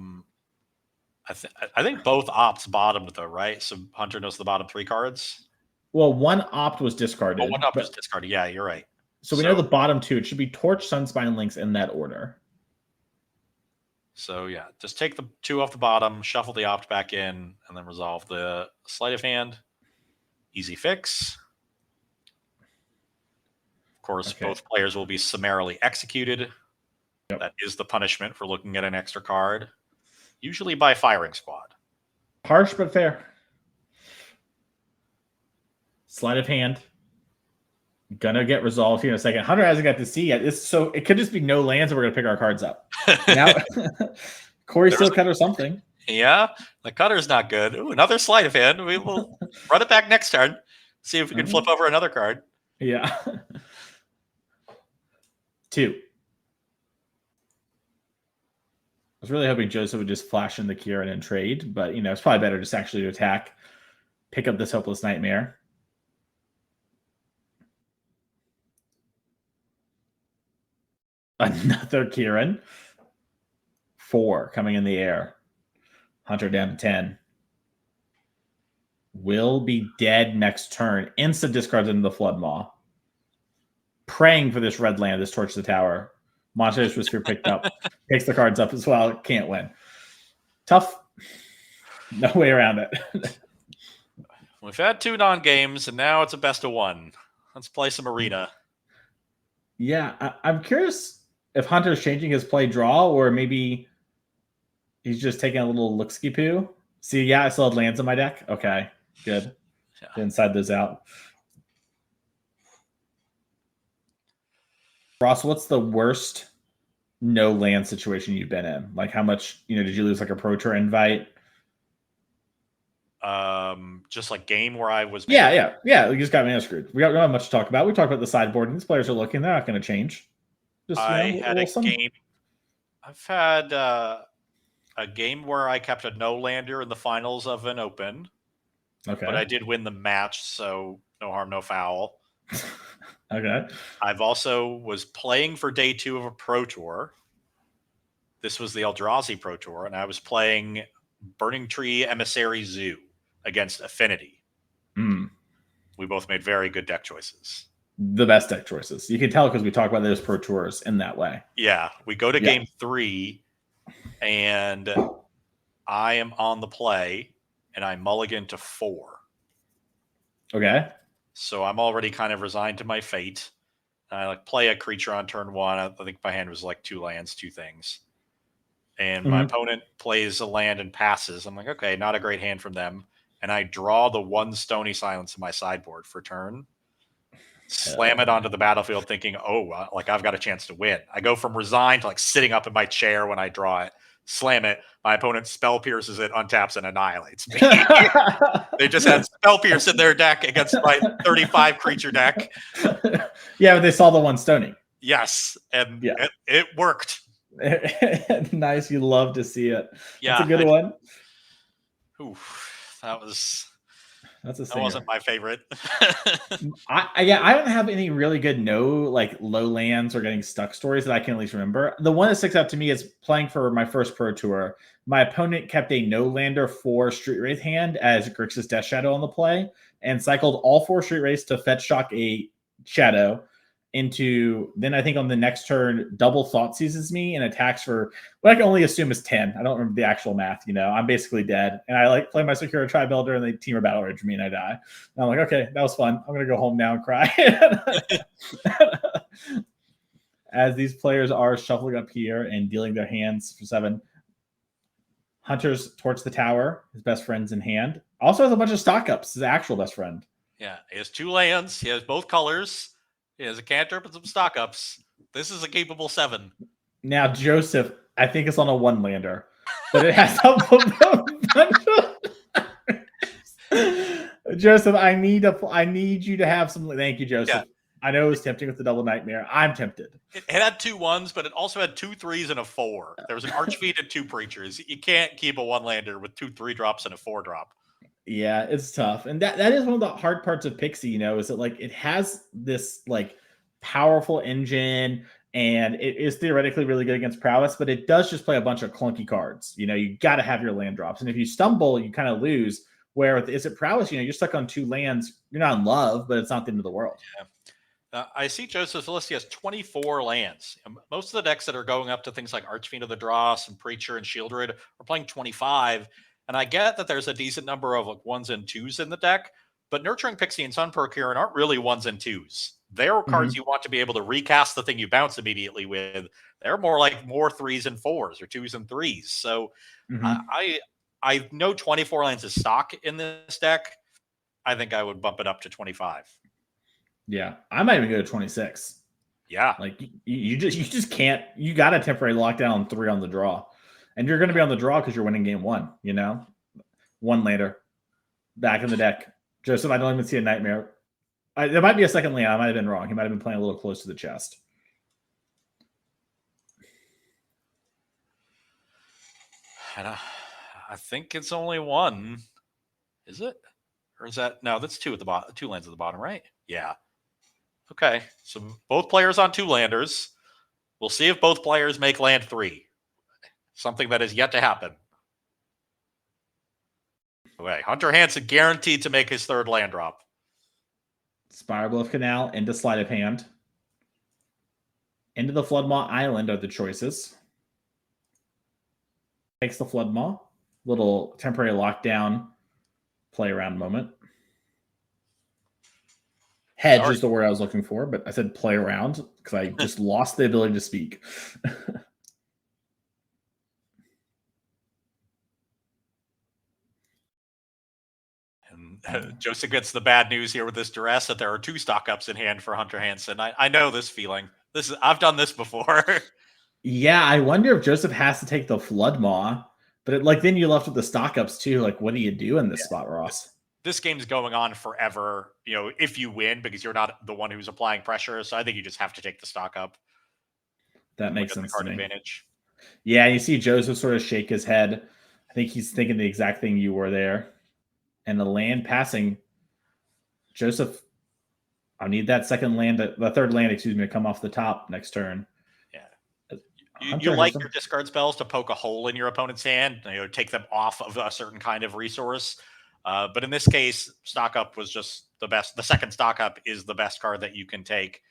think both Opts bottomed, though, right? So Hunter knows the bottom 3 cards? Well, one Opt was discarded. One Opt was discarded. Yeah, you're right. So we know the bottom 2. It should be Torch, Sunspine Lynx in that order. So, yeah, just take the 2 off the bottom, shuffle the Opt back in, and then resolve the sleight of hand. Easy fix. Of course, both players will be summarily executed. Yep. That is the punishment for looking at an extra card, usually by firing squad. Harsh but fair. Sleight of hand. Gonna get resolved here in a second. Hunter hasn't got to see yet. So it could just be no lands and we're gonna pick our cards up. Now Corey still cut or something. Yeah, the cutter's not good. Ooh, another sleight of hand. We will run it back next turn. See if we can flip over another card. Yeah. 2. was really hoping Joseph would just flash in the Kieran and trade, but you know, it's probably better just actually to attack, pick up this Hopeless Nightmare. Another Kieran. 4 coming in the air. Hunter down to 10. Will be dead next turn. Instant discards into the Flood Maw. Praying for this red land, this Torch the Tower. Monster's Whisper picked up. Takes the cards up as well. Can't win. Tough. No way around it. We've had 2 non-games, and now it's a best of 1. Let's play some Arena. Yeah, I'm curious if Hunter's changing his play draw, or maybe he's just taking a little look-ski poo. See, yeah, I still had lands in my deck. Okay, good. Yeah. Inside those out. Ross, what's the worst no land situation you've been in? Like, how much, did you lose like a Pro Tour invite? Just like game where I was. Yeah. You just got mana screwed. We don't have much to talk about. We talked about the sideboard, and these players are looking. They're not going to change. Just I had a game. I've had a game where I kept a no lander in the finals of an open. Okay. But I did win the match, so no harm, no foul. Okay. I've also was playing for day 2 of a Pro Tour. This was the Eldrazi Pro Tour, and I was playing Burning Tree Emissary Zoo against Affinity. We both made very good deck choices. The best deck choices. You can tell because we talk about those Pro Tours in that way. Yeah. We go to game 3, and I am on the play, and I mulligan to 4. Okay. So I'm already kind of resigned to my fate. I play a creature on turn 1. I think my hand was 2 lands, 2 things. And my opponent plays a land and passes. I'm like, okay, not a great hand from them. And I draw the 1 Stony Silence in my sideboard for turn. Slam it onto the battlefield thinking, I've got a chance to win. I go from resigned to sitting up in my chair when I draw it. Slam it. My opponent spell pierces it, untaps, and annihilates me. They just had spell pierce in their deck against my 35 creature deck. Yeah, but they saw the 1 Stony. Yes, and it worked. Nice. You love to see it. Yeah, that's a good one. Oof, that that wasn't my favorite. I don't have any really good low lands or getting stuck stories that I can at least remember. The one that sticks out to me is playing for my first Pro Tour. My opponent kept a no lander for Street Wraith hand as Grixis Death Shadow on the play, and cycled all 4 Street Wraiths to fetch shock a Shadow into, then I think on the next turn, double Thought Seizes me and attacks for what I can only assume is 10. I don't remember the actual math, I'm basically dead. And I play my Secure Tri-Builder and they team or Battle Rage me and I die. And I'm like, okay, that was fun. I'm going to go home now and cry. As these players are shuffling up here and dealing their hands for 7. Hunter's Torch the Tower, his best friend's in hand. Also has a bunch of stock ups, his actual best friend. Yeah, he has 2 lands. He has both colors. He has a cantrip and some stock ups. This is a capable 7. Now, Joseph, I think it's on a 1 lander, but it has a bunch of Joseph, I need you to have some. Thank you, Joseph. Yeah. I know it was tempting with the double nightmare. I'm tempted. It had 2 1s, but it also had 2 3s and a 4. There was an Archfiend and 2 Preachers. You can't keep a 1 lander with 2 3-drops and a 4-drop. Yeah, it's tough. And that is one of the hard parts of Pixie, is that it has this powerful engine and it is theoretically really good against prowess, but it does just play a bunch of clunky cards. You got to have your land drops. And if you stumble, you kind of lose. Where with Is It Prowess, you're stuck on 2 lands. You're not in love, but it's not the end of the world. Yeah. I see Joseph's list. He has 24 lands. Most of the decks that are going up to things like Archfiend of the Dross and Preacher and Shieldred are playing 25. And I get that there's a decent number of 1s and 2s in the deck, but Nurturing Pixie and Sun Procurer aren't really 1s and 2s. They're cards you want to be able to recast the thing you bounce immediately with. They're more 3s and 4s or 2s and 3s. So I know 24 lands is stock in this deck. I think I would bump it up to 25. Yeah, I might even go to 26. Yeah, you just can't. You got a temporary lockdown on 3 on the draw. And you're going to be on the draw because you're winning game 1, 1 later. Back in the deck. Joseph, I don't even see a nightmare. There might be a second land. I might have been wrong. He might have been playing a little close to the chest. And I think it's only one. Is it? Or is that no? That's two at the bottom. Two lands at the bottom, right? Yeah. Okay. So both players on two landers. We'll see if both players make land 3. Something that is yet to happen. Okay, Hunter Hansen guaranteed to make his 3rd land drop. Spiral Bluff Canal into Sleight of Hand. Into the Floodmaw Island are the choices. Takes the Floodmaw. Little temporary lockdown play around moment. Hedge is the word I was looking for, but I said play around because I just lost the ability to speak. And Joseph gets the bad news here with this duress that there are 2 stock ups in hand for Hunter Hansen. I know this feeling. I've done this before. Yeah, I wonder if Joseph has to take the Floodmaw, but then you're left with the stock ups too. Like, what do you do in this spot, Ross? This game's going on forever, if you win, because you're not the one who's applying pressure. So I think you just have to take the stock up. That makes sense to me. Advantage. Yeah, you see Joseph sort of shake his head. I think he's thinking the exact thing you were there. And the land passing, Joseph, I need that second land, the third land, to come off the top next turn. Yeah. You like your discard spells to poke a hole in your opponent's hand, take them off of a certain kind of resource. But in this case, stock up was just the best. The second stock up is the best card that you can take.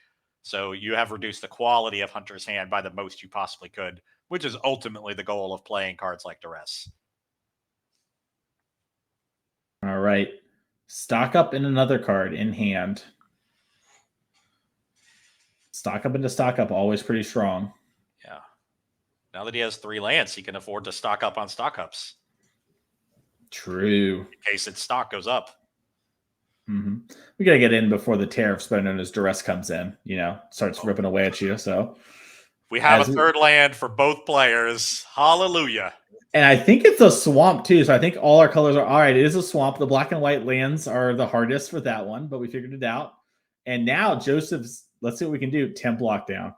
So you have reduced the quality of Hunter's hand by the most you possibly could, which is ultimately the goal of playing cards like Duress. All right. Stock up in another card in hand. Stock up into stock up, always pretty strong. Yeah. Now that he has 3 lands, he can afford to stock up on stock ups. True. In case its stock goes up. Mm-hmm. We got to get in before the tariff spend known as Duress comes in, starts ripping away at you. So we have a 3rd land for both players. Hallelujah. And I think it's a swamp too. So I think all our colors are all right. It is a swamp. The black and white lands are the hardest for that one, but we figured it out. And now Joseph's, let's see what we can do. Temp lockdown.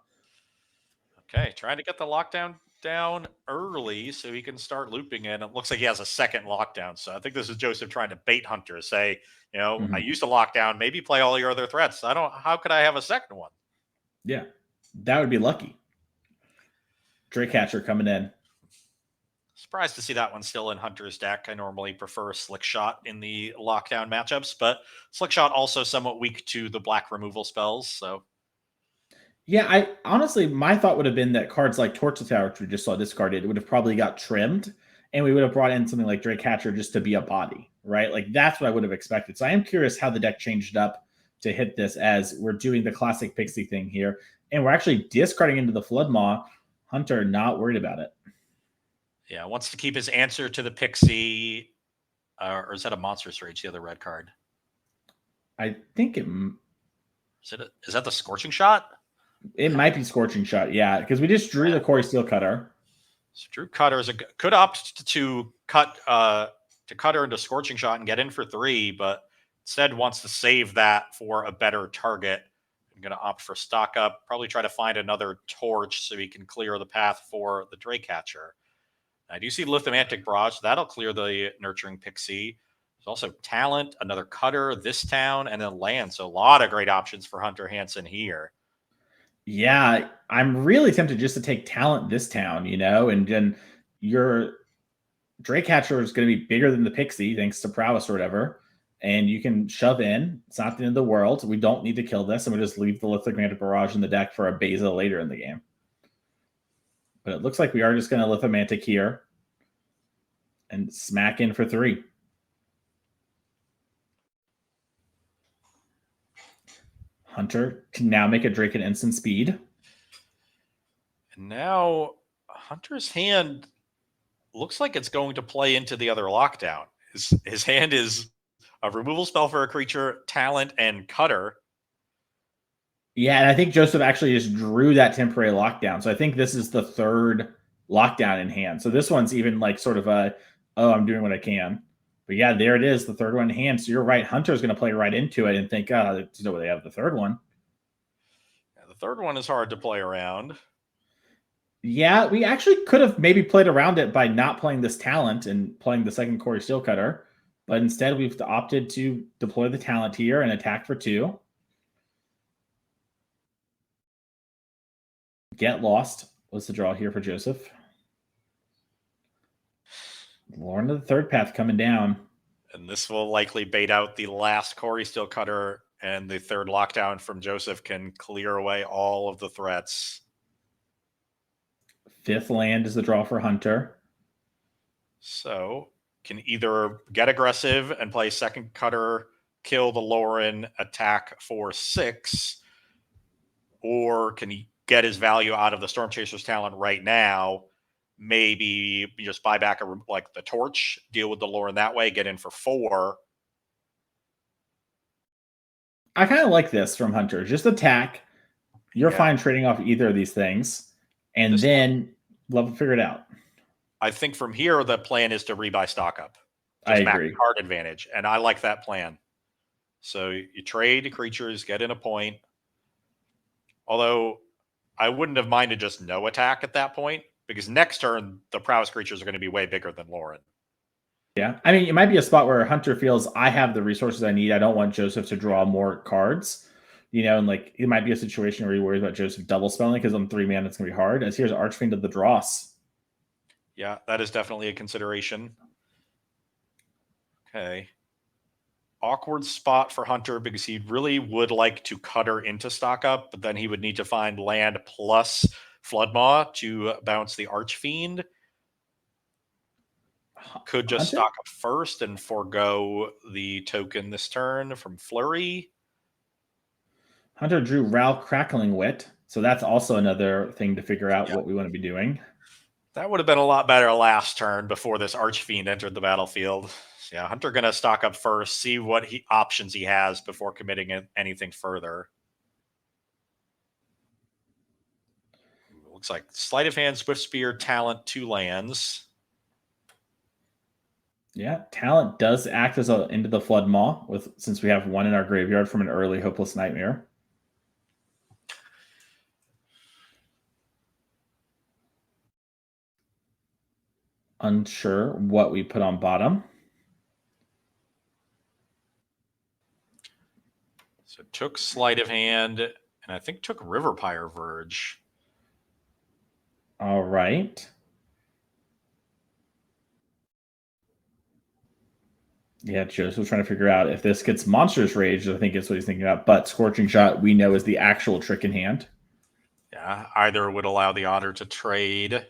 Okay, trying to get the lockdown down early so he can start looping in. It looks like he has a second lockdown. So I think this is Joseph trying to bait Hunter, say, I used a lockdown, maybe play all your other threats. How could I have a second one? Yeah, that would be lucky. Draycatcher coming in. Surprised to see that one still in Hunter's deck. I normally prefer Slick Shot in the lockdown matchups, but Slick Shot also somewhat weak to the black removal spells. So, yeah, I honestly, my thought would have been that cards like Torch Tower, which we just saw discarded, would have probably got trimmed, and we would have brought in something like Draycatcher just to be a body, right? Like that's what I would have expected. So I am curious how the deck changed up to hit this, as we're doing the classic Pixie thing here, and we're actually discarding into the Floodmaw. Hunter not worried about it. Yeah, wants to keep his answer to the Pixie, or is that a Monstrous Rage, the other red card? I think it is that the Scorching Shot? It might be Scorching Shot, yeah, because we just drew the Quarry Steel Cutter. So Drew Cutter could opt to cut her into Scorching Shot and get in for 3, but instead wants to save that for a better target. I'm going to opt for stock up, probably try to find another torch so he can clear the path for the Draycatcher. I do see Lithomantic Barrage. That'll clear the Nurturing Pixie. There's also Talent, another Cutter, this town, and then land. So a lot of great options for Hunter Hansen here. Yeah, I'm really tempted just to take Talent this town, and then your Draycatcher is going to be bigger than the Pixie thanks to prowess or whatever. And you can shove in. It's not the end of the world. We don't need to kill this. And we just leave the Lithomantic Barrage in the deck for a Beza later in the game. But it looks like we are just going to Lithomantic here and smack in for 3. Hunter can now make a Drake at instant speed. And now Hunter's hand looks like it's going to play into the other lockdown. His hand is a removal spell for a creature, Talent, and Cutter. Yeah, and I think Joseph actually just drew that temporary lockdown. So I think this is the 3rd lockdown in hand. So this one's even like sort of I'm doing what I can. But yeah, there it is, the 3rd one in hand. So you're right. Hunter's going to play right into it and think, they have the 3rd one. Yeah, the 3rd one is hard to play around. Yeah, we actually could have maybe played around it by not playing this talent and playing the second Corey Steelcutter, but instead we've opted to deploy the talent here and attack for 2. Get Lost was the draw here for Joseph. Lauren to the third path coming down. And this will likely bait out the last Corey Steelcutter, and the third lockdown from Joseph can clear away all of the threats. 5th land is the draw for Hunter. So can either get aggressive and play second cutter, kill the Lauren, attack for 6, or can he get his value out of the Storm Chaser's talent right now? Maybe just buy back like the torch, deal with the Lauren that way, get in for 4. I kind of like this from Hunter. Just attack. You're fine trading off either of these things, and then love to figure it out. I think from here the plan is to rebuy stock up. I agree. Max card advantage, and I like that plan. So you trade creatures, get in a point. Although I wouldn't have minded just no attack at that point, because next turn the prowess creatures are going to be way bigger than Lauren. Yeah, I mean, it might be a spot where Hunter feels I have the resources I need. I don't want Joseph to draw more cards, and like it might be a situation where he worries about Joseph double spelling because on 3 mana it's going to be hard. As here's Archfiend of the Dross. Yeah, that is definitely a consideration. Okay. Awkward spot for Hunter because he really would like to cutter into stock up, but then he would need to find land plus Floodmaw to bounce the Archfiend. Could just stock up first and forego the token this turn from Flurry. Hunter drew Ral Crackling Wit, so that's also another thing to figure out what we want to be doing. That would have been a lot better last turn before this Archfiend entered the battlefield. Yeah, Hunter going to stock up first, see what options he has before committing anything further. Looks like Sleight of Hand, Swift Spear, Talent, 2 lands. Yeah, Talent does act as an into the Flood Maw since we have 1 in our graveyard from an early Hopeless Nightmare. Unsure what we put on bottom. So took Sleight of Hand, and I think took Riverpire Verge. All right. Yeah, Joseph was trying to figure out if this gets Monstrous Rage, I think is what he's thinking about. But Scorching Shot, we know, is the actual trick in hand. Yeah, either would allow the Otter to trade.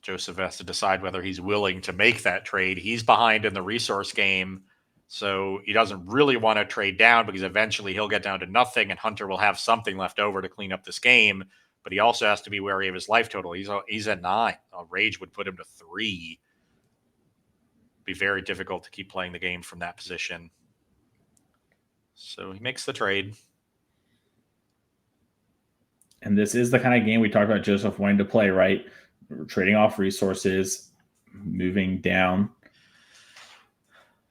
Joseph has to decide whether he's willing to make that trade. He's behind in the resource game, so he doesn't really want to trade down because eventually he'll get down to nothing and Hunter will have something left over to clean up this game. But he also has to be wary of his life total. He's at 9. A Rage would put him to 3. Be very difficult to keep playing the game from that position. So he makes the trade. And this is the kind of game we talked about Joseph wanting to play, right? We're trading off resources, moving down.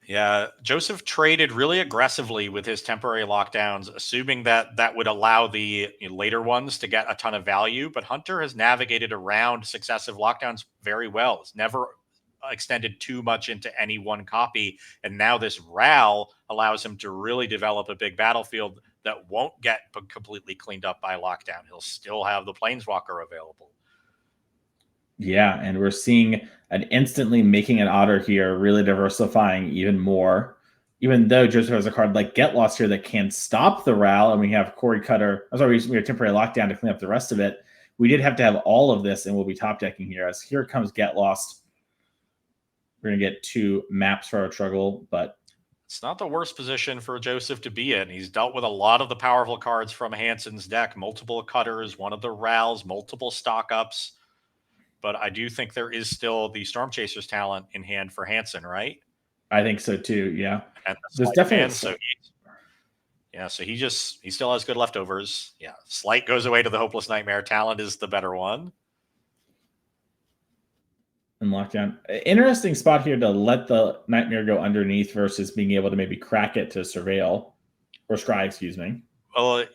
Yeah, Joseph traded really aggressively with his temporary lockdowns, assuming that that would allow the later ones to get a ton of value. But Hunter has navigated around successive lockdowns very well. It's never extended too much into any one copy. And now this RAL allows him to really develop a big battlefield that won't get completely cleaned up by lockdown. He'll still have the Planeswalker available. Yeah, and we're seeing an instantly making an Otter here, really diversifying even more. Even though Joseph has a card like Get Lost here that can stop the RAL, and we have Corey Cutter. I'm sorry, we have temporary lockdown to clean up the rest of it. We did have to have all of this, and we'll be top decking here. As here comes Get Lost. We're going to get 2 maps for our struggle, but it's not the worst position for Joseph to be in. He's dealt with a lot of the powerful cards from Hansen's deck, multiple cutters, one of the RALs, multiple stock ups. But I do think there is still the Storm Chasers talent in hand for Hansen, right? I think so too. Yeah, and there's definitely so he still has good leftovers. Yeah, Slight goes away to the Hopeless Nightmare. Talent is the better one. And lockdown. Interesting spot here to let the Nightmare go underneath versus being able to maybe crack it to surveil or scry, excuse me. Well,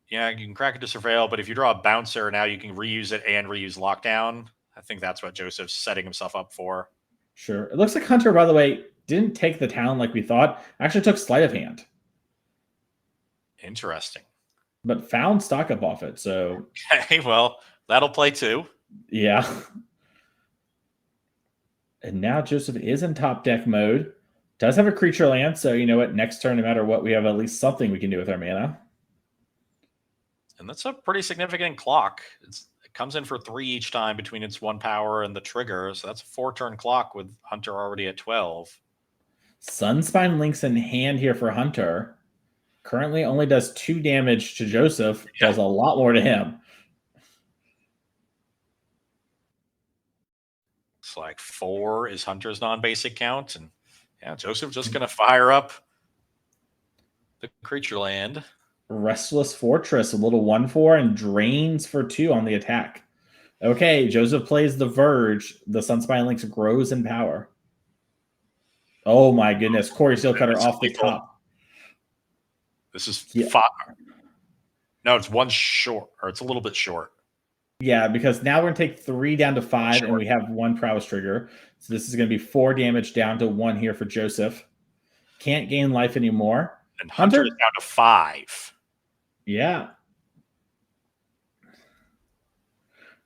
Yeah, you can crack it to surveil, but if you draw a bouncer, now you can reuse it and reuse lockdown. I think that's what Joseph's setting himself up for. Sure. It looks like Hunter, by the way, didn't take the town like we thought. Actually took sleight of hand, Interesting. but found stock up off it. So, Okay, well, that'll play too. yeah. And now Joseph is in top deck mode. Does have a creature land, so you know what? Next turn, no matter what, we have at least something we can do with our mana. And that's a pretty significant clock. It comes in for 3 each time between its 1 power and the trigger. So that's a 4-turn clock with Hunter already at 12. Sunspine Links in hand here for Hunter. Currently only does 2 damage to Joseph. Yeah. Does a lot more to him. It's like 4 is Hunter's non-basic count. And yeah, Joseph just going to fire up the creature land. Restless Fortress, a little 1/4, and drains for 2 on the attack. Okay, Joseph plays the Verge. The Sunspine Links grows in power. Oh my goodness. Corey Steelcutter off the top. This is 5. No, it's 1 short, or it's a little bit short. Yeah, because now we're going to take 3 down to 5, and we have 1 prowess trigger. So this is going to be 4 damage down to 1 here for Joseph. Can't gain life anymore. And Hunter is down to 5. Yeah.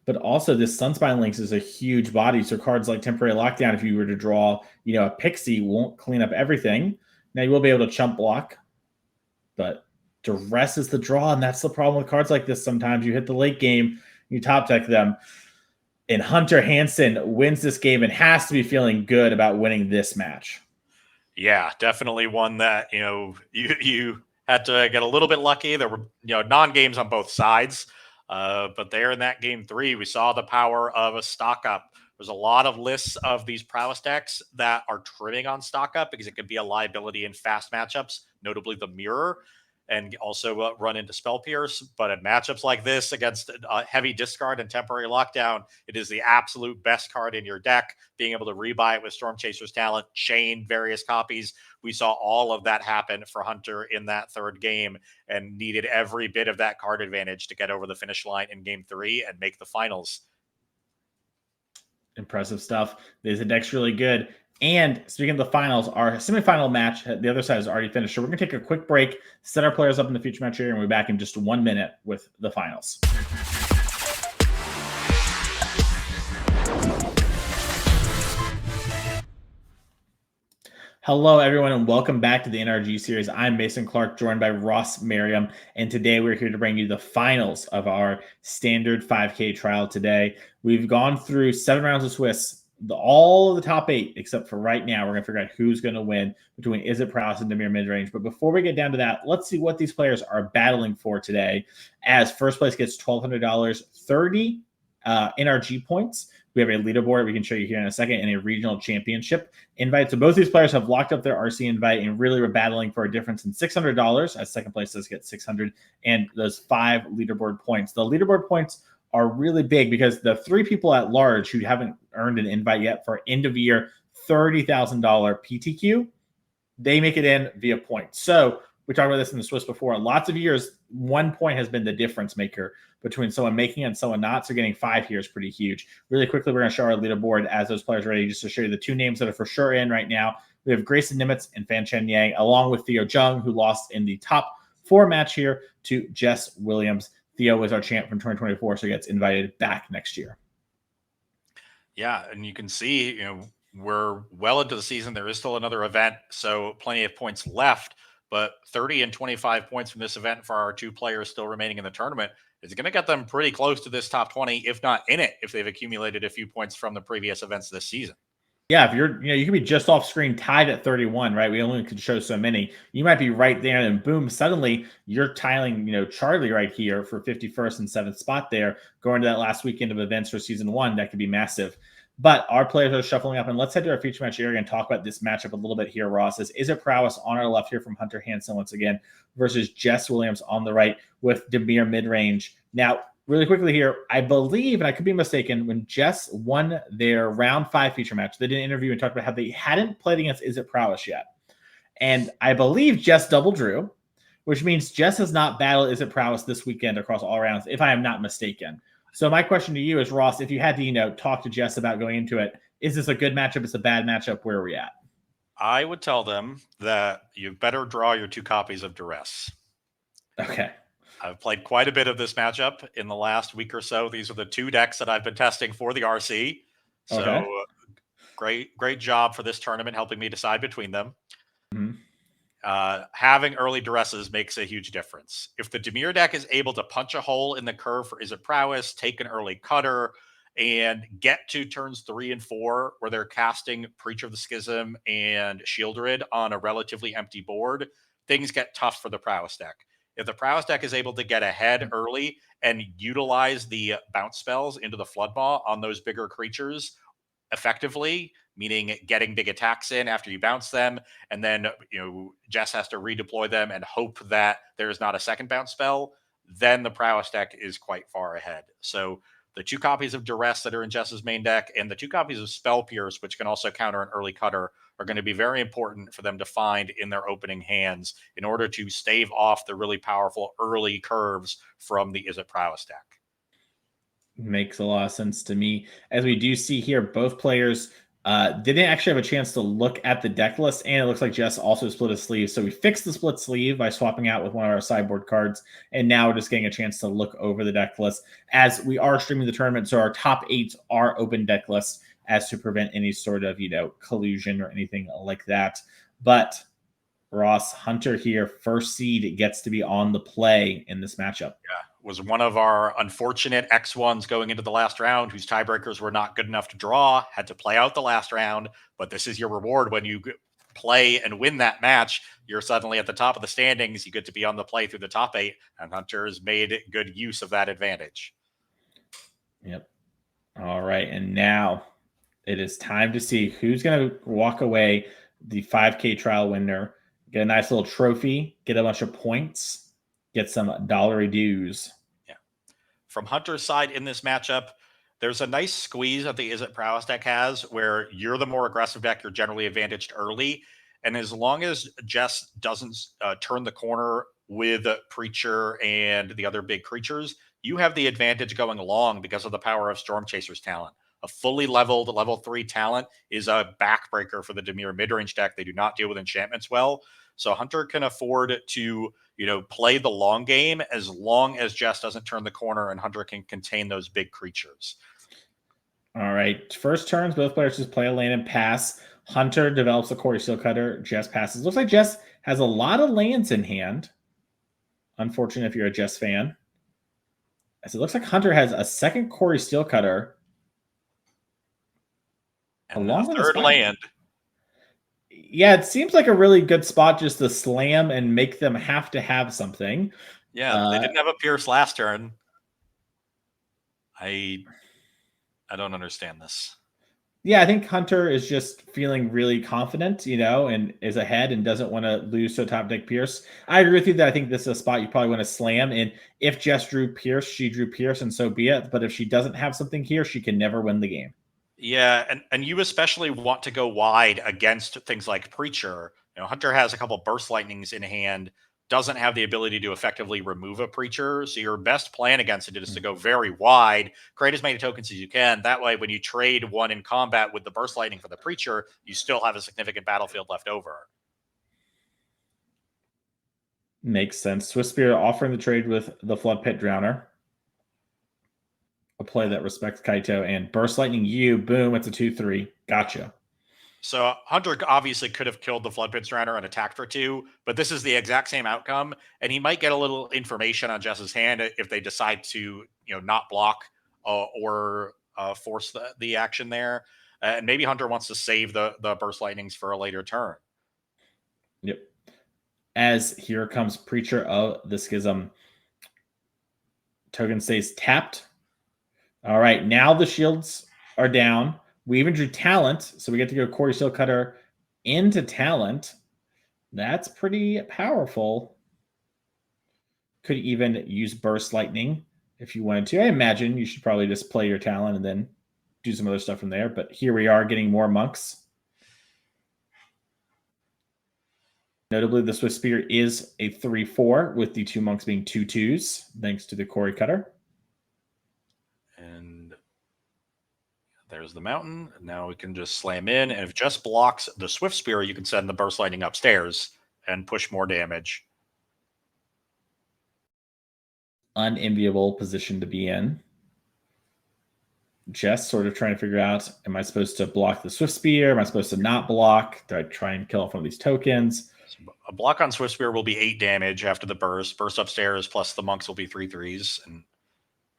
But also this Sunspine Links is a huge body. So cards like Temporary Lockdown, if you were to draw, a Pixie, won't clean up everything. Now you will be able to chump block. But Duress is the draw, and that's the problem with cards like this. Sometimes you hit the late game, you top deck them. And Hunter Hansen wins this game and has to be feeling good about winning this match. Yeah, definitely one that, you had to get a little bit lucky. There were, non-games on both sides. But there in that game 3, we saw the power of a stock up. There's a lot of lists of these prowess decks that are trimming on stock up because it could be a liability in fast matchups, notably the mirror, and also run into Spell Pierce. But in matchups like this against heavy discard and temporary lockdown, it is the absolute best card in your deck. Being able to rebuy it with Storm Chaser's talent, chain various copies. We saw all of that happen for Hunter in that 3rd game and needed every bit of that card advantage to get over the finish line in game 3 and make the finals. Impressive stuff. The deck's really good. And speaking of the finals, our semifinal match, the other side is already finished. So we're going to take a quick break, set our players up in the future match here, and we'll be back in just 1 minute with the finals. Hello, everyone, and welcome back to the NRG series. I'm Mason Clark, joined by Ross Merriam, and today we're here to bring you the finals of our standard 5K trial today. We've gone through 7 rounds of Swiss, all of the top 8, except for right now. We're going to figure out who's going to win between Izzet Prowess and Dimir Midrange. But before we get down to that, let's see what these players are battling for today. As first place gets $1,200, 30 NRG points. We have a leaderboard we can show you here in a second, and a regional championship invite. So both these players have locked up their RC invite, and really we're battling for a difference in $600, as second place does get 600, and those 5 leaderboard points. The leaderboard points are really big because the 3 people at large who haven't earned an invite yet for end of year $30,000 PTQ, they make it in via points. So we talked about this in the Swiss before. Lots of years, 1 point has been the difference maker between someone making it and someone not. So getting 5 here is pretty huge. Really quickly, we're going to show our leaderboard as those players are ready, just to show you the 2 names that are for sure in right now. We have Grayson Nimitz and Fan Chen Yang, along with Theo Jung, who lost in the top 4 match here to Jess Williams. Theo was our champ from 2024, so he gets invited back next year. Yeah, and you can see, we're well into the season. There is still another event, so plenty of points left. But 30 and 25 points from this event for our 2 players still remaining in the tournament is going to get them pretty close to this top 20, if not in it, if they've accumulated a few points from the previous events this season. Yeah, if you're, you could be just off screen tied at 31, right? We only could show so many. You might be right there, and boom, suddenly you're tiling, Charlie right here for 51st and 7th spot there, going to that last weekend of events for season 1. That could be massive. But our players are shuffling up, and let's head to our feature match area and talk about this matchup a little bit here, Ross. Izzet Prowess on our left here from Hunter Hansen once again versus Jess Williams on the right with Dimir Midrange. Now, really quickly here, I believe, and I could be mistaken, when Jess won their round 5 feature match, they did an interview and talked about how they hadn't played against Izzet Prowess yet. And I believe Jess double drew, which means Jess has not battled Is It Prowess this weekend across all rounds, if I am not mistaken. So my question to you is, Ross, if you had to, talk to Jess about going into it, is this a good matchup? It's a bad matchup? Where are we at? I would tell them that you better draw your 2 copies of Duress. Okay. I've played quite a bit of this matchup in the last week or so. These are the 2 decks that I've been testing for the RC. So great job for this tournament, helping me decide between them. Mm-hmm. Having early Duresses makes a huge difference. If the Dimir deck is able to punch a hole in the curve for Is It Prowess, take an early cutter, and get to turns 3 and 4 where they're casting Preacher of the Schism and Shieldred on a relatively empty board, things get tough for the Prowess deck. If the Prowess deck is able to get ahead early and utilize the bounce spells into the Floodmaw on those bigger creatures effectively, meaning getting big attacks in after you bounce them, and then Jess has to redeploy them and hope that there's not a second bounce spell, then the Prowess deck is quite far ahead. So the 2 copies of Duress that are in Jess's main deck and the 2 copies of Spell Pierce, which can also counter an early cutter, are going to be very important for them to find in their opening hands in order to stave off the really powerful early curves from the Is It Prowess deck. Makes a lot of sense to me. As we do see here, both players didn't actually have a chance to look at the deck list, and it looks like Jess also split a sleeve. So we fixed the split sleeve by swapping out with one of our sideboard cards, and now we're just getting a chance to look over the deck list as we are streaming the tournament. So our top 8 are open deck lists as to prevent any sort of collusion or anything like that. But Ross, Hunter here, first seed, gets to be on the play in this matchup. Yeah, was one of our unfortunate X1s going into the last round whose tiebreakers were not good enough to draw, had to play out the last round. But this is your reward when you play and win that match. You're suddenly at the top of the standings. You get to be on the play through the top 8, and Hunter has made good use of that advantage. Yep. All right, and now it is time to see who's going to walk away the 5K trial winner, get a nice little trophy, get a bunch of points, get some dollary dues. Yeah. From Hunter's side in this matchup, there's a nice squeeze that the Is It Prowess deck has where you're the more aggressive deck. You're generally advantaged early. And as long as Jess doesn't turn the corner with Preacher and the other big creatures, you have the advantage going along because of the power of Storm Chaser's talent. A fully leveled level 3 talent is a backbreaker for the Dimir midrange deck. They do not deal with enchantments well. So Hunter can afford to, play the long game as long as Jess doesn't turn the corner and Hunter can contain those big creatures. All right. First turns, both players just play a land and pass. Hunter develops a Quarry Steelcutter. Jess passes. Looks like Jess has a lot of lands in hand. Unfortunate if you're a Jess fan. As it looks like Hunter has a second Quarry Steelcutter. And along a third land. Yeah, it seems like a really good spot just to slam and make them have to have something. Yeah, they didn't have a Pierce last turn. I don't understand this. Yeah, I think Hunter is just feeling really confident, and is ahead and doesn't want to lose to a top deck Pierce. I agree with you that I think this is a spot you probably want to slam. And if Jess drew Pierce, she drew Pierce, and so be it. But if she doesn't have something here, she can never win the game. Yeah, and you especially want to go wide against things like Preacher. Hunter has a couple Burst Lightnings in hand, doesn't have the ability to effectively remove a Preacher. So your best plan against it is to go very wide, create as many tokens as you can. That way, when you trade one in combat with the Burst Lightning for the Preacher, you still have a significant battlefield left over. Makes sense. Swiss Spirit offering the trade with the Flood Pit Drowner. A play that respects Kaito, and Burst Lightning you. Boom, it's a 2/3. Gotcha. So Hunter obviously could have killed the Flood Pit Drowner and attacked for 2, but this is the exact same outcome. And he might get a little information on Jess's hand if they decide to, not block or force the action there. And maybe Hunter wants to save the Burst Lightnings for a later turn. Yep. As here comes Preacher of the Schism. Token stays tapped. All right, now the shields are down. We even drew Talent, so we get to go Quarry Steelcutter into Talent. That's pretty powerful. Could even use Burst Lightning if you wanted to. I imagine you should probably just play your Talent and then do some other stuff from there. But here we are getting more monks. Notably, the Swift Spear is a 3/4 with the 2 monks being 2/2s, thanks to the Quarry Cutter. And there's the mountain. Now we can just slam in. And if Jess blocks the Swift Spear, you can send the Burst Lightning upstairs and push more damage. Unenviable position to be in. Jess sort of trying to figure out, am I supposed to block the Swift Spear? Am I supposed to not block? Do I try and kill off one of these tokens? So a block on Swift Spear will be 8 damage after the burst. Burst upstairs plus the monks will be 3/3s. And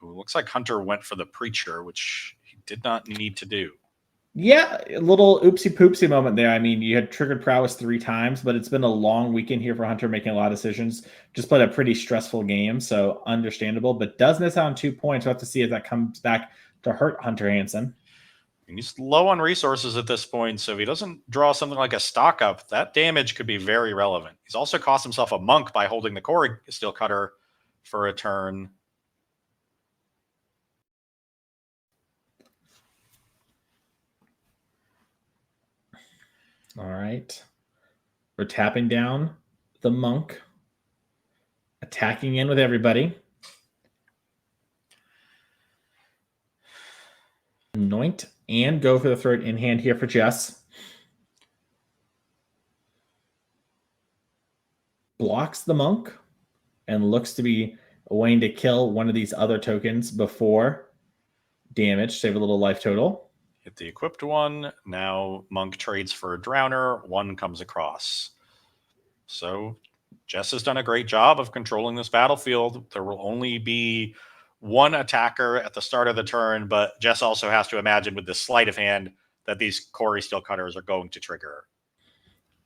it looks like Hunter went for the Preacher, which he did not need to do. Yeah, a little oopsie poopsie moment there. I mean, you had triggered prowess 3 times, but it's been a long weekend here for Hunter, making a lot of decisions. Just played a pretty stressful game, so understandable, but does miss out on 2 points. We'll have to see if that comes back to hurt Hunter Hansen. And he's low on resources at this point, so if he doesn't draw something like a stock up, that damage could be very relevant. He's also cost himself a monk by holding the Quarry Steel Cutter for a turn. All right. We're tapping down the monk, attacking in with everybody. Anoint and go for the third in hand here for Jess. Blocks the monk and looks to be waiting to kill one of these other tokens before damage, save a little life total. Hit the equipped one. Now monk trades for a drowner. One comes across. So Jess has done a great job of controlling this battlefield. There will only be one attacker at the start of the turn, but Jess also has to imagine with this sleight of hand that these Quarry Steel Cutters are going to trigger.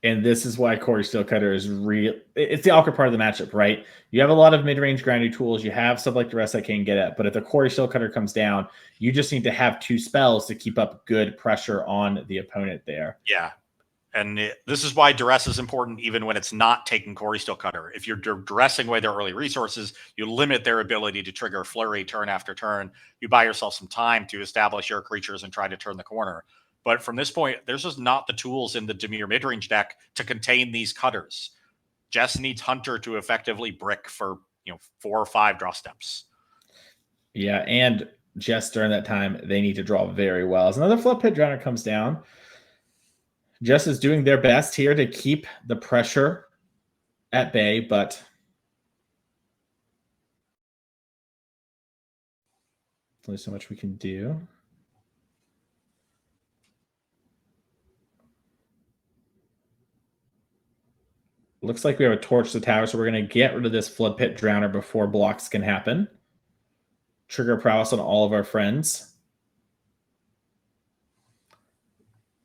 And this is why Quarry Steel Cutter is real. It's the awkward part of the matchup, right? You have a lot of mid-range grindy tools. You have stuff like the rest that can get at. But if the Quarry Steel Cutter comes down, you just need to have 2 spells to keep up good pressure on the opponent there. Yeah. And this is why duress is important even when it's not taking Quarry Steel Cutter. If you're duressing away their early resources, you limit their ability to trigger Flurry turn after turn. You buy yourself some time to establish your creatures and try to turn the corner. But from this point, there's just not the tools in the Dimir midrange deck to contain these cutters. Jess needs Hunter to effectively brick for 4 or 5 draw steps. Yeah, and Jess during that time, they need to draw very well. As another Flood Pit Drowner comes down, Jess is doing their best here to keep the pressure at bay, but only so much we can do. Looks like we have a torch to the tower, so we're going to get rid of this Flood Pit Drowner before blocks can happen. Trigger prowess on all of our friends.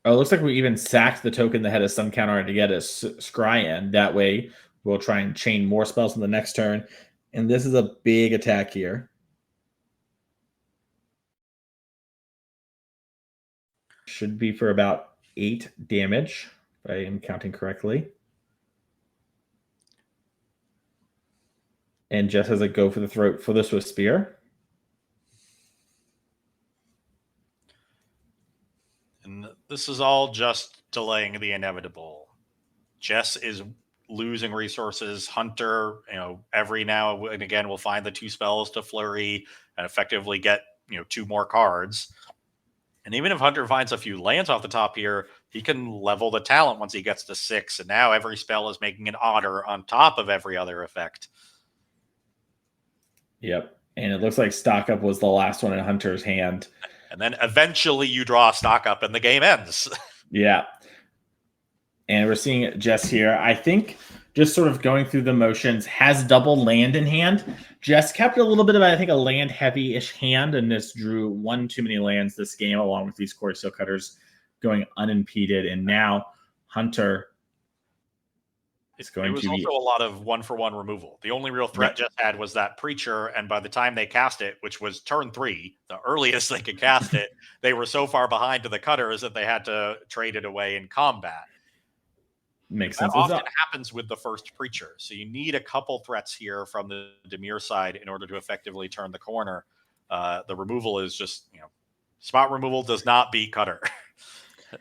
Oh, it looks like we even sacked the token that had a stun counter to get a scry in. That way, we'll try and chain more spells in the next turn. And this is a big attack here. Should be for about 8 damage, if I am counting correctly. And Jess has a go for the throat for the Swift Spear. And this is all just delaying the inevitable. Jess is losing resources. Hunter, every now and again will find the 2 spells to flurry and effectively get, 2 more cards. And even if Hunter finds a few lands off the top here, he can level the talent once he gets to 6. And now every spell is making an otter on top of every other effect. Yep. And it looks like Stock Up was the last one in Hunter's hand. And then eventually you draw a Stock Up and the game ends. Yeah. And we're seeing Jess here. I think just sort of going through the motions, has double land in hand. Jess kept a little bit of, I think, a land heavy-ish hand, and this drew 1 too many lands this game, along with these Quarry Steel Cutters going unimpeded. And now Hunter is going to be... It was also a lot of 1-for-1 removal. The only real threat Jess had was that Preacher, and by the time they cast it, which was turn 3, the earliest they could cast it, they were so far behind to the Cutters that they had to trade it away in combat. Makes that sense. often happens with the first Preacher. So you need a couple threats here from the Dimir side in order to effectively turn the corner. The removal is just, spot removal does not beat Cutter.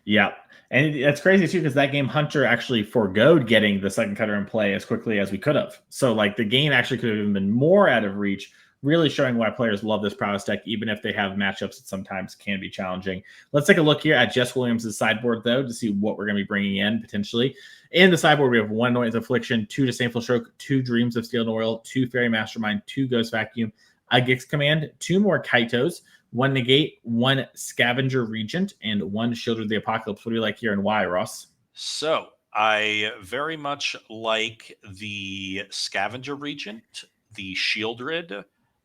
Yeah. And that's crazy too, because that game Hunter actually foregoed getting the second cutter in play as quickly as we could have. So like the game actually could have even been more out of reach, really showing why players love this prowess deck, even if they have matchups that sometimes can be challenging. Let's take a look here at Jess Williams' sideboard, though, to see what we're going to be bringing in potentially. In the sideboard, we have 1 Noise Affliction, 2 Disdainful Stroke, 2 Dreams of Steel and Oil, 2 Fairy Mastermind, 2 Ghost Vacuum, a Gix Command, 2 more Kaitos, 1 Negate, 1 Scavenger Regent, and 1 Shield of the Apocalypse. What do you like here and why, Ross? So I very much like the Scavenger Regent, the Shieldred,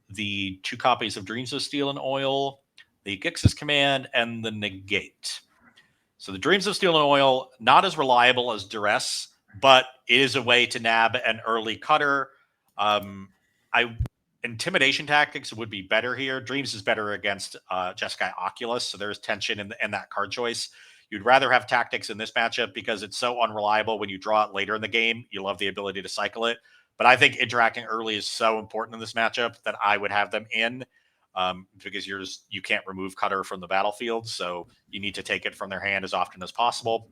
the 2 copies of Dreams of Steel and Oil, the Gix's Command, and the Negate. So the Dreams of Steel and Oil, not as reliable as Duress, but it is a way to nab an early cutter. Intimidation tactics would be better here. Dreams is better against Jeskai Oculus, so there's tension in that card choice. You'd rather have tactics in this matchup because it's so unreliable when you draw it later in the game. You love the ability to cycle it. But I think interacting early is so important in this matchup that I would have them in because you can't remove Cutter from the battlefield. So you need to take it from their hand as often as possible.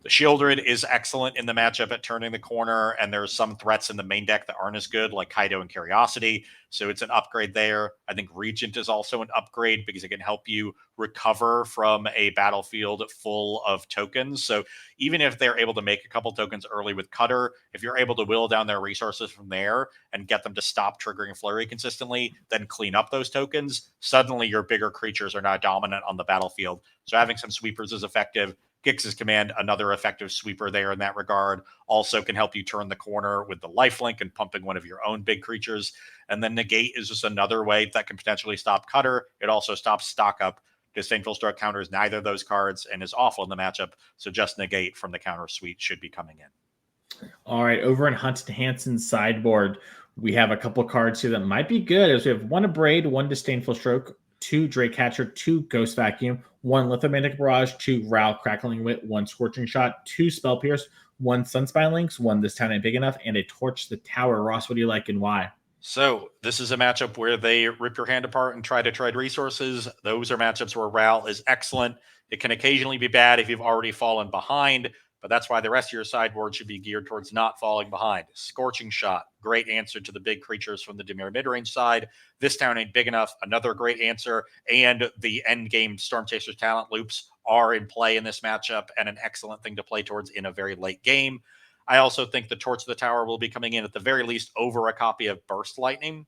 The Shieldred is excellent in the matchup at turning the corner, and there's some threats in the main deck that aren't as good, like Kaido and Curiosity. So it's an upgrade there. I think Regent is also an upgrade because it can help you recover from a battlefield full of tokens. So even if they're able to make a couple tokens early with Cutter, if you're able to whittle down their resources from there and get them to stop triggering Flurry consistently, then clean up those tokens, suddenly your bigger creatures are now dominant on the battlefield. So having some sweepers is effective. Gix's Command, another effective sweeper there in that regard, also can help you turn the corner with the lifelink and pumping one of your own big creatures. And then Negate is just another way that can potentially stop Cutter. It also stops Stock Up. Disdainful Stroke counters neither of those cards and is awful in the matchup. So just Negate from the counter suite should be coming in. All right, over in Hunt Hansen's sideboard, we have a couple cards here that might be good. As we have 1 Abrade, 1 Disdainful Stroke, 2 Draycatcher, 2 Ghost Vacuum, 1 Lithomantic Barrage, 2 Ral Crackling Wit, 1 Scorching Shot, 2 Spell Pierce, 1 Sunspine Links, 1 This Town Ain't Big Enough, and a Torch the Tower. Ross, what do you like and why? So this is a matchup where they rip your hand apart and try to trade resources. Those are matchups where Ral is excellent. It can occasionally be bad if you've already fallen behind, but that's why the rest of your sideboard should be geared towards not falling behind. Scorching Shot, great answer to the big creatures from the Dimir midrange side. This Town Ain't Big Enough, another great answer. And the end game Storm Chasers talent loops are in play in this matchup and an excellent thing to play towards in a very late game. I also think the Torch of the Tower will be coming in at the very least over a copy of Burst Lightning.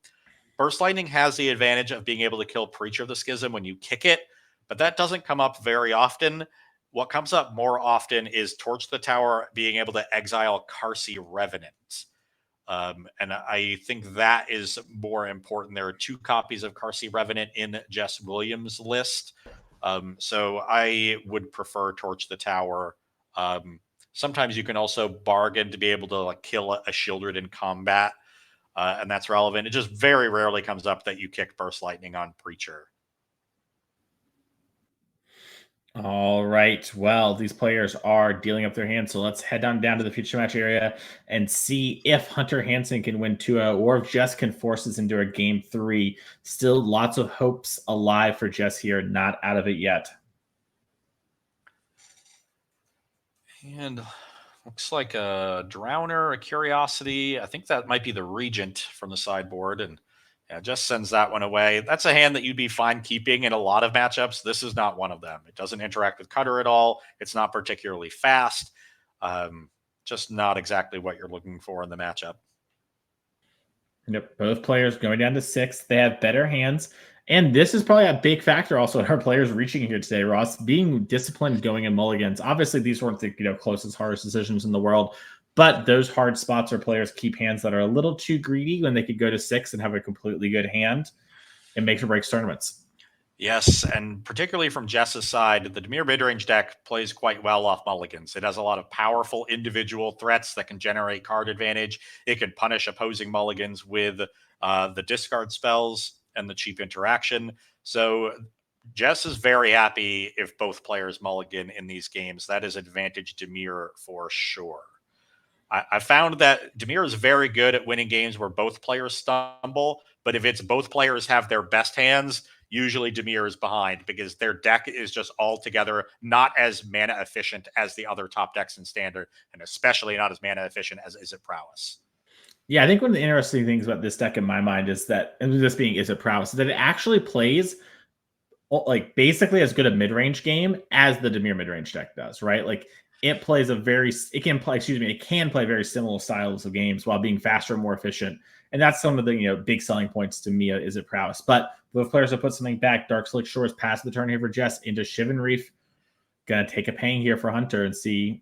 Burst Lightning has the advantage of being able to kill Preacher of the Schism when you kick it, but that doesn't come up very often. What comes up more often is Torch the Tower being able to exile Carsey Revenant. And I think that is more important. There are 2 copies of Carsey Revenant in Jess Williams' list. So I would prefer Torch the Tower. Sometimes you can also bargain to be able to like kill a Shieldred in combat, and that's relevant. It just very rarely comes up that you kick Burst Lightning on Preacher. All right. Well, these players are dealing up their hands, so let's head down to the future match area and see if Hunter Hansen can win 2-0 or if Jess can force us into a game 3. Still lots of hopes alive for Jess here, not out of it yet. And looks like a Drowner, a Curiosity. I think that might be the Regent from the sideboard. And yeah, just sends that one away. That's a hand that you'd be fine keeping in a lot of matchups. This is not one of them. It doesn't interact with Cutter at all. It's not particularly fast. Just not exactly what you're looking for in the matchup. Yep, both players going down to 6. They have better hands. And this is probably a big factor also in our players reaching here today, Ross, being disciplined going in mulligans. Obviously, these weren't the closest, hardest decisions in the world, but those hard spots where players keep hands that are a little too greedy when they could go to 6 and have a completely good hand. It makes or breaks tournaments. Yes, and particularly from Jess's side, the Dimir midrange deck plays quite well off mulligans. It has a lot of powerful individual threats that can generate card advantage. It can punish opposing mulligans with the discard spells and the cheap interaction. So Jess is very happy if both players mulligan in these games. That is advantage Dimir for sure. I found that Dimir is very good at winning games where both players stumble, but if it's both players have their best hands, usually Dimir is behind because their deck is just altogether not as mana efficient as the other top decks in Standard, and especially not as mana efficient as Is It Prowess. Yeah, I think one of the interesting things about this deck in my mind is that, and this being Is It Prowess, is that it actually plays like basically as good a mid-range game as the Dimir mid-range deck does, right? Like it plays it can play very similar styles of games while being faster and more efficient. And that's some of the big selling points to me Is It Prowess. But both players have put something back. Dark Slick Shores past the turn here for Jess into Shivan Reef. Gonna take a pang here for Hunter and see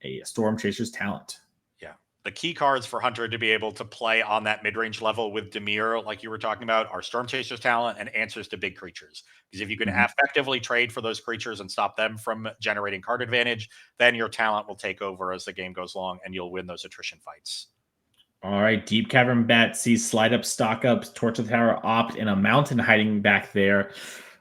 a Storm Chaser's talent. The key cards for Hunter to be able to play on that mid-range level with Dimir, like you were talking about, are Storm Chaser's talent and answers to big creatures. Because if you can effectively trade for those creatures and stop them from generating card advantage, then your talent will take over as the game goes along and you'll win those attrition fights. All right, Deep Cavern Bet sees slide up, stock up, Torch of the Tower, Opt, and a mountain hiding back there.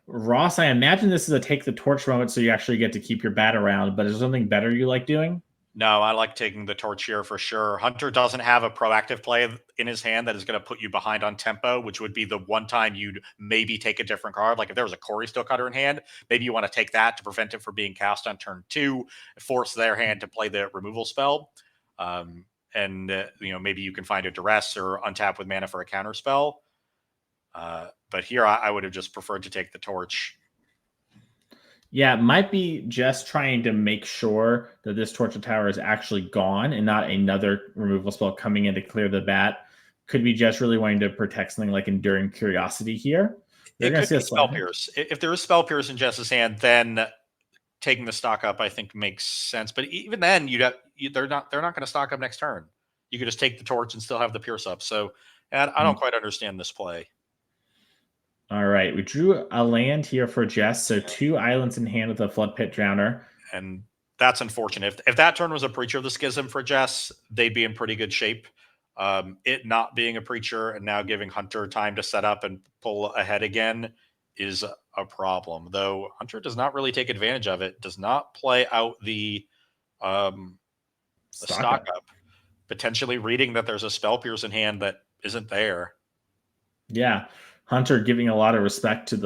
Ross, I imagine this is a take the torch moment, so you actually get to keep your bat around, but is there something better you like doing? No, I like taking the torch here for sure. Hunter doesn't have a proactive play in his hand that is going to put you behind on tempo, which would be the one time you'd maybe take a different card. Like if there was a Corey Steel Cutter in hand, maybe you want to take that to prevent it from being cast on turn 2, force their hand to play the removal spell. Maybe you can find a duress or untap with mana for a counter spell. But here I would have just preferred to take the torch. Yeah, it might be just trying to make sure that this Torch of Tower is actually gone and not another removal spell coming in to clear the bat. Could be just really wanting to protect something like Enduring Curiosity here. It could be Spell Pierce. If there is Spell Pierce in Jess's hand, then taking the stock up, I think, makes sense. But even then, they're not going to stock up next turn. You could just take the torch and still have the Pierce up. So I don't quite understand this play. All right, we drew a land here for Jess, so 2 islands in hand with a Flood Pit Drowner. And that's unfortunate. If that turn was a Preacher of the Schism for Jess, they'd be in pretty good shape. It not being a Preacher and now giving Hunter time to set up and pull ahead again is a problem. Though Hunter does not really take advantage of it, does not play out the stock up, potentially reading that there's a Spell Pierce in hand that isn't there. Yeah. Hunter giving a lot of respect to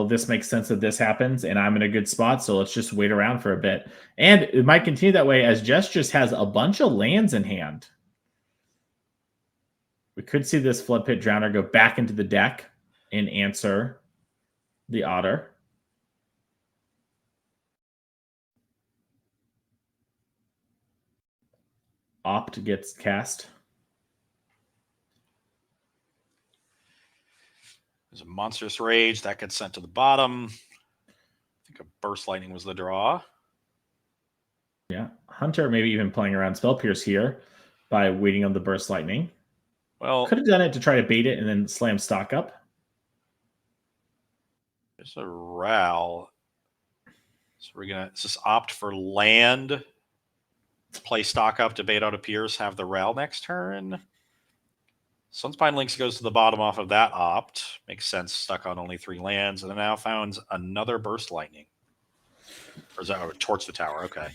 this makes sense that this happens and I'm in a good spot, so let's just wait around for a bit. And it might continue that way as Jess just has a bunch of lands in hand. We could see this Flood Pit Drowner go back into the deck and answer the Otter. Opt gets cast. There's a Monstrous Rage that gets sent to the bottom. I think a Burst Lightning was the draw. Yeah, Hunter maybe even playing around Spell Pierce here by waiting on the Burst Lightning. Well, could have done it to try to bait it and then slam stock up. There's a Ral. So we're going to just opt for land. Play stock up to bait out a Pierce, have the Ral next turn. Sunspine Lynx goes to the bottom off of that opt. Makes sense, stuck on only 3 lands. And then now found another Burst Lightning. Or is that Torch the Tower? Okay.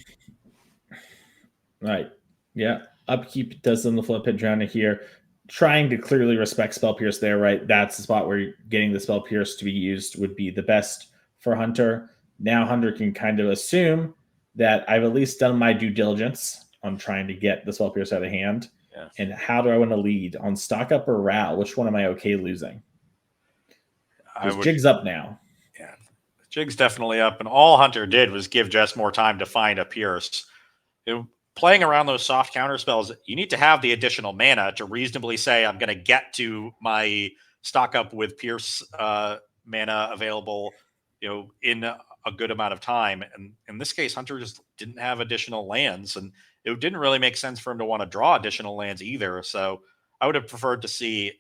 Right. Yeah. Upkeep does on the Flood Pit Drowner here. Trying to clearly respect Spell Pierce there, right? That's the spot where getting the Spell Pierce to be used would be the best for Hunter. Now Hunter can kind of assume that I've at least done my due diligence on trying to get the Spell Pierce out of hand. Yeah. And how do I want to lead? On stock up or Ral? Which one am I okay losing? Jig's up now. Yeah. Jig's definitely up. And all Hunter did was give Jess more time to find a Pierce. Playing around those soft counter spells, you need to have the additional mana to reasonably say, I'm going to get to my stock up with Pierce mana available, in a good amount of time. And in this case, Hunter just didn't have additional lands, and it didn't really make sense for him to want to draw additional lands either. So I would have preferred to see,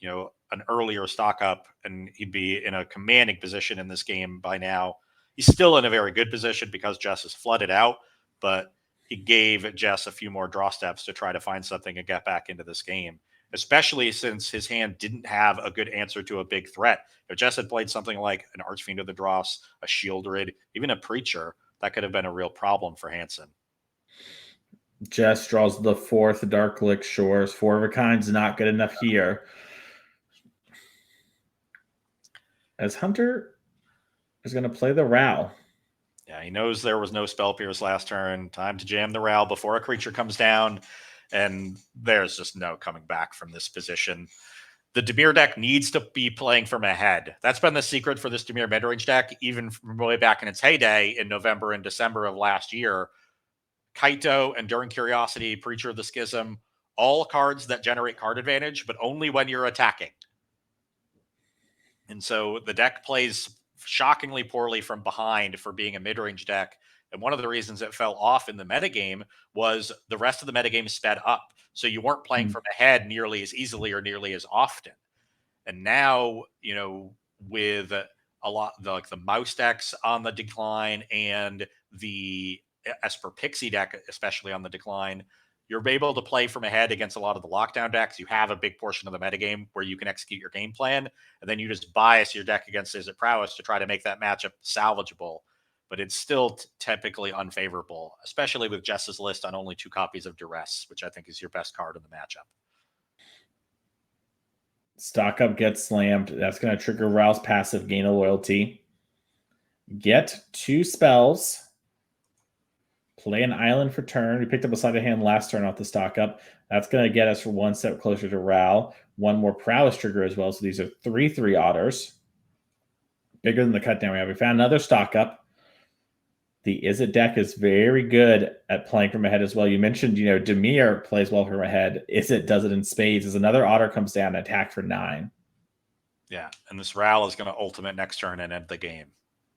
an earlier stock up, and he'd be in a commanding position in this game by now. He's still in a very good position because Jess is flooded out, but he gave Jess a few more draw steps to try to find something and get back into this game, especially since his hand didn't have a good answer to a big threat. If Jess had played something like an Archfiend of the Dross, a Shieldred, even a Preacher, that could have been a real problem for Hansen. Jess draws the 4th Darklick Shores. 4 of a kind's not good enough here. as Hunter is going to play the Row. Yeah, he knows there was no Spell Pierce last turn. Time to jam the Row before a creature comes down, and there's just no coming back from this position. The Dimir deck needs to be playing from ahead. That's been the secret for this Dimir midrange deck, even from way back in its heyday in November and December of last year. Kaito, Enduring Curiosity, Preacher of the Schism, all cards that generate card advantage, but only when you're attacking. And so the deck plays shockingly poorly from behind for being a mid-range deck. And one of the reasons it fell off in the metagame was the rest of the metagame sped up. So you weren't playing from ahead nearly as easily or nearly as often. And now, with a lot like the mouse decks on the decline and the Esper Pixie deck, especially on the decline, you're able to play from ahead against a lot of the lockdown decks. You have a big portion of the metagame where you can execute your game plan, and then you just bias your deck against Is It Prowess to try to make that matchup salvageable. But it's still typically unfavorable, especially with Jess's list on only 2 copies of Duress, which I think is your best card in the matchup. Stock Up gets slammed. That's going to trigger Row's passive, Gain of Loyalty. Get 2 spells. Play an island for turn. We picked up a sleight of hand last turn off the Stock Up. That's going to get us 1 step closer to Row. 1 more Prowess trigger as well. So these are 3/3 otters. Bigger than the cut down we have. We found another Stock Up. The Is It deck is very good at playing from ahead as well. You mentioned, Dimir plays well from ahead. Is It does it in spades. As another otter comes down, attack for 9. Yeah, and this Ral is going to ultimate next turn and end the game.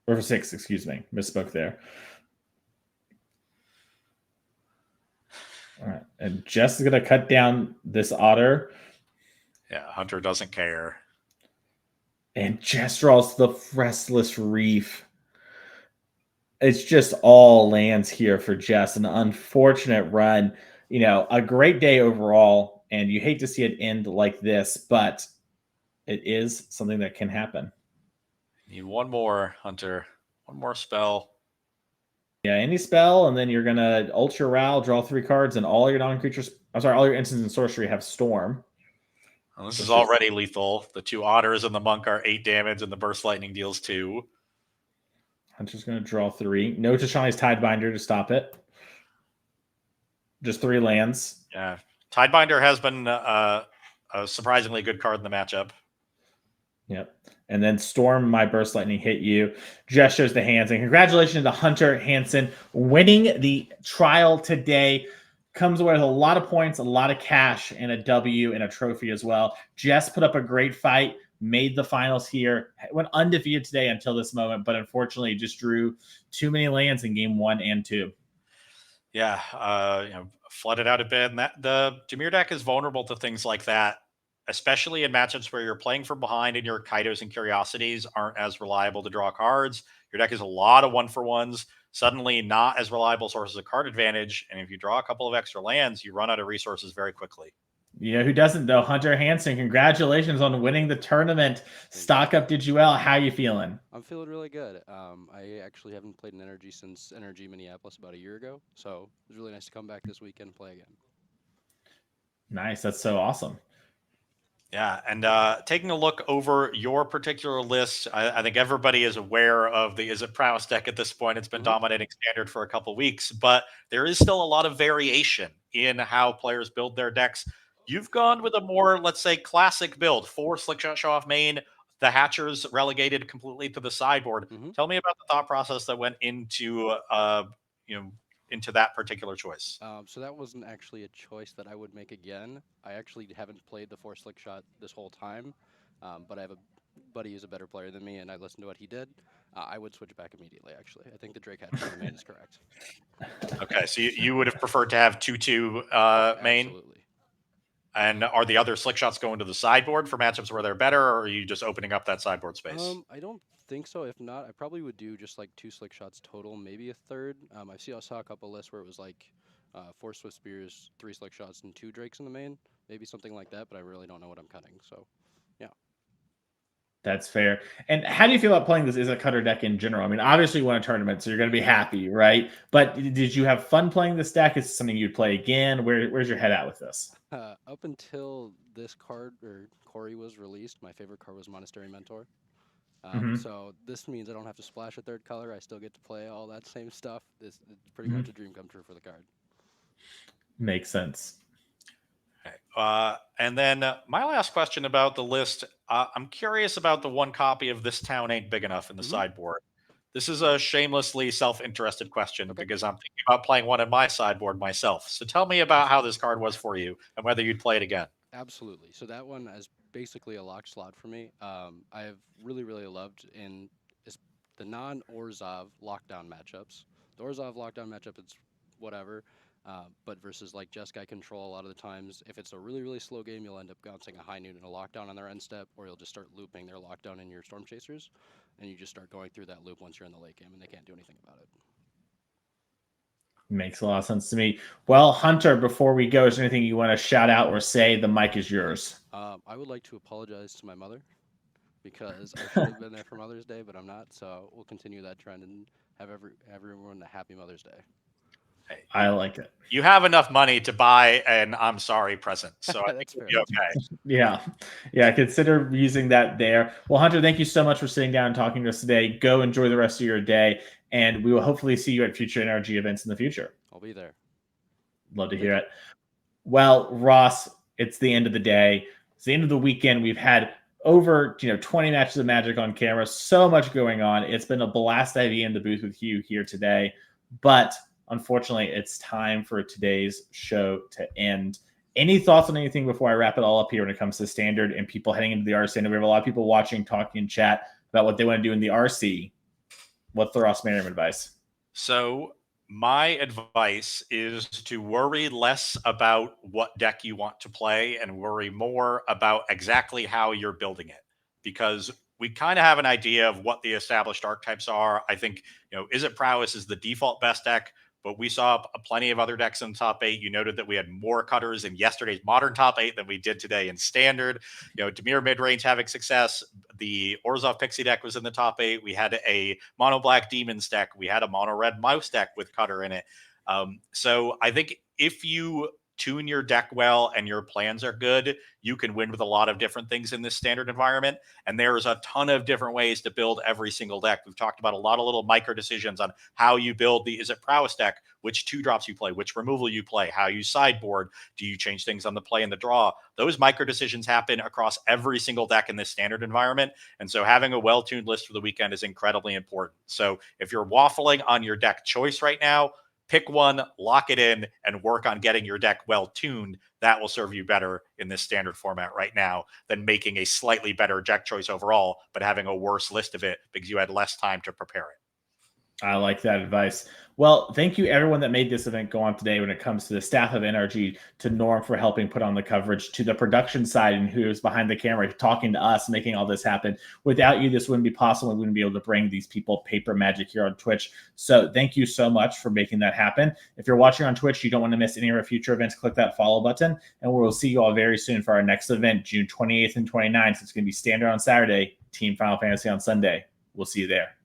Or for 6, excuse me. Misspoke there. All right. And Jess is going to cut down this otter. Yeah, Hunter doesn't care. And Jess draws the Restless Reef. It's just all lands here for Jess. An unfortunate run. A great day overall, and you hate to see it end like this, but it is something that can happen. Need 1 more, Hunter. 1 more spell. Yeah, any spell, and then you're going to ult your Ral, draw 3 cards, and all your non-creatures, all your instants and sorcery have Storm. Well, this is already lethal. The 2 otters and the monk are 8 damage, and the burst lightning deals 2. Hunter's going to draw 3. No Tashani's Tidebinder to stop it. Just 3 lands. Yeah. Tidebinder has been a surprisingly good card in the matchup. Yep. And then Storm, my burst lightning hit you. Jess shows the hands. And congratulations to Hunter Hansen winning the trial today. Comes away with a lot of points, a lot of cash, and a W and a trophy as well. Jess put up a great fight, made the finals here, went undefeated today until this moment, but unfortunately just drew too many lands in game 1 and 2. Yeah, flooded out a bit. And the Dimir deck is vulnerable to things like that, especially in matchups where you're playing from behind and your Kaitos and Curiosities aren't as reliable to draw cards. Your deck is a lot of 1-for-1s, suddenly not as reliable sources of card advantage. And if you draw a couple of extra lands, you run out of resources very quickly. Who doesn't though? Hunter Hansen, congratulations on winning the tournament. Stock Up did you well. How you feeling? I'm feeling really good. I actually haven't played an NRG since NRG Minneapolis about a year ago, so it was really nice to come back this weekend and play again. Nice. That's so awesome. Yeah, and taking a look over your particular list, I think everybody is aware of the Is It Prowess deck at this point. It's been dominating standard for a couple of weeks, but there is still a lot of variation in how players build their decks. You've gone with a more, let's say, classic build. 4 Slickshot Show Off main, the Hatchers relegated completely to the sideboard. Tell me about the thought process that went into into that particular choice. So that wasn't actually a choice that I would make again. I actually haven't played the 4 Slickshot this whole time, but I have a buddy who's a better player than me, and I listened to what he did. I would switch back immediately, actually. I think the Drake Hatcher in the main is correct. Okay, so you would have preferred to have 2/2 main? Absolutely. And are the other slick shots going to the sideboard for matchups where they're better, or are you just opening up that sideboard space? I don't think so. If not, I probably would do just like 2 slick shots total, maybe a third. I saw a couple lists where it was like 4 Swift Spears, 3 slick shots, and 2 Drakes in the main. Maybe something like that, but I really don't know what I'm cutting. So, yeah. That's fair. And how do you feel about playing this Is It Cutter deck in general? I mean, obviously you won a tournament, so you're going to be happy, right? But did you have fun playing this deck? Is it something you'd play again? Where's your head at with this? Up until this card, or Corey, was released, my favorite card was Monastery Mentor. So this means I don't have to splash a third color. I still get to play all that same stuff. It's pretty much a dream come true for the card. Makes sense. And then my last question about the list. I'm curious about the one copy of This Town Ain't Big Enough in the sideboard. This is a shamelessly self-interested question because I'm thinking about playing one in my sideboard myself. So tell me about how this card was for you and whether you'd play it again. Absolutely. So that one is basically a locked slot for me. I've really loved in the non-Orzhov lockdown matchups. The Orzhov lockdown matchup, it's whatever. But versus like Jeskai control, a lot of the times, if it's a really slow game, you'll end up bouncing a high noon and a lockdown on their end step, or you'll just start looping their lockdown in your Storm Chasers, and you just start going through that loop once you're in the late game, and they can't do anything about it. Makes a lot of sense to me. Well, Hunter, before we go, is there anything you want to shout out or say? The mic is yours. I would like to apologize to my mother because I should have been there for Mother's Day, but I'm not. So we'll continue that trend and have everyone a happy Mother's Day. Hey, I like it. You have enough money to buy an I'm sorry present, so I That's think fair. you'll be okay. Yeah. Consider using that there. Well, Hunter, thank you so much for sitting down and talking to us today. Go enjoy the rest of your day, and we will hopefully see you at future NRG events in the future. I'll be there. Love to hear it. Well, Ross, it's the end of the day. It's the end of the weekend. We've had over 20 matches of Magic on camera. So much going on. It's been a blast to have you in the booth with you here today. But unfortunately, it's time for today's show to end. Any thoughts on anything before I wrap it all up here when it comes to Standard and people heading into the RC? And we have a lot of people watching, talking in chat about what they want to do in the RC. What's the Ross Merriam advice? So my advice is to worry less about what deck you want to play and worry more about exactly how you're building it, because we kind of have an idea of what the established archetypes are. I think, Is It Prowess is the default best deck, but we saw plenty of other decks in the top 8. You noted that we had more cutters in yesterday's modern top 8 than we did today in standard. Dimir midrange having success. The Orzhov Pixie deck was in the top 8. We had a mono black demons deck. We had a mono red mouse deck with cutter in it. So I think if you tune your deck well and your plans are good, you can win with a lot of different things in this standard environment. And there's a ton of different ways to build every single deck. We've talked about a lot of little micro decisions on how you build the Is It Prowess deck, which 2-drops you play, which removal you play, how you sideboard, do you change things on the play and the draw? Those micro decisions happen across every single deck in this standard environment. And so having a well-tuned list for the weekend is incredibly important. So if you're waffling on your deck choice right now, pick one, lock it in, and work on getting your deck well tuned. That will serve you better in this standard format right now than making a slightly better deck choice overall, but having a worse list of it because you had less time to prepare it. I like that advice. Well, thank you everyone that made this event go on today when it comes to the staff of NRG, to Norm for helping put on the coverage, to the production side and who is behind the camera talking to us, making all this happen. Without you, this wouldn't be possible. We wouldn't be able to bring these people paper magic here on Twitch. So thank you so much for making that happen. If you're watching on Twitch, you don't want to miss any of our future events, click that follow button, and we'll see you all very soon for our next event, June 28th and 29th. So it's going to be Standard on Saturday, Team Final Fantasy on Sunday. We'll see you there.